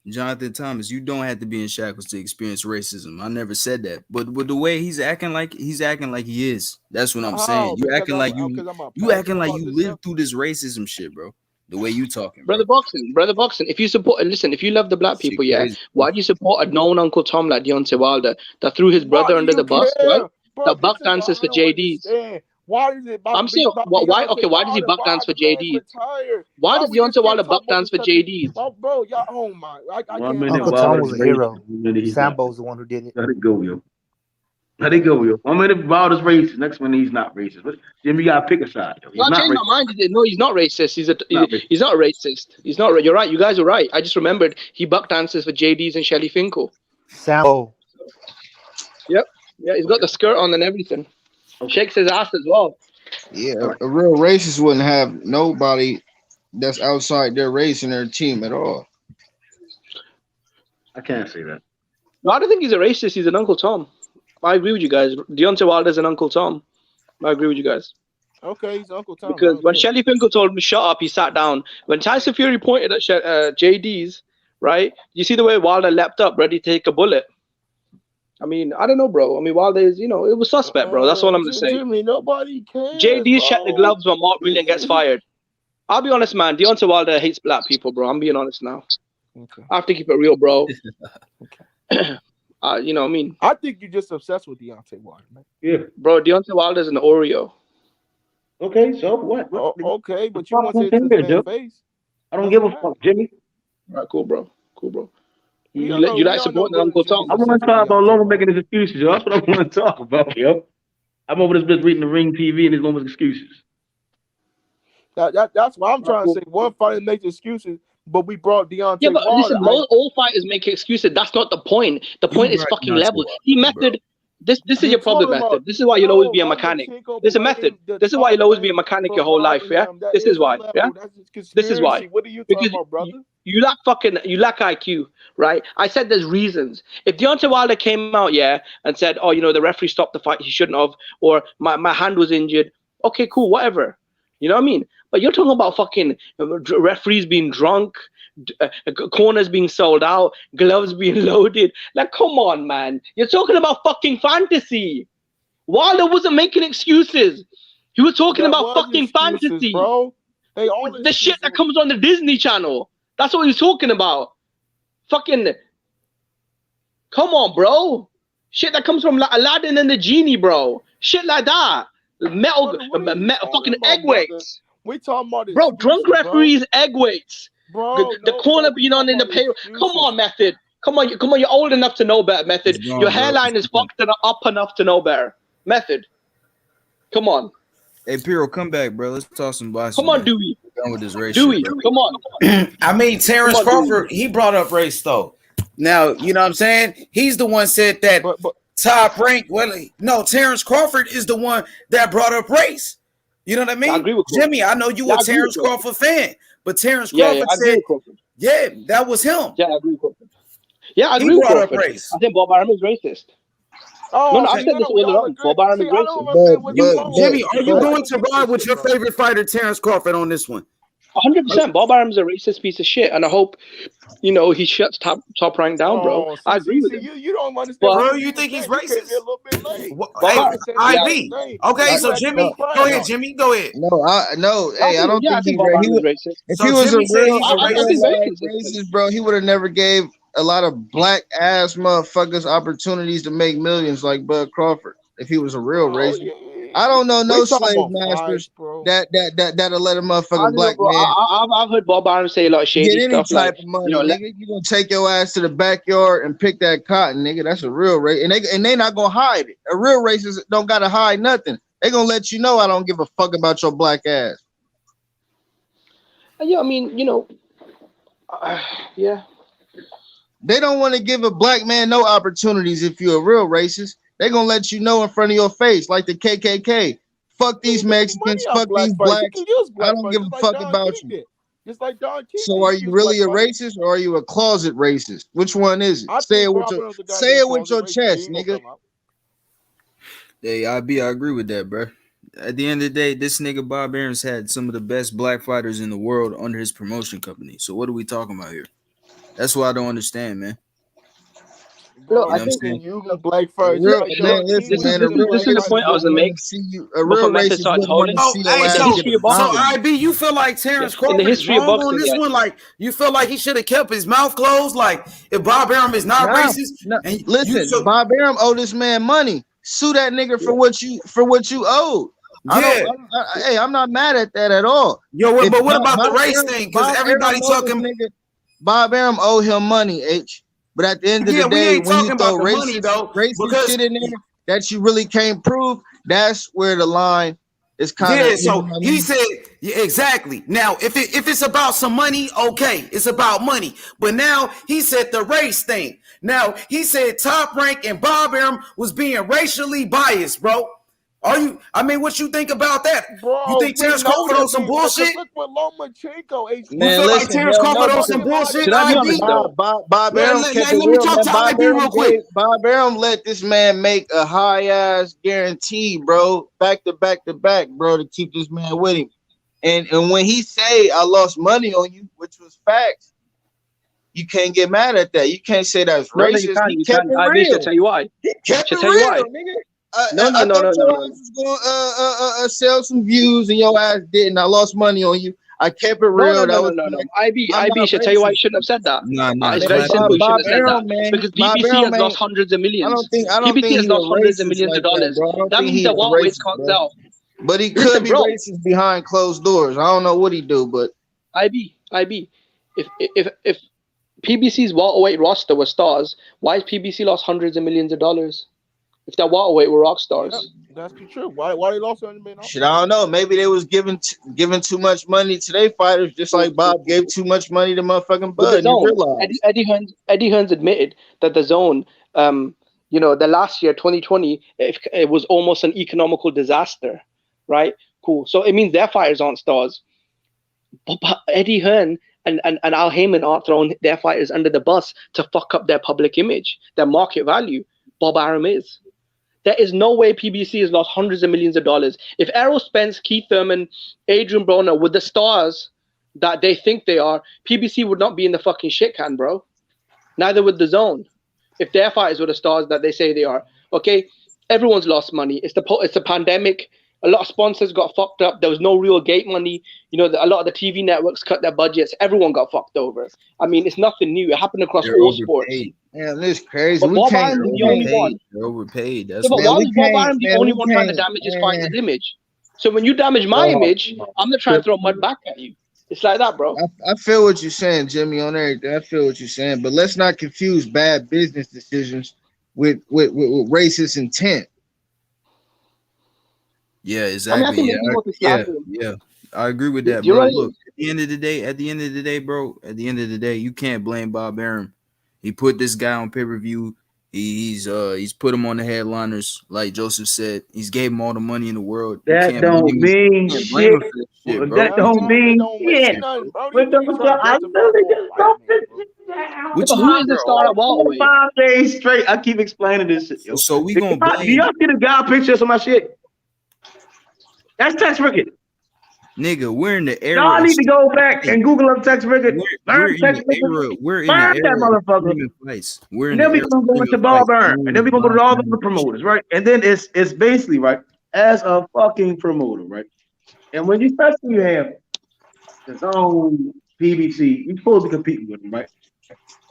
Jonathan Thomas, you don't have to be in shackles to experience racism. I never said that, but with the way he's acting like he is. That's what I'm saying. You acting like you lived through this racism shit, bro. The way you talking, brother Boxing. If you support and listen, if you love the black people, why do you support a known Uncle Tom like Deontay Wilder that threw his brother under the bus, right? That buck dances for JDs. Why is it? I'm saying why? Okay, why does he buck dance for JDs? Why does Deontay Wilder buck dance for JDs? Bro, y'all, oh my! Uncle Tom was a hero. Sambo's the one who did it. Let it go, yo. Let it go, yo. 1 minute Wilder's racist. Next one he's not racist. But Jimmy, you gotta pick a side. Yo. I changed my mind. No, he's not racist. He's not racist. He's not. You're right. You guys are right. I just remembered he buck dances for JDs and Shelly Finkel. Sambo. Yep. Yeah, he's got the skirt on and everything. Shakes his ass as well. Yeah, a real racist wouldn't have nobody that's outside their race in their team at all. I can't say that. No, I don't think he's a racist. He's an Uncle Tom. I agree with you guys. Deontay Wilder's an Uncle Tom. I agree with you guys. Okay, he's Uncle Tom. Because when Shelly Finkel told him to shut up, he sat down. When Tyson Fury pointed at JD's, right? You see the way Wilder leapt up, ready to take a bullet. I mean, I don't know, bro. I mean, Valdez, it was suspect, bro. That's all I'm gonna say. Jimmy, nobody cares. JD's check the gloves when Mark Brilliant gets fired. I'll be honest, man. Deontay Wilder hates black people, bro. I'm being honest now. Okay. I have to keep it real, bro. You know what I mean? I think you're just obsessed with Deontay Wilder, man. Yeah. Bro, Deontay Wilder's an Oreo. Okay, so what? Okay, but you want to say it to his man's face. I don't give a fuck, Jimmy. All right, cool, bro. We You all know- like we all supporting know Uncle Jimmy's Tom? I want to talk about Loma making his excuses, yo. That's what I want to talk about, yo. I'm over this bitch reading the Ring TV and his Loma's excuses. That's why I'm trying to say. One fighter makes excuses, but we brought Deontay Yeah, but Wilder. listen, all fighters make excuses. That's not the point. The point is fucking level. He method. This is your problem, method. This is why you'll always be a mechanic. There's a method. This is why you'll always be a mechanic your whole life, yeah? This is why, yeah? This is why. What are you talking about, brother? You lack IQ, right? I said there's reasons. If Deontay Wilder came out, and said, oh, the referee stopped the fight, he shouldn't have, or my hand was injured, okay, cool, whatever. You know what I mean? But you're talking about fucking referees being drunk, corners being sold out, gloves being loaded. Like, come on, man. You're talking about fucking fantasy. Wilder wasn't making excuses. He was talking about fucking fantasy. Bro. The shit that comes on the Disney Channel. That's what he's talking about. Fucking, come on, bro. Shit that comes from Aladdin and the Genie, bro. Shit like that. Metal fucking egg weights. We talking about this, bro. Drunk referees, egg weights. Bro, the corner being on in the pay. Come on, method. Come on, you're old enough to know better, method. Your hairline is fucked up enough to know better, method. Come on. Hey, Piro, come back, bro. Let's talk some boxing. Come on, Dewey. Done with this race. Dewey, come on. I mean, Terrence Crawford, he brought up race though. Now, you know what I'm saying? He's the one said that top rank. Well, no, Terrence Crawford is the one that brought up race. You know what I mean? I agree with Jimmy, I know you a Terrence Crawford fan, but Terrence Crawford said, that was him. Yeah, I agree with Crawford. Yeah, I agree with Crawford. I think Bob Arum is racist. Oh, no, I've said this all along. Bob Arum is racist. Jimmy, are you going to ride with your favorite fighter, Terrence Crawford, on this one? 100%. Bob Arum's a racist piece of shit, and I hope he shuts top rank down, bro. I agree with him. You don't understand. Bro, you think he's racist? A little bit late. IV. Okay, so Jimmy, go ahead, Jimmy, go ahead. No. Hey, I don't think he was racist. If he was a racist, bro, he would have never gave a lot of black ass motherfuckers opportunities to make millions like Bud Crawford. If he was a real racist. I don't know no slave masters that'll let a motherfucking black man. I've heard Bob Arum say a lot of shady get any stuff. Type of money, nigga. You gonna take your ass to the backyard and pick that cotton, nigga. That's a real race, and they not gonna hide it. A real racist don't gotta hide nothing. They gonna let you know I don't give a fuck about your black ass. Yeah, I mean, yeah. They don't want to give a black man no opportunities if you're a real racist. They're going to let you know in front of your face, like the KKK. Fuck these Mexicans, fuck these blacks. I don't give a fuck about you. Just like Don King. So are you really a racist or are you a closet racist? Which one is it? Say it with your chest, nigga. Hey, I agree with that, bro. At the end of the day, this nigga Bob Arum's had some of the best black fighters in the world under his promotion company. So what are we talking about here? That's what I don't understand, man. Look, I think you black first. This is the point I was gonna make. A real racist would want to see so IB, you feel like Terrence Crawford in the history is of wrong boxing, on this one? Like, you feel like he should have kept his mouth closed? Like, if Bob Arum is not racist, and listen, Bob Arum owe this man money. Sue that nigga for what you owed. Hey, I'm not mad at that at all. Yo, but what about the race thing? Because everybody talking. Bob Arum owe him money, H. But at the end of the day, when you throw racist shit in there that you really can't prove, that's where the line is kind of. Yeah, so he said exactly. Now, if it's about some money, okay, it's about money. But now he said the race thing. Now he said Top Rank and Bob Arum was being racially biased, bro. What you think about that? Bro, you think Terrence Crawford on some bullshit? Look what Lomachenko is. You feel like Terrence Crawford on some bullshit? Bob Arum kept it real. Bob Arum let this man make a high ass guarantee, bro, back to back, bro, to keep this man with him. And when he say I lost money on you, which was facts, you can't get mad at that. You can't say that's No, racist. you can't. He You kept can't. it I real. shall tell you why. He kept Shall it tell you why. real, nigga. No. I thought your ass was going to sell some views, and your ass didn't. I lost money on you. I kept it real. No. IB should tell you why you shouldn't have said that. It's very simple. You shouldn't have said that because BBC has lost hundreds of millions. I don't think BBC has he's lost a hundreds of racist millions like of dollars. That, bro. I don't That think means he's that a Waltways racist, can't bro. sell. But he Listen, could be bro. racist behind closed doors. I don't know what he do, but IB. If PBC's welterweight roster was stars, why has PBC lost hundreds of millions of dollars? If that welterweight were rock stars, that's true. Why they lost $100 million? Shit, I don't know. Maybe they was giving too much money to their fighters, just like Bob gave too much money to motherfucking Bud. The Zone, realized. Eddie Hearns admitted that the Zone, the last year 2020, it was almost an economical disaster, right? Cool. So it means their fighters aren't stars. But Eddie Hearn and Al Heyman aren't throwing their fighters under the bus to fuck up their public image, their market value. Bob Arum is. There is no way PBC has lost hundreds of millions of dollars. If Errol Spence, Keith Thurman, Adrian Broner were the stars that they think they are, PBC would not be in the fucking shit can, bro. Neither would the Zone. If their fighters were the stars that they say they are. Okay, everyone's lost money. It's a pandemic. A lot of sponsors got fucked up. There was no real gate money. A lot of the TV networks cut their budgets. Everyone got fucked over. I mean, it's nothing new. It happened across all sports. Man, this is crazy. But Bob Arum is the only one. They're overpaid. But why was Bob Arum the only one trying to damage his fighter's image? So when you damage my image, I'm not trying to throw mud back at you. It's like that, bro. I feel what you're saying, Jimmy, on everything. I feel what you're saying, but let's not confuse bad business decisions with racist intent. Yeah, exactly. Yeah. I agree with that, bro. Look, at the end of the day, bro, you can't blame Bob Arum. He put this guy on pay-per-view. He's put him on the headliners, like Joseph said. He's gave him all the money in the world. That don't mean shit. That don't mean shit. Who is the star of Waltway? 5 days straight. I keep explaining this shit. Yo. So we gonna blame. Do y'all see the guy pictures of my shit? That's Tex Rickett. Nigga, we're in the era. Y'all need to go back and Google up Tex Rickett. We're in the era. That motherfucker. We're in then we gonna go into Bob Arum, and then we gonna go to all the other promoters, right? And then it's basically right as a fucking promoter, right? And when you especially have his own PBC, you're supposed to be competing with him, right?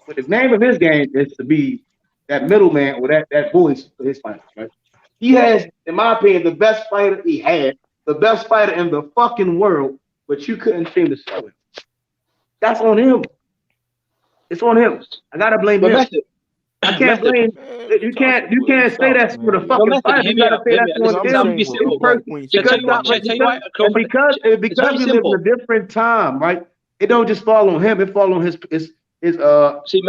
But the name of his game is to be that middleman or that voice for his fighters, right? He has, in my opinion, the best fighter he had. The best fighter in the fucking world, but you couldn't seem to sell it. That's on him. It's on him. I gotta blame him. I can't blame. You can't say that's for the fucking fighter. You gotta say that's on him. Because we live in a different time, right? It don't just fall on him. It fall on his method. See,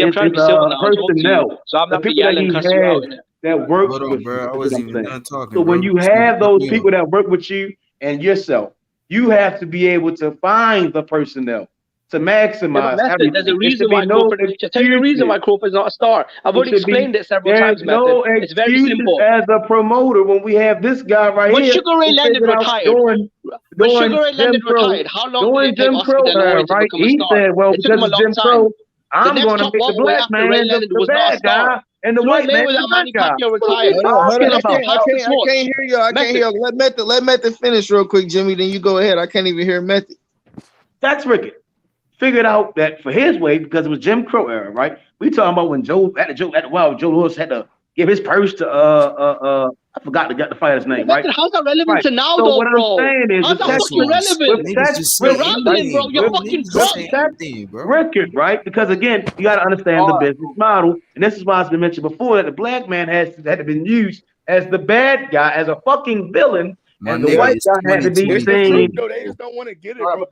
I'm trying to be civil now. Personnel. So I'm not be yelling, cussing you out. That work with you. I wasn't even done talking. So when you have those people that work with you and yourself, you have to be able to find the personnel to maximize. There's a reason why Crawford. Tell you the reason why Crawford's not a star. I've already explained it several times. It's very simple. As a promoter, when we have this guy right when here, Sugar Ray Leonard retired, how long did it take Oscar De La Hoya to become a star? Said, well, it took him a long time. I'm going to make the black man the bad guy. And the white man is the guy. I can't hear you. I can't hear you. Let Method finish real quick, Jimmy. Then you go ahead. I can't even hear Method. That's Rickett. Figured out that for his way, because it was Jim Crow era, right? We talking about when Joe Louis had to give his purse to I forgot the fighter's name, right? How's that relevant to now, though, bro? How's that fucking relevant? We're rambling, bro. You're fucking drunk. Record, right? Because again, you got to understand the business model, and this is why it's been mentioned before that the black man had to been used as the bad guy, as a fucking villain, and the white guy had to be seen. They just don't want to get it. I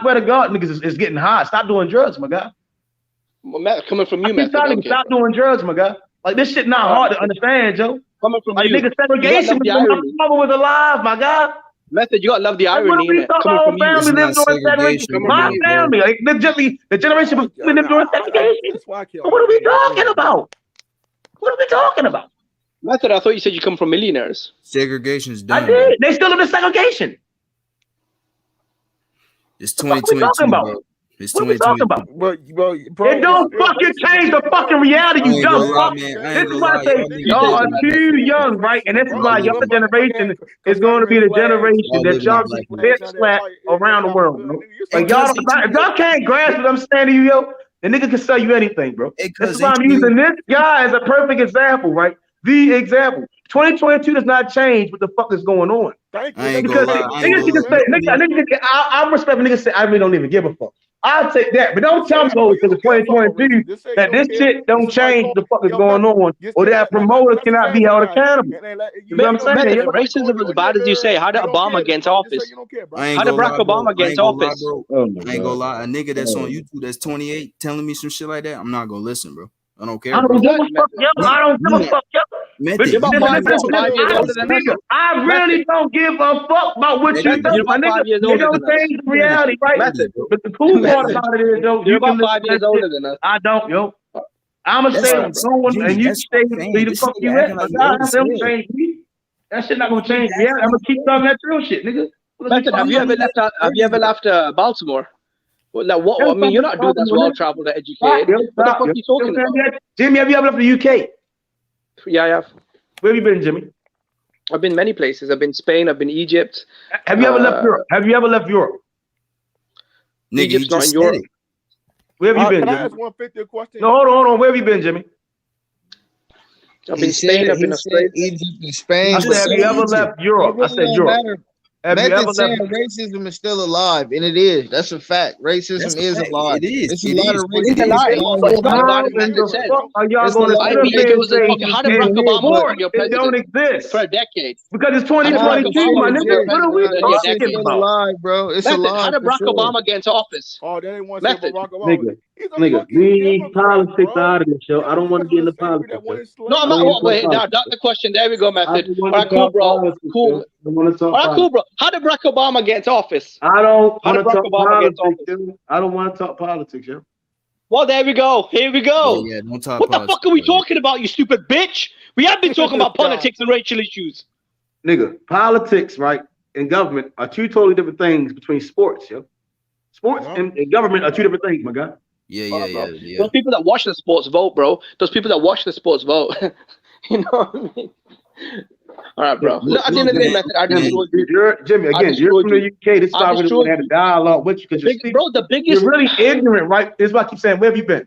swear to God, niggas is getting high. Stop doing drugs, my guy. Coming from you, man. Stop doing drugs, my guy. Like, this shit not hard to understand, Joe. Coming from like, you. Nigga, segregation. My mother was alive, my guy. Method, you gotta love the irony in it. Coming from you. My family, like, the generation we lived during segregation. What are we talking about? What are we talking about? Method, I thought you said you come from millionaires. Segregation's done. I did. They still live in segregation. It's 2022, bro. What are you talking about? It don't fucking change the fucking reality, you dumb fuck. This is why I say y'all are too young, right? And this is why your generation is going to be the generation that y'all get slapped around the world, bro. Like y'all, if y'all can't grasp what I'm saying to you, yo, the nigga can sell you anything, bro. This is why I'm using this guy as a perfect example, right? The example. 2022 does not change what the fuck is going on. Because niggas can say, I respect when niggas say, I really don't even give a fuck. I'll take that, but don't tell me because it's 2022 that this shit don't change what the fuck is going on, or that promoters cannot be held accountable. You know what I'm saying? If racism is as bad as you say, how did Obama get into office? How did Barack Obama get into office? I ain't gonna lie. A nigga that's on YouTube that's 28 telling me some shit like that, I'm not gonna listen, bro. I don't care. I don't give a fuck, yo. I don't give a fuck, yo. I really don't give a fuck about what you do. My nigga, you don't change the reality, right? But the cool part about it is, though, you're about 5 years older than us. I don't, yo. I'ma say what's going, and you stay the fuck you at. That don't change me. That shit not gonna change. Yeah, I'm gonna keep talking that real shit, nigga. Have you ever left Baltimore? Well, now, what? I mean, you're not doing this well traveled and educated. What the fuck are you talking about? Jimmy, have you ever left the UK? Yeah, I have. Where have you been, Jimmy? I've been many places. I've been Spain. I've been Egypt. Have you ever left Europe? Have you ever left Europe? Egypt's not in Europe. Where have you been, Can I Jimmy? ask 150 a question? No, hold on. Where have you been, Jimmy? I've been Spain. I've been Australia. Egypt and Spain. I said, have you ever left Europe? I said Europe. Have you ever saying racism is still alive, and it is. That's a fact. Racism is alive. It is. It's a lot of It's alive. But it's not about it. Are y'all going to say how did Barack Obama become your it don't president exist for a decade? because it's 2022, my nigga. What are we talking It's about? alive, bro. It's alive. How did Barack Obama get into office? Oh, they didn't want to say Barack Obama. Nigga, we need politics out of this show. I don't want to get into politics. No, I'm not. Wait, now, that's the question. There we go, Method. All right, cool, bro. Cool. All right, cool, bro. How did Barack Obama get into office? I don't want to talk politics, dude. I don't want to talk politics, yo. Well, there we go. Here we go. Yeah, don't talk what the politics, fuck are we talking about, you stupid bitch? We have been talking about politics and racial issues. Nigga, politics, right, and government are two totally different things between sports, yo. Sports and government are two different things, my guy. Yeah. Those people that watch the sports vote, bro. Those people that watch the sports vote. You know what I mean? All right, bro. Look, at the end of the day, Method, I just Jimmy, again, you're from the UK. This is why we really had a dialogue with you because you're really ignorant, right? This is why I keep saying, where have you been?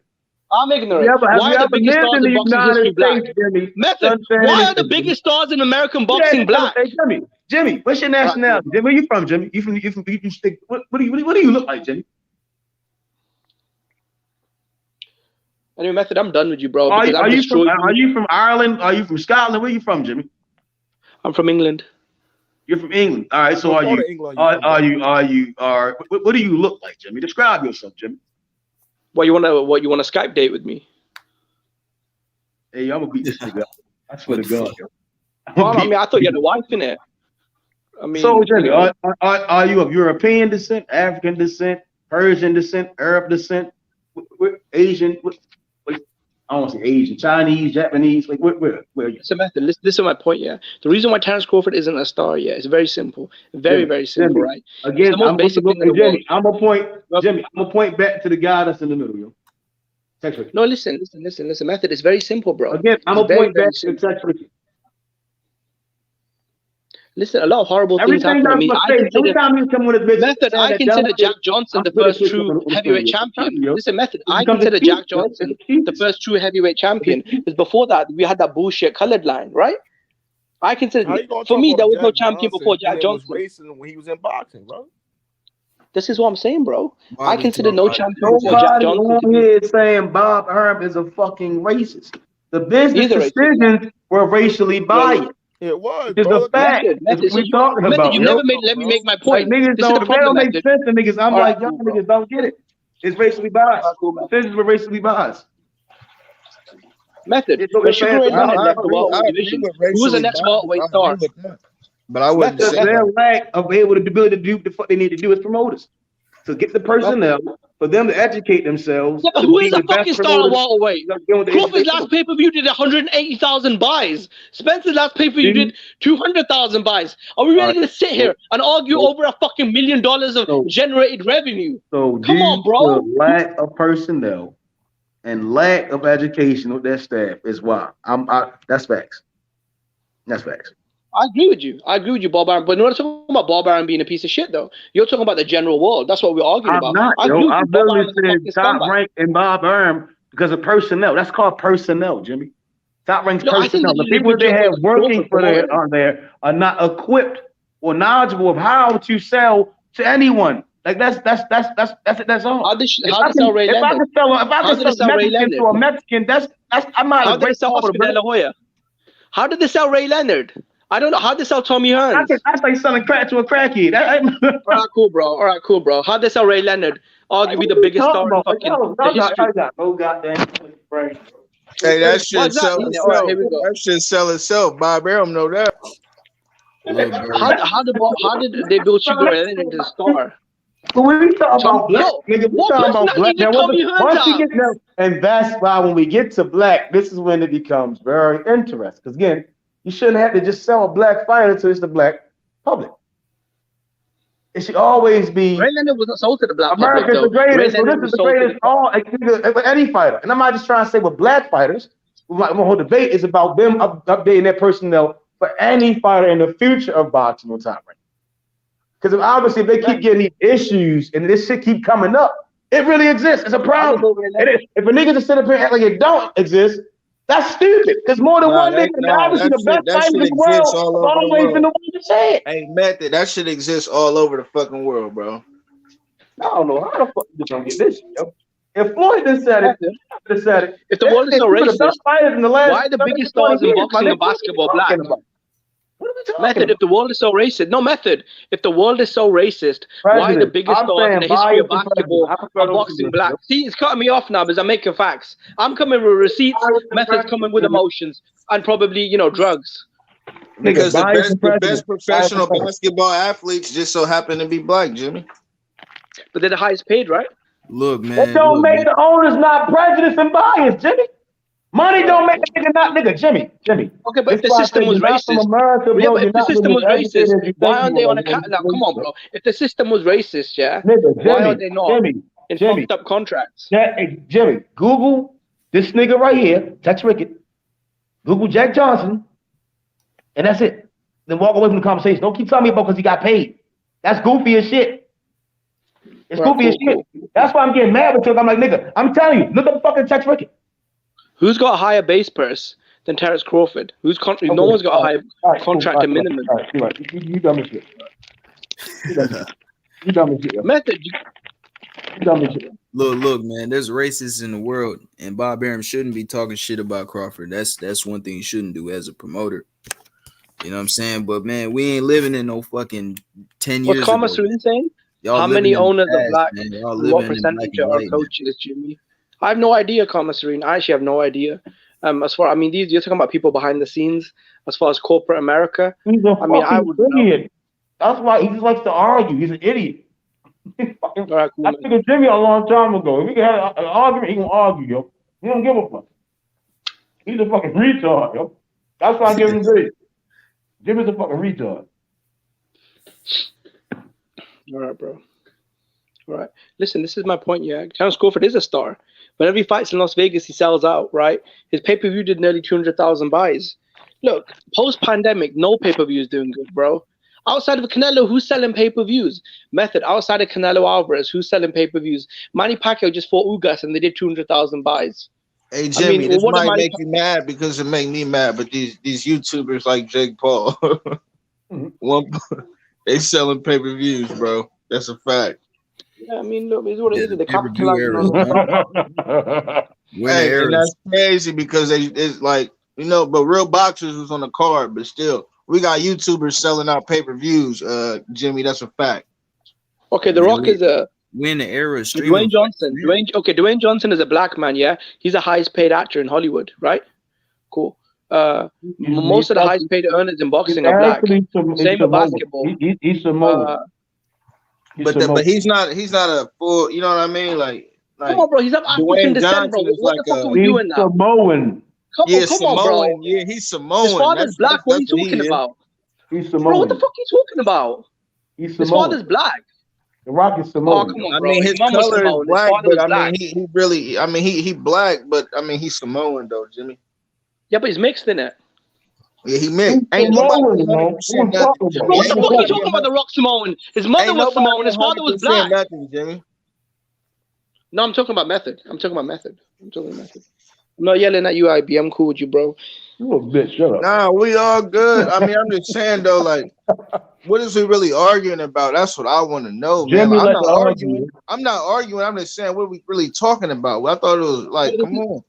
I'm ignorant. Why are the biggest stars in boxing history black? Method, why are the biggest stars in American boxing black? Hey, Jimmy, what's your nationality? Jimmy, where you from, Jimmy? You from what do you look like, Jimmy? Anyway, Method, I'm done with you, bro. Are you from Ireland? Are you from Scotland? Where you from, Jimmy? I'm from England. You're from England. All right. So what do you look like, Jimmy? Describe yourself, Jimmy. What you want to Skype date with me? Hey, I'm gonna beat this nigga up. I swear to God. Well, I mean, I thought you had a wife in it. I mean, so Jimmy, are you of European descent, African descent, Persian descent, Arab descent, Asian? I don't want to say Asian, Chinese, Japanese. Like where are you? So, Method, listen to my point. Yeah, the reason why Terrence Crawford isn't a star yet is very simple, very simple, right? Again, I'm gonna point back to the guy that's in the middle, yo. No, listen. Method, it's very simple, bro. Again, I'm gonna point back to text with you. Listen, a lot of horrible things happen to me. Method, I consider Jack Johnson the first true heavyweight champion. Listen, Method, I consider Jack Johnson the first true heavyweight champion. Because before that, we had that bullshit colored line, right? I consider, for me, there was no champion before Jack Johnson. When he was in boxing, bro. This is what I'm saying, bro. I consider no champion before Jack Johnson. Nobody here saying Bob Arum is a fucking racist. The business decisions were racially biased. It was. It's a fact. That's what we talking about. You never made. Let me make my point. Like, niggas don't make sense to niggas. I'm like, y'all niggas don't get it. It's racially biased. Decisions were racially biased. Method. Who was the next welterweight star? But I wouldn't say their lack of able to ability to do what the fuck they need to do as promoters. to get the personnel for them to educate themselves. Yeah, but who is the fucking star of welterweight? Crawford's last pay-per-view did 180,000 buys. Spencer's last pay-per-view did 200,000 buys. Are we really going to sit here and argue over a fucking $1 million of generated revenue? So Come on, bro. The lack of personnel and lack of education with their staff is why. That's facts. That's facts. I agree with you, Bob Arum. But we're not talking about Bob Arum being a piece of shit, though. You're talking about the general world. That's what we're arguing about. I'm literally saying Top Rank and Bob Arum because of personnel. That's called personnel, Jimmy. Top Rank's personnel. The people they have working for there are not equipped or knowledgeable of how to sell to anyone. Like that's all. If I can sell Mexican to a Mexican, I'm not a great Oscar De La Hoya. How did they sell Ray Leonard? I don't know. How did they sell Tommy Hearns? That's like selling crack to a crackhead. All right, cool, bro. How did they sell Ray Leonard? Arguably the biggest star in fucking history. Oh, goddamn. Hey, that shit sell itself. That shit sell itself. Bob Arum know that. How did they build Shakur Stevenson into a star? But when we talk about black, nigga, we talking about black. And that's why when we get to black, this is when it becomes very interesting. Because again, you shouldn't have to just sell a black fighter to the black public. It should always be. Ray Leonard was not sold to the black America's public. The greatest. So this is the greatest. Any fighter, and I'm not just trying to say with black fighters. My whole debate is about them updating their personnel for any fighter in the future of boxing on Top Rank. Because obviously, if they keep getting these issues and this shit keep coming up, it really exists. It's a problem. If a nigga just sit up here and act like it don't exist, that's stupid. Because more than one nigga, obviously the best fighter in the world always been the one to say it. Hey, Method, that shit exists all over the fucking world, bro. I don't know how the fuck you gonna get this shit, yo. If Floyd decided, if the world is so racist, why are the biggest stars in boxing and basketball black? Method, if the world is so racist, if the world is so racist, why are the biggest stars in the history of basketball and boxing black? See, it's cutting me off now because I'm making facts. I'm coming with receipts, Method's coming with emotions, and probably, drugs. Because the best professional basketball athletes just so happen to be black, Jimmy. But they're the highest paid, right? Look, man. It don't make the owners not prejudiced and biased, Jimmy. Money don't make a nigga not nigga, Jimmy. Okay, but if the system was racist, if the system was racist, why aren't they on a now? Come on, bro. If the system was racist, why are they not in fucked up contracts? Jimmy, Google this nigga right here, Tex Rickett. Google Jack Johnson, and that's it. Then walk away from the conversation. Don't keep telling me about because he got paid. That's goofy as shit. It's goofy as shit. That's why I'm getting mad because I'm like, nigga, I'm telling you, look up fucking Tex Rickett. Who's got a higher base purse than Terrence Crawford? No one's got a higher contract to minimum. You dumb as shit. You dumb as shit. Method. You dumb as shit. Look, man. There's racists in the world, and Bob Arum shouldn't be talking shit about Crawford. That's one thing you shouldn't do as a promoter. You know what I'm saying? But man, we ain't living in no fucking 10 years. What's Kambosos saying? How many owners are black? What percentage are coaches, Jimmy? I have no idea, Kambosos. I actually have no idea. You're talking about people behind the scenes. As far as corporate America, I would idiot. That's why he just likes to argue. He's an idiot. All right, cool, I took Jimmy a long time ago. If we can have an argument, he gonna argue, yo. He don't give a fuck. He's a fucking retard, yo. That's why I give him credit. Jimmy's a fucking retard. All right, bro. All right. Listen, this is my point, yeah. Terrence Crawford is a star. Whenever he fights in Las Vegas, he sells out, right? His pay-per-view did nearly 200,000 buys. Look, post-pandemic, no pay-per-view is doing good, bro. Outside of Canelo, who's selling pay-per-views? Method, outside of Canelo Alvarez, who's selling pay-per-views? Manny Pacquiao just fought Ugas and they did 200,00 buys. Hey, Jimmy, this might make you mad because it make me mad, but these YouTubers like Jake Paul, they selling pay-per-views, bro. That's a fact. Yeah, look, it's what it is. The capital. Hey, and that's crazy because it's like, but real boxers was on the card, but still, we got YouTubers selling out pay-per-views. Jimmy, that's a fact. Okay, The Rock is a. We're in the era of streaming. Dwayne Johnson. Dwayne Johnson is a black man. Yeah, he's the highest paid actor in Hollywood, right? Cool. Most of the highest paid earners in boxing are black. Same with basketball. He's a mogul. But he's not a full. You know what I mean? Like come on, bro. He's of African descent, bro. What the fuck are we doing now? Samoan. Come on, bro. Yeah, he's Samoan. His father's black. What are you talking about? He's Samoan. Bro, what the fuck are you talking about? He's His father's black. The Rock is Samoan. Oh, come on, I bro. mean, his mom was color is Samoan. black, His father but was I black. mean, he really. I mean, he black, but I mean, he's Samoan though, Jimmy. Yeah, but he's mixed in it. Yeah, he mixed. Ain't nobody 100% nothing. Bro, what the fuck are you talking about? The Rock Samoan. His mother was Samoan. His father was black. Nothing, Jimmy. No, I'm talking about method. I'm talking about method. I'm not yelling at you, IB. I'm cool with you, bro. You a bitch. Shut up. Nah, we all good. I mean, I'm just saying though, like, what is we really arguing about? That's what I want to know, man. Like, I'm not arguing. I'm just saying, what are we really talking about? I thought it was like, come on.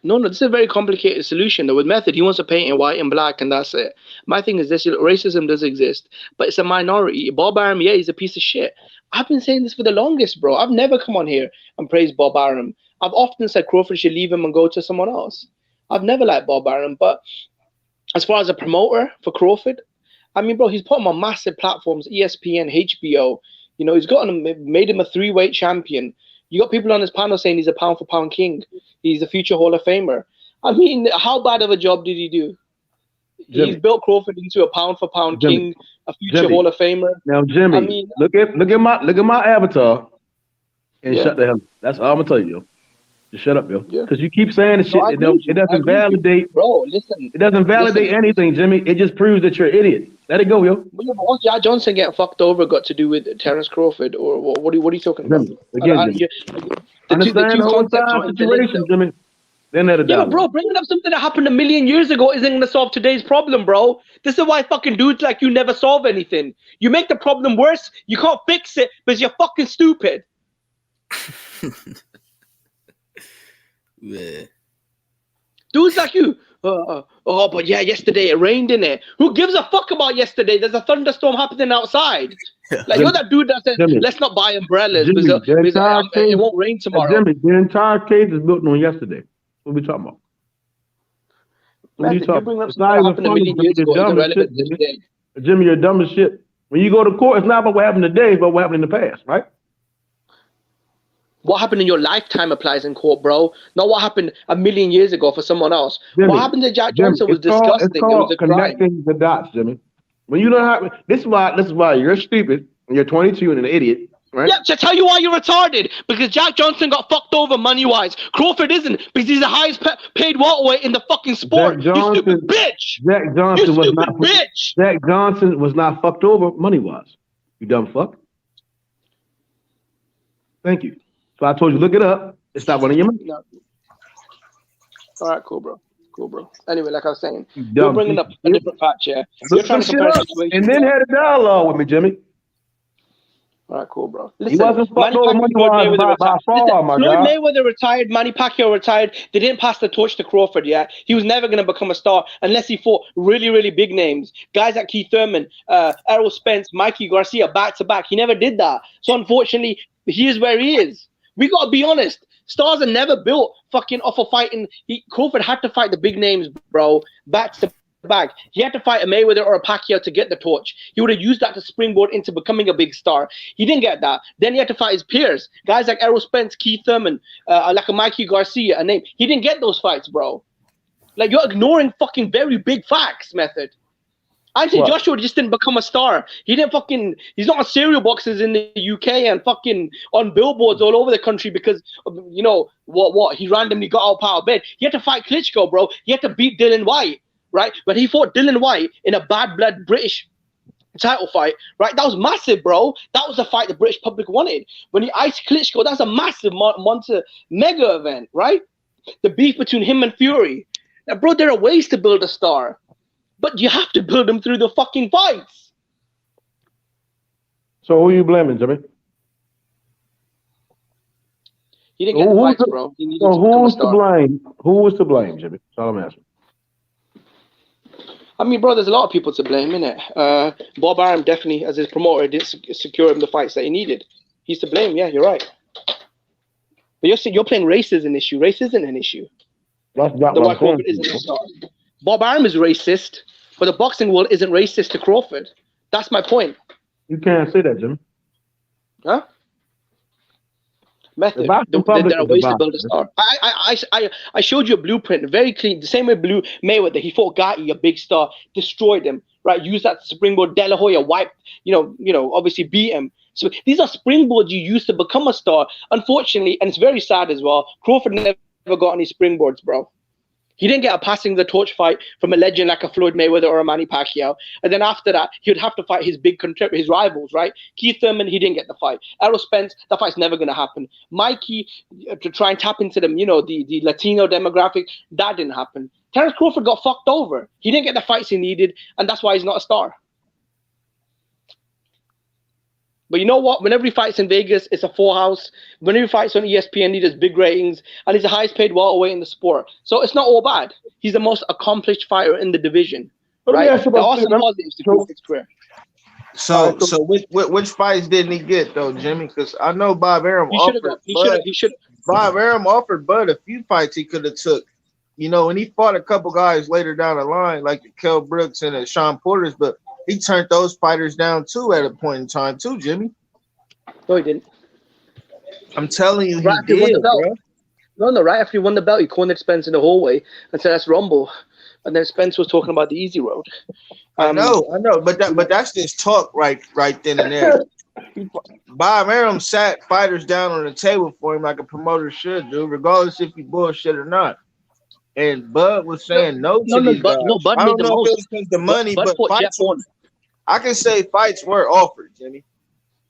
No, this is a very complicated solution. Though with method, he wants to paint in white and black, and that's it. My thing is this: racism does exist, but it's a minority. Bob Arum, yeah, he's a piece of shit. I've been saying this for the longest, bro. I've never come on here and praised Bob Arum. I've often said Crawford should leave him and go to someone else. I've never liked Bob Arum, but as far as a promoter for Crawford, I mean, bro, he's put him on massive platforms: ESPN, HBO. You know, he's made him a 3-weight champion. You got people on his panel saying he's a pound-for-pound king. He's a future Hall of Famer. I mean, how bad of a job did he do? Jimmy. He's built Crawford into a pound-for-pound king, a future Hall of Famer. Now, Jimmy, I mean, look at my avatar and shut the hell up. That's all I'm gonna tell you, yo. Just shut up, yo. Because you keep saying the shit. It doesn't validate. Bro, listen. It doesn't validate anything, Jimmy. It just proves that you're an idiot. Let it go, yo. But what's Jack Johnson getting fucked over got to do with Terrence Crawford, or what are you talking about? Jimmy, understand the whole time situation, Jimmy. Then let it down. Yeah, but bro, bringing up something that happened a million years ago isn't going to solve today's problem, bro. This is why fucking dudes like you never solve anything. You make the problem worse. You can't fix it because you're fucking stupid. Yeah. Dudes like you. But yeah, yesterday it rained in it. Who gives a fuck about yesterday? There's a thunderstorm happening outside. Like, you're that dude that says, let's not buy umbrellas because it won't rain tomorrow. Jimmy, the entire case is built on yesterday. What are we talking about? What are you talking about? It's not even funny. Jimmy, you're dumb as shit. When you go to court, it's not about what happened today, but what happened in the past, right? What happened in your lifetime applies in court, bro. Not what happened a million years ago for someone else. Jimmy, what happened to Jack Johnson was disgusting. It's called connecting the dots, Jimmy. When you don't have this is why you're stupid and you're 22 and an idiot, right? Yeah, to tell you why you're retarded. Because Jack Johnson got fucked over money-wise. Crawford isn't, because he's the highest paid welterweight in the fucking sport. You stupid bitch. Jack Johnson was not bitch. Jack Johnson was not fucked over money-wise. You dumb fuck. Thank you. So I told you, look it up. It's not running your mouth. No. All right, cool, bro. Anyway, like I was saying, you're bringing up a different fact, yeah. You're trying to compare situations. And then had a dialogue with me, Jimmy. All right, cool, bro. Listen, he wasn't fucked over money-wise by far, my Floyd God. Mayweather retired, Manny Pacquiao retired. They didn't pass the torch to Crawford yet. He was never going to become a star unless he fought really, really big names. Guys like Keith Thurman, Errol Spence, Mikey Garcia, back-to-back. He never did that. So, unfortunately, he is where he is. We got to be honest. Stars are never built fucking off of fighting. Crawford had to fight the big names, bro, back to back. He had to fight a Mayweather or a Pacquiao to get the torch. He would have used that to springboard into becoming a big star. He didn't get that. Then he had to fight his peers, guys like Errol Spence, Keith Thurman, like a Mikey Garcia, a name. He didn't get those fights, bro. Like, you're ignoring fucking very big facts, Method. Anthony Joshua just didn't become a star. He's not on cereal boxes in the UK and fucking on billboards all over the country because, you know, what? He randomly got out of bed. He had to fight Klitschko, bro. He had to beat Dylan White, right? But he fought Dylan White in a bad blood British title fight, right? That was massive, bro. That was the fight the British public wanted. When he iced Klitschko, that's a massive mega event, right? The beef between him and Fury. Now, bro, there are ways to build a star. But you have to build them through the fucking fights. So who are you blaming, Jimmy? He didn't get the fights, bro. So who was to blame? Who was to blame, Jimmy? That's all I'm asking. I mean, bro, there's a lot of people to blame, innit? Bob Arum definitely, as his promoter, didn't secure him the fights that he needed. He's to blame, yeah, you're right. But you're playing race as an issue. Race isn't an issue. That's not what I'm saying. Isn't a star. Bob Arum is racist, but the boxing world isn't racist to Crawford. That's my point. You can't say that, Jimmy. Huh? Method. There are ways to build a star. I showed you a blueprint, very clean. The same way Mayweather, he fought Gotti, a big star, destroyed him. Right? Use that springboard. De La Hoya wiped. Obviously beat him. So these are springboards you use to become a star. Unfortunately, and it's very sad as well. Crawford never got any springboards, bro. He didn't get a passing the torch fight from a legend like a Floyd Mayweather or a Manny Pacquiao. And then after that, he would have to fight his his rivals, right? Keith Thurman, he didn't get the fight. Errol Spence, that fight's never going to happen. Mikey, to try and tap into them, the Latino demographic, that didn't happen. Terence Crawford got fucked over. He didn't get the fights he needed, and that's why he's not a star. But you know what? Whenever he fights in Vegas, it's a full house. Whenever he fights on ESPN, he does big ratings, and he's the highest paid welterweight in the sport. So it's not all bad. He's the most accomplished fighter in the division, right? There are some positives to Crawford's career. So which fights didn't he get though, Jimmy? Because I know Bob Arum Bob Arum offered Bud a few fights he could have took. And he fought a couple guys later down the line, like the Kell Brooks and the Sean Porters, but he turned those fighters down too at a point in time too, Jimmy. No, he didn't. I'm telling you, right he did, bro. No, right after he won the belt, he cornered Spence in the hallway and said, "That's Rumble." And then Spence was talking about the easy road. I know, but that's just talk right then and there. Bob Arum sat fighters down on the table for him like a promoter should do, regardless if he bullshit or not. And Bud was saying no to these guys. Bud I don't made know the if it was because the money, Bud but fights, I can say fights were offered, Jimmy.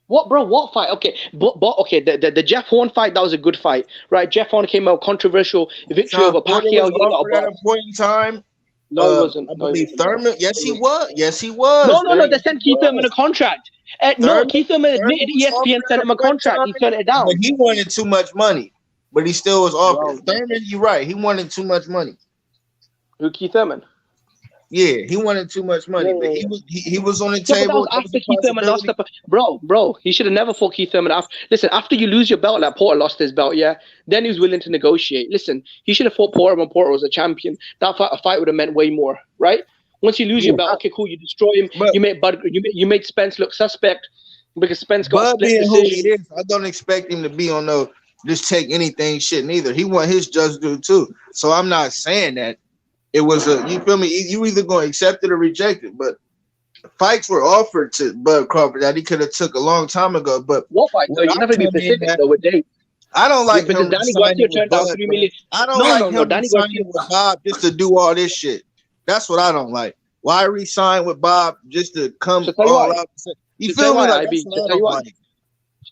What, bro? What fight? Okay, but okay, the Jeff Horn fight, that was a good fight, right? Jeff Horn came out controversial victory over Pacquiao. At a point in time, no, he wasn't. I believe Thurman. Yes, he was. Yes, he was. No. They sent Keith Thurman a contract. No, Keith Thurman admitted ESPN sent him a contract. He turned it down. But he wanted too much money. But he still was offered. Thurman, you're right. He wanted too much money. Who, Keith Thurman? Yeah, he wanted too much money. But he was on the table. That was after Keith Thurman lost the bro. He should have never fought Keith Thurman. After you lose your belt, like Porter lost his belt, yeah. Then he was willing to negotiate. Listen, he should have fought Porter when Porter was a champion. That fight would have meant way more, right? Once you lose your belt, okay, cool. You destroy him. But, you made Spence look suspect because Spence got split decision. I don't expect him to be on no just take anything shit neither. He want his just due too. So I'm not saying that it was you feel me? You either going to accept it or reject it. But fights were offered to Bud Crawford that he could have took a long time ago. But what fight? So you have to be specific though with dates. I don't like him Danny Garcia turned down $3 million. I don't like him Danny Garcia with Bob just to do all this shit. That's what I don't like. Why resign with Bob just to come all out? You feel me?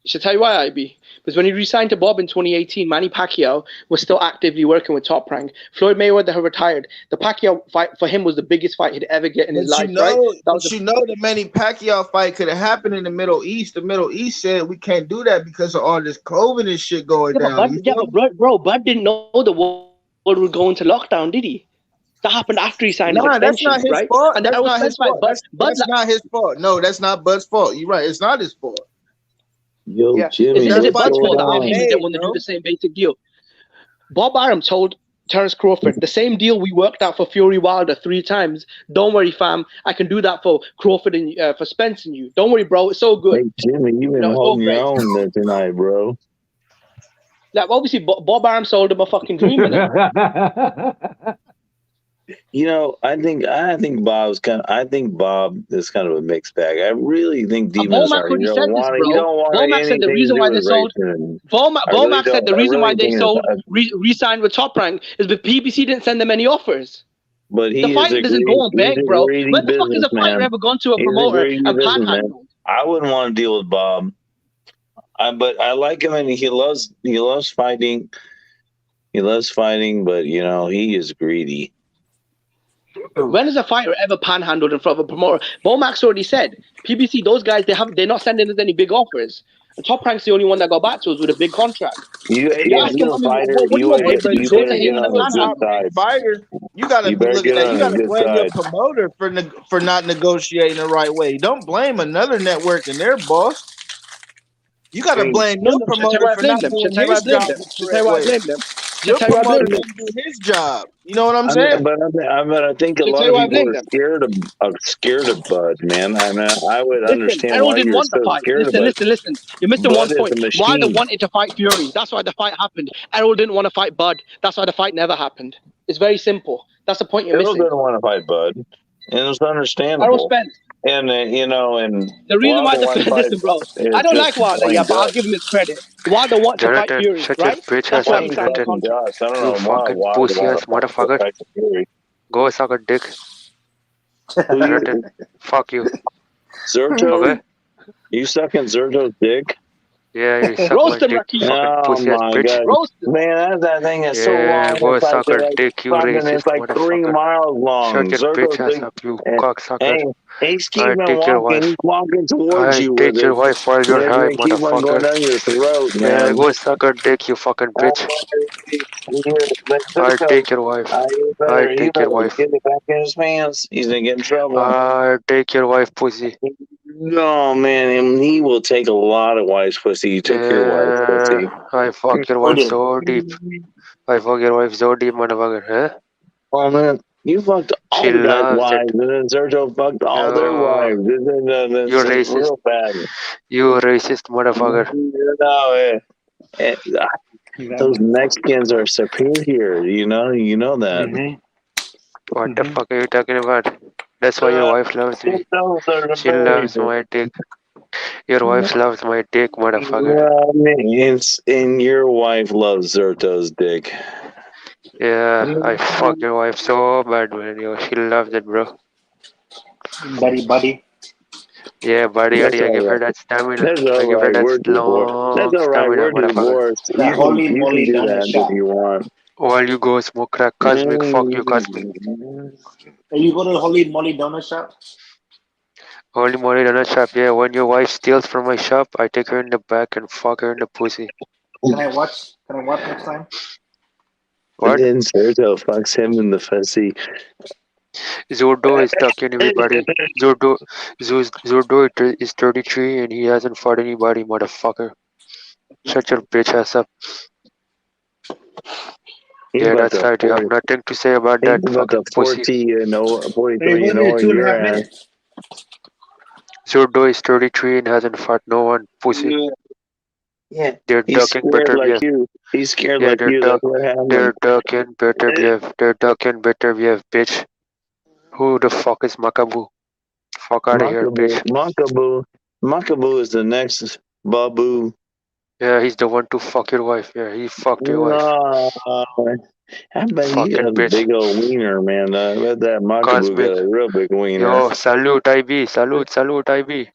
Should tell you why, IB. Because when he resigned to Bob in 2018, Manny Pacquiao was still actively working with Top Rank. Floyd Mayweather had retired. The Pacquiao fight for him was the biggest fight he'd ever get in his life, right? The Manny Pacquiao fight could have happened in the Middle East. The Middle East said we can't do that because of all this COVID and shit going down. Bro, Bud didn't know the world would go into lockdown, did he? That happened after he signed his extension, that's not his right? fault. And that's not his fault. That's not his fault. No, that's not Bud's fault. You're right. It's not his fault. Yo, Jimmy, is it Bud's fault that Al Haymon didn't want to do the same basic deal? Bob Arum told Terence Crawford, the same deal we worked out for Fury Wilder 3 times. Don't worry, fam. I can do that for Crawford and for Spence and you. Don't worry, bro. It's so good. Hey, Jimmy, you've been holding your own there tonight, bro. Like, obviously, Bob Arum sold him a fucking dream. I think Bob is kind of a mixed bag. I really think demons are. You don't want Vomac said the reason why they sold. Vomac said the reason why they sold re-signed with Top Rank is because PBC didn't send them any offers. But the fight doesn't go on beg, bro. When the fuck has a fighter ever gone to a promoter and panhandled? I wouldn't want to deal with Bob. But I like him, and he loves fighting. He loves fighting, but he is greedy. When has a fighter ever panhandled in front of a promoter? Vomax already said, PBC, those guys, they're not sending us any big offers. And Top Rank's the only one that got back to us with a big contract. You got to look at that. You got to blame your promoter for not negotiating the right way. Don't blame another network and their boss. You got to blame your promoter for not doing his job. Your tell you why I promoter blame them. didn't do his job. You know what I'm I saying? mean, but I think a Should I tell lot you of why I people blame are them? scared of Bud, man. I mean, I would Listen, understand Errol why didn't you're want the so fight. scared of Listen, Bud. listen, listen. You're missing Bud one is point. a Why they machine. wanted to fight Fury. That's why the fight happened. Errol didn't want to fight Bud. That's why the fight never happened. It's very simple. That's the point you're Errol missing. didn't want to fight Bud, and it's Errol understandable. Spence. And and The reason why Wilder wants to fight listen, bro. I is don't just like Wilder, yeah, plain but I'll give guts. him his credit. Wilder wants to fight Jonathan, Fury, shut your right? bitch That's ass why up, he Plain signed the Jonathan. fucking contract. guts. I don't You know why fucking Wilder pussy want ass to fight motherfucker. Tyson Fury. Go suck a dick. Who you, Jonathan, fuck you. Zerto? Okay? You sucking Zerto's dick? Yeah, you suck Roast my him, dick, Rakeem. fucking Oh pussy ass my bitch. god, Roast him. man, that thing is so Yeah, long. go It's like suck a dick, you racist it's like 3 motherfucker. miles long. Shut your bitch Zerto's ass big. up, you And, cocksucker. hey, he's I keeping take your walking. wife. He's walking towards I you with take your it. wife while you're It's high, gonna keep on going motherfucker. down your throat, Yeah, man. go suck a dick, you fucking bitch. I take your wife. You I better take your wife. get it back in his pants. He's gonna get in trouble. I take your wife, pussy. No, man, he will take a lot of wife's pussy. You take your wife's pussy. I fuck your wife so deep. I fuck your wife so deep, motherfucker. Huh? Oh man, you fucked all She the guys' loves wives, it. and then Sergio fucked all their wives. This You is racist. real bad. You racist motherfucker. No, those Mexicans are superior. You know that. What the fuck are you talking about? That's why your wife loves me. She loves my dick. Your wife loves my dick, motherfucker. Yeah, I mean, and your wife loves Zerto's dick. Yeah, I fuck your wife so bad, man. Yo, she loves it, bro. Buddy. Yeah, buddy, That's I give all her right. that stamina. That's I all give her right. that We're divorced. That's long all right. stamina, We're motherfucker. divorced. That holy You can moly do down the that if shop. you want. While you go smoke crack, Cosmic, fuck you, Cosmic. Hey, you go to the holy moly donut shop? Holy moly, donut shop. Yeah, when your wife steals from my shop, I take her in the back and fuck her in the pussy. Can I watch? Can I watch next time? What? And Sergio fucks him in the fussy. Zordo is talking everybody. Zordo is 33 and he hasn't fought anybody, motherfucker. Shut your bitch ass up. Yeah, that's right. You have nothing to say about that fucking pussy. 43 and over your ass. Zordo is 33 and hasn't fought no one, pussy. Yeah. They're He's ducking scared better like view. you. He's scared Yeah, like you. That's what happened. they're ducking better view. They're ducking better view, bitch. Who the fuck is Makabu? Fuck out of here, bitch. Makabu is the next Babu. Yeah, he's the one to fuck your wife. Yeah, he fucked your wife. I bet he Fucking has a bitch. big old wiener, man. I bet that Makabu got a real big wiener. Yo, salute IB. Salute IB.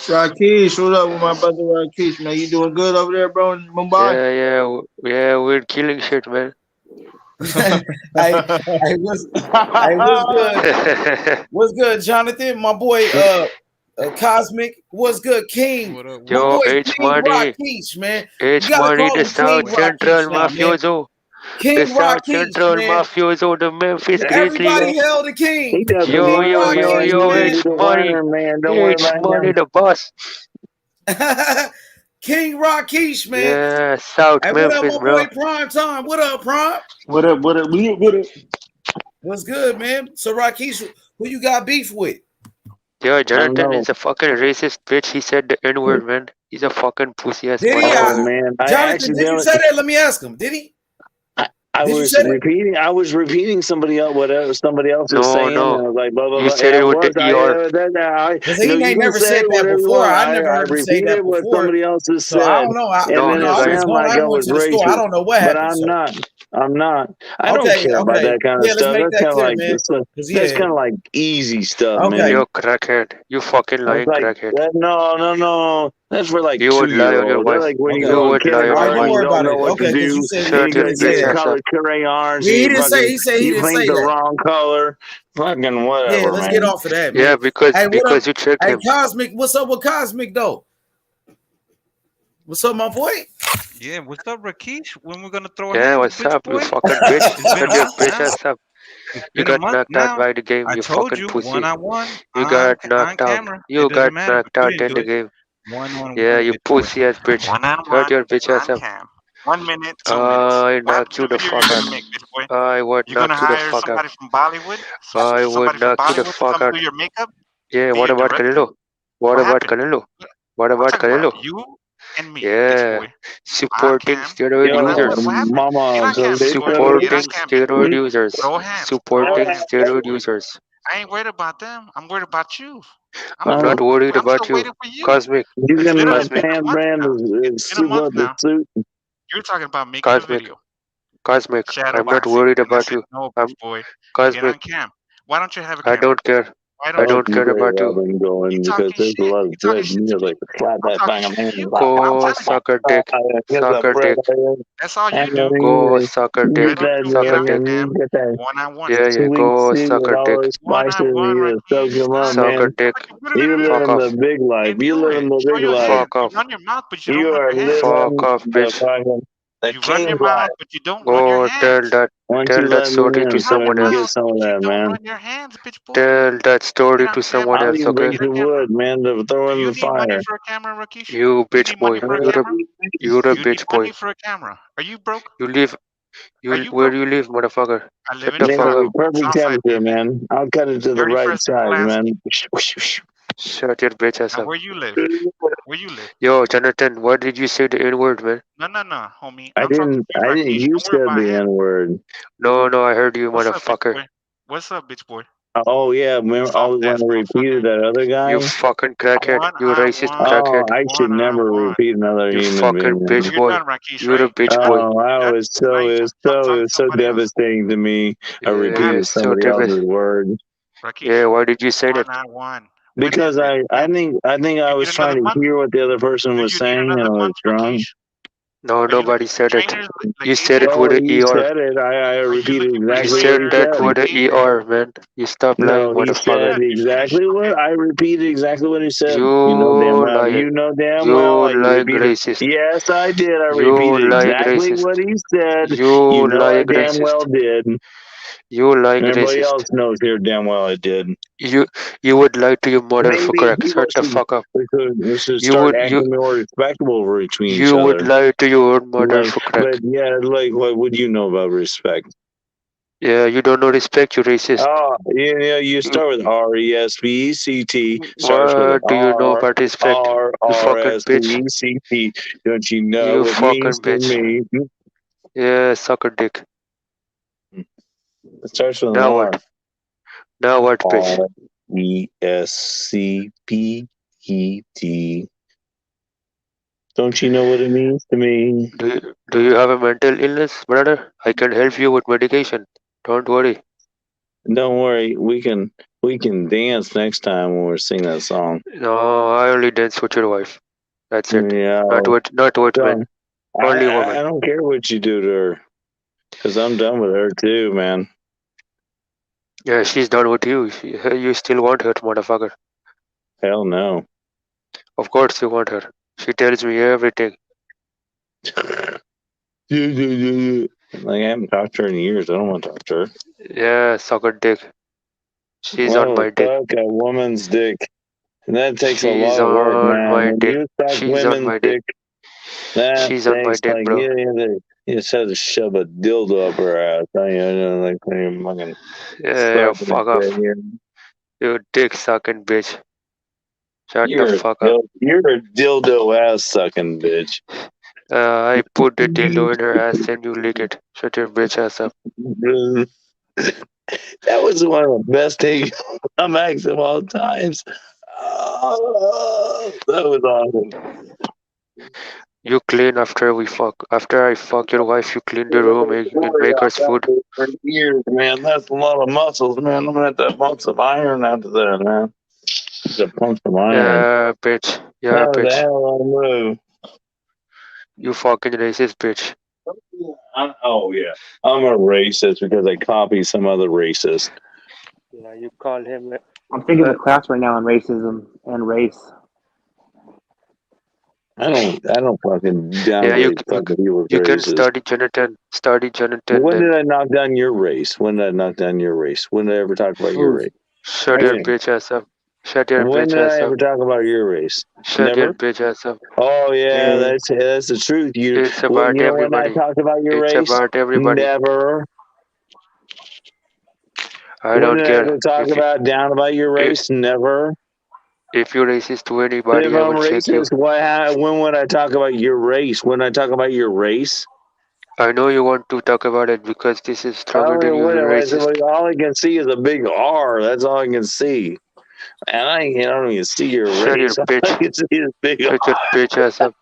Rakesh, what up with my brother Rakesh, man? You doing good over there, bro, in Mumbai? Yeah, we're killing shit, man. What's good? What's good, Jonathan? My boy, Cosmic. What's good, King? My Yo, boy, H King Money. Rakesh, man. H You gotta Money, call the him South King Central Rakesh now, man. mafioso. King The South Rakesh, Central man. mafioso, the Memphis Everybody Grizzlies. hail the king. Yo, H Money. H Money, the boss. King Rakesh, man. Yeah, South Hey, Memphis, what up, my bro. boy Prime Time? What up, Prime? What up? What's good, man? So Rakesh, who you got beef with? Yo, Jonathan is a fucking racist bitch. He said the N-word, man. He's a fucking pussy ass Did he? motherfucker. Jonathan, did you say that? Let me ask him. Did he? I was repeating somebody else, whatever somebody else was saying. No. And I was like, blah, blah, You blah. said it with the ER. He ain't never said that before. I never heard him say that repeated what before. somebody else has So said. I don't know. I went to the store. I don't know what But happened. I'm not. I don't care about that kind of stuff. That's kind of like that's kind of like easy stuff, man. You crackhead. You fucking lying crackhead. No. That's for like You would lie on your 2-year-olds. wife. They're like when you You go in would lie on your kindergarten, wife. you don't know what to do. Shut your bitch ass up. Crayons. He didn't say. He said he you didn't paint say the that. wrong color. Fucking whatever. Yeah, let's get off of that, man. Yeah, because you tricked him. Cosmic, what's up with Cosmic though? What's up, my boy? Yeah, what's up, Rakesh? When we're gonna throw Yeah, what's up, you fucking bitch? Shut your bitch ass up. You got knocked out by the game, you fucking pussy. You got knocked out. You got knocked out in the game. Yeah, you pussy ass bitch. Shut your bitch ass up. 1 minute, 2 minutes. I What knock you type the of video fuck you out. gonna make, bitch boy? I would You gonna knock you the hire fuck out. somebody from Bollywood? I would Somebody from knock you the Bollywood to fuck come out. do your makeup? Yeah, Be what your about director? Canelo? What What about happened? Canelo? What I'm about talking Canelo? about you and me, bitch Yeah, boy. On supporting cam. steroid What users. happened? Mama, Get on cam, bitch boy. Get Supporting on cam, bitch steroid boy. users. Throw hands. Throw Supporting hands, bitch steroid boy. users. I ain't worried about them. I'm worried about you. I'm not worried I'm about still you. waiting for you. Cosmic. You It's been can a pan month brand now. is It's been a suit month up the now. suit. You're talking about making a Cosmic. video. Cosmic. Shadow I'm not boxing. worried And I about said, you. no, I'm bitch boy. You get on Cosmic. cam. Why don't you have a I camera? don't care. Why I don't you? don't care Okay, about you. Robin going because Talking there's a shit. lot You of talking red shit meat to me. like slap I'm that talking bang of shit to man. you. And I'm Go telling you. sucker dick. Get the Sucker bread dick. That's all you and do. Go sucker you dick. get Why don't that you get Sucker on dick. you cam get that one-on-one? Yeah, sweet go tea with sucker all dick. those spices. One-on-one, You soak Rakesh. them up, Sucker man. dick. You Fuck living off. the big life. And You do living it. the Show big your life. hands. Fuck You off. run your mouth, but you You don't run are your hands. Fuck living off, the bitch. fucking the You run your king's life. mouth, but you don't run your Go hands. Once tell you that let me story to in, You run your someone son, get mouth, else. some but of you that, don't man. run your hands, bitch boy. Tell that story Get on to cam, someone I'll else, even okay? bring get on some camera. wood, man, to throw Do in you the need money fire. for a camera, Rakesh? You Do you bitch need money boy. for a camera? You're a You need bitch money boy. for a camera. Are you broke? You live Are you where broke? do you live, motherfucker? I live Shut in the fuck Nigga, up. Chicago. perfect Southside, temperature, baby. man. I'll cut it to the right 31st and size, Pulaski. man. Shut your bitch ass And up. where you live? Where you live? Yo, Jonathan, why did you say the N-word, man? No, homie. I I'm talking didn't. to you, Rakesh. You Don't worry said about the him. N word. No, I heard you, What's up, bitch motherfucker. boy? What's up, bitch boy? Oh yeah, remember I Soft was ass going to repeat motherfucker. it, that other You guy. fucking crackhead. You racist One-on-one. crackhead. Oh, I should never One-on-one. repeat another You human being. fucking bitch You're boy. done, Rakesh, You're a right? bitch You're done? boy. Oh, You done? Now you just it talk to was so somebody else. devastating to me. I Yeah, What repeated happened? so somebody else's devastating. word Rakesh, Yeah, why did you say that? one-on-one. When is because it? I When? think I You was need another trying to month? hear what the other person Do was you need saying, and I another was month, drunk. Rakesh? No, Are you nobody looking for said it. trainers like You said it AJ? with Well, the he ER. said it. I Are you repeated looking for You exactly what said he trainers that said. like with the AJ? ER, man. You stop lying, No, he motherfucker. said Good. You finished? exactly what Okay. I repeated exactly what he said. You know damn You well. lying. You know damn well. You I lying repeated. racist. Yes, I did. I You repeated lying exactly racist. what he said. You You know I lying damn well racist. did. You lying Everybody racist. else knows here damn well I did. You would lie to your mother for Maybe crack. Shut the fuck up. we should You start would you acting more respectable between each you would other. lie to your own mother Like, for crack. but yeah, like what would you know about respect? Yeah, you don't know respect, you racist. Oh, yeah, you You, start with RESPECT, starts with an what do you know about respect? You fucking bitch. RRSPECT. Don't you know You what it means fucking to bitch. me? Yeah, suck a dick. It starts with an Now R. what? Now what, bitch? RESCPET. Don't you know what it means to me? Do you have a mental illness, brother? I can help you with medication. Don't worry. Don't worry, we can dance next time when we sing that song. No, I only dance with your wife. That's it. Yeah, Not with men. so Only I women. don't care what you do to her, cause I'm done with her too, man. Yeah, she's done with you. You still want her, motherfucker. Hell no. Of course you want her. She tells me everything. Like I haven't talked to her in years. I don't want to talk to her. Yeah, suck a dick. She's on Oh, my dick. suck a woman's dick. And that takes a She's lot of work, on man. my When dick. you suck She's on women's my dick. dick, that She's on my takes dick, like bro. you just had to shove a dildo up her ass. Like you fucking Yeah, sucking fuck it off. right here. You dick sucking bitch. Shut the You're fuck up. you're a dildo ass sucking bitch. I put the dildo in her ass and you lick it. Shut your bitch ass up. That was one of the best comebacks of all times. Oh, that was awesome. You clean after we fuck. After I fuck your wife, you clean the room and Worry make about us that food. for years, man. That's a lot of muscles, man. I'm gonna have to pump some iron out of there, man. To pump some iron. Yeah, bitch. Yeah, That was a bitch. hell of a move. You fucking racist bitch. Oh yeah, I'm a racist because I copy some other racist. Yeah, you call him. I'm taking a class right now on racism and race. I don't fucking Yeah, downgrade fucking people's you can races. study Jonathan. Study Jonathan When then. did I knock down your race? When did I knock down your race? When did I ever talk about your Who's? race? Shut I your didn't. bitch ass up. Shut your When bitch did ass I ever up. talk about your race? Shut your Never. bitch ass up. Oh yeah, Yeah. that's the truth. It's Well, about you know when I everybody. talked about your It's race? about everybody. Never. I When don't did I care. ever talk down about your race? Never. If you're racist to If anybody, I I'm will check you. racist, when would I talk about your race? When I talk about your race? I know you want to talk about it because this is stronger than you, racist. All I can see is a big R. That's all I can see. And I don't even see your Shut your race. All I bitch. can see is big Shut your R. bitch ass up.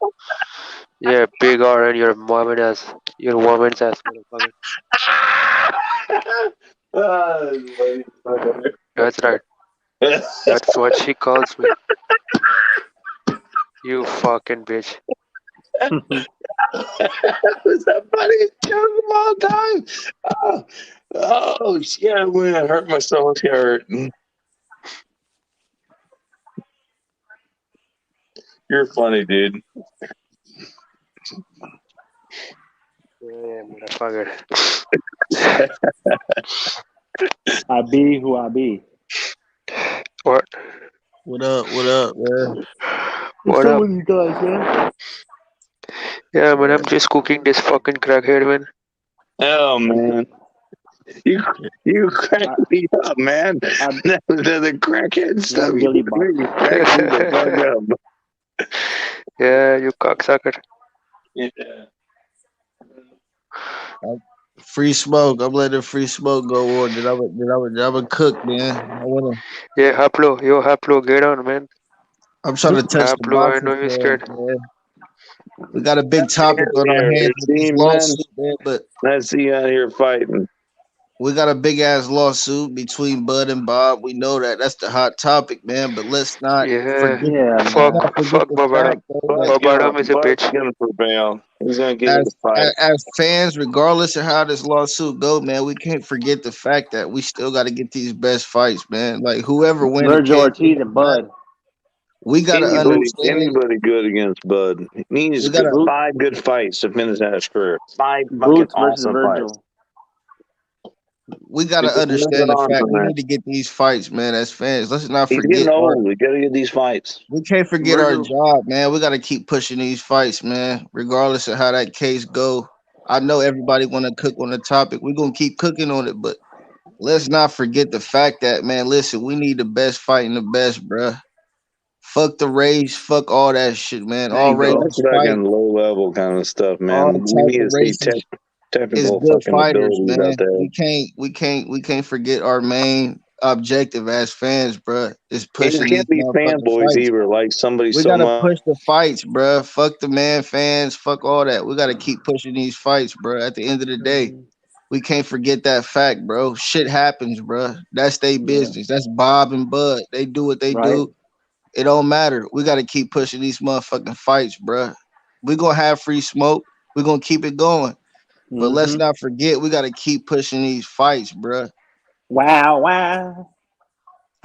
Yeah, big R and your woman's ass, motherfucker. That's right. That's what she calls me. You fucking bitch. That was the funniest joke of all time. Oh shit, when I hurt my stomach hurt. You're funny, dude. Yeah, motherfucker. I be who I be. What? What up? What up, man? What's What up up? with you guys, man? Yeah, man, I'm just cooking this fucking crackhead, man. Oh man. You crack me up, man. The crackhead stuff. You Billy Bob. crack me the fuck up. Yeah, you cocksucker. Yeah. Free smoke. I'm letting free smoke go on. Did I cook, man? I wanna. Yeah, Haplo, get on, man. I'm trying to touch the Haplo, I boxing know you're fans, scared. man. We got a big topic on our hands with this lawsuit, man. But let's see you out here fighting. We got a big ass lawsuit between Bud and Bob. We know that. That's the hot topic, man. But let's not forget. Let's not forget the fact, though, that is a bitch. Gonna prevail. He's gonna get in the fight. as fans, regardless of how this lawsuit go, man, we can't forget the fact that we still got to get these best fights, man. Like whoever wins, Virgil Ortiz and Bud. We got to understand. Anybody good against Bud. He needs We gotta- 5 good fights to finish out his career. 5 fucking Boots versus awesome Virgil. fights. We got to understand the fact we need to get these fights, man, as fans. Let's not He's forget. getting old. We got to get these fights. We can't forget our job, man. We got to keep pushing these fights, man, regardless of how that case go. I know everybody want to cook on the topic. We're going to keep cooking on it, but let's not forget the fact that, man, listen, we need the best fight and the best, bruh. Fuck the race, fuck all that shit, man. All races That's fight. fucking low level kind of stuff, man. All We type need of to see races technical is good fucking fighters, abilities man. out there. We can't forget our main objective as fans, bruh, is And pushing you can't these be motherfucking fanboys fights. either. Like somebody We so gotta much. push the fights, bruh. Fuck the man fans, fuck all that. We gotta keep pushing these fights, bruh. At the end of the day, we can't forget that fact, bro. Shit happens, bruh. That's their business. That's Bob and Bud. They do what they do. It don't matter. We gotta keep pushing these motherfucking fights, bruh. We gonna have free smoke. We gonna keep it going. But let's not forget, we gotta keep pushing these fights, bruh. Wow.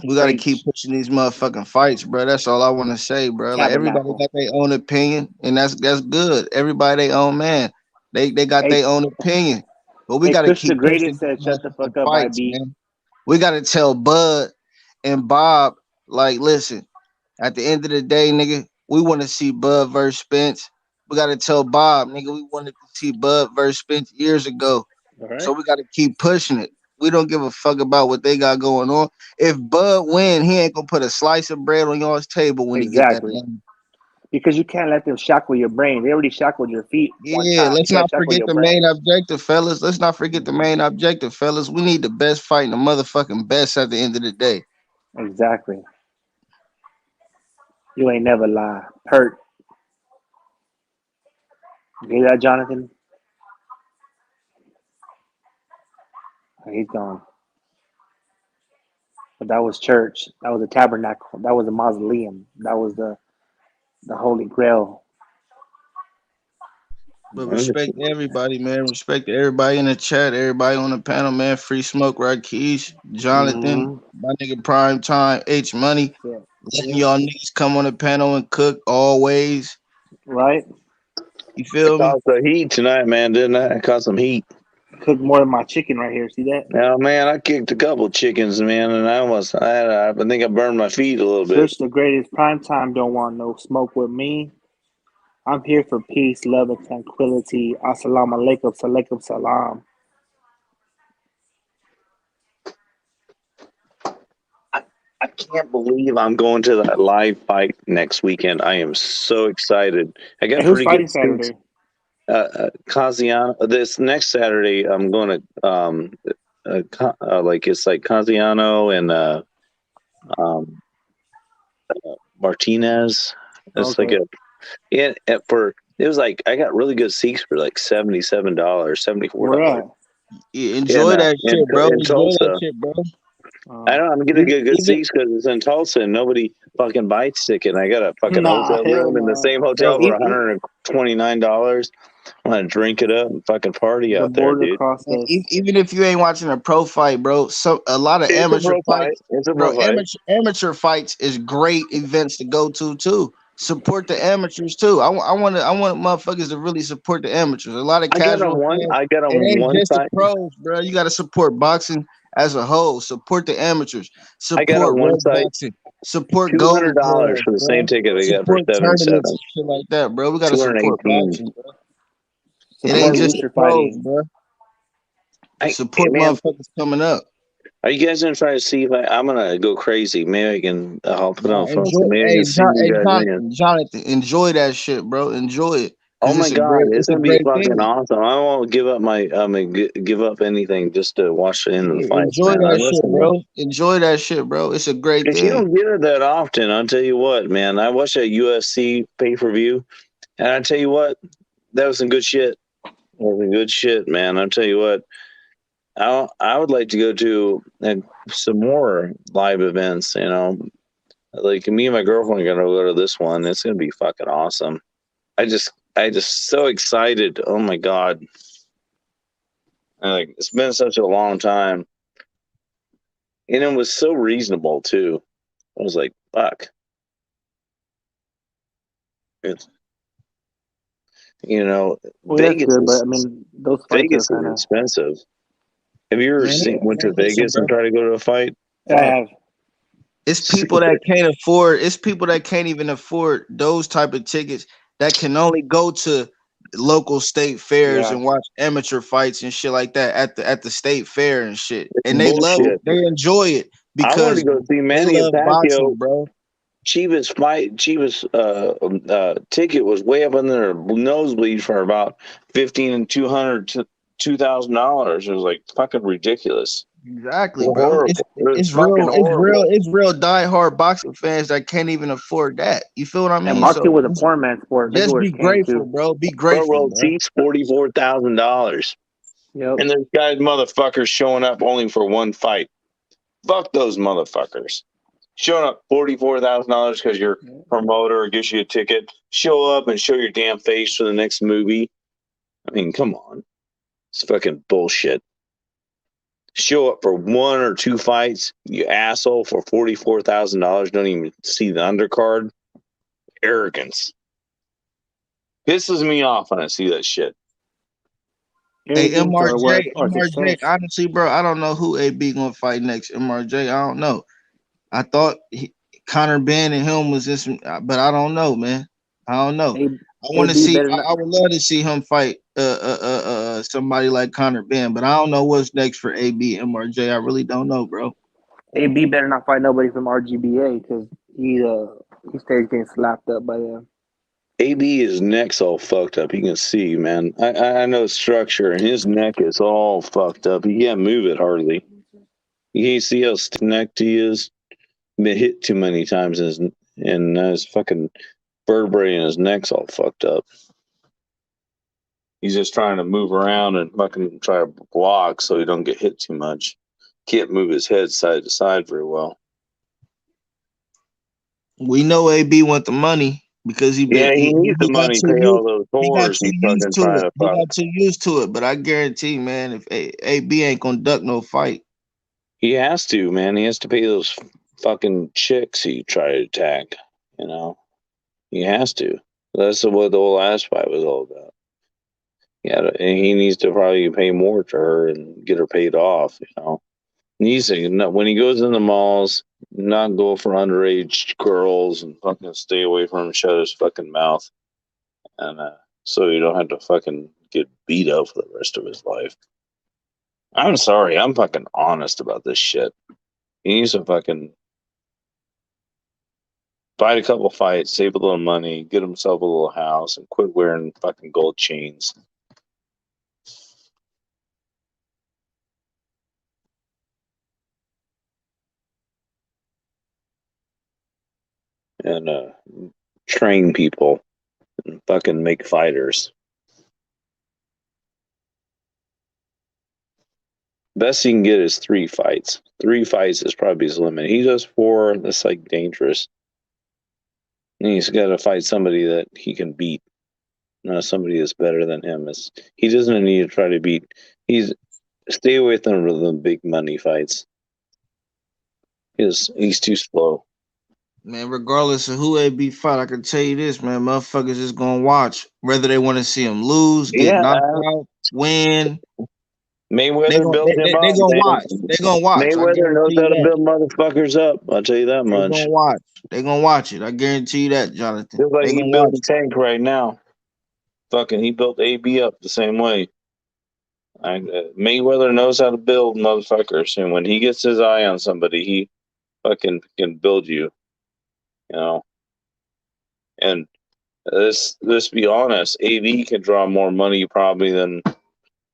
We got to keep pushing these motherfucking fights, bro. That's all I want to say, bro. Like everybody got their own opinion, and that's good. Everybody their own man. They got their own opinion, but we got to Chris the keep pushing Greatest said, these "Shut the motherfucking fuck up, fights, IB." man. We got to tell Bud and Bob, like, listen. At the end of the day, nigga, we want to see Bud versus Spence. We got to tell Bob, nigga, we wanted to see Bud versus Spence years ago. So we got to keep pushing it. We don't give a fuck about what they got going on. If Bud win, he ain't gonna put a slice of bread on y'all's table when he get that money. Because you can't let them shackle your brain. They already shackled your feet one Yeah, time. let's You not gotta shackle forget your the brain. main objective, fellas. Let's not forget the main objective, fellas. We need the best fight and the motherfucking best at the end of the day. Exactly. You ain't never lie. Hurt. You hear that, Jonathan? He's gone. But that was church. That was a tabernacle. That was a mausoleum. That was the Holy Grail. But respect to everybody, man. Respect to everybody in the chat, everybody on the panel, man. Free Smoke, Rakeesh, Jonathan, my nigga Prime Time, H Money. Letting y'all niggas come on the panel and cook always. Right? You feel me? Caught the heat tonight, man, didn't I? Caught some heat. Cook more than my chicken right here. See that? Oh man, I kicked a couple chickens, man, and I think I burned my feet a little bit. Chris, the greatest prime time, don't want no smoke with me. I'm here for peace, love, and tranquility. Assalamu alaikum, salaikum salam. I can't believe I'm going to that live fight next weekend. I am so excited. I got Hey, who's pretty fighting good seats. Saturday? Casiano. This next Saturday, I'm going to like it's like Casiano and Martinez. It's like Okay. it was like I got really good seats for like $77, $74. Where at? Enjoy that shit, bro. In Enjoy Tulsa. that shit, bro. I know I'm gonna get good seats because it's in Tulsa and nobody fucking bites ticket. And I got a fucking hotel room in the same hotel for $129. I'm gonna drink it up and fucking party out there, dude. Even if you ain't watching a pro fight, bro, a lot of It's a amateur pro fight. fights, It's a bro. pro fight. Amateur fights is great events to go to too. Support the amateurs too. I want motherfuckers to really support the amateurs. A lot of casual fans. I got on It ain't one just the side. pros, bro. You got to support boxing as a whole. Support the amateurs. I got Support on one road site. boxing. Support gold $200 for the same ticket I got for Support tournaments and $77. shit like that, bro. We gotta support 218. boxing, bro. It ain't just the pros, bro. Support motherfuckers coming up. Are you guys gonna try to see if I'm gonna go crazy? Maybe I'll put on phone. Enjoy, Maybe I can see you guys again. Jonathan, enjoy that shit, bro. Enjoy it. Oh my god, it's gonna be fucking thing. awesome! I won't give up give up anything just to watch the end of the fight. Enjoy that shit, bro. Enjoy that shit, bro. It's a great Because thing. you don't get it that often. I'll tell you what, man. I watched that UFC pay-per-view, and I tell you what, that was some good shit. That was some good shit, man. I'll tell you what. I would like to go to some more live events. You know, like me and my girlfriend are gonna go to this one. It's gonna be fucking awesome. I just so excited. Oh my god! Like it's been such a long time, and it was so reasonable too. I was like, fuck. It's, Well, Vegas that's good, is but I mean, those fights Vegas are is kind of. expensive. Have you ever went to Vegas and tried to go to a fight? I have. It's people that can't afford. It's people that can't even afford those type of tickets that can only go to local state fairs and watch amateur fights and shit like that at the state fair and shit. And they love it. They enjoy it because I wanted to go see Manny and Pacquiao, boxing, bro. Cheapest ticket was way up in their nosebleed for about $1,500 to $2,000. It was like fucking ridiculous. Exactly, bro. It's real diehard boxing fans that can't even afford that. You feel what I mean? And boxing was a poor man's sport. Just be grateful, bro. Be grateful, bro. Seats $44,000. Yep. And there's guys, motherfuckers, showing up only for one fight. Fuck those motherfuckers. Showing up $44,000 because your promoter gives you a ticket. Show up and show your damn face for the next movie. I mean, come on. It's fucking bullshit. Show up for one or two fights, you asshole, for $44,000. Don't even see the undercard. Arrogance. Pisses me off when I see that shit. Hey, MRJ, honestly, bro, I don't know who AB gonna fight next. MRJ, I don't know. I thought Conor Ben and him was this, but I don't know, man. I don't know. I want to see. I would love to see him fight somebody like Conor Ben, but I don't know what's next for AB MRJ. I really don't know, bro. AB better not fight nobody from RGBA because he stays getting slapped up by them. AB, his neck's all fucked up. You can see, man. I know structure, and his neck is all fucked up. He can't move it hardly. You can't see how necked he is. Been hit too many times, and his fucking vertebrae in his neck's all fucked up. He's just trying to move around and fucking try to block so he don't get hit too much. Can't move his head side to side very well. We know AB want the money because he needs the money to pay all those whores. He got too used to it, but I guarantee, man, if AB ain't gonna duck no fight. He has to, man. He has to pay those fucking chicks he tried to attack. You know, he has to. That's what the whole ass fight was all about. Yeah, and he needs to probably pay more to her and get her paid off. He needs to, when he goes in the malls, not go for underage girls and fucking stay away from him. Shut his fucking mouth, and so you don't have to fucking get beat up for the rest of his life. I'm sorry, I'm fucking honest about this shit. He needs to fucking fight a couple fights, save a little money, get himself a little house, and quit wearing fucking gold chains. And train people and fucking make fighters. Best he can get is 3 fights. 3 fights is probably his limit. He does 4, that's like dangerous. And he's got to fight somebody that he can beat. Not somebody that's better than him. He doesn't need to try to beat. Stay away from the big money fights. He's too slow. Man, regardless of who they fight, I can tell you this, man. Motherfuckers is gonna watch, whether they want to see him lose, get knocked out, win. Mayweather they gonna watch. They gonna watch. Mayweather knows how to build motherfuckers up. I'll tell you that much. They gonna watch. They gonna watch it. I guarantee you that, Jonathan. Just like he built the tank right now. Fucking, he built AB up the same way. Mayweather knows how to build motherfuckers, and when he gets his eye on somebody, he fucking can build you. And let's be honest, AB can draw more money probably than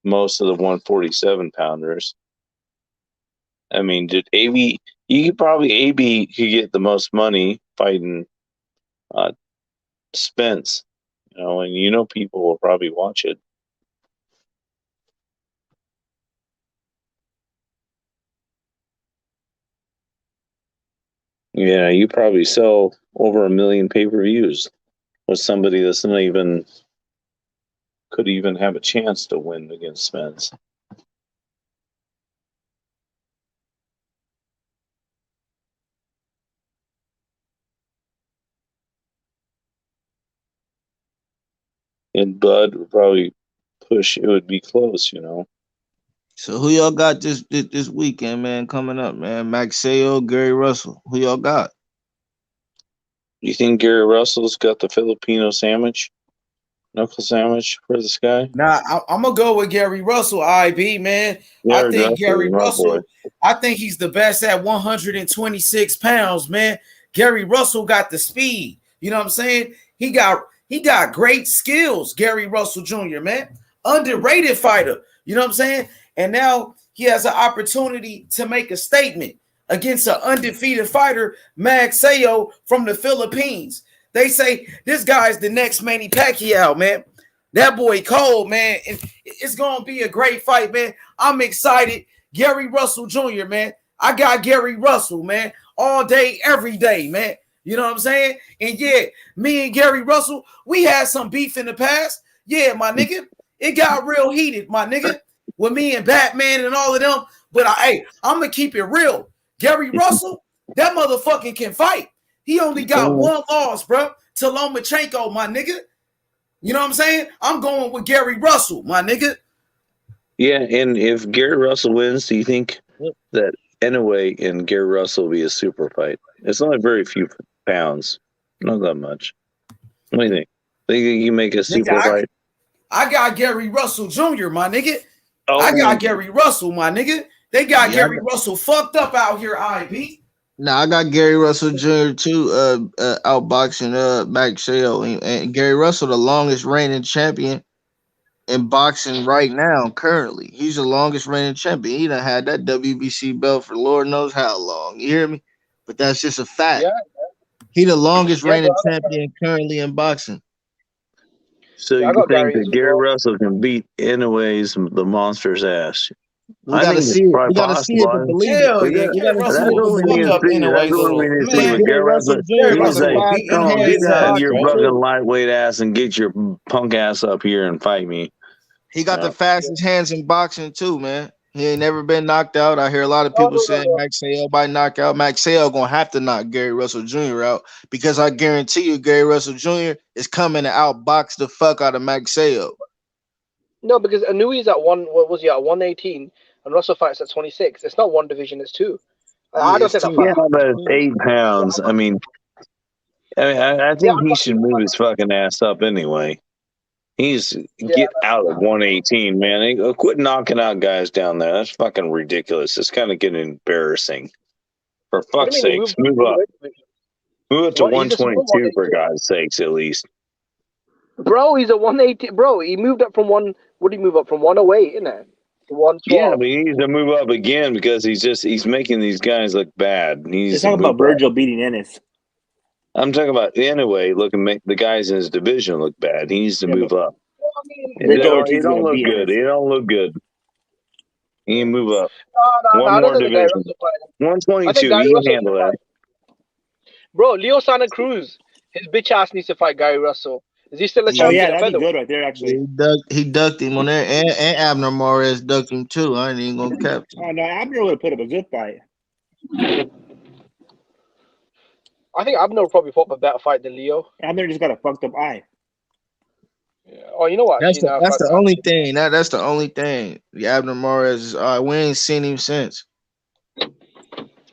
most of the 147 pounders. I mean, AB could get the most money fighting Spence, and people will probably watch it. Yeah, you probably sell over 1 million pay-per-views with somebody that's not even could even have a chance to win against Spence. And Bud would probably push. It would be close, So who y'all got this weekend, man? Coming up, man. Maxeo, Gary Russell. Who y'all got? You think Gary Russell's got the Filipino sandwich, knuckle sandwich for this guy? Nah, I'm gonna go with Gary Russell. IB, man. I think Gary Russell. I think he's the best at 126 pounds, man. Gary Russell got the speed. You know what I'm saying? He got great skills. Gary Russell Jr., man, underrated fighter. You know what I'm saying? And now he has an opportunity to make a statement against an undefeated fighter, Maxeo from the Philippines. They say this guy's the next Manny Pacquiao, man. That boy cold, man. And it's going to be a great fight, man. I'm excited. Gary Russell Jr., man. I got Gary Russell, man, all day, every day, man. You know what I'm saying? And yeah, me and Gary Russell, we had some beef in the past. Yeah, my nigga. It got real heated, my nigga, with me and Batman and all of them. But I'm going to keep it real. Gary Russell, that motherfucking can fight. He only got 1 loss, bro, to Lomachenko, my nigga. You know what I'm saying? I'm going with Gary Russell, my nigga. Yeah, and if Gary Russell wins, do you think that Inoue and Gary Russell will be a super fight? It's only very few pounds. Not that much. What do you think? Think you can make a super fight? I got Gary Russell Jr., my nigga. I got Gary Russell, my nigga. They got Gary Russell fucked up out here, IB. Nah, I got Gary Russell Jr. too, outboxing Maxeo. And Gary Russell, the longest reigning champion in boxing right now, currently. He's the longest reigning champion. He done had that WBC belt for Lord knows how long. You hear me? But that's just a fact. Yeah. He the longest reigning champion currently in boxing. So you think that Gary Russell can beat Inoue's the monster's ass? We gotta see it. We gotta see it to believe it. That's what we need to see. That's what we need to see with Gary Russell. He say, "Come on, get out of your fucking lightweight ass and get your punk ass up here and fight me." He got the fastest hands in boxing too, man. He ain't never been knocked out. I hear a lot of people saying Maxeo by knockout. Maxeo gonna have to knock Gary Russell Jr. out because I guarantee you Gary Russell Jr. is coming to outbox the fuck out of Maxeo. No, because Anui's at what was he at 118, and Russell fights at 26. It's not one division; it's two. I don't think that fight. Yeah, but it's 8 pounds. I mean, I think he should move his fucking ass up anyway. Get out of 118, man. Quit knocking out guys down there. That's fucking ridiculous. It's kind of getting embarrassing. For fuck's sakes, move up. Move up to 122 for God's sakes, at least. Bro, he's a 180. Bro, he moved up from one. What did he move up from 108? Isn't it? To 112. Yeah, but he needs to move up again because he's making these guys look bad. He's talking about Virgil beating Ennis. I'm talking about anyway. Make the guys in his division look bad. He needs to move up. He don't look good. He don't look good. He can move up. One more division. 122. He can handle that. Bro, Leo Santa Cruz, his bitch ass needs to fight Gary Russell. Is he still a champion? Yeah, that'd be good right there, actually. He ducked him on there, and Abner Morrell ducked him too. I ain't even gonna cap. Oh no, Abner would have put up a good fight. I think Abner would probably put up a better fight than Leo. Abner just got a fucked up eye. Yeah. Oh, you know what? That's the only thing. That's the only thing. The Abner Morrell is. We ain't seen him since.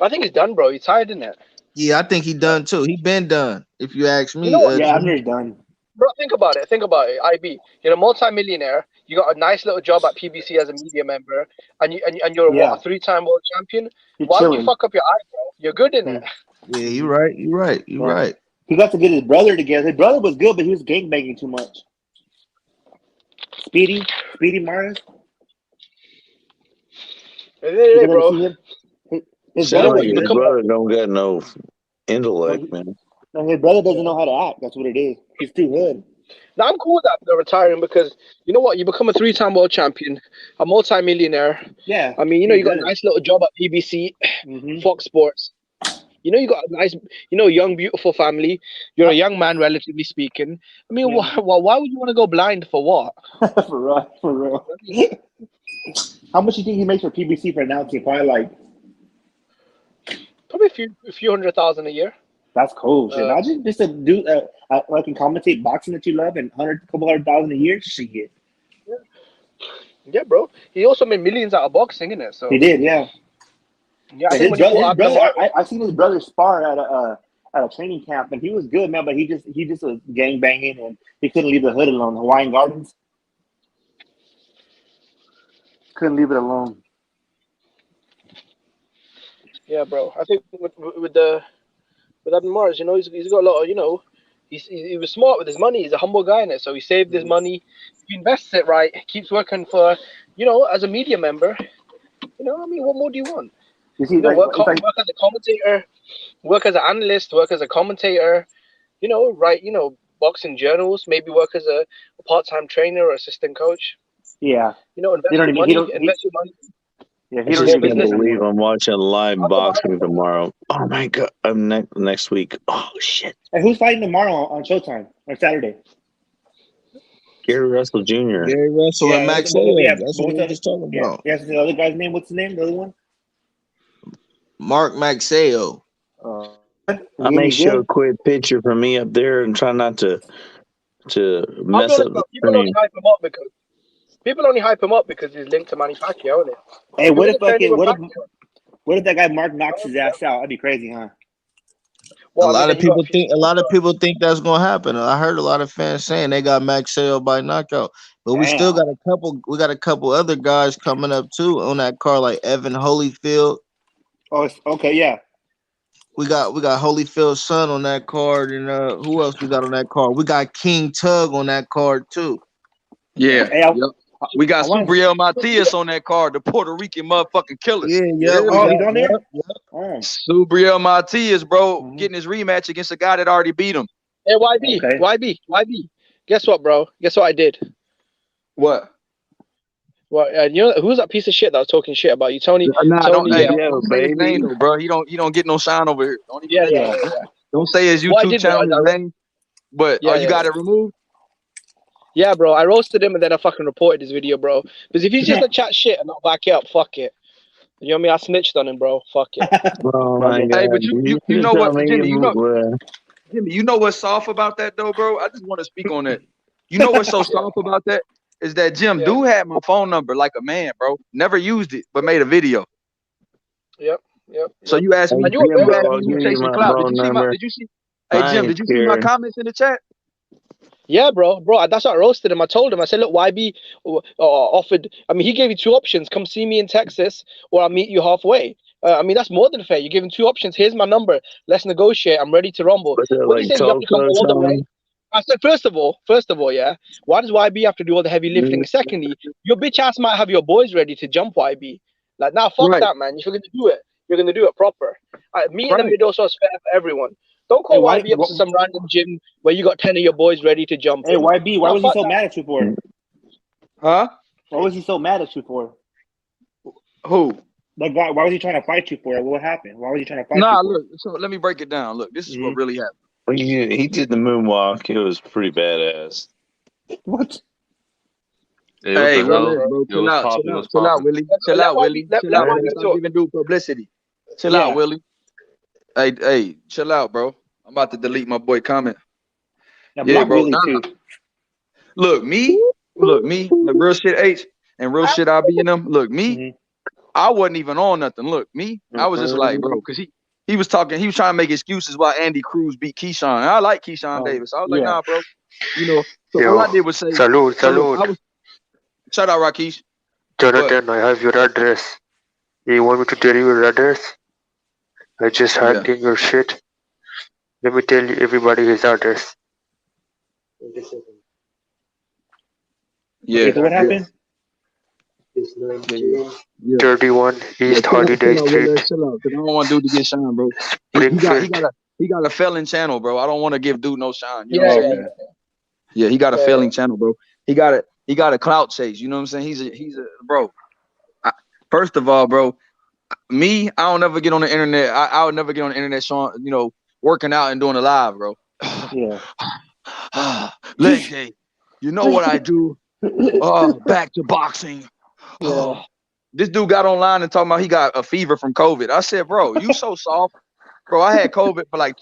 I think he's done, bro. He's tired, isn't it? Yeah, I think he done too. He been done. If you ask me, You know what? Yeah, Abner's done. Bro, think about it. IB, you're a multi-millionaire. You got a nice little job at PBC as a media member, and you're a 3-time world champion. Why would you fuck up your eye, bro? You're good in it. Yeah, you're right. You're right. He got to get his brother together. His brother was good, but he was gangbanging too much. Speedy Martin. Hey, bro. His brother don't got no intellect, man. No, his brother doesn't know how to act. That's what it is. He's too hood. Now, I'm cool with that, they're retiring, because you know what? You become a 3-time world champion, a multi-millionaire. Yeah. I mean, you got a nice little job at PBC, Fox Sports. You got a nice, young, beautiful family. You're a young man, relatively speaking. I mean, why would you want to go blind for what? For real. How much do you think he makes for PBC for announcing? Probably a few $100,000 a year. That's cool. Imagine just a dude like can commentate boxing that you love and couple $100,000 a year. Shit. Yeah, bro. He also made millions out of boxing, innit? So he did, yeah. Yeah, his brother, I seen his brother spar at a training camp, and he was good, man. But he just was gang banging, and he couldn't leave the hood alone. Hawaiian Gardens couldn't leave it alone. Yeah, bro. I think with Abner Morris, he's got a lot of, he was smart with his money. He's a humble guy in it, so he saved his money. He invests it right. Keeps working for, as a media member. I mean, what more do you want? You see, work as a commentator, work as an analyst, work as a commentator. Write boxing journals. Maybe work as a part-time trainer or assistant coach. Yeah. Invest your money. Yeah, I just can't believe I'm watching live boxing tomorrow. Oh my god, I'm next week. Oh shit! And who's fighting tomorrow on Showtime or Saturday? Gary Russell Jr. Gary Russell and Max Williams. That's what we were just talking about. Yes, the other guy's name. What's the name? The other one? Mark Maxeo. I may show a quick picture from me up there and try not to mess up the screen. People only hype him up because he's linked to Manny Pacquiao, isn't it? Hey, what if that guy Mark knocks his ass out? That'd be crazy, huh? Well, a lot of people think that's gonna happen. I heard a lot of fans saying they got Maxeo by knockout, but we still got a couple. We got a couple other guys coming up too on that card, like Evan Holyfield. Oh, okay, yeah. We got Holyfield's son on that card, and who else we got on that card? We got King Tug on that card too. Yeah. Hey, we got Subriel Matias on that card, the Puerto Rican motherfucking killer. Yeah. Oh, he's on there? Subriel Matias, bro, getting his rematch against a guy that already beat him. Hey, YB. Guess what, bro? Guess what I did? What? Well, who's that piece of shit that was talking shit about you, Tony? Don't say his name, bro. You don't get no shine over here. Don't say his YouTube channel name. But you got it removed. Yeah, bro. I roasted him and then I fucking reported his video, bro. Because if he's just a chat shit and not back it up, fuck it. You know what I mean? I snitched on him, bro. Fuck it. Hey, but you know what, Jimmy? Jimmy, you know what's soft about that though, bro? I just want to speak on that. You know what's so soft about that? is that Jim dude had my phone number like a man, bro. Never used it, but made a video. Yep. So you asked me, Hey, Jim, you asked bro, me I'll who give you chasing my clout. phone number. Did you see? Hey I Jim, ain't did you see my scared. comments in the chat? Yeah, bro. That's what I roasted him. I told him, I said, look, YB offered. I mean, he gave you two options: come see me in Texas, or I'll meet you halfway. I mean, that's more than fair. You give him two options. Here's my number. Let's negotiate. I'm ready to rumble. What's that, What do you like say? You have to come Tulsa or all the way. something? I said, first of all, yeah. Why does YB have to do all the heavy lifting? Secondly, your bitch ass might have your boys ready to jump YB. Like, nah, fuck that, man. If you're gonna do it, you're gonna do it proper. Me in the middle, so it's fair for everyone. Don't call YB up to some random gym where you got 10 of your boys ready to jump. Hey, YB, why was he so that. mad at you for? Huh? What was he so mad at you for? Who? That guy. Why was he trying to fight you for it? What happened? Why was he trying to fight you Nah, for? look. So let me break it down. Look, this is what really happened. Well, he did the moonwalk. It was pretty badass. What? Hey, Hey, what the hell? bro, It was popping. It was chill out, popping. Willie. Chill out, Willie. Chill out, Willie. Stop giving dude publicity. Chill out, Willie. Hey, chill out, bro. I'm about to delete my boy comment. Yeah, bro. Willie too. Look, the real shit H and real shit I be in them. Look, me, I wasn't even on nothing. Look, me, I was just like, bro, because he was talking, he was trying to make excuses why Andy Cruz beat Keyshawn. And I like Keyshawn Davis. I was like, nah, bro. You know, so all I did was say, Salud. look, shout out Rakesh. Jonathan, I have your address. You want me to tell you your address? I just hacked in your shit. Let me tell you everybody his address. Okay, so what happened? 31 East Holiday Street. Chill out, because I don't want dude to get shine, bro. He got a failing channel, bro. I don't want to give dude no shine. You know what I'm saying? Yeah, he got a failing channel, bro. He got a clout chase. You know what I'm saying? He's a bro. First of all, bro, me, I don't never get on the internet. I would never get on the internet showing, working out and doing a live, bro. Yeah. Leg day. You know what I do? Back to boxing. Yeah. This dude got online and talking about he got a fever from COVID. I said, bro, you so soft. Bro, I had COVID for like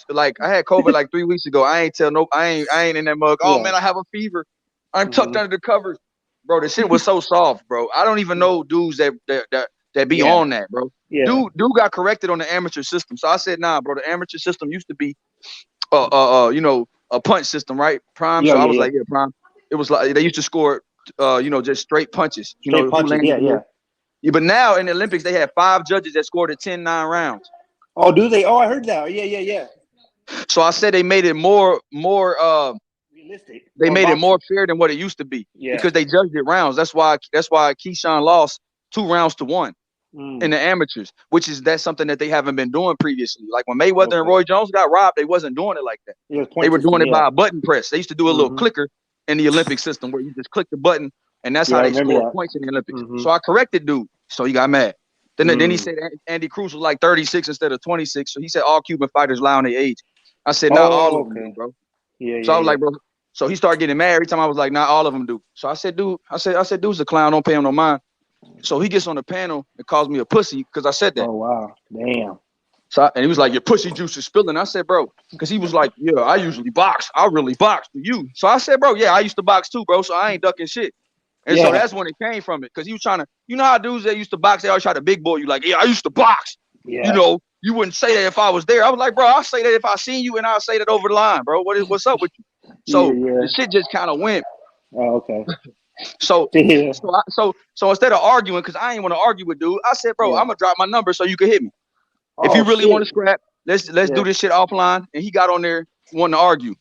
3 weeks ago. I ain't in that mug. Oh man, I have a fever. I'm tucked under the covers. Bro, the shit was so soft, bro. I don't even know dudes that be on that, bro. Yeah. Dude got corrected on the amateur system. So I said, nah, bro, the amateur system used to be a punch system, right? Prime. Yeah, so I yeah, was yeah. like, yeah, Prime. It was like they used to score just straight punches. Straight punches, yeah. But now in the Olympics, they had 5 judges that scored a 10-9 rounds. Oh, do they? Oh, I heard that. Yeah. So I said they made it more realistic. They made it more fair than what it used to be. Yeah. Because they judged it rounds. That's why Keyshawn lost 2 rounds to 1 in the amateurs, that's something that they haven't been doing previously. Like when Mayweather and Roy Jones got robbed, they wasn't doing it like that. They were doing it by a button press. They used to do a little clicker in the Olympic system where you just click the button and that's how they score points in the Olympics. So I corrected dude. So he got mad. Then he said Andy Cruz was like 36 instead of 26. So he said all Cuban fighters lie on their age. I said not all of them do, bro. Yeah. So I was like, bro. So he started getting mad every time I was like, not all of them do. So I said, dude, dude's a clown. Don't pay him no mind. So he gets on the panel and calls me a pussy because I said that. Oh wow, damn. So and he was like, your pussy juice is spilling. I said, bro, because he was like, yeah, I usually box. I really box for you. So I said, bro, yeah, I used to box too, bro. So I ain't ducking shit. And so that's when it came from it. Because he was trying to, you know how dudes that used to box, they always try to big boy you like, yeah, I used to box. Yeah. You know, you wouldn't say that if I was there. I was like, bro, I'll say that if I seen you and I'll say that over the line, bro. What's up with you? So the shit just kind of went. Oh, okay. So instead of arguing, because I ain't want to argue with dude, I said, bro, I'm gonna drop my number so you can hit me. If you really want to scrap, let's do this shit offline. And he got on there wanting to argue.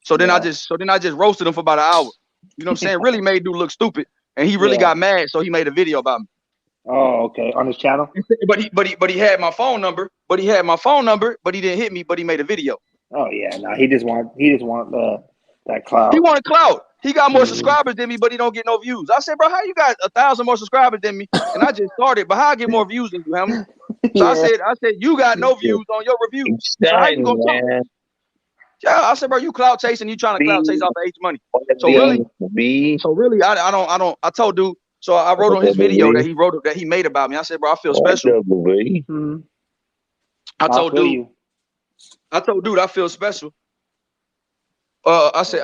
So then I just roasted him for about an hour. You know what I'm saying? Really made dude look stupid, and he really got mad. So he made a video about me. Oh, okay, on his channel. But he had my phone number. But he didn't hit me. But he made a video. Oh yeah, no, he just want that clout. He wanted clout. He got more subscribers than me, but he don't get no views. I said, bro, how you got 1,000 more subscribers than me? And I just started, but how I get more views than you, Hammer? So I said, you got no views on your review. So how you gonna talk? Yeah, I said, bro, you clout chasing, you trying to clout chase off of H money. So really, I told dude. So I wrote on his video that he made about me. I said, bro, I feel special. I told dude, I feel special. I said,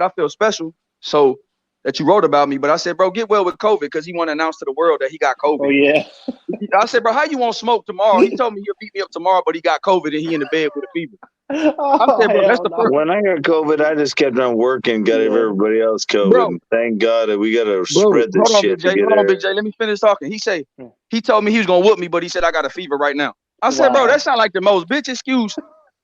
I feel special. So that you wrote about me. But I said, bro, get well with COVID because he want to announce to the world that he got COVID. Oh yeah. I said, bro, how you won't smoke tomorrow? He told me he'll beat me up tomorrow, but he got COVID and he in the bed with a fever. I said, bro, that's the first. When I got COVID, I just kept on working, got everybody else COVID. Bro. And thank God that we got to spread this shit. Hold on, Big J. Let me finish talking. He told me he was gonna whoop me, but he said I got a fever right now. I said, bro, that sounds like the most bitch excuse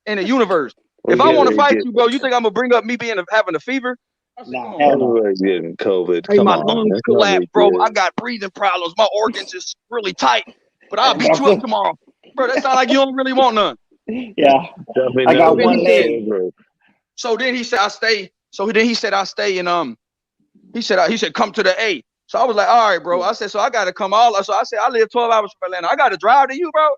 in the universe. If I want to fight you, bro, you think I'm gonna bring up me having a fever? Everybody's getting COVID. Hey, Come my on, lungs that's no collapsed, big bro. deal. I got breathing problems. My organs is really tight, but I'll beat you up tomorrow, bro. That sounds like you don't really want none. Yeah. I got one leg. So then he said I stay. So then he said I stay in he said come to the A. So I was like, all right, bro. I said, so I gotta come so I said I live 12 hours from Atlanta. I gotta drive to you, bro.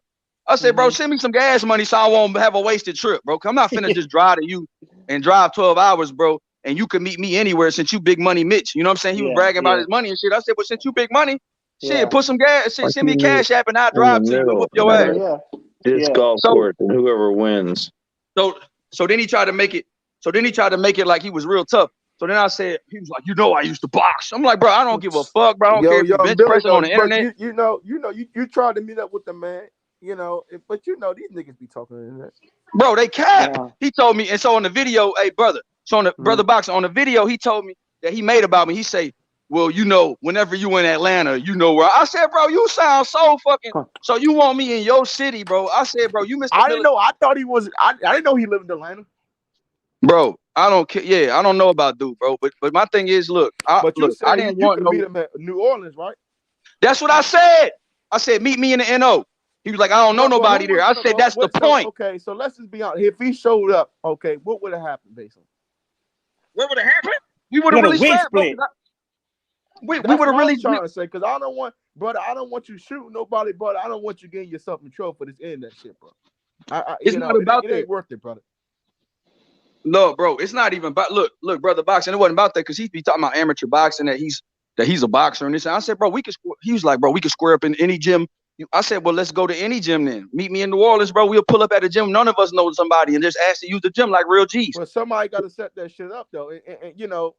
I said, bro, send me some gas money so I won't have a wasted trip, bro. I'm not finna just drive to you and drive 12 hours, bro. And you can meet me anywhere since you big money Mitch. You know what I'm saying? He was bragging about his money and shit. I said, well, since you big money, shit, put some gas, shit, send me a cash app and I'll drive to you and whoop your ass. Disc golf course and whoever wins. So then he tried to make it like he was real tough. So then I said, he was like, you know, I used to box. I'm like, bro, I don't give a fuck, bro. I don't care if you bench pressing on the internet. You tried to meet up with the man, but these niggas be talking on the internet. Bro, they cap. He told me, and so on the video, hey, brother. So on the brother boxer, on the video, he told me that he made about me. He say, well, whenever you in Atlanta, you know where. I said, bro, you sound so fucking. So you want me in your city, bro? I said, bro, you missed. I didn't know. I thought he was. I didn't know he lived in Atlanta. Bro, I don't care. Yeah, I don't know about dude, bro. But my thing is, I didn't want to meet him at New Orleans, right? That's what I said. I said, meet me in the NO. He was like, I don't know nobody there. I said, that's the point. Okay, so let's just be honest. If he showed up, okay, what would have happened, basically? What would have happened? We would have really split. We would have really trying to say because I don't want you shooting nobody, but I don't want you getting yourself in trouble for this internet shit, bro. It's not about that. It ain't worth it, brother. No, bro, it's not even about look, brother boxing. It wasn't about that because he be talking about amateur boxing that he's a boxer and this. And I said, bro, he was like, bro, we could square up in any gym. I said, well, let's go to any gym then. Meet me in New Orleans, bro. We'll pull up at a gym. None of us know somebody and just ask to use the gym like real G's. Well, somebody got to set that shit up though, and bro,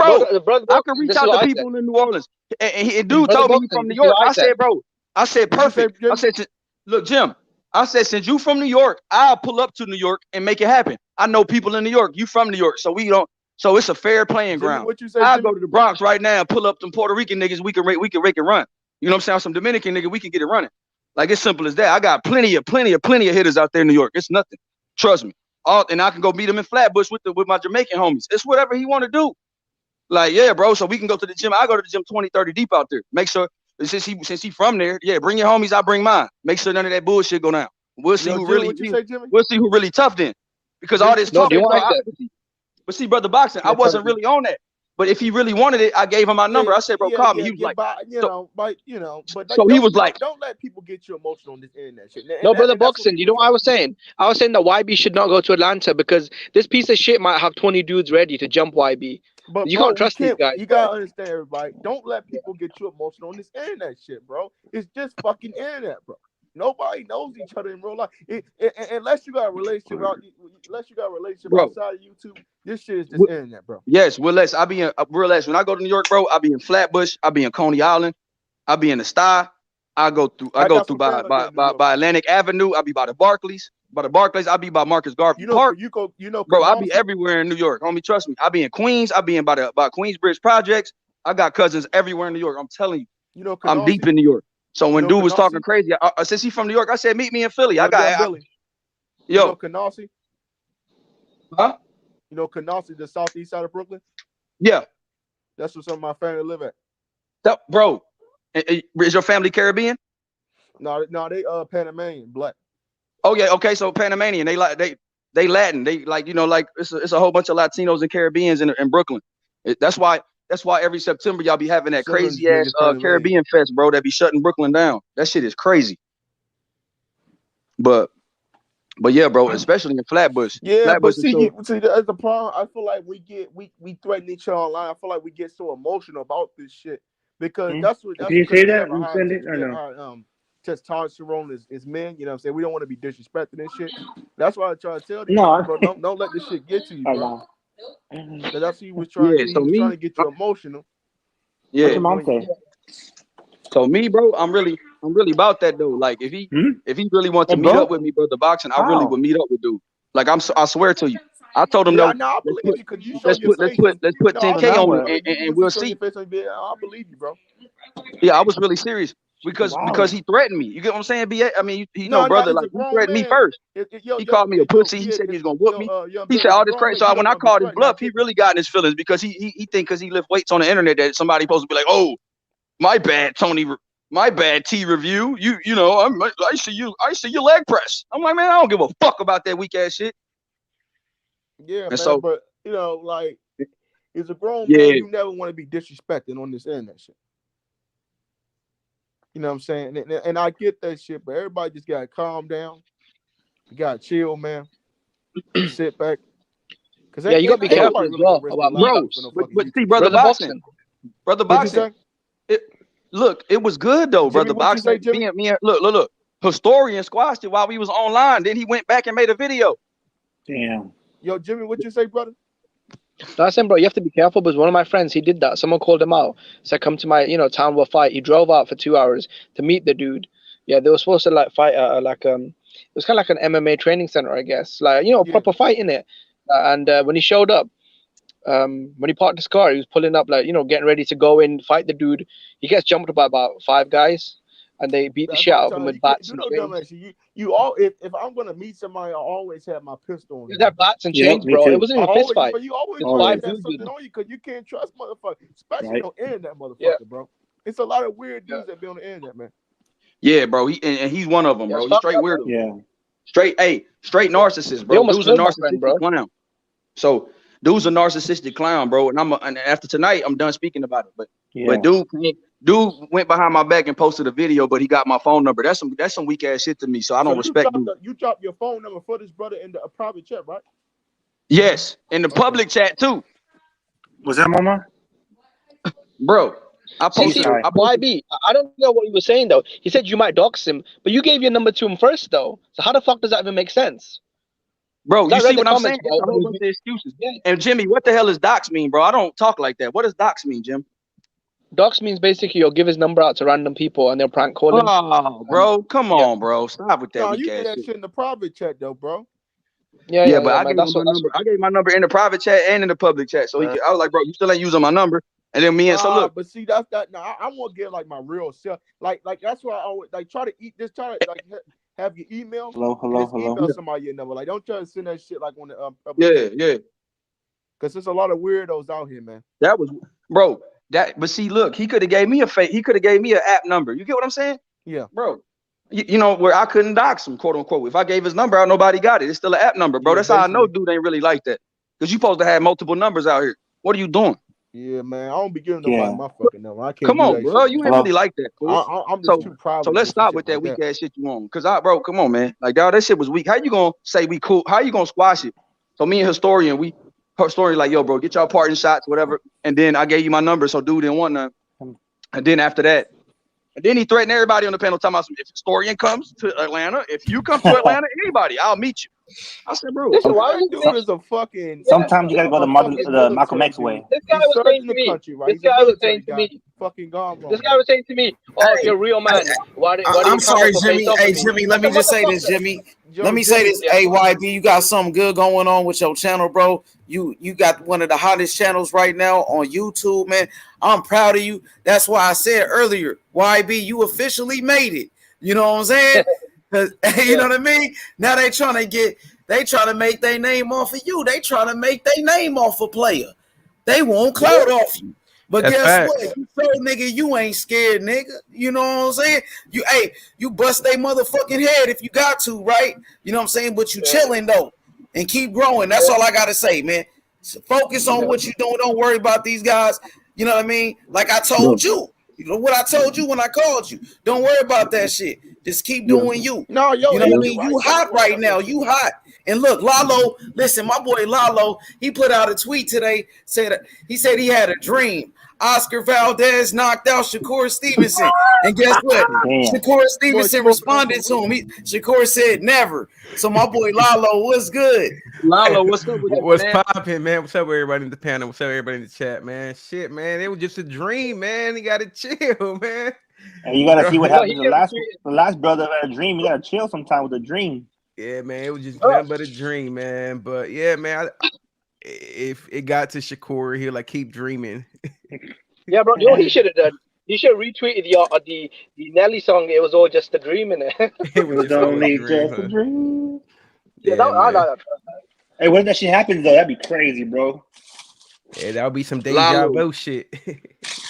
I can reach out to people in New Orleans. And dude told me from New York. I said, bro, I said, perfect. I said, look, Jim. I said, since you from New York, I'll pull up to New York and make it happen. I know people in New York. You from New York, so it's a fair playing ground. What you say, I'll go to the Bronx right now and pull up some Puerto Rican niggas. We can rake and run. You know what I'm saying? Some Dominican nigga, we can get it running. Like it's simple as that. I got plenty of hitters out there in New York. It's nothing. Trust me. And I can go meet him in Flatbush with my Jamaican homies. It's whatever he want to do. Like, yeah, bro. So we can go to the gym. I go to the gym 20, 30 deep out there. Make sure since he from there, yeah, bring your homies, I bring mine. Make sure none of that bullshit go down. We'll see who really tough then. Because all this talking, but see, brother boxing, I wasn't really on that. But if he really wanted it, I gave him my number. I said, bro, call me. He was like, but so he was like, don't let people get you emotional on this internet shit. No, brother boxing, you know what I was saying? I was saying that YB should not go to Atlanta because this piece of shit might have 20 dudes ready to jump YB. But you can't trust these guys. You gotta understand, everybody. Don't let people get you emotional on this internet shit, bro. It's just fucking internet, bro. Nobody knows each other in real life. Unless you got a relationship outside of YouTube, this shit is just internet, bro. Yes, Willis. I be in Willis. When I go to New York, bro, I be in Flatbush. I be in Coney Island. I be in the Star. I go through by Atlantic Avenue. I be by the Barclays. By the Barclays, I be by Marcus Garvey Park. Bro, I be everywhere in New York. Homie, trust me. I be in Queens. I be in by Queensbridge Projects. I got cousins everywhere in New York. I'm telling you. I'm deep in New York. So when dude was talking crazy, since he from New York, I said, meet me in Philly. I got Billy. Yo. You know Canarsie? Huh? You know Canarsie, the southeast side of Brooklyn? Yeah. That's where some of my family live at. Bro, is your family Caribbean? No, they Panamanian, black. Oh yeah, okay. So Panamanian, they Latin. They like, it's a whole bunch of Latinos and Caribbeans in Brooklyn. That's why every September y'all be having that crazy ass Caribbean fest, bro. That be shutting Brooklyn down. That shit is crazy. But yeah, bro, especially in Flatbush. Yeah, Flatbush but see, that's the problem. I feel like we threaten each other online. I feel like we get so emotional about this shit because that's what. Did you say that? You send it or no? Testosterone is men. You know what I'm saying? We don't want to be disrespected and shit. That's why I try to tell these No, people, bro. Don't let this shit get to you, bro. Because I see he was trying to get you emotional. Yeah. What's your mom say? So me, bro, I'm really about that though. Like if he really wants to meet up with me, bro, the boxing, I really would meet up with dude. Like I swear to you. I told him though. I believe you because you show Let's your put face. 10K on it and we'll see. I believe you, bro. Yeah, I was really serious because he threatened me. You get what I'm saying, B.A.? I mean, he brother, like he threatened me first. He called me a pussy. He said he was gonna whoop me. He said all this crazy. So when I called his bluff, he really got in his feelings because he think because he lift weights on the internet that somebody supposed to be like, oh, my bad, Tony. My bad, T review. You know, I see you leg press. I'm like, man, I don't give a fuck about that weak ass shit. Yeah, and man, so, but you know, like, it's a grown man. You never want to be disrespected on this internet shit. You know what I'm saying? And I get that shit, but everybody just gotta calm down. You gotta chill, man. Sit back. Yeah, you gotta be careful as well about bro. But see, brother boxing. Look, it was good though, brother boxing. Look. Historian squashed it while we was online. Then he went back and made a video. Damn. Yo, Jimmy, what you say, brother? I said, bro, you have to be careful because one of my friends, he did that. Someone called him out. Said, come to my, town will fight. He drove out for 2 hours to meet the dude. Yeah, they were supposed to like fight it was kind of like an MMA training center, I guess. Like, proper fight in it. And when he showed up, when he parked his car, he was pulling up, like, getting ready to go in, fight the dude. He gets jumped by about 5 guys. And they beat the shit out of him with bats and chains. If I'm gonna meet somebody, I always have my pistol on. You have bats and chains, bro. It wasn't even a fist fight. But you always have something on you because you can't trust motherfuckers, especially on the internet, motherfucker, bro. It's a lot of weird dudes that be on the internet, man. Yeah, bro. He's one of them, bro. He's straight weirdo. Yeah. Straight narcissist, bro. Dude's a narcissistic clown. So dude's a narcissistic clown, bro. And after tonight, I'm done speaking about it. But dude went behind my back and posted a video, but he got my phone number. That's some weak ass shit to me. So I don't respect dude. You dropped your phone number for this brother in the private chat, right? Yes, in the public chat too. Was that Mama? Bro, I posted. YB, I don't know what he was saying though. He said you might dox him, but you gave your number to him first though. So how the fuck does that even make sense? Bro, you see what I'm saying? It's a whole bunch of excuses. And Jimmy, what the hell does dox mean, bro? I don't talk like that. What does dox mean, Jim? Dox means basically you'll give his number out to random people and they'll prank call him. Oh, bro, come on, bro. Stop with that. No, you did that shit in the private chat though, bro. Yeah, but I gave my number in the private chat and in the public chat. So I was like, bro, you still ain't using my number. And then me and so look. But see, that's that. No, I want to get like my real self. Like that's why I always like try to have your email. Hello. Email somebody your number. Like don't try to send that shit like on the public. Yeah. Because there's a lot of weirdos out here, man. That was, bro. But see, look, he could have gave me he could have gave me an app number. You get what I'm saying? Yeah, bro. You know where I couldn't dox him, quote unquote. If I gave his number out, nobody got it. It's still an app number, bro. That's how I know dude ain't really like that. Because you supposed to have multiple numbers out here. What are you doing? Yeah, man. I don't be giving nobody my fucking number. I can't. Come on, bro. You ain't really like that. I'm just too proud. So let's stop with that weak ass shit you on. Cause bro, come on, man. Like, dog, that shit was weak. How you gonna say we cool? How you gonna squash it? So me and Historian, like, yo, bro, get y'all parting shots, whatever. And then I gave you my number, so dude didn't want none. And then after that, and then he threatened everybody on the panel, talking about if Historian comes to Atlanta, if you come to Atlanta, anybody, I'll meet you. I said, bro, dude is a fucking. Sometimes you gotta go the Malcolm X way. This guy was saying to me. This guy was saying to me, "Oh, you're a real man. Why I'm sorry, Jimmy. Hey, Jimmy, let me just say this, Jimmy. Let me say this. Hey, YB, you got something good going on with your channel, bro. You got one of the hottest channels right now on YouTube, man. I'm proud of you. That's why I said earlier, YB, you officially made it. You know what I'm saying? Cause you know what I mean? Now they trying to make their name off of you. They trying to make their name off a player. They want clout off you. But that's guess what? You so nigga, you ain't scared, nigga. You know what I'm saying? You bust their motherfucking head if you got to, right? You know what I'm saying? But you chilling though and keep growing. That's all I gotta say, man. So focus on what you doing. Don't worry about these guys. You know what I mean? Like I told you. You know what I told you when I called you. Don't worry about that shit. Just keep doing you. No, yo, you know what I mean? You hot right now. You hot. And look, Lalo, listen, my boy Lalo, he put out a tweet today. He said he had a dream. Oscar Valdez knocked out Shakur Stevenson. And guess what? Damn. Shakur Stevenson responded to him. Shakur said never. So my boy Lalo, what's good? Lalo, what's up with you, What's man? popping, man? What's up with everybody in the panel? What's up everybody in the chat, man? Shit, man, it was just a dream, man. You gotta chill, man. And you gotta see what happened. The last brother had a dream. You gotta chill sometime with a dream. Yeah, man, it was just nothing but a dream, man. But yeah, man, if it got to Shakur, he'll like keep dreaming. Yeah, bro. You know what he should have done? He should have retweeted the Nelly song. It was all just a dream, innit? It was only just a dream. Yeah, I like that. Hey, when that shit happens though, that'd be crazy, bro. Yeah, that'll be some deja vu shit.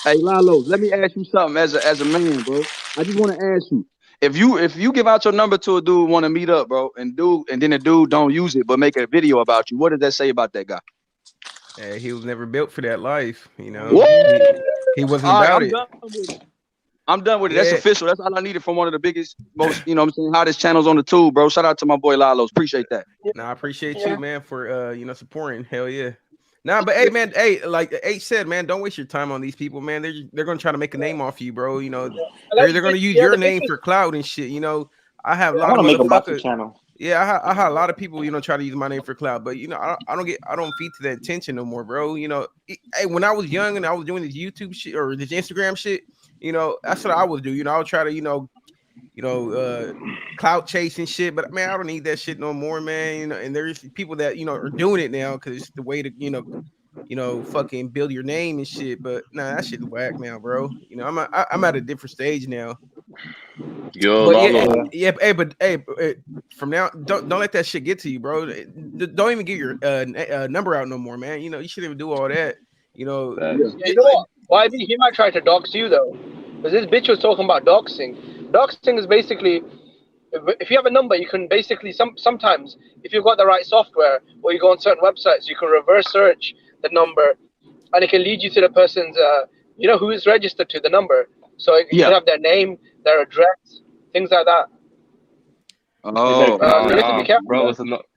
Hey, Lalo, let me ask you something as a man, bro. I just want to ask you. If you give out your number to a dude want to meet up, bro, and then the dude don't use it but make a video about you, what does that say about that guy? Yeah, he was never built for that life, you know. What? He wasn't All right, about I'm it. done with it. I'm done with it. That's official. That's all I needed from one of the biggest, most, you know what I'm saying, hottest channels on the tube, bro. Shout out to my boy Lalo. Appreciate that. Nah, I appreciate you, man, for supporting. Hell yeah. Nah, but hey, man, hey, like H said, man, don't waste your time on these people, man. They're gonna try to make a name off you, bro. You know, they're gonna use your name for clout and shit. You know, I have a lot of make a boxing motherfuckers. channel. Yeah, I had a lot of people, you know, try to use my name for clout, but you know, I don't feed to that attention no more, bro. You know, hey, when I was young and I was doing this YouTube shit or this Instagram shit, you know, that's what I would do. You know, I would try to, clout chase and shit. But man, I don't need that shit no more, man. You know, and there's people that are doing it now because it's the way to fucking build your name and shit. But nah, that shit's whack now, bro. You know, I'm at a different stage now. Yo, But hey, from now, don't let that shit get to you, bro. Don't even get your number out no more, man. You know, you shouldn't even do all that. You know, Yeah, you know what? Why did he might try to dox you though? Because this bitch was talking about doxing. Doxing is basically if you have a number, you can basically sometimes if you've got the right software or you go on certain websites, you can reverse search the number, and it can lead you to the person's who is registered to the number. So you can have their name, their address, things like that. Oh, you have to be careful, bro,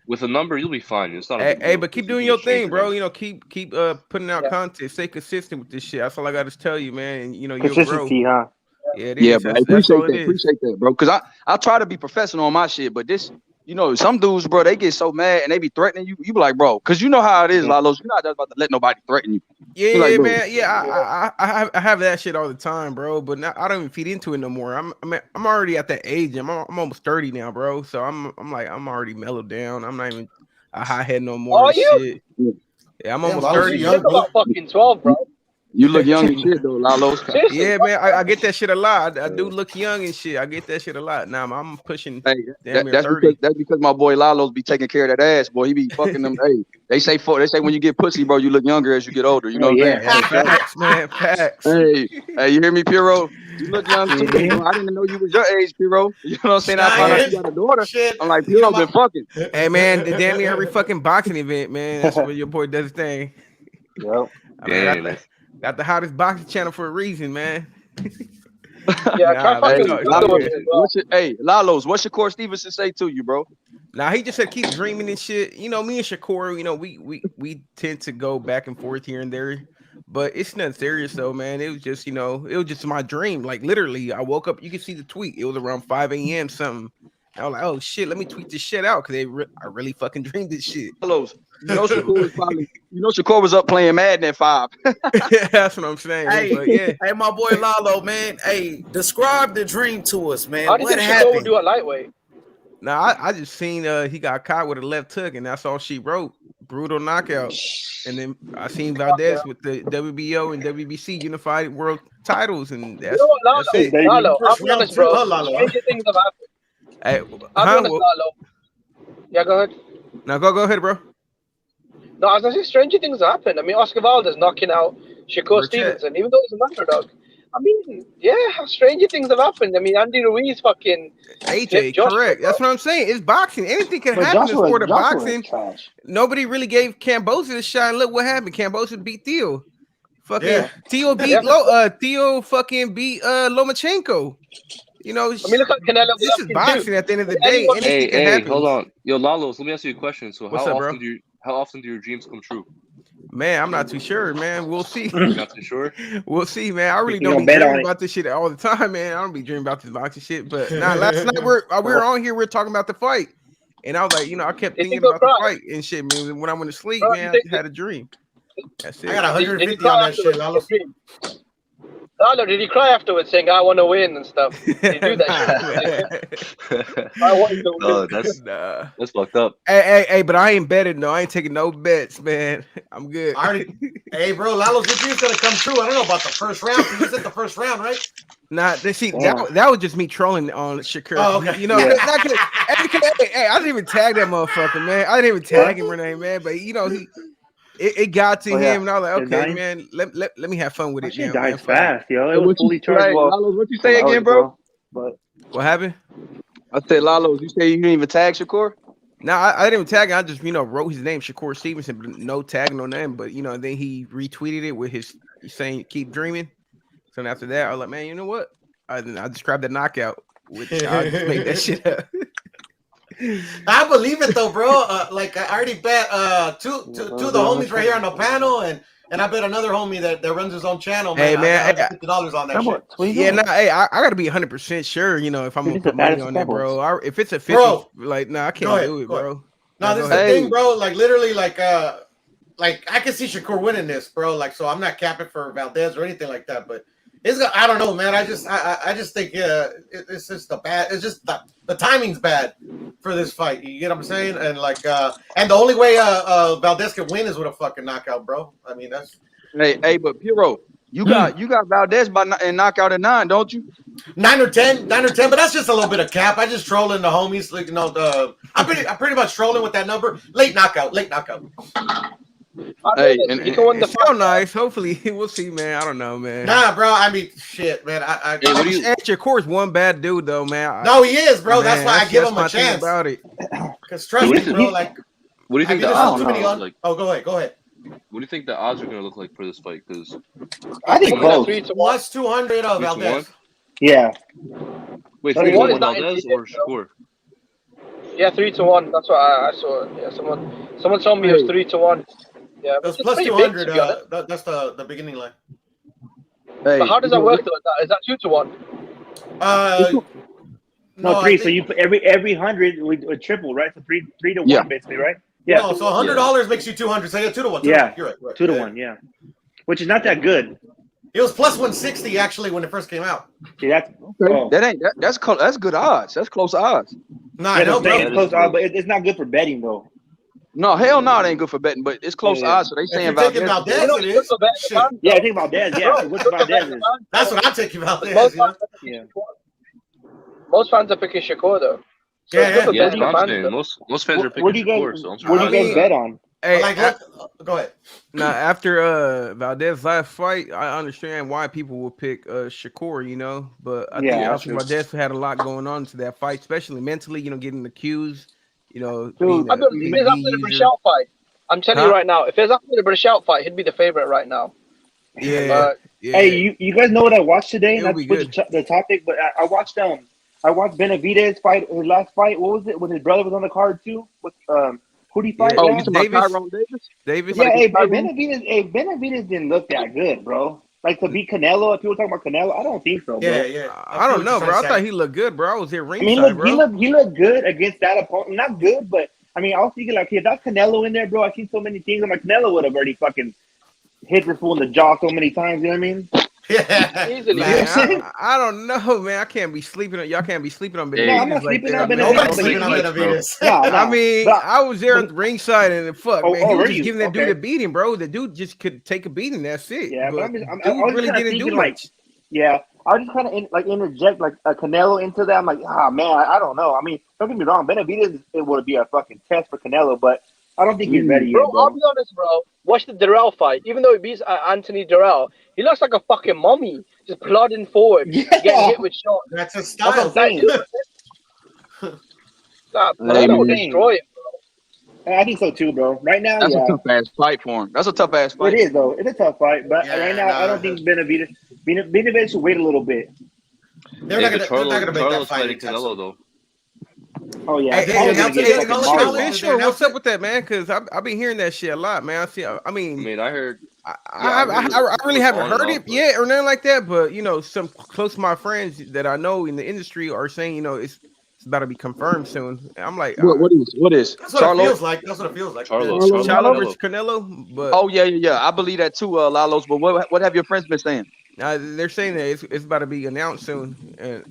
with a number, you'll be fine. It's not. Hey, but keep doing your thing, bro. You know, keep putting out content. Stay consistent with this shit. That's all I got to tell you, man. And, you know, you'll grow. Consistency, huh? Yeah, it Yeah, is. bro. That's all it is. Appreciate that, bro. Because I try to be professional on my shit, but this, you know, some dudes, bro, they get so mad and they be threatening you. You be like, bro, because you know how it is, Lalo. You're not just about to let nobody threaten you. Yeah, You're like, bro, man. Yeah, I have that shit all the time, bro. But now I don't even feed into it no more. I'm already at that age. I'm almost 30 now, bro. So I'm already mellowed down. I'm not even a high head no more. Are you? Shit. Yeah, I'm almost 30. You look about fucking 12, bro. You look young as shit though, Lalo. Yeah, man, I get that shit a lot. I do look young and shit. I get that shit a lot. Now I'm pushing damn near 30. That's because my boy Lalo's be taking care of that ass, boy. He be fucking them. Hey, they say when you get pussy, bro, you look younger as you get older. You know what I'm saying? Facts, man, facts. Hey, you hear me, Piro? You look young too. Bro. I didn't know you was your age, Piro. You know what I'm saying? I found out you got a daughter. I'm like, Piro been fucking. Hey, man, damn near every fucking boxing event, man. That's where your boy does his thing. Yep. Got the hottest boxing channel for a reason, man. Hey, Lalos, what Shakur Stevenson say to you, bro? Nah, he just said keep dreaming and shit. You know, me and Shakur, you know, we tend to go back and forth here and there, but it's nothing serious though, man. It was just, you know, it was just my dream. Like literally, I woke up. You can see the tweet. It was around 5 a.m. something. I was like, oh shit, let me tweet this shit out because I really fucking dreamed this shit. Lalos, you know Shakur was up playing Madden at 5. That's what I'm saying. Hey, but yeah. Hey, my boy Lalo, man. Hey, describe the dream to us, man. How do you What think Shakur happened? would do it lightweight? Nah, I just seen he got caught with a left hook, and that's all she wrote. Brutal knockout. And then I seen Valdez with the WBO and WBC unified world titles, and that's, You know what, that's it. Lalo, I'll be honest, bro. Stranger things have happened. Hey, I'll be honest, Lalo. Yeah, go ahead. Now go ahead, bro. No, I was gonna say stranger things have happened. I mean, Oscar Valdez knocking out Shakur Stevenson, even though it's an underdog. I mean, yeah, stranger things have happened. I mean, Andy Ruiz fucking AJ, correct. That's what I'm saying. It's boxing. Anything can happen in the sport of boxing. Nobody really gave Kambosos a shot. Look what happened. Kambosos beat Theo. Fucking Theo beat Theo fucking beat Lomachenko. You know, I mean, look at Canelo. This is boxing at the end of the day. Hey, hold on. Yo, Lalos, let me ask you a question. So What's up, bro? how often do your dreams come true? Man, I'm not too sure, man. We'll see. Not too sure. We'll see, man. I really You don't gonna be bet on dreaming it? about this shit all the time, man. I don't be dreaming about this boxing shit. But nah, last night we're on here. We're talking about the fight, and I was like, I kept Did he thinking go about the cry? fight and shit, man. When I went to sleep, Bro, man, I had a dream. That's it. I got Did he 150 cry on that shit, afterwards? Lalo. Lalo, did he cry afterwards saying, I want to win and stuff? Did he do that shit? I want to No, win. that's fucked up. Hey, but I ain't betting though. I ain't taking no bets, man. I'm good. Hey, bro, Lalo's dream's gonna come true. I don't know about the first round. You said the first round, right? Nah, that was just me trolling on Shakur. Oh, okay. Hey, I didn't even tag that motherfucker, man. I didn't even tag him or anything, man. But it got to him, and I was like, okay, man, let me have fun with it. Shit Now, man. dies fast, yo. It Hey, was fully charged. Lalo, what you say again, bro? But What happened? I said, Lalo, you say you didn't even tag Shakur? No, I didn't even tag him. I just wrote his name, Shakur Stevenson, but no tag, no name. But then he retweeted it with his saying "Keep dreaming." So after that, I was like, man, you know what? I described the knockout, which I just made that shit up. I believe it though, bro. Like I already bet two of the homies right here on the panel, and I bet another homie that runs his own channel. Man, Hey, man, I got $50 on that shit. I gotta be 100% sure. If I'm gonna put money on that, bro. If it's a 50, I can't do it, bro. No, this is the thing, bro. Like literally, like I can see Shakur winning this, bro. Like, so I'm not capping for Valdez or anything like that, but I don't know, man. I just think it's just it's just the timing's bad for this fight. You get what I'm saying? And and the only way Valdez can win is with a fucking knockout, bro. I mean, that's Hey, but Piro, you got Valdez and knockout at 9, don't you? 9 or 10, but that's just a little bit of cap. I just trolling the homies, like I'm pretty much trolling with that number. Late knockout. Hey, it's so nice. Hopefully, we'll see, man. I don't know, man. Nah, bro. I mean, shit, man. Shakur's one bad dude, though, man. No, he is, bro. Man, that's why I give him a chance. About it. Because trust me, bro. Like, what do you think the odds are going to look like? Oh, go ahead. What do you think the odds are going to look like for this fight? Because I think both. Plus 200 of Valdez. Yeah. Wait, 3-1 Valdez or Shakur? Yeah, 3-1. That's what I saw. Yeah, someone told me it was 3-1. Yeah, that's plus 200. That's the beginning line. Hey, but how does that work though? Is that 2-1? No, 3. So you put every 100 would triple, right? So 3 to 1 basically, right? Yeah. No, so $100 makes you 200. So yeah, 2 to 1. Yeah, you're right. 2 to 1. Yeah, which is not that good. It was plus 160 actually when it first came out. See, that's that's good odds. That's close odds. No, I know, bro. It's close odds, but it's not good for betting though. No, hell no, it ain't good for betting, but it's close odds. So they saying Valdez. It is. Yeah, I think Valdez. Yeah, what's Valdez? That's what I'm taking Valdez. Yeah. Most fans are picking Shakur though. So yeah. Most fans are picking Shakur. What do you guys bet on? Hey, go ahead. Now, after Valdez's last fight, I understand why people will pick Shakur, but I think Valdez had a lot going on to that fight, especially mentally, getting accused, Dude, if it's after the Brishal fight, I'm telling you right now, if it's after the Brishal fight, he'd be the favorite right now. Yeah. Hey, you guys know what I watched today? Not to switch the topic, but I watched Benavidez fight, his last fight. What was it? When his brother was on the card too? With who did he fight? Oh, you talking about Tyrone Davis? Yeah, Benavidez didn't look that good, bro. Like to beat Canelo, if people talking about Canelo, I don't think so, bro. Yeah. I don't know, bro. I thought he looked good, bro. I was here ringside, bro. He looked good against that opponent. Not good, but I mean, I was thinking like, if that's Canelo in there, bro, I've seen so many things. I'm like, Canelo would have already fucking hit this fool in the jaw so many times. You know what I mean? Yeah. Easily. Man, I don't know, man. I can't be sleeping on. Y'all can't be sleeping on Benavidez. No, I'm not sleeping on Benavidez. Nobody's sleeping on Benavidez. I mean, I was there at the ringside, and man, he was just giving that dude a beating, bro. The dude just could take a beating. That's it. Yeah, but I really didn't do much. Yeah, I was just kind of interject like a Canelo into that. I'm like, man, I don't know. I mean, don't get me wrong, Benavidez it would be a fucking test for Canelo, but I don't think he's ready yet, bro. I'll be honest, bro. Watch the Durrell fight. Even though he beats Anthony Durrell, he looks like a fucking mummy, just plodding forward, getting hit with shots. That's a style. That destroy him, bro. I think so too, bro. Right now, that's a tough ass fight for him. That's a tough ass fight. It is though. It's a tough fight, but right now I don't think Benavidez should wait a little bit. They're not gonna make that fight. Canelo though. Oh yeah, Hey, what's up with that, man? Because I've been hearing that shit a lot, man. I mean, I heard. I really haven't heard it yet or nothing like that, but some close to my friends that I know in the industry are saying, it's about to be confirmed soon. I'm like, what is? That's what it feels like. That's what it feels like. Charlo versus Canelo. But I believe that too, Lalos. But what have your friends been saying? They're saying that it's about to be announced soon. And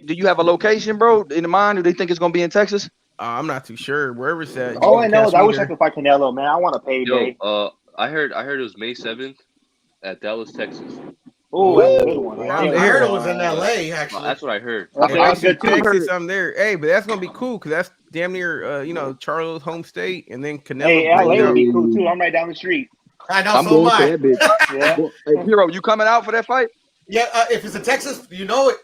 do you have a location, bro, in mind? Do they think it's gonna be in Texas? I'm not too sure. Wherever it's at. All I know is I wish I could fight Canelo, man. I want a payday. I heard it was May 7th at Dallas, Texas. Oh, that's a good one. I heard it was in LA. Actually, that's what I heard. Texas, I'm there. Hey, but that's gonna be cool because that's damn near, Charlo's home state, and then Canelo. Hey, LA would be cool too. I'm right down the street. I know. I'm so going to that bitch. Yeah. Hey, Hero, you coming out for that fight? Yeah. If it's in Texas, you know it.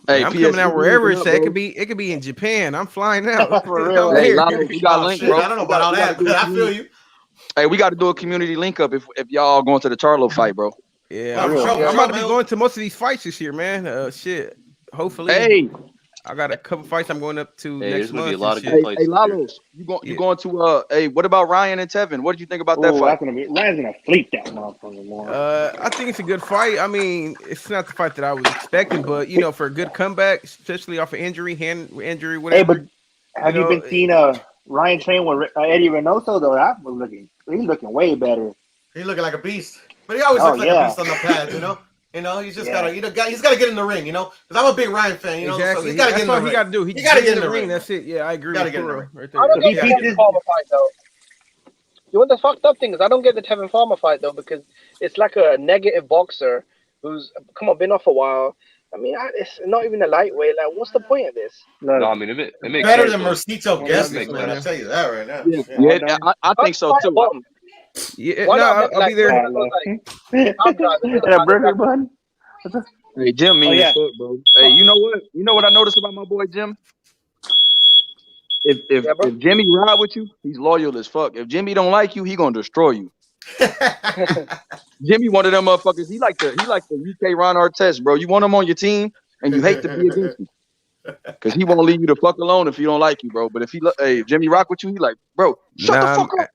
Hey, I'm coming out wherever it's at. It could be in Japan. I'm flying out. For real. Hey, Lalo, you got a link, bro. I don't know about all that, but I feel you. Hey, we got to do a community link up if y'all going to the Charlo fight, bro. Yeah, I'm about to be going to most of these fights this year, man. Shit. Hopefully. Hey, I got a couple fights I'm going up to next month. Be a lot of good fights. Hey, Lalo, you going to hey, what about Ryan and Tevin? What did you think about that fight? Ryan's gonna fleet that motherfucker more. I think it's a good fight. I mean, it's not the fight that I was expecting, but for a good comeback, especially off of injury, hand injury, whatever. Hey, but have you been seeing Ryan train with Eddie Reynoso though? He's looking way better. He's looking like a beast. But he always looks like a beast on the pads, he's just gotta he's gotta get in the ring, because I'm a big Ryan fan, Exactly. So he's gotta get in the ring. He gotta do. He gotta get in the ring. That's it. Yeah, I agree with Kuro right there. I don't get the Tevin Farmer fight though. You know what the fucked up thing is? I don't get the Tevin Farmer fight though because it's like a negative boxer who's been off a while. I mean, it's not even a lightweight. Like, what's the point of this? No, I mean, it makes better sense, than Mercito Gestas, man. I'll tell you that right now. Yeah, I think so too. Yeah, I'll be there. Burger bun. Hey, Jim, bro. Hey, you know what I noticed about my boy Jim? If Jimmy ride with you, he's loyal as fuck. If Jimmy don't like you, he gonna destroy you. Jimmy, one of them motherfuckers. He like the UK Ron Artest, bro. You want him on your team, and you hate to be against him, because he won't leave you the fuck alone if he don't like you, bro. But if Jimmy rock with you, he like, bro, shut the fuck up.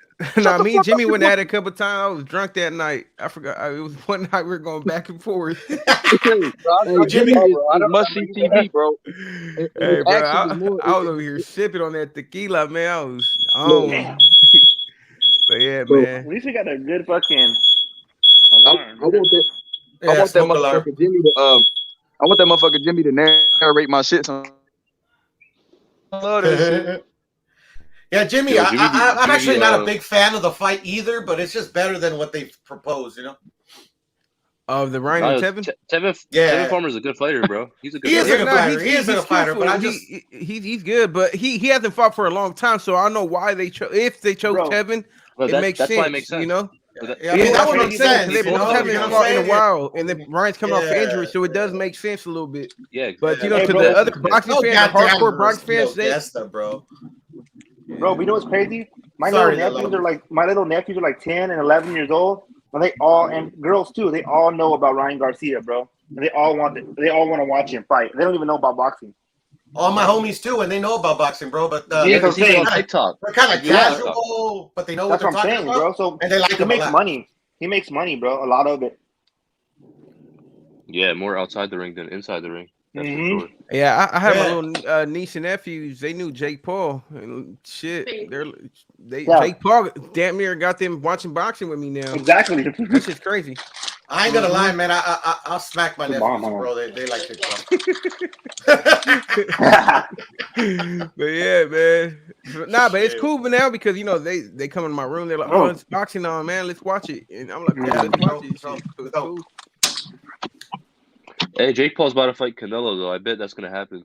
Me and Jimmy went at it a couple times. I was drunk that night. I forgot. It was one night we were going back and forth. Jimmy must see TV, bro. Hey, bro, I was over here sipping on that tequila, man. I was on. But yeah, man. At least we got a good fucking alarm. I want that motherfucker Jimmy to narrate my shit. I love that shit. Yeah, Jimmy, I'm actually not a big fan of the fight either, but it's just better than what they've proposed, Of the Ryan and Tevin? Tevin Farmer's a good fighter, bro. He's a good fighter. He is a good fighter, but he's good, but he hasn't fought for a long time, so I don't know why they chose. If they chose Tevin, it makes sense, why it makes sense. That would make sense. They both haven't fought in a while, and then Ryan's coming off injury, so it does make sense a little bit. Yeah, but to the other boxing fans, hardcore boxing fans, Bro, you know what's crazy? My little nephews are like 10 and 11 years old, and they all, and girls too, they all know about Ryan Garcia, bro. And they all want to watch him fight. They don't even know about boxing. All my homies too, and they know about boxing, bro. But he's on TikTok. They're kind of casual, but they know what they're talking about, bro. So and they like he makes money. He makes money, bro. A lot of it. Yeah, more outside the ring than inside the ring. That's for sure. Yeah, I have my little niece and nephews. They knew Jake Paul and shit. Jake Paul damn near got them watching boxing with me now. Exactly. That's just crazy. I ain't gonna lie, man. I'll smack my nephews, bro. They like Jake Paul. But yeah, man. But it's cool now because they come in my room. They're like, "Oh, it's boxing on, man. Let's watch it." And I'm like, "Yeah, let's watch it." It's cool. Hey, Jake Paul's about to fight Canelo, though. I bet that's gonna happen.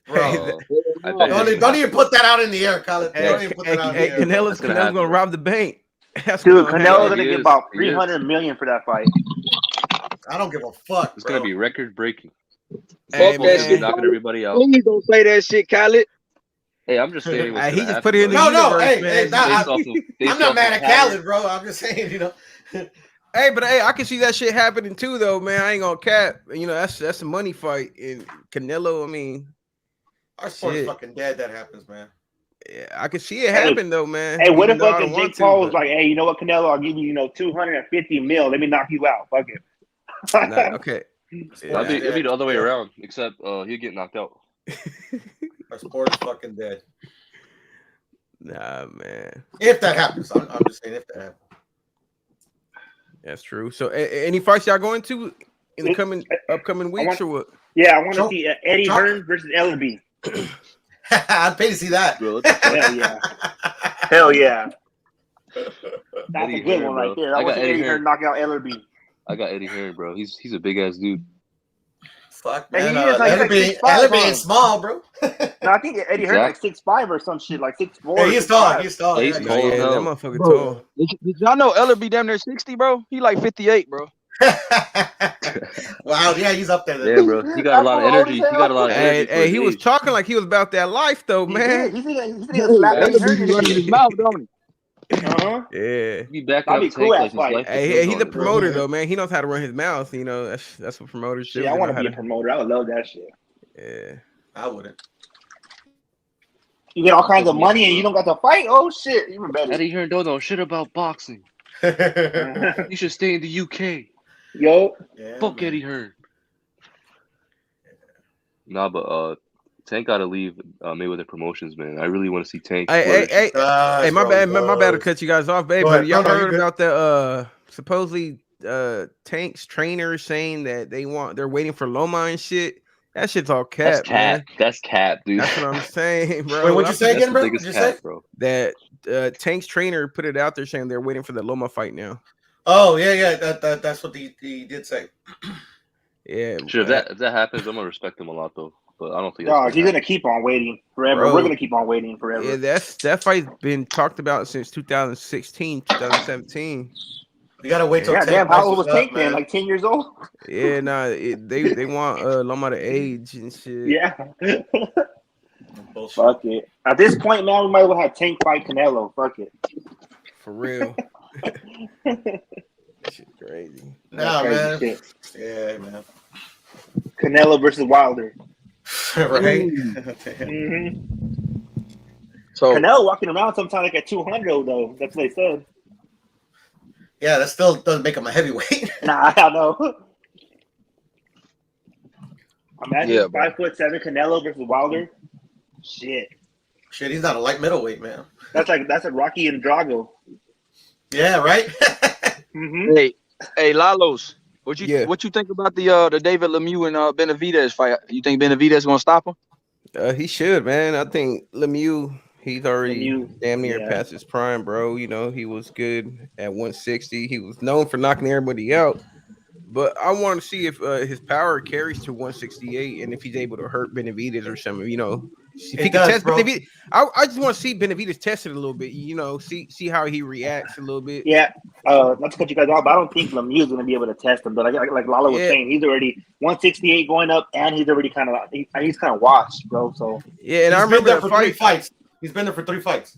Bro, don't even put that out in the air, Colin. Don't even put that out in the air. Canelo's gonna rob the bank. Dude, Canelo's gonna get about $300 million for that fight. I don't give a fuck. It's gonna be record breaking. Fuck that shit, knocking everybody out. Please don't say that shit, Khaled. Hey, I'm just saying. He just put it in the universe, man. I'm not mad at Khaled, bro. I'm just saying, Hey, but I can see that shit happening too, though, man. I ain't gonna cap. That's a money fight. And Canelo, I mean, Our sport is fucking dead. That happens, man. Yeah, I can see it happen though, man. Hey, what even if though I fucking don't want Jake to, Paul was but- like, hey, you know what, Canelo, I'll give you, 250 mil. Let me knock you out. Fuck it. Nah, okay. It'd be the other way around, except he'd get knocked out. Our sport is fucking dead. Nah, man. If that happens, I'm just saying if that happens. That's true. So, any fights y'all going to in the upcoming weeks or what? Yeah, I want to see Eddie Hearn versus Ellerby. I'd pay to see that. Hell yeah. Hell yeah. That's Eddie a good Hearn, one right bro. there. I I want got to see Eddie Eddie Hearn Hearn. knock out Ellerby. I got Eddie Hearn, bro. He's a big ass dude. Fuck, Hey, man. he is like Ellerby 6'5", ain't small, bro. No, I think Eddie Hearn like 6'5" or some shit, like 6'4". Yeah, he's tall. He's tall. He's Yeah, tall as that hell. motherfucker Bro, tall. Did y'all know Ellerby damn near 60, bro? He like 58, bro. Wow, yeah, he's up there. Yeah, bro. He got a lot of energy. He got a lot of energy. Hey, he was talking like he was about that life though, He man. did. He's gonna slap Eddie Hearn in running the his mouth, don't he? Uh-huh. Yeah. He backing That'd be up cool Tank ass like his fight. life. Hey, he's a promoter though, man. He knows how to run his mouth. You know, that's what promoters do. Shit, I They want know to be how a promoter. I would love that shit. Yeah. I wouldn't. You get all kinds of money and you don't got to fight? Oh, shit. Even better. Eddie Hearn don't know shit about boxing. He should stay in the UK. Yo. Yeah, Fuck man. Eddie Hearn. Nah, but Tank gotta leave Mayweather Promotions, man. I really want to see Tank. Hey, my bad to cut you guys off, babe. But y'all heard about the supposedly Tank's trainer saying that they're waiting for Loma and shit. That shit's all cap, That's cap. man. That's cap, dude. That's what I'm saying, bro. Wait, what'd you say again, bro? Biggest What'd you cap, say? bro. That Tank's trainer put it out there saying they're waiting for the Loma fight now. Oh yeah. That's what he did say. Yeah. Sure, if that happens, I'm gonna respect him a lot, though. But I don't think. No, he's gonna keep on waiting forever. Bro. We're gonna keep on waiting forever. Yeah, that fight's been talked about since 2016, 2017. You gotta wait till. Yeah, damn. How old was Tank then? Like 10 years old? Yeah, nah, they want Loma to age and shit. Yeah. Fuck it. At this point, man, we might as well have Tank fight Canelo. Fuck it. For real. Shit crazy. Nah, Crazy man. shit. Yeah, man. Canelo versus Wilder. Right. Mm-hmm. So Canelo walking around sometime like at 200 though. That's what they said. Yeah, that still doesn't make him a heavyweight. Nah, I don't know. Imagine Yeah, bro. 5'7" Canelo versus Wilder. Shit. Shit, he's not a light middleweight, man. That's like Rocky and Drago. Yeah, right. Mm-hmm. Hey, Lalos, what you think about the David Lemieux and Benavidez fight? You think Benavidez gonna stop him? He should, man. I think Lemieux, he's already damn near yeah. past his prime, bro. You know, he was good at 160. He was known for knocking everybody out. But I want to see if his power carries to 168 and if he's able to hurt Benavidez or something, you know. If he can test Benavidez, I just want to see Benavidez tested a little bit, you know, see how he reacts a little bit. Yeah, not to cut you guys off, but I don't think Lemieux is going to be able to test him. But like Lalo was saying, he's already 168 going up, and he's already kind of washed, bro. So yeah, and I remember been there for 3 fights. He's been there for 3 fights.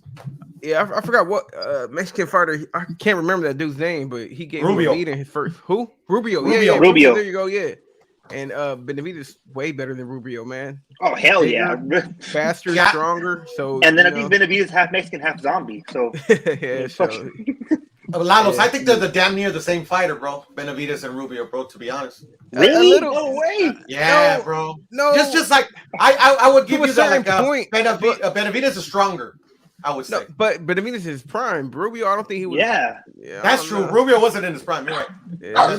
Yeah, I forgot what Mexican fighter. I can't remember that dude's name, but he gave him a beat in his first. Who? Rubio. Yeah, Rubio. There you go. Yeah, and Benavidez way better than Rubio, man. Oh hell bigger, yeah, faster, stronger. So and then I think Benavidez half Mexican, half zombie. So yeah, so. Lalos, I think they're the damn near the same fighter, bro. Benavidez and Rubio, bro. To be honest, really? No way. Yeah, no, bro. No, just like I would give you that. Like point, Benavidez is stronger. I would say. No, but Benavidez is his prime. Rubio, I don't think he was. Yeah, that's true. Rubio wasn't in his prime. You're right. Yeah.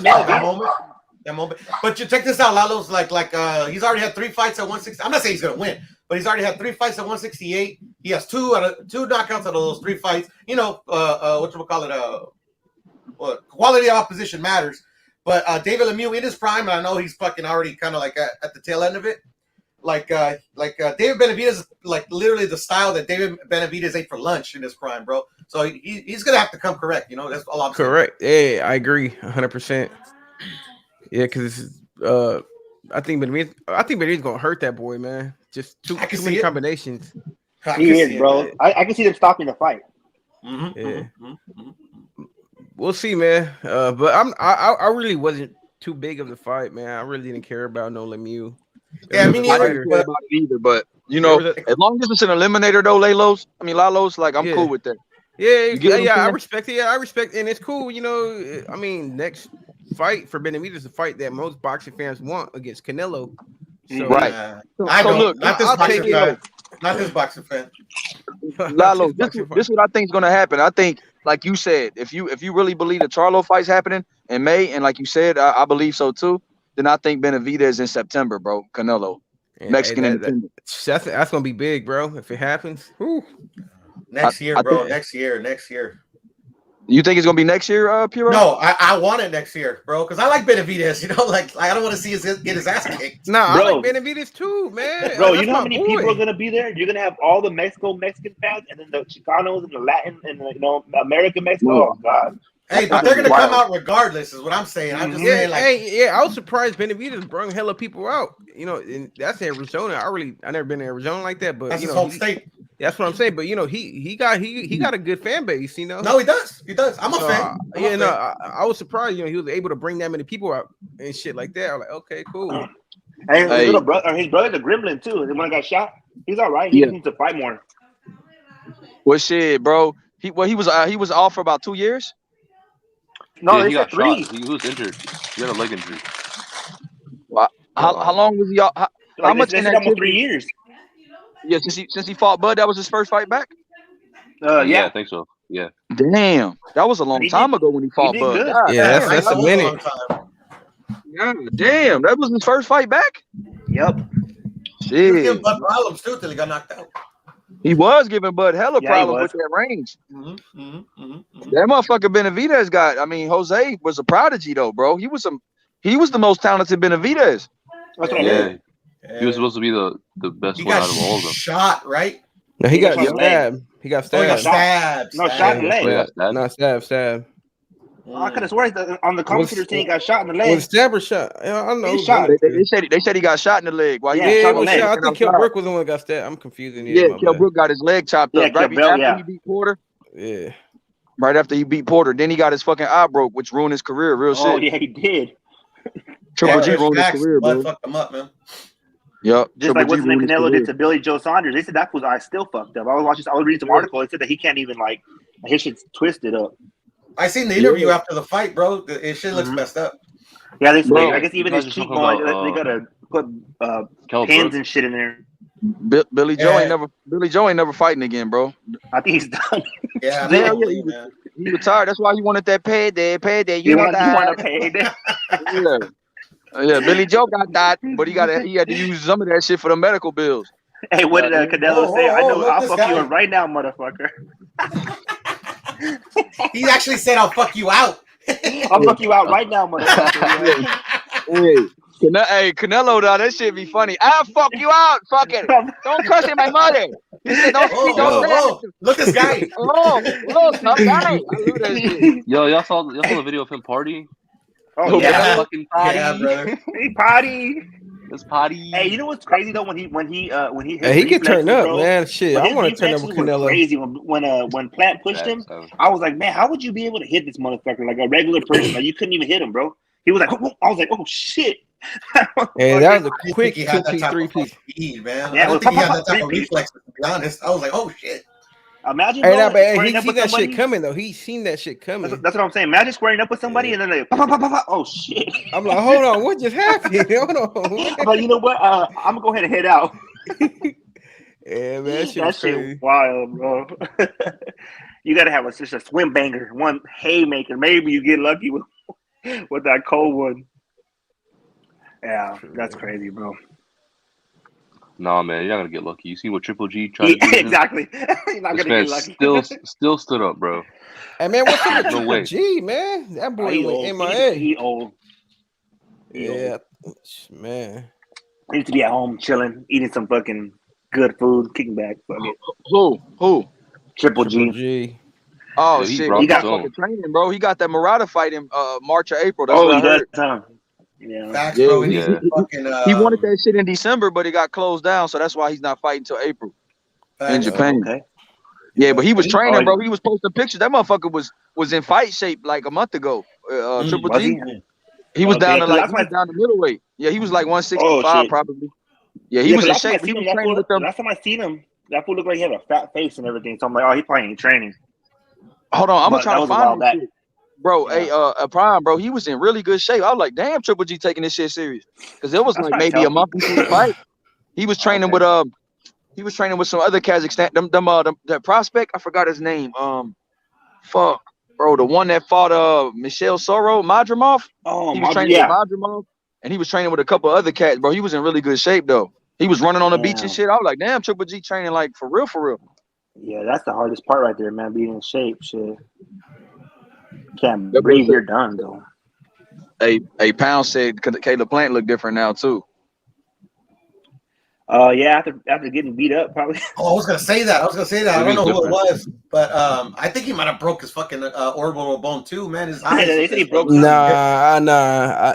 That moment. But you check this out, Lalo's like he's already had 3 fights at 160. I'm not saying he's gonna win, but he's already had 3 fights at 168. He has 2 knockouts out of those 3 fights. You know, quality of opposition matters. But David Lemieux in his prime, and I know he's fucking already kind of like at the tail end of it. Like David Benavidez is like literally the style that David Benavidez ate for lunch in his prime, bro. So he's gonna have to come correct. You know, that's all I'm saying. Correct. Yeah, I agree 100%. Yeah, because I think Benavidez gonna hurt that boy, man. Just too many combinations. He is, bro. I can see them stopping the fight. Mm-hmm. Yeah. We'll see, man. But I really wasn't too big of the fight, man. I really didn't care about no Lemieux. Yeah, me I neither. didn't care about it either, but you know, as long as it's an eliminator though, Lalos, like I'm cool with that. I respect it. Yeah, I respect, and it's cool. You know, I mean, next fight for Benavidez is a fight that most boxing fans want against Canelo. So, right. I don't. Look, not this boxing fan. Not this boxing fan. Lalo, this is what I think is gonna happen. I think, like you said, if you really believe the Charlo fight's happening in May, and like you said, I believe so too, then I think Benavidez in September, bro. Canelo, Mexican independent. That's gonna be big, bro. If it happens, Next year, bro. Next year. You think it's gonna be next year, Piro? No, I want it next year, bro, because I like Benavidez. You know, like I don't want to see get his ass kicked. Nah, I like Benavidez too, man. Bro, you know how many people are gonna be there? You're gonna have all the Mexican fans, and then the Chicanos and the Latin and the American Mexico. Oh God. Hey, but they're gonna come out regardless, is what I'm saying. I'm just saying, like, I was surprised Benavidez brought hella people out. You know, and that's Arizona. I never been to Arizona like that, but that's you his know, home state. That's what I'm saying. But you know, he got a good fan base. You know. No, he does. He does. I'm a fan. I was surprised. You know, he was able to bring that many people out and shit like that. I'm like, okay, cool. And his little brother, his brother's a gremlin too. The one that got shot, he's all right. He needs to fight more. Well, shit, bro. He was off for about 2 years. No, he they got said 3. shot. He was injured. He had a leg injury. Well, how long was he out? How much in that almost 3 years? Yeah, since he fought Bud, that was his first fight back. Yeah, I think so. Yeah. Damn, that was a long time ago when he fought Bud. God, yeah, that's a minute. God damn, that was his first fight back. Yep. He was giving Bud problems too till he got knocked out. He was giving Bud hella problems with that range. That motherfucker Benavidez got. I mean, Jose was a prodigy though, bro. He was the most talented Benavidez. Yeah. He was supposed to be the best one out of all of them. Shot, right? No, he got stabbed. He got stabbed. Oh, he got stabbed. No, shot in the leg. No, stab. I could have sworn on the commentator team he got shot in the leg. Was stab or shot? Yeah, I know. He shot. They said he got shot in the leg. Why? I think Kell Brook was the one that got stabbed. I'm confusing. Yeah, Kell Brook got his leg chopped up right after he beat Porter. Yeah. Right after he beat Porter, then he got his fucking eye broke, which ruined his career. Real shit. Oh yeah, he did. Triple G ruined his career, bro. Fucked him up, man. Yep. Just like what's the name Canelo did to Billy Joe Saunders. They said that was eye still fucked up. I was reading some article. It said that he can't even his shit's twisted up. I seen the interview after the fight, bro. His shit looks messed up. Yeah, I guess even his cheekbone, they gotta put pins and shit in there. Billy Joe ain't never fighting again, bro. I think he's done. Yeah, he retired. That's why he wanted that payday. You want a payday? Yeah, Billy Joe got that, but he had to use some of that shit for the medical bills. Hey, what did Canelo say? I know I'll fuck you right now, motherfucker. He actually said, "I'll fuck you out." I'll fuck you out right now, motherfucker. Hey, Canelo, though, that shit be funny. I'll fuck you out, fuck it. Don't cuss at my mother. He said, don't look this guy. Look, tough guy. I love that shit. Yo, y'all saw the video of him partying? Oh yeah, fucking potty. Yeah, brother. He potty. It's potty. Hey, you know what's crazy though? When he he can turn up, bro, man. Shit, I want to turn up with Canelo. Crazy when Plant pushed him. I was like, man, how would you be able to hit this motherfucker like a regular person? Like you couldn't even hit him, bro. He was like, I was like, oh shit. And that was a quick 2-3 speed, man. Yeah, I don't think he had that type of reflex. To be honest, I was like, oh shit. Imagine, bro, he seen that shit coming though. He seen that shit coming. That's what I'm saying. Imagine squaring up with somebody and then they oh shit. I'm like, hold on, what just happened? Hold on. But you know what? I'm gonna go ahead and head out. Yeah, man, that shit wild, bro. You gotta have just a swim banger, one haymaker. Maybe you get lucky with that cold one. Yeah, that's crazy, bro. Nah, man, you're not gonna get lucky. You see what Triple G tried to do? Exactly. You're not gonna get lucky. Still stood up, bro. Hey man, what's up with Triple G, man? That boy went MIA. He old. Yeah, man. He needs to be at home chilling, eating some fucking good food, kicking back. Who? Triple G. Oh shit, he got fucking training, bro. He got that Murata fight in March or April. That's what I heard. Yeah. Facts, bro. He wanted that shit in December, but it got closed down, so that's why he's not fighting until April in Japan. Okay. Yeah, but he was training, bro. He was posting pictures. That motherfucker was in fight shape like a month ago. Triple G. He was down to down to middleweight. Yeah, he was like 165 probably. Yeah, he was in last time I shape. He seen him, was training with them. last time I seen him, that fool looked like he had a fat face and everything. So I'm like, oh, he probably ain't training. Hold on, I'm gonna But try that to was a while find this back. shit. Bro, Yeah. hey, Prime, bro, he was in really good shape. I was like, damn, Triple G taking this shit serious. Because it was That's like not maybe a month before the fight. He was training with he was training with some other Kazakhstan, that prospect. I forgot his name. Fuck, bro, the one that fought Michelle Soro, Madrimov. Oh, He was training with Madrimov, and he was training with a couple other cats, bro. He was in really good shape though. He was running on the beach and shit. I was like, damn, Triple G training like for real, for real. Yeah, that's the hardest part right there, man. Being in shape, shit. Can't breathe, you're done though. Hey, Pound said Caleb Plant look different now too. Yeah, after getting beat up, probably. Oh, I was gonna say that. I don't know who it was, but I think he might have broke his fucking orbital bone too, man. His eyes. They said he broke. Nah,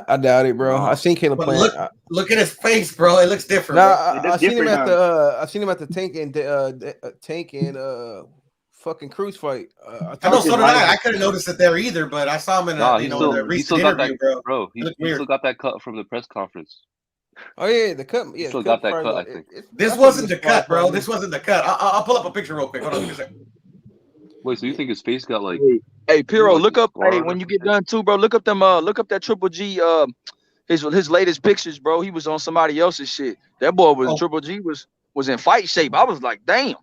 I doubt it, bro. I seen Caleb But Plant. look at his face, bro. It looks different. Nah, bro. I seen him at the tank and fucking cruise fight. I know, so did I. I couldn't notice it there either, but I saw him in a in a recent interview, bro. He still got that cut from the press conference. Oh yeah, the cut. Yeah, still got that cut. I think this wasn't the cut, bro. This wasn't the cut. I'll pull up a picture real quick. Hold on a second. Wait, so you think his face got like? Hey, Piro, look up. Hey, when you get done too, bro, look up them. Look up that Triple G. His latest pictures, bro. He was on somebody else's shit. That boy was Triple G was in fight shape. I was like, damn,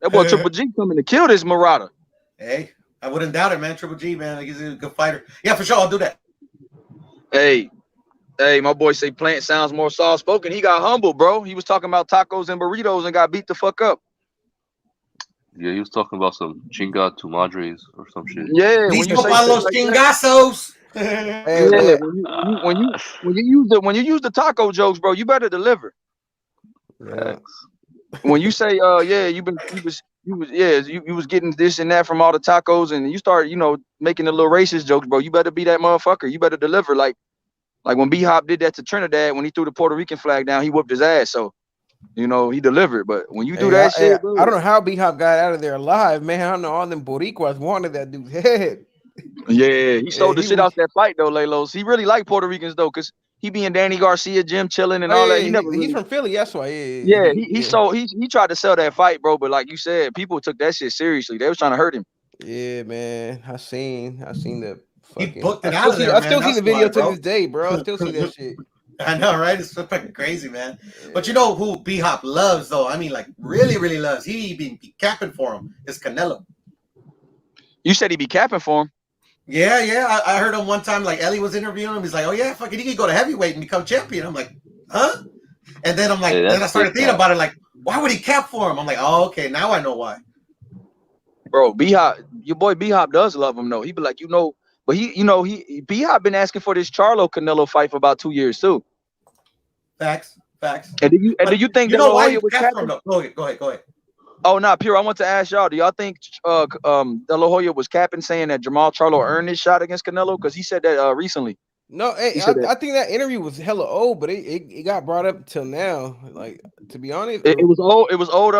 that boy Triple G coming to kill this Marauder. Hey, I wouldn't doubt it, man. Triple G, man, he's a good fighter. Yeah, for sure, I'll do that. Hey, my boy say Plant sounds more soft spoken. He got humble, bro. He was talking about tacos and burritos and got beat the fuck up. Yeah, he was talking about some chinga tu madres or some shit. Yeah, when you say los chingazos. Yeah, when you use the taco jokes, bro, you better deliver. Yeah. When you say, yeah, you was getting this and that from all the tacos, and you start, making the little racist jokes, bro. You better be that motherfucker. You better deliver. Like when B-Hop did that to Trinidad when he threw the Puerto Rican flag down, he whooped his ass. So, he delivered. But when you do that shit, bro, I don't know how B-Hop got out of there alive, man. I don't know all them Boricuas wanted that dude's head. Yeah, he sold the shit out that fight though, Lelos. He really liked Puerto Ricans though, cause he be in Danny Garcia gym chilling and all that. He's from Philly, that's why. He tried to sell that fight, bro. But like you said, people took that shit seriously. They was trying to hurt him. Yeah, man. I seen the fucking. He booked it out of there, I still see the video to bro. this day, bro. I still see that shit. I know, right? It's fucking crazy, man. But you know who B-Hop loves though? I mean, like really, really loves. He be capping for him. Is Canelo. You said he be capping for him. Yeah. I heard him one time, like Ellie was interviewing him. He's like, oh yeah, fucking he could go to heavyweight and become champion. I'm like, huh? And then I'm like, then I started thinking about it, like, why would he cap for him? I'm like, oh, okay, now I know why. Bro, B-Hop, your boy B-Hop does love him though. He be like, but he B-Hop been asking for this Charlo Canelo fight for about 2 years too. Facts. And do you think you know why he was capping? Go ahead. Oh no, Pure. I want to ask y'all. Do y'all think De La Hoya was capping, saying that Jamal Charlo earned his shot against Canelo? Because he said that recently. No, I think that interview was hella old, but it got brought up till now. Like, to be honest, it was old. It was old.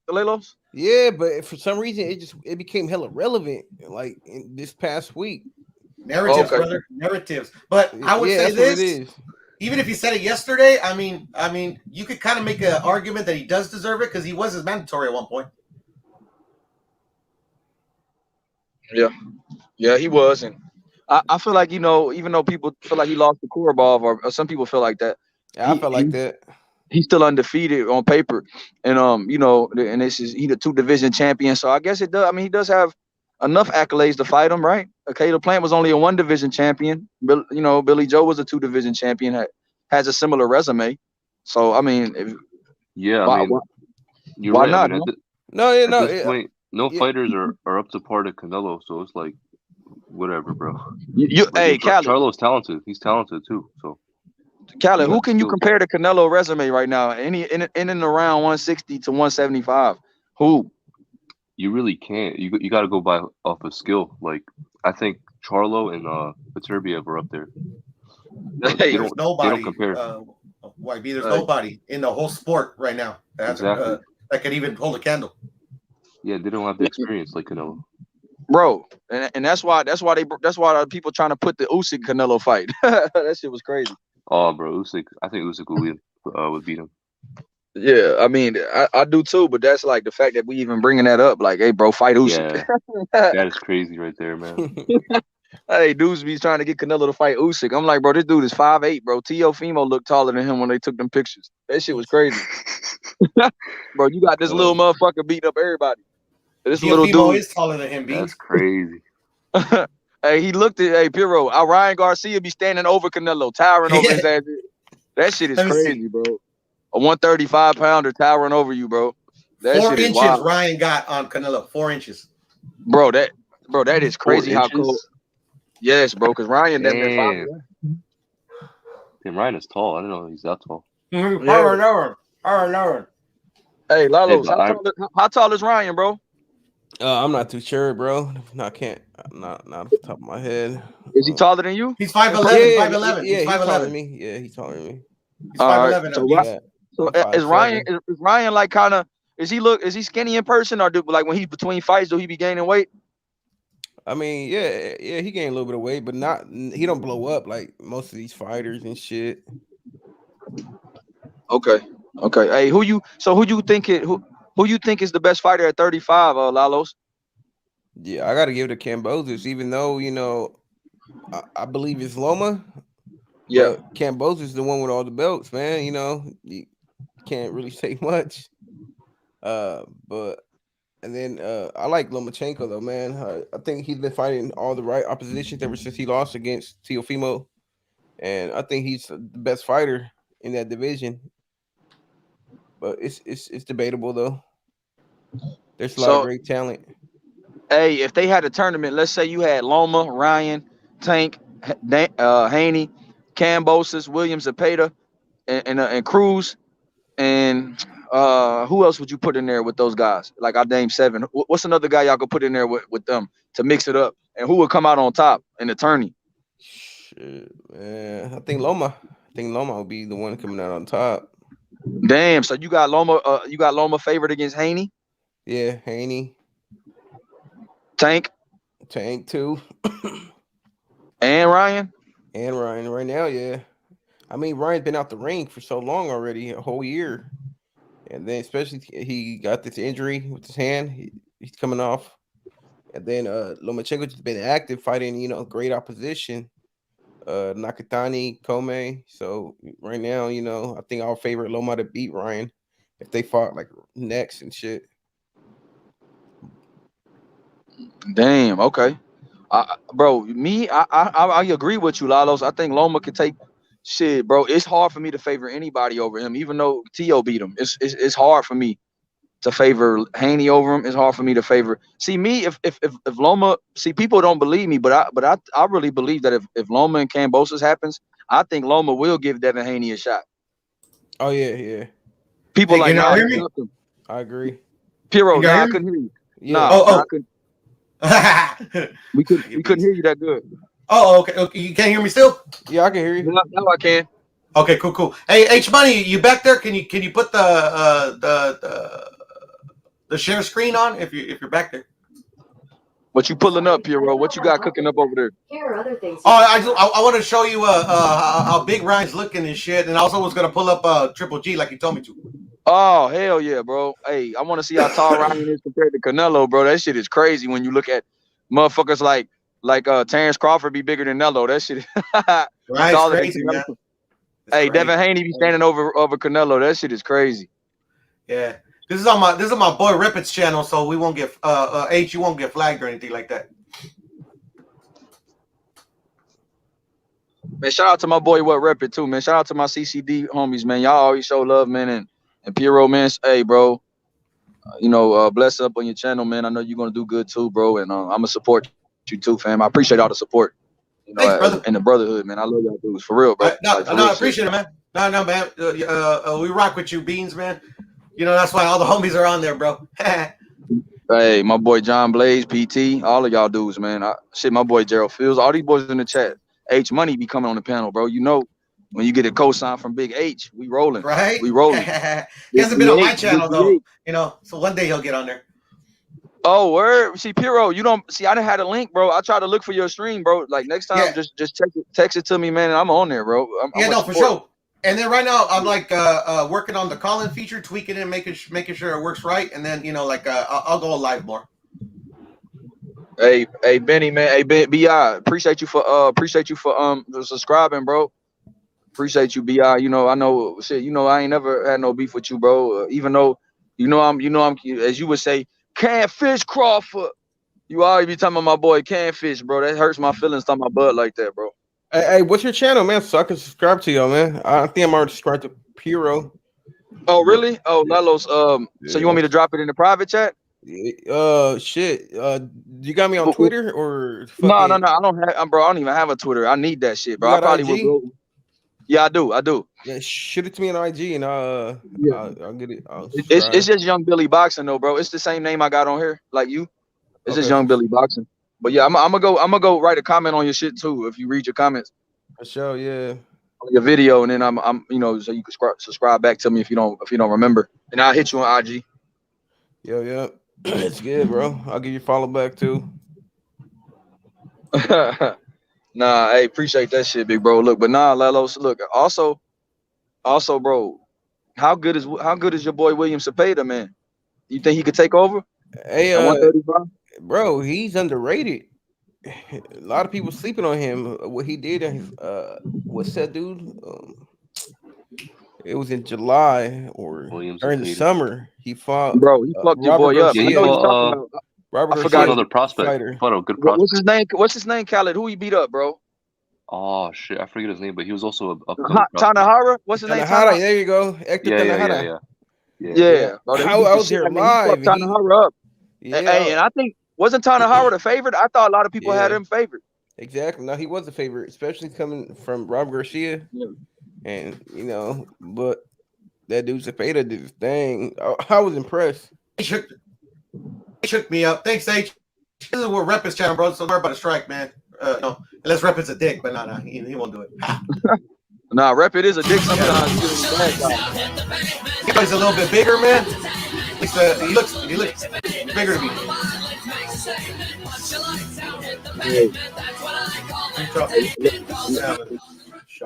Lelos. Yeah, but for some reason it became hella relevant. Like in this past week. Narratives, brother. Narratives. But I would say this. Even if he said it yesterday, I mean, you could kind of make an argument that he does deserve it because he was his mandatory at one point. Yeah, he was, and I feel like even though people feel like he lost the Korobov, or some people feel like that. Yeah, I felt like that. He's still undefeated on paper, and and he the 2 division champion. So I guess it does. I mean, he does have enough accolades to fight him, right? Caleb Plant was only a 1 division champion. Billy Joe was a 2 division champion. Has a similar resume. So I mean, you're why right. not? At this point, no fighters are up to par to Canelo. So it's like, whatever, bro. Charlo's talented. He's talented too. So, Callie, who can you compare to Canelo resume right now? In and around 160 to 175. Who? You really can't. You got to go off of skill. Like, I think Charlo and Beterbiev are up there. There's nobody. They don't compare. There's nobody in the whole sport right now that can even hold a candle. Yeah, they don't have the experience like Canelo. Bro, and that's why people trying to put the Usyk Canelo fight. That shit was crazy. Oh, bro, Usyk. I think Usyk would beat him. Yeah, I mean, I do too, but that's like the fact that we even bringing that up. Like, hey, bro, fight Usyk. Yeah, that is crazy right there, man. Hey, dudes be trying to get Canelo to fight Usyk. I'm like, bro, this dude is 5'8", bro. Teofimo looked taller than him when they took them pictures. That shit was crazy. Bro, you got this little motherfucker beating up everybody. This little dude is taller than him, Beans. That's crazy. Hey, he looked at Piro. Ryan Garcia be standing over Canelo, towering over his ass. That shit is crazy, bro. A 135-pounder towering over you, bro. That 4 shit is inches wild. Ryan got on Canelo. 4 inches. Bro, that is crazy how inches? cool. Yes, bro, because Ryan damn near 5'1". Damn, Ryan is tall. I didn't know he's that tall. Hey, Lalos, Hey, how tall is Ryan, bro? I'm not too sure, bro. No, I can't. Not off the top of my head. Is he taller than you? He's 5'11". Yeah, 5'11". Yeah, he's 5'11". taller than me. Yeah, he's taller than me. He's 5'11". So is Ryan like kind of is he skinny in person, or like when he's between fights do he be gaining weight? I mean, yeah, he gained a little bit of weight, but he don't blow up like most of these fighters and shit. Okay. Hey, who you think is the best fighter at 35, Lalos? Yeah, I got to give it to Kambosos, even though I believe it's Loma. Yeah, Kambosos is the one with all the belts, man. You can't really say much. And then I like Lomachenko though, man. I think he's been fighting all the right oppositions ever since he lost against Teofimo, and I think he's the best fighter in that division. But it's debatable though. There's a lot of great talent. Hey, if they had a tournament, let's say you had Loma, Ryan, Tank, Haney, Kambosos, Williams, Zepeda, and Cruz, and who else would you put in there with those guys? Like I named 7. What's another guy y'all could put in there with them to mix it up? And who would come out on top in the tourney? Shit, man. I think Loma will be the one coming out on top. Damn. So you got Loma favored against Haney? Yeah, Haney. Tank too. And Ryan right now, yeah. I mean, Ryan's been out the ring for so long already, a whole year. And then especially he got this injury with his hand. He's coming off. And then Lomachenko's been active fighting, great opposition. Nakatani, Kome. So right now, I think I'll favor Loma to beat Ryan if they fought like next and shit. Damn, okay. Bro, I agree with you, Lalos. I think Loma could take shit, bro. It's hard for me to favor anybody over him, even though Tio beat him. It's hard for me to favor Haney over him. It's hard for me to favor. See me if Loma. See, people don't believe me, but I really believe that if Loma and Kambosos happens, I think Loma will give Devin Haney a shot. Oh yeah. People like nah, hear me? I agree. Piro, I couldn't hear you. Yeah. I couldn't. we couldn't hear you that good. Oh, okay. You can't hear me still? Yeah, I can hear you. No, I can. Okay, cool. Hey, H Money, you back there? Can you put the share screen on if you're back there? What you pulling up, Piro? What you got cooking up over there? Here are other things. Oh, I want to show you how big Ryan's looking and shit, and I also was gonna pull up Triple G like you told me to. Oh, hell yeah, bro. Hey, I want to see how tall Ryan is compared to Canelo, bro. That shit is crazy when you look at motherfuckers like Terrence Crawford be bigger than Canelo. That shit Ryan's crazy, man. Hey, Devin Haney be standing over Canelo. That shit is crazy. Yeah. This is on my boy Rippett's channel, so we won't get H, you won't get flagged or anything like that. Man, shout out to my boy Rippett too, man. Shout out to my CCD homies, man. Y'all always show love, man, and Piro, man. Hey, bro, bless up on your channel, man. I know you're gonna do good too, bro, and I'm gonna support you too, fam. I appreciate all the support, Thanks, brother. And the brotherhood, man. I love y'all dudes for real, bro. I appreciate it, man. No, man. We rock with you, Beans, man. That's why all the homies are on there, bro. Hey, my boy John Blaze, PT, all of y'all dudes, man. My boy Gerald Fields, all these boys in the chat. H Money be coming on the panel, bro. When you get a cosign from Big H, we rolling. Right? We rolling. He hasn't been on my channel though, so one day he'll get on there. Oh, word. See, Piro, you don't see. I didn't have a link, bro. I tried to look for your stream, bro. Like next time, just text it to me, man. And I'm on there, bro. For sure. And then right now I'm like working on the call-in feature, tweaking it, making sure it works right, and then I'll go live more. Hey, Benny, man. Hey, Bi, appreciate you for subscribing, bro. Appreciate you, Bi. You know, I know shit. You know, I ain't never had no beef with you, bro. Even though I'm as you would say, Canfish Crawford. You always be talking about my boy Canfish, bro. That hurts my feelings talking my bud like that, bro. Hey, what's your channel, man? So I can subscribe to y'all, man. I think I'm already subscribed to Piro. Oh, really? Oh, Lalos. So you want me to drop it in the private chat? Shit. You got me on Twitter or? No. I don't have, bro. I don't even have a Twitter. I need that shit, bro. I probably would go. Yeah, I do. Yeah, shoot it to me on IG and I'll get it. It's just Young Billy Boxing though, bro. It's the same name I got on here, like you. It's just Young Billy Boxing. But yeah, I'm gonna go write a comment on your shit too if you read your comments. For sure, yeah. On your video, and then I'm so you can subscribe back to me if you don't remember, and I'll hit you on IG. Yeah. It's good, bro. I'll give you a follow back too. Nah, hey, appreciate that shit, big bro. Look, but nah, Lalos, look, also, bro, how good is your boy William Cepeda, man? You think he could take over? Hey, at 135? Bro, he's underrated. A lot of people sleeping on him. What he did, what's that dude? It was in July or during the summer. He fought. Bro, he fucked your boy up. I know you're talking about. I forgot another prospect. Good prospect. What's his name? What's his name, Khaled? Who he beat up, bro? Oh shit, I forget his name, but he was also a Tanahara. What's his name? Tanahara. There you go. Hector Tanahara. Yeah. Bro, I was here live. Tanahara up. Yeah. Hey, and I think wasn't Tanahara the favorite? I thought a lot of people had him favored. Exactly. No, he was a favorite, especially coming from Rob Garcia. Yeah. And but that dude Cepeda did his thing. I was impressed. He shook me up. Thanks, H. This is what Rep is channel, bro. So worry about a strike, man. No, unless Rep is a dick, but no, he won't do it. Nah, Rep it is a dick sometimes. He's a little bit bigger, man. He looks bigger to me.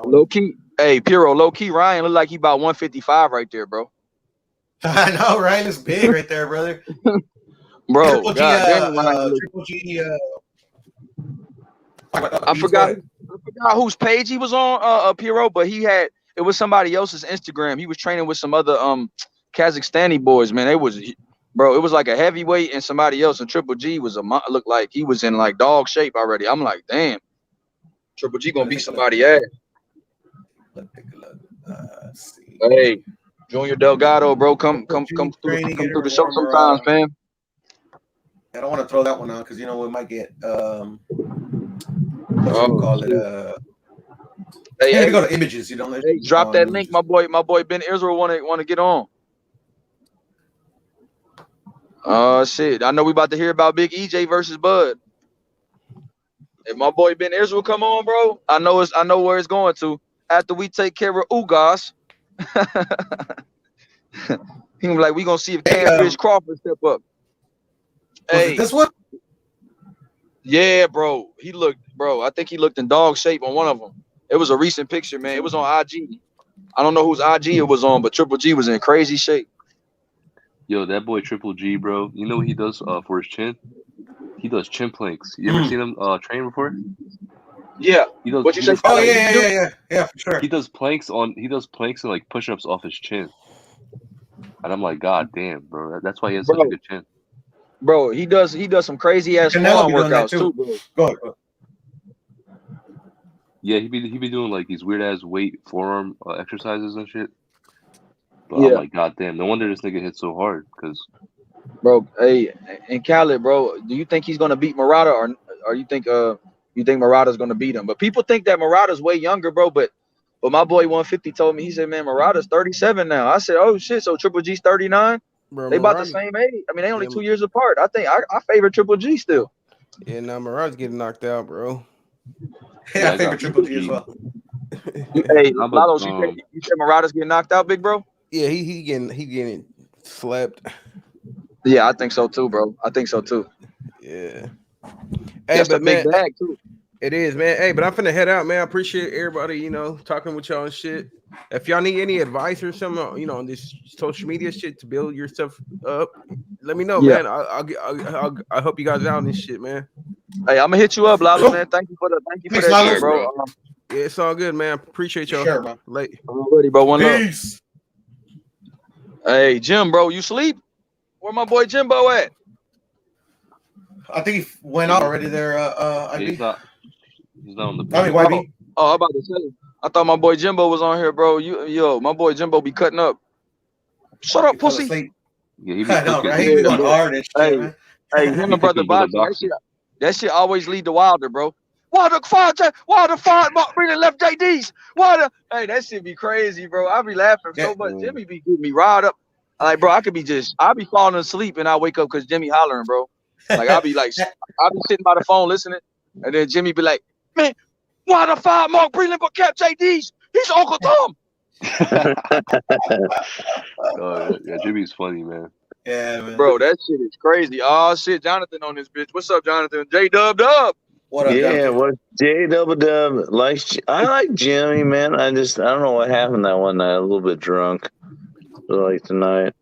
Low key, hey, Piro, low key, Ryan look like he about 155 right there, bro. I know, Ryan is big right there, brother. Bro, Triple G. I forgot whose page he was on, Piro, but it was somebody else's Instagram. He was training with some other Kazakhstani boys, man. It was like a heavyweight and somebody else, and Triple G looked like he was in like dog shape already. I'm like, damn, Triple G gonna beat somebody ass. Hey, Junior Delgado, bro, come through the show sometimes, man. I don't want to throw that one out because we might get what you call it. Hey, go to images. Hey, drop that link, my boy Ben Israel want to get on. Shit, I know we about to hear about Big EJ versus Bud. If my boy Ben Israel come on, bro, I know where it's going to. After we take care of Ugas, he was like, we gonna see if Canfish Crawford step up. Hey, this one? Yeah, bro. I think he looked in dog shape on one of them. It was a recent picture, man. It was on IG. I don't know whose IG it was on, but Triple G was in crazy shape. Yo, that boy Triple G, bro. You know what he does for his chin? He does chin planks. You ever seen him train before? Yeah. What you say? Oh yeah, for sure. He does planks and like push-ups off his chin. And I'm like, God damn, bro. That's why he has such a good chin. Bro, he does some crazy ass forearm workouts too, bro. Go ahead. Yeah, he be doing like these weird ass weight forearm exercises and shit. But I'm like, God damn, no wonder this nigga hit so hard. Cause, bro, hey, and Khaled, bro, do you think he's gonna beat Murata or you think Murata's gonna beat him? But people think that Murata's way younger, bro. But my boy 150 told me, he said, man, Murata's 37 now. I said, oh shit, so Triple G's 39. Bro, they about the same age. I mean, they only 2 years apart. I think I favor Triple G still. Yeah, now Murata's getting knocked out, bro. Yeah, I favor Triple G as well. Hey, Lalo, you said Murata's getting knocked out, big bro? Yeah, he getting slept. Yeah, I think so too, bro. I think so too. Yeah. Hey, but man, big bag too. It is, man. Hey, but I'm finna head out, man. I appreciate everybody, you know, talking with y'all and shit. If y'all need any advice or something, you know, on this social media shit to build your stuff up, let me know, man. I'll help you guys out in this shit, man. Hey, I'm gonna hit you up, Lalo, man. Thank you for that shit, bro. Yeah, it's all good, man. Appreciate y'all. Sure, man. Late. I'm ready, bro. One love. Peace. Hey, Jim, bro, you sleep? Where my boy Jimbo at? I think he went out already there. He's not on the YB. Oh, I'm about to say. I thought my boy Jimbo was on here, bro. My boy Jimbo be cutting up. Shut up, pussy. Yeah, he be I know, cooking. right? He be going hard and shit, man. Hey, him and brother Boxy, that shit always lead to Wilder, bro. Wilder, five, really left JD's. Wilder, hey, that shit be crazy, bro. I be laughing so much. Jimmy be getting me riled up. Like, bro, I be falling asleep and I wake up because Jimmy hollering, bro. Like, I'll be sitting by the phone listening, and then Jimmy be like, man, Wilder, five, Mark Breland, but kept JD's. He's Uncle Tom. Yeah, Jimmy's funny, man. Yeah, man. Bro, that shit is crazy. Oh shit, Jonathan on this bitch. What's up, Jonathan? J-Dub. What up, Jonathan? What J-Dub. I like Jimmy, man. I don't know what happened that one night. A little bit drunk. Like tonight.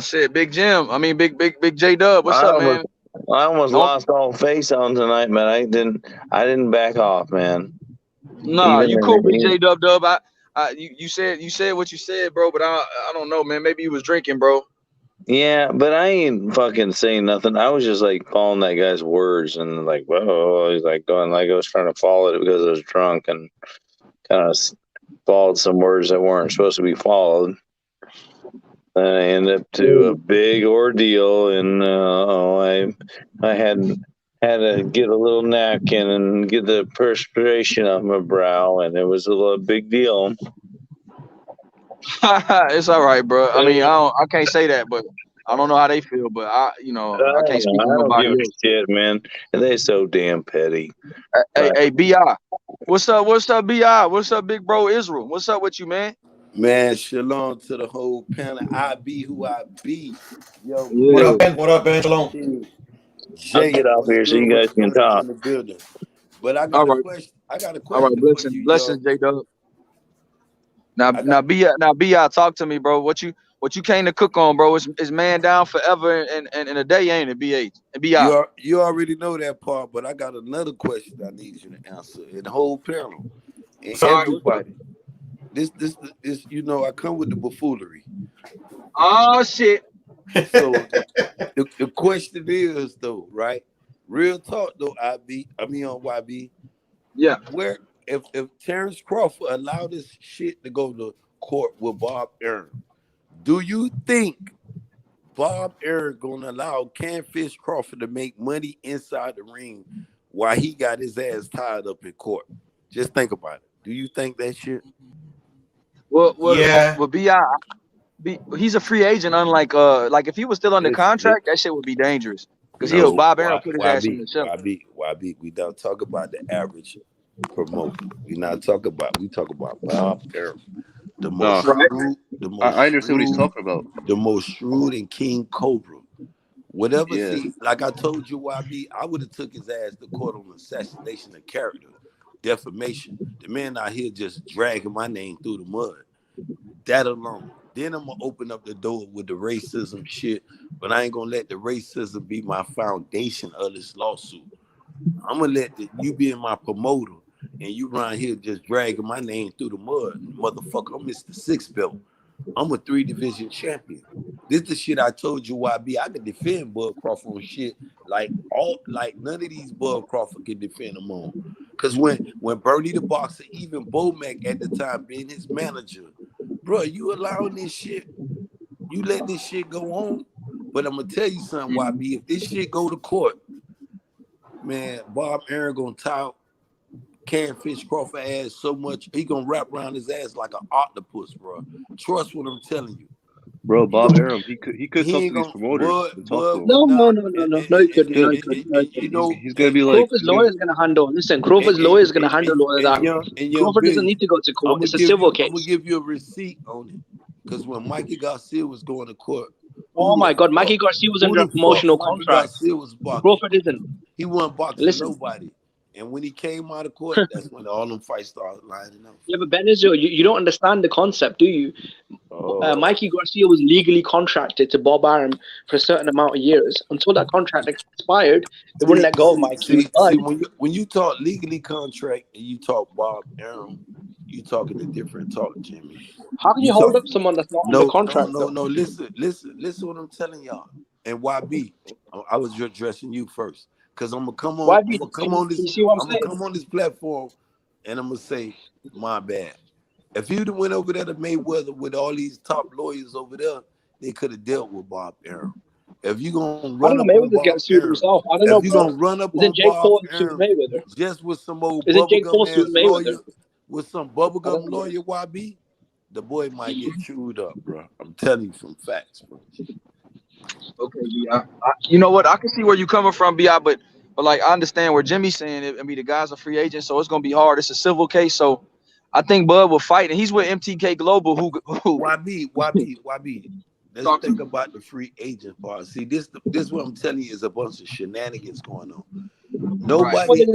Shit, Big Jim. I mean, big J-Dub. What's up, man? I almost lost all face on tonight, man. I didn't back off, man. Nah, you cool, Big J-Dub. You said what you said, bro, but I don't know, man. Maybe you was drinking, bro. Yeah, but I ain't fucking saying nothing. I was just like following that guy's words and like, whoa, he's like going like I was trying to follow it because I was drunk and kind of followed some words that weren't supposed to be followed. And I ended up to a big ordeal, and I had to get a little napkin and get the perspiration off my brow, and it was a big deal. It's all right, bro. I mean, I can't say that, but I don't know how they feel, but I can't speak to nobody else. Shit, man. And they're so damn petty. Hey, BI. What's up, BI? What's up, big bro Israel? What's up with you, man? Man, shalom to the whole panel. I be who I be. Yo, What up, Ben? What up, Ben? Shalom. I'll get off here so you guys can talk. In the building. But I got a question. All right, blessings, J-Dub. Now, B.I., talk to me, bro. What you came to cook on, bro? Is man down forever and a day, ain't it, B.H. and B.I.? You already know that part, but I got another question I need you to answer. And the whole panel and everybody. This, I come with the buffoonery. Oh shit. So the question is though, right? Real talk though, on YB. Yeah. Where if Terrence Crawford allowed this shit to go to court with Bob Arum, do you think Bob Arum gonna allow Canfish Crawford to make money inside the ring while he got his ass tied up in court? Just think about it. Do you think that shit? Well, B.I., he's a free agent. Unlike like if he was still under contract, that shit would be dangerous because Bob Arum put his ass in the show. YB, we don't talk about the average promoter. We talk about Bob Arum, the most shrewd, I understand what he's talking about. The most shrewd and King Cobra. Whatever. See, like I told you, YB, I would have took his ass to court on assassination of character. Defamation. The man out here just dragging my name through the mud. That alone. Then I'm gonna open up the door with the racism shit, but I ain't gonna let the racism be my foundation of this lawsuit. I'm gonna let you be my promoter and you around here just dragging my name through the mud. Motherfucker, I'm Mr. Six Belt. I'm a 3-division champion. This is the shit I told you, YB. I could defend Bud Crawford on shit like none of these Bud Crawford can defend him on. Cause when Bernie the Boxer, even Bomac at the time being his manager, bro, you allowing this shit, you let this shit go on. But I'm gonna tell you something, YB. If this shit go to court, man, Bob Arum gonna tie Canfish Crawford ass so much he gonna wrap around his ass like an octopus, bro. Trust what I'm telling you. Bro, Bob Arum, he could talk to these promoters. No, he couldn't. He's gonna be like Crawford's lawyer is gonna handle. Listen, Crawford's lawyer is gonna handle all of that. Crawford doesn't need to go to court. It's a civil case. I'm gonna give you a receipt on it. Because when Mikey Garcia was going to court, oh my God, Mikey Garcia was under a promotional contract. Crawford isn't. He wasn't boxing nobody. And when he came out of court, that's when all them fights started lining up. Yeah, but Benizio, you don't understand the concept, do you? Mikey Garcia was legally contracted to Bob Arum for a certain amount of years. Until that contract expired, they wouldn't let go of Mikey. See, when you talk legally contract and you talk Bob Arum, you talking a different talk, Jimmy. How can you hold up someone that's not under contract? No. Listen what I'm telling y'all. And YB, I was addressing you first. Because I'm gonna come on this platform and I'm gonna say, my bad. If you'd have went over there to Mayweather with all these top lawyers over there, they could have dealt with Bob Arum. If you're gonna run up on Bob Arum, if you're gonna run up on Bob Arum just with some old bubblegum ass lawyer, with some bubblegum lawyer, YB, the boy might get chewed up, bro. I'm telling you some facts, bro. Okay, B.I. You know what? I can see where you're coming from, B.I., but like I understand where Jimmy's saying it. I mean, the guy's a free agent, so it's gonna be hard. It's a civil case, so I think Bud will fight, and he's with MTK Global. Who YB. Let's think about the free agent part. See, this what I'm telling you is a bunch of shenanigans going on. Nobody.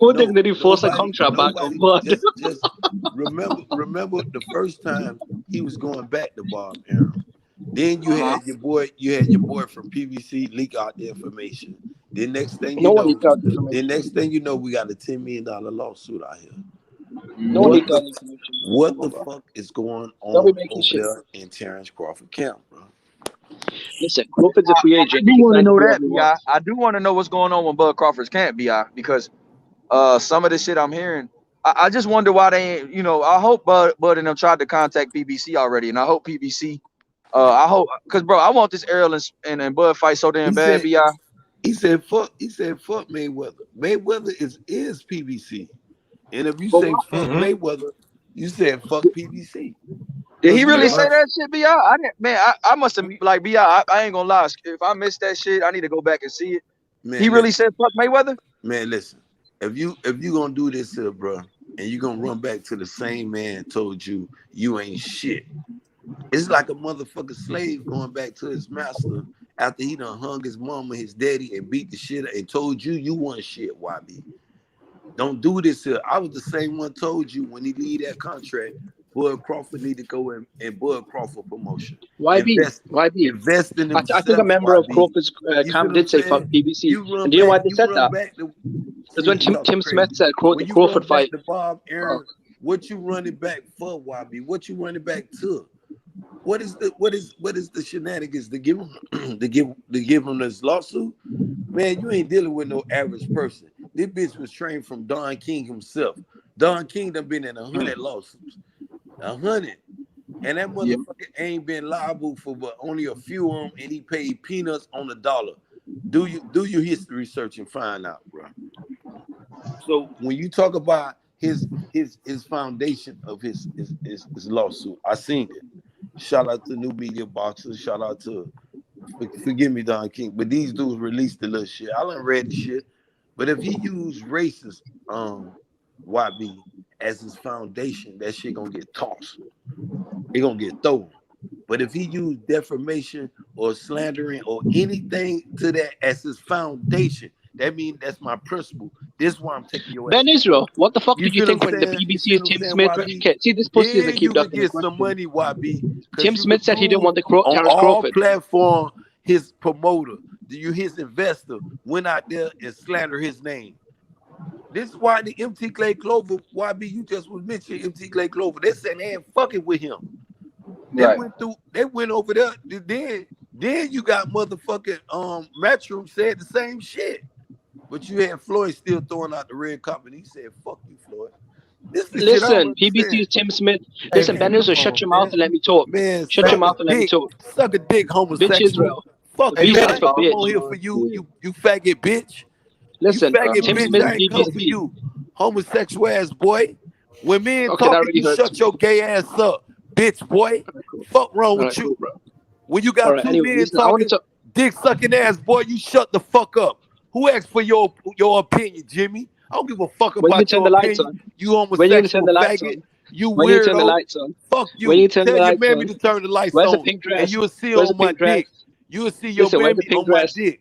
Who did he force a contract back on Bud? Just remember the first time he was going back to Bob Arum. Then you had your boy from PBC leak out the information. Then next thing you know, we got a $10 million lawsuit out here. What the fuck is going on over there in Terrence Crawford camp, bro? Listen, Crawford's a free agent. I do want to know that, B.I. I do want to know what's going on with Bud Crawford's camp, B.I. Because some of the shit I'm hearing, I just wonder why they ain't, I hope Bud and them tried to contact PBC already, and I hope PBC, because bro, I want this Errol and Bud fight so damn bad, B.I. He said fuck Mayweather. Mayweather is PBC. And if you say fuck Mayweather, you said fuck PBC. Did he really say that shit, B.I.? I must have, like, B.I., I ain't gonna lie. If I missed that shit, I need to go back and see it. Man, he really said fuck Mayweather? Man, listen. If you gonna do this here, bro, and you gonna run back to the same man told you ain't shit. It's like a motherfucking slave going back to his master after he done hung his mama, his daddy, and beat the shit and told you weren't shit, YB. Don't do this here. I was the same one told you when he leave that contract, Bud Crawford need to go in and Bud Crawford promotion. YB. Invest in himself. I think a member of Crawford's camp did say fuck PBC. And do you know why they said that? Because when Tim Smith said the Crawford fight. Bob Arum, what you running back for, YB? What you running back to? What is the shenanigans to give him this lawsuit? Man, you ain't dealing with no average person. This bitch was trained from Don King himself. Don King done been in 100 lawsuits. 100. And that motherfucker ain't been liable for but only a few of them, and he paid peanuts on the dollar. Do your history research and find out, bro. So when you talk about his foundation of his lawsuit, I seen it. Shout out to New Media Boxers. Shout out to, forgive me, Don King, but these dudes released the little shit. I done read the shit. But if he used racist YB as his foundation, that shit gonna get tossed. It gonna get thrown. But if he used defamation or slandering or anything to that as his foundation, that means that's my principle. This is why I'm taking your Ben Israel, what the fuck did you think when the BBC Tim Smith? See, this pussy is a keep up. Get some money, YB. Tim Smith said he didn't want the Terrence Crawford. On all platform, his promoter, his investor, went out there and slandered his name. This is why the MT Clay Clover, YB, you just was mentioning MT Clay Clover. They said they ain't fucking with him. They went over there. Then you got motherfucking Matchroom said the same shit. But you had Floyd still throwing out the red carpet. He said, fuck you, Floyd. Listen, PBC's Tim Smith. Listen, Ben Israel, shut your mouth and let me talk. Man, shut your mouth and let me talk. Suck a dick, homosexual. Bitch Israel. Fuck you. I ain't come on here for you faggot bitch. Listen, Tim Smith, I ain't come for you, homosexual ass boy. When men talking, you shut your gay ass up, bitch boy. Fuck wrong with you, bro. When you got two men talking, dick sucking ass boy, you shut the fuck up. Who asked for your opinion, Jimmy? I don't give a fuck about your opinion. You homosexual faggot. You weirdo. Fuck you. Tell your mammy to turn the lights on, and you'll see on my dick. You'll see your mammy on my dick.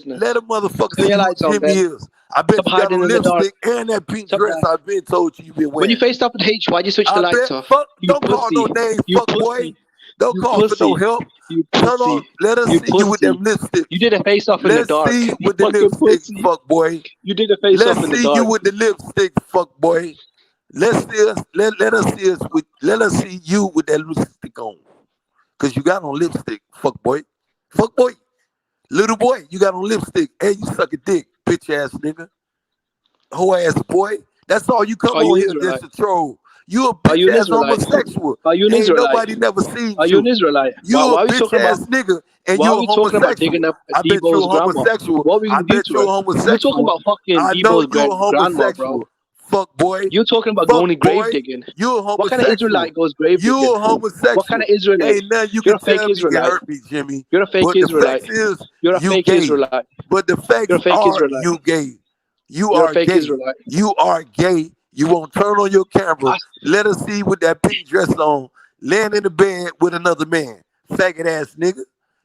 business. Let a motherfucker Turn see your who lights on, Jimmy Ben. is. I bet Stop you got hiding on in the dark. lipstick and that pink Stop dress that. I've been told you been When you wearing. faced up with H, why'd you switch the I lights bet. off? Fuck. You Don't call pussy. no name, You fuck boy. pussy. Don't You call for no pussy. help. You Turn on. pussy. Let us You see you with pussy. them lipsticks. You did a face off in the Let's dark. see You with the fucking lipstick, pussy. fuck boy. You did a face off Let's in the see you dark. with the lipstick, fuck boy. Let us see you with that lipstick on. Cause you got on lipstick, fuck boy. Fuck boy. Little boy, you got on lipstick. Hey, you suck a dick, bitch ass nigga. Hoe ass boy. That's all you come Are you on here Israelite? just to troll. You a Are you bitch an ass Israelite? homosexual. Are you an Ain't Israelite? nobody never seen Are you an you. Israelite? You a Why are we bitch talking about? ass nigga and Why you are a we talking about homosexual. digging up I bet you Debo's a grandma? homosexual. What were you I gonna do bet to you a her? You talking homosexual. about fucking I know Debo's you a grandma, bro? homosexual. Fuck boy. You talking about Fuck going to grave boy. digging? You a What kind of homosexual. Israelite goes grave You digging? a What kind homosexual. of Israelite? Ain't nothing you You're can a fake tell me can Israelite. hurt me, Jimmy. You're a fake But the Israelite. facts is You're a you fake gay. Israelite. But the You're facts a fake are Israelite. you gay. You You're a are fake gay. Israelite. You are gay. You won't turn on your camera. Let us see with that pink dress on, laying in the bed with another man. Faggot ass nigga.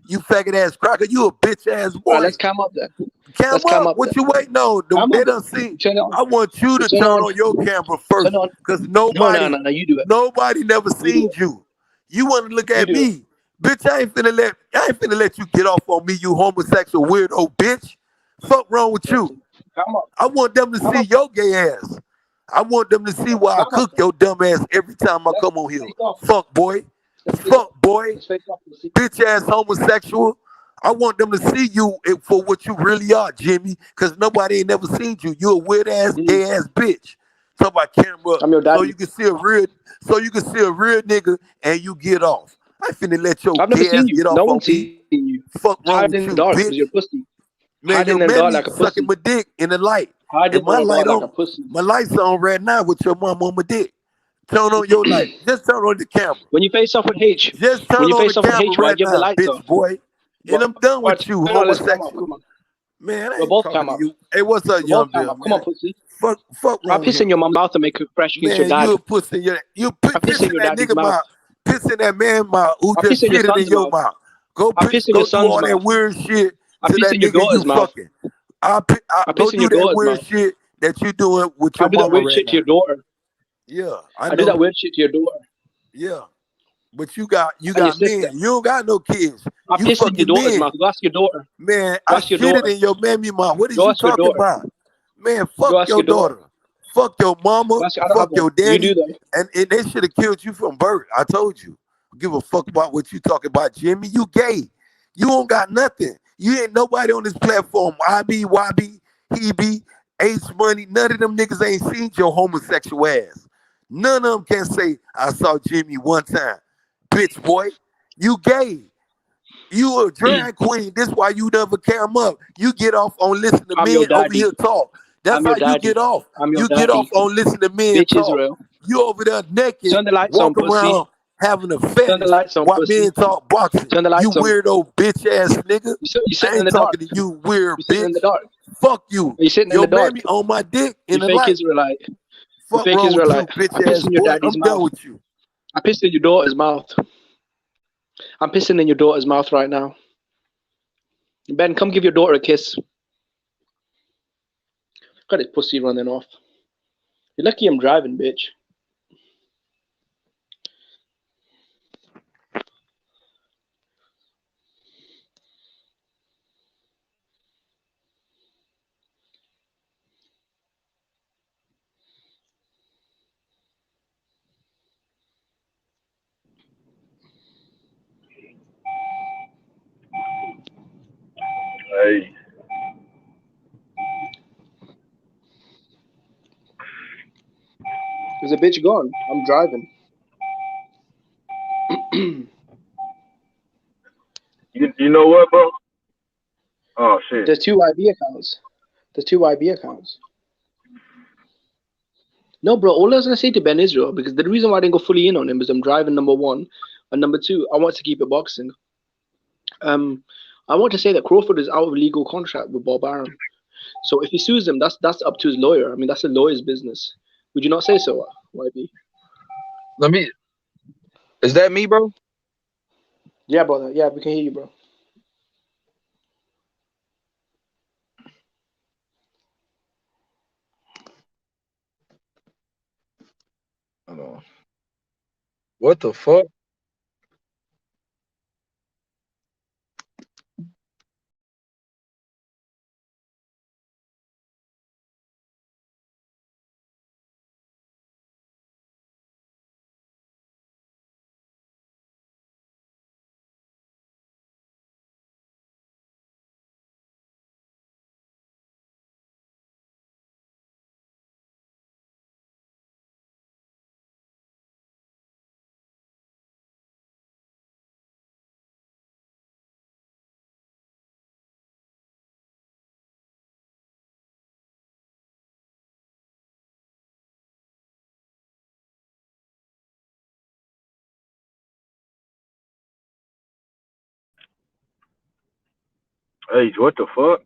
You faggot ass cracker. You a bitch ass All right, boy. let's come up then. Cam Let's come up. up then. What you waiting on? Come They up. done see. Turn it on. I want you to Turn turn on. on your camera Turn first, on. cause No, you do it. nobody never You do seen it. you. You want to look You at do it. me, bitch? I ain't finna let you get off on me, you homosexual weirdo bitch. Fuck wrong with you? Come up. I want them to Come see up. your gay ass. I want them to see why I Come up. cook your dumb ass every time I Let's come on here. face off. Fuck boy. Let's face off. Fuck boy. Let's face off. Let's see. Bitch ass homosexual. I want them to see you for what you really are, Jimmy, because nobody ain't never seen you. You a weird ass, gay ass bitch. Talk about camera I'm your so daddy. you can see a real nigga and you get off. I finna let your I've never gay seen ass you. get off No on one's me. seen you. Fuck wrong Hiding with in the you, dark because bitch. you're a pussy. Man, your Hiding in the dark mammy like a sucking pussy. my dick in the light. Hiding And in my the light dark like a on. pussy. My light's on right now with your mom on my dick. Turn on your light. Just turn on the camera. When you face off with H, Just when turn you on the face off with camera H, why right give the now, lights bitch off? boy. And I'm done What? with you, No, let's come up. homosexual. Come on. Man, I We're ain't both talking come to up. you. Hey, what's up, We're young both come Bill, up. Come on, man? pussy. Fuck I'll wrong with piss in him. your mouth and make it fresh against your Man, dad. you a pussy in your I piss in pissing your that daddy's nigga mouth. mouth, pissing that man mouth who I just piss in your shitted in son's your mouth. mouth. Go I piss in your do son's all that mouth. weird shit I to piss that in your nigga you daughter's mouth. fucking. I piss go in do your that daughter's weird mouth. shit that you doing with I your do that mama weird right shit to now. your daughter. Yeah, I I do that know. weird shit to your daughter Yeah. But you got and your men. sister. You don't got no kids. I You piss in your fucking daughter's men. mouth. Go ask your daughter. Man, Go I ask your shitted daughter. in your mammy mouth. What is Go you ask your talking daughter. about? Man, Go fuck ask your your daughter. daughter. Fuck your mama. Go ask, I don't have Fuck one. your You do daddy. though. And they should have killed you from birth. I told you. Give a fuck about what you talking about, Jimmy. You gay. You don't got nothing. You ain't nobody on this platform. YB, he be, H Money. None of them niggas ain't seen your homosexual ass. None of them can say, I saw Jimmy one time. Bitch, boy. You gay. You a drag queen. This why you never came up. You get off on listen to I'm your men over daddy. here talk. That's I'm how your you get daddy. off. I'm your You get off daddy. on listen to men Bitch talk. Israel. You over there naked, Turn the lights on, walk pussy. around having a Turn the fetish lights on, while pussy. men talk boxing. Turn the You lights on. weirdo bitch ass nigga. You I sitting in ain't the dark. talking to you, weird You sitting in the bitch. dark. Fuck you. You sitting in Your the dark. mammy on my dick You in the fake light. Israelite. You Fuck fake wrong with you, Israelite. bitch I piss ass in your boy. daddy's I'm done mouth. with you. I pissed in your daughter's mouth. I'm pissing in your daughter's mouth right now. Ben, come give your daughter a kiss. Got his pussy running off. You're lucky I'm driving, bitch. Hey. There's a bitch gone. I'm driving. You know what, bro? Oh shit. There's two IB accounts. There's two IB accounts. No, bro. All I was gonna say to Ben Israel, because the reason why I didn't go fully in on him is I'm driving, number one, and number two, I want to keep it boxing. I want to say that Crawford is out of legal contract with Bob Arum. So if he sues him, that's up to his lawyer. I mean, that's a lawyer's business. Would you not say so, YB? Is that me, bro? Yeah, brother. Yeah, we can hear you, bro. Hold on. What the fuck? Hey, what the fuck?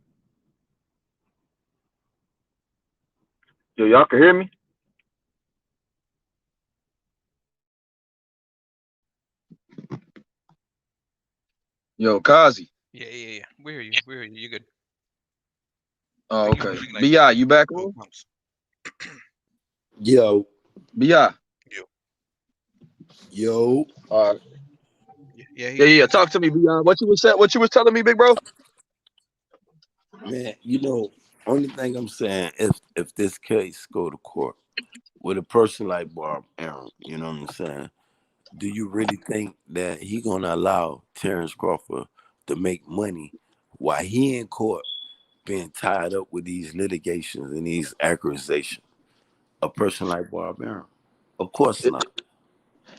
Yo, y'all can hear me? Yo, Kazi. Yeah. We hear you. You good? Oh, okay. Bi, you back on? Yo. Bi. Yo. All right. Yeah. Talk to me, Bi. What you was telling me, big bro? Man, only thing I'm saying, if this case go to court with a person like Bob Arum, you know what I'm saying? Do you really think that he gonna allow Terrence Crawford to make money while he in court being tied up with these litigations and these accusations? A person like Bob Arum? Of course not.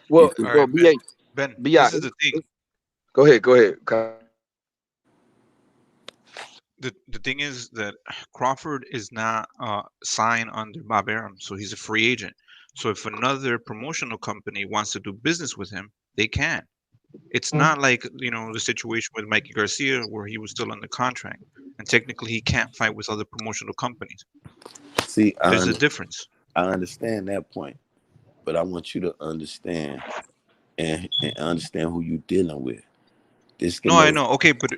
Well, All right, BA. Ben, BI. this is the thing. Go ahead. The thing is that Crawford is not signed under Bob Arum, so he's a free agent. So if another promotional company wants to do business with him, they can. It's not like the situation with Mikey Garcia where he was still under contract, and technically he can't fight with other promotional companies. See, there's a difference. I understand that point, but I want you to understand and understand who you're dealing with. No, I know. Okay, but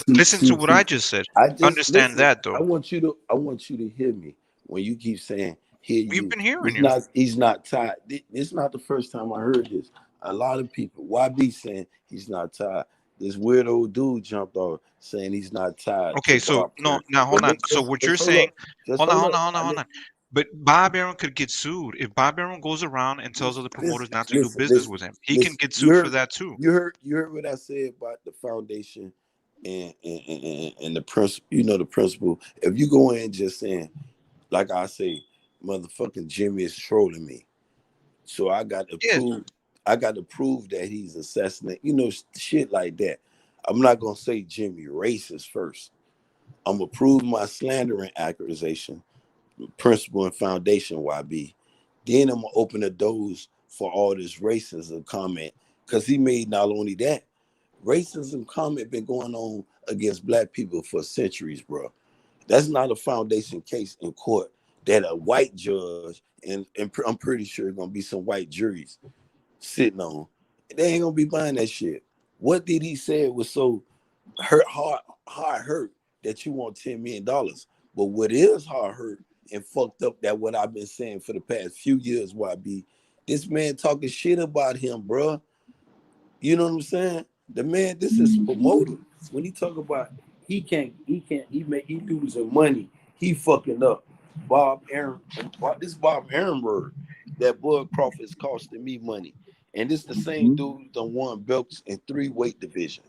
listen to what I just said. Understand that though. I want you to hear me when you keep saying hear you. We've been hearing you. He's not tied. It's not the first time I heard this. A lot of people, YB saying he's not tied. This weird old dude jumped off saying he's not tied. Okay, so now hold on. So what you're saying? Hold on. But Bob Arum could get sued if Bob Arum goes around and tells other promoters not to do business with him. He can get sued for that too. You heard what I said about the foundation and the principle. The principle. If you go in just saying, like I say, motherfucking Jimmy is trolling me, so I got to prove. I got to prove that he's assassinating. Shit like that. I'm not gonna say Jimmy racist first. I'm gonna prove my slandering accusation. Principle and foundation YB. Then I'm gonna open the doors for all this racism comment, because he made not only that, racism comment been going on against black people for centuries, bro. That's not a foundation case in court that a white judge and I'm pretty sure it's gonna be some white juries sitting on. They ain't gonna be buying that shit. What did he say was so hard hurt that you want $10 million? But what is hard hurt and fucked up, that what I've been saying for the past few years, YB, this man talking shit about him, bro. You know what I'm saying? The man, this is promoter. When he talk about he losing money, he fucking up. Bob Arum, this Bob Arum word that Bud Crawford is costing me money. And this the same dude that won belts in 3 weight divisions.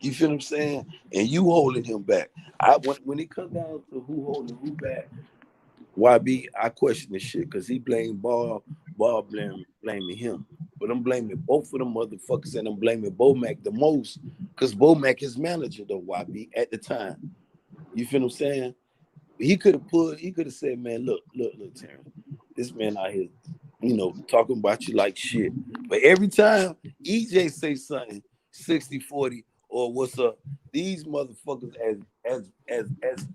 You feel what I'm saying? And you holding him back. When it comes down to who holding who back, YB, I question this shit because he blamed Bob blaming him. But I'm blaming both of them motherfuckers, and I'm blaming Bomac the most because Bomac is manager though, YB, at the time. You feel what I'm saying? He could have said, man, look, Terrence, this man out here, talking about you like shit. But every time EJ say something, 60-40 or what's up, these motherfuckers as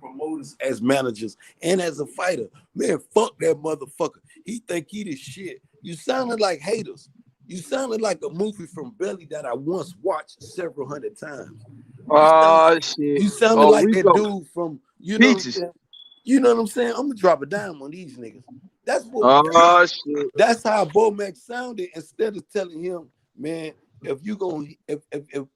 promoters, as managers, and as a fighter, man, fuck that motherfucker. He think he the shit. You sounded like haters. You sounded like a movie from Belly that I once watched several hundred times. Shit. You sounded like that dude from, you know what I'm saying? You know what I'm saying? I'm gonna drop a dime on these niggas. That's what. Shit. That's how Bomac sounded. Instead of telling him, man, if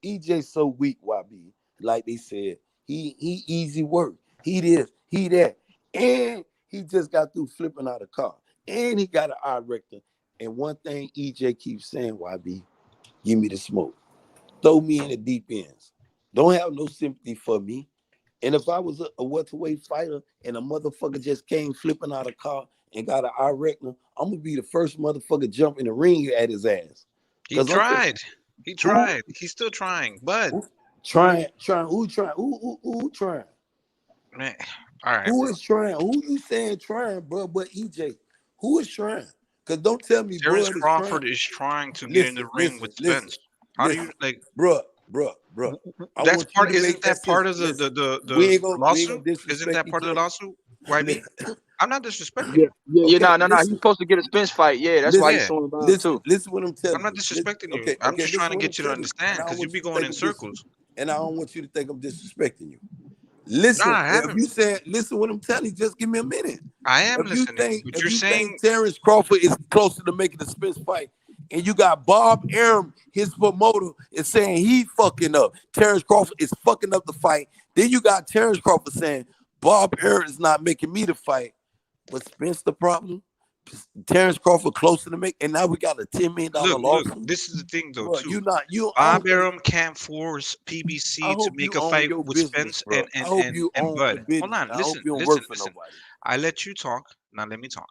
EJ so weak, YB, like they said, he easy work. He this, he that, and he just got through flipping out a car, and he got an eye rector. And one thing EJ keeps saying, YB, give me the smoke, throw me in the deep ends. Don't have no sympathy for me. And if I was a welterweight fighter and a motherfucker just came flipping out a car and got an eye rector, I'm gonna be the first motherfucker jump in the ring at his ass. He tried. He's still trying, but trying. Who trying? Who trying? Man, all right. Who is trying? Who you saying trying, bro? But EJ, who is trying? Because don't tell me Terrence Crawford is trying to get in the ring with Spence. How do you like, bro? bro. I That's want you part. to Isn't make that that part sense. of the Listen, the, the, we the ain't gonna lawsuit? Isn't disrespect that part each of the other. lawsuit? YB? I'm not disrespecting Yeah, you. yeah, Okay, no. He's listen, supposed to get a Spence fight. Yeah, that's why he's Yeah, suing Bob too. listen what I'm I'm telling not you. disrespecting you. Okay, I'm just trying listen to what I'm get you to telling you, understand and I because don't you want be you to going think in I'm circles. and I don't want you to think I'm disrespecting you. Nah, Listen, I if haven't. you say listen what I'm telling you, just give me a minute. I am listening, but If you're you saying think Terrence Crawford is closer to making the Spence fight, and you got Bob Arum, his promoter, is saying he fucking up. Terrence Crawford is fucking up the fight. Then you got Terrence Crawford saying Bob Arum is not making me the fight. Was Spence the problem? Terrence Crawford closer to make, and now we got a $10 million look. lawsuit. This is the thing, though, Bro, too. I Bob Arum can't force PBC to hope you make a own fight your with business, Spence bro. I hope you and own the Bud. business. Hold on, I hope listen, you don't listen, work for listen. nobody. I let you talk. Now let me talk.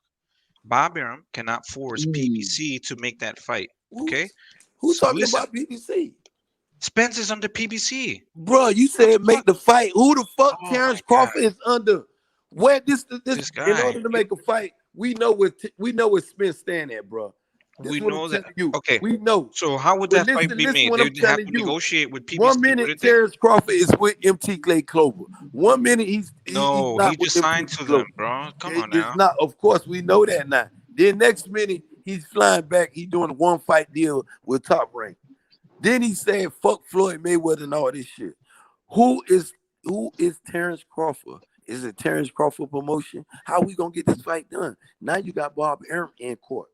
Bob Arum cannot force PBC to make that fight. Okay? Who's So talking listen. about BBC? Spence is under PBC. Bro, you said make the fight. Who the fuck Oh Terrence my God. Crawford is under? Where this This in guy. order to make a fight, we know where Spence stand at, bro. This We is what I'm know that. telling you. Okay. We know. So how would But that fight be listen made? what They I'm would have telling to you. negotiate with PBC, 1 minute wouldn't they? Terrence Crawford is with MT Clay Clover. 1 minute he's No, not he with just MT signed to Clover. them, bro. Come on It's now. not, of course, we know that now. Then next minute, he's flying back. He's doing a one fight deal with Top Rank. Then he saying fuck Floyd Mayweather and all this shit. Who is Terrence Crawford? Is it Terrence Crawford promotion? How we gonna get this fight done? Now you got Bob Arum in court.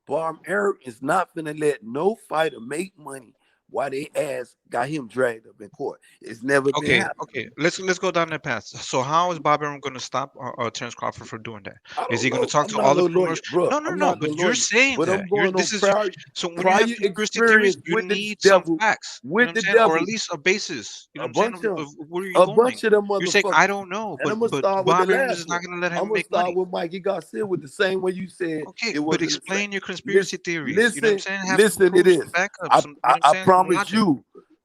Bob Arum is not gonna let no fighter make money while they ass got him dragged up in court. It's never been happening. Okay. Let's go down that path. So how is Bob Arum going to stop Terrence Crawford from doing that? Is he going to talk I'm to not all no the lawyer, promoters? bro. No. I'm not no But you're lawyer. saying But that. I'm going on So when you prior have conspiracy experience theories, you with the need some devil. facts. You know With what I'm the saying, or devil. at least a basis. You know A what I'm bunch saying? of Of where are you a going? bunch of them You're saying motherfuckers. I don't know, And I'm gonna but start with the Bob Arum last is one. not going to let I'm him gonna make start money. with Mikey Garcia with the same way you said Okay, it but wasn't the same. explain your conspiracy theories. You know what I'm saying? Have some Listen to proof, some this. backup, I, some. You I, know what I'm I saying? Some promise logic. you,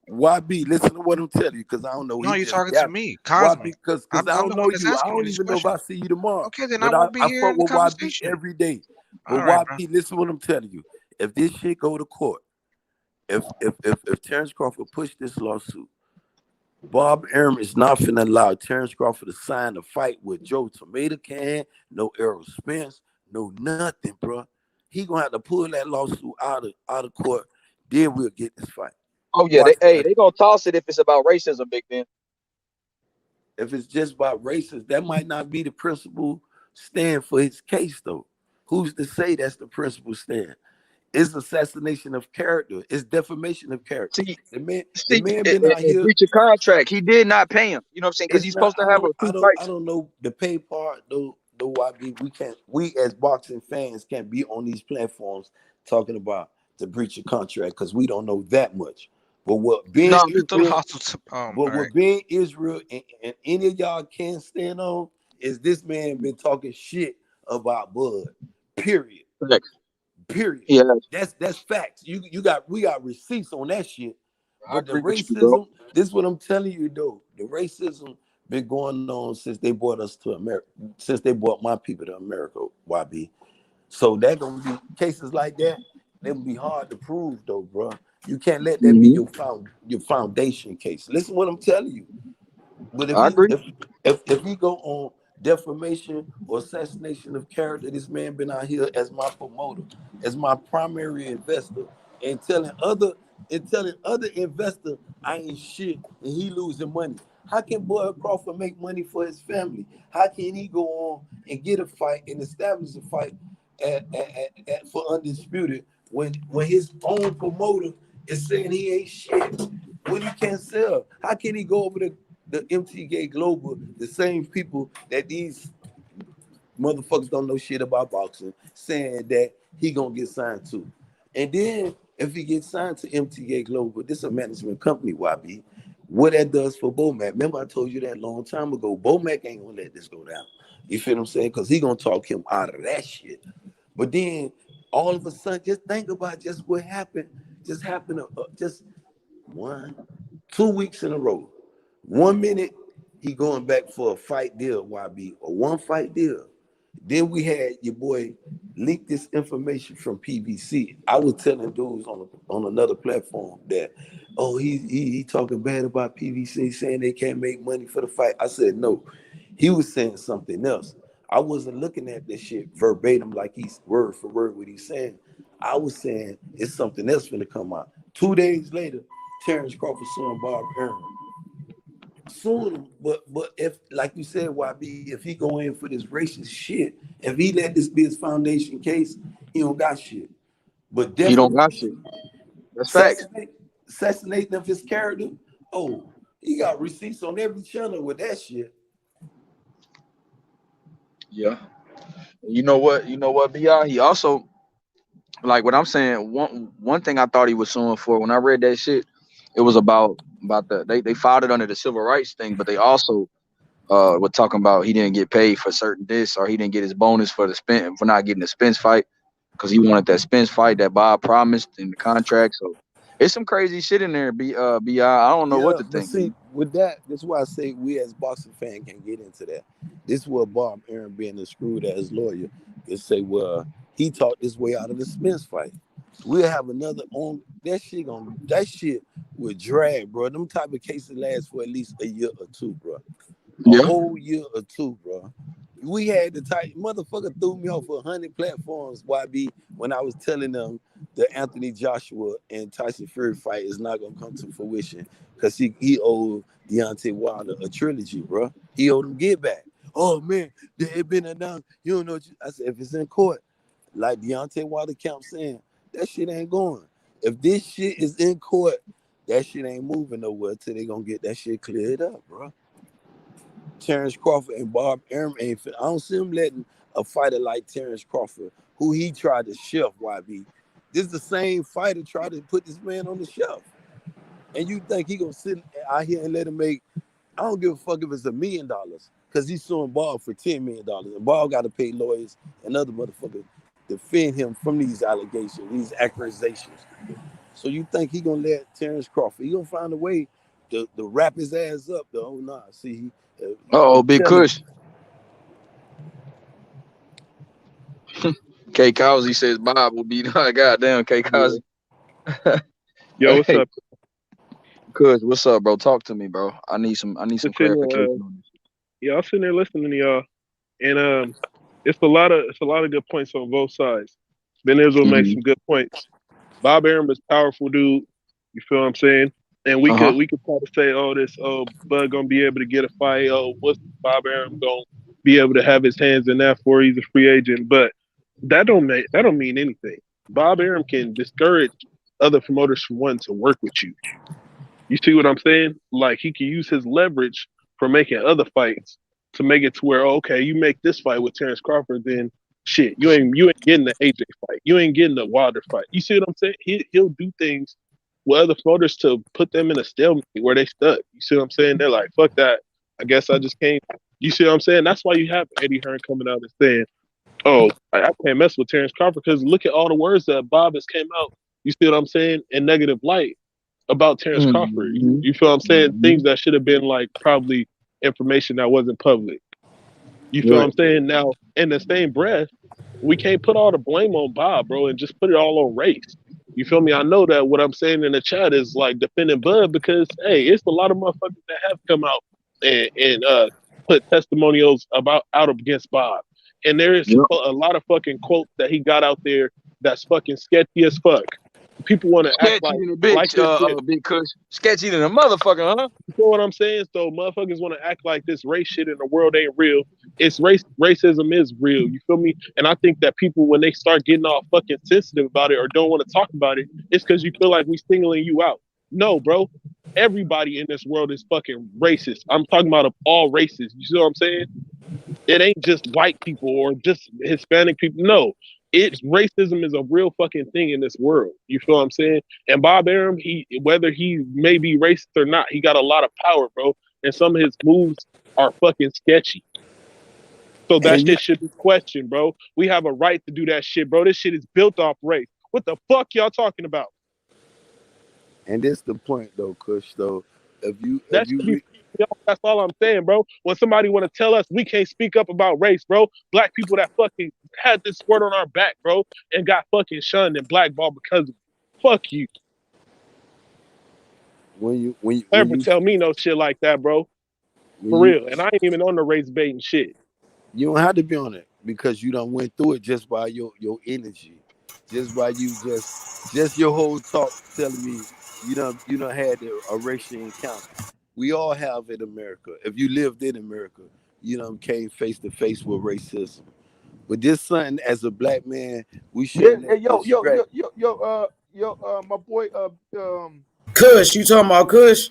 YB, listen to what I'm telling you, because I don't know. No, He you're just talking to yapping. me, YB, Cosmic. because I'm I don't the know one that's you. I asking you don't this even know if question. I see you tomorrow. Okay, then I But won't be I here fuck in the with YB conversation. every day. But All right, bro. YB, listen to what I'm telling you. If this shit go to court, if Terrence Crawford push this lawsuit, Bob Arum is not finna allow Terrence Crawford to sign a fight with Joe Tomato Can, no Errol Spence, no nothing, bro. He gonna have to pull that lawsuit out of court. Then we'll get this fight. Oh yeah, they gonna toss it if it's about racism, Big Ben. If it's just about racism, that might not be the principal stand for his case, though. Who's to say that's the principal stand? It's assassination of character. It's defamation of character. The man been out here. Breach of contract. He did not pay him. You know what I'm saying? Because It's he's not. supposed to have two I fights. don't know the pay part though. We can't. We as boxing fans can't be on these platforms talking about the breach of contract because we don't know that much. But what being Israel, what being Israel and any of y'all can stand on is this man been talking shit about Bud. Period. Correct. Period. Yeah. That's facts. We got receipts on that shit. But the racism, this is what I'm telling you though. The racism been going on since they brought us to America, since they brought my people to America, YB. So that gonna be cases like that, they will be hard to prove though, bro. You can't let that be your foundation case. Listen what I'm telling you. But if he go on defamation or assassination of character, this man been out here as my promoter, as my primary investor, and telling other investors I ain't shit and he losing money. How can Boyd Crawford make money for his family? How can he go on and get a fight and establish a fight for undisputed when his own promoter is saying he ain't shit when he can't sell? How can he go over the MTG Global, the same people that these motherfuckers don't know shit about boxing, saying that he gonna get signed to? And then if he gets signed to MTG Global, this is a management company, YB. What that does for Bomac? Remember I told you that a long time ago. Bomac ain't gonna let this go down. You feel what I'm saying? Because he gonna talk him out of that shit. But then all of a sudden, just think about just what happened. Just 2 weeks in a row. 1 minute he going back for a fight deal, YB, a one fight deal. Then we had your boy leaked this information from PBC. I was telling dudes on another platform that, oh, he talking bad about PBC, saying they can't make money for the fight. I said no. He was saying something else. I wasn't looking at this shit verbatim like he's word for word what he's saying. I was saying it's something else gonna come out. 2 days later, Terrence Crawford suing Bob Arum. Suing him, but if, like you said, YB, if he go in for this racist shit, if he let this be his foundation case, he don't got shit. But he don't got shit. That's facts. Assassinating of his character. Oh, he got receipts on every channel with that shit. Yeah. You know what, BI? He also, like what I'm saying, one thing I thought he was suing for when I read that shit, it was about they filed it under the civil rights thing, but they also were talking about he didn't get paid for certain this, or he didn't get his bonus for not getting the Spence fight because he wanted that Spence fight that Bob promised in the contract. So it's some crazy shit in there. BI, I don't know what to think. See, with that, that's why I say we as boxing fans can get into that. This is where Bob Arum, being a screwed ass lawyer, can say, well, he talked his way out of the Spence fight. We'll have another on that shit would drag, bro. Them type of cases last for at least a year or two, bro. A whole year or two, bro. We had the type motherfucker threw me off 100 platforms, YB, when I was telling them the Anthony Joshua and Tyson Fury fight is not gonna come to fruition because he owed Deontay Wilder a trilogy, bro. He owed him get back. Oh man, it been announced. You don't know. I said if it's in court, like Deontay Wilder kept saying, that shit ain't going. If this shit is in court, that shit ain't moving nowhere till they gonna get that shit cleared up, bro. Terrence Crawford and Bob Arum ain't fit. I don't see him letting a fighter like Terrence Crawford, who he tried to shelf, YB. This is the same fighter tried to put this man on the shelf. And you think he gonna sit out here and let him make, I don't give a fuck if it's $1 million, because he's suing Bob for $10 million. And Bob got to pay lawyers and other motherfuckers defend him from these allegations, these accusations. So you think he gonna let Terrence Crawford, he gonna find a way to wrap his ass up, though. Nah, see, Big Kush. K Cosby says Bob will be goddamn K Cosby. Yo, what's up? Kush, what's up, bro? Talk to me, bro. I need some clarification on this. Yeah, I'm sitting there listening to y'all, and it's a lot of good points on both sides. Ben Israel makes some good points. Bob Arum is powerful dude. You feel what I'm saying? And we could probably say, Bud gonna be able to get a fight. Oh, what's Bob Arum gonna be able to have his hands in that for? He's a free agent, but that don't mean anything. Bob Arum can discourage other promoters from wanting to work with you. You see what I'm saying? Like he can use his leverage for making other fights to make it to where, okay, you make this fight with Terrence Crawford, then shit, you ain't getting the AJ fight. You ain't getting the Wilder fight. You see what I'm saying? He'll do things with other promoters to put them in a stalemate where they stuck. You see what I'm saying? They're like, fuck that. I guess I just can't. You see what I'm saying? That's why you have Eddie Hearn coming out and saying, oh, I can't mess with Terrence Crawford, because look at all the words that Bob has came out, you see what I'm saying, in negative light about Terrence Crawford. You feel what I'm saying? Things that should have been like probably information that wasn't public. You feel what I'm saying? Now, in the same breath, we can't put all the blame on Bob, bro, and just put it all on race. You feel me? I know that what I'm saying in the chat is like defending Bud because, hey, it's a lot of motherfuckers that have come out and put testimonials out against Bob. And there is a lot of fucking quotes that he got out there that's fucking sketchy as fuck. People want to act like Big Kush. Sketchy than a motherfucker, huh? You know what I'm saying? So motherfuckers want to act like this race shit in the world ain't real. It's racism is real. You feel me? And I think that people, when they start getting all fucking sensitive about it or don't want to talk about it, it's because you feel like we singling you out. No, bro. Everybody in this world is fucking racist. I'm talking about of all races. You see what I'm saying? It ain't just white people or just Hispanic people. No. Racism is a real fucking thing in this world. You feel what I'm saying? And Bob Arum, whether he may be racist or not, he got a lot of power, bro. And some of his moves are fucking sketchy. So that shit should be questioned, bro. We have a right to do that shit, bro. This shit is built off race. What the fuck y'all talking about? And this the point, though, Kush, though. That's all I'm saying, bro. When somebody want to tell us we can't speak up about race, bro, black people that fucking had this word on our back, bro, and got fucking shunned and blackballed because of it. Fuck you. When you Never tell me no shit like that, bro. For real. And I ain't even on the race baiting shit. You don't have to be on it because you done went through it just by your energy, just by you just your whole talk telling me you done had a racial encounter. We all have in America. If you lived in America, you done came face to face with racism. But this something as a black man, we shouldn't. My boy, Kush, you talking about Kush?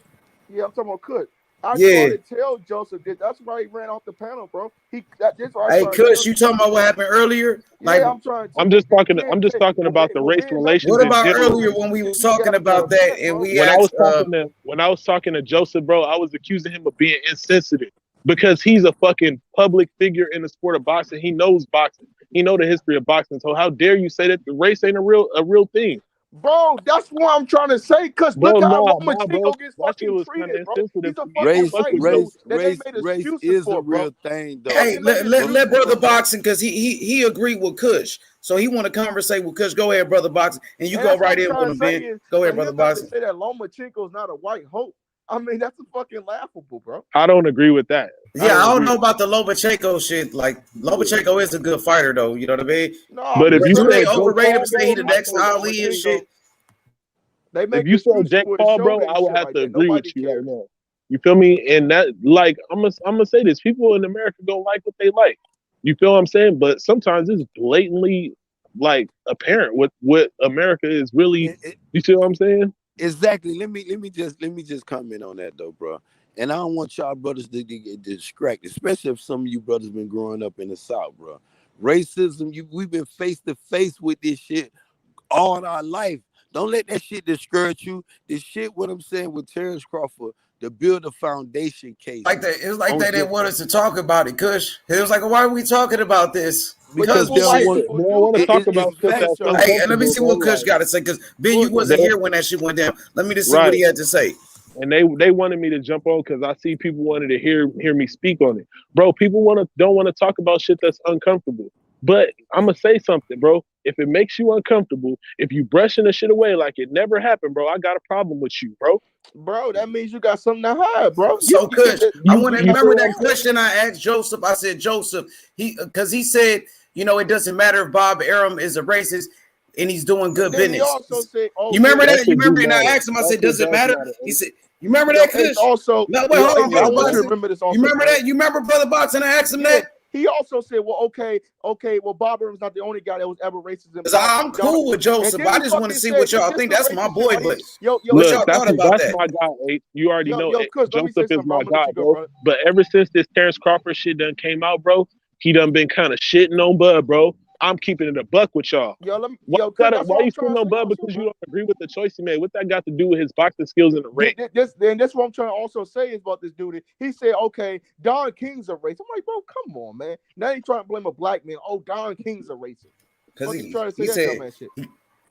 Yeah, I'm talking about Kush. I Yeah. tried to tell Joseph that. That's why he ran off the panel, bro. Hey, Kush, you talking about what happened earlier? Like, yeah, I'm trying to. I'm just talking about the race relations. What about in general. earlier when we was talking about that and we when asked, I was talking to Joseph, bro, I was accusing him of being insensitive because he's a fucking public figure in the sport of boxing. He knows boxing. He know the history of boxing. So how dare you say that the race ain't a real thing? Bro, that's what I'm trying to say. Cause look how Lomachenko gets fucking treated, bro. He's a fucking race is a real thing, though. Hey, let brother boxing because he agreed with Kush, so he want to conversate with Kush. Go ahead, brother boxing, and you go right in with him, Ben. Go ahead, brother boxing. Say that Lomachenko is not a white hope. I mean, that's a fucking laughable, bro. I don't agree with that. Yeah, I don't know about the Lomachenko shit. Like Lomachenko is a good fighter, though. You know what I mean? No, but if you say overrated him, say he the next Ali and shit. If you said Jake Paul, bro, I would have to agree with you right now. You feel me? And that, like, I'm gonna say this: people in America don't like what they like. You feel what I'm saying? But sometimes it's blatantly like apparent what America is really. You see what I'm saying? Exactly. Let me just comment on that though, bro. And I don't want y'all brothers to get distracted, especially if some of you brothers been growing up in the South, bro. Racism, we've been face to face with this shit all our life. Don't let that shit discourage you. This shit, what I'm saying with Terrence Crawford, to build a foundation case. Like that, it's like they didn't want us to talk about it, Kush. It was like, why are we talking about this? Because they don't want to talk about shit that's Hey, and let me see what Kush got to say. Because Ben, you wasn't here when that shit went down. Let me just see what he had to say. And they wanted me to jump on because I see people wanted to hear me speak on it, bro. People don't want to talk about shit that's uncomfortable. But I'm gonna say something, bro. If it makes you uncomfortable, if you brushing the shit away like it never happened, bro, I got a problem with you, bro. Bro, that means you got something to hide, bro. So Kush, I want to remember that question I asked Joseph. I said, Joseph, because he said, you know, it doesn't matter if Bob Arum is a racist and he's doing good business. He also said, you remember that? You remember? And I asked him, I said, does it matter? He said, you remember that, Kush? Also, no, wait, hold on, brother Boxing. You remember that? You remember brother Boxing? I asked him that. He also said, well, okay, well, Bob Arum's not the only guy that was ever racist. I'm cool with Joseph. I just want to see what y'all think. That's my boy, but what y'all thought about that? That's my guy. You already know it. Joseph is my guy, bro. But ever since this Terrence Crawford shit done came out, bro, he done been kind of shitting on Bud, bro. I'm keeping it a buck with y'all. Why you shitting on Bud because you don't agree with the choice he made? What that got to do with his boxing skills in the ring? This what I'm trying to also say is about this dude. He said, okay, Don King's a racist. I'm like, bro, come on, man. Now you trying to blame a black man. Oh, Don King's a racist. Because he trying to say that dumbass shit.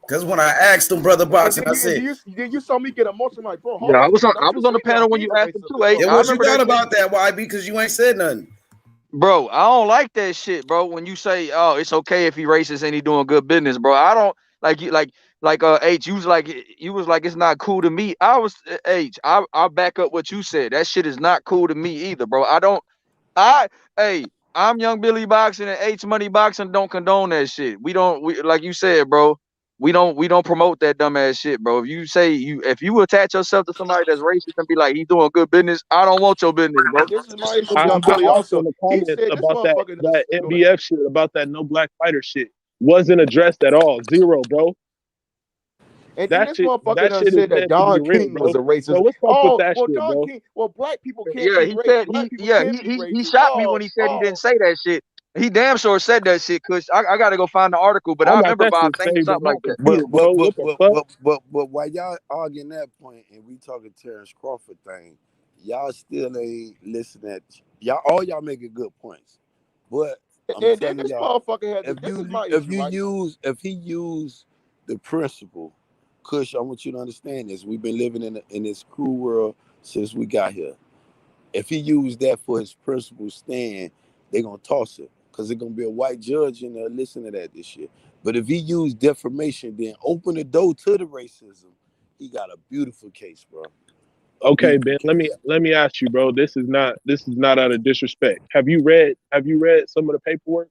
Because when I asked him, brother Boxing, I said, you saw me get emotional, like, bro. Yeah, I was on the panel when you asked him too. What you thought about that, YB? Because you ain't said nothing. Bro, I don't like that shit, bro. When you say, "Oh, it's okay if he racist and he doing good business," bro, I don't like you. Like H, you was like it's not cool to me. I back up what you said. That shit is not cool to me either, bro. I'm Young Billy Boxing and H Money Boxing don't condone that shit. We like you said, bro. We don't promote that dumbass shit, bro. If you attach yourself to somebody that's racist and be like he's doing good business, I don't want your business, bro. This is my issue. Young Billy also he said about that NBF shit, about that no black fighter shit wasn't addressed at all. Zero, bro. And this motherfucker said that Don King was a racist. So what's up with that shit, Don bro? King, black people can't be racist. He shot me when he said he didn't say that shit. He damn sure said that shit, Kush. I gotta go find the article, but I remember Bob saying something like that. But while y'all arguing that point and we talking Terrence Crawford thing, y'all still ain't listening at y'all. All y'all making good points, but I'm telling y'all, if he used the principle, Kush, I want you to understand this. We've been living in this cruel world since we got here. If he used that for his principal stand, they're going to toss it because there's going to be a white judge in there listening to that this year. But if he used defamation, then open the door to the racism, he got a beautiful case, bro. Okay, Ben. Let me ask you, bro. This is not out of disrespect. Have you read some of the paperwork?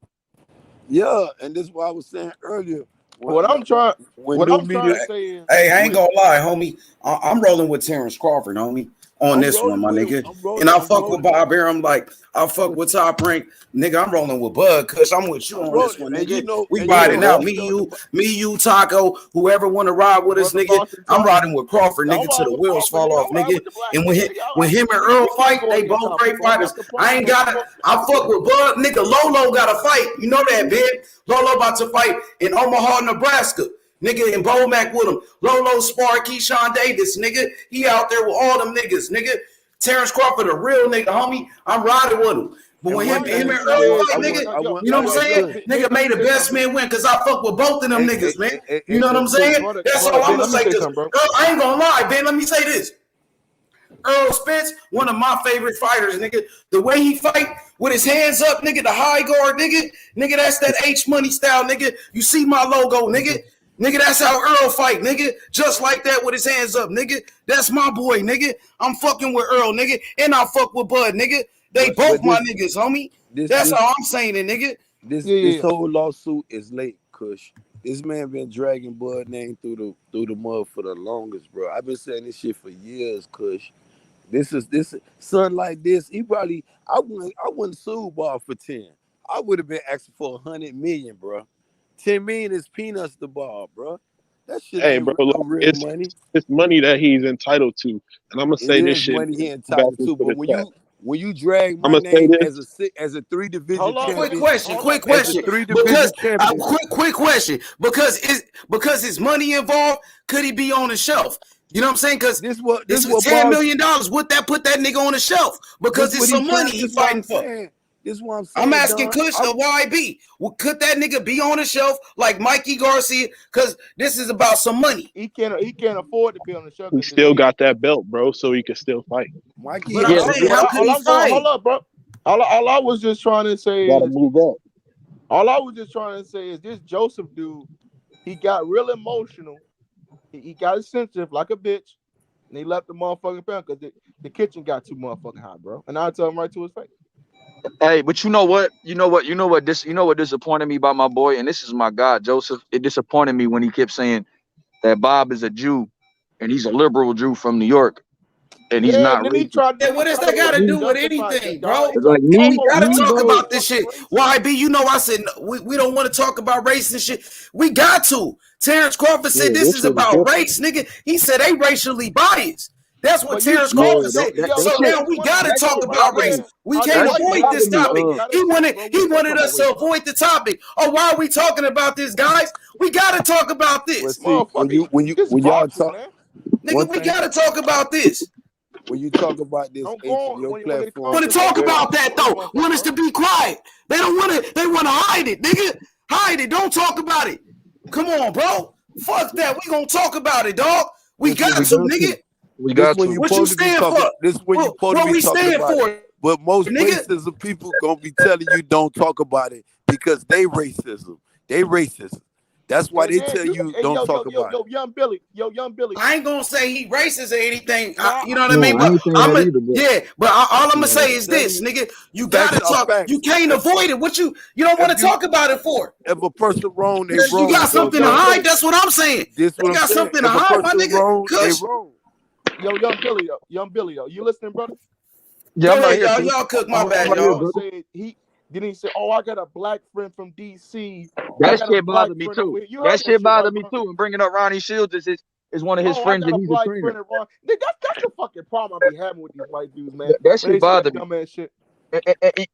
Yeah, and this is what I was saying earlier. What I'm trying to say is, hey, I ain't gonna lie, homie. I'm rolling with Terrence Crawford, homie, on this one, my nigga. And I fuck with Bob Arum like I fuck with Top Rank, nigga. I'm rolling with Bud, cause I'm with you on this one, nigga. We riding out, me, you, Taco, whoever want to ride with us, nigga. I'm riding with Crawford, nigga, till the wheels fall off, nigga. And when him and Earl fight, they both great fighters. I fuck with Bud, nigga. Lolo got to fight, you know that, Ben. Lolo about to fight in Omaha, Nebraska. Nigga, and Bo Mac with him. Lolo spar Keyshawn Davis, nigga. He out there with all them niggas, nigga. Terrence Crawford, a real nigga, homie. I'm riding with him. But when him and Earl fight, nigga, you know what I'm saying? Nigga made the best man win because I fuck with both of them niggas, man. You know what I'm saying? That's all I'm going to say. I ain't going to lie, Ben. Let me say this. Earl Spence, one of my favorite fighters, nigga. The way he fight with his hands up, nigga, the high guard, nigga, that's that H Money style, nigga. You see my logo, nigga. Nigga, that's how Earl fight, nigga. Just like that with his hands up, nigga. That's my boy, nigga. I'm fucking with Earl, nigga. And I fuck with Bud, nigga. They both my niggas, homie. That's all I'm saying, nigga. This whole lawsuit is late, Kush. This man been dragging Bud name through the mud for the longest, bro. I've been saying this shit for years, Kush. This son like this. He probably I wouldn't sue Bob for 10. I would have been asking for 100 million, bro. 10 million is peanuts to Bob, bro. That shit ain't real money. It's money that he's entitled to, and I'm gonna say this shit. Money he entitled to, but when you drag my name as a 3-division champion, quick question. Quick question. Because his money involved, could he be on the shelf? You know what I'm saying? Because this was $10 million. Would that put that nigga on the shelf? Because it's some money he's fighting for. This is what I'm saying. I'm asking Kush of YB. Could that nigga be on the shelf like Mikey Garcia? Because this is about some money. He can't afford to be on the shelf. He still got that belt, bro, so he can still fight. Mikey, but I'm saying, how could he fight? Hold up, bro. All I was just trying to say gotta move up. All I was just trying to say is this Joseph dude, he got real emotional. He got sensitive like a bitch, and he left the motherfucking pound because the kitchen got too motherfucking hot, bro. And I tell him right to his face. Hey, but you know what disappointed me about my boy, and this is my guy, Joseph. It disappointed me when he kept saying that Bob is a Jew and he's a liberal Jew from New York. And he's not racist. What does that got to do with anything, bro? We got to talk about this shit. YB, you know I said we don't want to talk about race and shit. We got to. Terrence Crawford said this is about race, nigga. He said they racially biased. That's what Terrence Crawford said. So now we got to talk about race. We can't avoid this topic. He wanted us to avoid the topic. Oh, why are we talking about this, guys? We got to talk about this. When y'all talk, nigga, we got to talk about this. When you talk about this, your platform. Want to talk about that though? Want us to be quiet? They don't want to. They want to hide it, nigga. Hide it. Don't talk about it. Come on, bro. Fuck that. We gonna talk about it, dog. We got to, nigga. We got to. What you stand for? This is when you supposed to be talking about it. But most racism people gonna be telling you don't talk about it because they racism. They racist. That's why they tell you don't talk about it. Young Billy. I ain't gonna say he racist or anything. You know what I mean? But all I'm gonna say is this, nigga. You gotta talk. You can't avoid it. What you don't want to talk about it for? If a person wrong, they wrong. You got something to hide. That's what I'm saying. You got something to hide, my nigga. They wrong. Young Billy, you listening, brother? Yeah, I'm right here. Y'all cook my bad, y'all. Then he said, "Oh, I got a black friend from DC." That shit bothered me too. That shit bothered me too. And bringing up Ronnie Shields is one of his friends, and he's a trainer. That's the fucking problem I be having with these white dudes, man. That shit bothered me.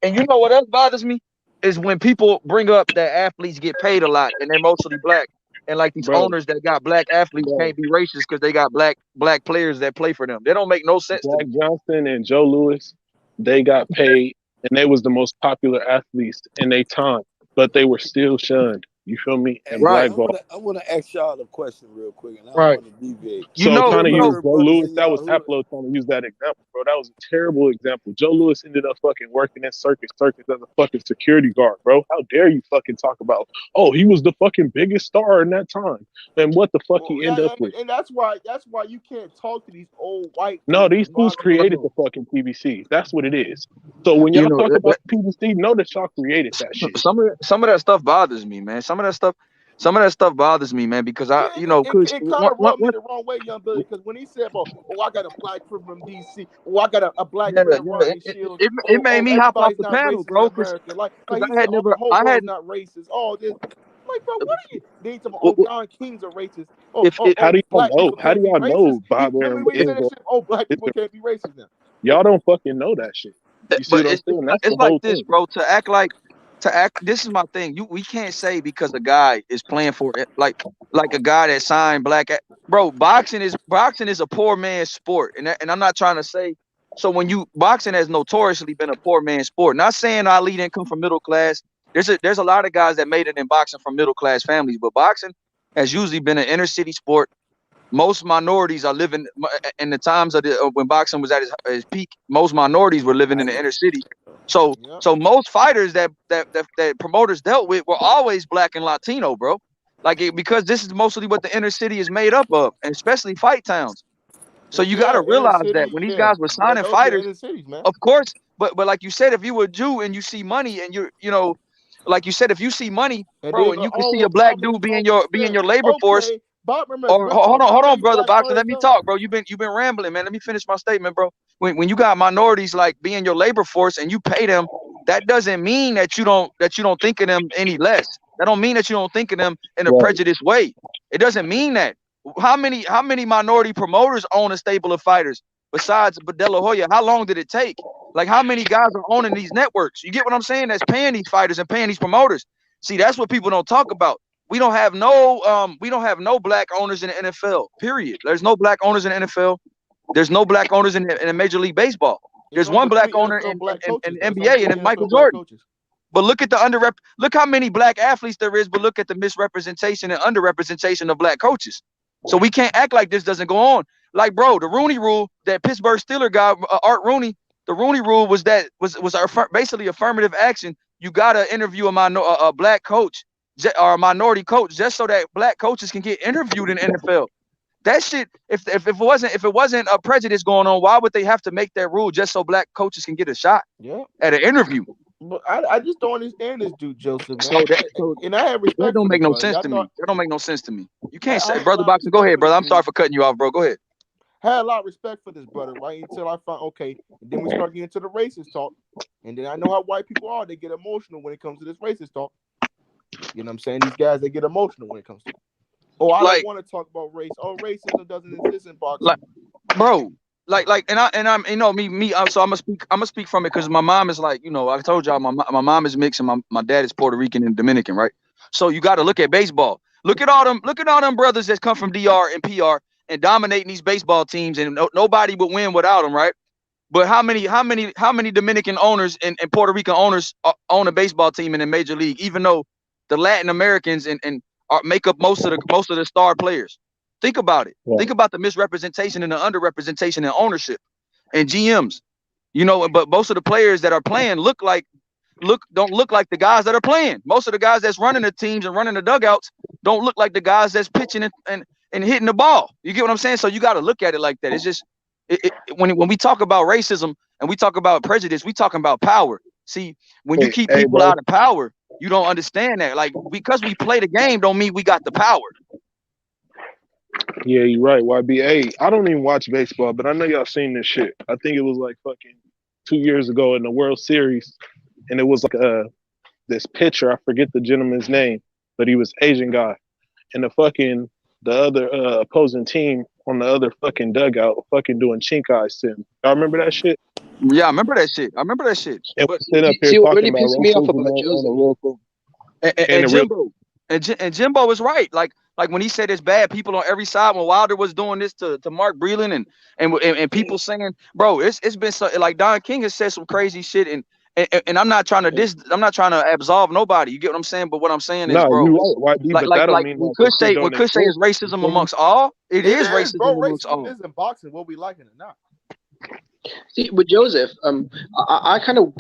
And you know what else bothers me is when people bring up that athletes get paid a lot and they're mostly black, and like these owners that got black athletes can't be racist because they got black players that play for them. They don't make no sense. Jack Johnson and Joe Louis, they got paid. And they was the most popular athletes in their time, but they were still shunned You feel me? And Right. blackball. I want to ask y'all a question real quick, and I don't Right. want to deviate. So trying to use Joe Louis, that was Apollo trying to use that example, bro. That was a terrible example. Joe Louis ended up fucking working in circus as a fucking security guard, bro. How dare you fucking talk about, oh, he was the fucking biggest star in that time. And what the fuck he ended up with? And that's why you can't talk to these old white. No, these fools created the fucking PBC. That's what it is. So when y'all talk about PBC, know that y'all created that shit. Some of that stuff bothers me, man. Some of that stuff bothers me, man, because it kind of rubbed me the wrong way, young Billy. Because when he said, "Oh, I got a black friend from DC. Oh, I got a black friend Rodney Shields," it made me hop off the panel, bro. Because he said, "Oh, the whole world's not racist." Oh, this. Like, bro, what are you? They talking about, Don King's are racist. How do y'all know? How do y'all know, Bob Aaron? Black people can't be racist now. Y'all don't fucking know that shit. You see what I'm saying? That's it's like this, bro. This is my thing. We can't say because a guy is playing for it, like a guy that signed black. Bro, boxing is a poor man's sport, and I'm not trying to say. So boxing has notoriously been a poor man's sport. Not saying Ali didn't come from middle class. There's a lot of guys that made it in boxing from middle class families, but boxing has usually been an inner city sport. Most minorities are living in the times of when boxing was at its peak. Most minorities were living in the inner city. So most fighters that promoters dealt with were always black and Latino, bro. Because this is mostly what the inner city is made up of, and especially fight towns. So you got to realize that when these guys were signing fighters, of course. But like you said, if you were a Jew and you see money, and like you said, if you see money, bro, and you can see a black dude be in your labor force. Or hold on, brother Boxer. Let me talk, bro. You've been rambling, man. Let me finish my statement, bro. When you got minorities like being your labor force and you pay them, that doesn't mean that you don't think of them any less. That don't mean that you don't think of them in a prejudiced way. It doesn't mean that. How many minority promoters own a stable of fighters besides De La Hoya? How long did it take? Like, how many guys are owning these networks? You get what I'm saying? That's paying these fighters and paying these promoters. See, that's what people don't talk about. We don't have no black owners in the NFL. Period. There's no black owners in the NFL. There's no black owners in Major League Baseball. There's one black owner in NBA, and it's Michael Jordan. But look at look how many black athletes there is, but look at the misrepresentation and underrepresentation of black coaches. So we can't act like this doesn't go on. Like, bro, the Rooney Rule that Pittsburgh Steelers guy, Art Rooney, the Rooney Rule was basically affirmative action. You gotta interview a black coach or a minority coach just so that black coaches can get interviewed in the NFL. That shit, if it wasn't a prejudice going on, why would they have to make that rule just so black coaches can get a shot at an interview? But I just don't understand this dude, Joseph. And I have respect. That don't make no sense to me. That don't make no sense to me. You can't say, brother Boxer. Go ahead, brother. I'm sorry for cutting you off, bro. Go ahead. Had a lot of respect for this brother, right? Until I found and then we start getting into the racist talk, and then I know how white people are. They get emotional when it comes to this racist talk. You know what I'm saying? These guys, they get emotional when it comes to. Oh, I don't want to talk about race. Oh, racism doesn't exist in boxing, bro. And I'm me. So I'm gonna speak from it because my mom is I told y'all my mom is mixed and my dad is Puerto Rican and Dominican, right? So you got to look at baseball. Look at all them brothers that come from DR and PR and dominating these baseball teams, and nobody would win without them, right? But how many Dominican owners and Puerto Rican owners own a baseball team in the major league? Even though the Latin Americans and make up most of the star players. Think about it. Yeah. Think about the misrepresentation and the underrepresentation in ownership and GMs. But most of the players that are playing don't look like the guys that are playing. Most of the guys that's running the teams and running the dugouts don't look like the guys that's pitching and hitting the ball. You get what I'm saying? So you got to look at it like that. It's just when we talk about racism and we talk about prejudice, we talking about power. See, when you keep people out of power, you don't understand that. Like, because we play the game don't mean we got the power. Yeah, you're right, YBA. I don't even watch baseball, but I know y'all seen this shit. I think it was like fucking 2 years ago in the World Series, and it was like this pitcher, I forget the gentleman's name, but he was Asian guy. And the other opposing team on the other fucking dugout fucking doing chink eyes to him. Y'all remember that shit? Yeah, I remember that shit. And we're sitting up here talking really pissed me off about Jimbo. And Jimbo was right. Like when he said it's bad people on every side, when Wilder was doing this to Mark Breland and people saying, bro, it's been so, like Don King has said some crazy shit and and I'm not trying to absolve nobody. You get what I'm saying? But what I'm saying is, No, bro, you're right, YB, but that don't mean we that could the shit say don't is exist. racism amongst all. It is racism bro. amongst Racism all. is in boxing, whether we like it or not. See, with Joseph, I kind of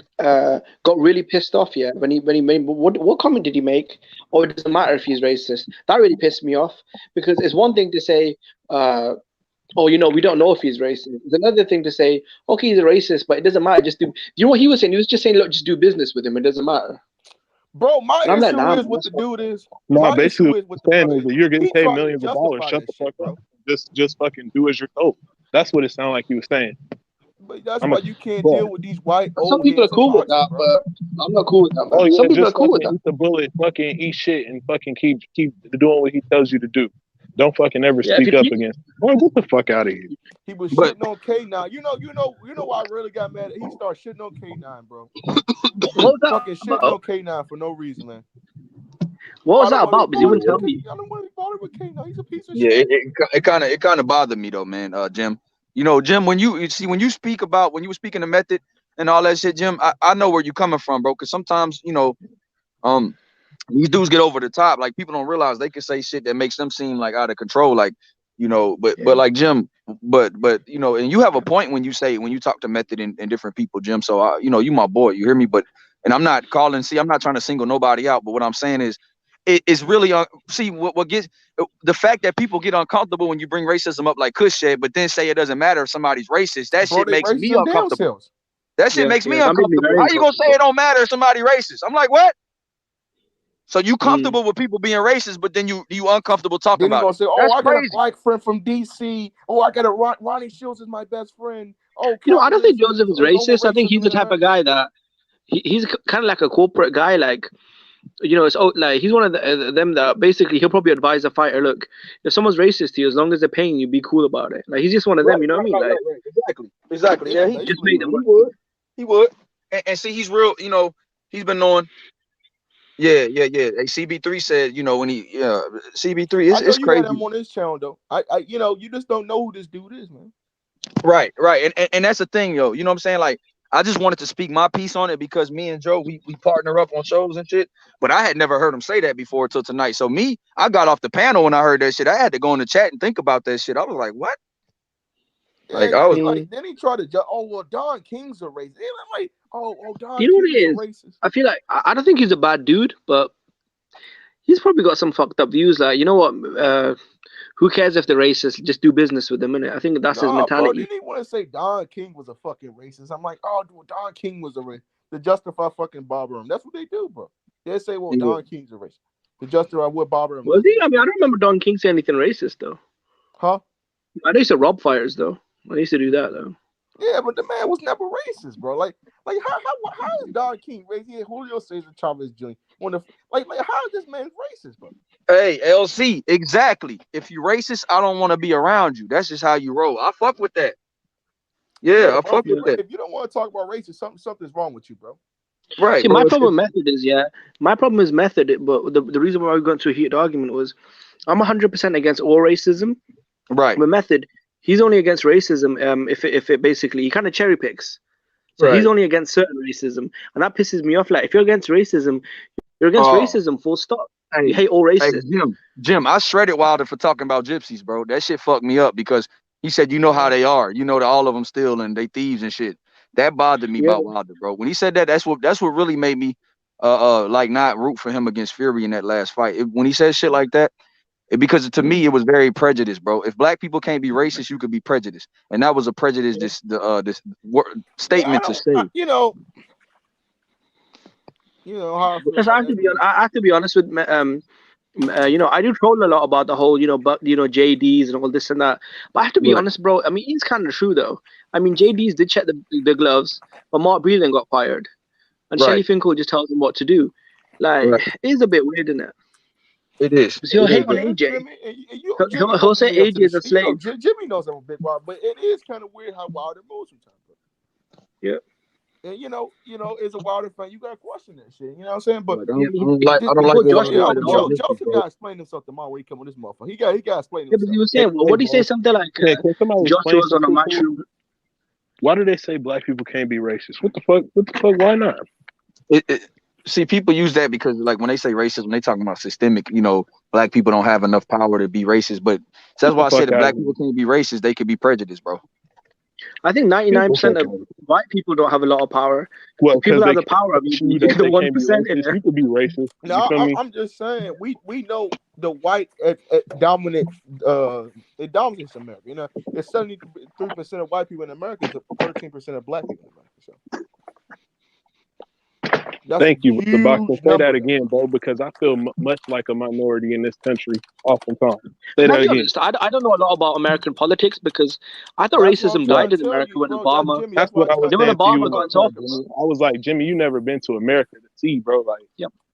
got really pissed off, yeah, when he made what comment did he make? Or it doesn't matter if he's racist. That really pissed me off because it's one thing to say, we don't know if he's racist. It's another thing to say, okay, he's a racist, but it doesn't matter. Just do. You know what he was saying? He was just saying, look, just do business with him. It doesn't matter. Bro, my And I'm like, issue nah, is what the dude is. No, My basically issue what is I'm with the saying brother. is that you're getting He paid tried to millions of dollars. justify Shut that the fuck shit, bro. up. Just fucking do as you're told. That's what it sounded like he was saying. But that's why you can't deal with these white Some old people are heads in cool with boxing, that, bro. but I'm not cool with that, man. Oh yeah, Some people are just cool with fucking that. eat the bullet, fucking eat shit, and fucking keep doing what he tells you to do. Don't fucking ever Yeah, if speak you up keep, against. Boy, get the fuck out of here. He was But shitting on K9. You know why I really got mad? He started shitting on K9, bro. what was that Fucking shitting about? on K9 for no reason, man. What was I don't that want to about? be Because you wouldn't bothered tell with me. I don't want to be bothered with K9. He's a piece of yeah, shit. it kind of bothered me though, man. Jim, Jim, when you speak about when you were speaking the method and all that shit, Jim, I know where you're coming from, bro. Because sometimes these dudes get over the top. Like people don't realize they can say shit that makes them seem like out of control. Like but like Jim, but and you have a point when you talk to method and different people, Jim. So you my boy, you hear me? But and I'm not calling. See, I'm not trying to single nobody out. But what I'm saying is, it's really what gets the fact that people get uncomfortable when you bring racism up like Kush said, but then say it doesn't matter if somebody's racist. That Bro, shit they makes racist me them damn uncomfortable. selves. That shit makes me that made me uncomfortable. very How you gonna say uncomfortable. it don't matter if somebody racist? I'm like, what? So you comfortable with people being racist, but then you uncomfortable talking Then he about gonna it. say, "Oh, That's I got a crazy. black friend from DC. Oh, I got a Ronnie Shields is my best friend. Oh, I don't think capitalism Joseph is is over racist. I think he's racism the in type of America." guy that he's kind of like a corporate guy. Like, it's like he's one of them that basically he'll probably advise a fighter, look, if someone's racist to you, as long as they're paying you, be cool about it. Like he's just one of them. You know what I mean? Like, Exactly. Yeah, he just made them. He would. And see, he's real. He's been knowing. Yeah. Hey, CB3 said, when CB3 I know it's you had crazy. him on this channel though. I you just don't know who this dude is, man. Right. And that's the thing, yo. You know what I'm saying? Like, I just wanted to speak my piece on it because me and Joe, we partner up on shows and shit. But I had never heard him say that before until tonight. So I got off the panel when I heard that shit. I had to go in the chat and think about that shit. I was like, what? Like I was then he tried to judge. Oh well, Don King's a racist. And I'm like, Don You know what it King's is? a racist. I feel like I don't think he's a bad dude, but he's probably got some fucked up views. Like, you know what? Who cares if they're racist? Just do business with them, innit? I think that's his mentality. Bro, didn't he want to say Don King was a fucking racist? I'm like, Don King was a racist to justify fucking Bob Arum. That's what they do, bro. They say, well, Don King's a racist to justify what Bob Arum. Was he? I mean, I don't remember Don King saying anything racist though. Huh? I used to rob fires though. I used to do that though. Yeah, but the man was never racist, bro. Like how is Don King racist? Yeah, Julio Cesar Chavez Jr. Like how is this man racist, bro? Hey, LC, exactly. If you racist, I don't want to be around you. That's just how you roll. I fuck with that. Yeah, I fuck with that. If you don't want to talk about racism, something's wrong with you, bro. Right. See, my problem with method is my problem is method. But the reason why we got into a heated argument was I'm 100% against all racism. Right. With method, he's only against racism if it basically he kind of cherry picks. So he's only against certain racism, and that pisses me off. Like if you're against racism, you're against racism. Full stop. You hate all racists. Hey, Jim, I shredded Wilder for talking about gypsies, bro. That shit fucked me up because he said, you know how they are. You know that all of them steal and they thieves and shit. That bothered me about Wilder, bro. When he said that, that's what really made me like not root for him against Fury in that last fight. When he said shit like that, because to me it was very prejudiced, bro. If black people can't be racist, you could be prejudiced, and that was a prejudice. This statement to say. Because I have to be honest with I do troll a lot about the whole JDs and all this and that, but I have to be honest, bro. I mean, it's kind of true though. I mean, JDs did check the gloves, but Mark Breeden got fired, and Shelly Finkel just tells him what to do. Like, it is a bit weird, isn't it? It is. He'll hate on AJ. He'll say AJ is a slave. Jimmy knows I'm a big wild, but it is kind of weird how Wilder moves sometimes. Yeah. And as a Wilder fan, you gotta question that shit. You know what I'm saying? But I don't like Joseph got to explain himself tomorrow when he come on this motherfucker. He got to explain himself. Yeah, but he was saying, what did he say? Something like Joshua's on a matchroom. Why do they say black people can't be racist? What the fuck? What the fuck? Why not? See, people use that because, like, when they say racism, they talking about systemic. You know, black people don't have enough power to be racist. But that's why I said if black people can't be racist, they could be prejudiced, bro. I think 99% of white people don't have a lot of power. Well, the people that have the power of the 1% in there. You could be racist. No, I'm just saying we know the white dominant it dominates America. You know, it's 73% of white people in America, so 13% of black people in America. So. Thank you, Mr. Boxer. Say that again, bro, because I feel much like a minority in this country oftentimes. Say that again. Honest, I don't know a lot about American politics because I thought racism died in America when Obama. That's what I was saying when to you. Obama got into office. I was like, Jimmy, you never been to America to see, bro. Like,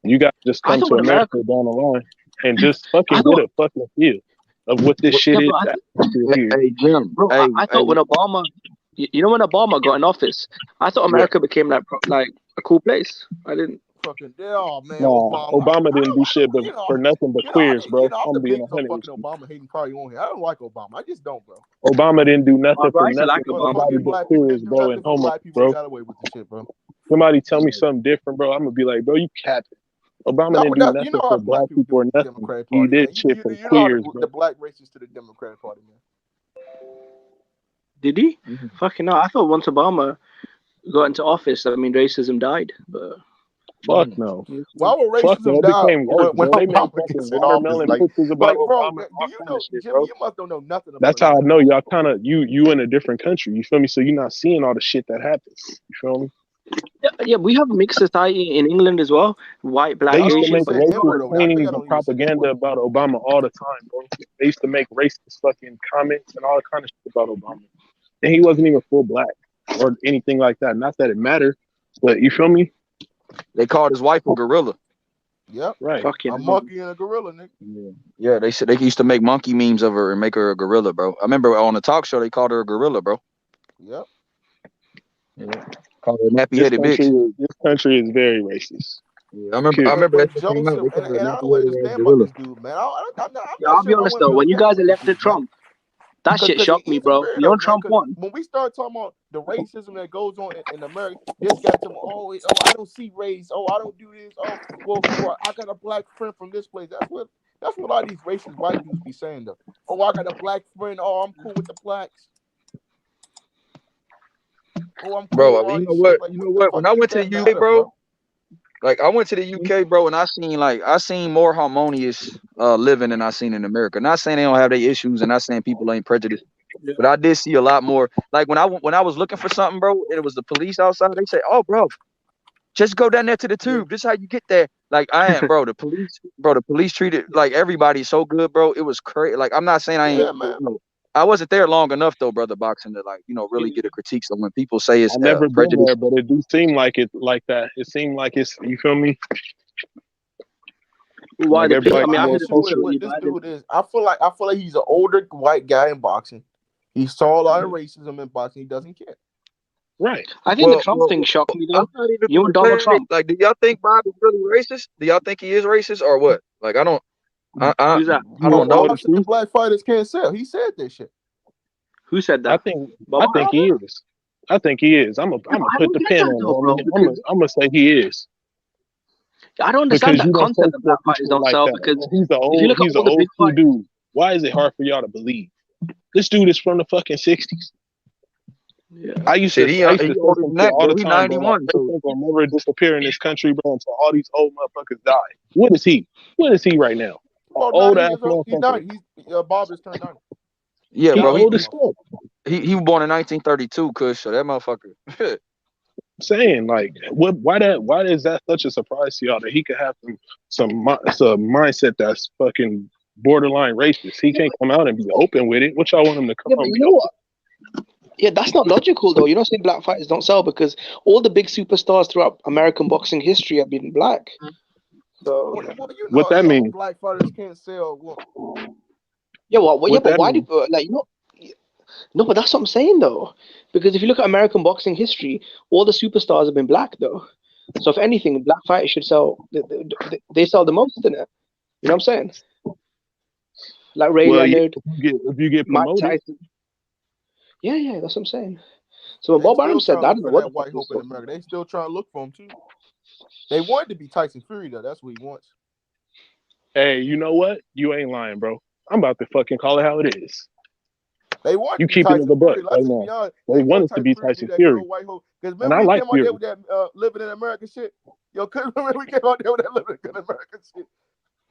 you got to just come to America down the line and just fucking get a fucking feel of what this shit is. Hey, Jim, bro, I thought when Obama, when Obama got in office, I thought America became like a cool place. I didn't. Fucking man. No, Obama didn't do shit for nothing but queers, bro. I'm being a fucking Obama hating party on here. I don't like Obama. I just don't, bro. Obama didn't do nothing for nothing like for nobody but queers, bro, and homo, bro. Got away with the shit, bro. Somebody tell me something different, bro. I'm gonna be like, bro, you capping. Obama didn't do nothing for black people or nothing. He did shit for queers, bro. The black racist to the Democratic Party, man. Did he? Fucking no. I thought once Obama got into office, I mean, racism died. But fuck no. Why would racism die when they make fucking watermelon pictures about Obama? Jimmy, you must don't know nothing about That's how I know y'all kind of you in a different country. You feel me? So you're not seeing all the shit that happens. You feel me? Yeah, we have mixed society in England as well. White, black, they used to Asian. make racist paintings and propaganda about Obama all the time, bro. They used to make racist fucking comments and all kind of shit about Obama. And he wasn't even full black or anything like that. Not that it mattered, but you feel me? They called his wife a gorilla. Yep. Right. A monkey and a gorilla, nigga. Yeah, they said they used to make monkey memes of her and make her a gorilla, bro. I remember on the talk show they called her a gorilla, bro. Yep. Yeah. Called her a nappy-headed bitch. This country is very racist. Yeah, I remember that Joseph, and I don't understand about this dude, man. I'll be honest though, when you guys elected Trump, that shit shocked me, bro. You know Trump won. When we start talking about the racism that goes on in America, this guy talking, oh, I don't see race. Oh, I don't do this. Oh, well, I got a black friend from this place. That's what a lot of these racist white dudes be saying though. Oh, I got a black friend. Oh, I'm cool with the blacks. Oh, I'm cool. Bro, you know what? When I went to the UK, bro. Like I went to the UK, bro, and I seen more harmonious living than I seen in America. Not saying they don't have their issues, and not saying people ain't prejudiced, but I did see a lot more. Like when I was looking for something, bro, and it was the police outside. They say, "Oh, bro, just go down there to the tube. This is how you get there." Like I am, bro. The police treated like everybody so good, bro. It was crazy. Like I'm not saying I ain't. I wasn't there long enough though, brother boxing, to really get a critique. So when people say it's I've never been prejudice, there, but it do seem like it like that. It seemed like it's, you feel me? Why like what this dude is? I feel like he's an older white guy in boxing. He saw a lot of racism in boxing. He doesn't care. Right. I think the Trump thing shocked me though. You and Donald Trump. Like, do y'all think Bob is really racist? Do y'all think he is racist or what? Like, I don't. Who's that? I don't know. The black fighters can't sell. He said this shit. Who said that? I think he is. I think he is. I'm gonna put the pen on him. I'm gonna say he is. I don't understand that concept that black fighters don't sell because he's an old school dude. Why is it hard for y'all to believe? This dude is from the fucking 60s. Yeah. I used to he older than that, all the he's time, 91. Bro. They will never disappear in this country, bro, until all these old motherfuckers die. What is he? What is he right now? Old ass motherfucker. Bob is turned 90. Yeah, bro. He was born in 1932, Kush. So that motherfucker. Saying like, why is that such a surprise to y'all that he could have some mindset that's fucking borderline racist? He can't come out and be open with it. What y'all want him to come out? You know what? Yeah, that's not logical though. You don't say black fighters don't sell because all the big superstars throughout American boxing history have been black. So what that means? Black fighters can't sell. Yeah, but why do no, but that's what I'm saying though. Because if you look at American boxing history, all the superstars have been black though. So if anything, black fighters should sell. They sell the most in it. You know what I'm saying? Like Ray Leonard. If you get promoted. Mike Tyson. Yeah, that's what I'm saying. So when Bob Arum said that, I don't know what the white fuck hope in America. They still trying to look for him too. They wanted to be Tyson Fury though. That's what he wants. Hey, you know what? You ain't lying, bro. I'm about to fucking call it how it is. They want you to be keeping it Tyson the buck Fury. right Let's just now. be honest. They want it to be Tyson Fury. Because And remember I he like came out Fury. there with that living in America shit. Yo, remember we came out there with that living in America shit.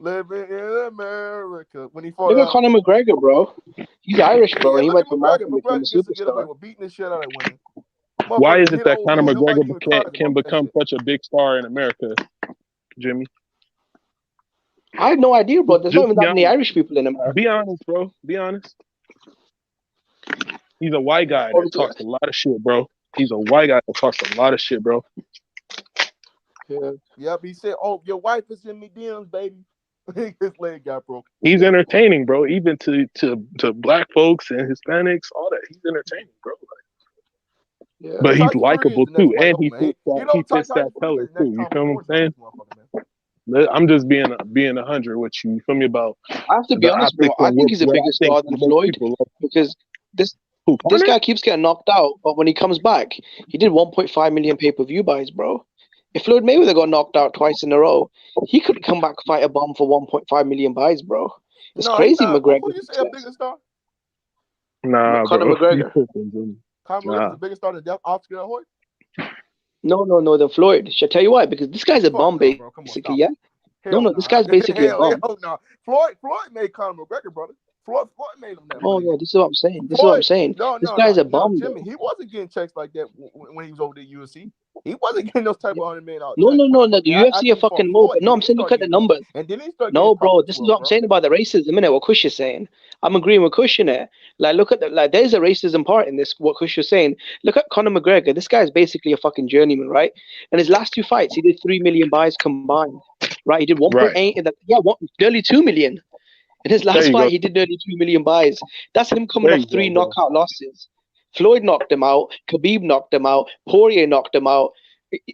Living in America. When he fought. Look at Conor McGregor, bro. He's Irish, bro. Yeah, He look went at to America McGregor. and became a McGregor gets to get away superstar. with beating the shit out of women. Why is it Hit that old Conor men. Nobody McGregor even cries can about that become shit. such a big star in America, Jimmy? I had no idea, bro. There's not Just even be that many honest. Irish people in America. Be honest, bro. Be honest. He's a white guy that talks a lot of shit, bro. He's a white guy that talks a lot of shit, bro. Yeah. Yep, he said, "Oh, your wife is in me DMs, baby." His leg got broken. He's entertaining, bro. Even to black folks and Hispanics, all that. He's entertaining, bro. Yeah. But he's likable too, and he fits that color too. You feel what I'm saying? I'm just being 100 with you. You feel me about? I have to be honest, bro. I think he's a bigger star than Floyd because this guy keeps getting knocked out, but when he comes back, he did 1.5 million pay-per-view buys, bro. If Floyd Mayweather got knocked out twice in a row, he could come back fight a bomb for 1.5 million buys, bro. It's crazy, McGregor. Who you say a bigger star? Nah, Conor bro. McGregor. Conor McGregor's the biggest star than Oscar De Hoyt. No, the Floyd. Should I tell you why? Because this guy's a bomb, basically, yeah? This guy's basically a bomb. No. Floyd made Conor McGregor, brother. Floyd made him that. Oh, no, this is what I'm saying. This guy's a bomb. Jimmy, he wasn't getting checks like that when he was over the UFC. He wasn't getting those type of $100 million. No. The UFC a fucking move. No, I'm saying look at the numbers. And then he started. No, bro, this is what I'm saying about the racism, innit? What Kush is saying. I'm agreeing with Kush in it. Like, look at there's a racism part in this. What Kush is saying. Look at Conor McGregor. This guy is basically a fucking journeyman, right? And his last two fights, he did 3 million buys combined, right? He did 1.8, nearly 2 million. In his last fight, he did nearly 2 million buys. That's him coming off 3 knockout losses. Floyd knocked him out. Khabib knocked him out. Poirier knocked him out.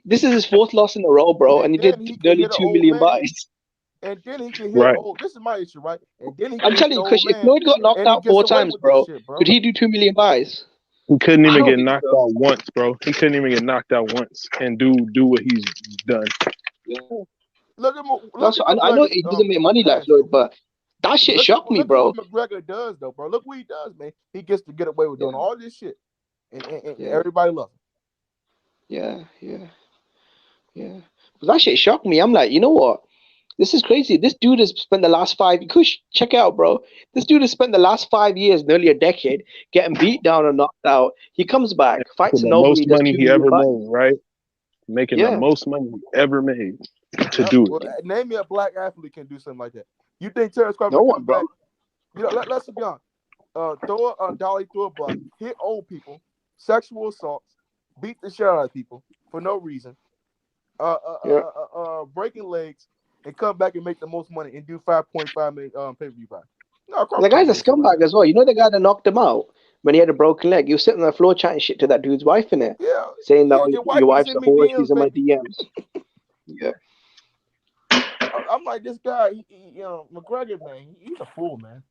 This is his 4th loss in a row, bro, and he did nearly 2 million buys. And then he can hit old. This is my issue, right? And then I'm telling you, Kush, if Floyd got knocked out 4 times, bro, could he do 2 million buys? He couldn't even get knocked out once, bro. He couldn't even get knocked out once and do what he's done. Yeah. I know he doesn't make money like Floyd, but that shit shocked me, bro. Look what McGregor does, though, bro. Look what he does, man. He gets to get away with doing all this shit, and everybody loves him. Yeah. But that shit shocked me. I'm like, you know what? This is crazy. This dude has spent the last 5 years. Kush, check it out, bro. This dude has spent the last 5 years, nearly a decade, getting beat down and knocked out. He comes back, fights the most money he ever made, right? Making the most money he ever made to do it. Name me a black athlete can do something like that. You think Terrence Crawford come back? You know, let's be honest. Throw a dolly through a block, hit old people, sexual assaults, beat the shit out of people for no reason, breaking legs, and come back and make the most money and do 5.5 million pay-per-view buy. No, the guy's a scumbag as well. You know the guy that knocked him out when he had a broken leg? He was sitting on the floor chatting shit to that dude's wife in it. Yeah. Saying that your wife's a whore, she's in my DMs. Yeah. I'm like, this guy, McGregor, man, he's a fool, man.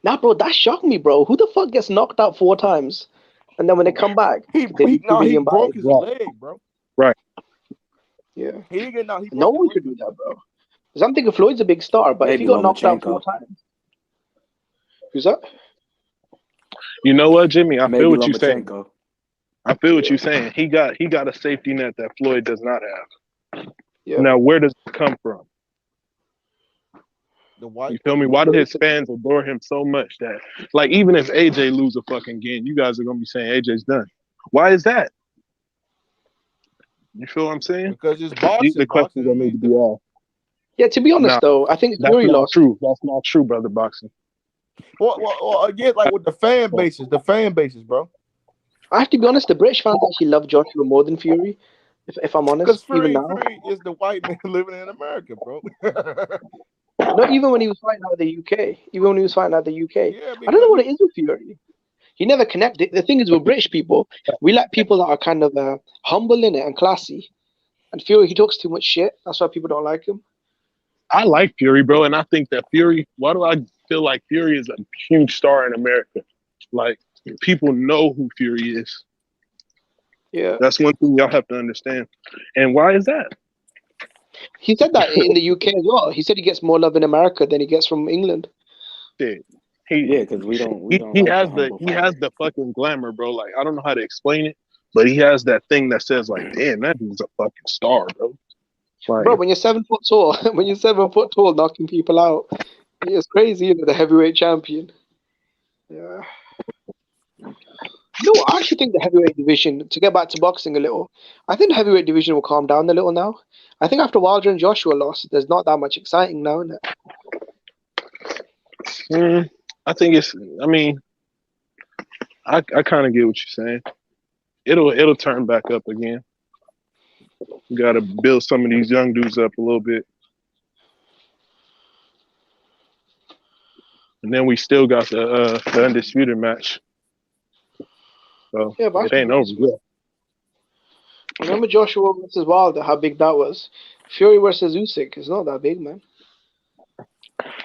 Nah, bro, that shocked me, bro. Who the fuck gets knocked out 4 times? And then when they come back, he broke his leg, bro. Right. Yeah. No one could do that, bro. Because I'm thinking Floyd's a big star, but if he got knocked out 4 times. Who's that? You know what, Jimmy? I feel what you're saying. I feel what you're saying. He got a safety net that Floyd does not have. Yeah. Now, where does it come from? You feel me? Why do his fans adore him so much that, like, even if AJ lose a fucking game, you guys are gonna be saying AJ's done. Why is that? You feel what I'm saying? Because it's boxing. These are the questions that need to be asked. Yeah, to be honest, though, I think that's Fury not lost. true. That's not true, brother. Boxing. Well, again, like with the fan bases, bro. I have to be honest. The British fans actually love Joshua more than Fury. If I'm honest, because Fury is the white man living in America, bro. Not even when he was fighting out of the UK. Yeah, I don't know what it is with Fury. He never connected. The thing is, with British people, we like people that are kind of humble in it and classy. And Fury, he talks too much shit. That's why people don't like him. I like Fury, bro, and I think that Fury. Why do I feel like Fury is a huge star in America? Like, people know who Fury is. Yeah. That's one thing y'all have to understand. And why is that? He said that in the UK as well. He said he gets more love in America than he gets from England. Shit. Because we don't. He has the fucking glamour, bro. Like, I don't know how to explain it, but he has that thing that says, like, damn, that dude's a fucking star, bro. Like, bro, when you're 7 foot tall, knocking people out, it's crazy, you know, the heavyweight champion. Yeah. No, I actually think the heavyweight division, to get back to boxing a little, I think the heavyweight division will calm down a little now. I think after Wilder and Joshua lost, there's not that much exciting now, isn't it? I think it's, I mean, I kind of get what you're saying. It'll turn back up again. You got to build some of these young dudes up a little bit. And then we still got the undisputed match. So yeah, but it ain't over yet. Remember Joshua versus Wilder, how big that was? Fury versus Usyk is not that big, man.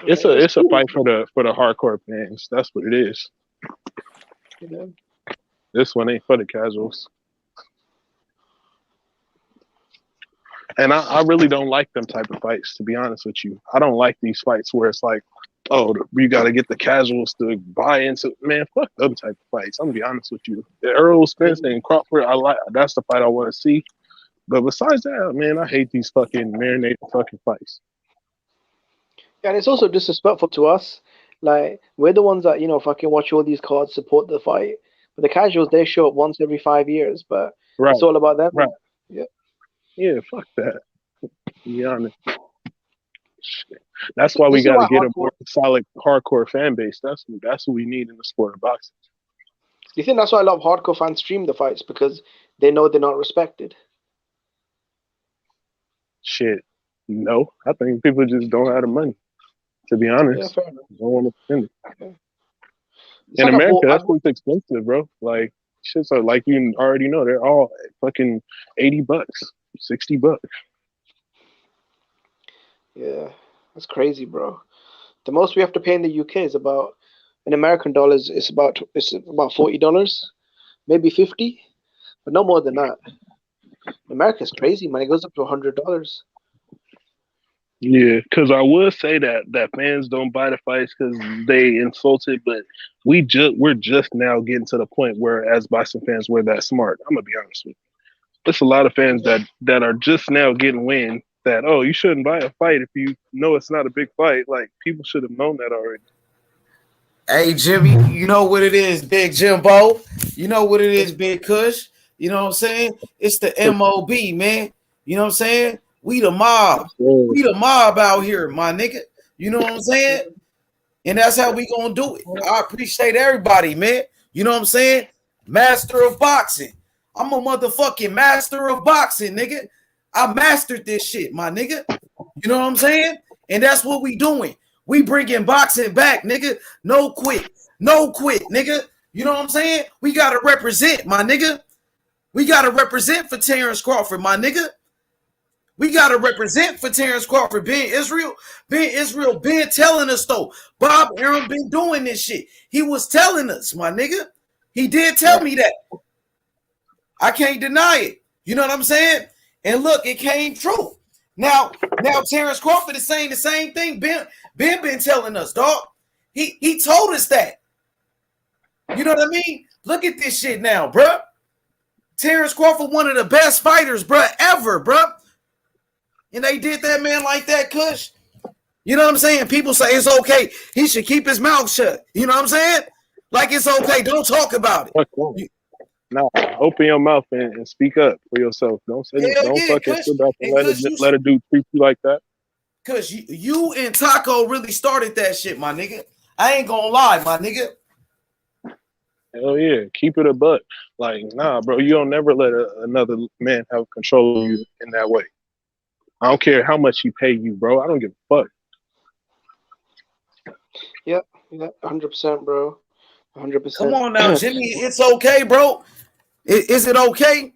It's a fight for the hardcore fans. That's what it is. Yeah. This one ain't for the casuals. And I really don't like them type of fights, to be honest with you. I don't like these fights where it's like, oh, you got to get the casuals to buy into. Man, fuck them type of fights. I'm gonna be honest with you. The Errol Spence and Crawford, that's the fight I want to see. But besides that, man, I hate these fucking marinated fucking fights. Yeah, and it's also disrespectful to us. Like, we're the ones that, you know, fucking watch all these cards, support the fight. But the casuals, they show up once every 5 years. But it's all about them. Right. Yeah. Yeah, fuck that. To be honest. That's why we got to get a more solid hardcore fan base. That's what we need in the sport of boxing. Do you think that's why a lot of hardcore fans stream the fights? Because they know they're not respected? Shit. No. I think people just don't have the money. To be honest. Yeah, fair enough. Don't want to spend it. Okay. In America, that's what's expensive, bro. Like, shit's like you already know, they're all fucking $80, $60. Yeah, that's crazy, bro. The most we have to pay in the UK is about, in American dollars, it's about $40, maybe $50, but no more than that. America's crazy, man. It goes up to $100. Yeah, because I would say that fans don't buy the fights because they insulted, but we're just now getting to the point where, as boxing fans, we're that smart. I'm gonna be honest with you. There's a lot of fans that are just now getting wind that, oh, you shouldn't buy a fight if you know it's not a big fight. Like, people should have known that already. Hey, Jimmy, you know what it is, Big Jimbo. You know what it is, Big Kush. You know what I'm saying? It's the MOB, man. You know what I'm saying? We the mob. We the mob out here, my nigga. You know what I'm saying? And that's how we gonna do it. I appreciate everybody, man. You know what I'm saying? Master of boxing. I'm a motherfucking master of boxing, nigga. I mastered this shit, my nigga. You know what I'm saying? And that's what we doing. We bringing boxing back, nigga. No quit, nigga. You know what I'm saying? We gotta represent, my nigga. We gotta represent for Terrence Crawford, my nigga. We gotta represent for Terrence Crawford. Ben Israel been telling us though. Bob Arum been doing this shit. He was telling us, my nigga. He did tell me that. I can't deny it. You know what I'm saying? And look, it came true. Now Terrence Crawford is saying the same thing. Ben been telling us, dog. He told us that. You know what I mean? Look at this shit now, bruh. Terrence Crawford, one of the best fighters, bruh, ever, bruh. And they did that man like that, Kush. You know what I'm saying? People say it's okay. He should keep his mouth shut. You know what I'm saying? Like it's okay. Don't talk about it. No, open your mouth and speak up for yourself. Don't say don't fucking sit back and let a dude treat you like that. Cause you and Taco really started that shit, my nigga. I ain't gonna lie, my nigga. Hell yeah, keep it a buck. Like, nah, bro, you don't never let another man have control of you in that way. I don't care how much he pay you, bro. I don't give a fuck. Yeah, 100%, bro. 100%. Come on now, Jimmy. It's okay, bro. Is it okay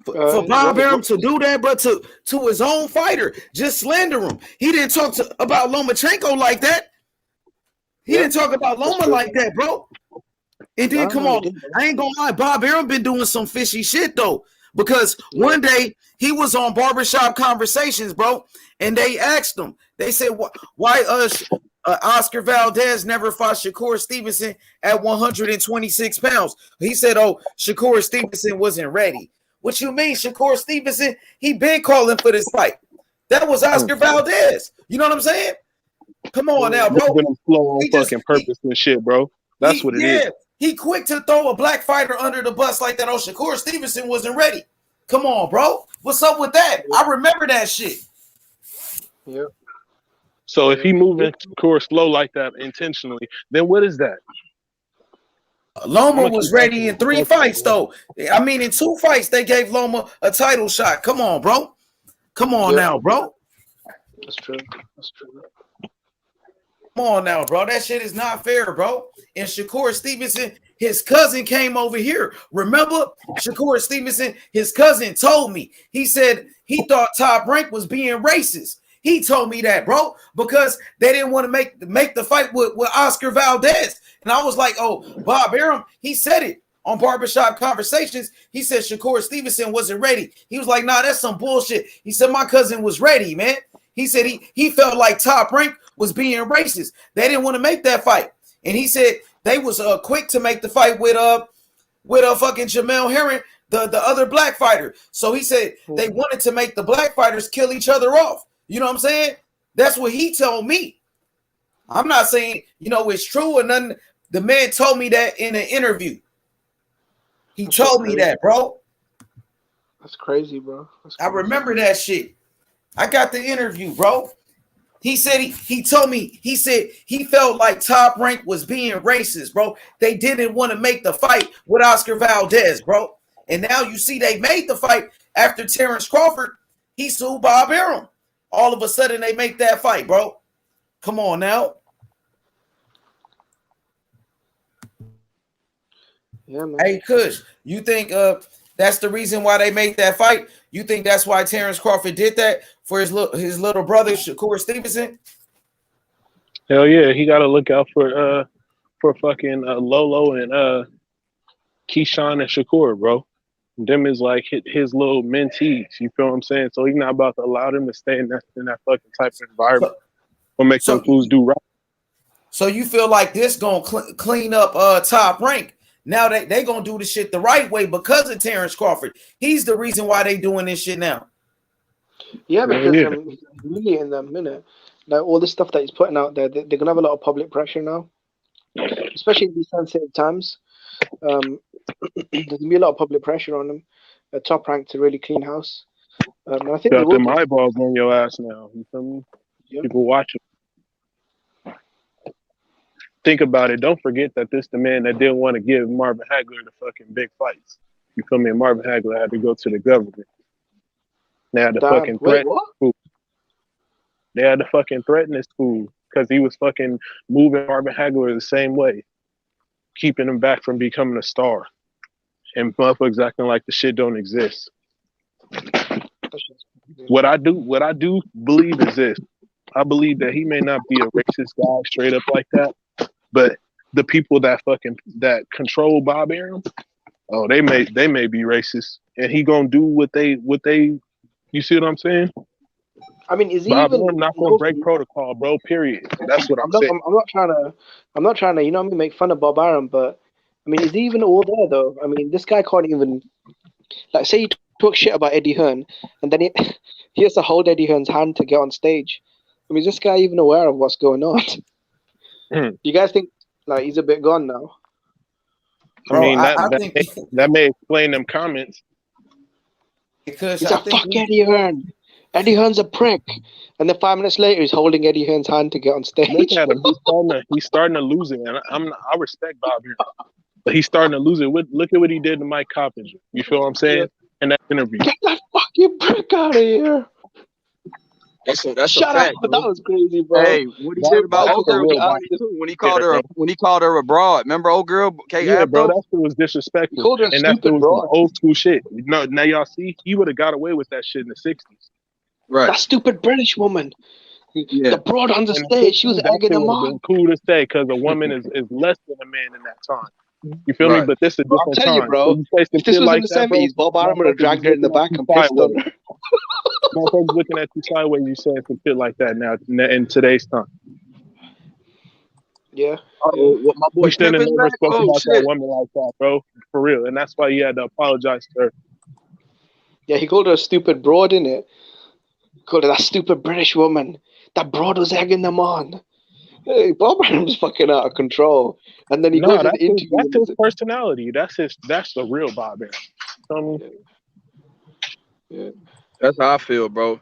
for Bob Arum to do that, but to his own fighter, just slander him? He didn't talk about Lomachenko like that. He didn't talk about Loma like that, bro. And then come on, I ain't gonna lie, Bob Arum been doing some fishy shit though. Because one day he was on Barbershop Conversations, bro, and they asked him, they said, why Oscar Valdez never fought Shakur Stevenson at 126 pounds? He said, oh, Shakur Stevenson wasn't ready. What you mean, Shakur Stevenson? He been calling for this fight. That was Oscar Valdez. You know what I'm saying? Come on now, bro. Flow on fucking purpose and shit, bro. That's what it is. He quick to throw a black fighter under the bus like that. Oh, Shakur Stevenson wasn't ready. Come on, bro. What's up with that? I remember that shit. Yeah. So if he moving Shakur slow like that intentionally, then what is that? Loma was ready in 3 fights, though. I mean, in 2 fights, they gave Loma a title shot. Come on, bro. Come on now, bro. That's true. That's true. Come on now, bro. That shit is not fair, bro. And Shakur Stevenson, his cousin came over here. Remember, Shakur Stevenson, his cousin told me. He said he thought Top Rank was being racist. He told me that, bro, because they didn't want to make the fight with Oscar Valdez. And I was like, oh, Bob Arum, he said it on Barbershop Conversations. He said Shakur Stevenson wasn't ready. He was like, nah, that's some bullshit. He said my cousin was ready, man. He said he felt like Top Rank was being racist. They didn't want to make that fight. And he said they was quick to make the fight with fucking Jamel Herring, the other black fighter. So he said they wanted to make the black fighters kill each other off. You know what I'm saying? That's what he told me. I'm not saying, it's true or nothing. The man told me that in an interview. He told me that, bro. That's crazy, bro. I remember that shit. I got the interview, bro. He said he told me, he said he felt like Top Rank was being racist, bro. They didn't want to make the fight with Oscar Valdez, bro. And now you see they made the fight after Terrence Crawford. He sued Bob Arum. All of a sudden they make that fight, bro. Come on now. Yeah, man. Hey, Kush, you think that's the reason why they made that fight? You think that's why Terrence Crawford did that for his little brother Shakur Stevenson? Hell yeah, he got to look out for fucking Lolo and Keyshawn and Shakur, bro. Them is like his little mentees. You feel what I'm saying? So he's not about to allow them to stay in that fucking type of environment or make them fools do right. So you feel like this gonna clean up Top Rank? Now they gonna do the shit the right way because of Terrence Crawford. He's the reason why they doing this shit now. Yeah, because really in the minute, like all the stuff that he's putting out there, they're gonna have a lot of public pressure now, especially in these sensitive times. There's gonna be a lot of public pressure on them. Top Rank to really clean house. I think got them eyeballs on your ass now. You feel me? Yep. People watching. Think about it. Don't forget that this the man that didn't want to give Marvin Hagler the fucking big fights. You feel me? And Marvin Hagler had to go to the government. They had to fucking threaten this fool. They had to fucking threaten this fool because he was fucking moving Marvin Hagler the same way, keeping him back from becoming a star. And motherfuckers acting like the shit don't exist. What I do believe is this. I believe that he may not be a racist guy straight up like that, but the people that control Bob Arum, oh, they may be racist, and he gonna do what they. You see what I'm saying? I mean, is he Bob even Arum not gonna break protocol, bro? Period. That's what I'm saying. I'm not trying to, make fun of Bob Arum, but I mean, is he even all there though? I mean, this guy can't even, like, say you talk shit about Eddie Hearn, and then he has to hold Eddie Hearn's hand to get on stage. I mean, is this guy even aware of what's going on? You guys think like he's a bit gone now? I mean, that may explain them comments. Because he's like, fuck Eddie Hearn. Eddie Hearn's a prick. And then 5 minutes later, he's holding Eddie Hearn's hand to get on stage. Look at him. He's starting to lose it. And I respect Bob here. But he's starting to lose it. Look at what he did to Mike Coppinger. You feel what I'm saying? In that interview. Get that fucking prick out of here. That's Shut a fact, up. That was crazy, bro. Hey, what he said about old girl when he called her a broad. Remember old girl? Yeah, bro, that shit was disrespectful. He called her and that stupid, was bro. Old school shit. No, now y'all see, he would have got away with that shit in the 60s. Right. That stupid British woman. Yeah. The broad on the stage, she was egging him on. Cool to say because a woman is less than a man in that time. You feel me? But this is a different I'll tell you, time. bro. So you say some If this shit was in like the that, bro, 70s, Bob Arum would have motherfuckers dragged is her in the looking at back you and pissed on sideways. her. Motherfuckers looking at you sideways. You saying some shit like that now in today's time. Yeah. What my boy You should Pimp have is never back? spoke Oh about that shit. woman like that, bro. For real. And that's why you had to apologize to her. Yeah, he called her a stupid broad, innit? Called her that stupid British woman. That broad was egging them on. Hey, Bob Arum's fucking out of control. And then he goes No, in that's the interview. his personality. That's the real Bob Arum. Yeah. That's how I feel, bro.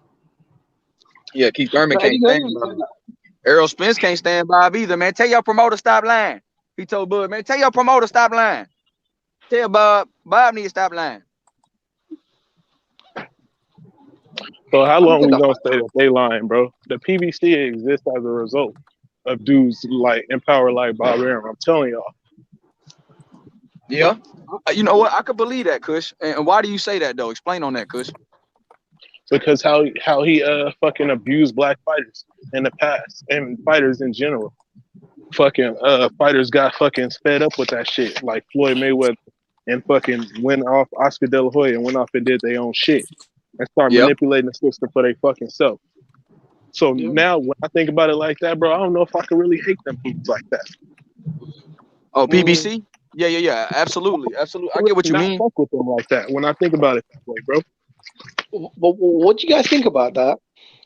Yeah, Keith Thurman No, can't Eddie stand Hearn was Bob. saying that. Errol Spence can't stand Bob either, man. Tell your promoter stop lying. He told Bud, man, tell your promoter stop lying. Tell Bob need to stop lying. So how long we gonna say that they lying, bro? The PBC exists as a result of dudes like in power like Bob Arum. I'm telling y'all. Yeah. You know what? I could believe that, Kush. And why do you say that though? Explain on that, Kush. Because how he fucking abused black fighters in the past and fighters in general. Fucking fighters got fucking fed up with that shit, like Floyd Mayweather, and fucking went off Oscar De La Hoya and went off and did their own shit and start manipulating the system for their fucking self. So now when I think about it like that, bro, I don't know if I can really hate them fools like that. Oh, PBC? Yeah. Absolutely. I get what you mean. Fuck with them like that when I think about it that way, bro. But what do you guys think about that?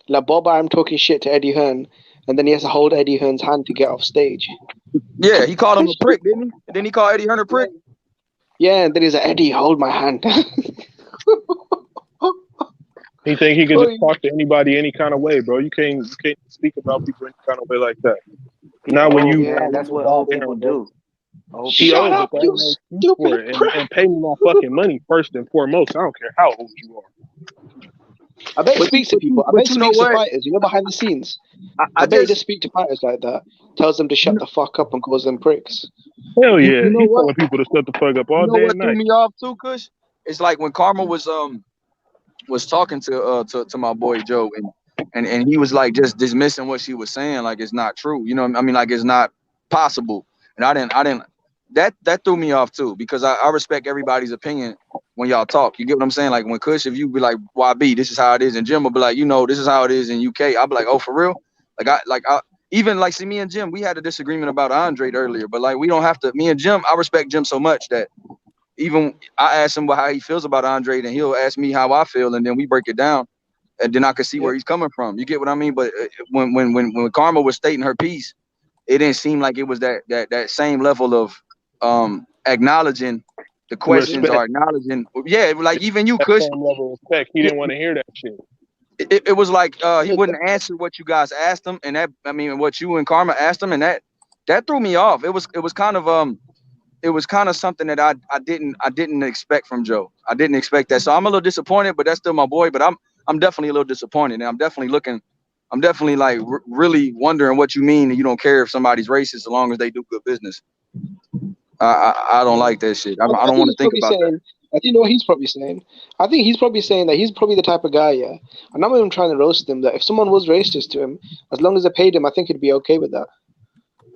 Like Bob Arum talking shit to Eddie Hearn, and then he has to hold Eddie Hearn's hand to get off stage. Yeah, he called him a prick, didn't he? And then he called Eddie Hearn a prick. Yeah, and then he's like, Eddie, hold my hand. He think he can just talk to anybody any kind of way, bro. You can't speak about people any kind of way like that. Not when you. Yeah, that's what old people do. Shut up, you stupid prick. And pay me my fucking money first and foremost. I don't care how old you are. I bet he speaks to people. I bet he speaks to fighters. You know, behind the scenes. I bet he just speak to fighters like that. Tells them to shut the fuck up and calls them pricks. Hell yeah, you know he's telling people to shut the fuck up all day and night. Threw me off too, Kush? It's like when Karma was talking to my boy Joe, and he was like just dismissing what she was saying, like it's not true. You know what I mean? Like it's not possible. And I didn't. That threw me off too, because I respect everybody's opinion when y'all talk. You get what I'm saying? Like when Kush, if you be like, YB, this is how it is, and Jim will be like, you know, this is how it is in UK. I'll be like, oh, for real? Even like, see, me and Jim, we had a disagreement about Andre earlier, but like we don't have to. Me and Jim, I respect Jim so much that even I ask him how he feels about Andre, and he'll ask me how I feel, and then we break it down, and then I can see where he's coming from. You get what I mean? But when Karma was stating her piece, it didn't seem like it was that same level of acknowledging the questions or acknowledging, like even you, Kush. Same level of respect. He didn't want to hear that shit. It was like he wouldn't answer what you guys asked him, and what you and Karma asked him, and that threw me off. It was kind of something that I didn't expect from Joe. I didn't expect that, so I'm a little disappointed. But that's still my boy. But I'm definitely a little disappointed, and I'm definitely like really wondering what you mean. And you don't care if somebody's racist as long as they do good business. I don't like that shit. I don't want to think about that. I think you know what he's probably saying. I think he's probably saying that he's probably the type of guy, yeah. I'm not even trying to roast him. That if someone was racist to him, as long as they paid him, I think he'd be okay with that.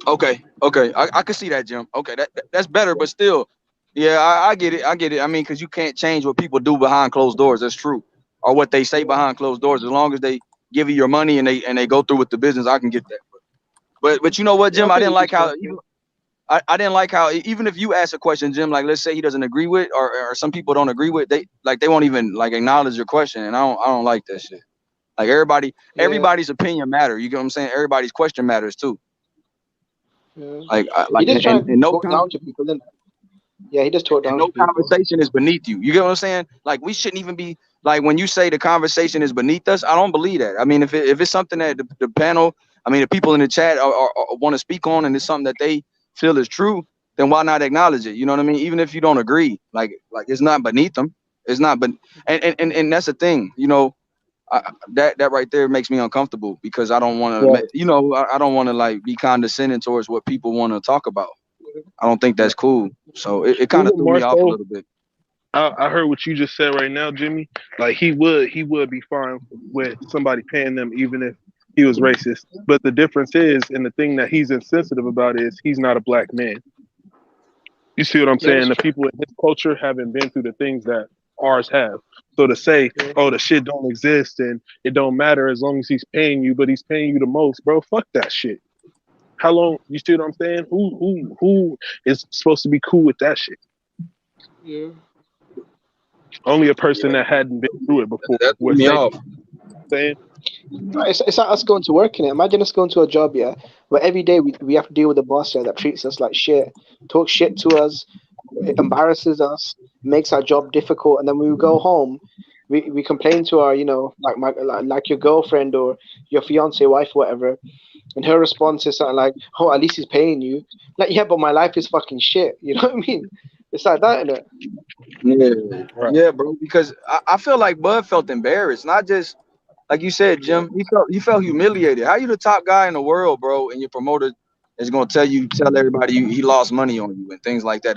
Okay. I can see that, Jim. Okay, that's better, but still, yeah, I get it. I mean, because you can't change what people do behind closed doors. That's true, or what they say behind closed doors. As long as they give you your money and they go through with the business, I can get that. But you know what, Jim? I didn't like how. I didn't like how even if you ask a question, Jim, like let's say he doesn't agree with, or some people don't agree with, they won't even like acknowledge your question, and I don't like that shit. Like everybody's opinion matter. You get what I'm saying? Everybody's question matters too. Yeah. Like he just trying to no talk down to people. Then he just talk down. No conversation is beneath you. You get what I'm saying? Like we shouldn't even be like when you say the conversation is beneath us. I don't believe that. I mean, if it's something that the panel, I mean, the people in the chat want to speak on, and it's something that they feel is true, then why not acknowledge it? You know what I mean? Even if you don't agree, like it's not beneath them. It's not, but and that's the thing, you know, that right there makes me uncomfortable because I don't want to, you know, I don't want to like be condescending towards what people want to talk about. I don't think that's cool. So it kind of threw me off a little bit. I heard what you just said right now, Jimmy. Like he would be fine with somebody paying them even if he was racist. But the difference is, and the thing that he's insensitive about is he's not a black man. You see what I'm saying? The people in his culture haven't been through the things that ours have. So to say, oh, the shit don't exist and it don't matter as long as he's paying you, but he's paying you the most, bro. Fuck that shit. How long? You see what I'm saying? Who is supposed to be cool with that shit? Yeah. Only a person that hadn't been through it before. That threw me off. Saying? It's like us going to work in it. Imagine us going to a job, yeah, where every day we have to deal with a boss that treats us like shit, talks shit to us, embarrasses us, makes our job difficult, and then when we go home, we complain to our, like your girlfriend or your fiance, wife, whatever, and her response is something like, "Oh, at least he's paying you." Like, yeah, but my life is fucking shit. You know what I mean? It's like that, isn't Yeah, it? yeah, bro. Because I feel like Bud felt embarrassed, not just like you said, Jim. He felt humiliated. How you the top guy in the world, bro, and your promoter is gonna tell everybody he lost money on you and things like that.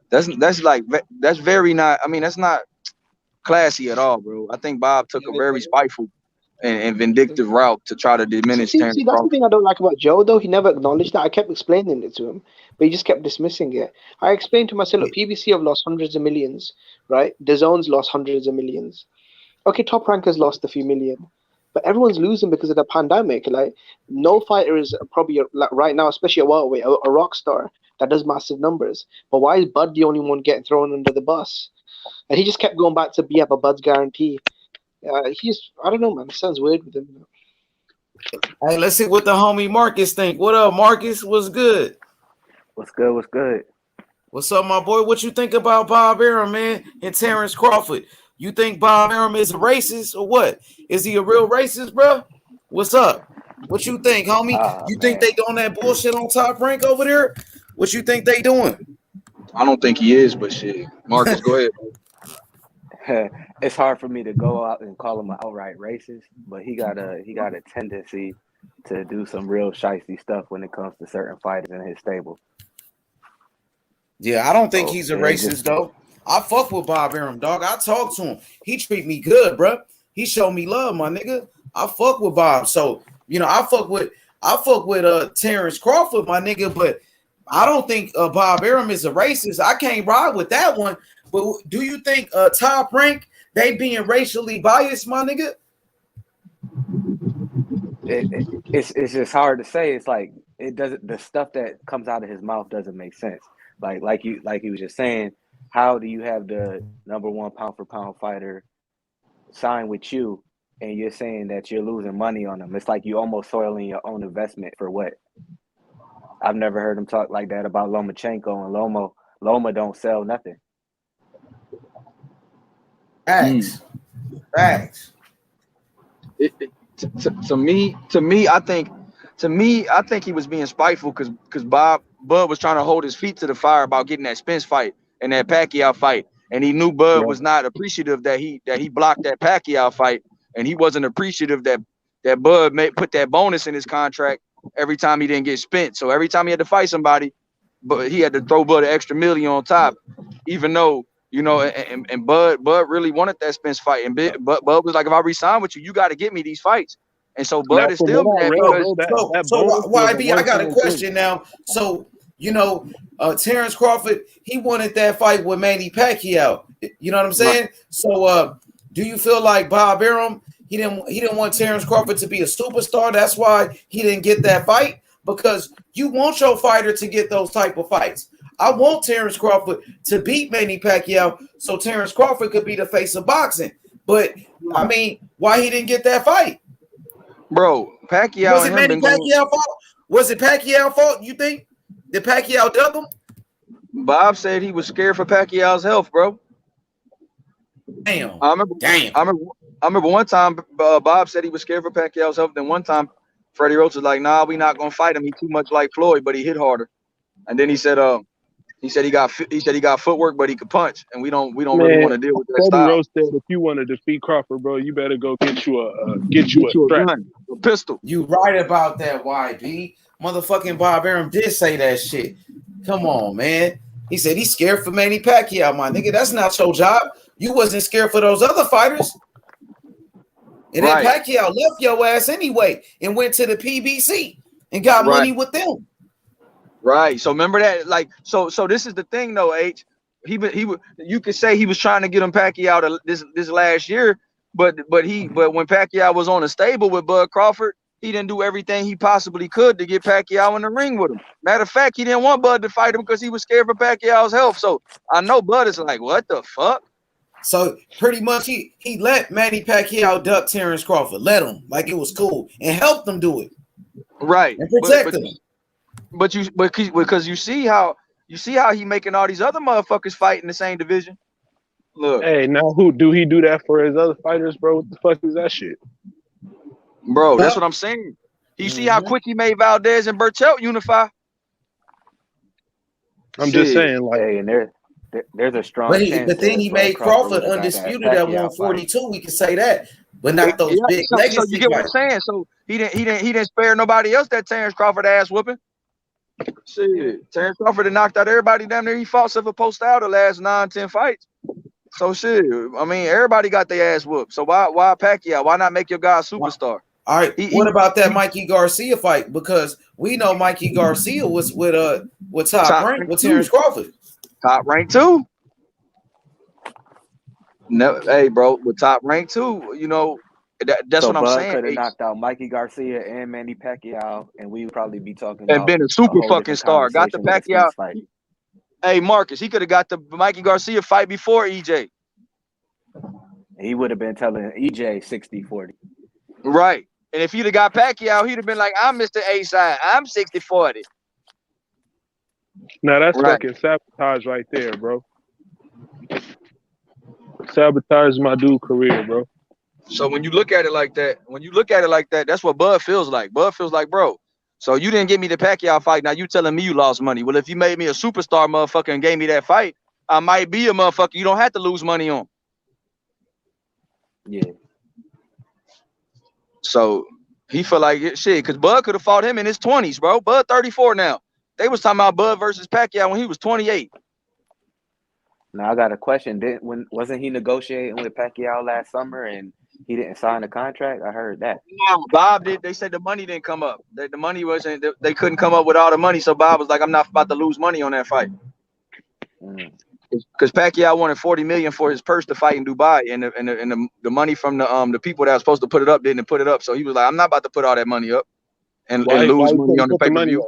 That's very not. I mean, that's not classy at all, bro. I think Bob took a very spiteful and vindictive route to try to diminish Terrence See, that's the Crawford. thing I don't like about Joe, though. He never acknowledged that. I kept explaining it to him, but he just kept dismissing it. I explained to him, I said, look, PBC have lost hundreds of millions, right? DAZN's lost hundreds of millions. Okay, Top Ranker's lost a few million, but everyone's losing because of the pandemic. Like, no fighter is probably, like, right now, especially at welterweight, a rock star that does massive numbers. But why is Bud the only one getting thrown under the bus? And he just kept going back to, yeah, but Bud's guarantee. I don't know, man. It sounds weird with him. Hey, let's see what the homie Marcus think. What up, Marcus? What's good? What's good? What's good? What's up, my boy? What you think about Bob Arum, man, and Terrence Crawford? You think Bob Arum is a racist or what? Is he a real racist, bro? What's up? What you think, homie? You think they doing that bullshit on Top Rank over there? What you think they doing? I don't think he is, but shit. Marcus, go ahead. It's hard for me to go out and call him an outright racist, but he got a tendency to do some real shiesty stuff when it comes to certain fighters in his stable. Yeah, I don't think he's a racist though. I fuck with Bob Arum, dog. I talk to him. He treat me good, bro. He showed me love, my nigga. I fuck with Bob. So, I fuck with Terrence Crawford, my nigga, but I don't think Bob Arum is a racist. I can't ride with that one. But do you think Top Rank, they being racially biased, my nigga? It's just hard to say. It's like it doesn't. The stuff that comes out of his mouth doesn't make sense. Like he was just saying. How do you have the #1 pound for pound fighter sign with you, and you're saying that you're losing money on him? It's like you almost soiling your own investment for what? I've never heard him talk like that about Lomachenko, and Loma don't sell nothing. Facts. To me, I think he was being spiteful because Bud was trying to hold his feet to the fire about getting that Spence fight and that Pacquiao fight, and he knew Bud was not appreciative that he blocked that Pacquiao fight, and he wasn't appreciative that Bud put that bonus in his contract every time he didn't get spent. So every time he had to fight somebody, but he had to throw Bud an extra $1 million on top, even though. And Bud really wanted that Spence fight, and Bud was like, if I resign with you, you got to get me these fights. And so Bud is still mad because so YB, I got a question now. So Terrence Crawford, he wanted that fight with Manny Pacquiao. You know what I'm saying? Right. So do you feel like Bob Arum, he didn't want Terrence Crawford to be a superstar? That's why he didn't get that fight, because you want your fighter to get those type of fights. I want Terrence Crawford to beat Manny Pacquiao so Terrence Crawford could be the face of boxing. But, I mean, why he didn't get that fight? Bro, Pacquiao. Was it Manny Pacquiao fault? Was it Pacquiao fault, you think? Did Pacquiao duck him? Bob said he was scared for Pacquiao's health, bro. Damn. I remember one time Bob said he was scared for Pacquiao's health. Then one time Freddie Roach was like, "Nah, we not gonna fight him. He too much like Floyd, but he hit harder." And then he said he got footwork, but he could punch, and we don't really want to deal with that style. Rose said, if you want to defeat Crawford, bro, you better go get you a gun, a pistol. You right about that, YB. Motherfucking Bob Arum did say that shit. Come on, man. He said he's scared for Manny Pacquiao, my nigga. That's not your job. You wasn't scared for those other fighters. And then Pacquiao left your ass anyway and went to the PBC and got money with them. Right. So remember that, like, so this is the thing though, H. You could say he was trying to get him Pacquiao this last year, but when Pacquiao was on a stable with Bud Crawford, he didn't do everything he possibly could to get Pacquiao in the ring with him. Matter of fact, he didn't want Bud to fight him because he was scared for Pacquiao's health. So I know Bud is like, what the fuck? So pretty much he let Manny Pacquiao duck Terrence Crawford, let him, like it was cool, and helped them do it. Right. And protect them. Because you see how he making all these other motherfuckers fight in the same division. Look. Hey, now who do he do that for his other fighters, bro? What the fuck is that shit? Bro, that's what I'm saying. You see how quick he made Valdez and Burchelt unify? I'm just saying, like, hey, and there's a strong chance. But then he made Crawford undisputed at 142. We can say that, but not those big legacy. So you get what I'm saying? So he didn't spare nobody else that Terrence Crawford ass whooping. Shit, Terrence Crawford had knocked out everybody down there. He fought Silver Post out the last 9-10 fights. So shit, I mean, everybody got their ass whooped. So why Pacquiao? Why not make your guy a superstar? All right. What about that Mikey Garcia fight? Because we know Mikey Garcia was with top rank with Terrence Crawford. Top rank too. No, hey, bro, with top rank too. You know, that's what I'm saying. Could have knocked out Mikey Garcia and Manny Pacquiao, and we would probably be talking and about been a super fucking star. Got the Pacquiao fight. Hey, Marcus, he could have got the Mikey Garcia fight before EJ. He would have been telling EJ 60-40. Right. And if he'd have got Pacquiao, he'd have been like, I'm Mr. A-side. I'm 60-40. Now that's fucking sabotage right there, bro. Sabotage my dude career, bro. So when you look at it like that, that's what Bud feels like. Bud feels like, bro, so you didn't give me the Pacquiao fight. Now you telling me you lost money. Well, if you made me a superstar motherfucker and gave me that fight, I might be a motherfucker you don't have to lose money on. Yeah. So he felt like shit, because Bud could have fought him in his 20s, bro. Bud 34 now. They was talking about Bud versus Pacquiao when he was 28. Now I got a question. Wasn't he negotiating with Pacquiao last summer and he didn't sign a contract? I heard that. No, Bob did. They said the money didn't come up. The money wasn't. They couldn't come up with all the money. So Bob was like, "I'm not about to lose money on that fight." Because Pacquiao wanted $40 million for his purse to fight in Dubai, and the money from the people that was supposed to put it up didn't put it up. So he was like, "I'm not about to put all that money up and lose money on the pay-per-view."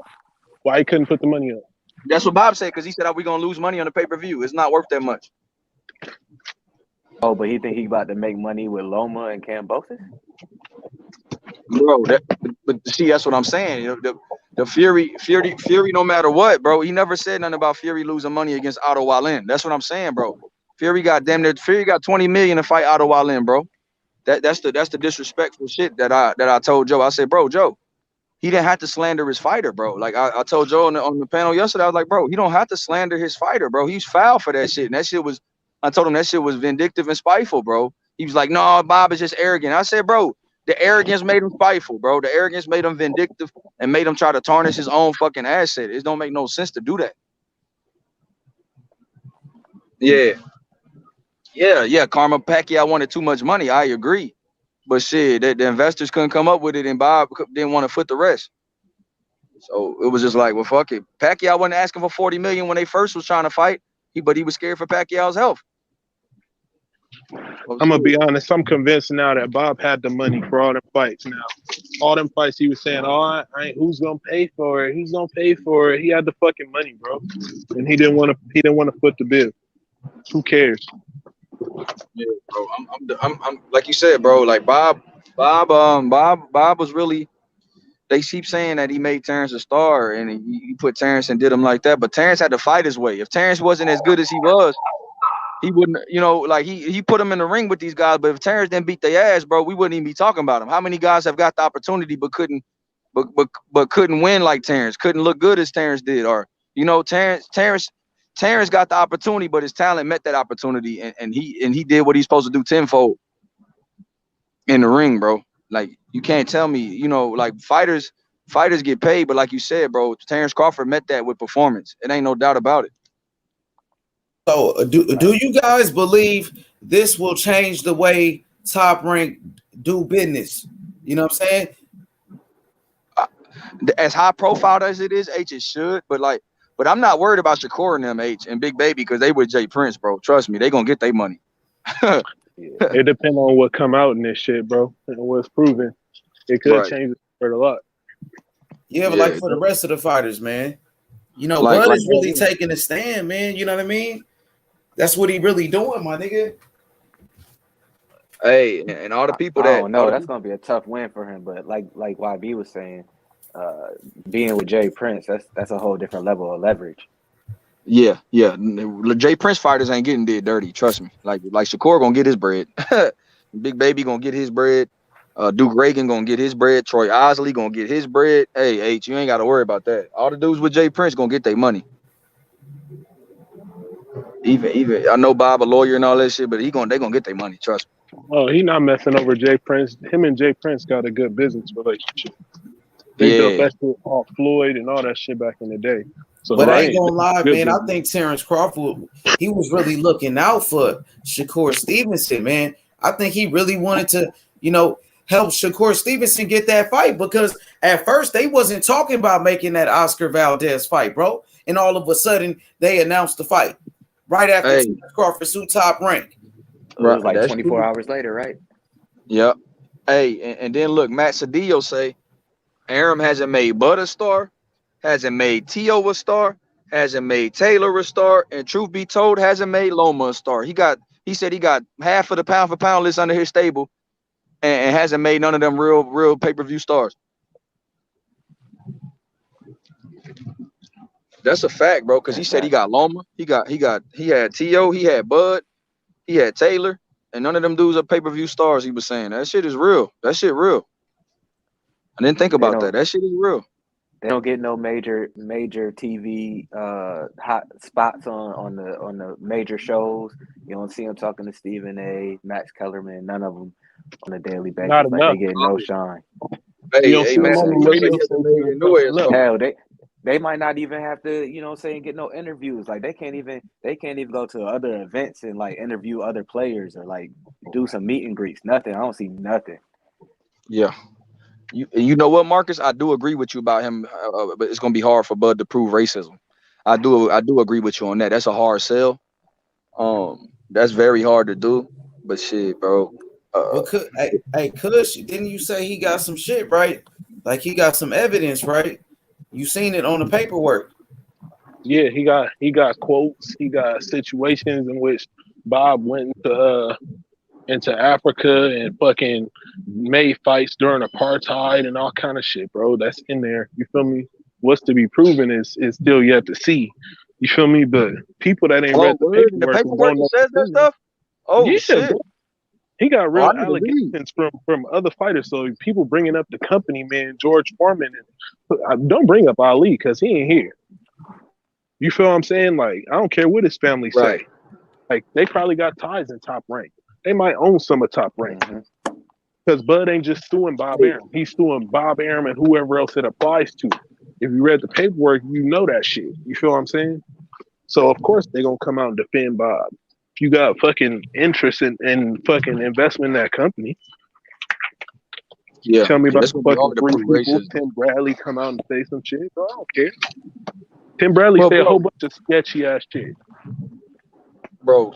Why he couldn't put the money up? That's what Bob said, because he said, "Are we gonna lose money on the pay-per-view? It's not worth that much." Oh, but he think he about to make money with Loma and Kambosos? Bro, but see, that's what I'm saying. You know, the Fury, no matter what, bro, he never said nothing about Fury losing money against Otto Wallin. That's what I'm saying, bro. Fury got $20 million to fight Otto Wallin, bro. That's the disrespectful shit that I told Joe. I said, bro, Joe, he didn't have to slander his fighter, bro. Like I told Joe on the panel yesterday, I was like, bro, he don't have to slander his fighter, bro. He's foul for that shit. And that shit was, I told him that shit was vindictive and spiteful, bro. He was like, no, Bob is just arrogant. I said, bro, the arrogance made him spiteful, bro. The arrogance made him vindictive and made him try to tarnish his own fucking asset. It don't make no sense to do that. Yeah. Karma Pacquiao wanted too much money. I agree. But shit, the investors couldn't come up with it, and Bob didn't want to foot the rest. So it was just like, well, fuck it. Pacquiao wasn't asking for $40 million when they first was trying to fight, but he was scared for Pacquiao's health. I'm gonna be honest. I'm convinced now that Bob had the money for all them fights. Now, all them fights he was saying, "Oh, who's gonna pay for it? Who's gonna pay for it?" He had the fucking money, bro, and he didn't want to foot the bill. Who cares? Yeah, bro. I'm like you said, bro. Like Bob was really. They keep saying that he made Terrence a star and he put Terrence and did him like that, but Terrence had to fight his way. If Terrence wasn't as good as he was, he wouldn't, like he put him in the ring with these guys. But if Terrence didn't beat their ass, bro, we wouldn't even be talking about him. How many guys have got the opportunity but couldn't win like Terrence, couldn't look good as Terrence did, or Terrence got the opportunity, but his talent met that opportunity, and he did what he's supposed to do tenfold in the ring, bro. Like you can't tell me, like fighters get paid, but like you said, bro, Terrence Crawford met that with performance. It ain't no doubt about it. So do you guys believe this will change the way Top Rank do business? You know what I'm saying? as high profile as it is, H, it should. But I'm not worried about Shakur and them, H, and Big Baby, because they with Jay Prince, bro. Trust me, they gonna get their money. It depends on what come out in this shit, bro, and what's proven. It could change it a lot. Yeah, but like for the rest of the fighters, man, you know, Bud is really taking a stand, man. You know what I mean? That's what he really doing, my nigga. Hey, and all the people I don't know. That's gonna be a tough win for him. But like YB was saying, being with Jay Prince, that's a whole different level of leverage. Yeah. Jay Prince fighters ain't getting did dirty. Trust me. Like Shakur gonna get his bread. Big Baby gonna get his bread. Duke Reagan gonna get his bread. Troy Osley gonna get his bread. Hey, H, you ain't got to worry about that. All the dudes with Jay Prince gonna get their money. Even I know Bob a lawyer and all that shit, but they gonna get their money. Trust me. Oh, he not messing over Jay Prince. Him and Jay Prince got a good business relationship. They built that shit off Floyd and all that shit back in the day. So, but I ain't gonna lie, man. I think Terrence Crawford, he was really looking out for Shakur Stevenson, man. I think he really wanted to, you know, help Shakur Stevenson get that fight, because at first they wasn't talking about making that Oscar Valdez fight, bro. And all of a sudden they announced the fight right after Terrence Crawford suit top rank. It was like 24 hours later, right? Yep. Hey, and then look, Matt Cedillo say Arum hasn't made Bud a star, hasn't made Tio a star, hasn't made Taylor a star, and truth be told, hasn't made Loma a star. He said he got half of the pound for pound list under his stable, and hasn't made none of them real pay-per-view stars. That's a fact, bro. Because he said he got Loma, he had Tio, he had Bud, he had Taylor, and none of them dudes are pay-per-view stars. He was saying that shit is real. That shit real. I didn't think about that. That shit is real. They don't get no major TV hot spots on the major shows. You don't see them talking to Stephen A, Max Kellerman, none of them on a daily basis. Not like enough. They get no shine. Hey, Hell, they might not even have to, you know, get no interviews. Like they can't even go to other events and like interview other players or like do some meet and greets. Nothing. I don't see nothing. Yeah. You know what, Marcus? I do agree with you about him, but it's gonna be hard for Bud to prove racism. I do agree with you on that. That's a hard sell. That's very hard to do. But shit, bro. Kush, didn't you say he got some shit, right? Like he got some evidence, right? You seen it on the paperwork. Yeah, he got quotes. He got situations in which Bob went into Africa and fucking made fights during apartheid and all kind of shit, bro. That's in there. You feel me? What's to be proven is still yet to see. You feel me? But people that ain't read the paperwork says that stuff. Oh yeah, shit. Bro. He got real allegations from other fighters. So people bringing up the company, man, George Foreman, and don't bring up Ali because he ain't here. You feel what I'm saying? Like, I don't care what his family say. Like, they probably got ties in Top Rank. They might own some of Top Rank. Because Bud ain't just suing Bob Arum. He's suing Bob Arum and whoever else it applies to. If you read the paperwork, you know that shit. You feel what I'm saying? So, of course, they're going to come out and defend Bob. If you got fucking interest in fucking investment in that company, tell me about the fucking three people. Tim Bradley come out and say some shit. Bro, I don't care. Tim Bradley said a whole bunch of sketchy ass shit. Bro,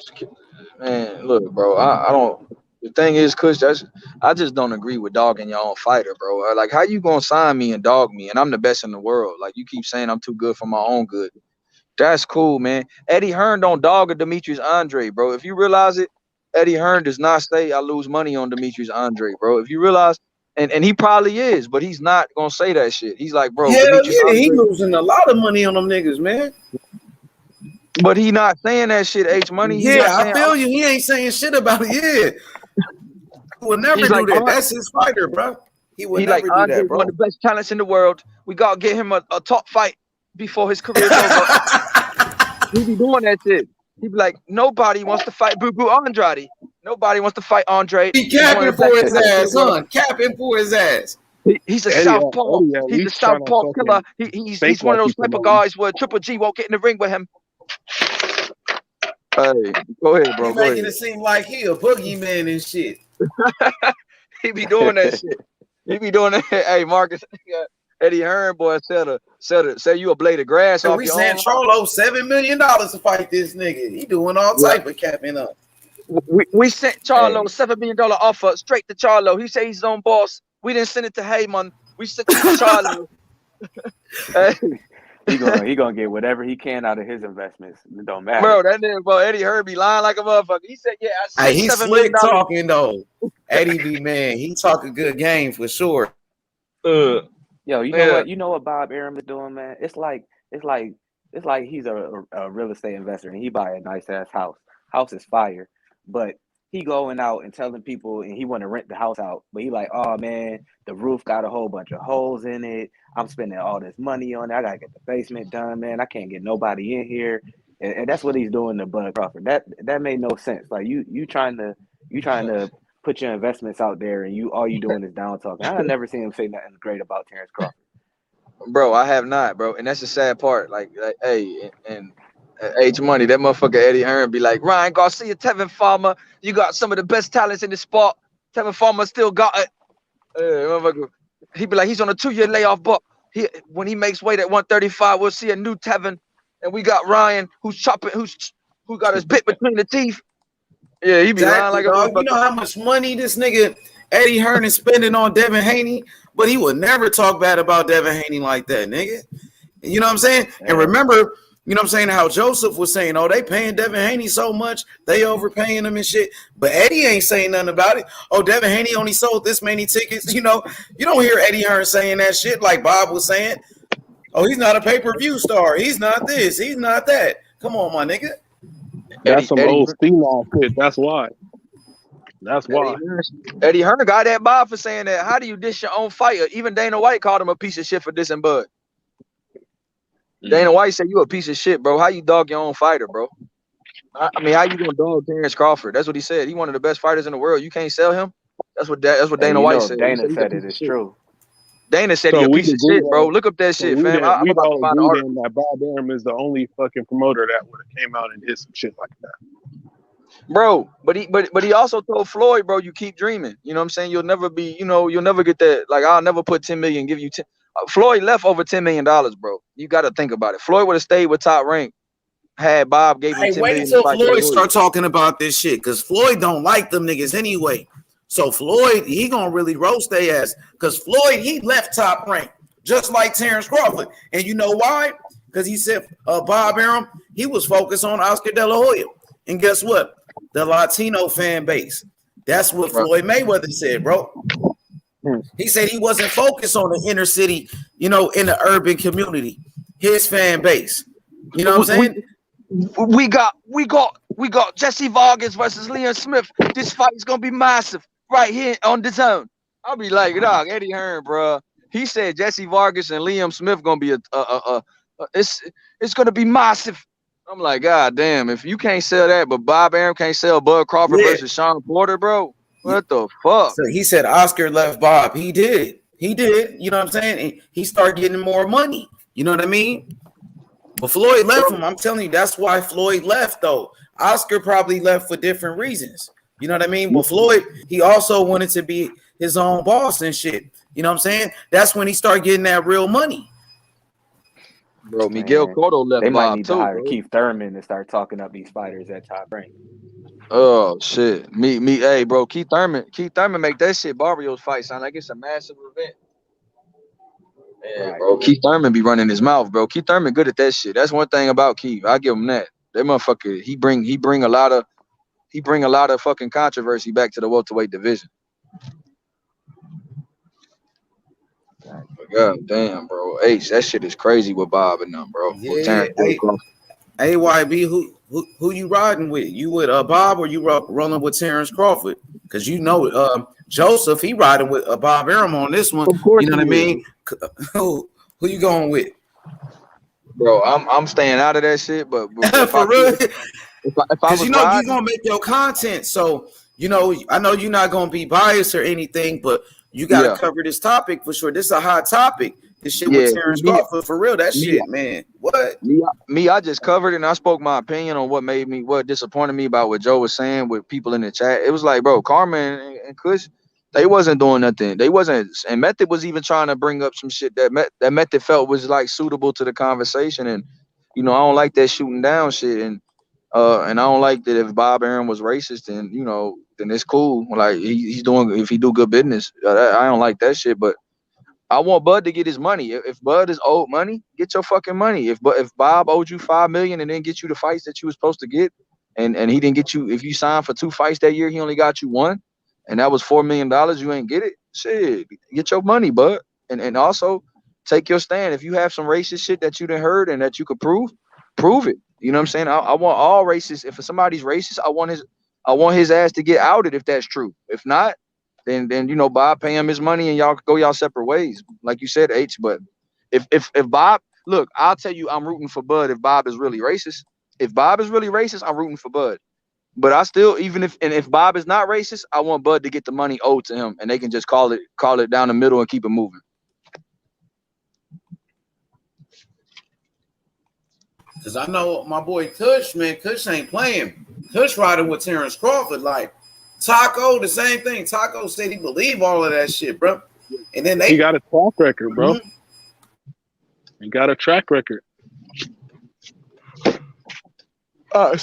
man, look, bro, I don't. The thing is, Kush, I just don't agree with dogging your own fighter, bro. Like, how you gonna sign me and dog me, and I'm the best in the world? Like, you keep saying I'm too good for my own good. That's cool, man. Eddie Hearn don't dog a Demetrius Andre, bro. If you realize it, Eddie Hearn does not say I lose money on Demetrius Andre, bro. If you realize, and he probably is, but he's not gonna say that shit. He's like, bro, hell yeah, he losing a lot of money on them niggas, man. But he not saying that shit, H Money. Yeah, I feel you. He ain't saying shit about it. Yeah, he would never do that. That's his fighter, bro. He would never do that, bro. One of the best talents in the world. We gotta get him a top fight before his career's over. He be doing that shit. He be like, nobody wants to fight Boo Boo Andrade. Nobody wants to fight Andre. He capping for his ass, son. Capping for his ass. He's a southpaw. He's a southpaw killer. He's one of those type of guys where Triple G won't get in the ring with him. Hey, go ahead, bro. He's making it seem like he a boogeyman and shit. He be doing that shit. He be doing that. Hey, Marcus, Eddie Hearn, boy, say you a blade of grass off We your sent own. Charlo $7 million to fight this nigga. He doing all type of capping up. We sent Charlo $7 million offer straight to Charlo. He say he's his own boss. We didn't send it to Heyman. We sent it to Charlo. He gonna get whatever he can out of his investments. It don't matter. Bro, that nigga, bro, Eddie Hearn be lying like a motherfucker. He said, yeah, I sent He's $7 slick million. talking though. Eddie B, man, he talking good game for sure. Yo, you know what Bob Arum is doing, man? It's like he's a real estate investor and he buy a nice ass house. House is fire, but he going out and telling people and he want to rent the house out, but he like, oh man, the roof got a whole bunch of holes in it. I'm spending all this money on it. I gotta get the basement done, man. I can't get nobody in here, and that's what he's doing to Bud Crawford. That made no sense. Like you trying to put your investments out there, and all you doing is down talking. I've never seen him say nothing great about Terrence Crawford. Bro, I have not, bro, and that's the sad part. Like hey, and H Money, that motherfucker Eddie Hearn be like, Ryan Garcia, Tevin Farmer, you got some of the best talents in the sport. Tevin Farmer still got it. Motherfucker, he be like, he's on a 2-year layoff, but when he makes weight at 135, we'll see a new Tevin, and we got Ryan who got his bit between the teeth. Yeah, he be lying like a motherfucker. You know how much money this nigga Eddie Hearn is spending on Devin Haney, but he would never talk bad about Devin Haney like that, nigga. You know what I'm saying? And remember, you know what I'm saying, how Joseph was saying, oh, they paying Devin Haney so much, they overpaying him and shit. But Eddie ain't saying nothing about it. Oh, Devin Haney only sold this many tickets. You know, you don't hear Eddie Hearn saying that shit like Bob was saying. Oh, he's not a pay-per-view star. He's not this. He's not that. Come on, my nigga. That's some old Steamlaw shit. That's why. That's why. Eddie Hearn got that Bob for saying that. How do you dish your own fighter? Even Dana White called him a piece of shit for dissing Bud. Dana White said, you a piece of shit, bro. How you dog your own fighter, bro? I mean, how you gonna dog Terrence Crawford? That's what he said. He one of the best fighters in the world. You can't sell him. That's what Dana White said. Dana said it is true. Dana said he a piece of shit, bro. Look up that shit, fam. I'm about to find the article. That Bob Arum is the only fucking promoter that would have came out and did some shit like that. Bro, but he also told Floyd, bro, you keep dreaming. You know what I'm saying? You'll never be, you'll never get that. Like, I'll never put 10 million, give you 10. Floyd left over $10 million, bro. You got to think about it. Floyd would have stayed with Top Rank. Had Bob gave him 10 wait million. until Floyd start talking about this shit, because Floyd don't like them niggas anyway. So Floyd, he gonna really roast their ass, because Floyd, he left Top Rank just like Terrence Crawford. And you know why? Because he said Bob Arum, he was focused on Oscar De La Hoya. And guess what? The Latino fan base. That's what Floyd Mayweather said, bro. He said he wasn't focused on the inner city, in the urban community, his fan base. You know what I'm saying? We got Jesse Vargas versus Liam Smith. This fight is gonna be massive right here on the zone. I'll be like, dog, Eddie Hearn, bro. He said Jesse Vargas and Liam Smith gonna be it's gonna be massive. I'm like, God damn, if you can't sell that, but Bob Arum can't sell Bud Crawford versus Sean Porter, bro. What the fuck? So he said Oscar left Bob. He did. You know what I'm saying? And he started getting more money. You know what I mean? But Floyd left him. I'm telling you, that's why Floyd left, though. Oscar probably left for different reasons. You know what I mean? But Floyd, he also wanted to be his own boss and shit. You know what I'm saying? That's when he started getting that real money. Bro, Miguel Cotto left. They might Bob need too, to hire bro. Keith Thurman and start talking up these fighters at Top Rank. Oh shit. Hey, bro, Keith Thurman make that shit Barrio's fight sound like it's a massive event. Yeah, right, bro. Keith Thurman be running his mouth, bro. Keith Thurman good at that shit. That's one thing about Keith. I give him that. That motherfucker, he bring a lot of fucking controversy back to the welterweight division. God damn, bro. H, that shit is crazy with Bob and them, bro. Yeah. AYB, who you riding with? You with Bob, or you rolling with Terrence Crawford? Because Joseph, he riding with Bob Arum on this one. Of course, you know what I mean? Who you going with? Bro, I'm staying out of that shit, but for real. Because you're gonna make your content, so I know you're not gonna be biased or anything, but you gotta cover this topic for sure. This is a hot topic. This shit with Terrence Crawford, for real. That shit, man. What? I just covered it and I spoke my opinion on what disappointed me about what Joe was saying with people in the chat. It was like, bro, Karma and Kush, They wasn't doing nothing. They wasn't, and Method was even trying to bring up some shit that Method felt was like suitable to the conversation. And I don't like that shooting down shit. And I don't like that if Bob Aaron was racist, then then it's cool. Like he's doing, if he do good business, I don't like that shit. But I want Bud to get his money. If Bud is owed money, get your fucking money. If Bob owed you $5 million and didn't get you the fights that you were supposed to get, and he didn't get you, if you signed for 2 fights that year, he only got you 1, and that was $4 million, you ain't get it. Shit, get your money, Bud. And also take your stand. If you have some racist shit that you done heard and that you could prove it. You know what I'm saying? I want all racists. If somebody's racist, I want his ass to get outed if that's true. If not, then Bob pay him his money and y'all go y'all separate ways, like you said, H. But if Bob, look, I'll tell you, I'm rooting for Bud if Bob is really racist. If Bob is really racist, I'm rooting for Bud. But I still, if Bob is not racist, I want Bud to get the money owed to him, and they can just call it down the middle and keep it moving. Cause I know my boy Kush, man. Kush ain't playing. Kush riding with Terrence Crawford, like Taco, the same thing. Taco said he believed all of that shit, bro. And then he got a track record, bro. Mm-hmm. He got a track record. I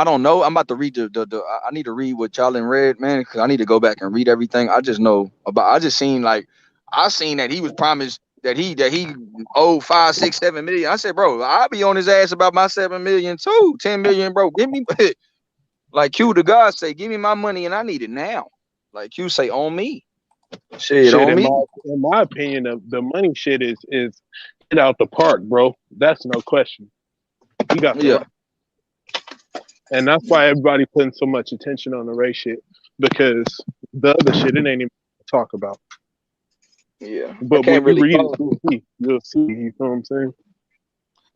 don't know. I'm about to read I need to read what y'all in read, man, because I need to go back and read everything. I just know about. I seen that he was promised that he owed 5, 6, 7 million. I said, bro, I'll be on his ass about my 7 million too. 10 million, bro. Give me, like Q to God say, give me my money and I need it now. Like Q say, on me. Shit on me. In my opinion, the money shit is get out the park, bro. That's no question. You got and that's why everybody putting so much attention on the race shit, because the other shit it ain't even talk about. Yeah, but when you read it, you'll see. You know what I'm saying?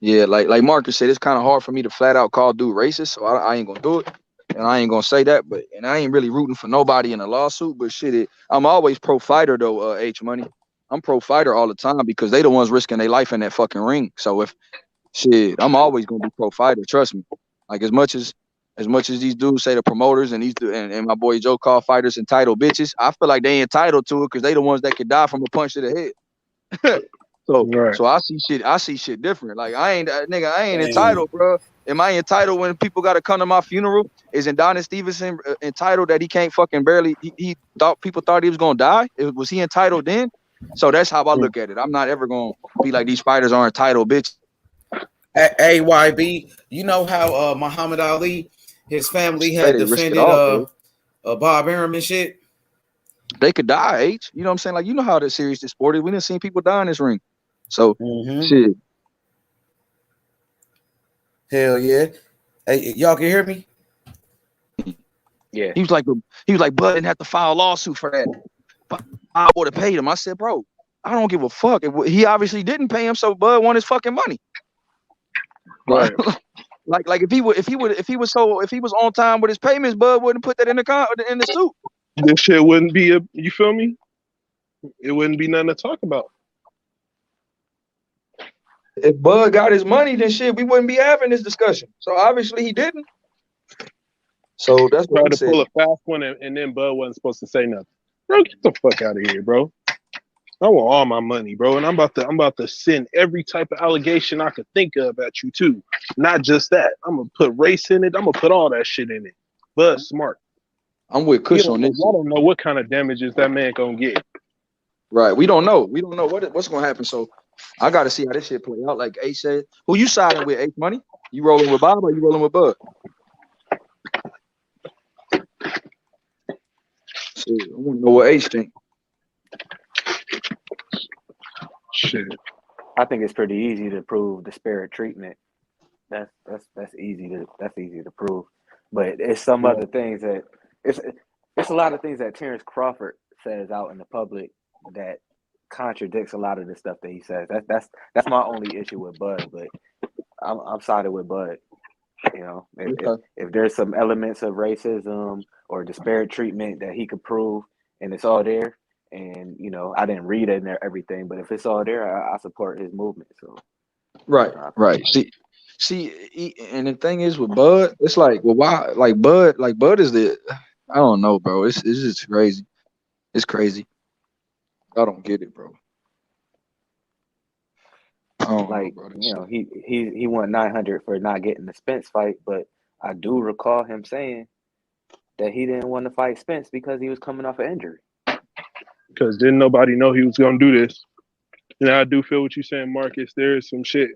Yeah, like Marcus said, it's kind of hard for me to flat out call dude racist, so I ain't gonna do it, and I ain't gonna say that. But I ain't really rooting for nobody in a lawsuit. But shit, I'm always pro fighter though. H Money, I'm pro fighter all the time because they the ones risking their life in that fucking ring. So I'm always gonna be pro fighter. Trust me. Like as much as these dudes say the promoters and and my boy Joe call fighters entitled bitches, I feel like they entitled to it because they the ones that could die from a punch to the head. So I see shit different. Like I ain't entitled, bro. Am I entitled when people gotta come to my funeral? Isn't Donnie Stevenson entitled that he can't fucking barely? He thought people thought he was gonna die. Was he entitled then? So that's how I look at it. I'm not ever gonna be like these fighters are entitled bitches. AYB, you know how Muhammad Ali, his family had defended Bob Arum and shit. They could die, H. You know what I'm saying? Like, you know how this serious this sport is. We done seen people die in this ring. So shit. Hell yeah. Hey, y'all can hear me? Yeah. He was like, Bud didn't have to file a lawsuit for that. But I would have paid him. I said, bro, I don't give a fuck. He obviously didn't pay him, so Bud won his fucking money. Right. like if he was on time with his payments, Bud wouldn't put that in the suit. This shit wouldn't be you feel me? It wouldn't be nothing to talk about. If Bud got his money, then shit, we wouldn't be having this discussion. So obviously he didn't. So that's what I said. Pull a fast one and then Bud wasn't supposed to say nothing. Bro, get the fuck out of here, bro. I want all my money, bro, and I'm about to send every type of allegation I could think of at you too. Not just that. I'm gonna put race in it. I'm gonna put all that shit in it. Bud smart. I'm with Kush on this. I don't know what kind of damages that man gonna get. Right. We don't know. We don't know what's gonna happen. So I gotta see how this shit play out. Like H said, who you siding with, H Money? You rolling with Bob or you rolling with Bud? Shit, I want to know what H think. Shit. I think it's pretty easy to prove disparate treatment. That's easy to prove. But it's some other things that it's a lot of things that Terrence Crawford says out in the public that contradicts a lot of the stuff that he says. That's my only issue with Bud, but I'm sided with Bud. You know, if there's some elements of racism or disparate treatment that he could prove and it's all there, and you know, I didn't read it and everything, but if it's all there, I support his movement. So right. See, and the thing is with Bud, it's like, well, why? Like Bud is I don't know, bro. It's just crazy. It's crazy. I don't get it, bro. Like, you know, he won 900 for not getting the Spence fight, but I do recall him saying that he didn't want to fight Spence because he was coming off an injury. Because didn't nobody know he was gonna do this. And I do feel what you're saying, Marcus. There is some shit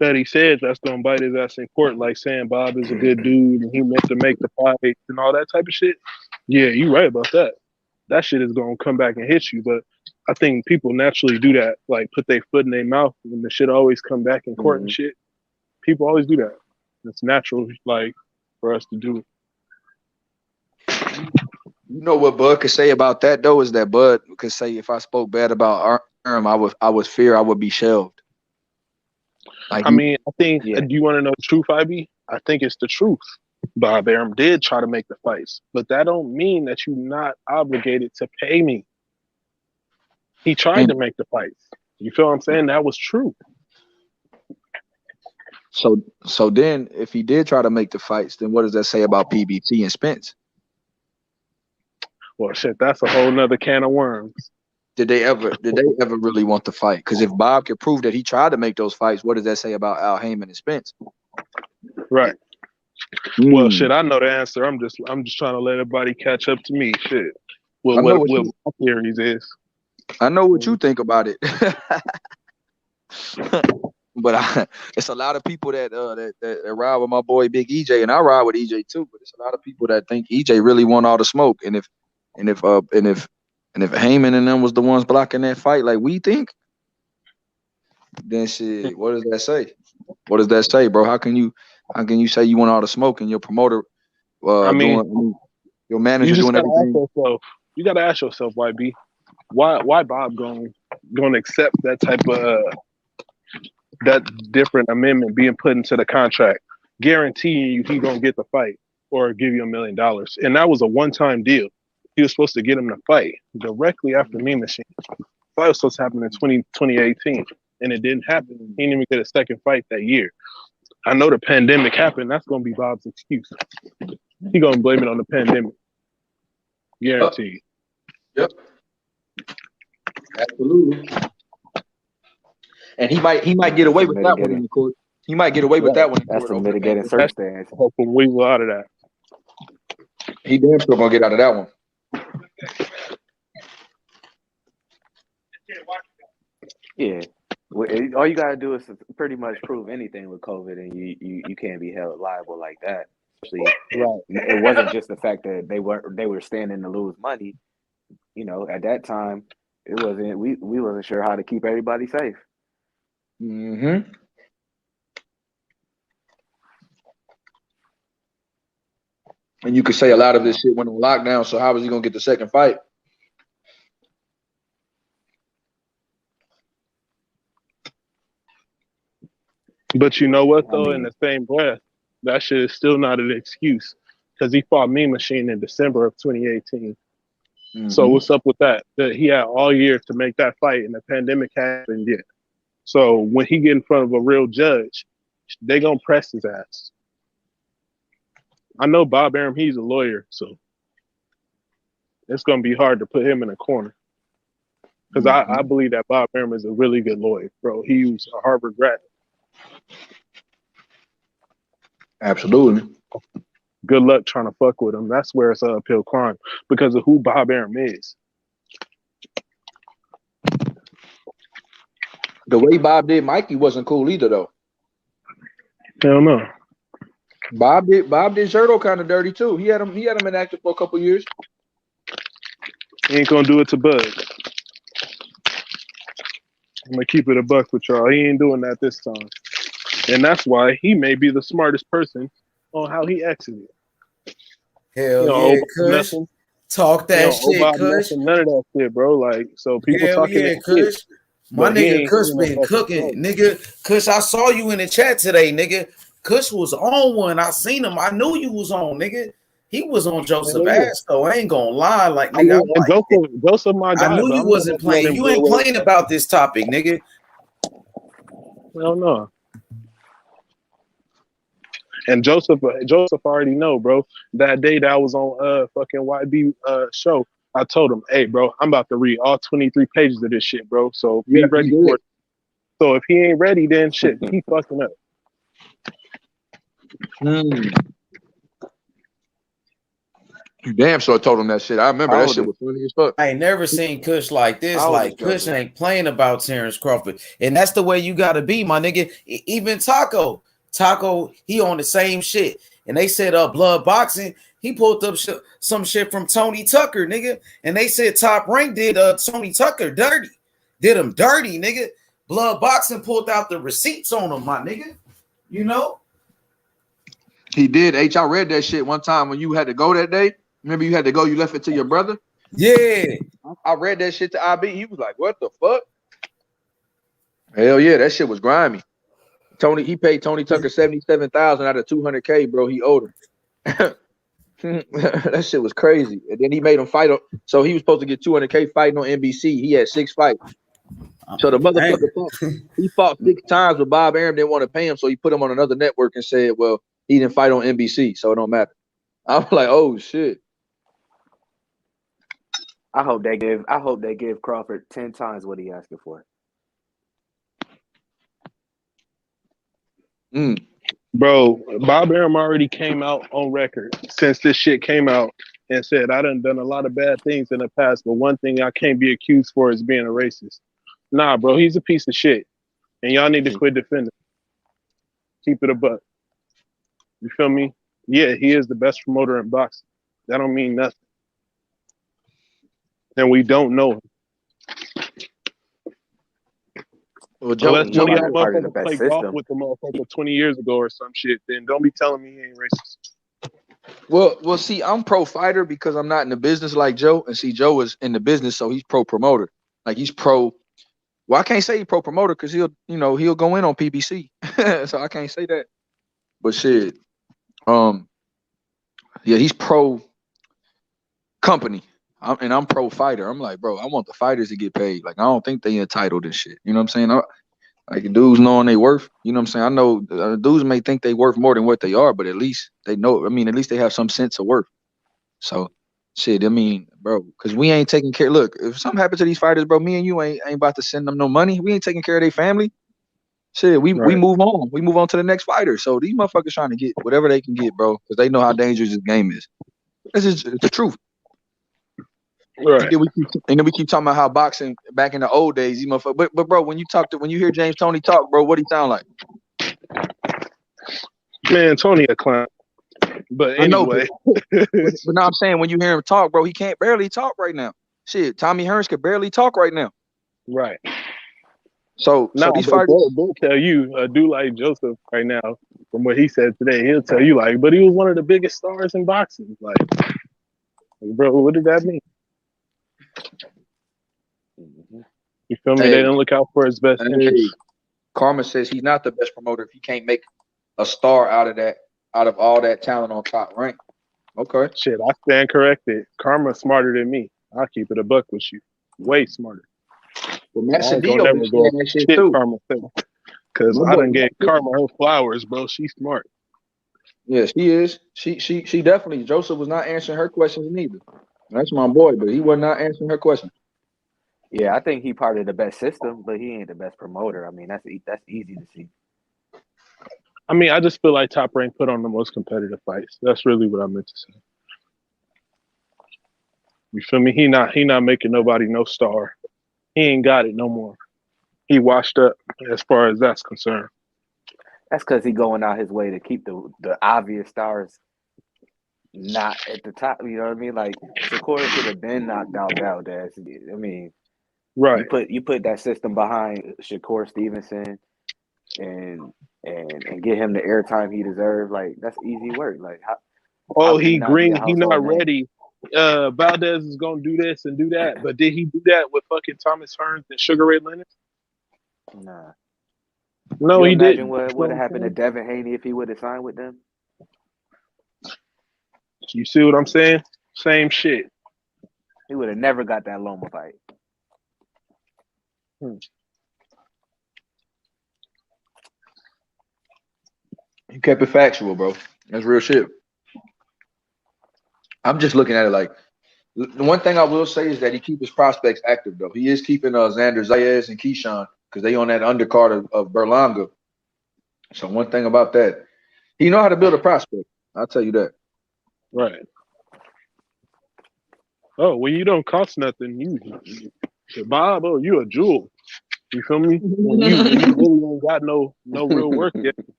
that he said that's gonna bite his ass in court, like saying Bob is a good dude and he meant to make the fight and all that type of shit. Yeah, you're right about that. That shit is gonna come back and hit you. But I think people naturally do that, like put their foot in their mouth and the shit always come back in court and shit. People always do that. It's natural, like, for us to do it. You know what Bud could say about that though is that Bud could say if I spoke bad about Arm, I would fear I would be shelved. Like, I mean, I think. Do you want to know the truth, IB? I think it's the truth. Bob Arum did try to make the fights, but that don't mean that you're not obligated to pay me. He tried to make the fights. You feel what I'm saying? That was true. So then, if he did try to make the fights, then what does that say about PBT and Spence? Well, shit, that's a whole nother can of worms. Did they ever really want the fight? Because if Bob could prove that he tried to make those fights, what does that say about Al Heyman and Spence? Right. Well, shit, I know the answer. I'm just trying to let everybody catch up to me. Shit. What my theories is. I know what you think about it. But it's a lot of people that ride with my boy Big EJ, and I ride with EJ too. But it's a lot of people that think EJ really won all the smoke, and if Heyman and them was the ones blocking that fight, like we think, then shit, what does that say? What does that say, bro? How can you say you want all the smoke and your promoter, your manager doing everything? You got to ask yourself, YB, why Bob going to accept that type of that different amendment being put into the contract, guaranteeing you he gonna get the fight or give you $1 million, and that was a one-time deal. He was supposed to get him to fight directly after Mean Machine. Fight was supposed to happen in 2018, and it didn't happen. He didn't even get a second fight that year. I know the pandemic happened. That's gonna be Bob's excuse. He gonna blame it on the pandemic. Guaranteed. Yep. Absolutely. And he might get away with that one in the court. He might get away with that one. That's the mitigating circumstance. Hopefully we will out of that. He damn sure gonna get out of that one. Yeah. All you gotta do is pretty much prove anything with COVID, and you can't be held liable like that. Especially, it wasn't just the fact that they were standing to lose money. You know, at that time, it wasn't. We wasn't sure how to keep everybody safe. Mm-hmm. And you could say a lot of this shit went on lockdown, so how was he gonna get the second fight? But you know what, though, in the same breath, that shit is still not an excuse because he fought Mean Machine in December of 2018. Mm-hmm. So what's up with that? That he had all year to make that fight, and the pandemic happened yet. So when he get in front of a real judge, they gonna press his ass. I know Bob Arum, he's a lawyer, so it's gonna be hard to put him in a corner. Because I believe that Bob Arum is a really good lawyer, bro. He was a Harvard grad. Absolutely. Good luck trying to fuck with him. That's where it's an uphill climb because of who Bob Arum is. The way Bob did Mikey wasn't cool either, though. Hell no. Bob did Zerto kind of dirty too. He had him inactive for a couple years. He ain't gonna do it to Bud. I'm gonna keep it a buck with y'all. He ain't doing that this time. And that's why he may be the smartest person on how he exited. Hell yeah, Kush. Talk that shit, Kush. None of that shit, bro. Like, so people talking that Kush. My nigga Kush been cooking. Nigga, Kush, I saw you in the chat today, nigga. Kush was on one. I seen him. I knew you was on, nigga. He was on Joseph ass, though. I ain't gonna lie. Like, nigga, Joseph, my guy, I knew you wasn't playing. You ain't playing about this topic, nigga. Hell no. And Joseph already know, bro. That day that I was on fucking YB show, I told him, hey, bro, I'm about to read all 23 pages of this shit, bro. So be ready for it. So if he ain't ready, then shit, he fucking up. You damn sure told him that shit. I remember that shit was funny as fuck. I ain't never seen Kush like this. Like Kush ain't playing about Terrence Crawford, and that's the way you gotta be, my nigga. Even Taco, he on the same shit. And they said blood boxing. He pulled up some shit from Tony Tucker, nigga. And they said Top Rank did Tony Tucker dirty, did him dirty, nigga. Blood boxing pulled out the receipts on him, my nigga. You know. He did. I read that shit one time when you had to go that day. Remember you had to go, you left it to your brother? Yeah. I read that shit to IB. He was like, what the fuck? Hell yeah, that shit was grimy. He paid Tony Tucker $77,000 out of $200K, bro. He owed him. That shit was crazy. And then he made him fight. So he was supposed to get $200K fighting on NBC. He had 6 fights. So the motherfucker he fought 6 times, but Bob Arum didn't want to pay him, so he put him on another network and said, well, he didn't fight on NBC, so it don't matter. I was like, oh shit. I hope they give Crawford 10 times what he asking for. Bro, Bob Arum already came out on record since this shit came out and said, I done a lot of bad things in the past, but one thing I can't be accused for is being a racist. Nah, bro, he's a piece of shit. And y'all need to quit defending. Keep it a buck. You feel me? Yeah, he is the best promoter in boxing. That don't mean nothing. And we don't know him. Well, Joe, Unless one of y'all motherfuckers play golf with the motherfucker 20 years ago or some shit, then don't be telling me he ain't racist. Well, see, I'm pro fighter because I'm not in the business like Joe, and see, Joe is in the business, so he's pro promoter. Like he's pro. Well, I can't say he's pro promoter because he'll go in on PBC, so I can't say that. But shit, yeah, he's pro company. I'm pro fighter. I'm like, bro, I want the fighters to get paid. Like, I don't think they entitled and shit. You know what I'm saying? Like, dudes knowing they worth. You know what I'm saying? I know dudes may think they worth more than what they are, but at least they know. I mean, at least they have some sense of worth. So, shit, I mean, bro, because we ain't taking care. Look, if something happened to these fighters, bro, me and you ain't about to send them no money. We ain't taking care of their family. Shit, we move on. We move on to the next fighter. So these motherfuckers trying to get whatever they can get, bro, because they know how dangerous this game is. This is the truth. Right. And then we keep talking about how boxing back in the old days, you motherfucker. But bro, when you hear James Toney talk, bro, what he sound like? Man, Tony a clown. But anyway. but now I'm saying when you hear him talk, bro, he can't barely talk right now. Shit, Tommy Hearns could barely talk right now. Right. So these fighters they'll tell you a dude like Joseph right now, from what he said today, he'll tell you like, but he was one of the biggest stars in boxing. Like bro, what did that mean? You feel me? They didn't look out for his best interest. Karma says he's not the best promoter if he can't make a star out of all that talent on Top Rank. Okay. Shit, I stand corrected. Karma's smarter than me. I'll keep it a buck with you. Way smarter. Well, Massadillo never go that shit too. Karma because I done gave Karma her flowers, bro. She's smart. Yes, she is. She definitely. Joseph was not answering her questions neither. That's my boy, but he was not answering her question. Yeah, I think he part of the best system, but he ain't the best promoter. I mean, that's easy to see. I mean, I just feel like Top Rank put on the most competitive fights. That's really what I meant to say. You feel me? He not making nobody no star. He ain't got it no more. He washed up as far as that's concerned. That's because he going out his way to keep the obvious stars not at the top. You know what I mean? Like Shakur should have been knocked out Valdez. I mean, right? You put that system behind Shakur Stevenson and get him the airtime he deserved. Like that's easy work. Like he not ready. Valdez is gonna do this and do that, but did he do that with fucking Thomas Hearns and Sugar Ray Leonard? Nah. No, he didn't. Imagine what would have happened to Devin Haney if he would have signed with them. You see what I'm saying? Same shit. He would have never got that Loma fight. You kept it factual, bro. That's real shit. I'm just looking at it like The one thing I will say is that he keep his prospects active though. He is keeping Xander Zayas and Keyshawn because they on that undercard of Berlanga. So one thing about that, he know how to build a prospect. I'll tell you that. Right. Oh, when you don't cost nothing, you Bob, oh, you a jewel. You feel me? When you really ain't got no real work yet.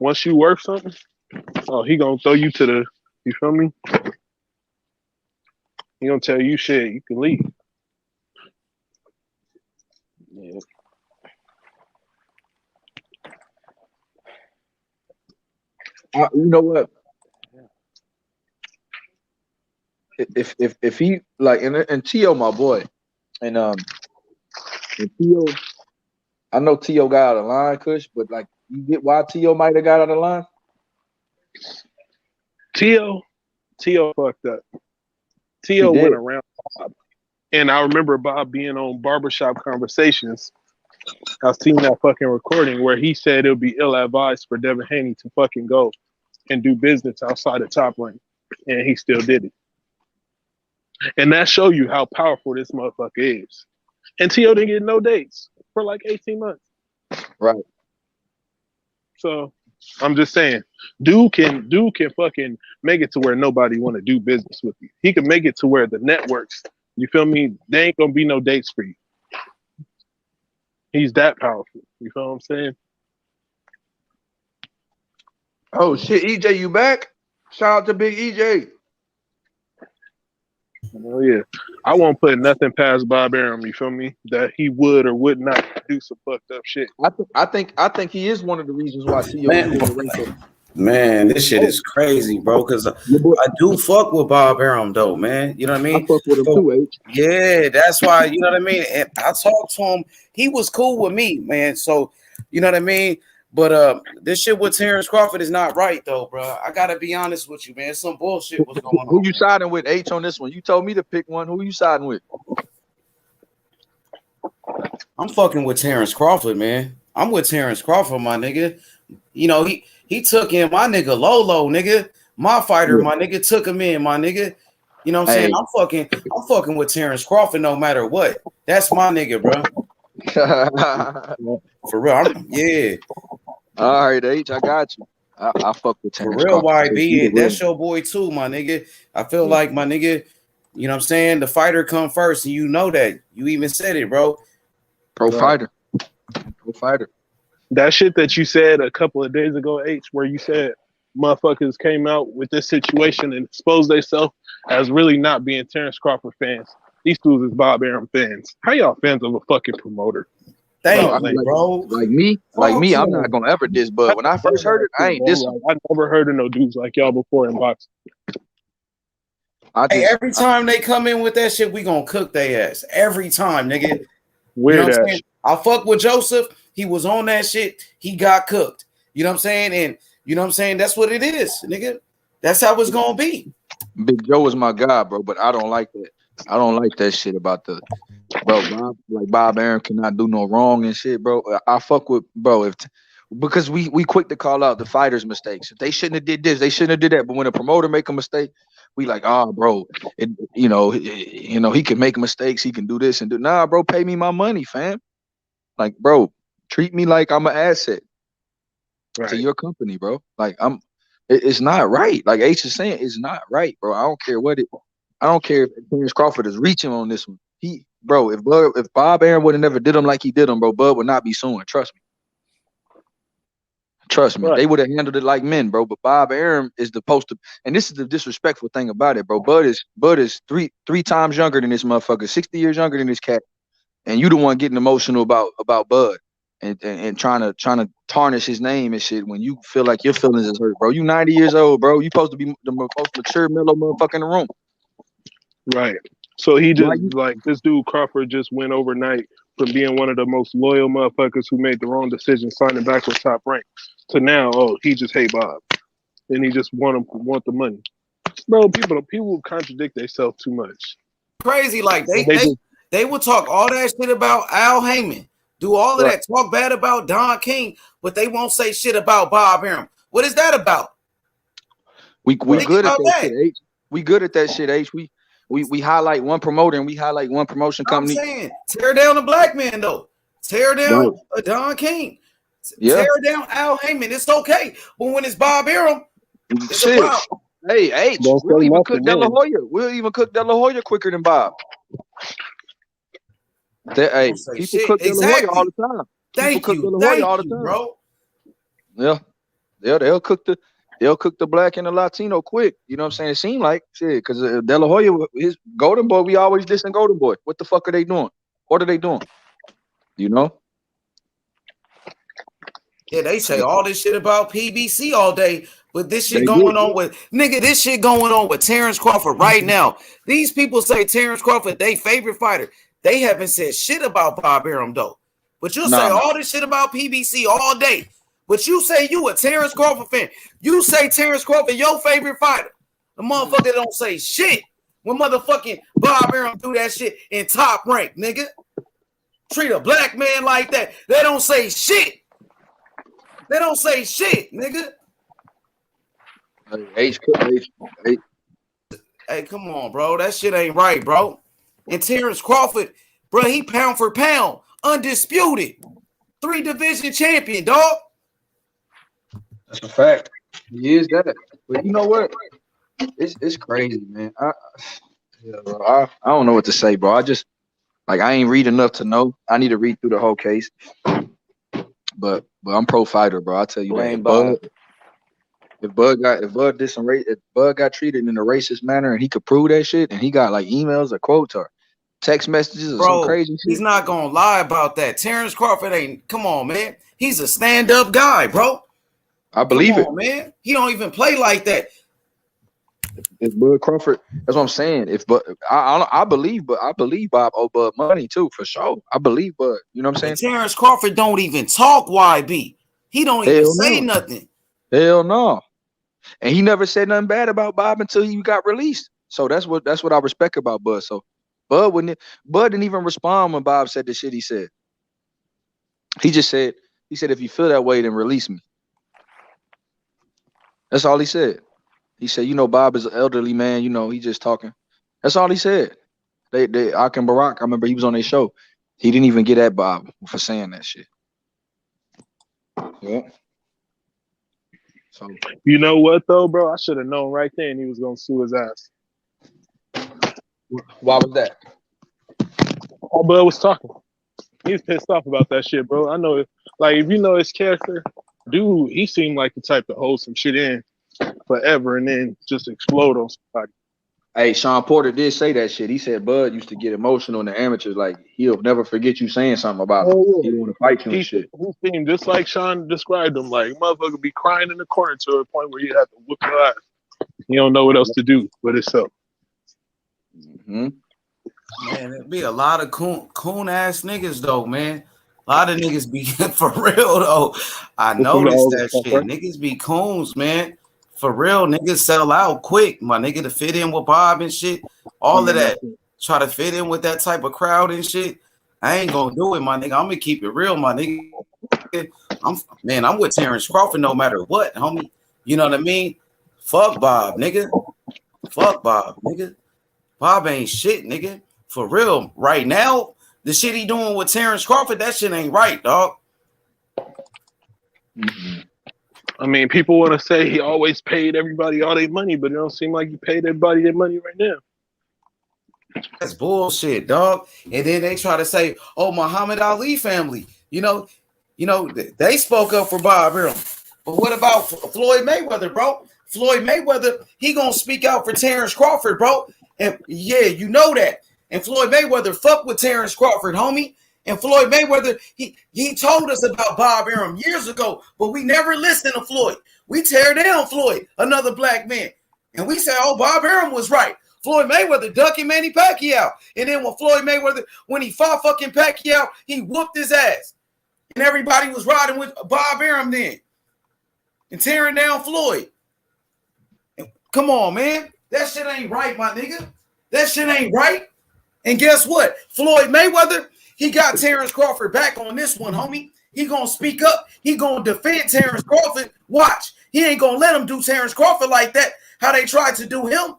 Once you work something, oh, he gonna throw you to the, you feel me? He gonna tell you shit, you can leave. Yeah. You know what? If he like and Tio, my boy, and Tio, I know Tio got out of line, Kush, but like you get why Tio might have got out of line. Tio fucked up. Tio went around Bob, and I remember Bob being on Barbershop Conversations. I seen that fucking recording where he said it would be ill-advised for Devin Haney to fucking go and do business outside the Top Rank, and he still did it. And that show you how powerful this motherfucker is. And T.O. didn't get no dates for like 18 months. Right. So I'm just saying, dude can fucking make it to where nobody want to do business with you. He can make it to where the networks, you feel me, they ain't gonna be no dates for you. He's that powerful. You feel what I'm saying? Oh shit, EJ, you back? Shout out to Big EJ. Oh yeah, I won't put nothing past Bob Arum. You feel me? That he would or would not do some fucked up shit. I think he is one of the reasons why T.O. Man, this shit is crazy, bro. Because I do fuck with Bob Arum, though, man. You know what I mean? I fuck with him too, H. Yeah, that's why. You know what I mean. And I talked to him. He was cool with me, man. So you know what I mean. But this shit with Terrence Crawford is not right, though, bro. I gotta be honest with you, man. Some bullshit was going on. Who you siding with, H, on this one? You told me to pick one. Who you siding with? I'm fucking with Terrence Crawford, man. I'm with Terrence Crawford, my nigga. You know, he took in my nigga Lolo, nigga. My fighter, my nigga, took him in, my nigga. You know what I'm saying? I'm fucking with Terrence Crawford no matter what. That's my nigga, bro. For real, yeah. All right, H, I got you. I fuck with Terrence For real, Crawford. YB, and that's your boy too, my nigga. I feel like my nigga, you know what I'm saying? The fighter come first, and you know that. You even said it, bro. Pro fighter. That shit that you said a couple of days ago, H, where you said motherfuckers came out with this situation and exposed themselves as really not being Terrence Crawford fans. These dudes is Bob Arum fans. How y'all fans of a fucking promoter? Thank you, bro. Like me, I'm not gonna ever diss Bud. When I first heard it, I ain't diss. I never heard of no dudes like y'all before in boxing. Every time they come in with that shit, we gonna cook their ass. Every time, nigga. Weird you know what ass. I'm saying? I fuck with Joseph. He was on that shit. He got cooked. You know what I'm saying? And you know what I'm saying? That's what it is, nigga. That's how it's gonna be. Big Joe is my guy, bro, but I don't like that. I don't like that shit about the Bob Arum cannot do no wrong and shit, bro. I fuck with bro because we quick to call out the fighters' mistakes. If they shouldn't have did this, they shouldn't have did that. But when a promoter make a mistake, we like, bro, he can make mistakes, he can do this and do. Nah, bro, pay me my money, fam. Like, bro, treat me like I'm an asset to your company, bro. Like it's not right. Like H is saying, it's not right, bro. I don't care if Terrence Crawford is reaching on this one. If Bob Arum would have never did him like he did him, bro, Bud would not be suing. Trust me. Right. They would have handled it like men, bro. But Bob Arum is supposed to, and this is the disrespectful thing about it, bro. Bud is three times younger than this motherfucker, 60 years younger than this cat, and you the one getting emotional about Bud and trying to tarnish his name and shit when you feel like your feelings is hurt, bro. You 90 years old, bro. You supposed to be the most mature, mellow motherfucker in the room. Right. So he just like this dude Crawford just went overnight from being one of the most loyal motherfuckers who made the wrong decision signing back with Top Rank to now, he just hate Bob. And he just want the money. Bro, people contradict themselves too much. Crazy, like they would talk all that shit about Al Heyman, do all of that, talk bad about Don King, but they won't say shit about Bob Arum. What is that about? We good at that shit, H. We good at that shit, H. we highlight one promoter and we highlight one promotion company. I'm saying tear down the black man though. Tear down Don King. Tear down Al Heyman. It's okay. But when it's Bob Arum, it's a problem. Hey, we'll even cook De La Hoya. We'll even cook De La Hoya quicker than Bob. People cook De La Hoya all the time. Thank you, bro. Yeah, they'll cook the black and the Latino quick. You know what I'm saying? It seemed like shit because De La Hoya, his Golden Boy, we always dissing Golden Boy. What the fuck are they doing? What are they doing? You know? Yeah, they say all this shit about PBC all day, but this shit going on with this shit going on with Terrence Crawford right now. These people say Terrence Crawford, they favorite fighter. They haven't said shit about Bob Arum though. But you'll say all this shit about PBC all day. But you say you a Terrence Crawford fan. You say Terrence Crawford your favorite fighter. The motherfucker don't say shit when motherfucking Bob Arum do that shit in Top Rank, nigga. Treat a black man like that. They don't say shit. They don't say shit, nigga. Hey, come on, bro. That shit ain't right, bro. And Terrence Crawford, bro, he pound for pound, undisputed, 3-division champion, dog. That's a fact. He is that. But you know what? It's crazy, man. I don't know what to say, bro. I ain't read enough to know. I need to read through the whole case. But I'm pro fighter, bro. I tell you that. If Bud got treated in a racist manner and he could prove that shit, and he got like emails or quotes or text messages or some crazy shit. He's not gonna lie about that. Terrence Crawford ain't. Come on, man. He's a stand-up guy, bro. I believe it, man. He don't even play like that. If Bud Crawford, that's what I'm saying. I believe Bob owe Bud money too, for sure. I believe Bud. You know what I'm saying? And Terrence Crawford don't even talk YB. He don't even say nothing. Hell no. And he never said nothing bad about Bob until he got released. So that's what I respect about Bud. So Bud didn't even respond when Bob said the shit he said. He just said, if you feel that way, then release me. That's all he said. He said, Bob is an elderly man, he just talking. That's all he said. Akim Barak, I remember he was on their show. He didn't even get at Bob for saying that shit. Yeah. So you know what though, bro? I should have known right then he was gonna sue his ass. Why was that? All Bud was talking. He was pissed off about that shit, bro. I know, like, if you know his character, dude, he seemed like the type to hold some shit in forever and then just explode on somebody. Hey, Sean Porter did say that shit. He said Bud used to get emotional in the amateurs. Like, he'll never forget you saying something about him. He want to fight you and shit. He seemed just like Sean described him. Like, motherfucker be crying in the corner to a point where you have to whoop your ass. You don't know what else to do but itself. Man, there'd be a lot of coon ass niggas though, man. A lot of niggas be for real though. I noticed that shit. Niggas be coons, man. For real, niggas sell out quick, my nigga, to fit in with Bob and shit. All of that. Try to fit in with that type of crowd and shit. I ain't gonna do it, my nigga. I'm gonna keep it real, my nigga. I'm with Terrence Crawford no matter what, homie. You know what I mean? Fuck Bob, nigga. Fuck Bob, nigga. Bob ain't shit, nigga. For real. Right now, the shit he doing with Terrence Crawford, that shit ain't right, dog. I mean, people want to say he always paid everybody all their money, but it don't seem like he paid everybody their money right now. That's bullshit, dog. And then they try to say, "Oh, Muhammad Ali family." You know, they spoke up for Bob Arum. But what about Floyd Mayweather, bro? Floyd Mayweather, he gonna speak out for Terrence Crawford, bro. And yeah, you know that. And Floyd Mayweather fuck with Terrence Crawford, homie. And Floyd Mayweather, he told us about Bob Arum years ago, but we never listened to Floyd. We tear down Floyd, another black man. And we say, oh, Bob Arum was right. Floyd Mayweather ducking Manny Pacquiao. And then when he fought fucking Pacquiao, he whooped his ass. And everybody was riding with Bob Arum then. And tearing down Floyd. And come on, man. That shit ain't right, my nigga. That shit ain't right. And guess what? Floyd Mayweather, he got Terrence Crawford back on this one, homie. He gonna speak up. He gonna defend Terrence Crawford. Watch. He ain't gonna let him do Terrence Crawford like that, how they tried to do him.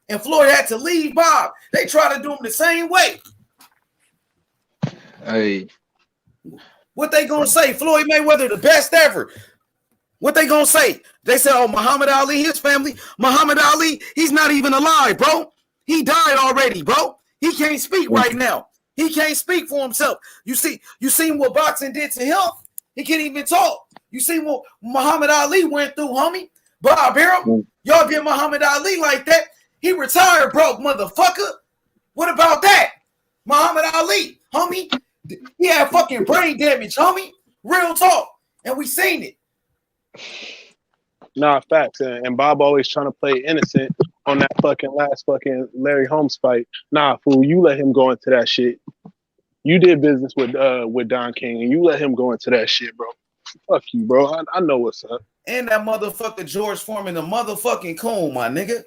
and Floyd had to leave Bob. They tried to do him the same way. Hey, what they gonna say? Floyd Mayweather, the best ever. What they gonna say? They say, oh, Muhammad Ali, his family. Muhammad Ali, he's not even alive, bro. He died already, bro. He can't speak right now. He can't speak for himself. You seen what boxing did to him? He can't even talk. You see what Muhammad Ali went through, homie? Bob Arum, y'all did Muhammad Ali like that. He retired broke, motherfucker. What about that? Muhammad Ali, homie, he had fucking brain damage, homie. Real talk. And we seen it. Nah, facts. And Bob always trying to play innocent on that fucking last fucking Larry Holmes fight. Nah, fool, you let him go into that shit. You did business with Don King, and you let him go into that shit, bro. Fuck you, bro. I know what's up. And that motherfucker George Foreman, a motherfucking coon, my nigga.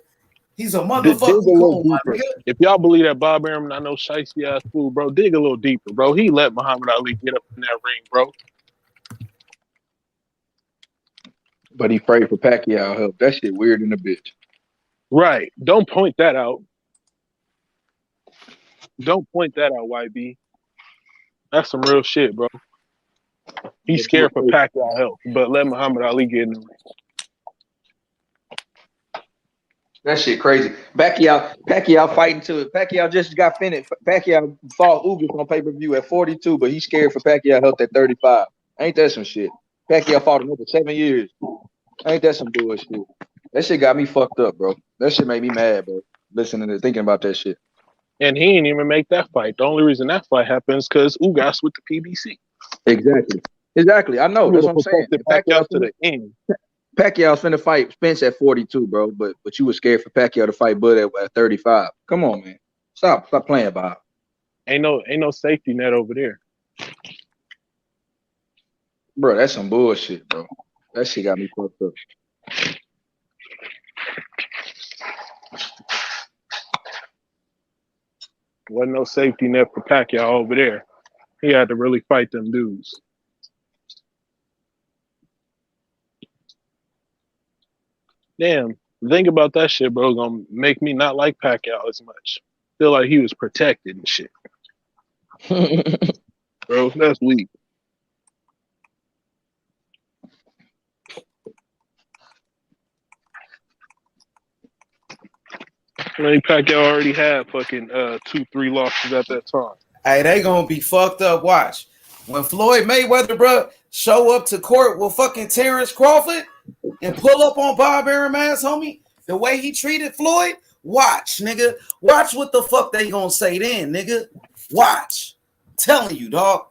He's a motherfucking coon, my nigga. If y'all believe that Bob Arum not no shiesty ass fool, bro, dig a little deeper, bro. He let Muhammad Ali get up in that ring, bro. But he prayed for Pacquiao help. That shit weird in a bitch. Right. Don't point that out. Don't point that out, YB. That's some real shit, bro. He's scared for Pacquiao help, but let Muhammad Ali get in the ring. That shit crazy. Pacquiao fighting to it. Pacquiao just got finished. Pacquiao fought Ugas on pay-per-view at 42, but he's scared for Pacquiao health at 35. Ain't that some shit? Pacquiao fought another 7 years. Ain't that some bullshit? That shit got me fucked up, bro. That shit made me mad, bro. Listening to thinking about that shit. And he didn't even make that fight. The only reason that fight happens because Ugas with the PBC. Exactly. I know. That's what I'm saying. Pacquiao to the end. Pacquiao's finna fight Spence at 42, bro. But you were scared for Pacquiao to fight Bud at 35. Come on, man. Stop playing, Bob. Ain't no safety net over there. Bro, that's some bullshit, bro. That shit got me fucked up. Wasn't no safety net for Pacquiao over there. He had to really fight them dudes. Damn, think about that shit, bro. Gonna make me not like Pacquiao as much. Feel like he was protected and shit. Bro, that's weak. I mean, Pacquiao already had fucking 2-3 losses at that time. Hey, they gonna be fucked up. Watch. When Floyd Mayweather, bro, show up to court with fucking Terrence Crawford and pull up on Bob Arum ass, homie, the way he treated Floyd, watch, nigga. Watch what the fuck they gonna say then, nigga. Watch. Telling you, dog.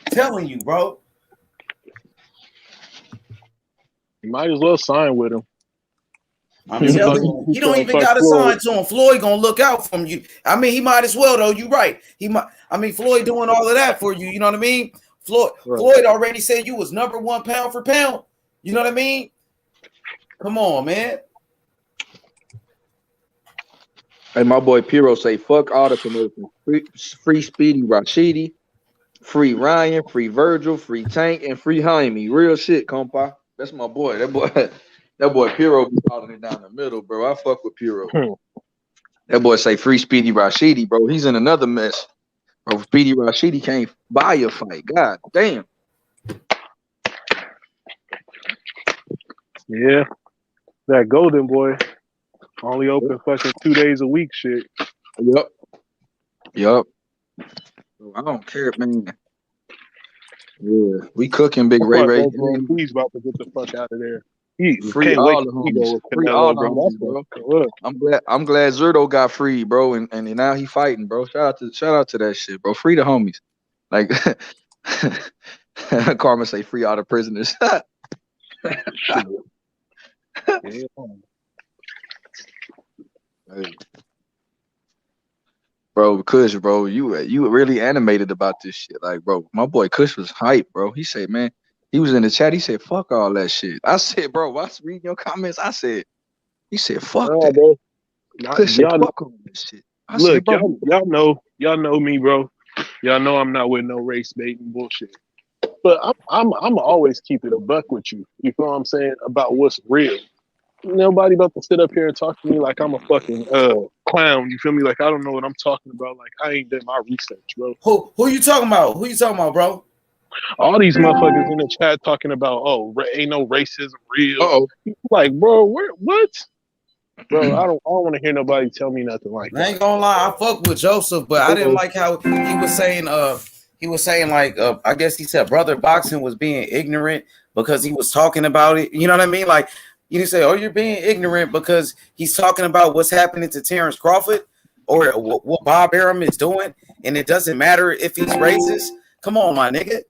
Telling you, bro. You might as well sign with him. I'm telling you, he don't even got to sign to him. Floyd gonna look out for you. I mean, he might as well though. You right. He might. I mean, Floyd doing all of that for you. You know what I mean? Floyd already said you was number one pound for pound. You know what I mean? Come on, man. Hey, my boy Piro say, fuck all the promotions. Free Speedy Rashidi, free Ryan, free Virgil, free Tank, and free Jaime. Real shit, compa. That's my boy. That boy Piro be calling it down the middle, bro. I fuck with Piro. That boy say free Speedy Rashidi, bro. He's in another mess. Bro, Speedy Rashidi can't buy a fight. God damn. Yeah. That golden boy. Only open fucking 2 days a week shit. Yup. I don't care, man. Yeah. We cooking, Big Ray Ray. He's about to get the fuck out of there. Free all the homies. Free all the homies, bro. I'm glad Zerto got free, bro, and now he fighting, bro. Shout out to that shit, bro. Free the homies. Like Karma say, free all the prisoners. Hey. Bro, Kush, bro, you really animated about this shit. Like, bro, my boy Kush was hype, bro. He said, man. He was in the chat. He said, fuck all that shit. I said, bro, I was reading your comments. He said, fuck that. Bro. Fuck all that shit. Look, y'all know me, bro. Y'all know I'm not with no race baiting bullshit. But I'm always keep it a buck with you. You feel what I'm saying? About what's real. Nobody about to sit up here and talk to me like I'm a fucking clown. You feel me? Like I don't know what I'm talking about. Like I ain't done my research, bro. Who you talking about? Who you talking about, bro? All these motherfuckers in the chat talking about, ain't no racism real. Uh-oh. Like, bro, what? Bro, I don't want to hear nobody tell me nothing like that. I ain't gonna lie, I fuck with Joseph, but I didn't like how he was saying. Like, I guess he said Brother Boxing was being ignorant because he was talking about it. You know what I mean? Like, you say, oh, you're being ignorant because he's talking about what's happening to Terrence Crawford or what Bob Arum is doing, and it doesn't matter if he's racist. Come on, my nigga.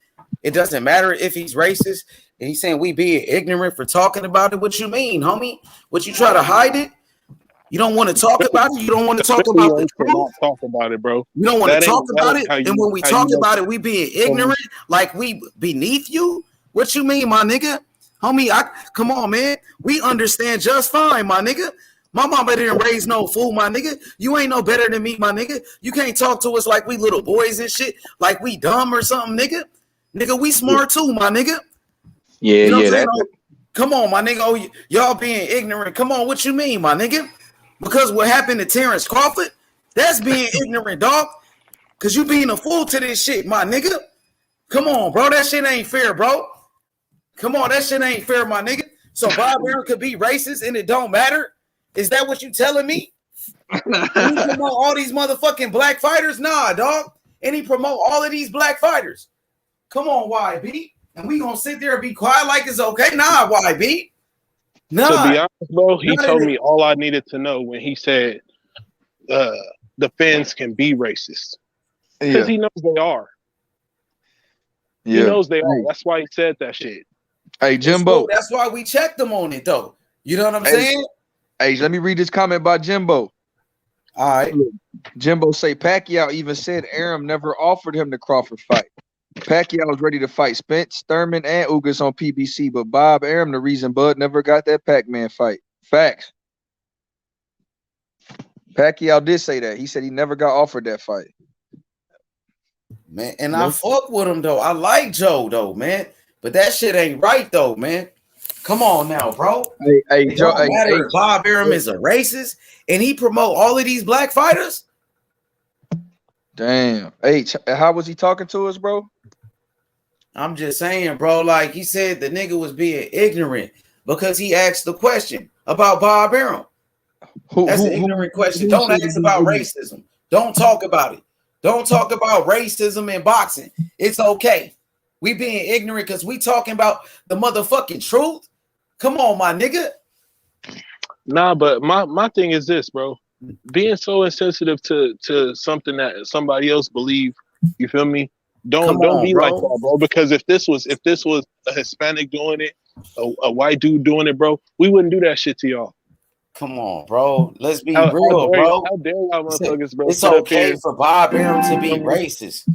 It doesn't matter if he's racist. And he's saying we being ignorant for talking about it. What you mean, homie? What, you try to hide it? You don't want to talk about it? You don't want to talk about the truth? Talk about it, bro. You don't want to talk about it? And when we talk about it, we being ignorant, like we beneath you? What you mean, my nigga? Homie, come on, man. We understand just fine, my nigga. My mama didn't raise no fool, my nigga. You ain't no better than me, my nigga. You can't talk to us like we little boys and shit, like we dumb or something, nigga. Nigga, we smart too, my nigga. Yeah, you know yeah. Come on, my nigga. Oh, y'all being ignorant. Come on, what you mean, my nigga? Because what happened to Terrence Crawford, that's being ignorant, dog. Because you being a fool to this shit, my nigga. Come on, bro. That shit ain't fair, bro. Come on, that shit ain't fair, my nigga. So Bob Arum could be racist and it don't matter? Is that what you telling me? You promote all these motherfucking black fighters? Nah, dog. And he promote all of these black fighters. Come on, YB. And we gonna sit there and be quiet like it's okay? Nah, YB. Nah. To be honest, bro, he told me all I needed to know when he said the fans can be racist. Because he knows they are. He knows they are. That's why he said that shit. Hey, Jimbo. That's why we checked them on it, though. You know what I'm saying? Hey, let me read this comment by Jimbo. All right. Jimbo say Pacquiao even said Arum never offered him the Crawford fight. Pacquiao was ready to fight Spence, Thurman, and Ugas on PBC, but Bob Arum, the reason Bud never got that Pac-Man fight. Facts. Pacquiao did say that. He said he never got offered that fight. Man, and I fuck with him, though. I like Joe, though, man. But that shit ain't right, though, man. Come on now, bro. Hey, Joe. Hey, Bob Arum is a racist, and he promote all of these black fighters? Damn. Hey, how was he talking to us, bro? I'm just saying, bro, like he said the nigga was being ignorant because he asked the question about Bob Arum. That's an ignorant question. Don't ask about racism. Don't talk about it. Don't talk about racism in boxing. It's okay. We being ignorant because we talking about the motherfucking truth. Come on, my nigga. Nah, but my thing is this, bro. Being so insensitive to something that somebody else believe, you feel me? Don't be like that, bro. Because if this was a Hispanic doing it, a white dude doing it, bro, we wouldn't do that shit to y'all. Come on, bro. Let's be real, bro. How dare y'all motherfuckers, bro? It's okay for Bob Arum to be racist.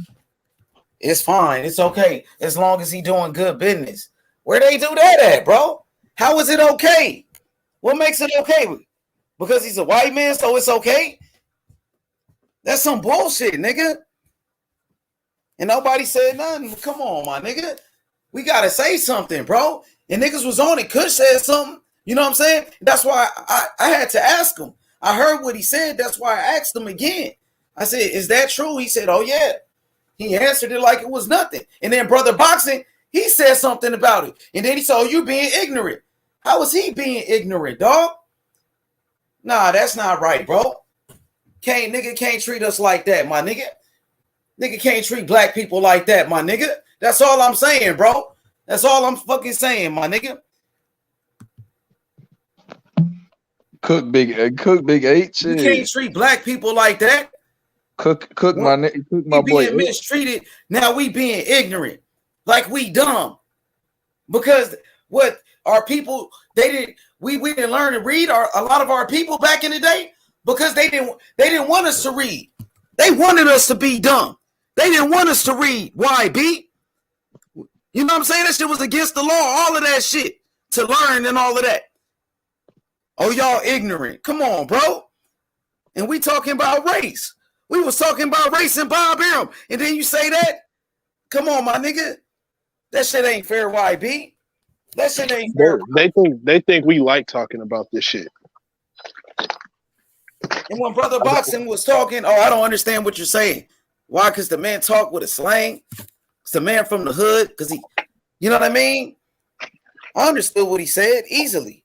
It's fine. It's okay as long as he doing good business. Where they do that at, bro? How is it okay? What makes it okay? Because he's a white man, so it's okay? That's some bullshit, nigga. And nobody said nothing. Come on, my nigga. We got to say something, bro. And niggas was on it. Kush said something. You know what I'm saying? That's why I had to ask him. I heard what he said. That's why I asked him again. I said, is that true? He said, oh, yeah. He answered it like it was nothing. And then Brother Boxing, he said something about it. And then he said, oh, you being ignorant. How was he being ignorant, dog? Nah, that's not right, bro. Nigga can't treat us like that, my nigga. Nigga can't treat black people like that, my nigga. That's all I'm saying, bro. That's all I'm fucking saying, my nigga. Cook Big H. You can't treat black people like that. Cook my boy. Being mistreated. Now we being ignorant, like we dumb. Because what our people we didn't learn to read. A lot of our people back in the day because they didn't want us to read. They wanted us to be dumb. They didn't want us to read. YB. You know what I'm saying? That shit was against the law. All of that shit to learn and all of that. Oh, y'all ignorant. Come on, bro. And we talking about race. We was talking about race and Bob Arum. And then you say that? Come on, my nigga. That shit ain't fair, YB. That shit ain't fair. They think we like talking about this shit. And when Brother Boxing was talking, I don't understand what you're saying. Why? Because the man talk with a slang. It's the man from the hood. Because he, you know what I mean? I understood what he said easily.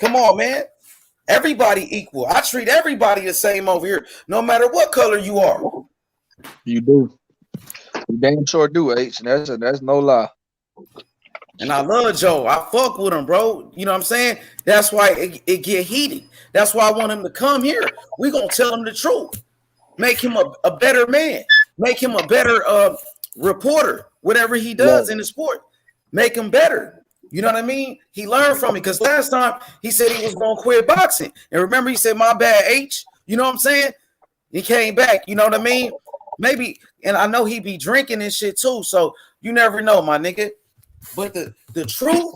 Come on, man. Everybody equal. I treat everybody the same over here, no matter what color you are. You do. You damn sure do, H. That's no lie. And I love Joe. I fuck with him, bro. You know what I'm saying? That's why it get heated. That's why I want him to come here. We gonna tell him the truth. Make him a better man. Make him a better reporter. Whatever he does in the sport, make him better. You know what I mean? He learned from me because last time he said he was gonna quit boxing. And remember, he said, "My bad, H." You know what I'm saying? He came back. You know what I mean? Maybe, and I know he be drinking and shit too. So you never know, my nigga. But the truth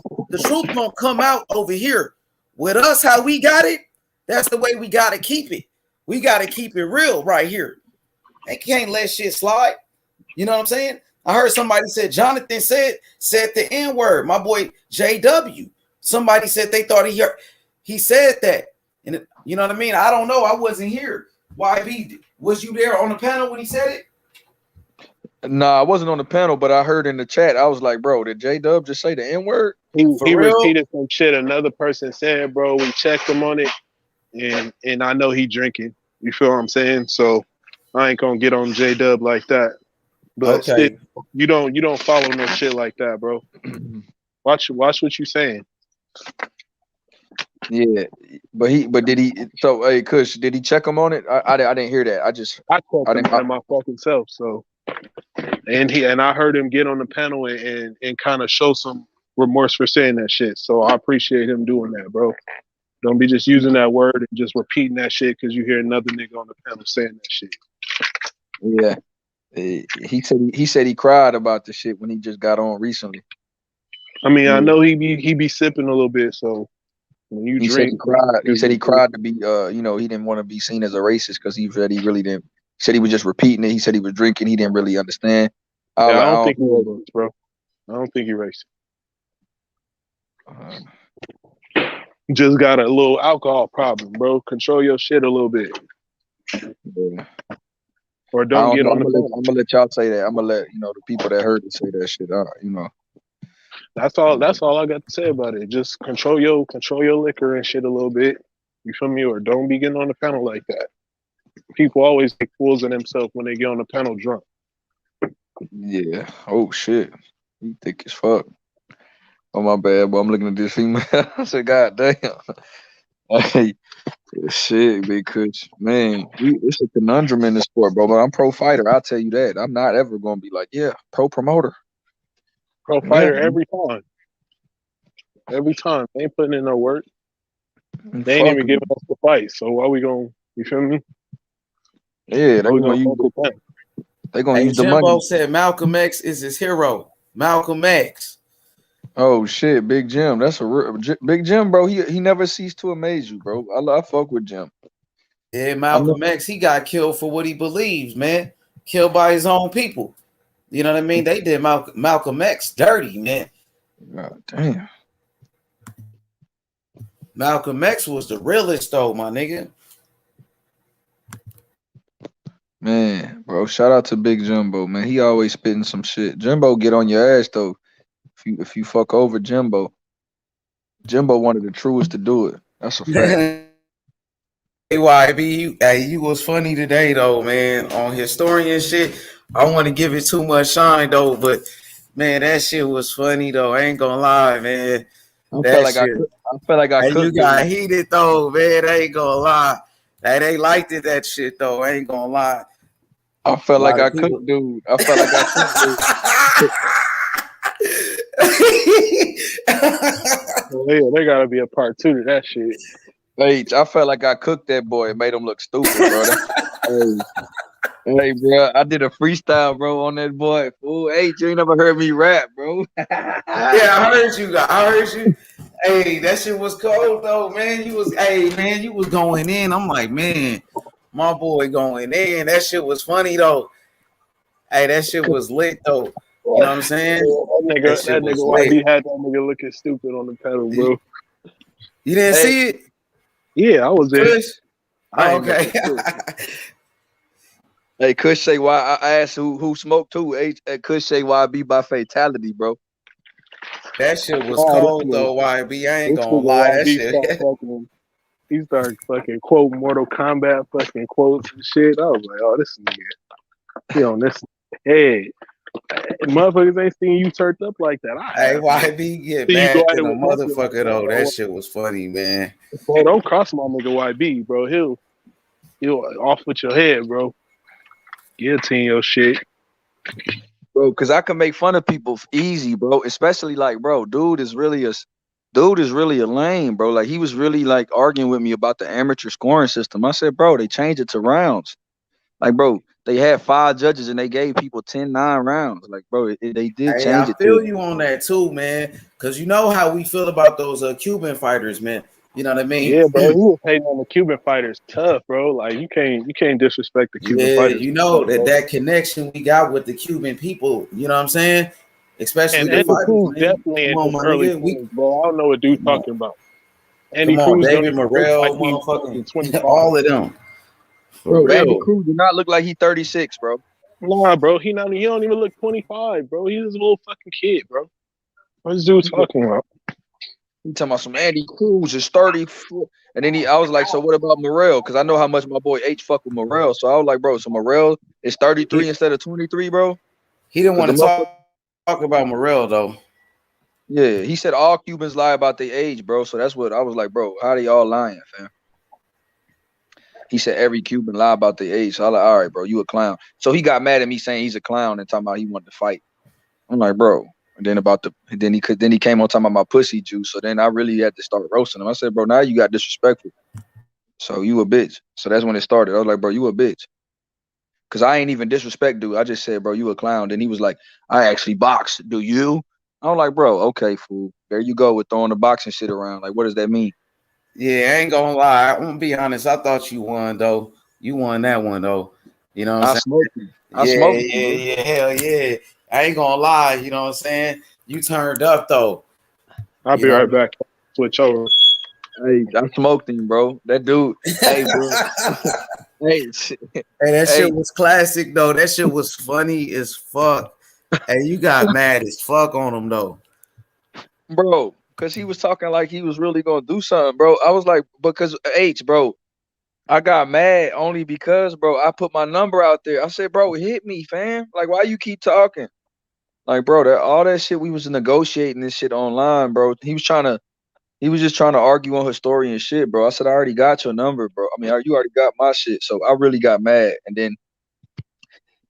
gonna come out over here with us. How we got it, that's the way we gotta keep it. We gotta keep it real right here. They can't let shit slide. You know what I'm saying? I heard somebody said Jonathan said the N-word. My boy JW. Somebody said they thought he said that. And you know what I mean? I don't know. I wasn't here. YB, was you there on the panel when he said it? Nah, I wasn't on the panel, but I heard in the chat. I was like, bro, did J-Dub just say the N-word? He repeated some shit another person said, bro. We checked him on it, and I know he drinking. You feel what I'm saying? So I ain't gonna get on J-Dub like that. But okay. You don't follow no shit like that, bro. Watch what you saying. Yeah, but did he? So hey, Kush, did he check him on it? I didn't hear that. I checked him by my fucking self. So, and I heard him get on the panel and kind of show some remorse for saying that shit. So I appreciate him doing that, bro. Don't be just using that word and just repeating that shit because you hear another nigga on the panel saying that shit. Yeah, he said he cried about the shit when he just got on recently. I mean, I know he be sipping a little bit, so. When you drink, he said he cried to be, he didn't want to be seen as a racist because he said he really didn't. He said he was just repeating it. He said he was drinking. He didn't really understand. I don't think he's racist, bro. I don't think he's racist. Just got a little alcohol problem, bro. Control your shit a little bit. Yeah. Or don't get on the phone. I'm gonna let y'all say that. I'm gonna let the people that heard it say that shit. That's all I got to say about it. Just control your liquor and shit a little bit. You feel me? Or don't be getting on the panel like that. People always make fools of themselves when they get on the panel drunk. Yeah. Oh shit. You thick as fuck. Oh my bad, but I'm looking at this female. I said, God damn. Hey, shit, big Kush. Man, it's a conundrum in this sport, bro. But I'm pro fighter. I'll tell you that. I'm not ever gonna be like, yeah, pro promoter. Pro fighter every time. Every time. They ain't putting in no work. They ain't even giving us the fight. So why we going, you feel me? Yeah, they're gonna use the money. Jimbo said Malcolm X is his hero. Malcolm X. Oh shit, Big Jim. That's Big Jim, bro. He never ceased to amaze you, bro. I fuck with Jim. Yeah, Malcolm X, he got killed for what he believes, man. Killed by his own people. You know what I mean? They did Malcolm X dirty, man. God damn. Malcolm X was the realest, though, my nigga. Man, bro, shout out to Big Jimbo, man. He always spitting some shit. Jimbo get on your ass, though. If you fuck over Jimbo. Jimbo one of the truest to do it. That's a fact. Hey, YB, you was funny today, though, man. On historian shit, I want to give it too much shine, though, but, man, that shit was funny, though. I ain't gonna lie, man. I felt like I cooked. You got heated, though, man. I ain't gonna lie. They liked it, that shit, though. I ain't gonna lie. I felt like I cooked, dude. I felt like I cooked, dude. Well, there gotta be a part 2 to that shit. I felt like I cooked that boy and made him look stupid, bro. Hey, bro, I did a freestyle, bro, on that boy. Fool, hey, you ain't never heard me rap, bro. Yeah, I heard you. Hey, that shit was cold, though, man. You was going in. I'm like, man, my boy going in. That shit was funny, though. Hey, that shit was lit, though. You know what I'm saying? That nigga YB had that nigga looking stupid on the pedal, bro. You didn't see it? Yeah, I was there. Oh, okay. Hey, Kush say why I asked who smoked too. Kush say YB by fatality, bro. That shit was cold though, YB. I ain't gonna lie. That shit. He started fucking quoting Mortal Kombat fucking quotes and shit. I was like, oh, this nigga, he on this head. Motherfuckers ain't seen you turned up like that. Hey, YB get mad at a motherfucker though. That shit was funny, man. Bro, don't cross my nigga YB, bro. He'll off with your head, bro. Guillotine your shit. Bro, because I can make fun of people easy, bro. Especially like, bro, dude is really a lame, bro. Like he was really like arguing with me about the amateur scoring system. I said, bro, they changed it to rounds. Like, bro, they had 5 judges and they gave people 10-9 rounds. Like, bro, they did change it. I feel you on that too, man. Because you know how we feel about those Cuban fighters, man. You know what I mean? Yeah, bro. He was hating on the Cuban fighters tough, bro. Like you can't disrespect the Cuban fighters. You know that connection we got with the Cuban people. You know what I'm saying? Especially the fighters, definitely in his early 20s, bro. I don't know what dude's talking about. Come on, David Morrell, motherfucking all of them. Bro, Andy Cruz did not look like he 36, bro. Nah, bro. He don't even look 25, bro. He's a little fucking kid, bro. What's this dude talking about? He talking about some Andy Cruz is 34. And then I was like, so what about Morrell? Because I know how much my boy H fuck with Morrell. So I was like, bro, so Morrell is 33 instead of 23, bro? He didn't want to talk about Morrell, though. Yeah, he said all Cubans lie about their age, bro. So that's what I was like, bro, how they all lying, fam? He said every Cuban lie about their age. So I was like, all right, bro, you a clown. So he got mad at me saying he's a clown and talking about he wanted to fight. I'm like, bro. And then he came on talking about my pussy juice. So then I really had to start roasting him. I said, bro, now you got disrespectful. So you a bitch. So that's when it started. I was like, bro, you a bitch. Cause I ain't even disrespect dude. I just said, bro, you a clown. Then he was like, I actually box. Do you? I was like, bro, okay, fool. There you go with throwing the boxing shit around. Like, what does that mean? Yeah, I ain't gonna lie. I'm gonna be honest. I thought you won though. You won that one though. You know what I'm saying? I smoked. Yeah, hell yeah. I ain't gonna lie, you know what I'm saying? You turned up though. I'll be right back. Switch over. Hey, I smoked him, bro. That dude. Hey, bro. Hey, that shit was classic though. That shit was funny as fuck. Hey, you got mad as fuck on him though. Bro, because he was talking like he was really gonna do something, bro. I was like, because H, bro, I got mad only because, bro, I put my number out there. I said, bro, hit me, fam. Like, why you keep talking? Like, bro, all that shit we was negotiating this shit online, bro. He was just trying to argue on his story and shit, bro. I said, I already got your number, bro. I mean, you already got my shit. So I really got mad. And then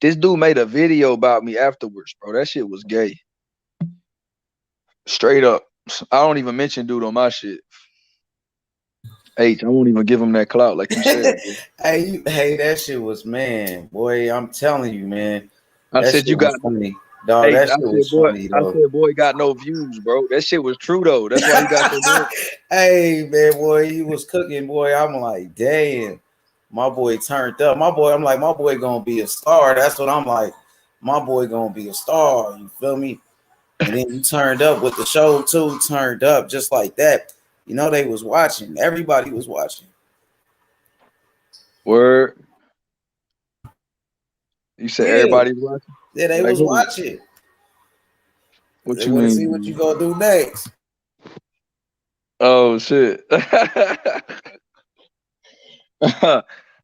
this dude made a video about me afterwards, bro. That shit was gay. Straight up. I don't even mention dude on my shit. H, I won't even give him that clout like you said. hey, that shit was, man, boy, I'm telling you, man. I said you got funny. Dog, hey, that shit was funny, though. I said, boy, got no views, bro. That shit was true, though. That's why he got the Hey, man, boy, he was cooking, boy. I'm like, damn. My boy turned up. My boy gonna be a star. That's what I'm like. My boy gonna be a star. You feel me? And then you turned up with the show, too. Turned up just like that. You know, they was watching. Everybody was watching. Word. You said everybody was watching? Yeah, they was watching. What they you want mean? to see what you gonna do next. Oh shit.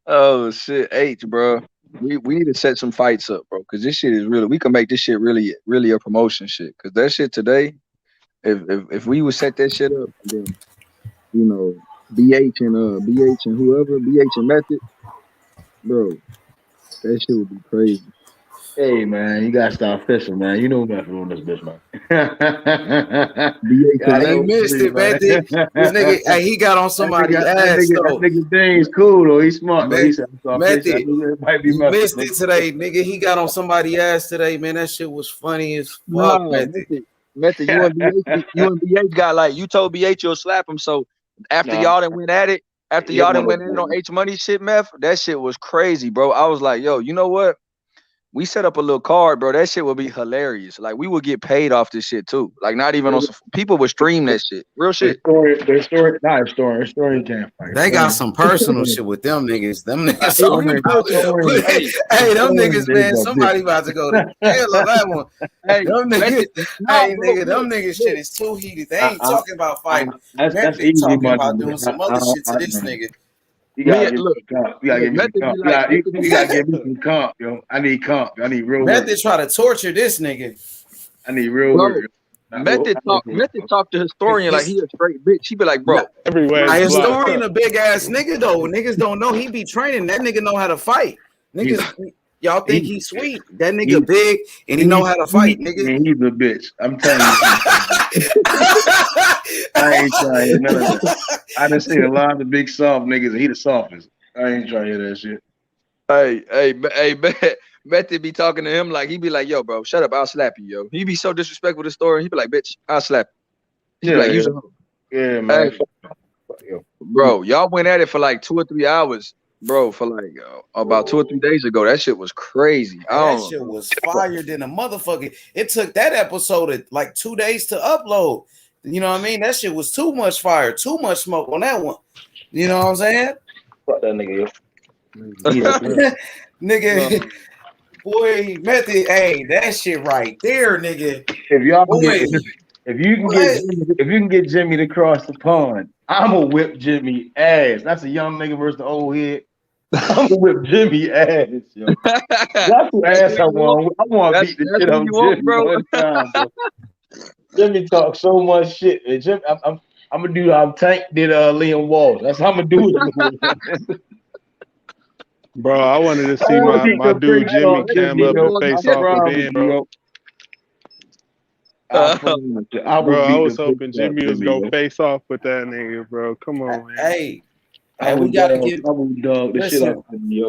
Oh shit. H, bro. We need to set some fights up, bro. Cause this shit is really, we can make this shit really, really a promotion shit. Cause that shit today, if we would set that shit up, then you know, BH and whoever, BH and Method, bro, that shit would be crazy. Hey man, you gotta stop fishing, man. You know we got to on this bitch, man. He missed it, man. This nigga, hey, he got on somebody's ass. That nigga Dane's cool though. He's smart though. He said, Method, you missed it today, nigga. He got on somebody's ass today, man. That shit was funny as fuck, Method, you and BH got like, you told BH you'll slap him. So after y'all done went at it, after y'all done went in on H Money shit, Meth, that shit was crazy, bro. I was like, yo, you know what? we set up a little card, bro. That shit would be hilarious. Like we would get paid off this shit too. Like not even on some people would stream that shit. Real shit. Historian can't fight. They got some personal shit with them niggas. Them niggas talking about hey, them niggas, man. Somebody about to go to jail on that one. Hey, them niggas, hey, nigga, them niggas shit is too heated. They ain't talking about fighting. That's They easy talking money, about man. doing some other shit to this nigga. You gotta give me some comp. You gotta give me some comp. You gotta give me some comp, yo. I need comp. I need real work. Method try to torture this nigga. I need real work. Method talk to historian like he a straight bitch. He be like, bro, everywhere. My historian a big ass nigga though. Niggas don't know he be training. That nigga know how to fight. Niggas, y'all think he's sweet. That nigga big and he know how to fight, nigga. He's a bitch. I'm telling you. I ain't trying to hear none of that. I done seen a lot of the big soft niggas and he the softest. I ain't trying to hear that shit. Hey, Method be talking to him like he be like, yo, bro, shut up, I'll slap you, yo. He be so disrespectful to the story. He be like, bitch, I'll slap you. He be like, use a hoe. Yeah, man. Hey, bro, y'all went at it for like 2 or 3 hours, bro, for like about 2 or 3 days ago. That shit was crazy. That shit was fire than a motherfucker. It took that episode like 2 days to upload. You know what I mean? That shit was too much fire, too much smoke on that one. You know what I'm saying? Fuck that nigga, nigga, boy, Method, hey, that shit right there, nigga. If y'all if you can get Jimmy to cross the pond, I'ma whip Jimmy ass. That's a young nigga versus the old head. I'ma whip Jimmy ass, yo. That's the ass I want. I want to beat the shit on Jimmy one time, bro. Jimmy talks so much shit. And Jimmy, I'm gonna do how Tank did Liam Walsh. That's how I'm gonna do it. Bro, I wanted to see my dude Jimmy cam up and face off with Ben, bro. I was hoping Jimmy was gonna face off with that nigga, bro. Come on, man. Hey, we gotta get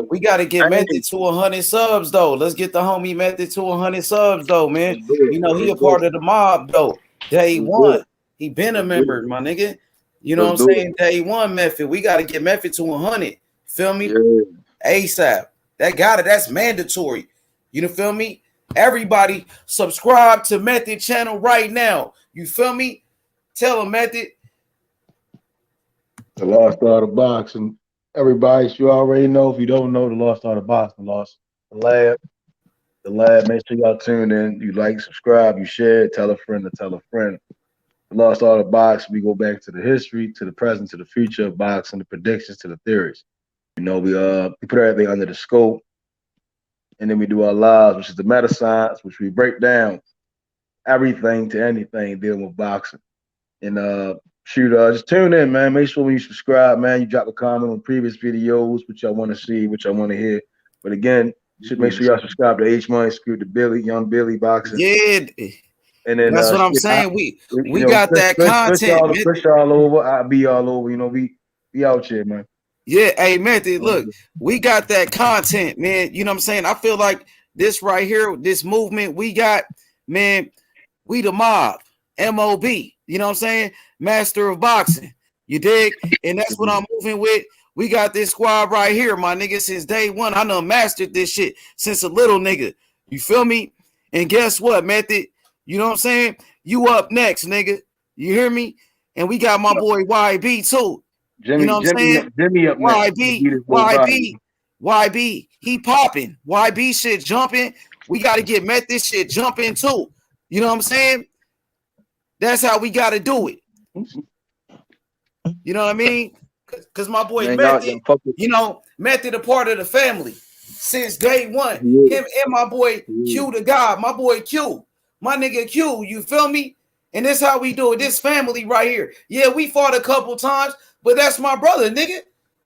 we gotta get Method to 100 subs though. Let's get the homie Method to 100 subs though, man. You know he a part of the mob though. Day one, he been a member, my nigga. You know what I'm saying? Day one, Method. We gotta get Method to 100. Feel me? ASAP. That's mandatory. You know, feel me? Everybody subscribe to Method channel right now. You feel me? Tell him, Method. The Lost Art of Boxing. Everybody, you already know. If you don't know, the Lost Art of Boxing, the lab. The lab, make sure y'all tune in. You like, subscribe, you share, tell a friend to tell a friend. The Lost Art of Boxing, we go back to the history, to the present, to the future of boxing, the predictions, to the theories. You know, we put everything under the scope, and then we do our lives, which is the meta science, which we break down everything to anything dealing with boxing. And just tune in, man. Make sure when you subscribe, man, you drop a comment on previous videos, which y'all want to see, which y'all want to hear. But again, should make sure y'all subscribe to H Money, Screw to Billy, Young Billy Boxing. Yeah. And then that's what I'm saying. We got that content. Push y'all over. I'll be all over. You know, we out here, man. Yeah, hey, Method, look, we got that content, man. You know what I'm saying? I feel like this right here, this movement we got, man, we the mob, MOB. You know what I'm saying? Master of boxing. You dig? And that's what I'm moving with. We got this squad right here, my nigga, since day one. I done mastered this shit since a little nigga. You feel me? And guess what, Method? You know what I'm saying? You up next, nigga. You hear me? And we got my boy YB too. Jimmy, you know what I'm saying? Jimmy up next. YB, he popping. YB shit jumping. We got to get Method shit jumping too. You know what I'm saying? That's how we got to do it. You know what I mean? Because my boy Method, you know, Method a part of the family since day one. Him and my boy Q the God, my boy Q, my nigga Q, you feel me? And this how we do it. This family right here. Yeah, we fought a couple times, but that's my brother, nigga.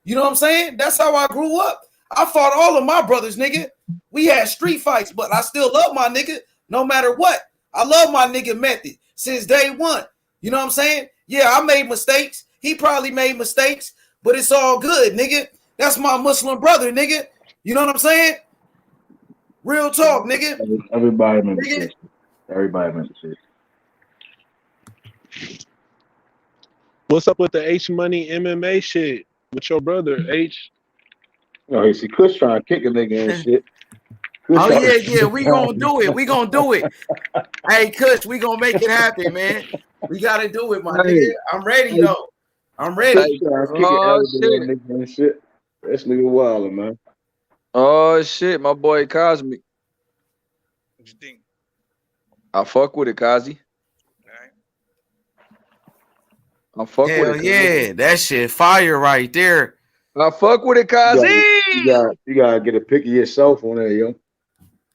You know what I'm saying? That's how I grew up. I fought all of my brothers, nigga. We had street fights, but I still love my nigga no matter what. I love my nigga Method since day one. You know what I'm saying? Yeah, I made mistakes. He probably made mistakes, but it's all good, nigga. That's my Muslim brother, nigga. You know what I'm saying? Real talk, nigga. Everybody makes mistakes. Everybody makes mistakes. What's up with the H Money MMA shit with your brother H? No, he see Kush trying to kick a nigga and shit. Oh yeah, we gonna do it. We gonna do it. Hey, Kush, we gonna make it happen, man. We gotta do it, my nigga. I'm ready though. I'm ready. Oh shit. This nigga wild, man. Oh shit, my boy Cosmic. What you think? I fuck with it, Kazi. I fuck with Hell it. yeah, that shit fire right there. I fuck with it, Kazi. You gotta get a pic of yourself on there, yo.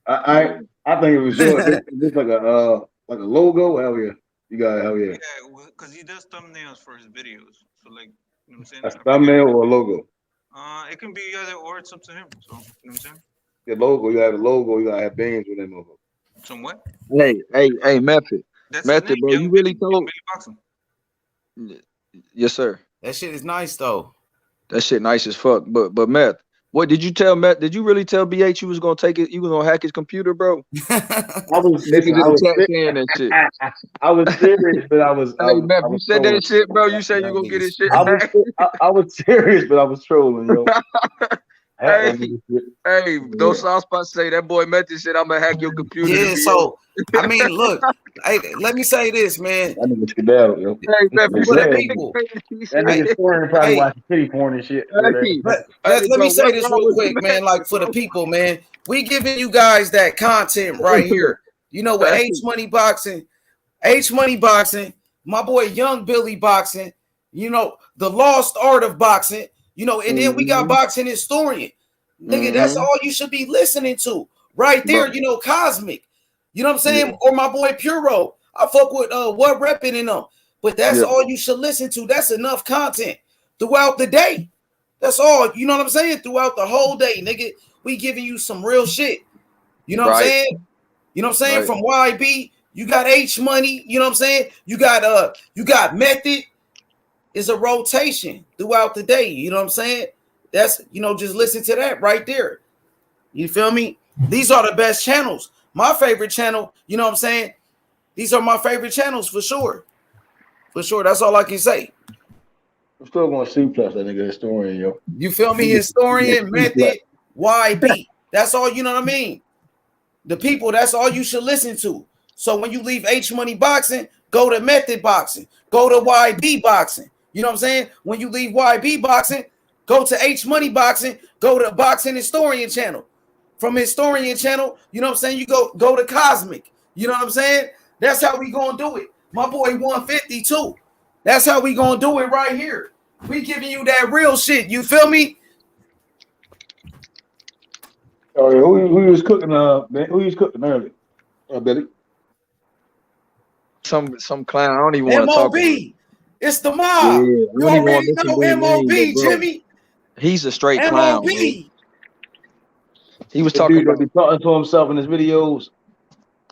I think it was yours. It's like a logo. Hell yeah. You got hell yeah. Yeah, because he does thumbnails for his videos. So like, you know what I'm saying? A thumbnail or a logo? It can be either or. It's up to him. So you know what I'm saying? The logo. You have a logo. You gotta have bands with that logo. Some what? Hey, Method. That's Method, bro. You really told. Yes, sir. That shit is nice though. That shit nice as fuck. But Meth, what did you tell Meth? Did you really tell BH you was gonna take it? You was gonna hack his computer, bro? I was serious, but I was. Hey, Meth, you said that shit, bro. You said you gonna get his shit. I was serious, but I was trolling, yo. Hey, those soft spots say that boy Method said I'm gonna hack your computer. Yeah, so I mean, look, hey, let me say this, man. That nigga skedaddle, yo. Hey, Meth, for the people. That nigga story probably watching kitty porn and shit. Let me say this real quick, man. Like for the people, man, we giving you guys that content right here. You know, with H Money Boxing, my boy Young Billy Boxing. You know, the Lost Art of Boxing. You know, and then we got Boxing Historian. Nigga, that's all you should be listening to right there. You know, Cosmic. You know what I'm saying? Or my boy Puro. I fuck with What Reppin' and them. But that's all you should listen to. That's enough content throughout the day. That's all. You know what I'm saying? Throughout the whole day, nigga. We giving you some real shit. You know what I'm saying? You know what I'm saying? From YB, you got H Money. You know what I'm saying? You got Method. It's a rotation throughout the day. You know what I'm saying? That's, you know, just listen to that right there. You feel me? These are the best channels. My favorite channel, you know what I'm saying? These are my favorite channels for sure. For sure. That's all I can say. I'm still going to C plus that nigga Historian, yo. You feel me? Historian, Method, YB. That's all, you know what I mean? The people, that's all you should listen to. So when you leave H Money Boxing, go to Method Boxing. Go to YB Boxing. You know what I'm saying? When you leave YB Boxing, go to H Money Boxing, go to Boxing Historian channel. From Historian channel, you know what I'm saying? You go to Cosmic. You know what I'm saying? That's how we gonna do it. My boy 152. That's how we gonna do it right here. We giving you that real shit. You feel me? Oh, yeah. Who was cooking? Who was cooking earlier? Billy. Some clown. I don't even want to talk about it. It's the mob. Yeah, you already know MOB, Jimmy. He's a straight clown. MOB. He was talking about be talking to himself in his videos.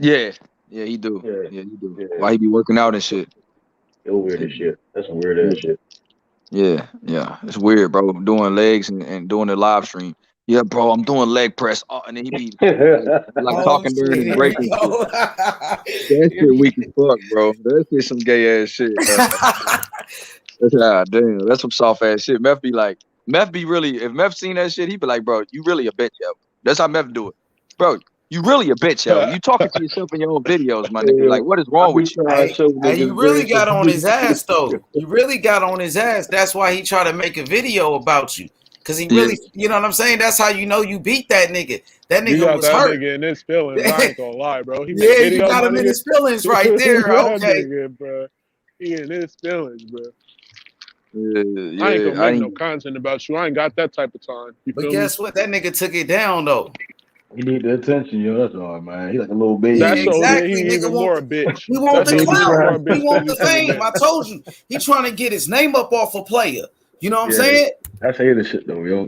Yeah, he do. Yeah, he do. Yeah. Why he be working out and shit? It's weird as shit. That's some weird ass shit. Yeah, it's weird, bro. Doing legs and doing the live stream. Yeah, bro, I'm doing leg press, and then he be like talking during his break. That shit weak as fuck, bro. That shit some gay ass shit. Damn, that's some soft ass shit. Meth be really. If Meth seen that shit, he be like, bro, you really a bitch, yo. That's how Meth do it, bro. You really a bitch, yo. You talking to yourself in your own videos, my nigga. Like, what is wrong with you? Hey, you really got on his ass, though. You really got on his ass. That's why he tried to make a video about you. Because he really, you know what I'm saying? That's how you know you beat that nigga. That nigga was hurt. Nigga in his feelings. I ain't gonna lie, bro. You got him in his feelings right there. Okay. Nigga, bro. He in his feelings, bro. Yeah, I ain't gonna make no content about you. I ain't got that type of time. But guess what? That nigga took it down, though. He need the attention, yo. That's all, man. He like a little baby. That's exactly. He even more a bitch. He want the clout. He want the fame. I told you. He trying to get his name up off a player. You know what I'm saying? That's hater shit, though, yo.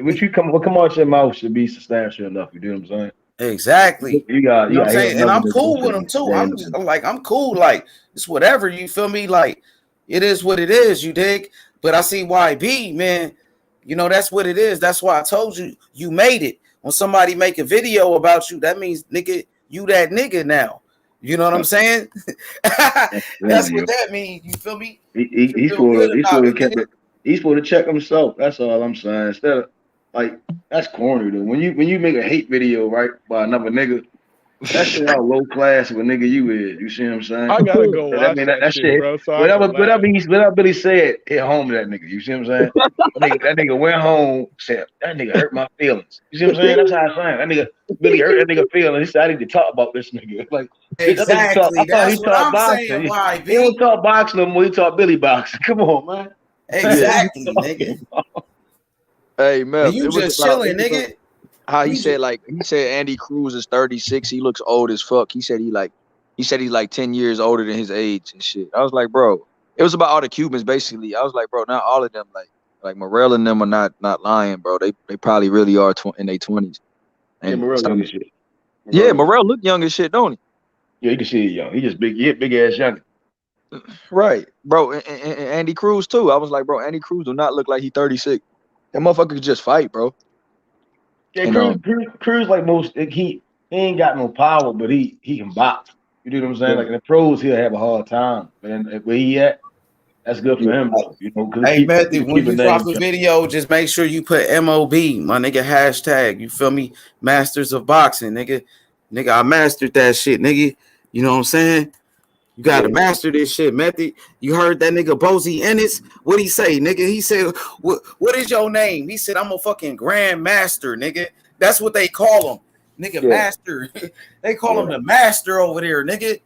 What come out your mouth should be substantial enough. You know what I'm saying? Exactly. You know what I'm saying? And I'm cool with him too. I'm cool. Like, it's whatever. You feel me? Like, it is what it is. You dig? But I see YB, man. You know, that's what it is. That's why I told you, you made it. When somebody make a video about you, that means, nigga, you that nigga now. You know what I'm saying? That's what that means. You feel me? He's supposed to check himself. That's all I'm saying. Like that's corny though. When you make a hate video right by another nigga, that shit how low class of a nigga you is. You see what I'm saying? I gotta go I watch mean that shit, bro. So I can laugh. Whatever Billy said, hit home to that nigga. You see what I'm saying? that nigga went home, said, that nigga hurt my feelings. You see what I'm saying? That's how I'm saying. That nigga Billy hurt that nigga feelings. He said, I need to talk about this nigga. Like exactly. I thought he That's what taught I'm boxing. saying. Why, He don't talk boxing no more. He taught Billy boxing. Come on, man. Exactly, nigga. Hey, man, And you just chilling, nigga. How he said Andy Cruz is 36. He looks old as fuck. He said he's like 10 years older than his age and shit. I was like, bro, it was about all the Cubans basically. I was like, bro, not all of them. Like Morrell and them are not lying, bro. They probably really are in their 20s. Yeah, Morrell young as shit. Morrell look young as shit, don't he? Yeah, you can see he young. He just big. He big ass young. Right, bro. And Andy Cruz too. I was like, bro, Andy Cruz do not look like he 36. That motherfucker could just fight, bro. Yeah, Cruz like most. He ain't got no power, but he can box. You know what I'm saying? Yeah. Like in the pros, he'll have a hard time. And where he at, that's good for him. You know, hey, Matthew, when you drop a video, just make sure you put MOB, my nigga, hashtag. You feel me? Masters of boxing, nigga. Nigga, I mastered that shit, nigga. You know what I'm saying? You gotta master this shit, Matthew. You heard that nigga Bozy Ennis? What'd he say, nigga? He said, what is your name? He said, I'm a fucking grand master, nigga. That's what they call him. Nigga, master. They call him the master over there, nigga.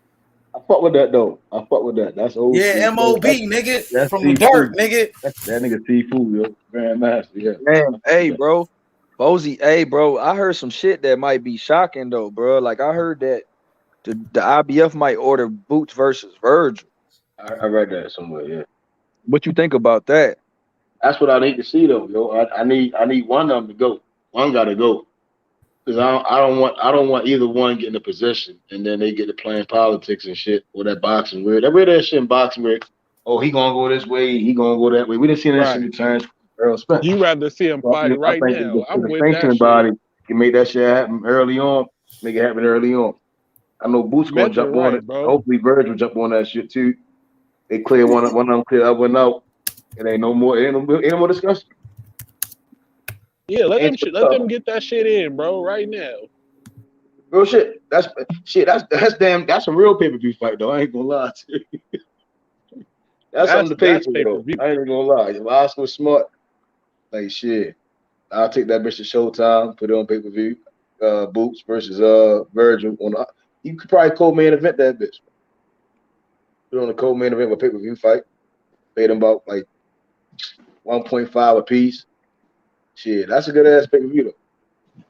I fuck with that though. I fuck with that. That's old. Yeah, MOB, nigga. That's from the dirt, nigga. That nigga T-Food, yo. Grand master, yeah. Man, hey, bro. Bozy, hey, bro. I heard some shit that might be shocking though, bro. Like I heard that the IBF might order Boots versus Virgil. I read that somewhere, yeah. What you think about that? That's what I need to see though, yo. I need one of them to go. One gotta go. Because I don't want either one getting a position and then they get to playing politics and shit or that boxing weird. That shit in boxing where he gonna go this way, he gonna go that way. We didn't see that shit in terms of Earl Spence. You rather see him fight right now. I'm with that shit. Body can make that shit happen early on. Make it happen early on. I know Boots gonna jump on it. Bro. Hopefully Virgil jump on that shit too. They clear one of them, clear the other one out. It ain't no more discussion. Yeah, let them get that shit in, bro, right now. Real shit. That's a real pay-per-view fight though. I ain't gonna lie to you. That's something to pay for though. I ain't gonna lie. If Oscar was smart, like shit, I'll take that bitch to Showtime, put it on pay-per-view. Boots versus Virgil on you could probably co-main event that bitch. Put on a co-main event with pay-per-view fight. Paid them about like 1.5 a piece. Shit, that's a good ass pay-per-view though.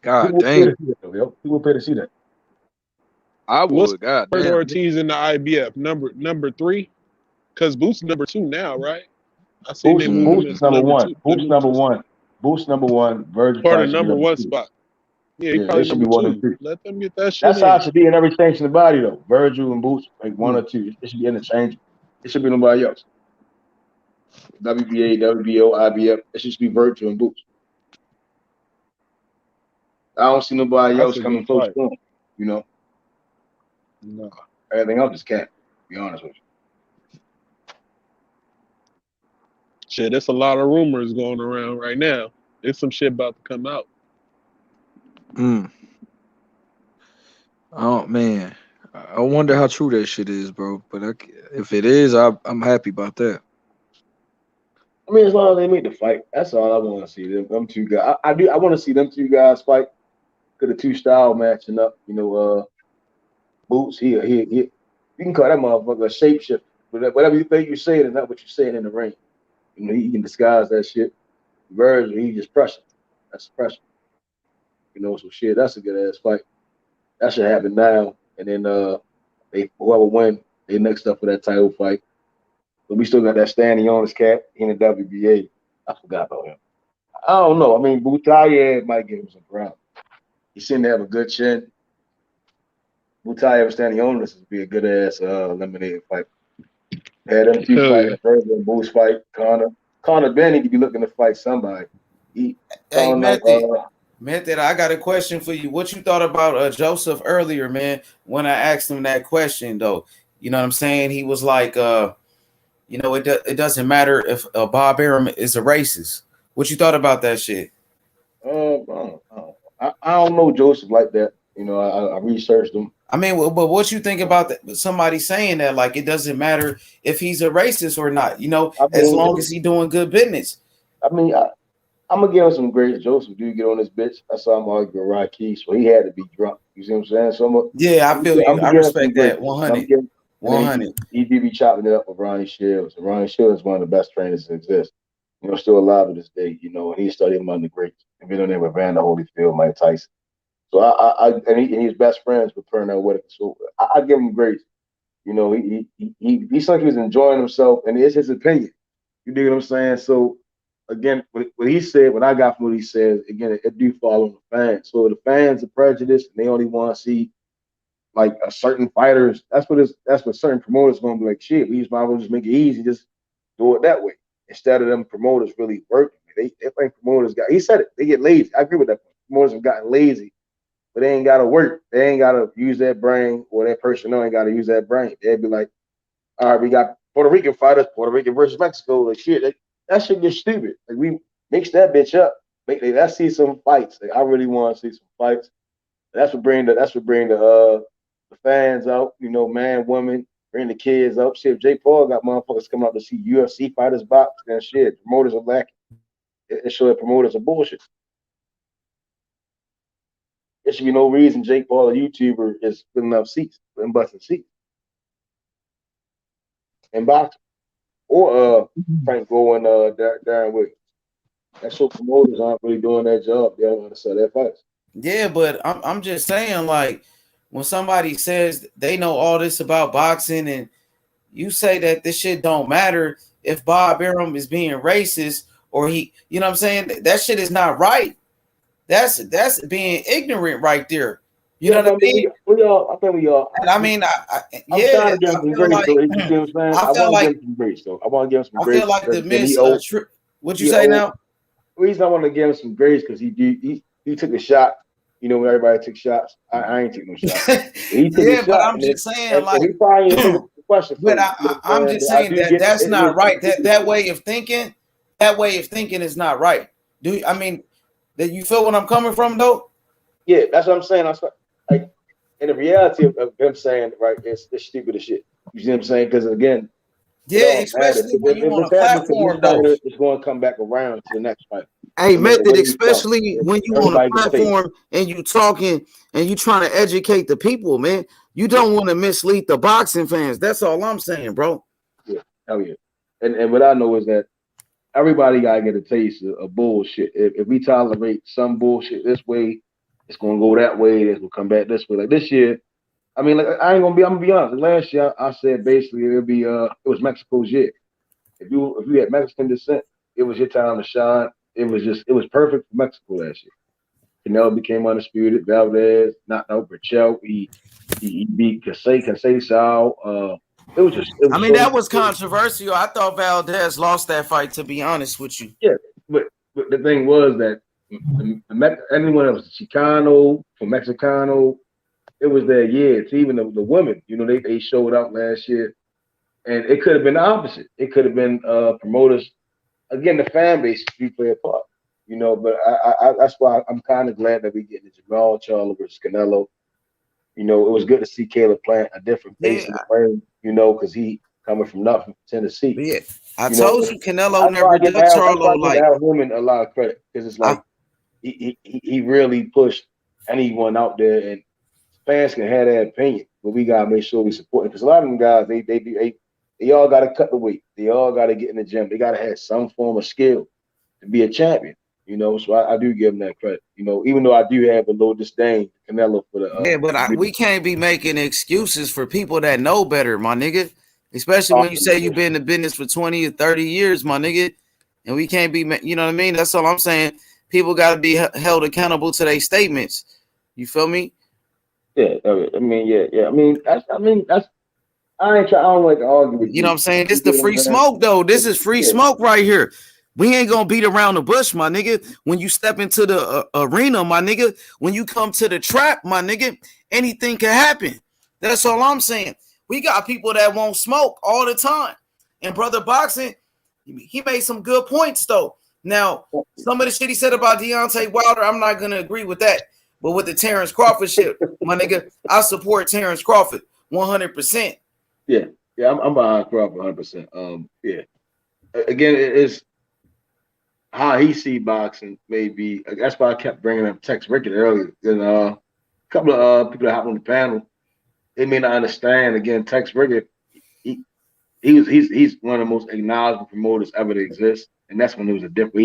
God damn. Who will pay to see that? I would. God damn. Ortiz in the IBF number 3, because Boots number 2 now, right? I see Boots number 1. Boots number 1. Boots number 1. Virgil part of number 1 spot. Yeah, he probably should be 1 and 2. Let them get that shit. That's how it should be in every sanctioned body though. Virgil and Boots like 1 or 2. It should be interchangeable. It should be nobody else. WBA, WBO, IBF. It should be Virgil and Boots. I don't see nobody else coming close to him. You know. No. Everything else is cat. To be honest with you. Shit, there's a lot of rumors going around right now. There's some shit about to come out. Oh man, I wonder how true that shit is, bro. But if it is, I'm happy about that. I mean, as long as they make the fight, that's all I want to see. Them two guys. I want to see them two guys fight. Cause the two style matching up. You know, Boots. He. You can call that motherfucker a shapeshifter. But whatever you think you're saying is not what you're saying in the ring. You know, he can disguise that shit. Virgil, he just pressure. That's pressure. You know, so shit, that's a good ass fight. That should happen now. And then whoever win, they next up for that title fight. But we still got that standing on his cat in the WBA. I forgot about him. I don't know. I mean, Butayev might give him some ground. He seemed to have a good chin. Butayev standing on this would be a good ass eliminated fight. Yeah, them two fighting, Virgil and Boots fight. Conor Benny could be looking to fight somebody. Hey, Method, I got a question for you. What you thought about Joseph earlier, man, when I asked him that question, though? You know what I'm saying? He was like, you know, it doesn't matter if Bob Arum is a racist. What you thought about that shit? I don't know Joseph like that. You know, I researched him. I mean, but what you think about that? Somebody saying that, like, it doesn't matter if he's a racist or not, you know, as long as he's doing good business. I mean, I'm gonna give him some grace. Joseph do get on this bitch. I saw him arguing with Rocky, so he had to be drunk. You see what I'm saying? So I feel you. I respect that. 100. 100. He be chopping it up with Ronnie Shields. And Ronnie Shields is one of the best trainers that exist. You know, still alive to this day. You know, and he studied him under greats. And been on there with Vander Holyfield, Mike Tyson. So and he's best friends with Pernell Whitaker. So I give him grace. You know, he seemed like he was enjoying himself, and it's his opinion. You dig what I'm saying? So again, what he said, what I got from what he says, again, it do fall on the fans. So the fans are prejudiced, and they only want to see like a certain fighters. That's what certain promoters going to be like. Shit, we might as well just make it easy, just do it that way instead of them promoters really working. They think promoters he said it. They get lazy. I agree with that. Promoters have gotten lazy. But they ain't got to work. They ain't got to use that brain, or that personnel ain't got to use that brain. They'd be like, all right, we got Puerto Rican fighters, Puerto Rican versus Mexico. Like, shit, that shit gets stupid. Like, we mix that bitch up. Let's see some fights. Like, I really want to see some fights. That's what bring the fans out, you know, man, woman, bring the kids up. Shit, if Jake Paul got motherfuckers coming out to see UFC fighters box, then shit, promoters are lacking. It show that promoters are bullshit. There should be no reason Jake Paul, a YouTuber, is filling up seats and busting seats in boxing, or Frank Go and Darren Williams. That show promoters aren't really doing their job. They don't want to sell their fights. Yeah, but I'm just saying, like, when somebody says they know all this about boxing, and you say that this shit don't matter if Bob Arum is being racist or he, you know what I'm saying? That shit is not right. That's being ignorant right there. You know what I mean? I think we all. And I mean, I'm trying to give him some grace, like, though. You know what I'm saying? I want to give him some grace, though. I want to give him some grace. I feel like the miss. What'd you say now? The reason I want to give him some grace because he took a shot. You know, when everybody took shots, I ain't taking no shots. He took a shot, but I'm just saying, like, he probably ain't the question. But I'm just saying that's not right. That way of thinking is not right. I mean, that you feel what I'm coming from, though? Yeah, that's what I'm saying. Like, in the reality of them saying, right, it's stupid as shit. You see what I'm saying? Because again, especially when you on a platform, though, it's going to come back around to the next fight. Hey, Method, especially when you on a platform and you talking and you trying to educate the people, man. You don't want to mislead the boxing fans. That's all I'm saying, bro. Yeah, hell yeah. And what I know is that everybody gotta get a taste of bullshit. If we tolerate some bullshit this way, it's gonna go that way. It's gonna come back this way. Like this year, I mean, like I'm gonna be honest. Last year, I said basically it was Mexico's year. If you had Mexican descent, it was your time to shine. It was perfect for Mexico last year. Canelo became undisputed. Valdez knocked out Burchell. He beat Conceição. That was controversial. I thought Valdez lost that fight, to be honest with you. Yeah, but the thing was that anyone that was Chicano, from Mexicano, it was their year. It's even the women, you know, they showed out last year. And it could have been the opposite. It could have been promoters. Again, the fan base do play a part, you know, but I that's why I'm kind of glad that we get the Jamal Charlo versus Canelo. You know, it was good to see Caleb plant a different pace in the frame, you know, because he coming from nothing, Tennessee. Yeah, I told you Canelo never did Charlo. Like, I give women a lot of credit because it's like he really pushed anyone out there, and fans can have that opinion, but we gotta make sure we support it because a lot of them guys they all gotta cut the weight, they all gotta get in the gym, they gotta have some form of skill to be a champion. You know, so I do give him that credit. You know, even though I do have a little disdain for Canelo for the but we can't be making excuses for people that know better, my nigga. Especially when you say you've been in the business for 20 or 30 years, my nigga. And we can't be, you know what I mean? That's all I'm saying. People got to be held accountable to their statements. You feel me? Yeah, I mean, I don't like to argue with you. You know what I'm saying? This is the free smoke, though. This is free smoke right here. We ain't gonna beat around the bush, my nigga. When you step into the arena, my nigga, when you come to the trap, my nigga, anything can happen. That's all I'm saying. We got people that won't smoke all the time. And Brother Boxing, he made some good points, though. Now, some of the shit he said about Deontay Wilder, I'm not gonna agree with that. But with the Terrence Crawford shit, my nigga, I support Terrence Crawford 100%. Yeah, I'm behind Crawford 100%. Yeah. Again, it's how he see boxing. Maybe that's why I kept bringing up Tex Rickett earlier. And a couple of people that hop on the panel, they may not understand. Again, Tex Rickett, he's one of the most acknowledged promoters ever to exist, and that's when it was a different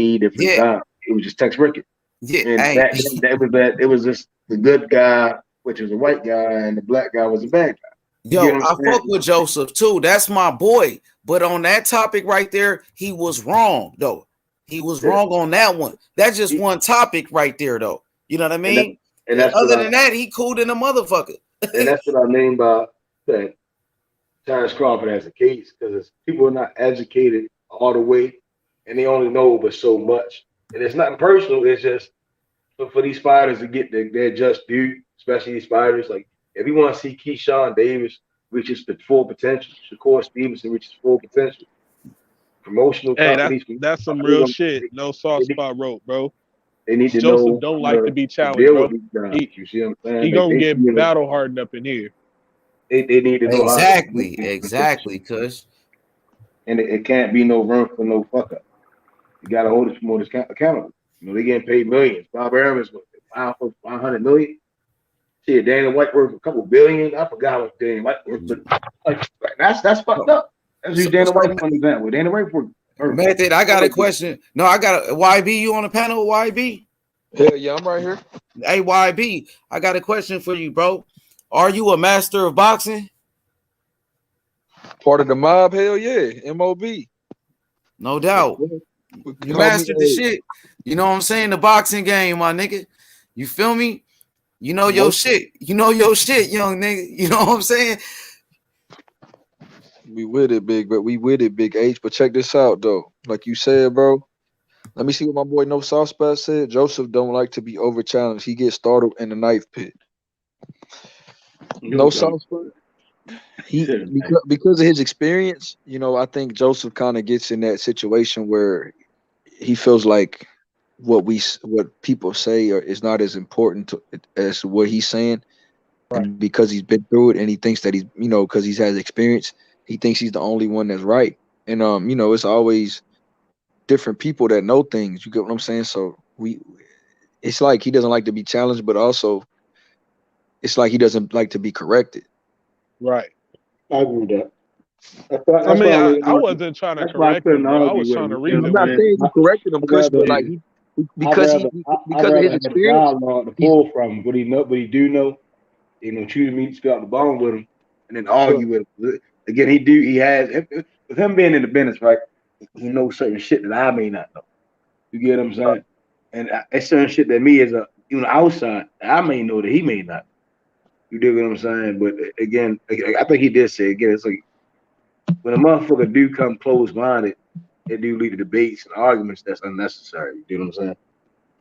time. It was just Tex Rickett. Yeah, and it was just the good guy, which was a white guy, and the black guy was a bad guy. Yo, I fuck with Joseph too. That's my boy. But on that topic right there, he was wrong though. He was wrong on that one. That's just one topic right there though. You know what I mean? And that's other than that, he cool than a motherfucker. And that's what I mean by that. Terrence Crawford has a case because people are not educated all the way, and they only know but so much. And it's nothing personal. It's just for these fighters to get their just due, especially these fighters. Like if you want to see Keyshawn Davis reach his full potential, Shakur Stevenson reach his full potential. Promotional companies. That's some real shit. No soft spot rope, bro. They need to Joseph know. Don't like to be challenged, bro. You see what I'm saying? He gonna get battle hardened up in here. They need to know exactly, cuz. And it can't be no room for no fuck up. You gotta hold the promoters accountable. You know, they getting paid millions. Bob Arum is for 500 million. Shit, Dana White worth a couple billion. I forgot what Dana White worth, but like that's fucked up. That's just Dana White for an example. Dana White for Method, I got a question. No, I got a YB. You on the panel, YB? Hell yeah, I'm right here. Hey, YB, I got a question for you, bro. Are you a master of boxing? Part of the mob? Hell yeah, MOB. No doubt. You mastered the shit. You know what I'm saying? The boxing game, my nigga. You feel me? You know your shit. You know your shit, young nigga. You know what I'm saying? We with it, big H. But check this out, though. Like you said, bro. Let me see what my boy No Soft Spot said. Joseph don't like to be over challenged. He gets startled in the knife pit. No Soft Spot. Because of his experience, you know, I think Joseph kind of gets in that situation where he feels like what people say is not as important as what he's saying. Right. And because he's been through it and he thinks that he's, you know, because he's has experience, he thinks he's the only one that's right. And you know, it's always different people that know things. You get what I'm saying? So it's like he doesn't like to be challenged, but also it's like he doesn't like to be corrected. Right. I agree with that. I wasn't trying to correct him. I was trying to reason. I'm not saying you corrected him, Chris, but like because of his experience, to pull from what he do know, you know, choose me to spit out the bone with him, and then argue with him. Again, he has with him being in the business, right? He knows certain shit that I may not know. You get what I'm saying? And it's certain shit that me as outside, I may know that he may not. You dig what I'm saying? But again, I think he did say again, it's like when a motherfucker do come close-minded, it do lead to debates and arguments that's unnecessary. You know what I'm saying?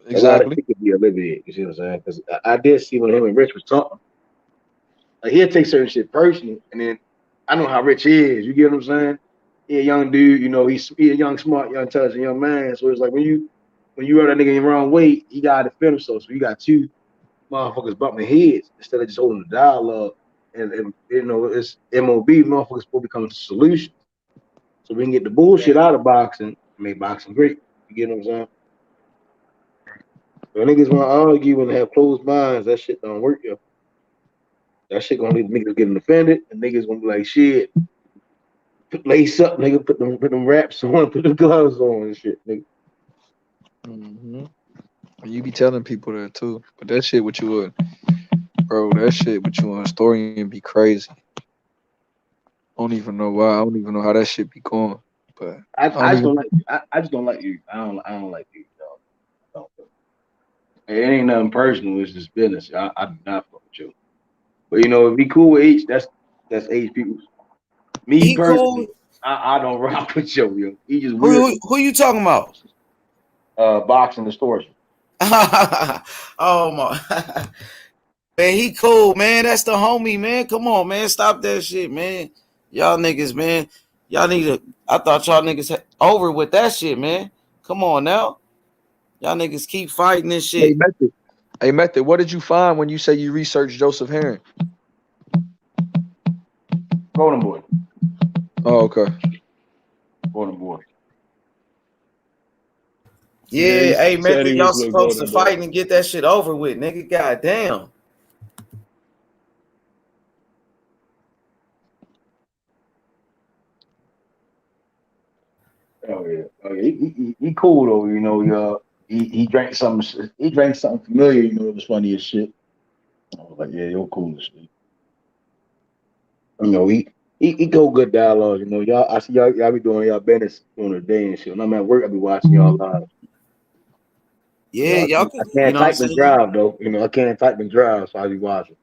Exactly. It could be alleviated. You see what I'm saying? Because I did see when him and Rich was talking, like he'll take certain shit personal, and then I know how Rich is. You get what I'm saying? He a young dude, you know. He a young, smart, young, intelligent young man. So it's like when you rub that nigga in the wrong way, he gotta defend himself. So you got two motherfuckers bumping heads instead of just holding the dialogue. And you know, it's MOB. Motherfuckers supposed to come to solutions, so we can get the bullshit out of boxing and make boxing great. You get what I'm saying? When niggas want to argue and have closed minds, that shit don't work, yo. That shit gonna leave niggas getting offended, and niggas gonna be like, shit, lace up, nigga, put them wraps on, put the gloves on and shit, nigga. Mm-hmm. You be telling people that too, but that shit with you, bro, that shit with you on historian be crazy. I don't even know why. I don't even know how that shit be going. But I just don't like you. I just don't like you. I don't like you. Don't. It ain't nothing personal. It's just business. I do not fuck with you. But you know, if he cool with H, that's H people. Me he personally, cool. I don't rock with yo. He just weird. Who you talking about? Boxing distortion. Oh my. Man, he cool, man. That's the homie, man. Come on, man. Stop that shit, man. Y'all niggas, man. Y'all need to. I thought y'all niggas over with that shit, man. Come on now. Y'all niggas keep fighting this shit. Hey, Method, what did you find when you say you researched Joseph Herring? Golden Boy. Oh, okay. Golden Boy. Yeah, hey, Method, y'all supposed to fight and get that shit over with, nigga. Goddamn. Oh yeah, he cool though. You know, he drank something. He drank something familiar. You know, it was funny as shit. I was like, yeah, you're cool as shit. You know, he go good dialogue. You know, y'all. I see y'all be doing y'all business during the day and shit. When I'm at work, I be watching y'all live. Yeah, you know, y'all I can, can't you know what I'm type and saying? drive though. You know, I can't type and drive, so I be watching.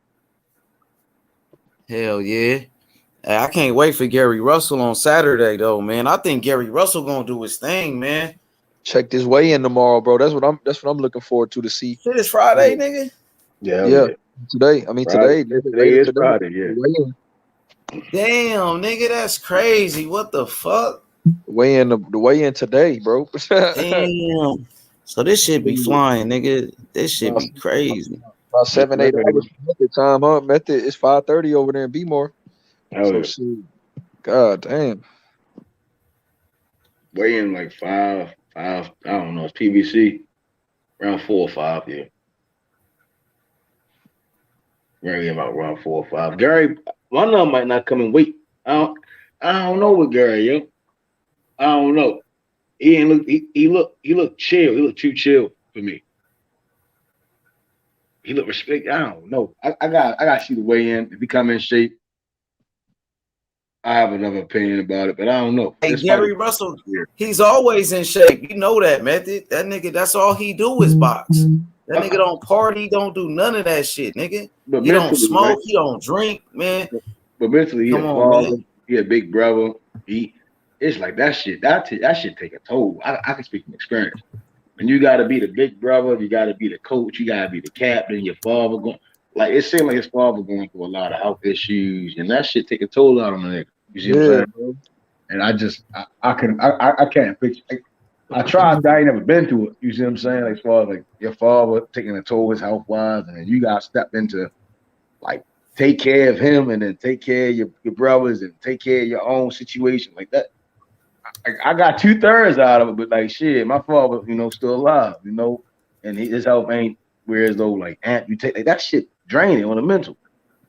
Hell yeah. Hey, I can't wait for Gary Russell on Saturday though, man. I think Gary Russell gonna do his thing, man. Check this weigh in tomorrow, bro. That's what I'm looking forward to see. Shit is Friday, nigga. Yeah. Today. I mean Friday. today. Today is Friday. Yeah. Damn, nigga, that's crazy. What the fuck? The weigh in today, bro. Damn. So this shit be flying, nigga. This shit be crazy. About 7-8 hours method time, huh? Method it's 5:30 over there in Bmore. Hell So yeah. God damn. Weigh in like 5. I don't know. It's PBC around 4 or 5. Yeah. Gary about around 4 or 5. Gary, one of them might not come and wait. I don't know with Gary, yo. I don't know. He ain't look. He looked chill. He looked too chill for me. He looked respect. I don't know. I got to see the weigh in. If he come in shape, I have another opinion about it, but I don't know. Hey, Gary Russell, he's always in shape. You know that, Method. That nigga, that's all he do is box. That nigga don't party, don't do none of that shit, nigga. But He don't mentally, smoke, right? he don't drink, man. But mentally, he Come a on, father. man. He a big brother. It's like that shit. That shit take a toll. I can speak from experience. And you got to be the big brother. You got to be the coach. You got to be the captain. Your father going like it seemed like his father going through a lot of health issues, and that shit take a toll out on the nigga. You see what I'm saying? Bro. And I can't picture. I tried, but I ain't never been through it. You see what I'm saying? Like, as far as like your father taking a toll his health wise, and then you got to step into like take care of him, and then take care of your brothers, and take care of your own situation like that. I got 2/3 out of it, but like shit, my father, still alive, and his health ain't whereas though like amputate like that shit draining on the mental.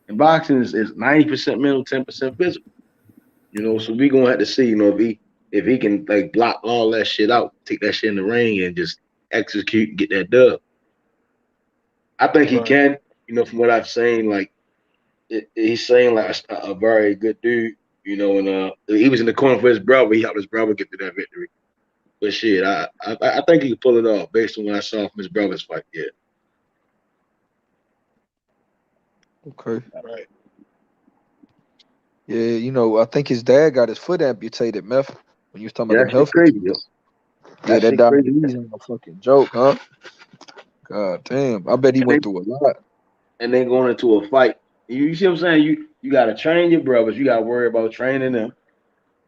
And boxing is 90% mental, 10% physical. So we gonna have to see, if he can like block all that shit out, take that shit in the ring and just execute and get that dub. I think he can, from what I've seen, like he's saying like a very good dude, and he was in the corner for his brother. He helped his brother get to that victory. But shit, I think he can pull it off based on what I saw from his brother's fight. Yeah. Okay. Right. Yeah, I think his dad got his foot amputated, Meth. When you was talking about them That shit health crazy, issues. yo. Yeah, that shit crazy. diabetes ain't no fucking joke, huh? God damn. I bet he went through a lot. And then going into a fight. You see what I'm saying? You gotta train your brothers. You gotta worry about training them.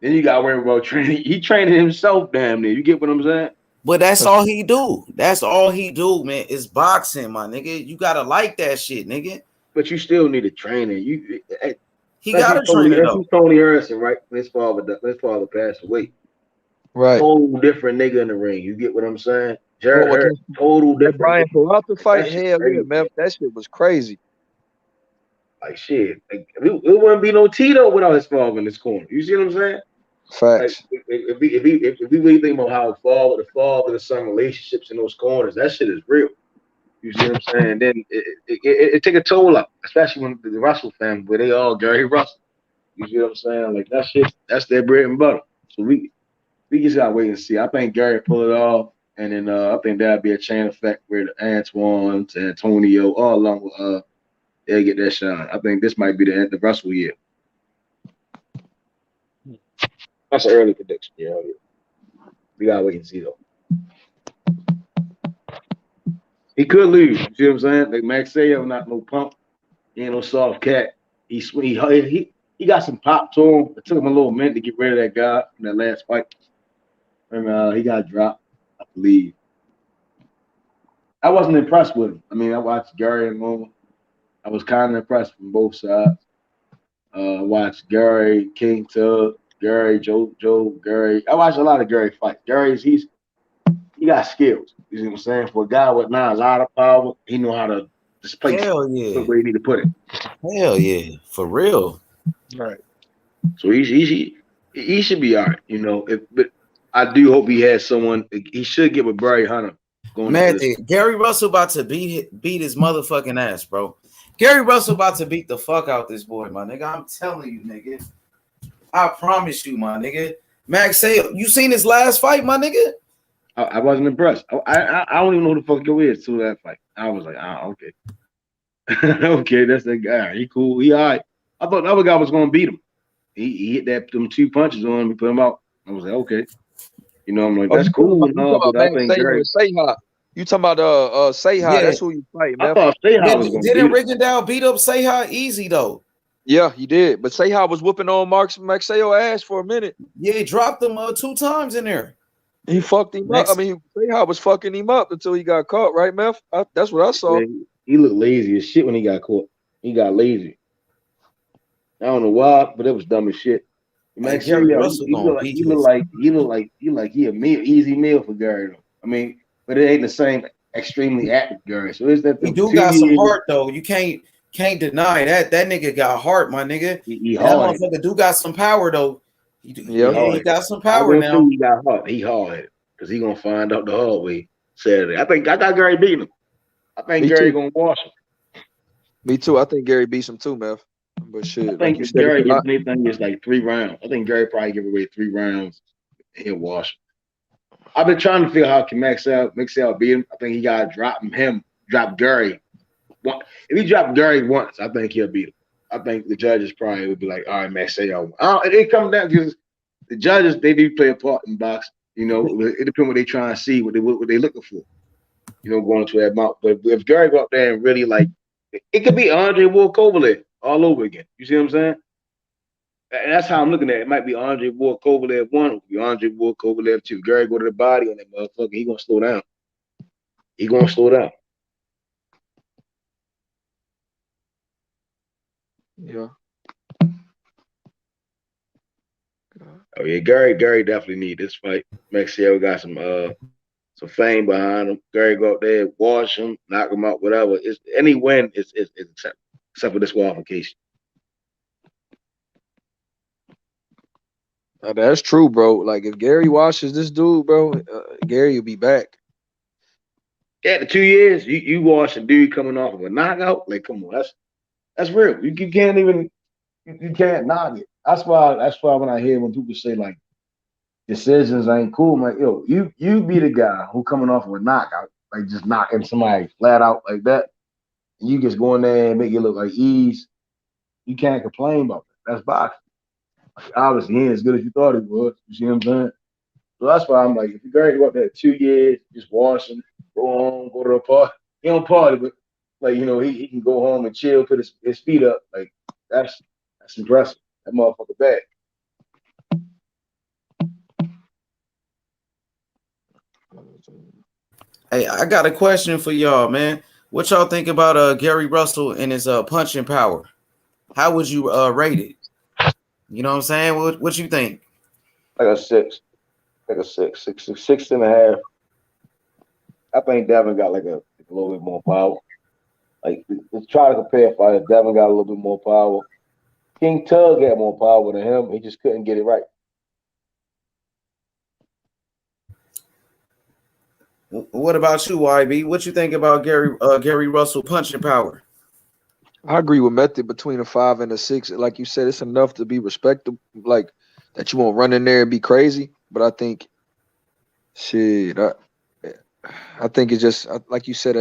Then you gotta worry about training. He training himself damn near. You get what I'm saying? But that's all he do. That's all he do, man. Is boxing, my nigga. You gotta like that shit, nigga. But you still need a training. He got a trainer though. Tony Harrison, right? His father passed away. Right. Total different nigga in the ring. You get what I'm saying? Jared Harris, total different. Brian Peralta fight, hell crazy. Yeah, Meth. That shit was crazy. Like shit, like, it wouldn't be no Tito without his father in this corner. You see what I'm saying? Facts. Like, if we really think about how the father to son relationships in those corners, that shit is real. You see what I'm saying? And then it take a toll up, especially when the Russell family, where they all Gary Russell. You see what I'm saying? Like that shit, that's their bread and butter. So we just gotta wait and see. I think Gary pull it off, and then I think that'll be a chain effect where the Antoine to Antonio all along with they'll get that shine. I think this might be the end of Russell year. That's an early prediction. Yeah. We gotta wait and see though. He could lose. You see what I'm saying? Like Max Sayo, not no pump. He ain't no soft cat. He got some pop to him. It took him a little minute to get rid of that guy from that last fight. And he got dropped. leave. I wasn't impressed with him. I mean, I watched Gary and Loma. I was kind of impressed from both sides. I watched Gary, King Tug, Gary, Joe, Gary. I watched a lot of Gary fights. He got skills. You see what I'm saying? For a guy with not a lot of power, he know how to displace Hell it. yeah. Where you need to put it. Hell yeah. For real. Right. So he should be all right, you know. But I do hope he has someone. He should get with Barry Hunter going Man, into this. Gary Russell about to beat his motherfucking ass, bro. Gary Russell about to beat the fuck out this boy, my nigga. I'm telling you, nigga. I promise you, my nigga. Max Sale, you seen his last fight, my nigga? I wasn't impressed. I don't even know who the fuck he is to that fight. I was like, okay. Okay, that's that guy. He cool. He all right. I thought the other guy was gonna beat him. He hit them 2 punches on him and put him out. I was like, okay. You know, I'm like, that's cool. No, but I think Gary. You talking about Seha? Yeah. That's who you fight, man. I thought Seha was gonna beat Didn't him. Rigondeaux beat up Seha easy though? Yeah, he did. But Seha was whooping on Maxeo ass for a minute. Yeah, he dropped him 2 times in there. He fucked him up. I mean, Seha was fucking him up until he got caught, right, Meth? That's what I saw. Yeah, he looked lazy as shit when he got caught. He got lazy. I don't know why, but it was dumb as shit. Max Gary Seha, Russell he look like he a meal, easy meal for Gary though. I mean, but it ain't the same extremely active Gary. So is that he do got some heart though? You can't deny that. That nigga got heart, my nigga. He that hard. motherfucker do got some power though. He got some I power won't now. say he got hard. He hard because he gonna find out the hard way Saturday. I think I got Gary beating him. I think Gary gonna wash him. Me too. I think Gary beats him too, Meth. But shit, I think like Gary, if anything, is like 3 rounds. I think Gary probably give away 3 rounds and he'll wash him. I've been trying to figure out how can Maxell beat him. I think he got to drop Gary. If he dropped Gary once, I think he'll beat him. I think the judges probably would be like, all right, Maxell. It comes down because the judges, they do play a part in boxing. You know, it depends what they trying to see, what they looking for. You know, going to that mouth. But if Gary go up there and really like, it could be Andre Ward Kovalev all over again. You see what I'm saying? And that's how I'm looking at it. It might be Andre Ward Kovalev 1, it could be Andre Ward Kovalev 2. Gary go to the body and that motherfucker, he gonna slow down. Yeah. Oh yeah, Gary definitely need this fight. Maxell got some fame behind him. Gary go up there, wash him, knock him out, whatever. Any win is acceptable, except for disqualification. That's true, bro. Like if Gary washes this dude, bro, Gary will be back. Yeah, the 2 years you wash a dude coming off of a knockout, like come on, that's real. You can't knock it. That's why when I hear when people say like decisions ain't cool, I'm like, yo, you be the guy who coming off of a knockout, like just knocking somebody flat out like that, and you just go in there and make it look like ease. You can't complain about that. That's boxing. Like, obviously, he ain't as good as you thought he was. You see what I'm saying? So that's why I'm like, if you go up there 2 years, just wash him, go home, go to a party. He don't party, but like you know, he can go home and chill, put his feet up. Like that's impressive. That motherfucker back. Hey, I got a question for y'all, man. What y'all think about Gary Russell and his punching power? How would you rate it? You know what I'm saying? What you think? Like a 6. Like a 6.5. I think Devin got like a little bit more power. Like let's try to compare fighters. Devin got a little bit more power. King Tug had more power than him. He just couldn't get it right. What about you, YB? What you think about Gary Russell punching power? I agree with Method between a 5 and a 6. Like you said, it's enough to be respectable, like that you won't run in there and be crazy. But I think, shit, I think it's just like you said,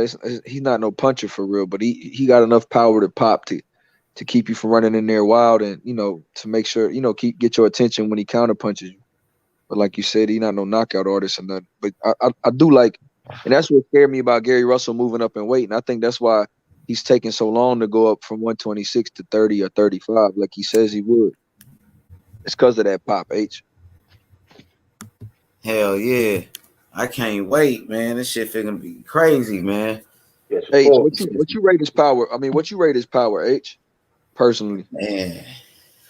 he's not no puncher for real, but he got enough power to pop to keep you from running in there wild and, you know, to make sure, you know, get your attention when he counter punches you. But like you said, he's not no knockout artist or nothing. But I do like, and that's what scared me about Gary Russell moving up in weight. And I think that's why he's taking so long to go up from 126 to 30 or 35 like he says he would. It's because of that pop, H. Hell yeah. I can't wait, man. This shit finna be crazy, man. Yes, H, what you rate his power? I mean, what you rate his power, H? Personally, man,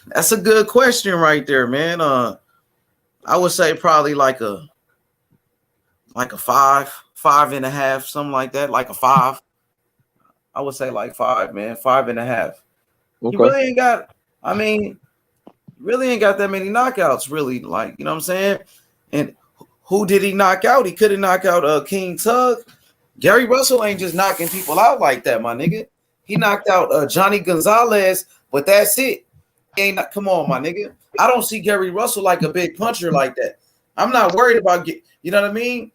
that's a good question right there, man. I would say probably like a 5.5, something like that, like a 5. I would say like 5, man, 5.5. Okay. He really ain't got. I mean, really ain't got that many knockouts, really. Like, you know what I'm saying? And who did he knock out? He couldn't knock out King Tug. Gary Russell ain't just knocking people out like that, my nigga. He knocked out Johnny Gonzalez, but that's it. Come on, my nigga. I don't see Gary Russell like a big puncher like that. I'm not worried about you know what I mean?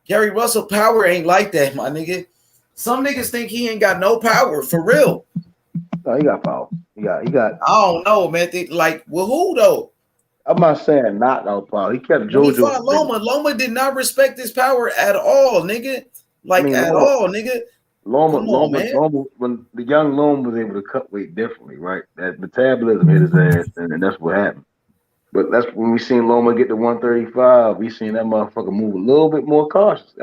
Gary Russell power ain't like that, my nigga. Some niggas think he ain't got no power for real. No, he got power. He got. I don't know, man. Like, well, who though? I'm not saying not no power. He kept JoJo. When he fought Loma, Loma did not respect his power at all, nigga. Like, I mean, at all, nigga. Loma, when the young Loma was able to cut weight differently, right? That metabolism hit his ass, and that's what happened. But that's when we seen Loma get to 135. We seen that motherfucker move a little bit more cautious.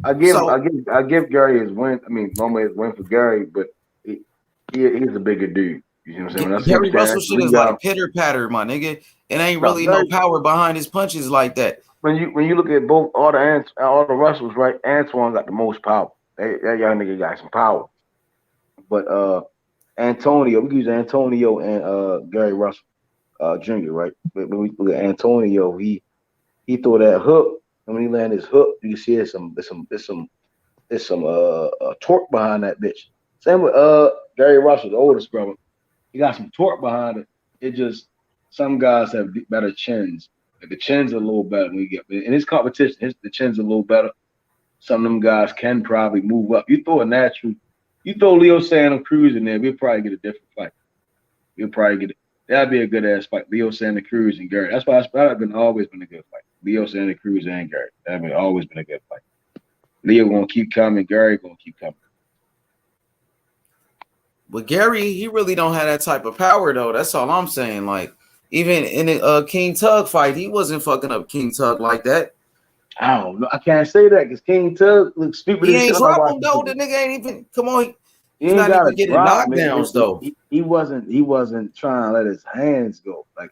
I give Gary his win. I mean, Loma his win for Gary, but he's a bigger dude. You know what I'm saying? Gary Russell shit is like pitter patter, my nigga. It ain't really no power behind his punches like that. When you look at both all the Russells, right? Antoine got the most power. That young nigga got some power. But Antonio, we use Antonio and Gary Russell Jr., right? But when we look at Antonio, he threw that hook, and when he landed his hook, you see there's some torque behind that bitch. Same with Gary Russell, the oldest brother. He got some torque behind it. It just some guys have better chins. Like the chins are a little better when we get in his competition. The chins are a little better. Some of them guys can probably move up. You throw Leo Santa Cruz in there, we'll probably get a different fight. We'll probably get it. That'd be a good ass fight. Leo Santa Cruz and Gary. That's why it's always been a good fight. Leo Santa Cruz and Gary. That'd always been a good fight. Leo gonna keep coming. Gary gonna keep coming. But Gary, he really don't have that type of power though. That's all I'm saying. Like, even in a King Tug fight, he wasn't fucking up King Tug like that. I don't know. I can't say that because King Tug looks stupid. He ain't drop him though. The nigga ain't even. Come on, he's not even getting knockdowns though. He wasn't trying to let his hands go. Like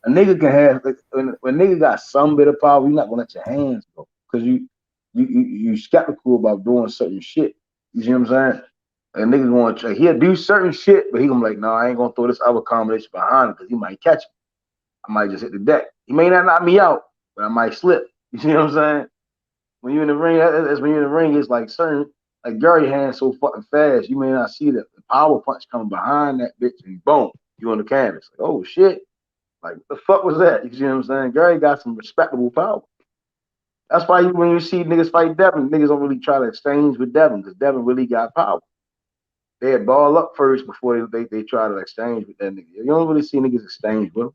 a nigga can have when a nigga got some bit of power, you're not gonna let your hands go because you skeptical about doing certain shit. You see what I'm saying? A nigga going to he'll do certain shit, but he gonna be like, no, I ain't gonna throw this other combination behind him because he might catch me. I might just hit the deck. He may not knock me out, but I might slip. You see what I'm saying? When you're in the ring, that's when you're in the ring, it's like certain, like Gary hands so fucking fast, you may not see that the power punch coming behind that bitch and boom, you on the canvas. Like, oh shit. Like, what the fuck was that? You see what I'm saying? Gary got some respectable power. That's why when you see niggas fight Devin, niggas don't really try to exchange with Devin because Devin really got power. They had ball up first before they try to exchange with that nigga. You don't really see niggas exchange with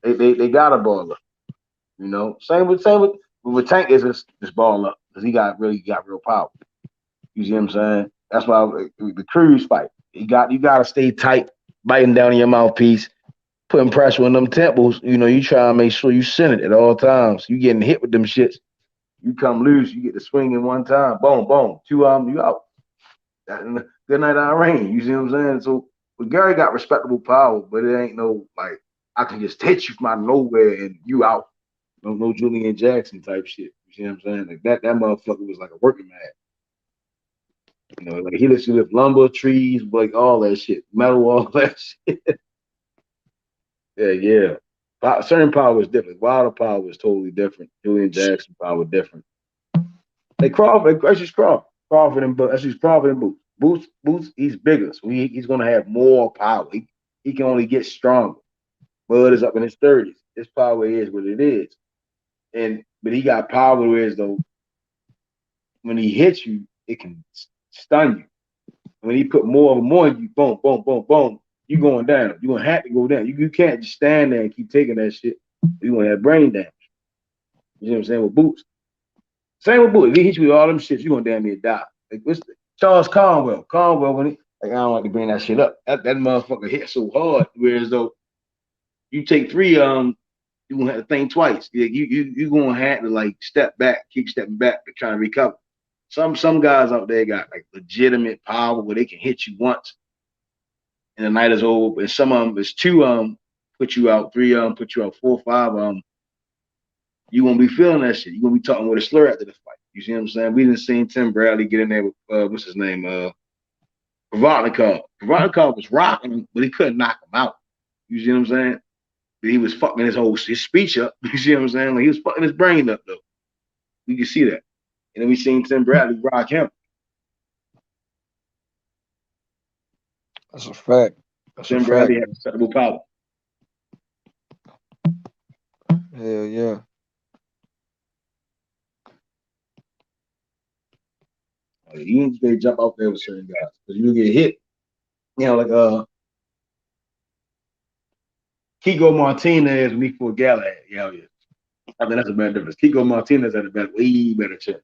them. They got a ball up. You know, same with Tank is just ball up because he got real power. You see what I'm saying? That's why the Cruz fight. You gotta stay tight, biting down in your mouthpiece, putting pressure on them temples. You know, you try to make sure you send it at all times. You getting hit with them shits. You come loose, you get the swing in one time, boom, boom, you out. Good night, Irene. You see what I'm saying? So, but Gary got respectable power, but it ain't no like I can just hit you from out of nowhere and you out. No Julian Jackson type shit. You see what I'm saying? Like that motherfucker was like a working man. You know, like he lets you lift lumber, trees, like all that shit, metal, all that shit. Yeah. Certain power is different. Wilder power is totally different. Julian Jackson power different. Crawford and Boots. Boots, he's bigger, so he's gonna have more power. He can only get stronger. Bud is up in his 30s. His power is what it is. But he got power whereas though when he hits you, it can stun you. When he put more on you, boom, boom, boom, boom, you going down. You're gonna have to go down. You can't just stand there and keep taking that shit. You're gonna have brain damage. You know what I'm saying? With Boots. Same with Boots. If he hits you with all them shits, you're gonna damn near die. Like Charles Conwell. When he I don't like to bring that shit up. That motherfucker hit so hard, whereas though you take three you're gonna have to think twice. You gonna have to like step back, keep stepping back to try to recover. Some guys out there got like legitimate power where they can hit you once and the night is over. And some of them is two put you out, three put you out, 4 or 5 you won't be feeling that shit. You're gonna be talking with a slur after the fight. You see what I'm saying? We didn't see Tim Bradley get in there with what's his name? Provodnikov. Provodnikov was rocking him, but he couldn't knock him out. You see what I'm saying? But he was fucking his speech up. You see what I'm saying? Like he was fucking his brain up though. We can see that. And then we seen Tim Bradley rock him. That's a fact. Tim Bradley had incredible power. Hell yeah. You need to jump out there with certain guys because you get hit. You know, like Kiko Martinez and Nico Galahad. Yeah. I think that's a better difference. Kiko Martinez had a way better chance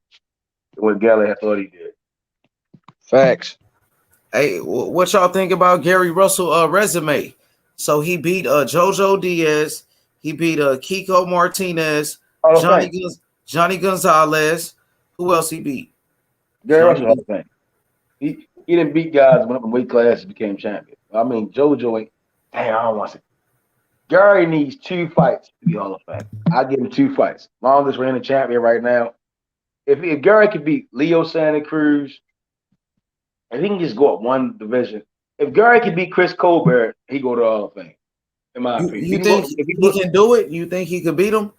than what Galahad thought he did. Facts. Hey, what y'all think about Gary Russell resume? So he beat JoJo Diaz, he beat Kiko Martinez, Johnny Gonzalez. Who else he beat? Gary Russell Hall of Fame. He didn't beat guys went up in weight class and became champion. I mean, JoJo ain't. Damn, I don't want to say. Gary needs 2 fights to be Hall of Fame. I give him 2 fights. Longest reigning champion right now. If Gary could beat Leo Santa Cruz, and he can just go up one division. If Gary could beat Chris Colbert, he go to Hall of Fame. In my opinion, you think he can do it? You think he could beat him?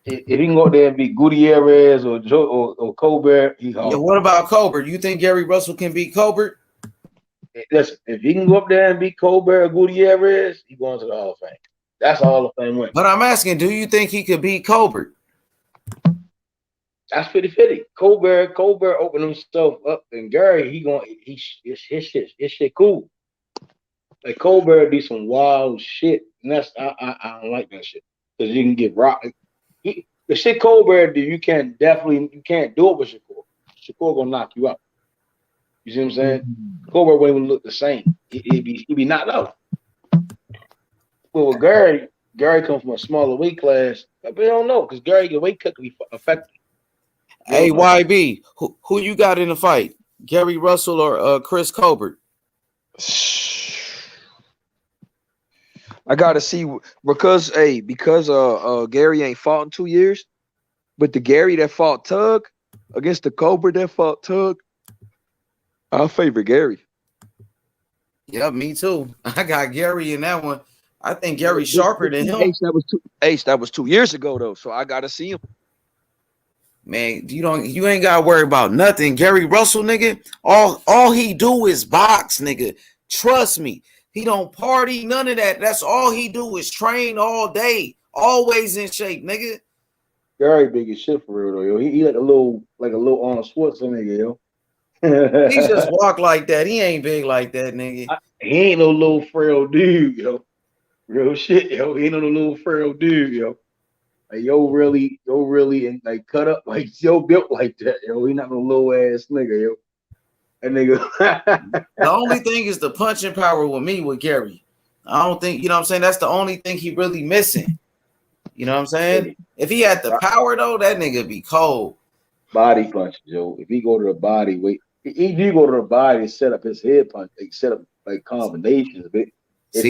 If he can go up there and beat Gutierrez or Colbert, he Hall. Yeah, what about Colbert? You think Gary Russell can beat Colbert? Listen, if he can go up there and beat Colbert or Gutierrez, he going to the Hall of Fame. That's a Hall of Fame win. But I'm asking, do you think he could beat Colbert? That's 50-50. Colbert opened himself up, and Gary, his shit cool. Like Colbert do some wild shit, and that's I don't like that shit because you can get rocked. The shit Colbert do, you can't do it with Shakur. Shakur gonna knock you out. You see what I'm saying? Colbert won't even look the same. He'd be knocked out. Well, Gary comes from a smaller weight class. But we don't know because Gary your weight cut could be effective. Hey, YB, who you got in the fight? Gary Russell or Chris Colbert? I gotta see because Gary ain't fought in 2 years, but the Gary that fought Tug against the Colbert that fought Tug, I favor Gary. Yeah, me too. I got Gary in that one. I think Gary's sharper than him. That was 2 years ago though, so I gotta see him. Man, you ain't gotta worry about nothing. Gary Russell, nigga, all he do is box, nigga. Trust me. He don't party, none of that. That's all he do is train all day, always in shape, nigga. Gary big as shit for real though, yo. He like a little Arnold Schwarzenegger, yo. He just walk like that. He ain't big like that, nigga. He ain't no little frail dude, yo. Real shit, yo. He ain't no little frail dude, yo. Like yo really and like cut up like yo built like that, yo. He not no little ass nigga, yo. That nigga. The only thing is the punching power with me with Gary. I don't think, you know what I'm saying? That's the only thing he really missing. You know what I'm saying? If he had the power though, that nigga be cold. Body punches, yo. If he go to the body, he do go to the body and set up his head punch, like set up like combinations. But if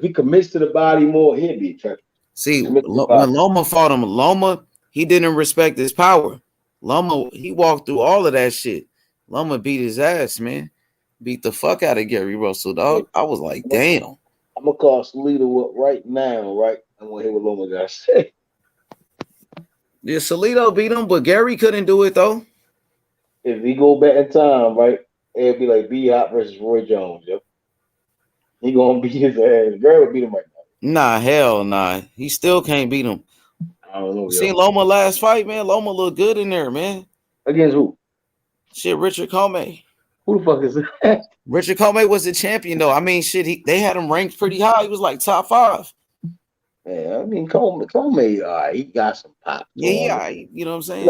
he commits to the body more, he'd be effective. See, when Loma fought him, Loma, he didn't respect his power. Loma, he walked through all of that shit. Loma beat his ass, man. Beat the fuck out of Gary Russell, dog. I was like, damn. I'm gonna call Salito up right now, right? I'm gonna hear what Loma got to say. Yeah, Salito beat him, but Gary couldn't do it though. If he go back in time, right, it'd be like B-Hop versus Roy Jones, yo. He gonna beat his ass. Gary would beat him right now. Nah, hell nah. He still can't beat him. I don't know. You seen Loma last fight, man? Loma looked good in there, man. Against who? Shit, Richard Comey. Who the fuck is that? Richard Comey was the champion, though. I mean, shit, they had him ranked pretty high. He was like top 5. Yeah, I mean, Comey, he got some pop. Yeah, you know what I'm saying?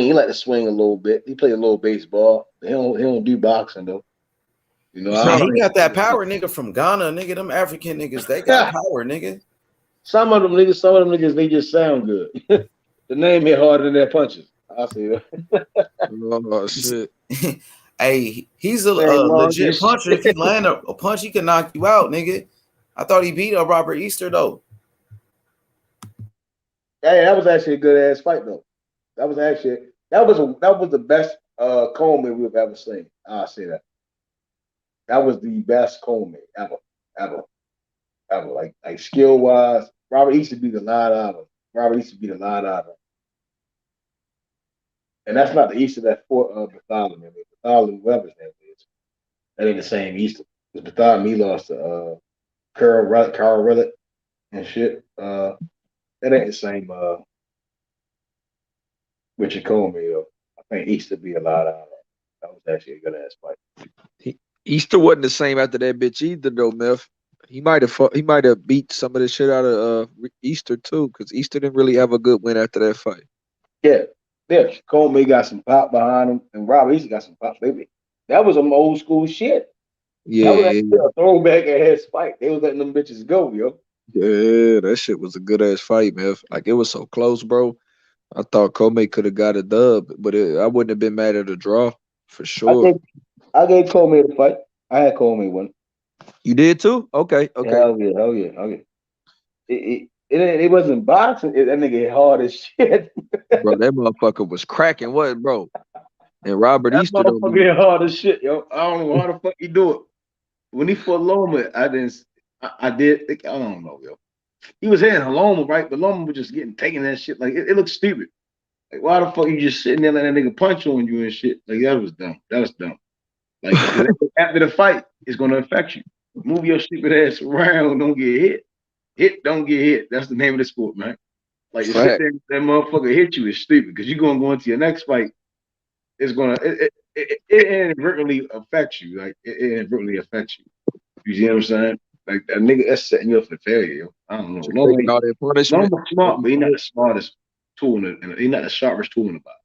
He like to swing a little bit. He played a little baseball. He don't do boxing though. You know, he got that power, nigga, from Ghana, nigga. Them African niggas, they got power, nigga. some of them niggas, they just sound good. The name hit harder than their punches. I see that. Oh shit. Hey, he's a legit puncher. If he land a punch, he can knock you out, nigga. I thought he beat up Robert Easter though. Hey, that was actually a good ass fight though. That was the best Coleman we've ever seen. I'll say that. That was the best Coleman ever. Like skill wise, Robert Easter beat a lot out of him. And that's not the Easter that fought Bartholomew. Bartholomew, whoever his name is. That ain't the same Easter. Because Bartholomew lost to Carl Rillett and shit. That ain't the same Richard Coleman, though. I think Easter beat a lot out of him. That was actually a good ass fight. Easter wasn't the same after that bitch either, though, Meth. He might have beat some of the shit out of Easter too, because Easter didn't really have a good win after that fight. Yeah. Coleman got some pop behind him, and Robert Easter got some pop. Baby, that was some old school shit. Yeah, that was a throwback ass fight. They was letting them bitches go, yo. Yeah, that shit was a good ass fight, man. Like it was so close, bro. I thought Coleman could have got a dub, but I wouldn't have been mad at a draw for sure. I gave Coleman the fight. I had Coleman win. You did too? Okay. Hell yeah. It wasn't boxing. That nigga hit hard as shit. Bro, that motherfucker was cracking. What, bro? And Robert that Easter motherfucker hit hard as shit, yo. I don't know how the fuck he do it. When he fought Loma, I don't know, yo. He was hitting Loma, right? But Loma was just taking that shit. Like it looked stupid. Like why the fuck you just sitting there letting that nigga punch on you and shit? Like that was dumb. Like after the fight, it's gonna affect you. Move your stupid ass around, don't get hit. Don't get hit. That's the name of the sport, man. Like that motherfucker hit you is stupid because you're gonna go into your next fight. It's gonna it inadvertently affects you. Like it inadvertently affects you. You see what I'm saying? Like a nigga that's setting you up for failure, yo. I don't know. Nobody's smart, but he's not the smartest tool he's not the sharpest tool in the body.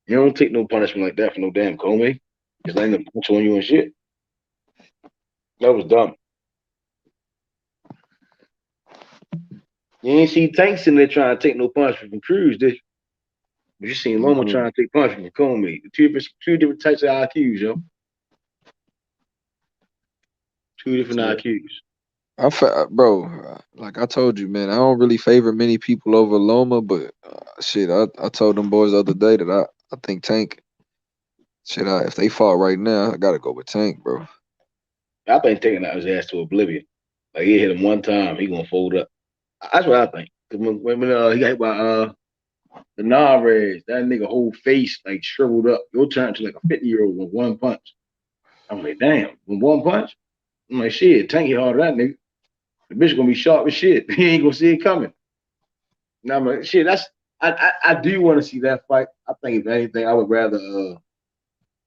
You don't take no punishment like that for no damn Coleman. Just letting them punch on you and shit. That was dumb. You ain't see Tanks in there trying to take no punishment from Cruz, did you? But you seen Loma trying to take punishment from Coleman. Two different types of IQs, yo. Two different IQs. Bro, like I told you, man, I don't really favor many people over Loma, but shit, I told them boys the other day that I think Tank, if they fought right now, I gotta go with Tank, bro. I think taking out his ass to oblivion. Like he hit him one time, he gonna fold up. That's what I think. When he got hit by the Narvaez, that nigga whole face like shriveled up. You'll turn to like a 50-year-old with one punch. I'm like, damn, with one punch? I'm like, shit, Tank hit harder than that nigga. The bitch gonna be sharp as shit. He ain't gonna see it coming. Now I'm like, shit, I do want to see that fight. I think if anything, I would rather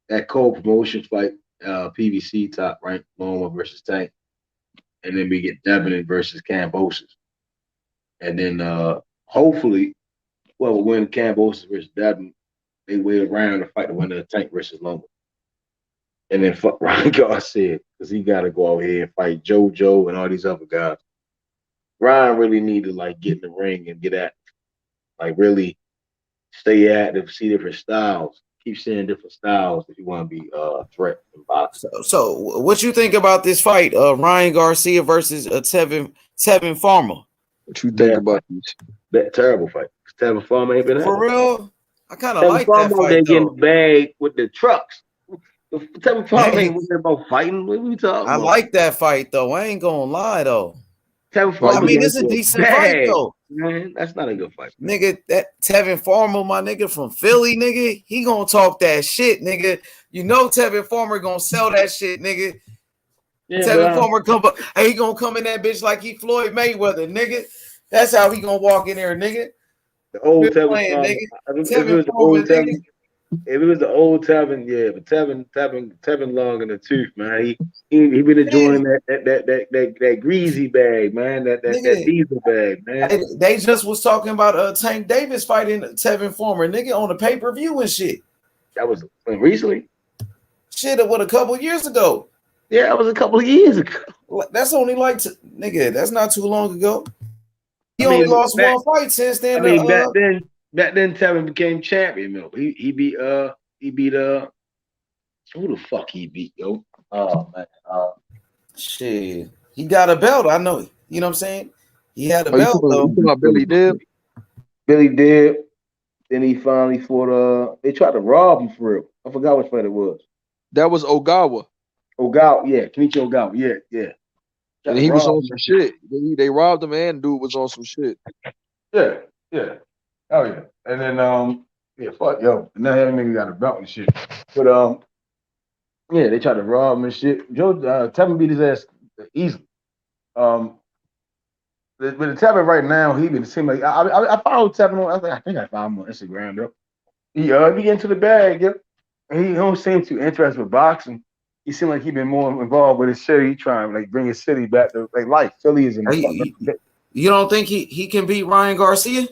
that Cole promotion fight, PVC top rank, Loma versus Tank. And then we get Devin versus Kambosos. And then hopefully, whoever win Kambosos versus Devin, they wait around to fight the winner of Tank versus Loma. And then fuck Ryan Garcia, because he got to go out here and fight JoJo and all these other guys. Ryan really need to like get in the ring and get at, like really stay active, see different styles, keep seeing different styles if you want to be a threat in boxing. So what you think about this fight, Ryan Garcia versus Tevin Farmer? What you think about this? That terrible fight. Tevin Farmer ain't been for real. I kind of like that fight. They getting bagged with the trucks. Tevin Farmer ain't about fighting. What are we talking about? I like that fight though. I ain't gonna lie though. Tevin Farmer, I mean, it's a decent fight though. Man, that's not a good fight. Nigga, that Tevin Farmer, my nigga from Philly, nigga, he gonna talk that shit, nigga. You know Tevin Farmer gonna sell that shit, nigga. Yeah, Tevin Farmer he gonna come in that bitch like he Floyd Mayweather, nigga. That's how he gonna walk in there, nigga. The old Tevin Farmer, nigga. If it was the old Tevin, yeah, but Tevin long in the tooth, man. He been enjoying that greasy bag, man. That diesel bag, man. They just was talking about Tank Davis fighting Tevin Farmer, nigga, on the pay-per-view and shit. That was recently. Shit, what, a couple years ago. Yeah, that was a couple of years ago. That's only like nigga. That's not too long ago. He only lost one fight since then. Back then, Tevin became champion. Though. He beat who the fuck he beat, yo? Oh man, shit. He got a belt. I know. You know what I'm saying? He had a belt. You talking about Billy Dib? Billy Dib. Then he finally fought. They tried to rob him for real. I forgot which fight it was. That was Ogawa. Ogawa, yeah, Kenichi Ogawa, yeah. And he was on some shit. They robbed him, and dude was on some shit. Yeah. Oh yeah. And then fuck yo. Now that nigga got a belt and shit. But yeah, they tried to rob him and shit. Tevin beat his ass easily. But the Tevin right now, he been seem like I followed Tevin on. I think I found him on Instagram, bro. He get into the bag, yep. And he don't seem too interested with boxing. He seemed like he been more involved with his city. He trying to like bring his city back to like life. Philly is in. You don't think he can beat Ryan Garcia?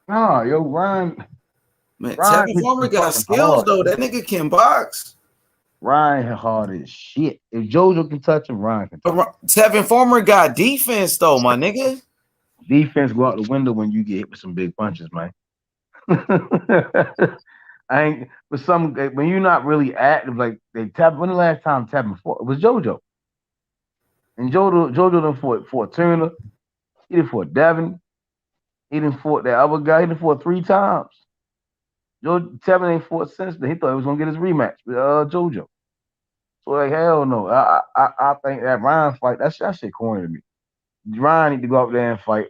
Nah, yo, Ryan. Man, Tevin Farmer got skills though. That nigga can box. Ryan hard as shit. If JoJo can touch him, Ryan can touch him. Tevin Farmer got defense though, my nigga. Defense go out the window when you get hit with some big punches, man. I ain't when you're not really active, like they tap. When the last time Tevin fought, it was JoJo. And JoJo done fought Turner. He done fought Devin. He done fought that other guy. He done fought 3 times. Tevin ain't fought since then. He thought he was gonna get his rematch with JoJo. So like hell no. I think that Ryan fight, that shit corny to me. Ryan need to go up there and fight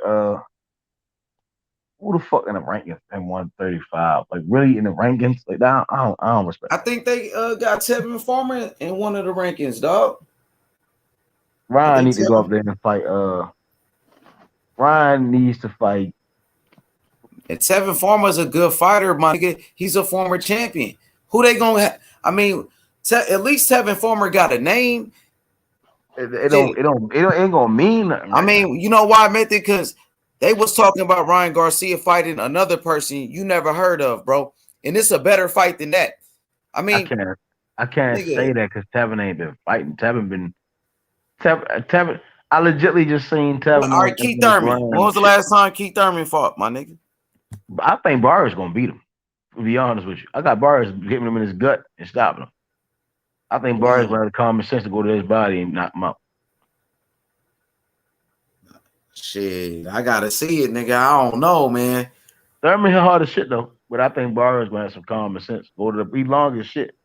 who the fuck in the rankings at 135? Like really in the rankings? Like that, I don't respect. I think they got Tevin Farmer in one of the rankings, dog. Ryan needs to go up there and fight. Ryan needs to fight. And Tevin Farmer's a good fighter, my nigga. He's a former champion. Who they gonna have? I mean, at least Tevin Farmer got a name. It ain't gonna mean nothing. I mean, you know why I meant it? Because they was talking about Ryan Garcia fighting another person you never heard of, bro. And it's a better fight than that. I mean, I can't say that because Tevin ain't been fighting. Tevin. I legitly just seen Tevin. All right, Keith Thurman. When was the last time Keith Thurman fought, my nigga? I think Barr's gonna beat him. To be honest with you, I got Barr's hitting him in his gut and stopping him. I think Barr's gonna have the common sense to go to his body and knock him out. Shit, I gotta see it, nigga. I don't know, man. Thurman hit hard as shit though, but I think Barr's gonna have some common sense. Go to the long as shit.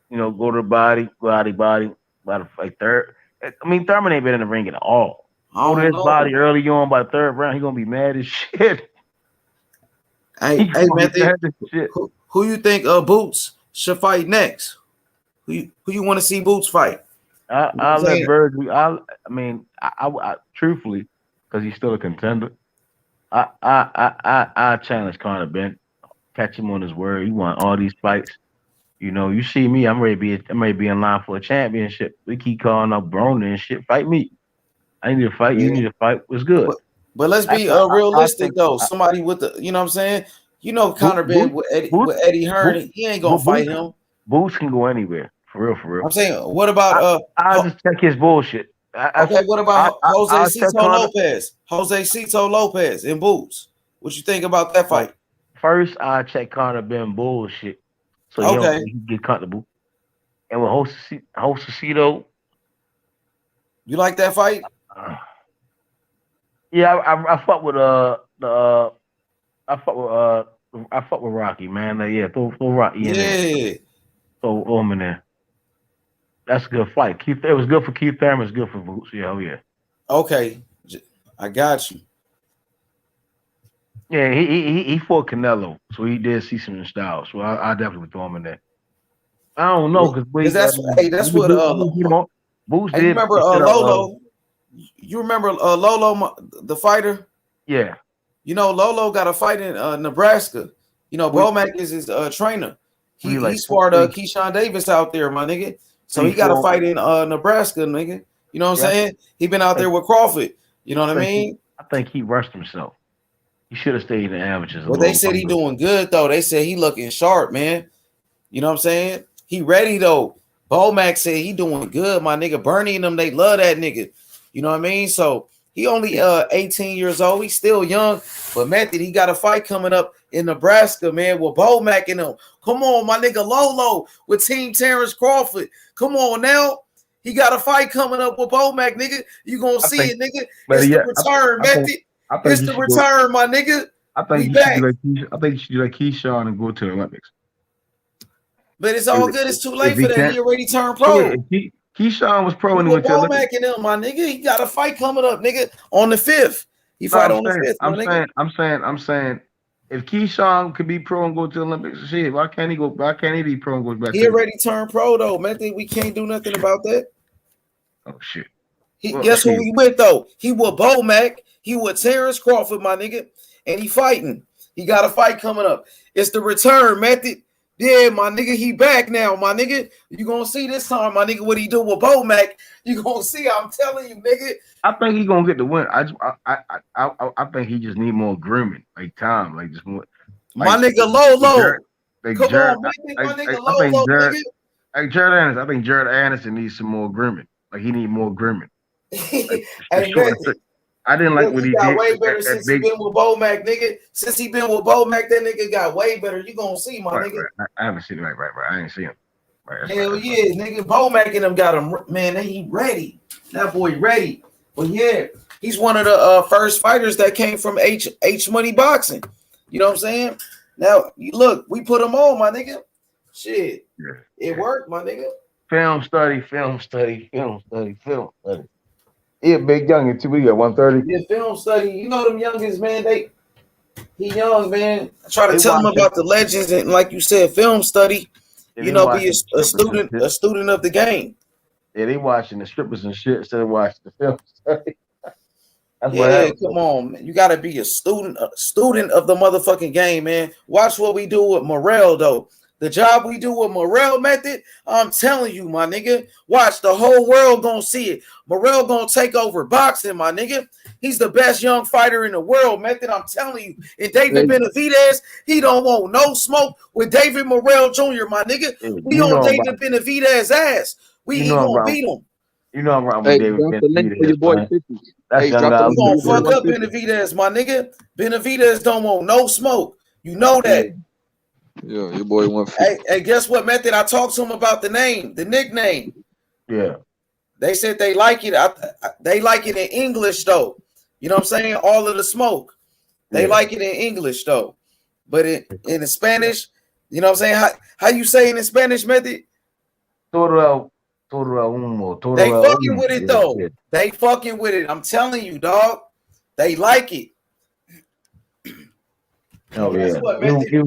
You know, go to the body, like third. I mean, Thurman ain't been in the ring at all. Go to his body early on by the third round, he gonna be mad as shit. Hey, man, who you think Boots should fight next? Who you want to see Boots fight? I'll let Bird. I truthfully, because he's still a contender. I challenge Conor Ben. Catch him on his word. He won all these fights. You know, you see me. I'm ready to be in line for a championship. We keep calling up Broner and shit. Fight me. I need to fight. You need to fight. What's good? But let's be realistic though. Somebody with the, you know what I'm saying? You know, Conor Ben with Eddie Hearn, he ain't gonna fight him. Boots can go anywhere. For real. I'm saying, what about I'll just check his bullshit. Okay, what about Jose Cito Lopez? Jose Cito Lopez in Boots. What you think about that fight? First, I'll check Conor Ben bullshit. So he can get comfortable. And with Jose Cito, you like that fight? Yeah, I fuck with I fuck with Rocky, man. Throw Rocky in there. Throw him in there. That's a good fight. It was good for Keith Thurman. It's good for Boots. Yeah. Okay, I got you. Yeah, he fought Canelo, so he did see some style. So I definitely throw him in there. I don't know because that's what Boots did. You remember Lolo? You remember Lolo, the fighter? Yeah. You know, Lolo got a fight in Nebraska. You know, Bomac is his trainer. He sparred Keyshawn Davis out there, my nigga. So he got a fight in Nebraska, nigga. You know what I'm saying? He been out there with Crawford. You know what I mean? I think he rushed himself. He should have stayed in the amateurs. Well, they said he doing good though. They said he looking sharp, man. You know what I'm saying? He ready though. Bomac said he doing good, my nigga. Bernie and them, they love that nigga. You know what I mean? So he only 18 years old. He's still young, but Method, he got a fight coming up in Nebraska, man, with Bomac and them. Come on, my nigga Lolo with Team Terrence Crawford. Come on now. He got a fight coming up with Bomac, nigga. You gonna see it, nigga. It's the return, Method. It's the return, my nigga. I think you should do like Keyshawn and go to the Olympics. But it's all good. It's too late for that. He already turned pro. Keyshawn was pro when he went to the Olympics. Bomac and them, my nigga. He got a fight coming up, nigga, on the 5th. He fight on the 5th. I'm saying, if Keyshawn could be pro and go to the Olympics, shit, why can't he go? Why can't he be pro and go back? He already turned pro though, man. We can't do nothing about that. Oh shit. Guess who he with though? He with Bomac. He with Terrence Crawford, my nigga, and he fighting. He got a fight coming up. It's the return Method. Yeah, my nigga, he back now, my nigga. You gonna see this time, my nigga, what he do with Bomac. You gonna see, I'm telling you, nigga. I think he gonna get the win. I think he just need more grooming, like time, like just more. Like, my nigga Lolo. Come on, my nigga Lolo, nigga. Like Jared Anderson, I think Jared Anderson needs some more grooming. Like he need more grooming. Like, I didn't like what he got did. Way better since he been with Bomac, nigga. Since he been with Bomac, that nigga got way better. You gonna see, my nigga. Right. I haven't seen it. Right. I ain't seen him. Hell yeah, nigga. Bomac and them got him, man. He ready. That boy ready. But yeah, he's one of the first fighters that came from H Money Boxing. You know what I'm saying? Now, look, we put him on, my nigga. Shit, it worked, my nigga. Film study. He a big youngin too. We got 130. Yeah, film study. You know them youngins, man. He young, man. I try to tell him about the legends and, like you said, film study. You know, be a student of the game. Yeah, they watching the strippers and shit instead of watching the film study. Yeah, come on, man. You gotta be a student of the motherfucking game, man. Watch what we do with Morrell, though. The job we do with Morrell Method, I'm telling you, my nigga. Watch, the whole world gonna see it. Morrell gonna take over boxing, my nigga. He's the best young fighter in the world, Method. I'm telling you. And David Benavidez, he don't want no smoke with David Morrell Jr., my nigga. We on David Benavidez's ass. He gonna beat him. You know I'm wrong with David Benavidez. That's young guy. We gonna fuck up Benavidez, my nigga. Benavidez don't want no smoke. You know that. Yeah, your boy went. Hey, guess what, Method? I talked to him about the nickname. Yeah. They said they like it. They like it in English, though. You know what I'm saying? All of the smoke. They like it in English, though. But in Spanish, you know what I'm saying? How you say it in Spanish, Method? Todo humo. They fucking with it, though. Yeah. They fucking with it. I'm telling you, dog. They like it. Oh yeah, he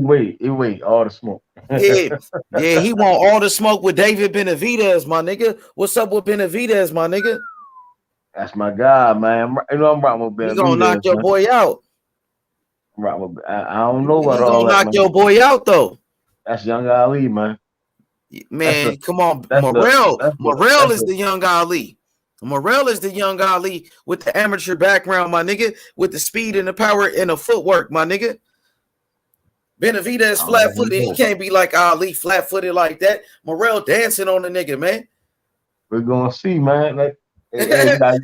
wait all the smoke. yeah, he want all the smoke with David Benavidez, my nigga. What's up with Benavidez, my nigga? That's my guy, man. You know I'm rocking with Benavidez. You gonna knock your boy out? I don't know about all that. Gonna knock your boy out though. That's Young Ali, man. Man, come on, Morrell is the Young Ali. Morrell is the Young Ali with the amateur background, my nigga, with the speed and the power and the footwork, my nigga. Benavidez flat-footed. He can't be like Ali, flat-footed like that. Morrell dancing on the nigga, man. We're gonna see, man. Like, we gotta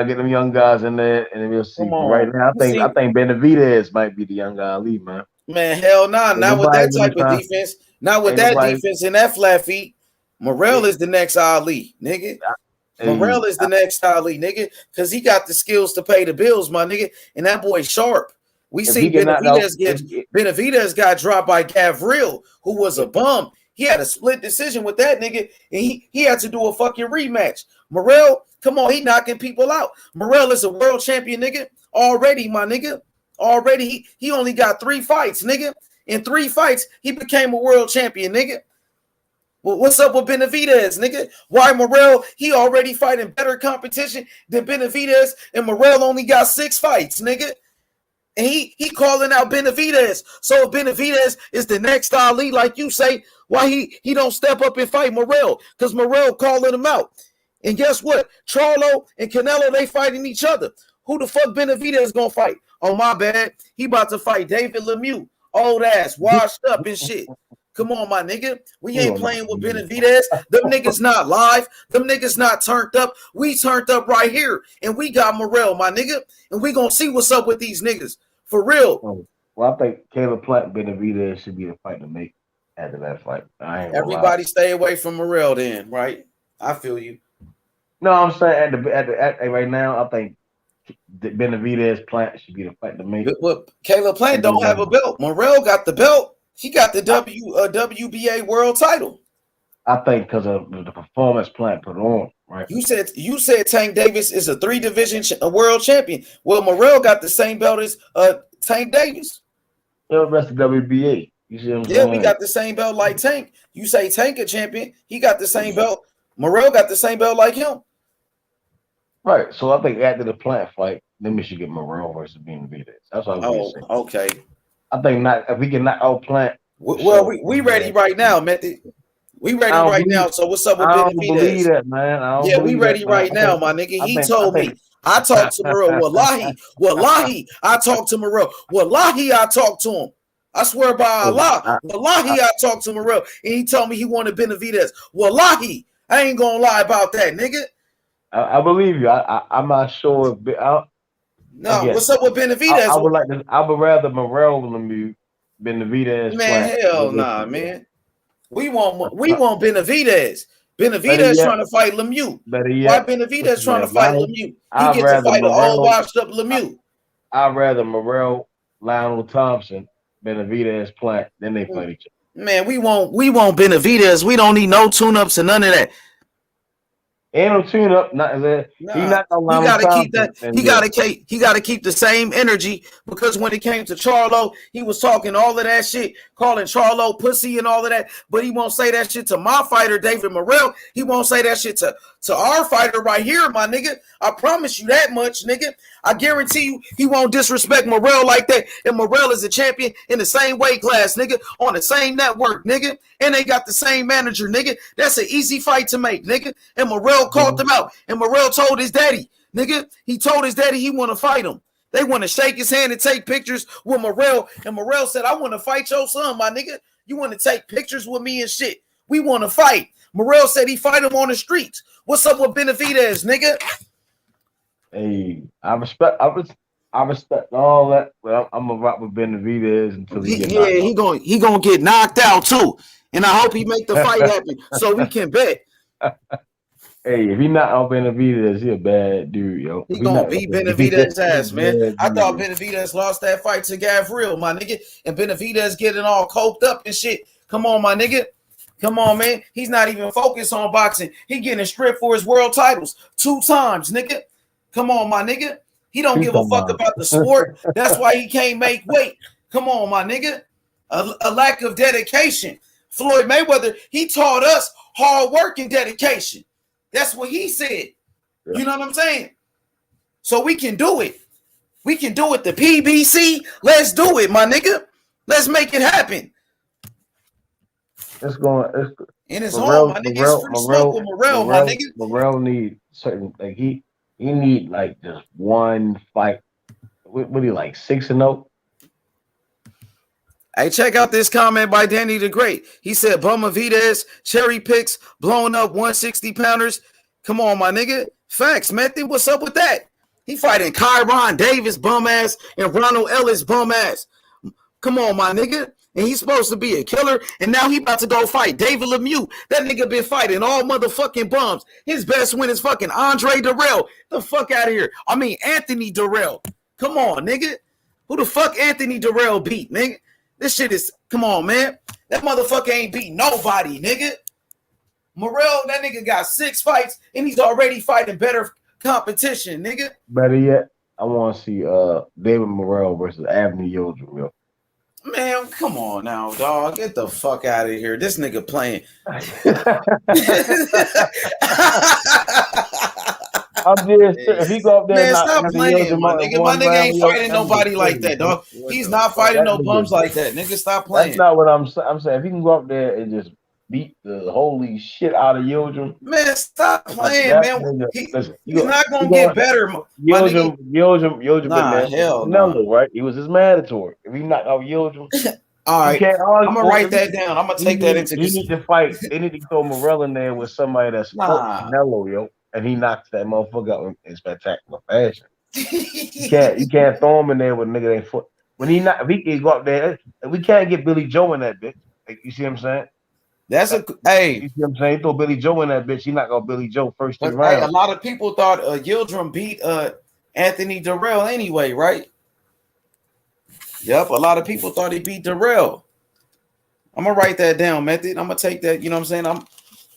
get them young guys in there, and we'll see. Right now, I think Benavidez might be the Young Ali, man. Man, hell nah, not with that type of defense. Not with that defense and that flat feet. Morrell is the next Ali, nigga. Morrell is the next Ali, nigga, because he got the skills to pay the bills, my nigga, and that boy sharp. We see Benavidez got dropped by Gavril, who was a bum. He had a split decision with that nigga, and he had to do a fucking rematch. Morrell, come on, he knocking people out. Morrell is a world champion, nigga. Already, my nigga. Already, he only got 3 fights, nigga. In 3 fights, he became a world champion, nigga. Well, what's up with Benavidez, nigga? Why Morrell? He already fighting better competition than Benavidez, and Morrell only got 6 fights, nigga. And he calling out Benavidez. So if Benavidez is the next Ali, like you say, why he don't step up and fight Morrell? Because Morrell calling him out. And guess what? Charlo and Canelo, they fighting each other. Who the fuck Benavidez gonna fight? Oh, my bad. He about to fight David Lemieux. Old ass, washed up and shit. Come on, my nigga. We ain't playing with Benavidez. Them niggas not live. Them niggas not turned up. We turned up right here. And we got Morrell, my nigga. And we gonna see what's up with these niggas. For real. Oh, well, I think Caleb Plant and Benavidez should be the fight to make after that fight. Everybody stay away from Morrell then, right? I feel you. No, I'm saying at right now, I think Benavidez Plant should be the fight to make. But Caleb Plant don't have a belt. Morrell got the belt. He got the WBA world title. I think because of the performance Plant put on, right? You said Tank Davis is a 3-division world champion. Well, Morrell got the same belt as Tank Davis. The rest of WBA. You see what I'm saying? Yeah, we got the same belt like Tank. You say Tank a champion. He got the same belt. Morrell got the same belt like him. Right. So I think after the Plant fight, then we should get Morrell versus Benavidez. That's what I was saying. Okay. I think if we can knock out Plant. Well, we ready right now, Method. We ready right now. So what's up with Benavidez? I don't believe that, man. Yeah, we ready right now, my nigga. He told me. I talked to Morrell. Wallahi, I talked to Morrell. Wallahi, I talked to him. I swear by Allah. Wallahi, I talked to Morrell, and he told me he wanted Benavidez. Wallahi, I ain't gonna lie about that, nigga. I believe you. I'm not sure. What's up with Benavidez? I would rather Morrell Lemieux, Benavidez. Man, hell nah, man. We want Benavidez. Benavidez trying to fight Lemieux. Why Benavidez trying to fight Lemieux? He gets to fight an all washed up Lemieux. I'd rather Morrell, Lionel Thompson, Benavidez Plant, then they fight each other. Man, we want Benavidez. We don't need no tune-ups and none of that. Ain't no tune-up. He gotta keep that. He gotta keep the same energy, because when it came to Charlo, he was talking all of that shit, calling Charlo pussy and all of that. But he won't say that shit to my fighter, David Morrell. He won't say that shit to our fighter right here, my nigga. I promise you that much, nigga. I guarantee you he won't disrespect Morrell like that. And Morrell is a champion in the same weight class, nigga, on the same network, nigga. And they got the same manager, nigga. That's an easy fight to make, nigga. And Morrell called them out. And Morrell told his daddy, nigga, he told his daddy he want to fight him. They want to shake his hand and take pictures with Morrell. And Morrell said, I want to fight your son, my nigga. You want to take pictures with me and shit. We want to fight. Morrell said he fight him on the streets. What's up with Benavidez, nigga? Hey, I respect all that, but I'm gonna rock with Benavidez until he gets knocked out. he gonna get knocked out too, and I hope he make the fight happen so we can bet. Hey, if he not out Benavidez, he a bad dude, yo. He gonna beat Benavidez's ass, man. I thought Benavidez lost that fight to Gavril, my nigga, and Benavidez getting all coked up and shit. Come on, my nigga. Come on, man. He's not even focused on boxing. He getting stripped for his world titles 2 times, nigga. Come on, my nigga. He don't give a fuck about the sport. That's why he can't make weight. Come on, my nigga. A lack of dedication. Floyd Mayweather, he taught us hard work and dedication. That's what he said. You know what I'm saying? So we can do it. We can do it. The PBC, let's do it, my nigga. Let's make it happen. It's going. In his home, my nigga. It's free smoke with Morrell, my nigga. Morrell need certain, like he need like just one fight. What do you like, 6-0? Hey, check out this comment by Danny the Great. He said, Benavidez, cherry picks, blowing up 160 pounders. Come on, my nigga. Facts, Method. What's up with that? He fighting Kyron Davis, bum ass, and Ronald Ellis, bum ass. Come on, my nigga. And he's supposed to be a killer, and now he about to go fight David Lemieux. That nigga been fighting all motherfucking bums. His best win is fucking Andre Durrell. The fuck out of here. I mean, Anthony Durrell. Come on, nigga. Who the fuck Anthony Durrell beat, nigga? This shit is, come on, man. That motherfucker ain't beat nobody, nigga. Morrell, that nigga got 6 fights, and he's already fighting better competition, nigga. Better yet, I want to see David Morrell versus Avni Yildirim. Man, come on now, dog. Get the fuck out of here. This nigga playing. I'm just if he go up there, man, stop playing, my nigga. My nigga ain't fighting nobody like that, dog. He's not fighting no bums like that, nigga. Stop playing. That's not what I'm saying. I'm saying if he can go up there and just beat the holy shit out of Yildirim, man, stop playing, man. He's not gonna get better. Yildirim, nah, man. Hell no, right? He was his mandatory. If he knocked out Yildirim, All right, I'm gonna write that down. I'm gonna take that into consideration. He need to fight. They need to throw Morrell in there with somebody that's Canelo, yo, and he knocks that motherfucker out in spectacular fashion. you can't throw him in there with a nigga that foot. When he not, if he go up there, we can't get Billy Joe in that bitch. Like, you see what I'm saying? That's hey. You see what I'm saying? Throw Billy Joe in that bitch. He not gonna Billy Joe first 2 rounds. Hey, a lot of people thought Yildirim beat Anthony Durrell anyway, right? Yep, a lot of people thought he beat Durrell. I'm gonna write that down, Method. I'm gonna take that. You know what I'm saying? I'm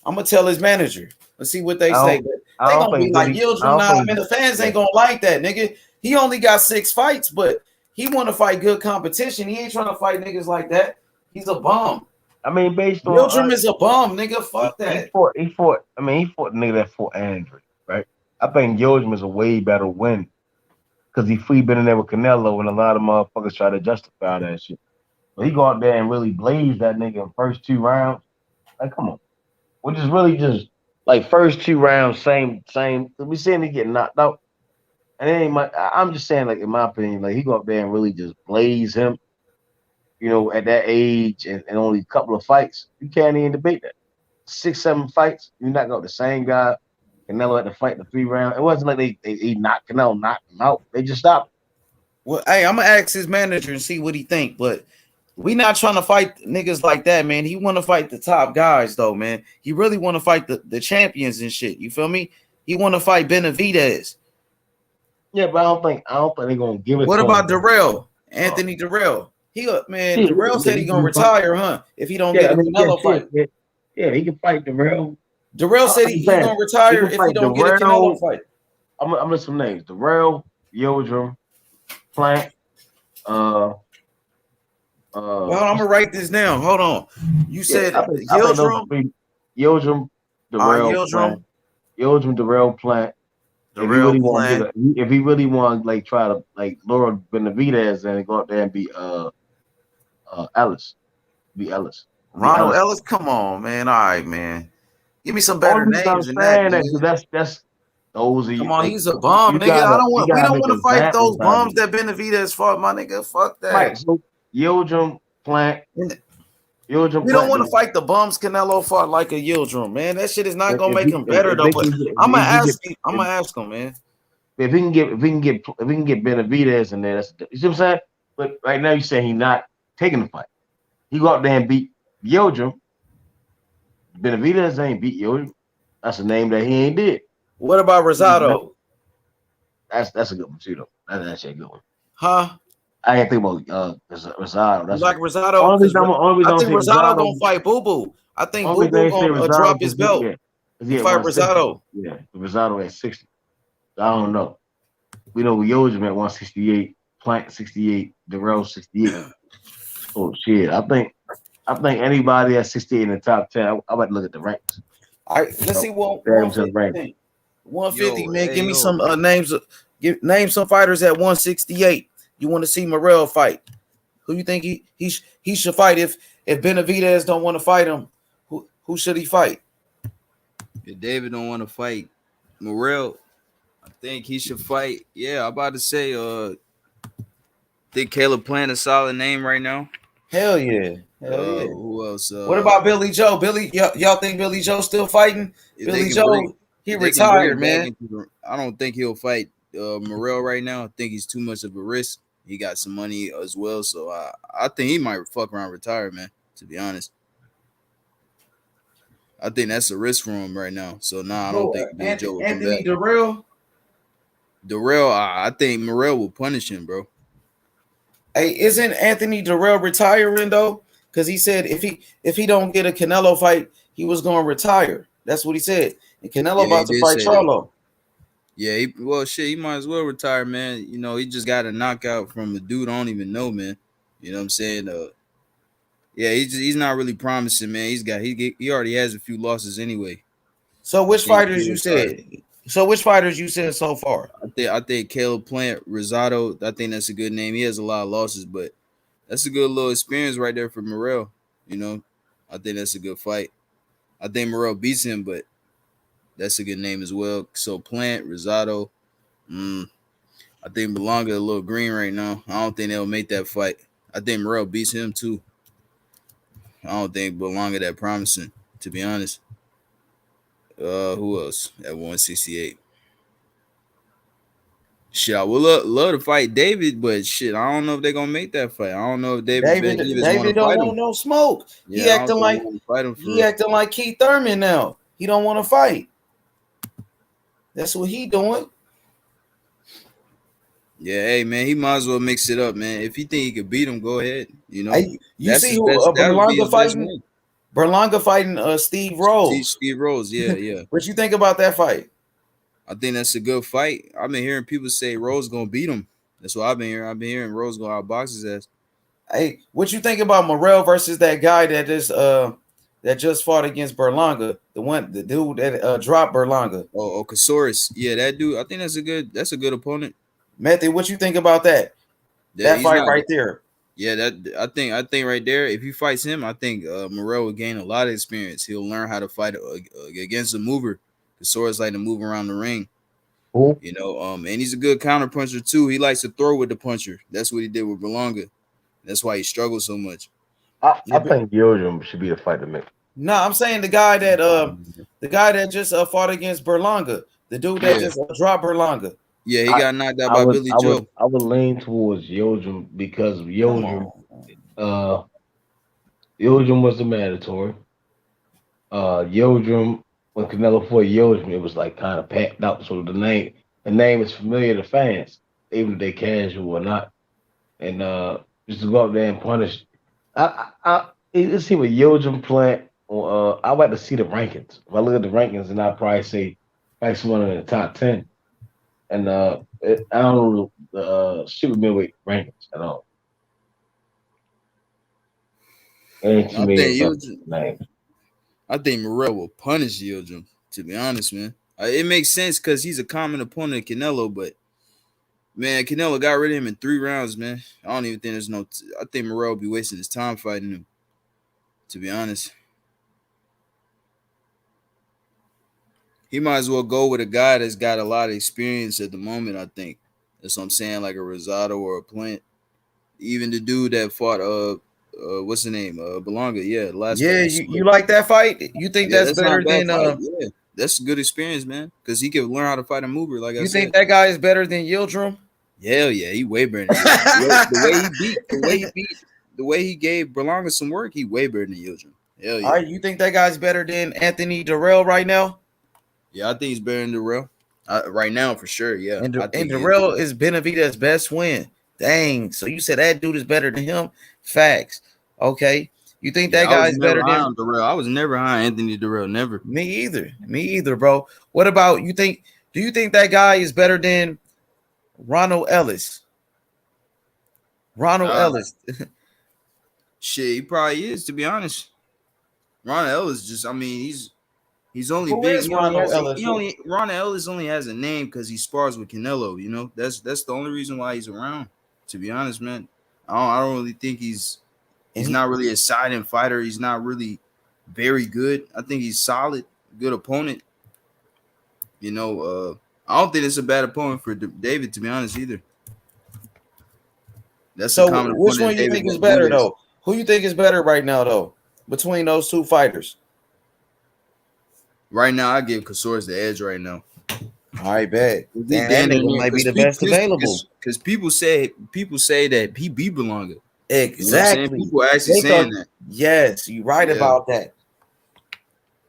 gonna tell his manager. Let's see what they say. They gonna be like Yildirim. Nah, man, the fans ain't gonna like that, nigga. He only got 6 fights, but he want to fight good competition. He ain't trying to fight niggas like that. He's a bum. I mean, based on Yildirim is a bum, nigga. Fuck that. He fought. I mean, he fought a nigga that fought Andre, right? I think Yildirim is a way better win because he free been in there with Canelo, and a lot of motherfuckers try to justify that shit. But he go out there and really blaze that nigga in the first 2 rounds. Like, come on, which is really just like first 2 rounds, same. We seeing he get knocked out, and it ain't I'm just saying, like, in my opinion, like, he go out there and really just blaze him. You know, at that age and only a couple of fights, you can't even debate that. 6, 7 fights, you're not going to the same guy. Canelo had to fight the 3 rounds. It wasn't like they knocked Canelo, knocked him out. They just stopped. Well, hey, I'm gonna ask his manager and see what he think, but we not trying to fight niggas like that, man. He want to fight the top guys, though, man. He really want to fight the champions and shit. You feel me? He want to fight Benavidez. Yeah, but I don't think they're gonna give it. What about Durrell? Anthony Durrell? Durrell said he gonna retire, huh? If he don't get a Canelo fight. Yeah, he can fight Durrell. Durrell said he gonna retire if he don't get a Canelo fight. I'm gonna list some names: Durrell, Yildirim, Plant. Well, I'm gonna write this down. Hold on. You said Yildirim, Durrell, Plant. If he really want like try to like Laura Benavidez and go out there and be Ellis. Ronald Ellis, come on, man. All right, man. Give me some better names than that. That's those are. Come on, he's a bum, nigga. We don't want to fight those bums that Benavidez fought, my nigga. Fuck that. Right. So Yildirim, Plant. We don't want to fight the bums Canelo fought like a Yildirim, man. That shit is not gonna make him better though. But I'm gonna ask him, man. If we can get Benavidez in there, that's, you see what I'm saying? But right now you saying he's not taking the fight. He go out there and beat Yildirim. Benavidez ain't beat Yildirim. That's a name that he ain't did. What about Rosado? That's a good one too, though. That's actually a good one. Huh? I didn't think about Rosado. That's like Rosado. I think Rosado gonna fight Boo Boo. I think Boo Boo gonna drop his belt. Fight Rosado. Yeah, Rosado at 60. I don't know. We know Yildirim at 168, Plant 68, Durrell 68. Oh shit! I think anybody at 68 in the top 10. I'm about to look at the ranks. All right, let's see what 150, 150 man. Give me some names. Name some fighters at 168. You want to see Morrell fight? Who you think he should fight if Benavidez don't want to fight him? Who should he fight? If David don't want to fight Morrell, I think he should fight. Yeah, I'm about to say. Think Caleb Plant a solid name right now. Hell yeah. Who else? What about Billy Joe? Y'all think Billy Joe still fighting? Billy Joe, he retired, man. I don't think he'll fight Morrell right now. I think he's too much of a risk. He got some money as well, so I think he might fuck around retire, man. To be honest, I think that's a risk for him right now. So I don't think Billy Joe will come back. Anthony Durrell, I think Morrell will punish him, bro. Hey, isn't Anthony Durrell retiring though? Because he said if he don't get a Canelo fight, he was going to retire. That's what he said. And Canelo about to fight Charlo. Yeah, he might as well retire, man. You know, he just got a knockout from a dude I don't even know, man. You know what I'm saying? Yeah, he's not really promising, man. He already has a few losses anyway. So which fighters you said? So far? I think Caleb Plant, Rosado. I think that's a good name. He has a lot of losses, but that's a good little experience right there for Morrell. You know, I think that's a good fight. I think Morrell beats him, but that's a good name as well. So Plant, Rosado. I think Belonga a little green right now. I don't think they'll make that fight. I think Morrell beats him too. I don't think Berlanga that promising, to be honest. Who else at 168? Shit, I would love to fight David, but shit, I don't know if they're gonna make that fight. I don't know if David want to don't fight want him. no smoke. Yeah, He acting like fight him he acting like Keith Thurman now. He don't want to fight. That's what he doing. Yeah, hey man, he might as well mix it up, man. If he think he could beat him, go ahead. You know, Hey, you that's see his who best. That would be Berlanga his best fighting? win. Berlanga fighting Steve Rose. Steve Rose, yeah. What you think about that fight? I think that's a good fight. I've been hearing people say Rose gonna beat him. That's what I've been hearing. I've been hearing Rose gonna outbox his ass. Hey, what you think about Morrell versus that guy that just fought against Berlanga? The dude that dropped Berlanga. Oh, Kambosos. Yeah, that dude. I think that's a good opponent. Method, what you think about that? Yeah, that fight right there. Yeah, that I think right there. If he fights him, I think Morrell will gain a lot of experience. He'll learn how to fight against a mover. Kambosos like to move around the ring. Cool. You know, and he's a good counter puncher too. He likes to throw with the puncher. That's what he did with Berlanga. That's why he struggles so much. I think Yildirim should be the fight to make. No, I'm saying the guy that just fought against Berlanga, the dude that just dropped Berlanga. Yeah, he got knocked out by Billy Joe. I would lean towards Yildirim because of Yildirim. Yildirim was the mandatory. Yildirim, when Canelo fought Yildirim, it was like kind of packed out. So the name is familiar to fans, even if they casual or not. And just to go up there and punish. Let's see what Yildirim playing. I'd like to see the rankings. If I look at the rankings, and I'd probably say like someone in the top 10. And I don't know the super middleweight rankings at all. I think Morrell will punish Yildirim, to be honest, man. It makes sense because he's a common opponent of Canelo, but man, Canelo got rid of him in 3 rounds, man. I don't even think there's no. I think Morrell will be wasting his time fighting him, to be honest. He might as well go with a guy that's got a lot of experience at the moment, I think. That's what I'm saying, like a Rosado or a Plant. Even the dude that fought what's the name? Berlanga, yeah. You like that fight? You think that's better than yeah. That's a good experience, man. Because he can learn how to fight a mover, like I said. You think that guy is better than Yildirim? Hell yeah, he way better than the way he gave Berlanga some work, he way better than Yildirim. Hell yeah. All right, you think that guy's better than Anthony Durrell right now? Yeah, I think he's better than Durrell. Right now, for sure, yeah. And Durrell is Benavidez's best win. Dang. So you said that dude is better than him? Facts. Okay. You think that guy's better than Durrell? I was never high on Anthony Durrell. Never. Me either, bro. What about do you think that guy is better than Ronald Ellis? Ellis. Shit, he probably is, to be honest. Ronald Ellis he's only big. Ron Ellis only has a name because he spars with Canelo. You know, that's the only reason why he's around. To be honest, man, I don't really think he's not really a silent fighter. He's not really very good. I think he's solid, good opponent. You know, I don't think it's a bad opponent for David, to be honest, either. That's so. Which one you think is better though? Who you think is better right now though between those two fighters? Right now, I give Kambosos the edge right now. All right, bet. That nigga might be the best available. Because people say that he beat Berlanga. Exactly. You know people actually saying that. Yes, you're right about that.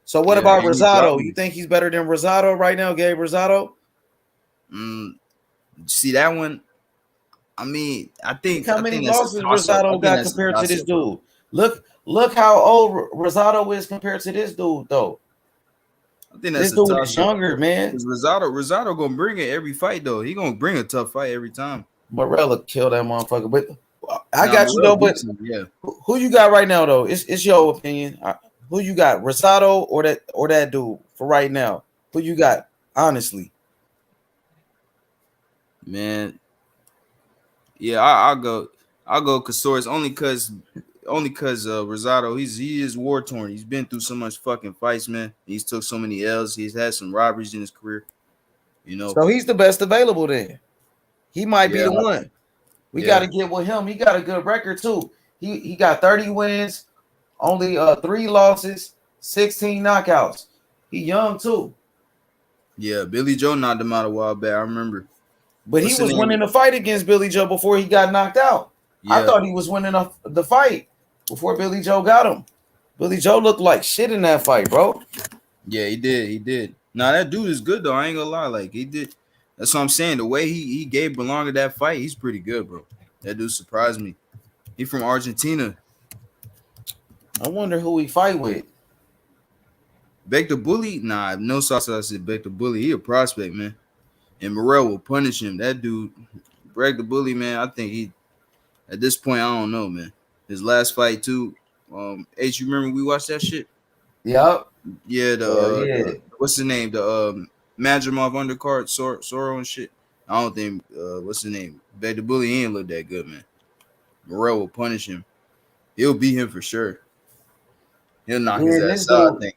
So what about Rosado? You think he's better than Rosado right now, Gabe Rosado? See that one? I mean, I think how many losses Rosado got compared to this dude? Look how old Rosado is compared to this dude, though. I think that's this dude is younger, man. Rosado gonna bring it every fight though. He gonna bring a tough fight every time. Morrell kill that motherfucker. But I got you though. But who you got right now though? It's your opinion. Who you got, Rosado or that dude for right now? Who you got? Honestly, man. Yeah, I'll go Kambosos only because Rosado, he is war torn. He's been through so much fucking fights, man. He's took so many L's. He's had some robberies in his career. You know, so he's the best available. Then he might be the one. We got to get with him. He got a good record too. He got 30 wins, only 3 losses, 16 knockouts. He young too. Yeah, Billy Joe knocked him out a while back. I remember. But he was winning the fight against Billy Joe before he got knocked out. Yeah. I thought he was winning the fight before Billy Joe got him. Billy Joe looked like shit in that fight, bro. Yeah, he did. He did. Nah, that dude is good though. I ain't gonna lie. Like he did. That's what I'm saying. The way he gave Berlanga that fight, he's pretty good, bro. That dude surprised me. He from Argentina. I wonder who he fight with. Beck the Bully? Nah, no sauce. I said Beck the Bully. He a prospect, man. And Morrell will punish him. That dude, Beck the Bully, man. I think he, at this point, I don't know, man. His last fight too. H, you remember we watched that shit? Yep. Yeah. The what's the name? The Madrimov undercard, Soro and shit. I don't think what's the name? Beck the Bully, he ain't look that good, man. Morrell will punish him. He'll beat him for sure. He'll knock his ass out, I think.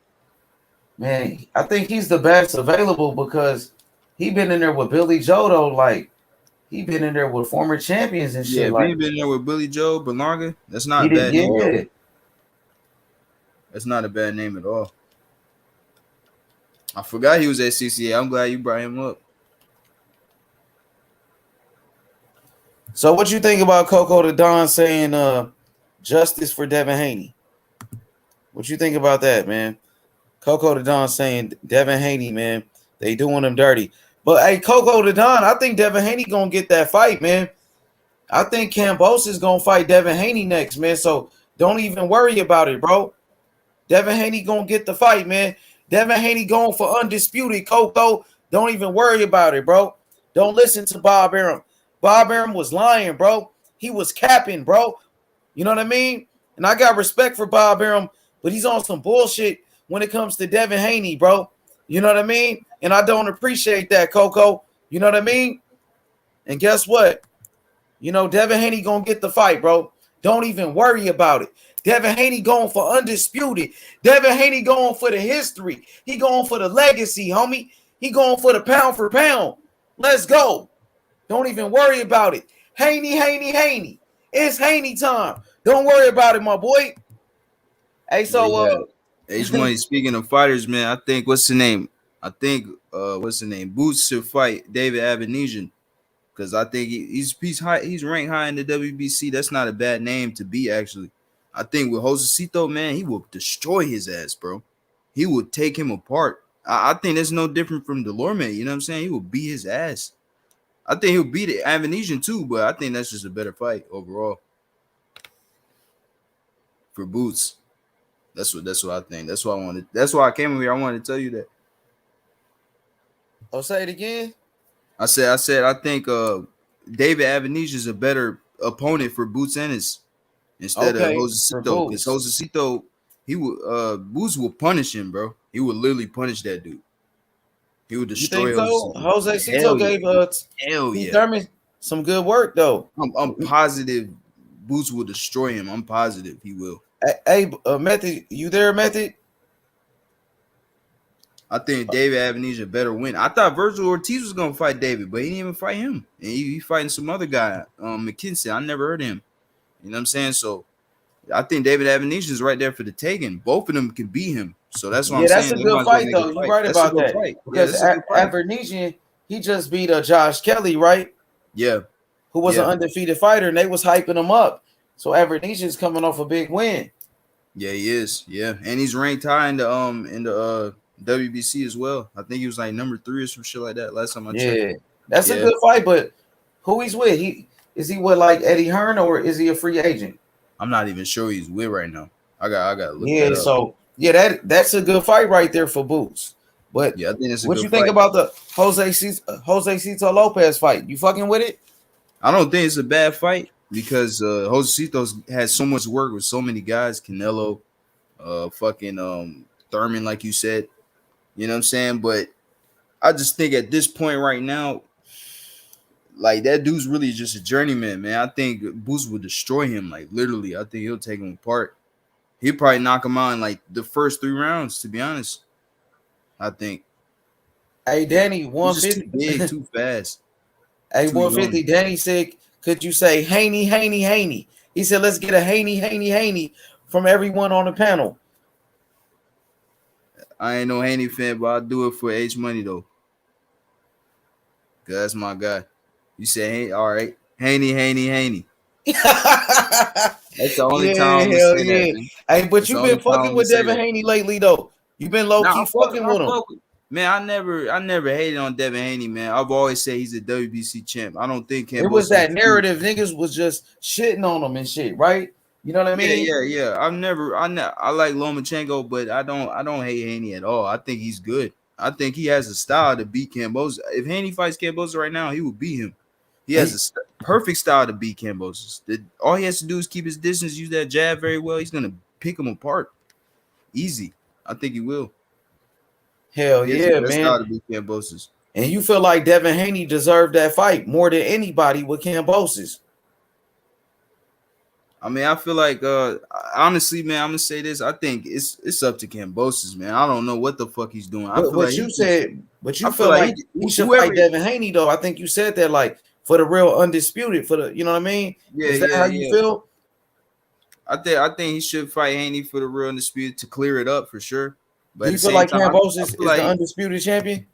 Man, I think he's the best available because he been in there with Billy Joe though. Like he been in there with former champions and shit. Yeah, like he been in there with Billy Joe, Berlanga. That's not a bad name. Yeah. That's not a bad name at all. I forgot he was at CCA. I'm glad you brought him up. So what you think about Coco the Don saying justice for Devin Haney? What you think about that, man? Coco the Don saying Devin Haney, man, they doing him dirty. But hey, Coco the Don, I think Devin Haney gonna get that fight, man. I think Kambosos is gonna fight Devin Haney next, man. So don't even worry about it, bro. Devin Haney gonna get the fight, man. Devin Haney going for undisputed. Coco, don't even worry about it, bro. Don't listen to Bob Arum. Bob Arum was lying, bro. He was capping, bro. You know what I mean? And I got respect for Bob Arum, but he's on some bullshit when it comes to Devin Haney, bro. You know what I mean? And I don't appreciate that, Coco. You know what I mean? And guess what? You know, Devin Haney gonna get the fight, bro. Don't even worry about it. Devin Haney going for undisputed. Devin Haney going for the history. He going for the legacy, homie. He going for the pound for pound. Let's go. Don't even worry about it. Haney. It's Haney time. Don't worry about it, my boy. Hey, so H1, speaking of fighters, man, I think what's the name? Boots should fight David Avenesian because I think he's high. He's ranked high in the WBC. That's not a bad name to be, actually. I think with Josecito, man, he will destroy his ass, bro. He will take him apart. I think that's no different from Delorme. You know what I'm saying? He will beat his ass. I think he'll beat Avenesian too, but I think that's just a better fight overall for Boots. That's what I think. That's what I wanted. That's why I came over here. I wanted to tell you that. Oh, say it again. I said I think David Avenesian is a better opponent for Boots Ennis instead of Josecito. Because Josecito, Boots will punish him, bro. He would literally punish that dude. He would destroy Josecito gave Thurman some good work though. I'm positive Boots will destroy him. I'm positive he will. Hey, Method, you there, Method? I think David Avenesian better win. I thought Virgil Ortiz was gonna fight David, but he didn't even fight him. And he fighting some other guy, McKinsey. I never heard of him. You know what I'm saying? So I think David Avenesian is right there for the taking. Both of them can beat him. So that's what I'm saying. Yeah, that's a good fight, though. You're right about that. Because Avenesian, he just beat Josh Kelly, right? Yeah. Who was an undefeated fighter, and they was hyping him up. So Avenesian's coming off a big win. Yeah, he is. Yeah, and he's ranked high in the WBC as well. I think he was like number 3 or some shit like that last time I checked. Yeah, that's a good fight. But who he's with? Is he with like Eddie Hearn or is he a free agent? I'm not even sure he's with right now. I got to look. Yeah, so that's a good fight right there for Boots. But yeah, I think it's a what you think about the Josecito Lopez fight? You fucking with it? I don't think it's a bad fight because Josecito has so much work with so many guys. Canelo, Thurman, like you said. You know what I'm saying? But I just think at this point right now, like that dude's really just a journeyman, man. I think Boots will destroy him. Like literally, I think he'll take him apart. He'll probably knock him out in like the first 3 rounds, to be honest. I think. Hey, Danny, 150. Too big, too fast. Hey, 150. Danny said, could you say Haney? He said, let's get a Haney from everyone on the panel. I ain't no Haney fan, but I'll do it for H Money though. Cause that's my guy. You say, hey, all right, Haney. That's the only time I'm gonna say that, man. Hey, but That's you been fucking with Devin Haney lately, though. You been low key fucking with him. Man, I never hated on Devin Haney, man. I've always said he's a WBC champ. I don't think it was that narrative. Niggas was just shitting on him and shit, right? You know what I mean? Yeah. I like Lomachenko, but I don't hate Haney at all. I think he's good. I think he has a style to beat Kambosos. If Haney fights Kambosos right now, he would beat him. He has a perfect style to beat Kambosos. All he has to do is keep his distance, use that jab very well. He's gonna pick him apart, easy. I think he will. Hell yeah, man! Style to beat Kambosos. And you feel like Devin Haney deserved that fight more than anybody with Kambosos. I mean, I feel like honestly, man, I'm gonna say this. I think it's up to Kambosos, man. I don't know what the fuck he's doing. But you feel like he should fight Devin Haney, though. I think you said that like for the real undisputed, for the, you know what I mean? Yeah, Is that how you feel? I think he should fight Haney for the real undisputed to clear it up for sure. But do you feel like Kambosos is the undisputed champion?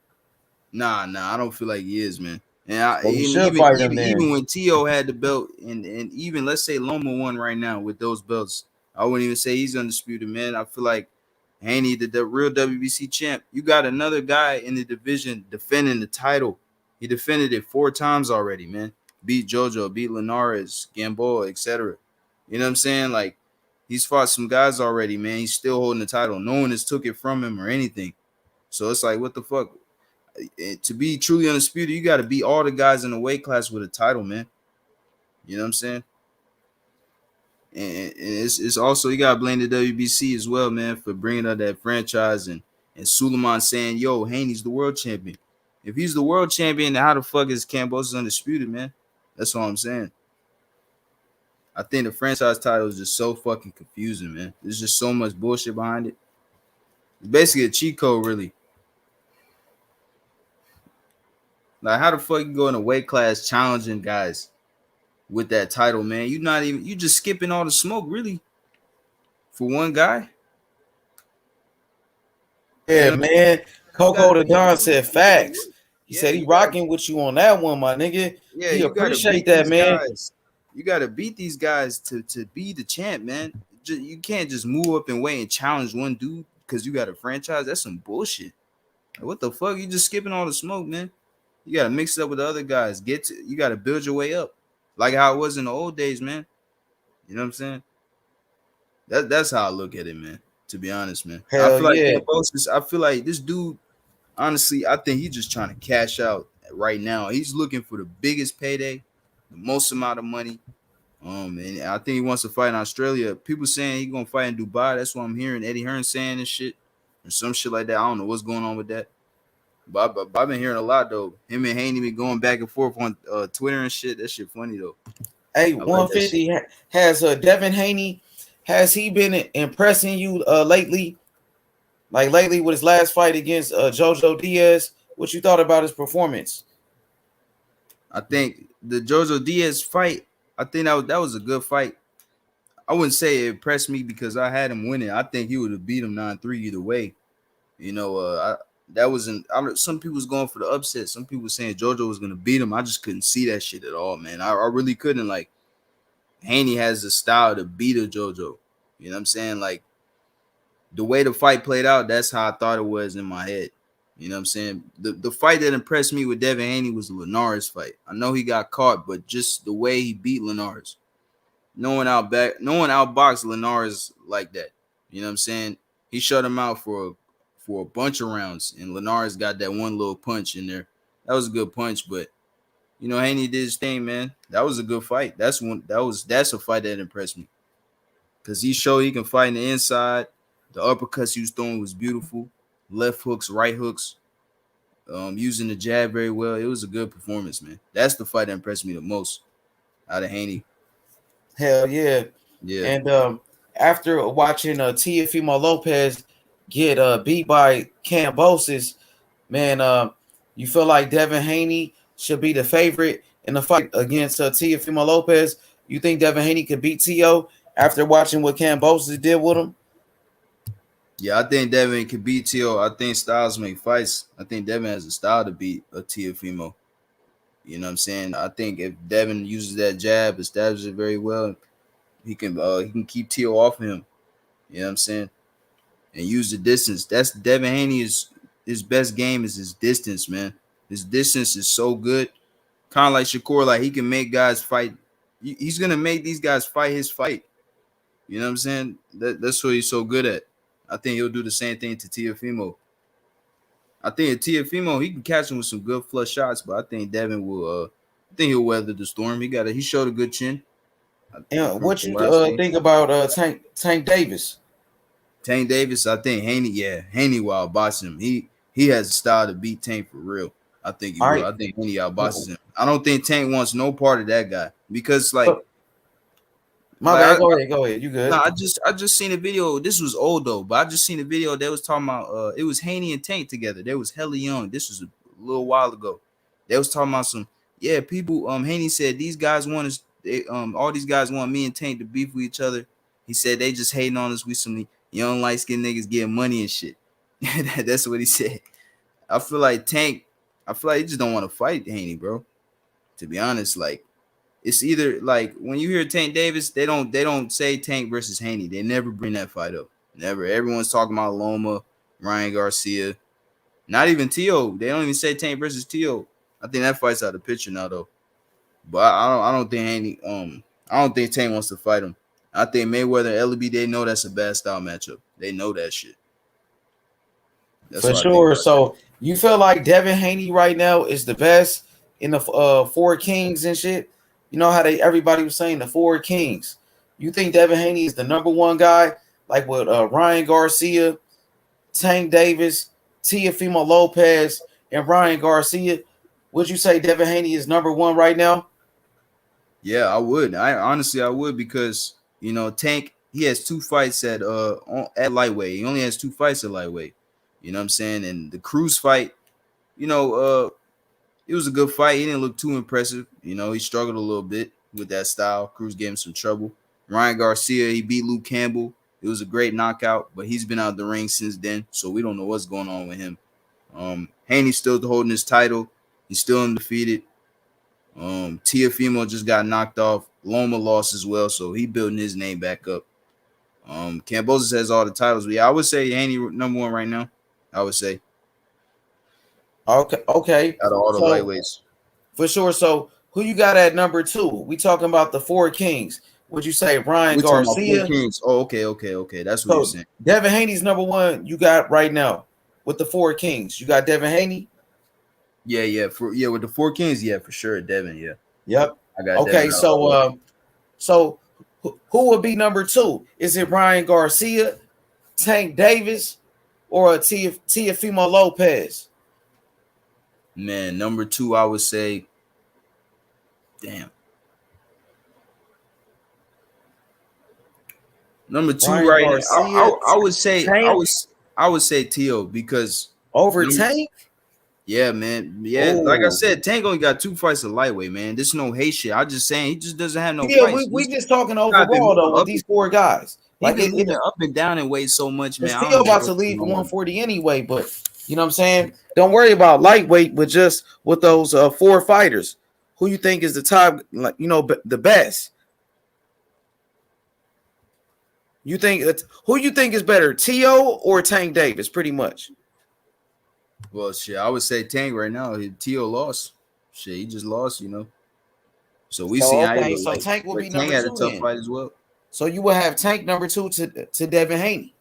Nah, I don't feel like he is, man. And even when Tio had the belt, and even let's say Loma won right now with those belts, I wouldn't even say he's undisputed, man. I feel like Haney, the real WBC champ. You got another guy in the division defending the title. He defended it 4 times already, man. Beat JoJo, beat Linares, Gamboa, etc. You know what I'm saying? Like, he's fought some guys already, man. He's still holding the title. No one has took it from him or anything. So it's like, what the fuck? To be truly undisputed, you got to beat all the guys in the weight class with a title, man. You know what I'm saying? And it's also, you got to blame the WBC as well, man, for bringing up that franchise and Suleiman saying, yo, Haney's the world champion. If he's the world champion, then how the fuck is Kambosos undisputed, man? That's all I'm saying. I think the franchise title is just so fucking confusing, man. There's just so much bullshit behind it. It's basically a cheat code, really. Like, how the fuck you go in a weight class challenging guys with that title, man? You just skipping all the smoke, really, for one guy. Yeah, man. Coco the Don said facts. He said he rocking with you on that one, my nigga. Yeah, he appreciate that, man. You got to beat these guys to be the champ, man. You can't just move up and wait and challenge one dude because you got a franchise. That's some bullshit. Like, what the fuck? You just skipping all the smoke, man. You got to mix it up with the other guys. You got to build your way up like how it was in the old days, man. You know what I'm saying? That's how I look at it, man. To be honest, man. Hell I feel like this dude, honestly, I think he's just trying to cash out right now. He's looking for the biggest payday, the most amount of money. And I think he wants to fight in Australia. People saying he's gonna fight in Dubai. That's what I'm hearing Eddie Hearn saying and shit, or some shit like that. I don't know what's going on with that. But I've been hearing a lot though. Him and Haney been going back and forth on Twitter and shit. That shit funny though. Hey, 150 has Devin Haney. Has he been impressing you lately? Like lately with his last fight against Jojo Diaz, what you thought about his performance? I think the Jojo Diaz fight, I think that was a good fight. I wouldn't say it impressed me because I had him winning. I think he would have beat him 9-3 either way. You know, some people was going for the upset. Some people saying Jojo was gonna beat him. I just couldn't see that shit at all, man. I really couldn't. Like, Haney has the style to beat a JoJo. You know what I'm saying? Like, the way the fight played out, that's how I thought it was in my head. You know what I'm saying? The fight that impressed me with Devin Haney was the Linares fight. I know he got caught, but just the way he beat Linares. No one outboxed Linares like that. You know what I'm saying? He shut him out for a bunch of rounds, and Linares got that one little punch in there. That was a good punch, but you know, Haney did his thing, man. That was a good fight. That's a fight that impressed me. Because he showed he can fight in the inside. The uppercuts he was throwing was beautiful. Left hooks, right hooks. Using the jab very well. It was a good performance, man. That's the fight that impressed me the most out of Haney. Hell yeah. Yeah. And after watching Teofimo Lopez get beat by Kambosos, man, you feel like Devin Haney should be the favorite in the fight against Teofimo Lopez? You think Devin Haney could beat Tio after watching what Kambosos did with him? Yeah, I think Devin could beat Tio. I think styles make fights. I think Devin has a style to beat a Teofimo. You know what I'm saying? I think if Devin uses that jab, establishes it very well, he can keep Tio off of him. You know what I'm saying? And use the distance. That's Devin Haney his best game is his distance, man. His distance is so good. Kind of like Shakur, like he can make guys fight. He's gonna make these guys fight his fight. You know what I'm saying? That's what he's so good at. I think he'll do the same thing to Teofimo. I think Teofimo, he can catch him with some good flush shots, but I think Devin will. I think he'll weather the storm. He showed a good chin. And what you think about Tank Davis? Tank Davis, I think Haney will outbox him. He has a style to beat Tank for real. I think he will. Right. I think Haney outboxes him. I don't think Tank wants no part of that guy because like. My bad. Go ahead. You good? Nah, I just seen a video. This was old though, but I just seen a video that was talking about it was Haney and Tank together. They was hella young. This was a little while ago. They was talking about some people. Haney said these guys want us. All these guys want me and Tank to beef with each other. He said they just hating on us. We some young light skinned niggas getting money and shit. That's what he said. I feel like he just don't want to fight Haney, bro. To be honest, like. It's either like when you hear Tank Davis, they don't say Tank versus Haney. They never bring that fight up. Never. Everyone's talking about Loma, Ryan Garcia, not even Tio. They don't even say Tank versus Tio. I think that fight's out of the picture now though. But I don't think Haney. I don't think Tank wants to fight him. I think Mayweather and LB, they know that's a bad style matchup. They know that shit. That's for sure. So you feel like Devin Haney right now is the best in the Four Kings and shit? You know how everybody was saying the Four Kings. You think Devin Haney is the number one guy, like with Ryan Garcia, Tank Davis, Teofimo Lopez, and Ryan Garcia? Would you say Devin Haney is number one right now? Yeah, I would. I would because Tank, he has 2 fights at lightweight. He only has 2 fights at lightweight. You know what I'm saying? And the Cruz fight, it was a good fight. He didn't look too impressive. He struggled a little bit with that style. Cruz gave him some trouble. Ryan Garcia, he beat Luke Campbell. It was a great knockout, but he's been out of the ring since then, so we don't know what's going on with him. Haney's still holding his title. He's still undefeated. Teofimo just got knocked off. Loma lost as well, so he building his name back up. Kambosos has all the titles. But yeah, I would say Haney number one right now. I would say. Okay. Out of all the lightweights. For sure. So who you got at number 2? We talking about the Four Kings. Would you say Ryan Garcia? Oh, okay. That's what you're saying. Devin Haney's number 1 you got right now with the Four Kings. You got Devin Haney? Yeah. With the Four Kings, for sure. Devin, yeah. Yep. I got okay, Devin so who would be number 2? Is it Ryan Garcia, Tank Davis, or Teofimo Lopez? Man, number 2, I would say, damn. Number 2 Ryan right Garcia, now, I would say Tank? I would say Tio because over Tank? Yeah, man. Yeah, like I said, Tank only got 2 fights at lightweight, man. This is no hate shit. I'm just saying he just doesn't have no fights. We just talking overall though with these 4 guys. Like it's up and down in weight so much, man. Still about to leave 140 anyway, but you know what I'm saying? Don't worry about lightweight, but just with those 4 fighters. Who you think is the top, like the best? You think who you think is better, Tio or Tank Davis? Pretty much. Well, shit, I would say Tank right now. Tio lost. Shit, he just lost, So we see how he so Tank will be Tank number 2. Had a tough fight as well. So you will have Tank number 2 to Devin Haney,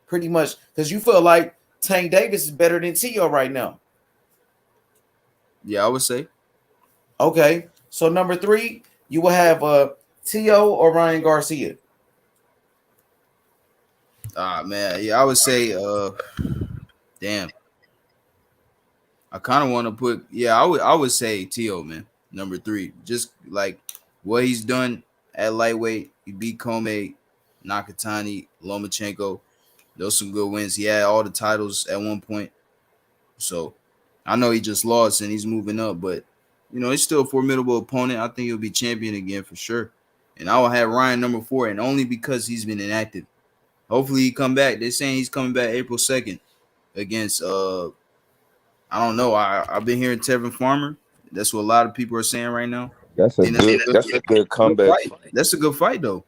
pretty much, because you feel like Tank Davis is better than Tio right now. Yeah, I would say. Okay, so number 3, you will have Tio or Ryan Garcia. Man, yeah, I would say, damn. I kind of want to put, I would say Tio, man, number 3. Just like what he's done at lightweight. He beat Kome, Nakatani, Lomachenko. Those some good wins. He had all the titles at one point. So I know he just lost and he's moving up, but he's still a formidable opponent. I think he'll be champion again for sure. and I will have Ryan number 4, and only because he's been inactive. Hopefully he come back. They're saying he's coming back April 2nd against I don't know. I've been hearing Tevin Farmer. That's what a lot of people are saying right now. That's a good comeback fight. That's a good fight though.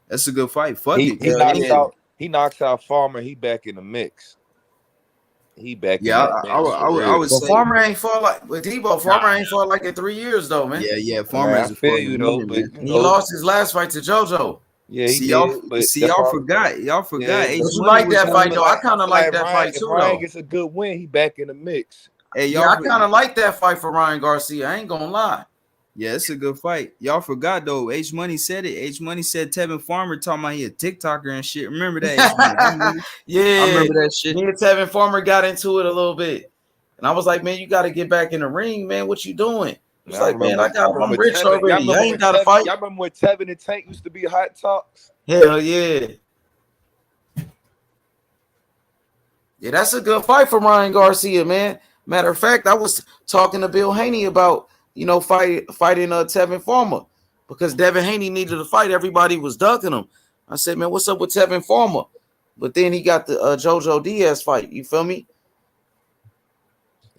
That's a good fight. Fuck he it. He knocks out Farmer. He back in the mix. He back. Yeah, in that mix I would say Farmer ain't fought like with Debo. Farmer ain't fought like in 3 years though, man. Yeah. Farmer I feel you though, but he lost his last fight to JoJo. Yeah, see y'all forgot. Y'all forgot. Yeah, you like that fight though. I kind of like that fight too. If Ryan gets a good win, he back in the mix. Hey, yeah, I kind of like that fight for Ryan Garcia. I ain't gonna lie. Yeah, it's a good fight. Y'all forgot though. H Money said it. H Money said Tevin Farmer talking about he a TikToker and shit. Remember that? H Money? Yeah, I remember that shit. Me and Tevin Farmer got into it a little bit, and I was like, "Man, you got to get back in the ring, man. What you doing?" It's like, "Man, I'm rich already. I ain't got to fight." Y'all remember when Tevin and Tank used to be hot talks? Hell yeah. Yeah, that's a good fight for Ryan Garcia, man. Matter of fact, I was talking to Bill Haney about, fighting Tevin Farmer because Devin Haney needed a fight. Everybody was ducking him. I said, man, what's up with Tevin Farmer? But then he got the JoJo Diaz fight. You feel me?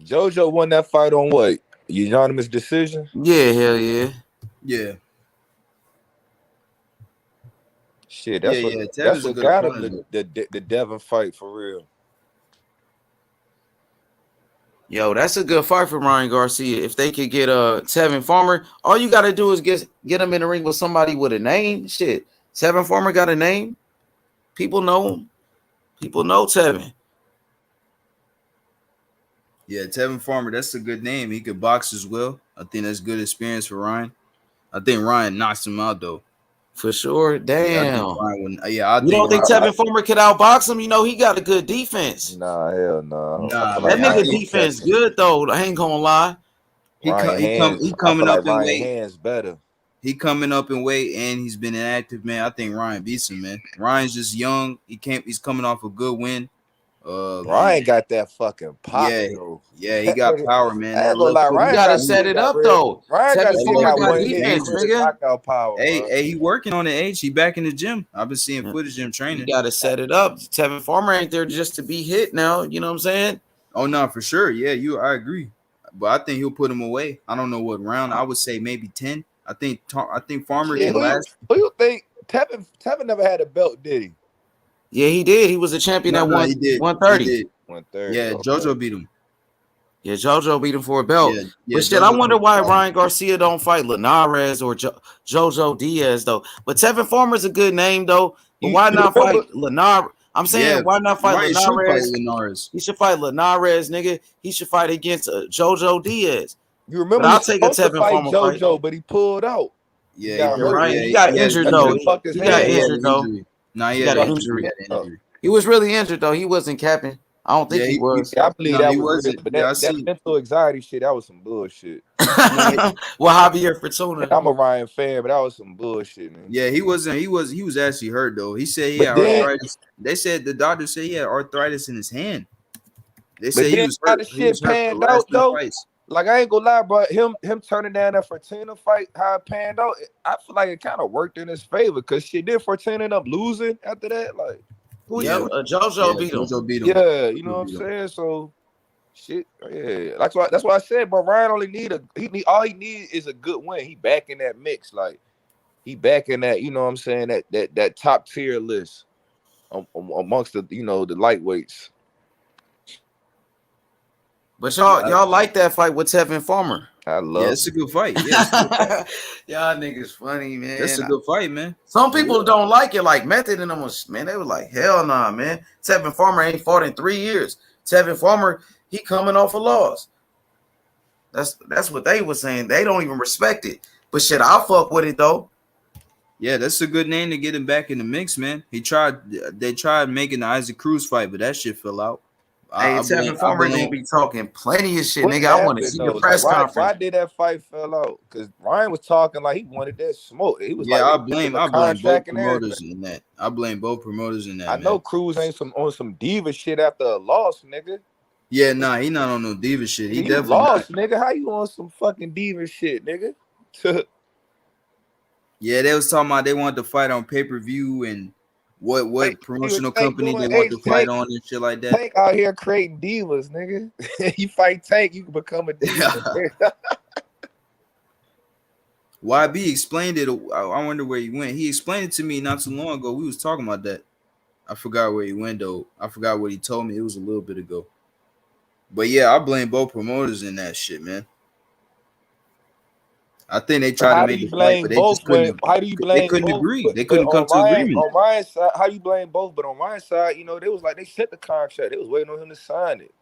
JoJo won that fight on what? Unanimous decision? Yeah, hell yeah. Yeah. Shit, that's what got him the Devin fight for real. Yo, that's a good fight for Ryan Garcia. If they could get Tevin Farmer, all you got to do is get him in the ring with somebody with a name. Shit, Tevin Farmer got a name. People know him. People know Tevin. Yeah, Tevin Farmer, that's a good name. He could box as well. I think that's good experience for Ryan. I think Ryan knocks him out though. For sure. Damn. You don't think Tevin Farmer could outbox him? He got a good defense. Nah, hell no. That nigga defense good though. I ain't gonna lie. He coming up in weight. Hands better. He coming up in weight and he's been inactive, man. I think Ryan beats him, man. Ryan's just young. He's coming off a good win. Ryan got that fucking pop. Yeah, he got power, man. You gotta set it up though. Ryan got defense, nigga. Power. Hey, he working on the age. He back in the gym. I've been seeing footage of him training. You gotta set it up. Tevin Farmer ain't there just to be hit now. You know what I'm saying? Oh no, for sure. Yeah, I agree. But I think he'll put him away. I don't know what round. I would say maybe 10. I think Farmer can last. Who you think Tevin never had a belt, did he? Yeah, he did. He was a champion at 130. 130. Yeah, JoJo beat him. Yeah, JoJo beat him for a belt. Yeah, but shit, I wonder why Ryan Garcia don't fight Linares or JoJo Diaz though. But Tevin Farmer's a good name though. But why not fight Linares? I'm saying why not fight Linares? He should fight Linares, nigga. He should fight against JoJo Diaz. You remember? I'll take a Tevin Farmer JoJo, but he pulled out. Yeah, you're right. He got injured though. He got injured though. Nah, he got injury. He was really injured though. He wasn't capping. I don't think he was. I believe that was it. But that mental anxiety shit, that was some bullshit. Well, Javier Fortuna. I'm a Ryan fan, but that was some bullshit, man. Yeah, he wasn't. He was actually hurt though. He said he had arthritis. They said the doctor said he had arthritis in his hand. They said he was hurt. The shit panned out though. Like I ain't gonna lie, but him turning down that Fortuna fight, how it panned out, I feel like it kind of worked in his favor because shit did Fortuna end up losing after that. Like, JoJo beat him. Yeah, you know what I'm saying. So, shit, yeah, that's why I said. But Ryan only all he need is a good win. He back in that mix, like he back in that. You know what I'm saying? That top tier list amongst the the lightweights. But y'all like that fight with Tevin Farmer? I love. Yeah, it's a good fight. Yeah, y'all niggas funny, man. That's a good fight, man. Some people don't like it, like Method and them was, man. They were like, hell nah, man. Tevin Farmer ain't fought in 3 years. Tevin Farmer, he coming off a loss. That's what they were saying. They don't even respect it. But shit, I'll fuck with it though. Yeah, that's a good name to get him back in the mix, man. They tried making the Isaac Cruz fight, but that shit fell out. Hey, Tevin Farmer gonna be talking plenty of shit, nigga. I want to see the press conference. Why did that fight fell out? Because Ryan was talking like he wanted that smoke. He was I blame both promoters in that. I blame both promoters in that. I know Cruz ain't on some diva shit after a loss, nigga. Yeah, nah, he not on no diva shit. He definitely lost, nigga. How you on some fucking diva shit, nigga? Yeah, they was talking about they wanted to fight on pay-per-view and what promotional company they want to fight on and shit like that. Tank out here creating divas, nigga. You fight Tank, you can become a diva. YB explained it. I wonder where he went. He explained it to me not too long ago. We was talking about that. I forgot where he went though. I forgot what he told me. It was a little bit ago. But yeah, I blame both promoters in that shit, man. I think they tried to make the fight, but they just couldn't. How do you blame They couldn't both? agree. They couldn't come to agreement. On Ryan's side, how do you blame both? But on Ryan's side, you know, they was like they sent the contract. They was waiting on him to sign it.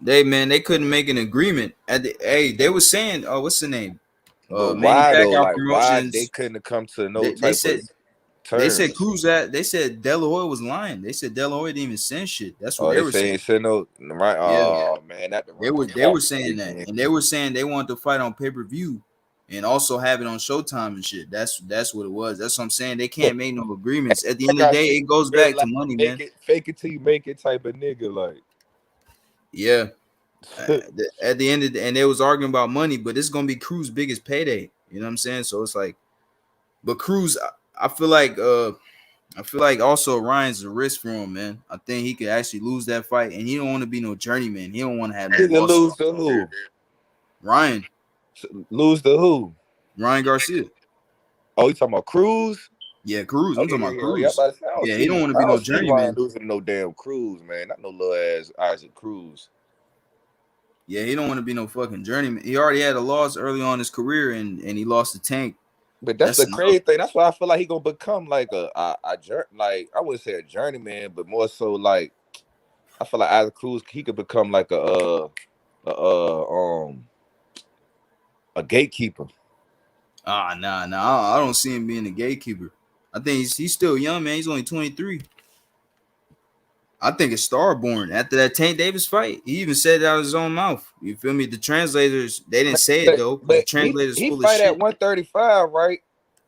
They couldn't make an agreement. They were saying, what's the name? But Manny why though? Pacquiao Like why Promotions. they couldn't have come to no They type said of terms? they said Cruz they said De La Hoya was lying. They said De La Hoya didn't even send shit. That's what Oh, they they were saying saying. send no right. Yeah. Oh man, that They were saying that, and they were saying they wanted to fight on pay-per-view and also have it on Showtime and shit. That's what it was. That's what I'm saying. They can't make no agreements. At the end of the day, it goes back to money, man. Fake it till you make it type of nigga, like. Yeah. At the end of and they was arguing about money, but it's gonna be Cruz's biggest payday. You know what I'm saying? So it's like, but Cruz, I feel like also Ryan's a risk for him, man. I think he could actually lose that fight, and he don't want to be no journeyman. He don't want to have no losses. Lose to who? Ryan. Lose to who? Ryan Garcia. Oh, you talking about Cruz? Yeah, Cruz. I'm talking about Cruz. Yeah, He don't want to be no journeyman. Ryan losing to no damn Cruz, man. Not no little ass Isaac Cruz. Yeah, he don't want to be no fucking journeyman. He already had a loss early on in his career, and he lost to Tank. But that's the crazy thing. That's why I feel like he gonna become like I wouldn't say a journeyman, but more so like I feel like Isaac Cruz he could become like a gatekeeper. Nah. I don't see him being a gatekeeper. I think he's still young, man. He's only 23. I think it's Starborn. After that Tank Davis fight, he even said it out of his own mouth. You feel me? The translators, they didn't say it though. But the translators he full of fight shit. at 135, right?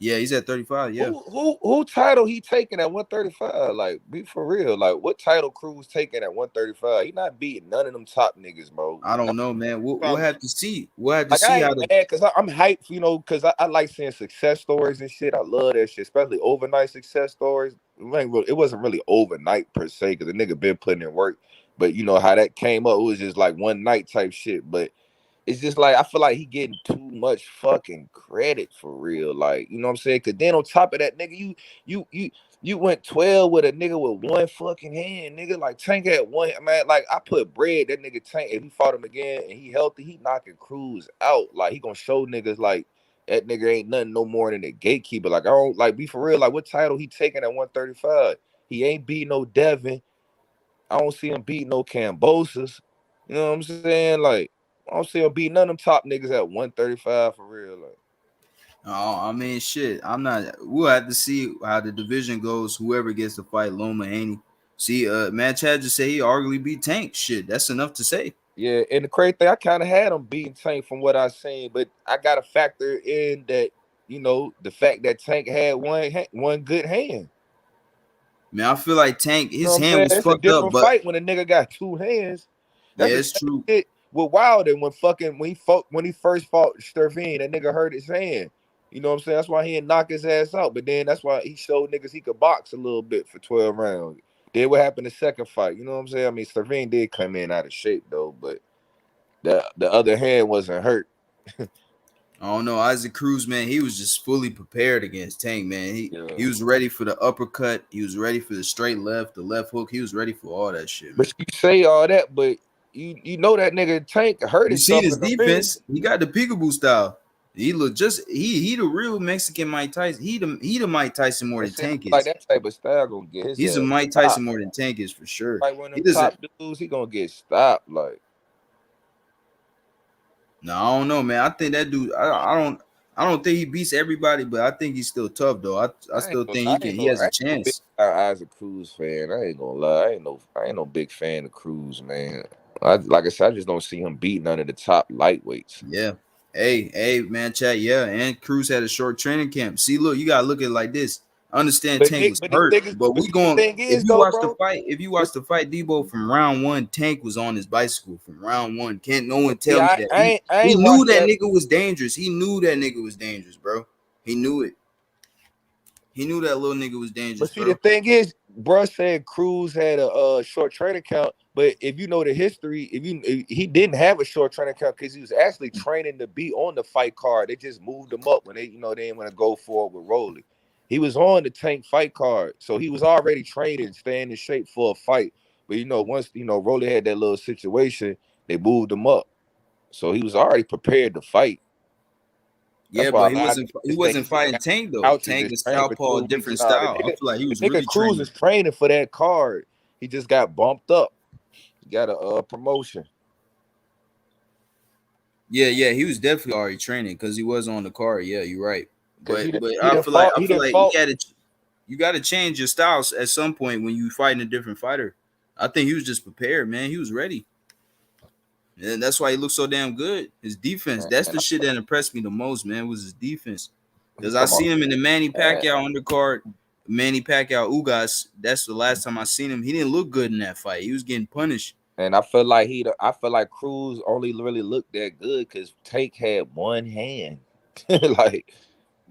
Yeah, he's at 35. Yeah. Who title he taking at 135? Like, be for real. Like, what title Cruz taking at 135? He not beating none of them top niggas, bro. I don't know, man. We'll have to see. We'll have to see I how ain't mad because I'm hyped, you know, because I like seeing success stories and shit. I love that shit, especially overnight success stories. It wasn't really overnight per se because the nigga been putting in work, but you know how that came up. It was just like one night type shit, but it's just like I feel like he getting too much fucking credit for real. Like, you know what I'm saying? Cause then on top of that, nigga, you went 12 with a nigga with one fucking hand, nigga. Like Tank had one, man. Like I put bread, that nigga Tank, if he fought him again and he healthy, he knocking Cruz out. Like he gonna show niggas like that nigga ain't nothing no more than a gatekeeper. Like I don't like be for real. Like what title he taking at 135? He ain't beat no Devin. I don't see him beat no Kambosos. You know what I'm saying? Like I don't see him beat none of them top niggas at 135 for real. Like, oh, I mean, shit. We'll have to see how the division goes. Whoever gets to fight Loma Haney. See, Matt Chad just said he arguably beat Tank. Shit, that's enough to say. Yeah, and the crazy thing, I kind of had him beating Tank from what I seen, but I got to factor in that, you know, the fact that Tank had one good hand. Man, I feel like Tank, his hand was fucked up. But fight when a nigga got two hands. That's it's true. With Wilder, when he first fought Stervin, that nigga hurt his hand. You know what I'm saying? That's why he didn't knock his ass out. But then that's why he showed niggas he could box a little bit for 12 rounds. Then what happened the second fight? You know what I'm saying? I mean, Stervin did come in out of shape though, but the other hand wasn't hurt. I don't know. Isaac Cruz, man, he was just fully prepared against Tank, man. He was ready for the uppercut. He was ready for the straight left, the left hook. He was ready for all that shit, man. But you say all that, but you know that nigga Tank hurt himself. You see his defense? He got the peekaboo style. He look just he the real Mexican Mike Tyson. He the Mike Tyson more than Tank is. Like that type of style gonna get his. He's a Mike Tyson more than Tank is for sure. Like one of them top dudes, he gonna get stopped. Like, no, I don't know, man. I think that dude. I don't think he beats everybody, but I think he's still tough though. I still think he has a chance. I was a Cruz fan. I ain't gonna lie. I ain't no big fan of Cruz, man. Like I said, I just don't see him beat none of the top lightweights. Yeah. Hey, man, chat. Yeah, and Cruz had a short training camp. See, look, you gotta look at it like this. I understand Tank was hurt, but we going. If you watch the fight, Debo, from round one, Tank was on his bicycle from round one. Can't no one tell me that? He knew that nigga was dangerous. He knew that nigga was dangerous, bro. He knew it. He knew that little nigga was dangerous. But see, the thing is, bruh said Cruz had a short training camp. But if you know the history, if he didn't have a short training camp because he was actually training to be on the fight card. They just moved him up when they didn't want to go for it with Rolly. He was on the Tank fight card, so he was already training, staying in shape for a fight. But once Rolly had that little situation, they moved him up, so he was already prepared to fight. Yeah, but he wasn't fighting Tank though. Tank is southpaw, different style. I feel like he was really Cruz training. is training for that card. He just got bumped up. He got a promotion. Yeah, he was definitely already training because he was on the card. Yeah, you're right. But he I feel like you got to change your styles at some point when you fighting a different fighter. I think he was just prepared, man. He was ready. And that's why he looked so damn good. His defense. That's the shit that impressed me the most, man, was his defense. Because I see him in the Manny Pacquiao undercard, Manny Pacquiao Ugas. That's the last time I seen him. He didn't look good in that fight. He was getting punished. And I feel like Cruz only really looked that good because Tank had one hand. Like,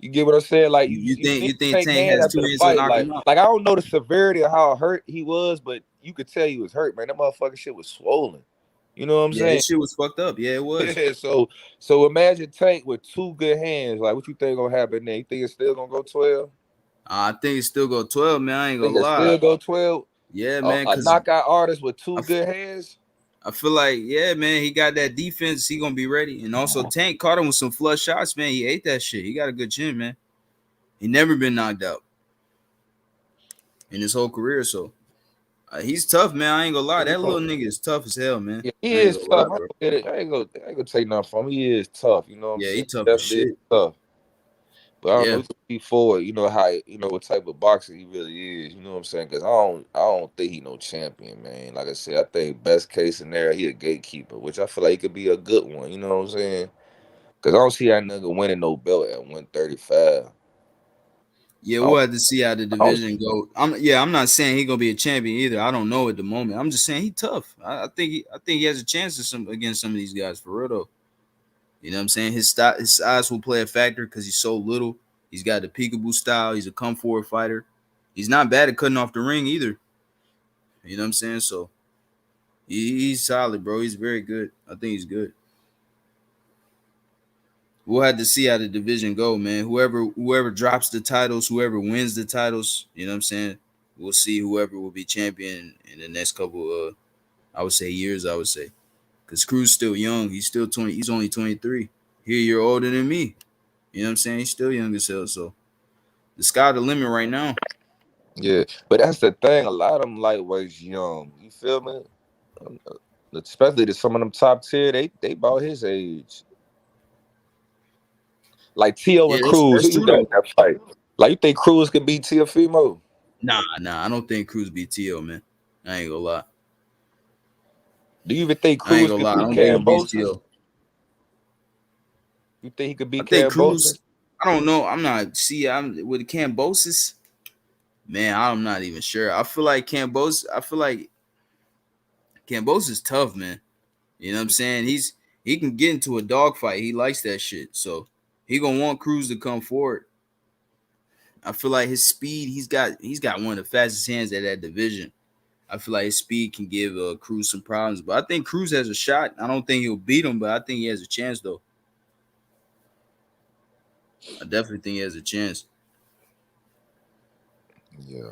you get what I'm saying? Like, you think Tank has two hands to knock him out? Like, I don't know the severity of how hurt he was, but you could tell he was hurt, man. That motherfucking shit was swollen. You know what I'm saying? That shit was fucked up. Yeah, it was. So imagine Tank with two good hands. Like, what you think gonna happen there? You think it's still gonna go 12? I think it still go 12, man. I ain't gonna lie. Still go 12? Yeah, man. A knockout artist with two good hands. I feel like, yeah, man, he got that defense. He gonna be ready. And also, Tank caught him with some flush shots, man. He ate that shit. He got a good chin, man. He never been knocked out in his whole career. So he's tough, man. I ain't gonna lie. That little nigga is tough as hell, man. Yeah, he is tough. I ain't gonna take nothing from him. He is tough. You know what I'm saying? He tough as shit. Tough. But I don't know he forward, what type of boxer he really is. You know what I'm saying? Because I don't think he no champion, man. Like I said, I think best case scenario, he a gatekeeper, which I feel like he could be a good one. You know what I'm saying? Because I don't see that nigga winning no belt at 135. Yeah, we'll have to see how the division go. I'm not saying he gonna be a champion either. I don't know at the moment. I'm just saying he tough. I think he has a chance against some of these guys for real though. You know what I'm saying? His size will play a factor because he's so little. He's got the peekaboo style. He's a come forward fighter. He's not bad at cutting off the ring either. You know what I'm saying? So he's solid, bro. He's very good. I think he's good. We'll have to see how the division go, man. Whoever drops the titles, whoever wins the titles, you know what I'm saying? We'll see whoever will be champion in the next couple years, I would say. Because Cruz still young. He's still 20. He's only 23. He a year older than me. You know what I'm saying? He's still young as hell. So the sky's the limit right now. Yeah, but that's the thing. A lot of them lightweights young. You feel me? Especially some of them top tier, they about his age. Like Tio and Cruz, who you got in that fight? Like, you think Cruz could beat Teofimo? Nah, I don't think Cruz beat Tio, man. I ain't gonna lie. Do you even think Cruz could beat Kambosos? You think he could beat Kambosos? I don't know. I'm with Kambosos. Man, I'm not even sure. I feel like Kambosos is tough, man. You know what I'm saying? He can get into a dogfight. He likes that shit. So he gonna want Cruz to come forward. I feel like his speed, he's got one of the fastest hands at that division. I feel like his speed can give Cruz some problems, but I think Cruz has a shot. I don't think he'll beat him, but I think he has a chance, though. I definitely think he has a chance. Yeah.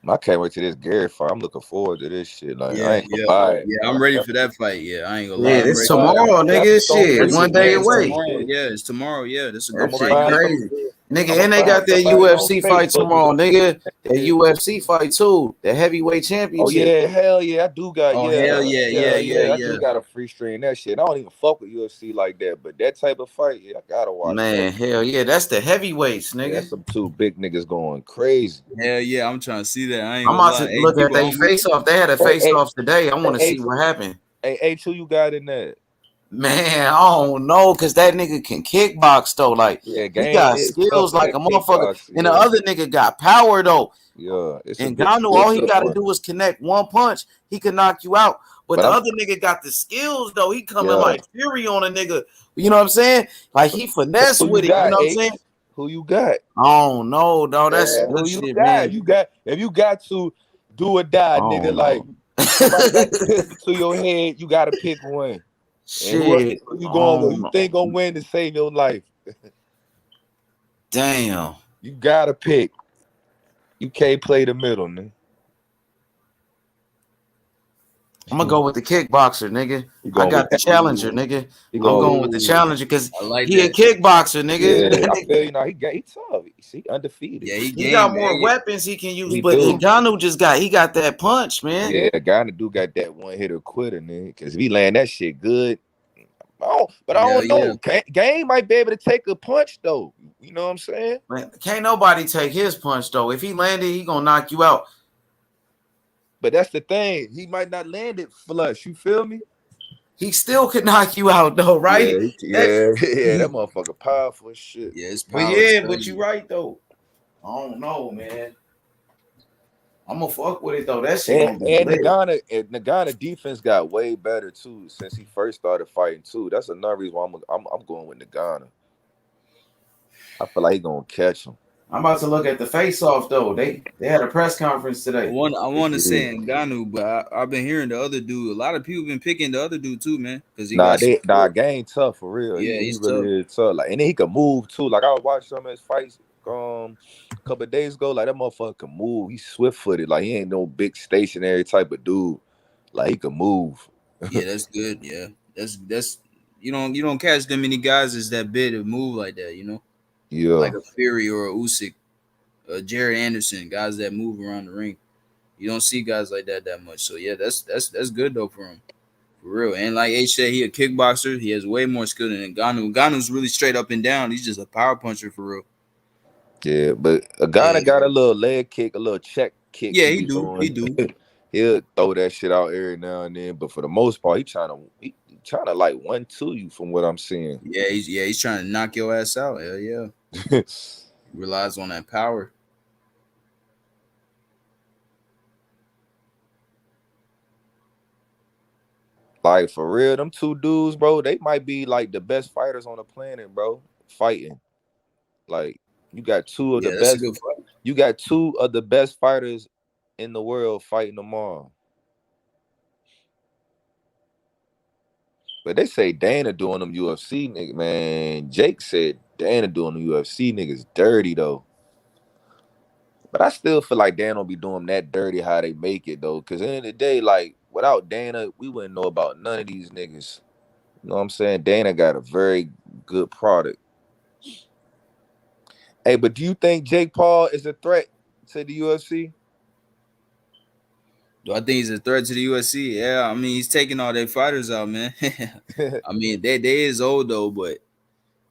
I can't wait to this Gary fight. I'm looking forward to this shit. Like, I ain't gonna lie. Yeah, I'm ready for that fight. Yeah, I ain't gonna lie. Yeah, it's tomorrow, nigga. Shit, 1 day away. It's tomorrow. Yeah, that's a That good shit fight. crazy. Nigga, and they got that UFC fight tomorrow, nigga. That UFC fight too. The heavyweight championship. Oh yeah, hell yeah, I do got. Oh hell yeah. I do got a free stream that shit. I don't even fuck with UFC like that, but that type of fight, yeah, I gotta watch. Man, hell yeah, that's the heavyweights, nigga. That's some two big niggas going crazy. Hell yeah, I'm trying to see that. I'm about to look at their face off. They had a face off today. I want to see what happened. Hey, who you got in that? Man, I don't know, cause that nigga can kickbox though. Like, he got skills like a motherfucker, and the other nigga got power though. Yeah, and Gano, all he got to do is connect one punch. He can knock you out. But the other nigga got the skills though. He coming like Fury on a nigga. You know what I'm saying? Like he finesse with it. You know what I'm saying? Who you got? Oh no, dog. That's who you shit, got? man. If you got to do or die, nigga, like somebody got the pistol to your head, you gotta pick one. Shit. Who you going with? You think gonna win to save your life? Damn. You gotta pick. You can't play the middle, man. I'm gonna go with the kickboxer, nigga. I got the challenger, nigga. I'm going with the challenger because he a kickboxer, nigga. Yeah, I feel he tough. He undefeated. Yeah, he got more weapons he can use, but Ngannou he got that punch, man. Yeah, Ngannou got that one hitter quitter, man. Because if he land that shit good, I don't know. Game might be able to take a punch though. You know what I'm saying? Man, can't nobody take his punch though. If he landed, he gonna knock you out. But that's the thing. He might not land it flush. You feel me? He still could knock you out though, right? Yeah, that motherfucker powerful as shit. Yeah, it's powerful. But you right though. I don't know, man. I'm gonna fuck with it though. That shit. And Ngannou defense got way better too since he first started fighting too. That's another reason why I'm going with Ngannou. I feel like he gonna catch him. I'm about to look at the face-off though. They had a press conference today. I want to say Ngannou, but I've been hearing the other dude. A lot of people been picking the other dude too, man. Because Game tough for real. Yeah, he really is tough. Like, and then he can move too. Like I watched some of his fights a couple of days ago. Like that motherfucker can move. He's swift-footed. Like he ain't no big stationary type of dude. Like he can move. Yeah, that's good. Yeah, that's you don't catch that many guys that's that big to move like that. You know. Yeah, like a Fury or a Usyk, Jared Anderson, guys that move around the ring. You don't see guys like that much. So yeah, that's good though for him, for real. And like H said, he a kickboxer. He has way more skill than Ngannou. Ngannou's really straight up and down. He's just a power puncher for real. Yeah, but Ngannou got a little leg kick, a little check kick. Yeah, he do. He'll throw that shit out every now and then, but for the most part, he trying to like 1-2 you from what I'm seeing. Yeah, he's trying to knock your ass out. Hell yeah. Relies on that power. Like for real, them two dudes, bro, they might be like the best fighters on the planet, bro. Fighting. Like you got two of the best. You got two of the best fighters in the world fighting tomorrow. But they say Dana doing them UFC niggas, man. Jake said Dana doing them UFC niggas dirty though. But I still feel like Dana don't be doing that dirty how they make it though. Cause at the end of the day, like without Dana, we wouldn't know about none of these niggas. You know what I'm saying? Dana got a very good product. Hey, but do you think Jake Paul is a threat to the UFC? Do I think he's a threat to the UFC? Yeah, I mean, he's taking all their fighters out, man. I mean, they is old though, but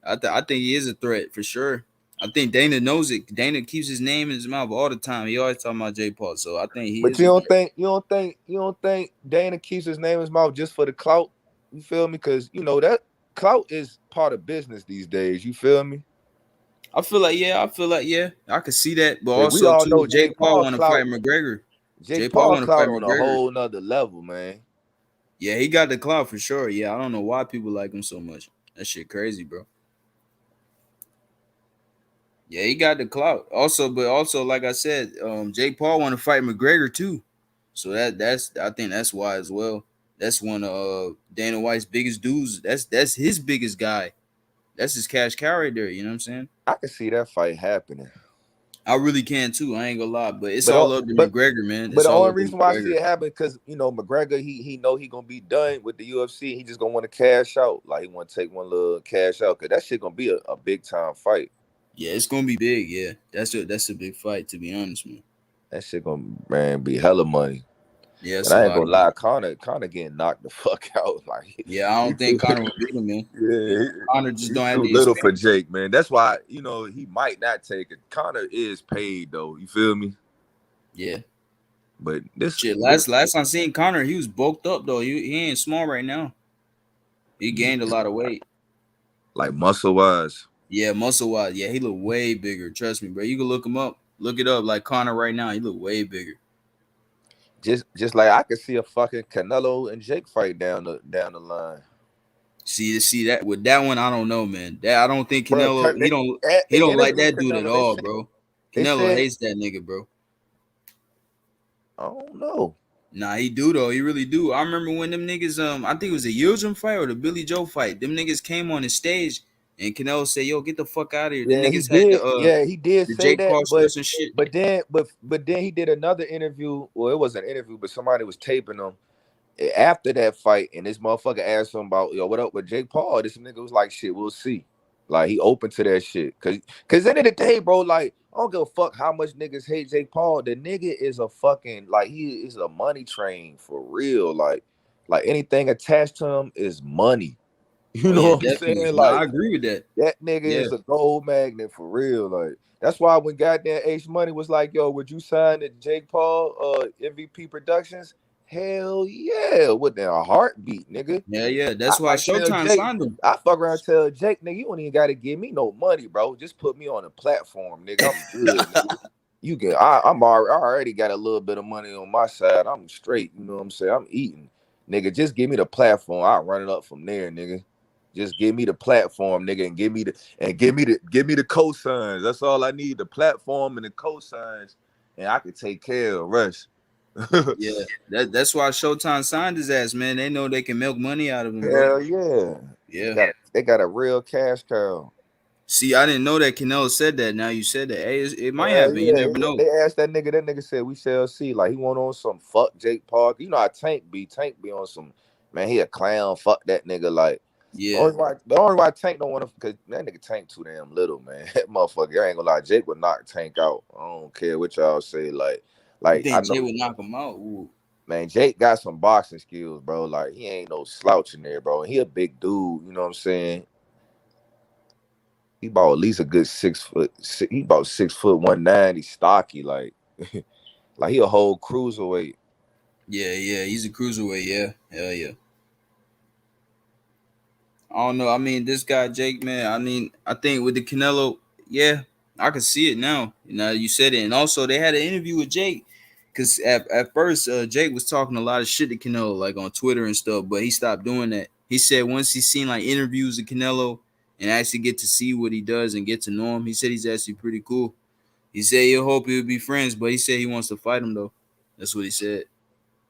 I think he is a threat for sure. I think Dana knows it. Dana keeps his name in his mouth all the time. He always talking about Jake Paul, so I think he. But you don't think Dana keeps his name in his mouth just for the clout? You feel me? Because you know that clout is part of business these days. You feel me? I feel like I could see that, but Yeah, also we all too, know Jake Paul want to clout. fight McGregor. Jake Paul want to clout fight on McGregor. a whole nother level, man. Yeah, he got the clout for sure. Yeah, I don't know why people like him so much. That shit crazy, bro. Yeah, he got the clout. Also, like I said, Jake Paul want to fight McGregor too. So I think that's why as well. That's one of Dana White's biggest dudes. That's his biggest guy. That's his cash cow right there. You know what I'm saying? I can see that fight happening. I really can too. I ain't gonna lie, but it's all up to McGregor, man. But the only reason why I see it happen because McGregor he know he gonna be done with the UFC. He just gonna want to cash out. Like he want to take one little cash out because that shit gonna be a big time fight. Yeah, it's gonna be big. Yeah, that's a big fight to be honest, man. That shit gonna be hella money. Yeah, and I ain't gonna lie, Conor getting knocked the fuck out. Like, yeah, I don't think Conor will beat him, man. Yeah, Conor just don't have too the little experience. for Jake, man. That's why he might not take it. Conor is paid though. You feel me? Yeah. But this shit, last time seen Conor, he was bulked up though. He ain't small right now. He gained a lot of weight. Like muscle wise. Yeah, muscle wise. Yeah, he look way bigger. Trust me, bro. You can look him up. Look it up. Like Conor right now, he look way bigger. Just like I could see a fucking Canelo and Jake fight down the line. See that with that one, I don't know, man. That I don't think Canelo. Bro, He don't like interview that dude at Canelo, all, bro. Canelo hates that nigga, bro. I don't know. Nah, he do though. He really do. I remember when them niggas, I think it was the Yildirim fight or the Billy Joe fight. Them niggas came on the stage and Canelo said, "Yo, get the fuck out of here." The niggas had he did the say Jake that, Paul but and shit. but then he did another interview. Well, it wasn't an interview, but somebody was taping him after that fight, and this motherfucker asked him about, yo, what up with Jake Paul? This nigga was like, shit, we'll see. Like, he open to that shit. Cause at the end of the day, bro, like, I don't give a fuck how much niggas hate Jake Paul. The nigga is a fucking, like, he is a money train for real. Like anything attached to him is money. You know what I'm saying? Nah, Like, I agree with that. That nigga is a gold magnet for real. Like, that's why when goddamn H Money was like, yo, would you sign to Jake Paul MVP Productions? Hell yeah, with a heartbeat, nigga. Yeah. That's why Showtime signed him. I fuck around and tell Jake, nigga, you don't even gotta give me no money, bro. Just put me on a platform, nigga. I'm good, nigga. You can I already got a little bit of money on my side. I'm straight, you know what I'm saying? I'm eating. Nigga, just give me the platform. I'll run it up from there, nigga. Just give me the platform, nigga, and give me the cosigns. That's all I need, the platform and the cosigns, and I can take care of the rest. Yeah, that's why Showtime signed his ass, man. They know they can milk money out of him. Hell bro. Yeah. They got a real cash cow. See, I didn't know that Canelo said that. Now you said that. Hey, it might happen. You never know. They asked that nigga said we shall see. Like, he went on some fuck Jake Paul. You know how Tank be on some, man, he a clown, fuck that nigga. Like, yeah. The only why Tank don't want to, because that nigga Tank too damn little, man. That motherfucker, I ain't gonna lie, Jake would knock Tank out. I don't care what y'all say. Like you think Jake would knock him out? Ooh. Man, Jake got some boxing skills, bro. Like, he ain't no slouch in there, bro. He a big dude, you know what I'm saying? He about at least a good 6 foot. He about 6 foot 190, stocky, like like he a whole cruiserweight. Yeah, he's a cruiserweight. Yeah, hell yeah. I don't know. I mean, this guy Jake, man. I mean, I think with the Canelo, yeah, I can see it now. You know, you said it, and also they had an interview with Jake because at first Jake was talking a lot of shit to Canelo, like on Twitter and stuff, but he stopped doing that. He said once he seen like interviews of Canelo and actually get to see what he does and get to know him, he said he's actually pretty cool. He said he'll hope he'll be friends, but he said he wants to fight him though. That's what he said.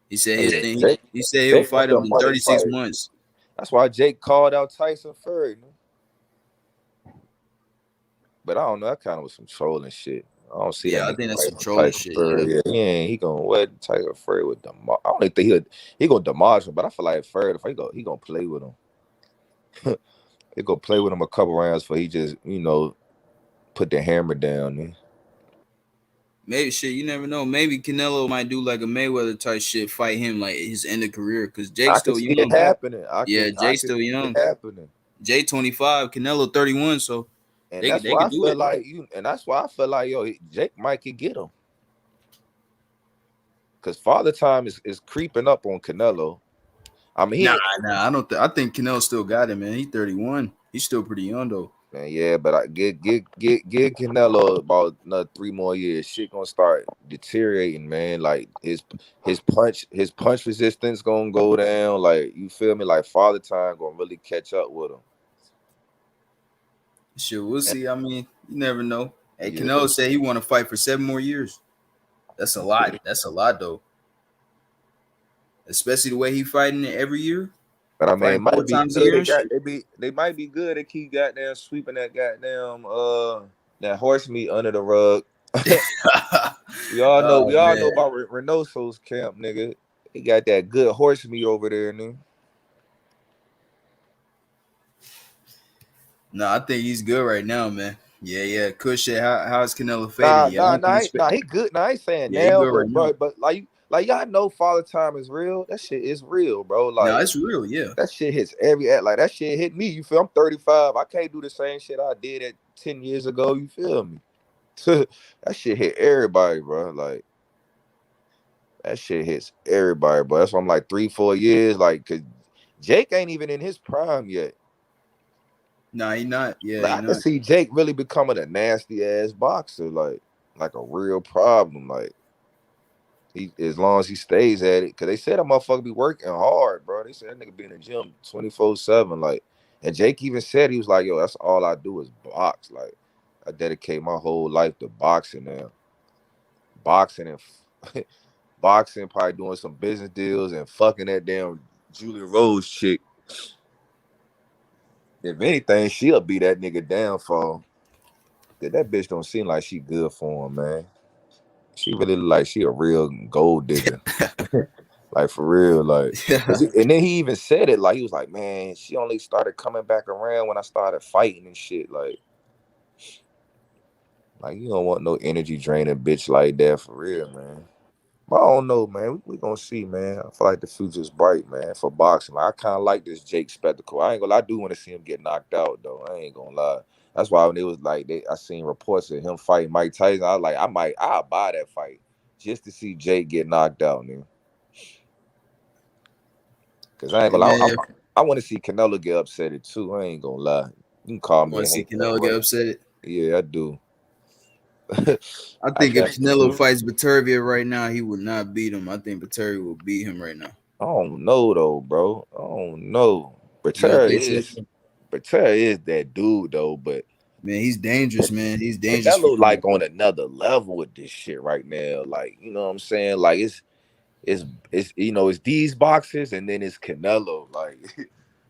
He said his thing. He said he'll fight him in 36 months. That's why Jake called out Tyson Fury. But I don't know. That kind of was some trolling shit. I don't see that. Yeah, I think that's some trolling shit. Yeah, he gonna what Tyson Fury with demolish. I don't think he gonna demolish him, but I feel like Fury, if he gonna play with him. He gonna play with him a couple rounds for he just, put the hammer down, man. Maybe shit, you never know. Maybe Canelo might do like a Mayweather type shit, fight him like his end of career because Jake's still young. It happening. Jake's still young. Happening. Jay 25, Canelo 31, so and that's why I feel like and that's why I feel like Jake might could get him. Cause Father Time is creeping up on Canelo. I mean, I don't. I think Canelo still got him, man. He's 31. He's still pretty young though. Man, yeah, but I get Canelo about another 3 more years. Shit gonna start deteriorating, man. Like his punch resistance gonna go down. Like, you feel me? Like Father Time gonna really catch up with him. Sure, we'll see. I mean, you never know. Hey, Canelo said he want to fight for 7 more years. That's a lot. That's a lot though. Especially the way he fighting every year. But I mean, it might be good. They might be good to keep goddamn sweeping that goddamn that horse meat under the rug. we all know about Reynoso's camp, nigga. He got that good horse meat over there, nigga. No, I think he's good right now, man. Yeah. Kush, how's Canelo fading? He good. I ain't saying now, but like y'all know Father Time is real. That shit is real, bro. Like, no, it's real, yeah. That shit hits like that shit hit me. You feel? I'm 35. I can't do the same shit I did at 10 years ago. You feel me? That shit hit everybody, bro. Like, that shit hits everybody, bro. That's why I'm like 3-4 years, like, cause Jake ain't even in his prime yet. No, he not. Yeah, like, I can see Jake really becoming a nasty ass boxer, like a real problem, like. as long as he stays at it, because they said that motherfucker be working hard, bro. They said that nigga be in the gym 24/7, like. And Jake even said, he was like, "Yo, that's all I do is box. Like, I dedicate my whole life to boxing now. Boxing and boxing, probably doing some business deals and fucking that damn Julia Rose chick. If anything, she'll beat that nigga downfall. That bitch don't seem like she good for him, man. She really look like she a real gold digger." Like, for real, like. And then he even said it, like, he was like, "Man, she only started coming back around when I started fighting and shit." Like you don't want no energy draining bitch like that, for real, man. But I don't know, man. We gonna see, man. I feel like the future's bright, man, for boxing. Like, I kind of like this Jake spectacle. I ain't gonna lie, I do want to see him get knocked out, though. I ain't gonna lie. That's why when it was like, I seen reports of him fighting Mike Tyson, I was like, I'll buy that fight just to see Jake get knocked out, man. Cause I ain't gonna lie, I want to see Canelo get upset too. I ain't gonna lie. You can call me. Want to see Canelo get upset? Yeah, I do. I think if Canelo fights Beterbiev right now, he would not beat him. I think Beterbiev will beat him right now. I don't know though, bro. I don't know. Beterbiev is that dude though, but man, he's dangerous, man. He's dangerous. Canelo like on another level with this shit right now. Like, you know what I'm saying? Like, it's you know, it's these boxers and then it's Canelo.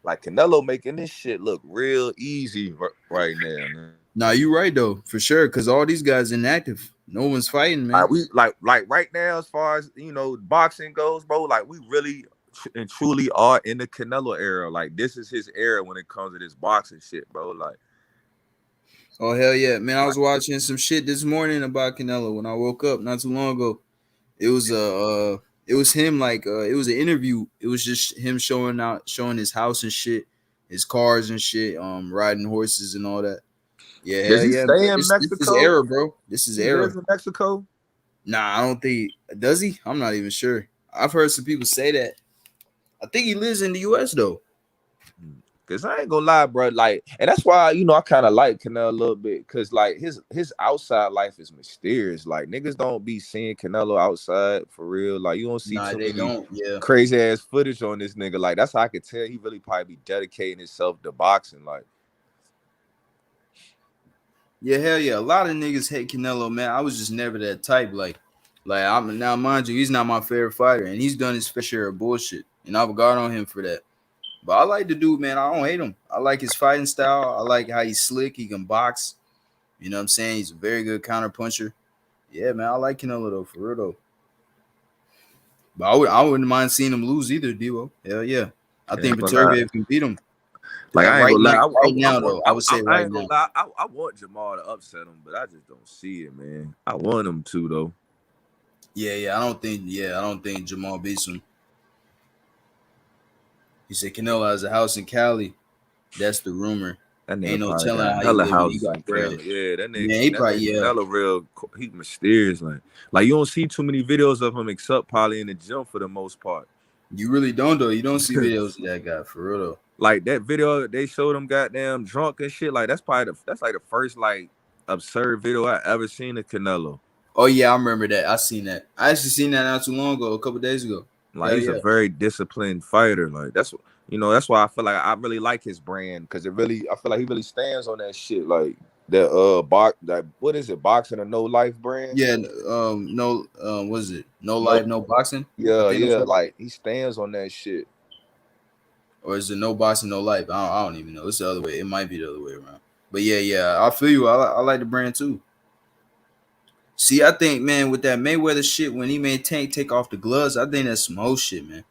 Like Canelo making this shit look real easy right now, man. Nah, you right though, for sure. Cause all these guys inactive. No one's fighting, man. We like right now, as far as, you know, boxing goes, bro. Like, we really and truly are in the Canelo era. Like, this is his era when it comes to this boxing shit, bro. Like, oh hell yeah, man! I was watching some shit this morning about Canelo when I woke up not too long ago. It was him, like it was an interview. It was just him showing his house and shit, his cars and shit, riding horses and all that. Yeah, does he yeah. stay in Mexico? This is era, bro. This is era. He lives in Mexico? Nah, I don't think. Does he? I'm not even sure. I've heard some people say that. I think he lives in the U.S. though. Cause I ain't gonna lie, bro. Like, and that's why, you know, I kind of like Canelo a little bit, cause like his outside life is mysterious. Like, niggas don't be seeing Canelo outside for real. Like, you don't see crazy ass footage on this nigga. Like, that's how I could tell he really probably be dedicating himself to boxing. Like, yeah, hell yeah. A lot of niggas hate Canelo, man. I was just never that type. Like I'm now, mind you, he's not my favorite fighter, and he's done his fair share of bullshit, and I've got on him for that. But I like the dude, man. I don't hate him. I like his fighting style. I like how he's slick. He can box. You know what I'm saying? He's a very good counter puncher. Yeah, man. I like Canelo though, for real though. But I wouldn't mind seeing him lose either, Devo. Hell yeah. I think Beterbiev can beat him. Like, I ain't gonna lie. Right now, though. I would say right now. I want Jamal to upset him, but I just don't see it, man. I want him to though. Yeah. I don't think Jamal beats him. He said Canelo has a house in Cali. That's the rumor. That ain't no telling how he got bread. Yeah, that nigga. Man, he probably Canelo real. He mysterious. Like you don't see too many videos of him except probably in the gym for the most part. You really don't though. You don't see videos of that guy for real though. Like that video they showed him goddamn drunk and shit. Like that's like the first like absurd video I ever seen of Canelo. Oh yeah, I remember that. I seen that. I actually seen that not too long ago, a couple days ago. Like, he's a very disciplined fighter. Like, that's why I feel like I really like his brand, because I feel like he really stands on that shit. Like that what is it, boxing or no life brand? Yeah, what is it? No life, no boxing? Yeah, like he stands on that shit. Or is it no boxing, no life? I don't even know. It's the other way. It might be the other way around. But yeah, I feel you. I like the brand too. See, I think, man, with that Mayweather shit, when he made Tank take off the gloves, I think that's some whole shit, man.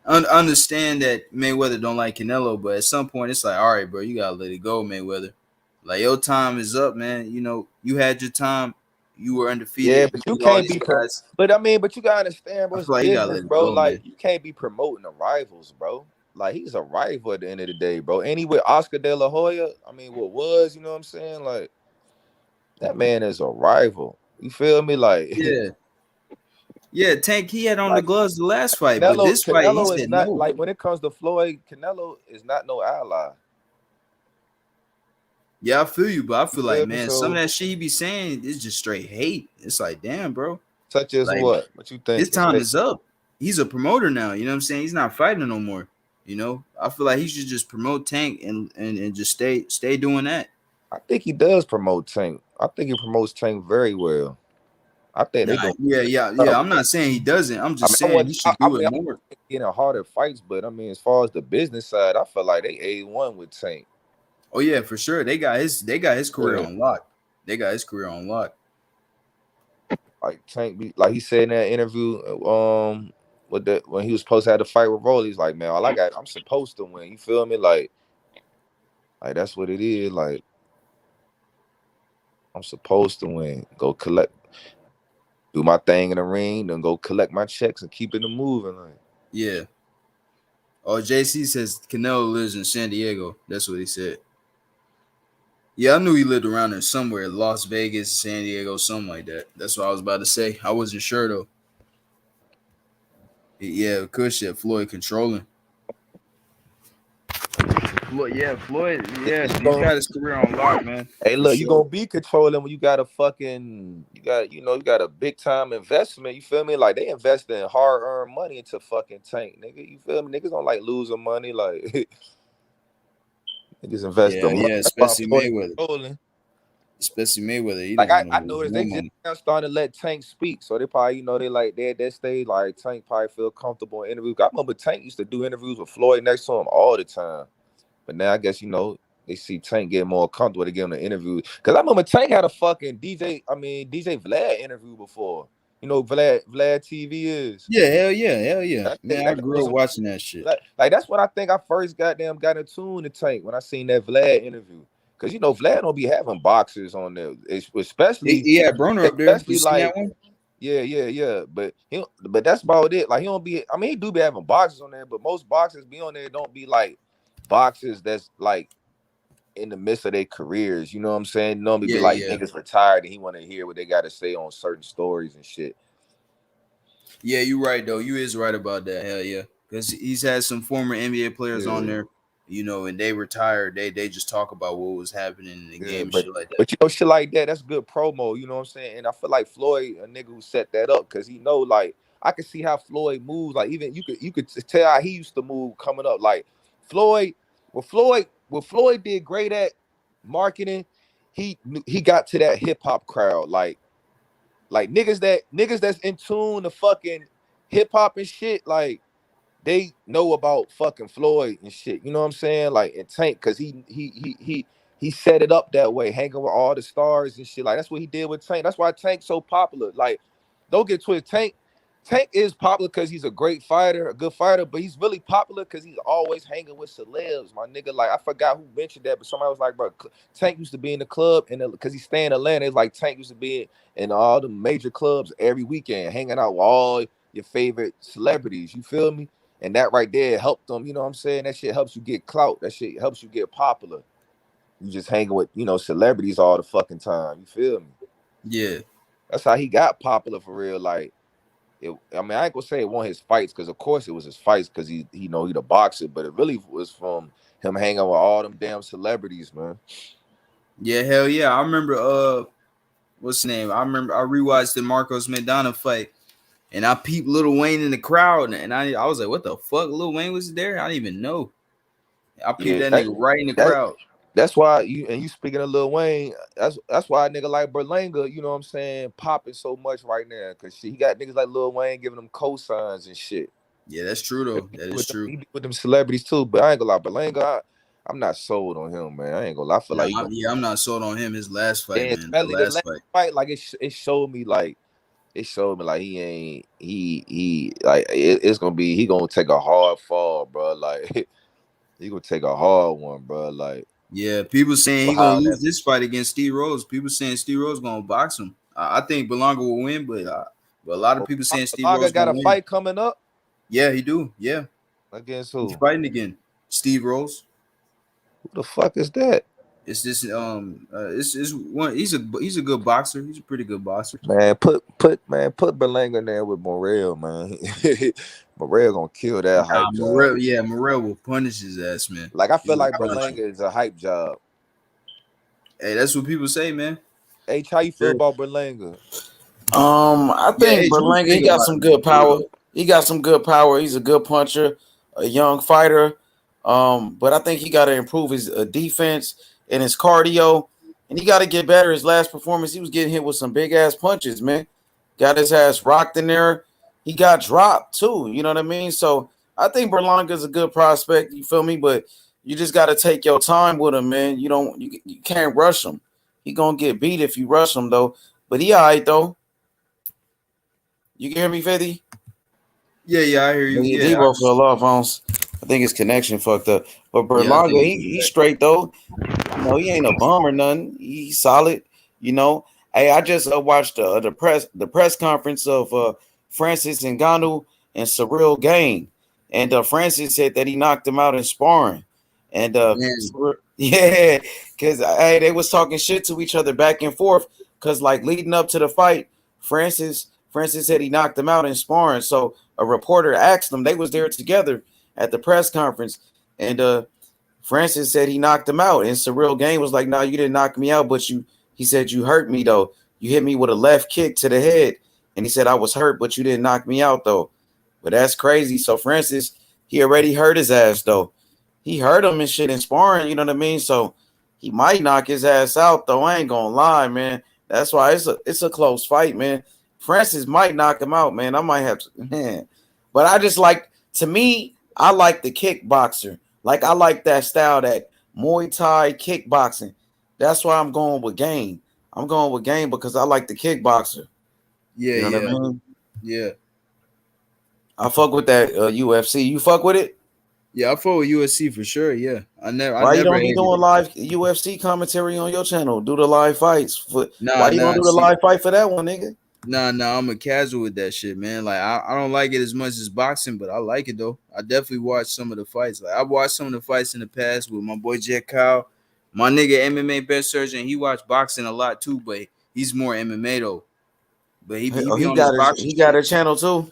Understand that Mayweather don't like Canelo, but at some point, it's like, all right, bro, you gotta let it go, Mayweather. Like, your time is up, man. You know, you had your time. You were undefeated. Yeah, but you can't be. But you gotta understand, bro. Like, business, bro. Like, you can't be promoting the rivals, bro. Like, he's a rival at the end of the day, bro. And he with Oscar De La Hoya. I mean, what was, you know what I'm saying? Like, that man is a rival. You feel me? Like, yeah, Tank, he had on the gloves the last fight, but this fight, he said not, no. like, when it comes to Floyd, Canelo is not no ally. Yeah, I feel you, but I feel like, man, some of that shit he be saying is just straight hate. It's like, damn, bro. Such as Like what? What you think? his time is up. He's a promoter now. You know what I'm saying? He's not fighting no more. You know, I feel like he should just promote Tank and just stay doing that. I think he does promote Tank. I think he promotes Tank very well. I think they don't. Yeah. I'm not saying he doesn't. I'm just saying he should do it more. Getting harder fights, but I mean, as far as the business side, I feel like they A1 with Tank. Oh yeah, for sure. They got his career on lock. They got his career on lock. Like Tank, like he said in that interview, when he was supposed to have the fight with Rolly, he's like, man, I'm supposed to win. You feel me? Like that's what it is. Like I'm supposed to win. Go collect, do my thing in the ring, then go collect my checks and keep it moving. Like yeah. Oh, JC says Canelo lives in San Diego. That's what he said. Yeah, I knew he lived around there somewhere, Las Vegas, San Diego, something like that. That's what I was about to say. I wasn't sure though. Yeah, Kush said Floyd controlling. Floyd, yeah, he's got his career on lock, man. Hey, look, you gonna be controlling when you got a big time investment. You feel me? Like they invest in hard earned money into fucking Tank, nigga. You feel me? Niggas don't like losing money, like. Niggas invest the money. Yeah, especially Mayweather. Especially Mayweather. Like I noticed they just now starting to let Tank speak, so they probably they like they at that stage like Tank probably feel comfortable in interviews. I remember Tank used to do interviews with Floyd next to him all the time, but now I guess they see Tank get more comfortable to give him an interview. Cause I remember Tank had a fucking DJ Vlad interview before. You know Vlad TV is. Yeah, hell yeah. Man, I grew up watching that shit. Like that's what I think I first got in tune to Tank when I seen that Vlad interview. Cause Vlad don't be having boxers on there, especially he had Broner up there. You like that one? Yeah. But that's about it. Like he don't be. I mean, he do be having boxers on there, but most boxers be on there don't be like boxers that's like in the midst of their careers. You know what I'm saying? Normally be like niggas retired and he want to hear what they got to say on certain stories and shit. Yeah, you right though. You is right about that. Hell yeah, because he's had some former NBA players on there. And they retired. They just talk about what was happening in the game and shit like that. But shit like that, that's good promo. You know what I'm saying? And I feel like Floyd, a nigga who set that up, because he know, like, I could see how Floyd moves. Like, even you could tell how he used to move coming up. Like Floyd, what Floyd did great at marketing, he got to that hip hop crowd. Like niggas that's in tune to fucking hip hop and shit, like. They know about fucking Floyd and shit, you know what I'm saying? Like, and Tank, cause he set it up that way, hanging with all the stars and shit. Like that's what he did with Tank. That's why Tank's so popular. Like, don't get twisted. Tank is popular because he's a great fighter, a good fighter, but he's really popular because he's always hanging with celebs, my nigga. Like I forgot who mentioned that, but somebody was like, bro, Tank used to be in the club, and because he stay in Atlanta, it's like Tank used to be in all the major clubs every weekend, hanging out with all your favorite celebrities. You feel me? And that right there helped them, you know what I'm saying? That shit helps you get clout. That shit helps you get popular. You just hanging with, celebrities all the fucking time. You feel me? Yeah. That's how he got popular for real. Like, I ain't gonna say it wasn't his fights, because of course it was his fights, because he the boxer, but it really was from him hanging with all them damn celebrities, man. Yeah, hell yeah. I remember, what's his name? I rewatched the Marcos Maidana fight. And I peeped Lil Wayne in the crowd, and I was like, "What the fuck?" Lil Wayne was there. I didn't even know. I peeped that nigga right in the crowd. That's why you speaking of Lil Wayne. That's why a nigga like Berlanga, you know what I'm saying, popping so much right now, because he got niggas like Lil Wayne giving them cosigns and shit. Yeah, that's true though. That is true. With them celebrities too, but I ain't gonna lie, Berlanga, I'm not sold on him, man. I ain't gonna lie. I feel like I'm not sold on him. His last fight, man. The last fight, like it showed me like. It showed me like it's gonna be, he gonna take a hard fall, bro. Like he gonna take a hard one, bro. Like, yeah, people saying he gonna lose this fight against Steve Rose. People saying Steve Rose gonna box him. I think Berlanga will win, but a lot of people saying Steve Rose got a fight coming up. Yeah, he do. Yeah, against who? He's fighting again. Steve Rose. Who the fuck is that? It's this it's one. He's a good boxer. He's a pretty good boxer. Man, put Berlanga in there with Morrell, man. Morrell gonna kill that hype Morrell, job. Morrell will punish his ass, man. Like I feel like Berlanga is a hype job. Hey, that's what people say, man. H, how you feel about Berlanga? I think Berlanga, he got some good power. He got some good power. He's a good puncher, a young fighter. But I think he got to improve his defense and his cardio, and he got to get better. His last performance, he was getting hit with some big ass punches, man. Got his ass rocked in there. He got dropped too. You know what I mean? So I think Berlanga's a good prospect. You feel me? But you just got to take your time with him, man. You can't rush him. He gonna get beat if you rush him though. But he all right though. You can hear me, 50? Yeah, I hear you. Yeah, Yeah, Debo fell off. I think his connection fucked up. But Berlanga, he's straight though. He ain't a bum or nothing. He's solid. Hey, I just watched the press conference of Francis Ngannou and Cyril Gain, and Francis said that he knocked him out in sparring, and yeah, because they was talking shit to each other back and forth. Because like leading up to the fight, Francis said he knocked him out in sparring. So a reporter asked him, they was there together at the press conference, and Francis said he knocked him out, and Cyril Gain was like, "No, you didn't knock me out, but he said you hurt me though. You hit me with a left kick to the head, and he said I was hurt, but you didn't knock me out though." But that's crazy. So Francis, he already hurt his ass though. He hurt him and shit in sparring, you know what I mean? So he might knock his ass out though. I ain't gonna lie, man. That's why it's a close fight, man. Francis might knock him out, man. I might have to, man. But I just like, to me, I like the kickboxer. Like I like that style, that Muay Thai kickboxing. That's why I'm going with Gain. I'm going with Gain because I like the kickboxer. Yeah, you know what I mean? Yeah. I fuck with that UFC. You fuck with it? Yeah, I fuck with UFC for sure. Yeah, Why you don't be doing live UFC commentary on your channel? Do the live fights. Why you don't do the live fight for that one, nigga? Nah, I'm a casual with that shit, man. Like I don't like it as much as boxing, but I like it though. I definitely watch some of the fights. Like I watched some of the fights in the past with my boy Jet Kyle, my nigga MMA best surgeon. He watched boxing a lot too, but he's more MMA though. But he got a channel too.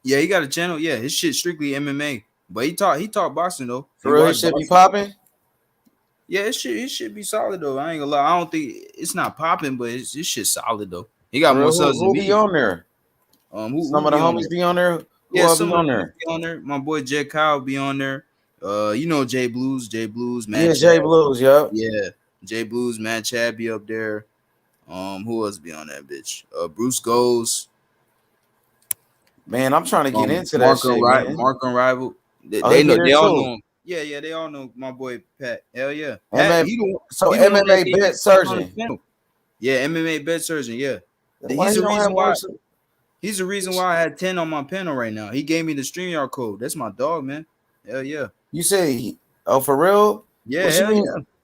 Yeah, he got a channel. Yeah, his shit strictly MMA. But he taught boxing though. For real, his shit be popping. Yeah, it should be solid though. I ain't gonna lie. I don't think it's not popping, but it's shit solid though. He got more subs than me. Who be on there? Some of the homies be on there. Yeah, some of them be on there. My boy Jet Kyle be on there. Jay Blues, man. Yeah, Jay Blues, yeah. Yeah, Jay Blues, man. Chad be up there. Who else be on that bitch? Bruce Goes. Man, I'm trying to get into that shit, man. Mark Unrivaled. They know. They all know him. Yeah, they all know my boy Pat. Hell yeah. Pat, MMA bet surgeon. Yeah, MMA bet surgeon. Yeah. He's the reason why I had 10 on my panel right now. He gave me the StreamYard code. That's my dog, man. Hell yeah. You say, oh, for real? Yeah.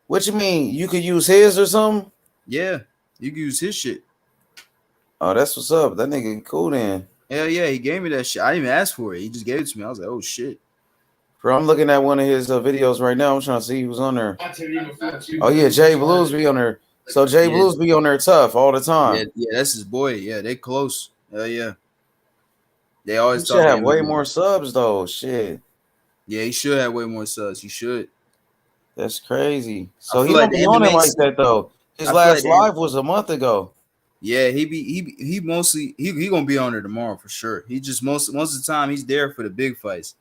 What you mean? You could use his or something? Yeah, you can use his shit. Oh, that's what's up. That nigga cool then. Hell yeah, he gave me that shit. I didn't even ask for it. He just gave it to me. I was like, oh shit. Bro, I'm looking at one of his videos right now. I'm trying to see who's on there. Oh yeah, Jay Blues be on there. So Jay Blues be on there tough all the time. Yeah, that's his boy. Yeah, they close. Hell yeah. They always should have way more subs though. Shit. Yeah, he should have way more subs. He should. That's crazy. So he don't be on it like that though. His last live was a month ago. Yeah, he mostly gonna be on there tomorrow for sure. He just most of the time he's there for the big fights.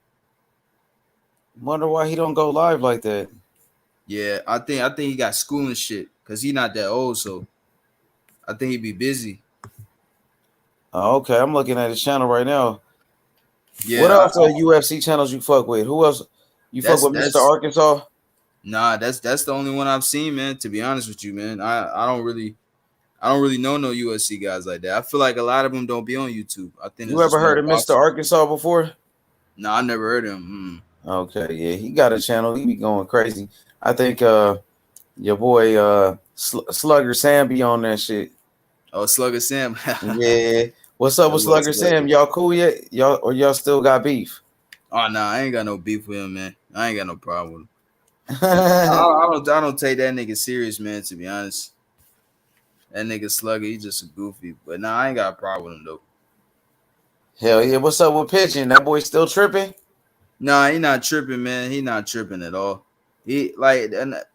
Wonder why he don't go live like that. Yeah, I think he got school and shit because he not that old, so I think he'd be busy. Oh, okay, I'm looking at his channel right now. Yeah. What else are UFC channels you fuck with? Who else you fuck with? Mr. Arkansas? Nah, that's the only one I've seen, man. To be honest with you, man, I don't really know no UFC guys like that. I feel like a lot of them don't be on YouTube. I think you ever heard of Mr. Arkansas before? No, I never heard of him. Okay, yeah, he got a channel. He be going crazy. I think your boy Slugger Sam be on that shit. Oh, Slugger Sam. Yeah. What's up with Slugger Sam? Y'all cool yet? Y'all still got beef? Oh no, I ain't got no beef with him, man. I ain't got no problem with him. I don't take that nigga serious, man, to be honest. That nigga Slugger, he just a goofy. But nah, I ain't got a problem with him though. Hell yeah. What's up with pitching? That boy still tripping? Nah, he not tripping, man. He not tripping at all. He like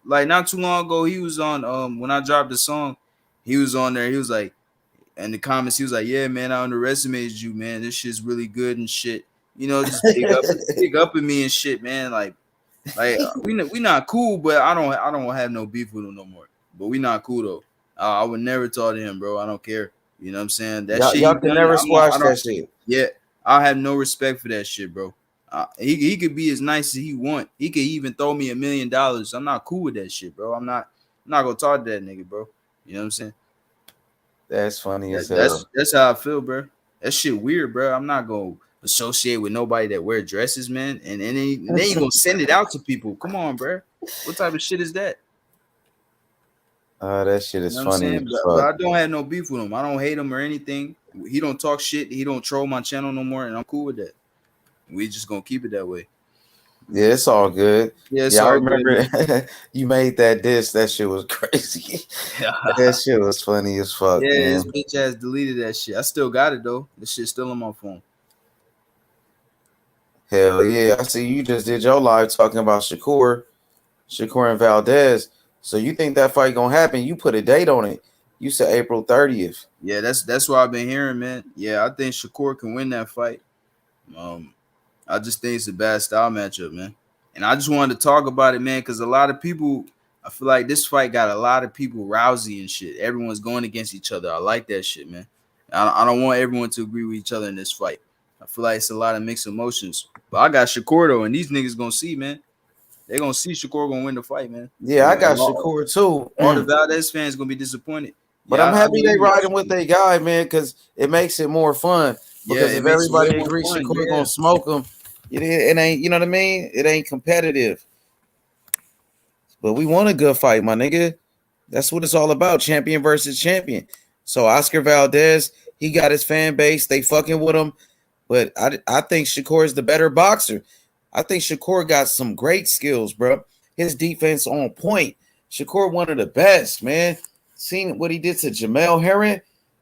not too long ago, he was on when I dropped the song, he was on there. He was like, in the comments, he was like, "Yeah, man, I underestimated you, man. This shit's really good and shit. You know, just big up at me and shit, man. Like we not cool, but I don't have no beef with him no more. But we not cool though. I would never talk to him, bro. I don't care. You know what I'm saying? That shit y'all he can done, never I squash don't. that shit. Yeah, I have no respect for that shit, bro. He could be as nice as he want. He could even throw me $1 million. I'm not cool with that shit, bro. I'm not gonna talk to that nigga, bro. You know what I'm saying? That's funny as hell. That's how I feel, bro. That shit weird, bro. I'm not gonna associate with nobody that wear dresses, man. And then you gonna send it out to people. Come on, bro. What type of shit is that? That shit is You know what I'm funny saying? as But I fuck. don't have no beef with him. I don't hate him or anything. He don't talk shit. He don't troll my channel no more, and I'm cool with that. We just gonna keep it that way. Yeah, it's all good. Yeah, it's I all remember good. you made that diss. That shit was crazy. That shit was funny as fuck, Yeah, man. his bitch ass deleted that shit. I still got it though. This shit's still on my phone. Hell yeah. I see you just did your live talking about Shakur and Valdez. So you think that fight gonna happen? You put a date on it. You said April 30th. Yeah, that's what I've been hearing, man. Yeah, I think Shakur can win that fight. I just think it's a bad style matchup, man. And I just wanted to talk about it, man, because a lot of people, I feel like this fight got a lot of people rousy and shit. Everyone's going against each other. I like that shit, man. I don't want everyone to agree with each other in this fight. I feel like it's a lot of mixed emotions. But I got Shakur, though, and these niggas going to see, man. They're going to see Shakur going to win the fight, man. Yeah, I got And Shakur too. all the Valdez fans going to be disappointed. But I'm happy they riding with their guy, man, because it makes it more fun. Because it if makes it way everybody more agrees fun, Shakur yeah. gonna smoke him, it ain't, you know what I mean? It ain't competitive. But we want a good fight, my nigga. That's what it's all about, champion versus champion. So Oscar Valdez, he got his fan base. They fucking with him. But I think Shakur is the better boxer. I think Shakur got some great skills, bro. His defense on point. Shakur one of the best, man. Seen what he did to Jamel Herring,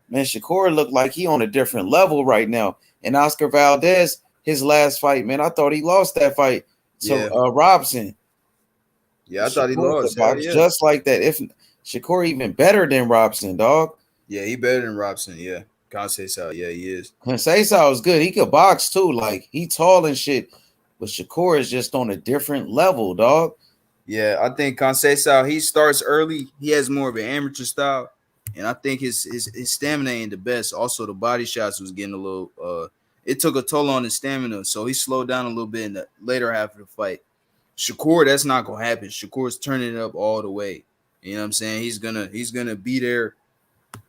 man. Shakur looked like he on a different level right now. And Oscar Valdez, his last fight, man, I thought he lost that fight to Robson. Yeah, I thought he Shakur lost. could box just like that. If Shakur even better than Robson, dog. Yeah, he better than Robson. Yeah, Kambosos. Yeah, he is. Kambosos is good. He could box too. Like he tall and shit. But Shakur is just on a different level, dog. Yeah, I think Kambosos, he starts early. He has more of an amateur style, and I think his stamina ain't the best. Also, the body shots was getting a little. It took a toll on his stamina, so he slowed down a little bit in the later half of the fight. Shakur, that's not gonna happen. Shakur's turning it up all the way. You know what I'm saying? He's gonna be there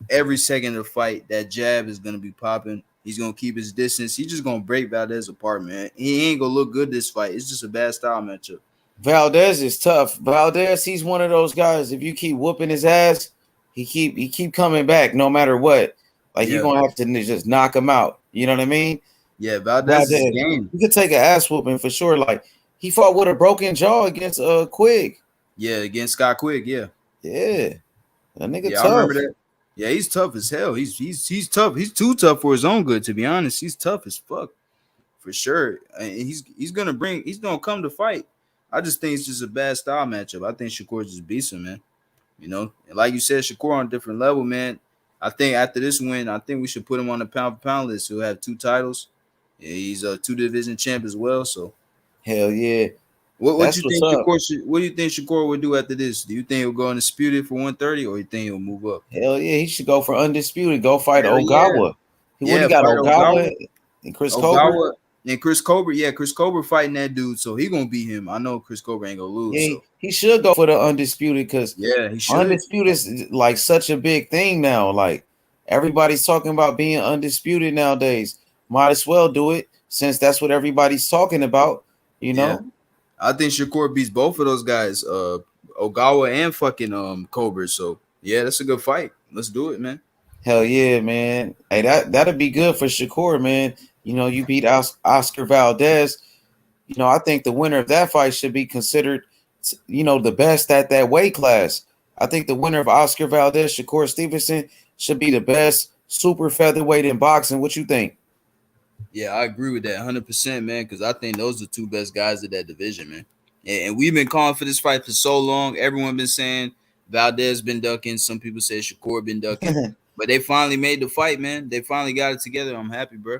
every second of the fight. That jab is gonna be popping. He's gonna keep his distance. He's just gonna break Valdez apart, man. He ain't gonna look good this fight. It's just a bad style matchup. Valdez is tough. Valdez, he's one of those guys. If you keep whooping his ass, he keep coming back no matter what. Like you're gonna have to just knock him out. You know what I mean? Yeah, Valdez is game. He could take an ass whooping for sure. Like he fought with a broken jaw against Quigg. Yeah, against Scott Quigg. Yeah. Yeah, that nigga Yeah, tough. I remember that. Yeah, he's tough as hell. He's tough. He's too tough for his own good, to be honest. He's tough as fuck, for sure. And he's gonna come to fight. I just think it's just a bad style matchup. I think Shakur just beats him, man. You know, and like you said, Shakur on a different level, man. I think after this win, I think we should put him on the pound for pound list. He'll have 2 titles. Yeah, he's a 2 division champ as well. So hell yeah. What do you think Shakur would do after this? Do you think he'll go undisputed for 130, or you think he'll move up? Hell yeah, he should go for undisputed. Go fight Hell Ogawa. Yeah, He got fight Ogawa and Chris Colbert. And Chris Colbert, Chris Colbert fighting that dude, so he gonna beat him. I know Chris Colbert ain't gonna lose. Yeah, so. he should go for the undisputed because he should. Undisputed is like such a big thing now. Like everybody's talking about being undisputed nowadays. Might as well do it since that's what everybody's talking about. You know. I think Shakur beats both of those guys, Ogawa and fucking Colbert. So yeah, that's a good fight. Let's do it, man. Hell yeah, man. Hey, that'd be good for Shakur, man. You know, you beat Oscar Valdez. You know, I think the winner of that fight should be considered, you know, the best at that weight class. I think the winner of Oscar Valdez, Shakur Stevenson, should be the best super featherweight in boxing. What you think? Yeah, I agree with that 100%, man, because I think those are 2 best guys of that division, man. And we've been calling for this fight for so long. Everyone been saying Valdez been ducking. Some people say Shakur been ducking. But they finally made the fight, man. They finally got it together. I'm happy, bro.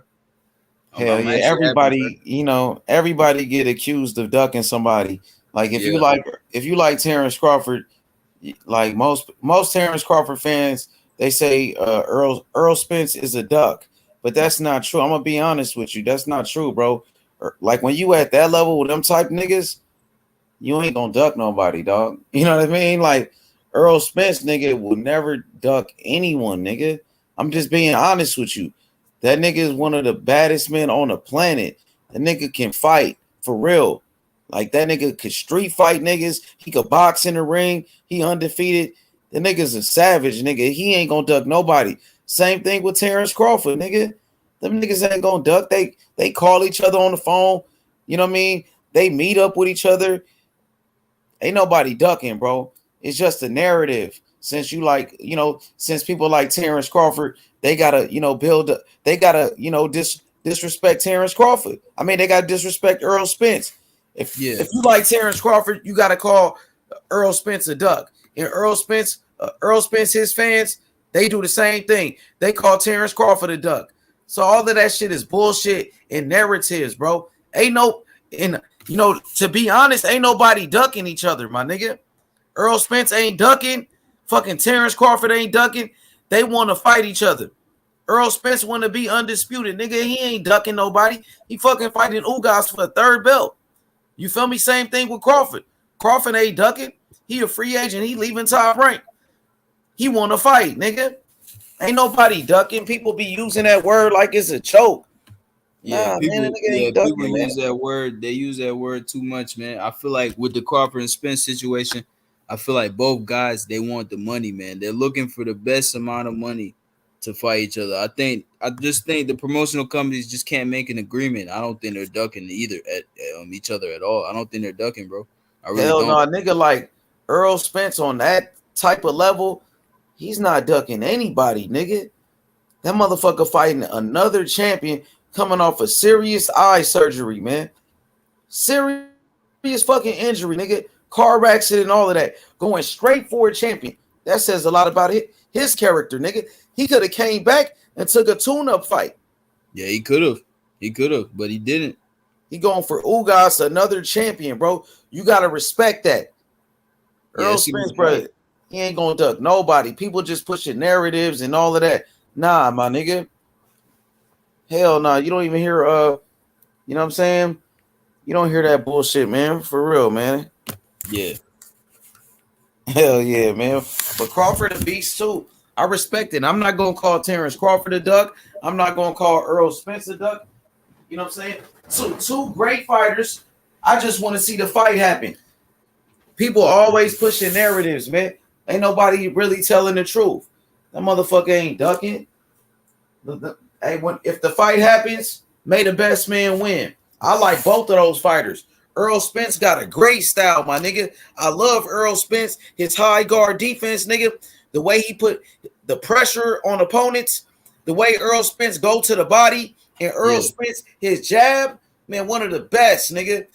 Hell yeah, everybody, you know, everybody get accused of ducking somebody. Like if you like Terrence Crawford, like most Terrence Crawford fans, they say Earl Spence is a duck, but that's not true. I'm gonna be honest with you, that's not true, bro. Like when you at that level with them type niggas, you ain't gonna duck nobody, dog. You know what I mean? Like Earl Spence, nigga, will never duck anyone, nigga. I'm just being honest with you. That nigga is one of the baddest men on the planet. That nigga can fight for real. Like that nigga could street fight niggas. He could box in the ring. He undefeated. The nigga's a savage, nigga. He ain't gonna duck nobody. Same thing with Terrence Crawford, nigga. Them niggas ain't gonna duck. They call each other on the phone. You know what I mean? They meet up with each other. Ain't nobody ducking, bro. It's just a narrative. Since you like, you know, since people like Terrence Crawford, they gotta, you know, build up. They gotta, you know, disrespect Terrence Crawford. I mean, they gotta disrespect Earl Spence. If you like Terrence Crawford, you gotta call Earl Spence a duck. And Earl Spence, his fans, they do the same thing. They call Terrence Crawford a duck. So all of that shit is bullshit and narratives, bro. Ain't no, and you know, to be honest, ain't nobody ducking each other, my nigga. Earl Spence ain't ducking. Fucking Terrence Crawford ain't ducking. They want to fight each other. Earl Spence want to be undisputed, nigga. He ain't ducking nobody. He fucking fighting Ugas for a third belt. You feel me? Same thing with Crawford. Crawford ain't ducking. He a free agent. He leaving Top Rank. He want to fight, nigga. Ain't nobody ducking. People be using that word like it's a choke. Yeah, people use that word. They use that word too much, man. I feel like with the Crawford and Spence situation, I feel like both guys, they want the money, man. They're looking for the best amount of money to fight each other. I just think the promotional companies just can't make an agreement. I don't think they're ducking either at each other at all. I don't think they're ducking, bro. I really Hell don't. no, nigga, like Earl Spence on that type of level, he's not ducking anybody, nigga. That motherfucker fighting another champion coming off a serious eye surgery, man. Serious fucking injury, nigga. Car accident and all of that. Going straight for a champion. That says a lot about his character, nigga. He could have came back and took a tune-up fight. Yeah, he could have. He could have, but he didn't. He going for Ugas, another champion, bro. You got to respect that. Earl Spence, bro, he ain't going to duck nobody. People just pushing narratives and all of that. Nah, my nigga. Hell nah. You don't even hear, you know what I'm saying? You don't hear that bullshit, man. For real, man. Yeah. Hell yeah, man. But Crawford a beast too. I respect it. I'm not going to call Terrence Crawford a duck. I'm not going to call Earl Spence a duck. You know what I'm saying? So two great fighters. I just want to see the fight happen. People always pushing narratives, man. Ain't nobody really telling the truth. That motherfucker ain't ducking. If the fight happens, may the best man win. I like both of those fighters. Earl Spence got a great style, my nigga. I love Earl Spence. His high guard defense, nigga. The way he put the pressure on opponents. The way Earl Spence go to the body. And Earl Spence, his jab, man, one of the best, nigga.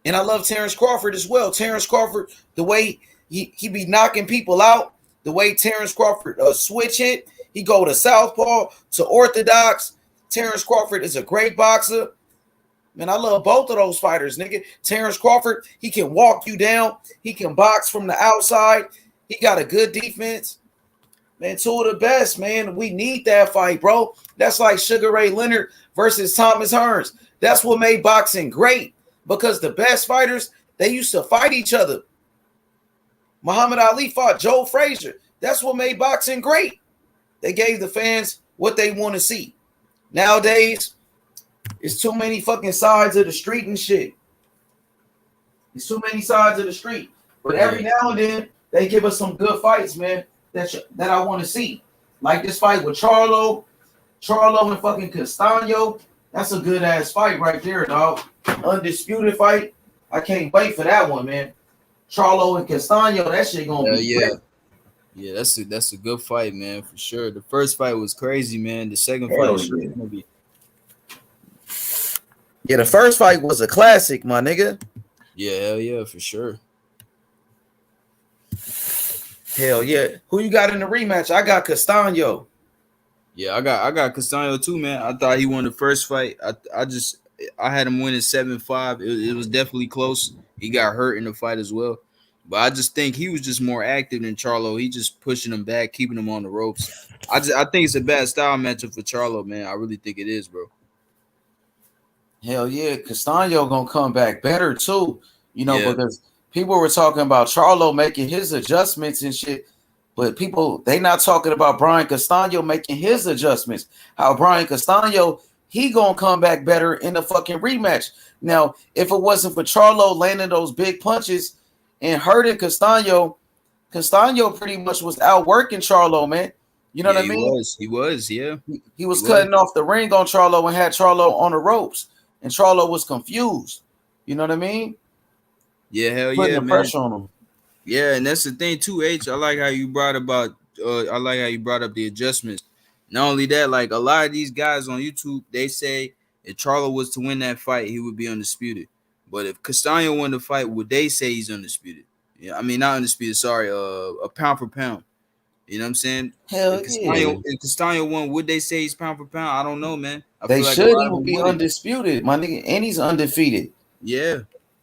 And I love Terrence Crawford as well. Terrence Crawford, the way he be knocking people out. The way Terrence Crawford switch it. He go to southpaw, to orthodox. Terrence Crawford is a great boxer. Man, I love both of those fighters, nigga. Terrence Crawford, he can walk you down. He can box from the outside. He got a good defense. Man, two of the best, man. We need that fight, bro. That's like Sugar Ray Leonard versus Thomas Hearns. That's what made boxing great because the best fighters, they used to fight each other. Muhammad Ali fought Joe Frazier. That's what made boxing great. They gave the fans what they want to see. Nowadays, it's too many fucking sides of the street and shit. It's too many sides of the street. But every now and then, they give us some good fights, man, that I want to see. Like this fight with Charlo and fucking Castaño. That's a good-ass fight right there, dog. Undisputed fight. I can't wait for that one, man. Charlo and Castaño, that shit gonna be great. Yeah, that's a good fight, man, for sure. The first fight was crazy, man. The second fight is gonna be. Yeah, the first fight was a classic, my nigga. Yeah, hell yeah, for sure. Hell yeah. Who you got in the rematch? I got Castano. Yeah, I got Castano too, man. I thought he won the first fight. I had him winning 7-5. It was definitely close. He got hurt in the fight as well. But I just think he was just more active than Charlo. He just pushing him back, keeping him on the ropes. I think it's a bad style matchup for Charlo, man. I really think it is, bro. Hell yeah, Castano gonna come back better too. You know, because people were talking about Charlo making his adjustments and shit. But people, they not talking about Brian Castano making his adjustments. How Brian Castano, he gonna come back better in the fucking rematch. Now, if it wasn't for Charlo landing those big punches and hurting Castano pretty much was outworking Charlo, man. You know what I mean? He was, yeah. He was cutting off the ring on Charlo and had Charlo on the ropes, and Charlo was confused. You know what I mean? Yeah, hell Putting yeah, the man. pressure on him. Yeah, and that's the thing too, H. I like how you brought up the adjustments. Not only that, like a lot of these guys on YouTube, they say if Charlo was to win that fight, he would be undisputed. But if Castano won the fight, would they say he's undisputed? Yeah, I mean not undisputed. Sorry, a pound for pound. You know what I'm saying? Hell If Castano won, would they say he's pound for pound? I don't know, man. They should. He would be undisputed, my nigga, and he's undefeated. Yeah.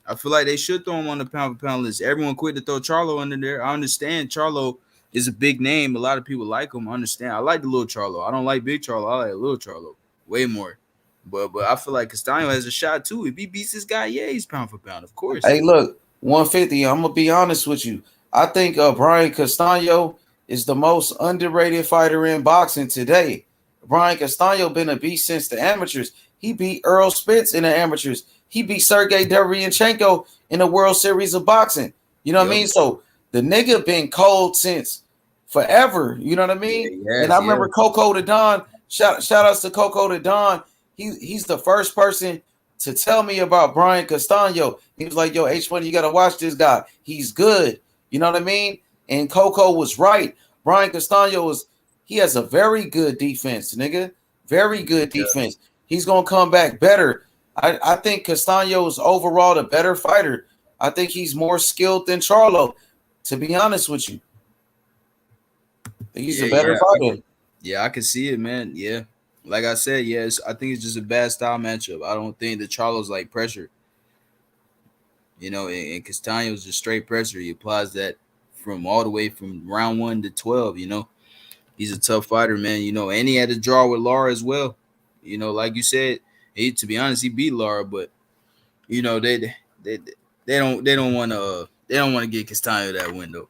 I feel like they should throw him on the pound for pound list. Everyone quit to throw Charlo under there. I understand Charlo is a big name. A lot of people like him. I understand. I like the little Charlo. I don't like big Charlo. I like little Charlo way more. But I feel like Castano has a shot too. If he beats this guy, yeah, he's pound for pound, of course. Hey, look, 150. I'm gonna be honest with you. I think Brian Castano is the most underrated fighter in boxing today. Brian Castano been a beast since the amateurs. He beat Earl Spence in the amateurs. He beat Sergey Derevyanchenko in the World Series of Boxing. You know what I mean? So the nigga been cold since forever. You know what I mean? And I remember Coco the Don. Shout outs to Coco the Don. He's the first person to tell me about Brian Castano. He was like, yo, H1, you got to watch this guy. He's good. You know what I mean? And Coco was right. Brian Castano he has a very good defense, nigga. Very good defense. He's going to come back better. I think Castano is overall the better fighter. I think he's more skilled than Charlo, to be honest with you. I think he's a better fighter. Yeah, I can see it, man. Yeah. Like I said, yes, I think it's just a bad style matchup. I don't think that Charlo's like pressure. You know, and Castano's just straight pressure. He applies that from all the way from round 1 to 12, you know. He's a tough fighter, man, you know, and he had to draw with Lara as well. You know, like you said, to be honest, he beat Lara, but you know, they don't want to get Castano that window.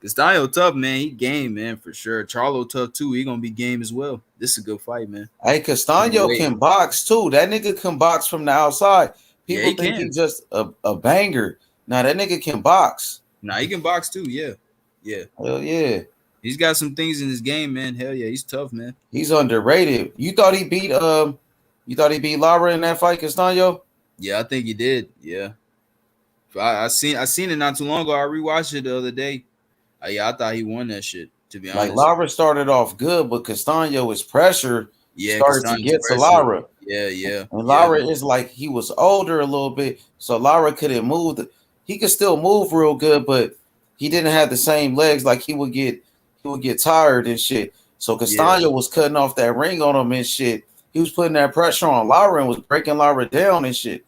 Castano tough, man. He game, man, for sure. Charlo tough too. He gonna be game as well. This is a good fight, man. Hey, Castano can box too. That nigga can box from the outside. People think he's just a banger. Now that nigga can box. Nah, he can box too. Yeah. Hell yeah. He's got some things in his game, man. Hell yeah, he's tough, man. He's underrated. You thought he beat Lara in that fight, Castano? Yeah, I think he did. Yeah. I seen it not too long ago. I rewatched it the other day. I thought he won that shit, to be honest. Like Lara started off good, but Castano is pressure started to get to Lara. Yeah. And Lara is like he was older a little bit, so Lara couldn't move. He could still move real good, but he didn't have the same legs. Like he would get tired and shit. So Castano was cutting off that ring on him and shit. He was putting that pressure on Lara and was breaking Lara down and shit.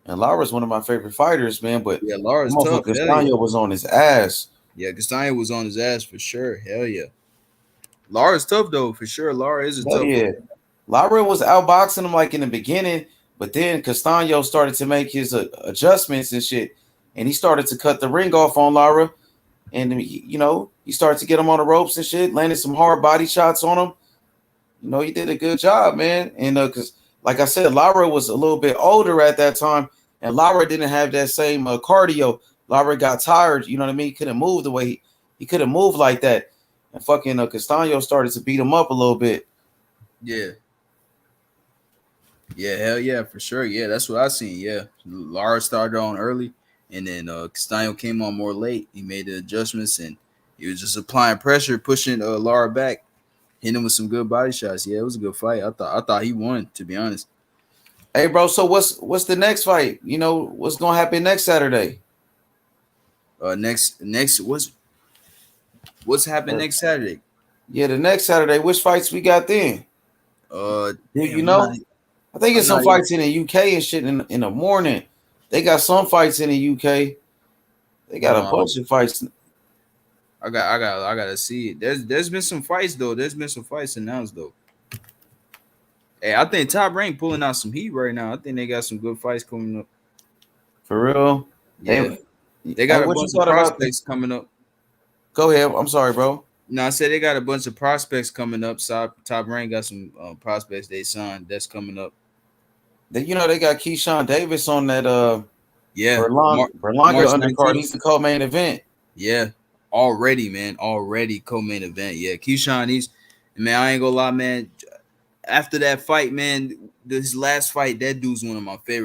And Lara's one of my favorite fighters, man. But Lara's tough. Castano was on his ass. Yeah, Castano was on his ass for sure. Hell yeah. Lara's tough though, for sure. Lara is a tough one. Lara was outboxing him like in the beginning, but then Castano started to make his adjustments and shit, and he started to cut the ring off on Lara. And you know, he started to get him on the ropes and shit, landed some hard body shots on him. You know, he did a good job, man. And because, like I said, Lara was a little bit older at that time, and Lara didn't have that same cardio. Lara got tired. You know what I mean? He couldn't move the way he couldn't move like that. And fucking Castano started to beat him up a little bit. Yeah. Yeah, hell yeah, for sure. Yeah, that's what I seen. Yeah, Lara started on early, and then Castano came on more late. He made the adjustments, and he was just applying pressure, pushing Lara back, hitting him with some good body shots. Yeah, it was a good fight. I thought he won, to be honest. Hey, bro. So what's the next fight? You know what's gonna happen next Saturday? Next what's happening next Saturday? Yeah, the next Saturday. Which fights we got then? You know, I think it's some fights in the UK and shit in the morning. They got some fights in the UK. They got a bunch of fights. I gotta see it. There's been some fights though. There's been some fights announced though. Hey, I think Top Rank pulling out some heat right now. I think they got some good fights coming up. For real? Yeah. They got a bunch of prospects coming up. Go ahead. I'm sorry, bro. No, I said they got a bunch of prospects coming up. So Top Rank got some prospects they signed that's coming up. They got Keyshawn Davis on that Berlanga undercard. He's the co-main event. Yeah. Already, man. Already co-main event. Yeah. Keyshawn, I ain't gonna lie, man. After that fight, man, this last fight, that dude's one of my favorites.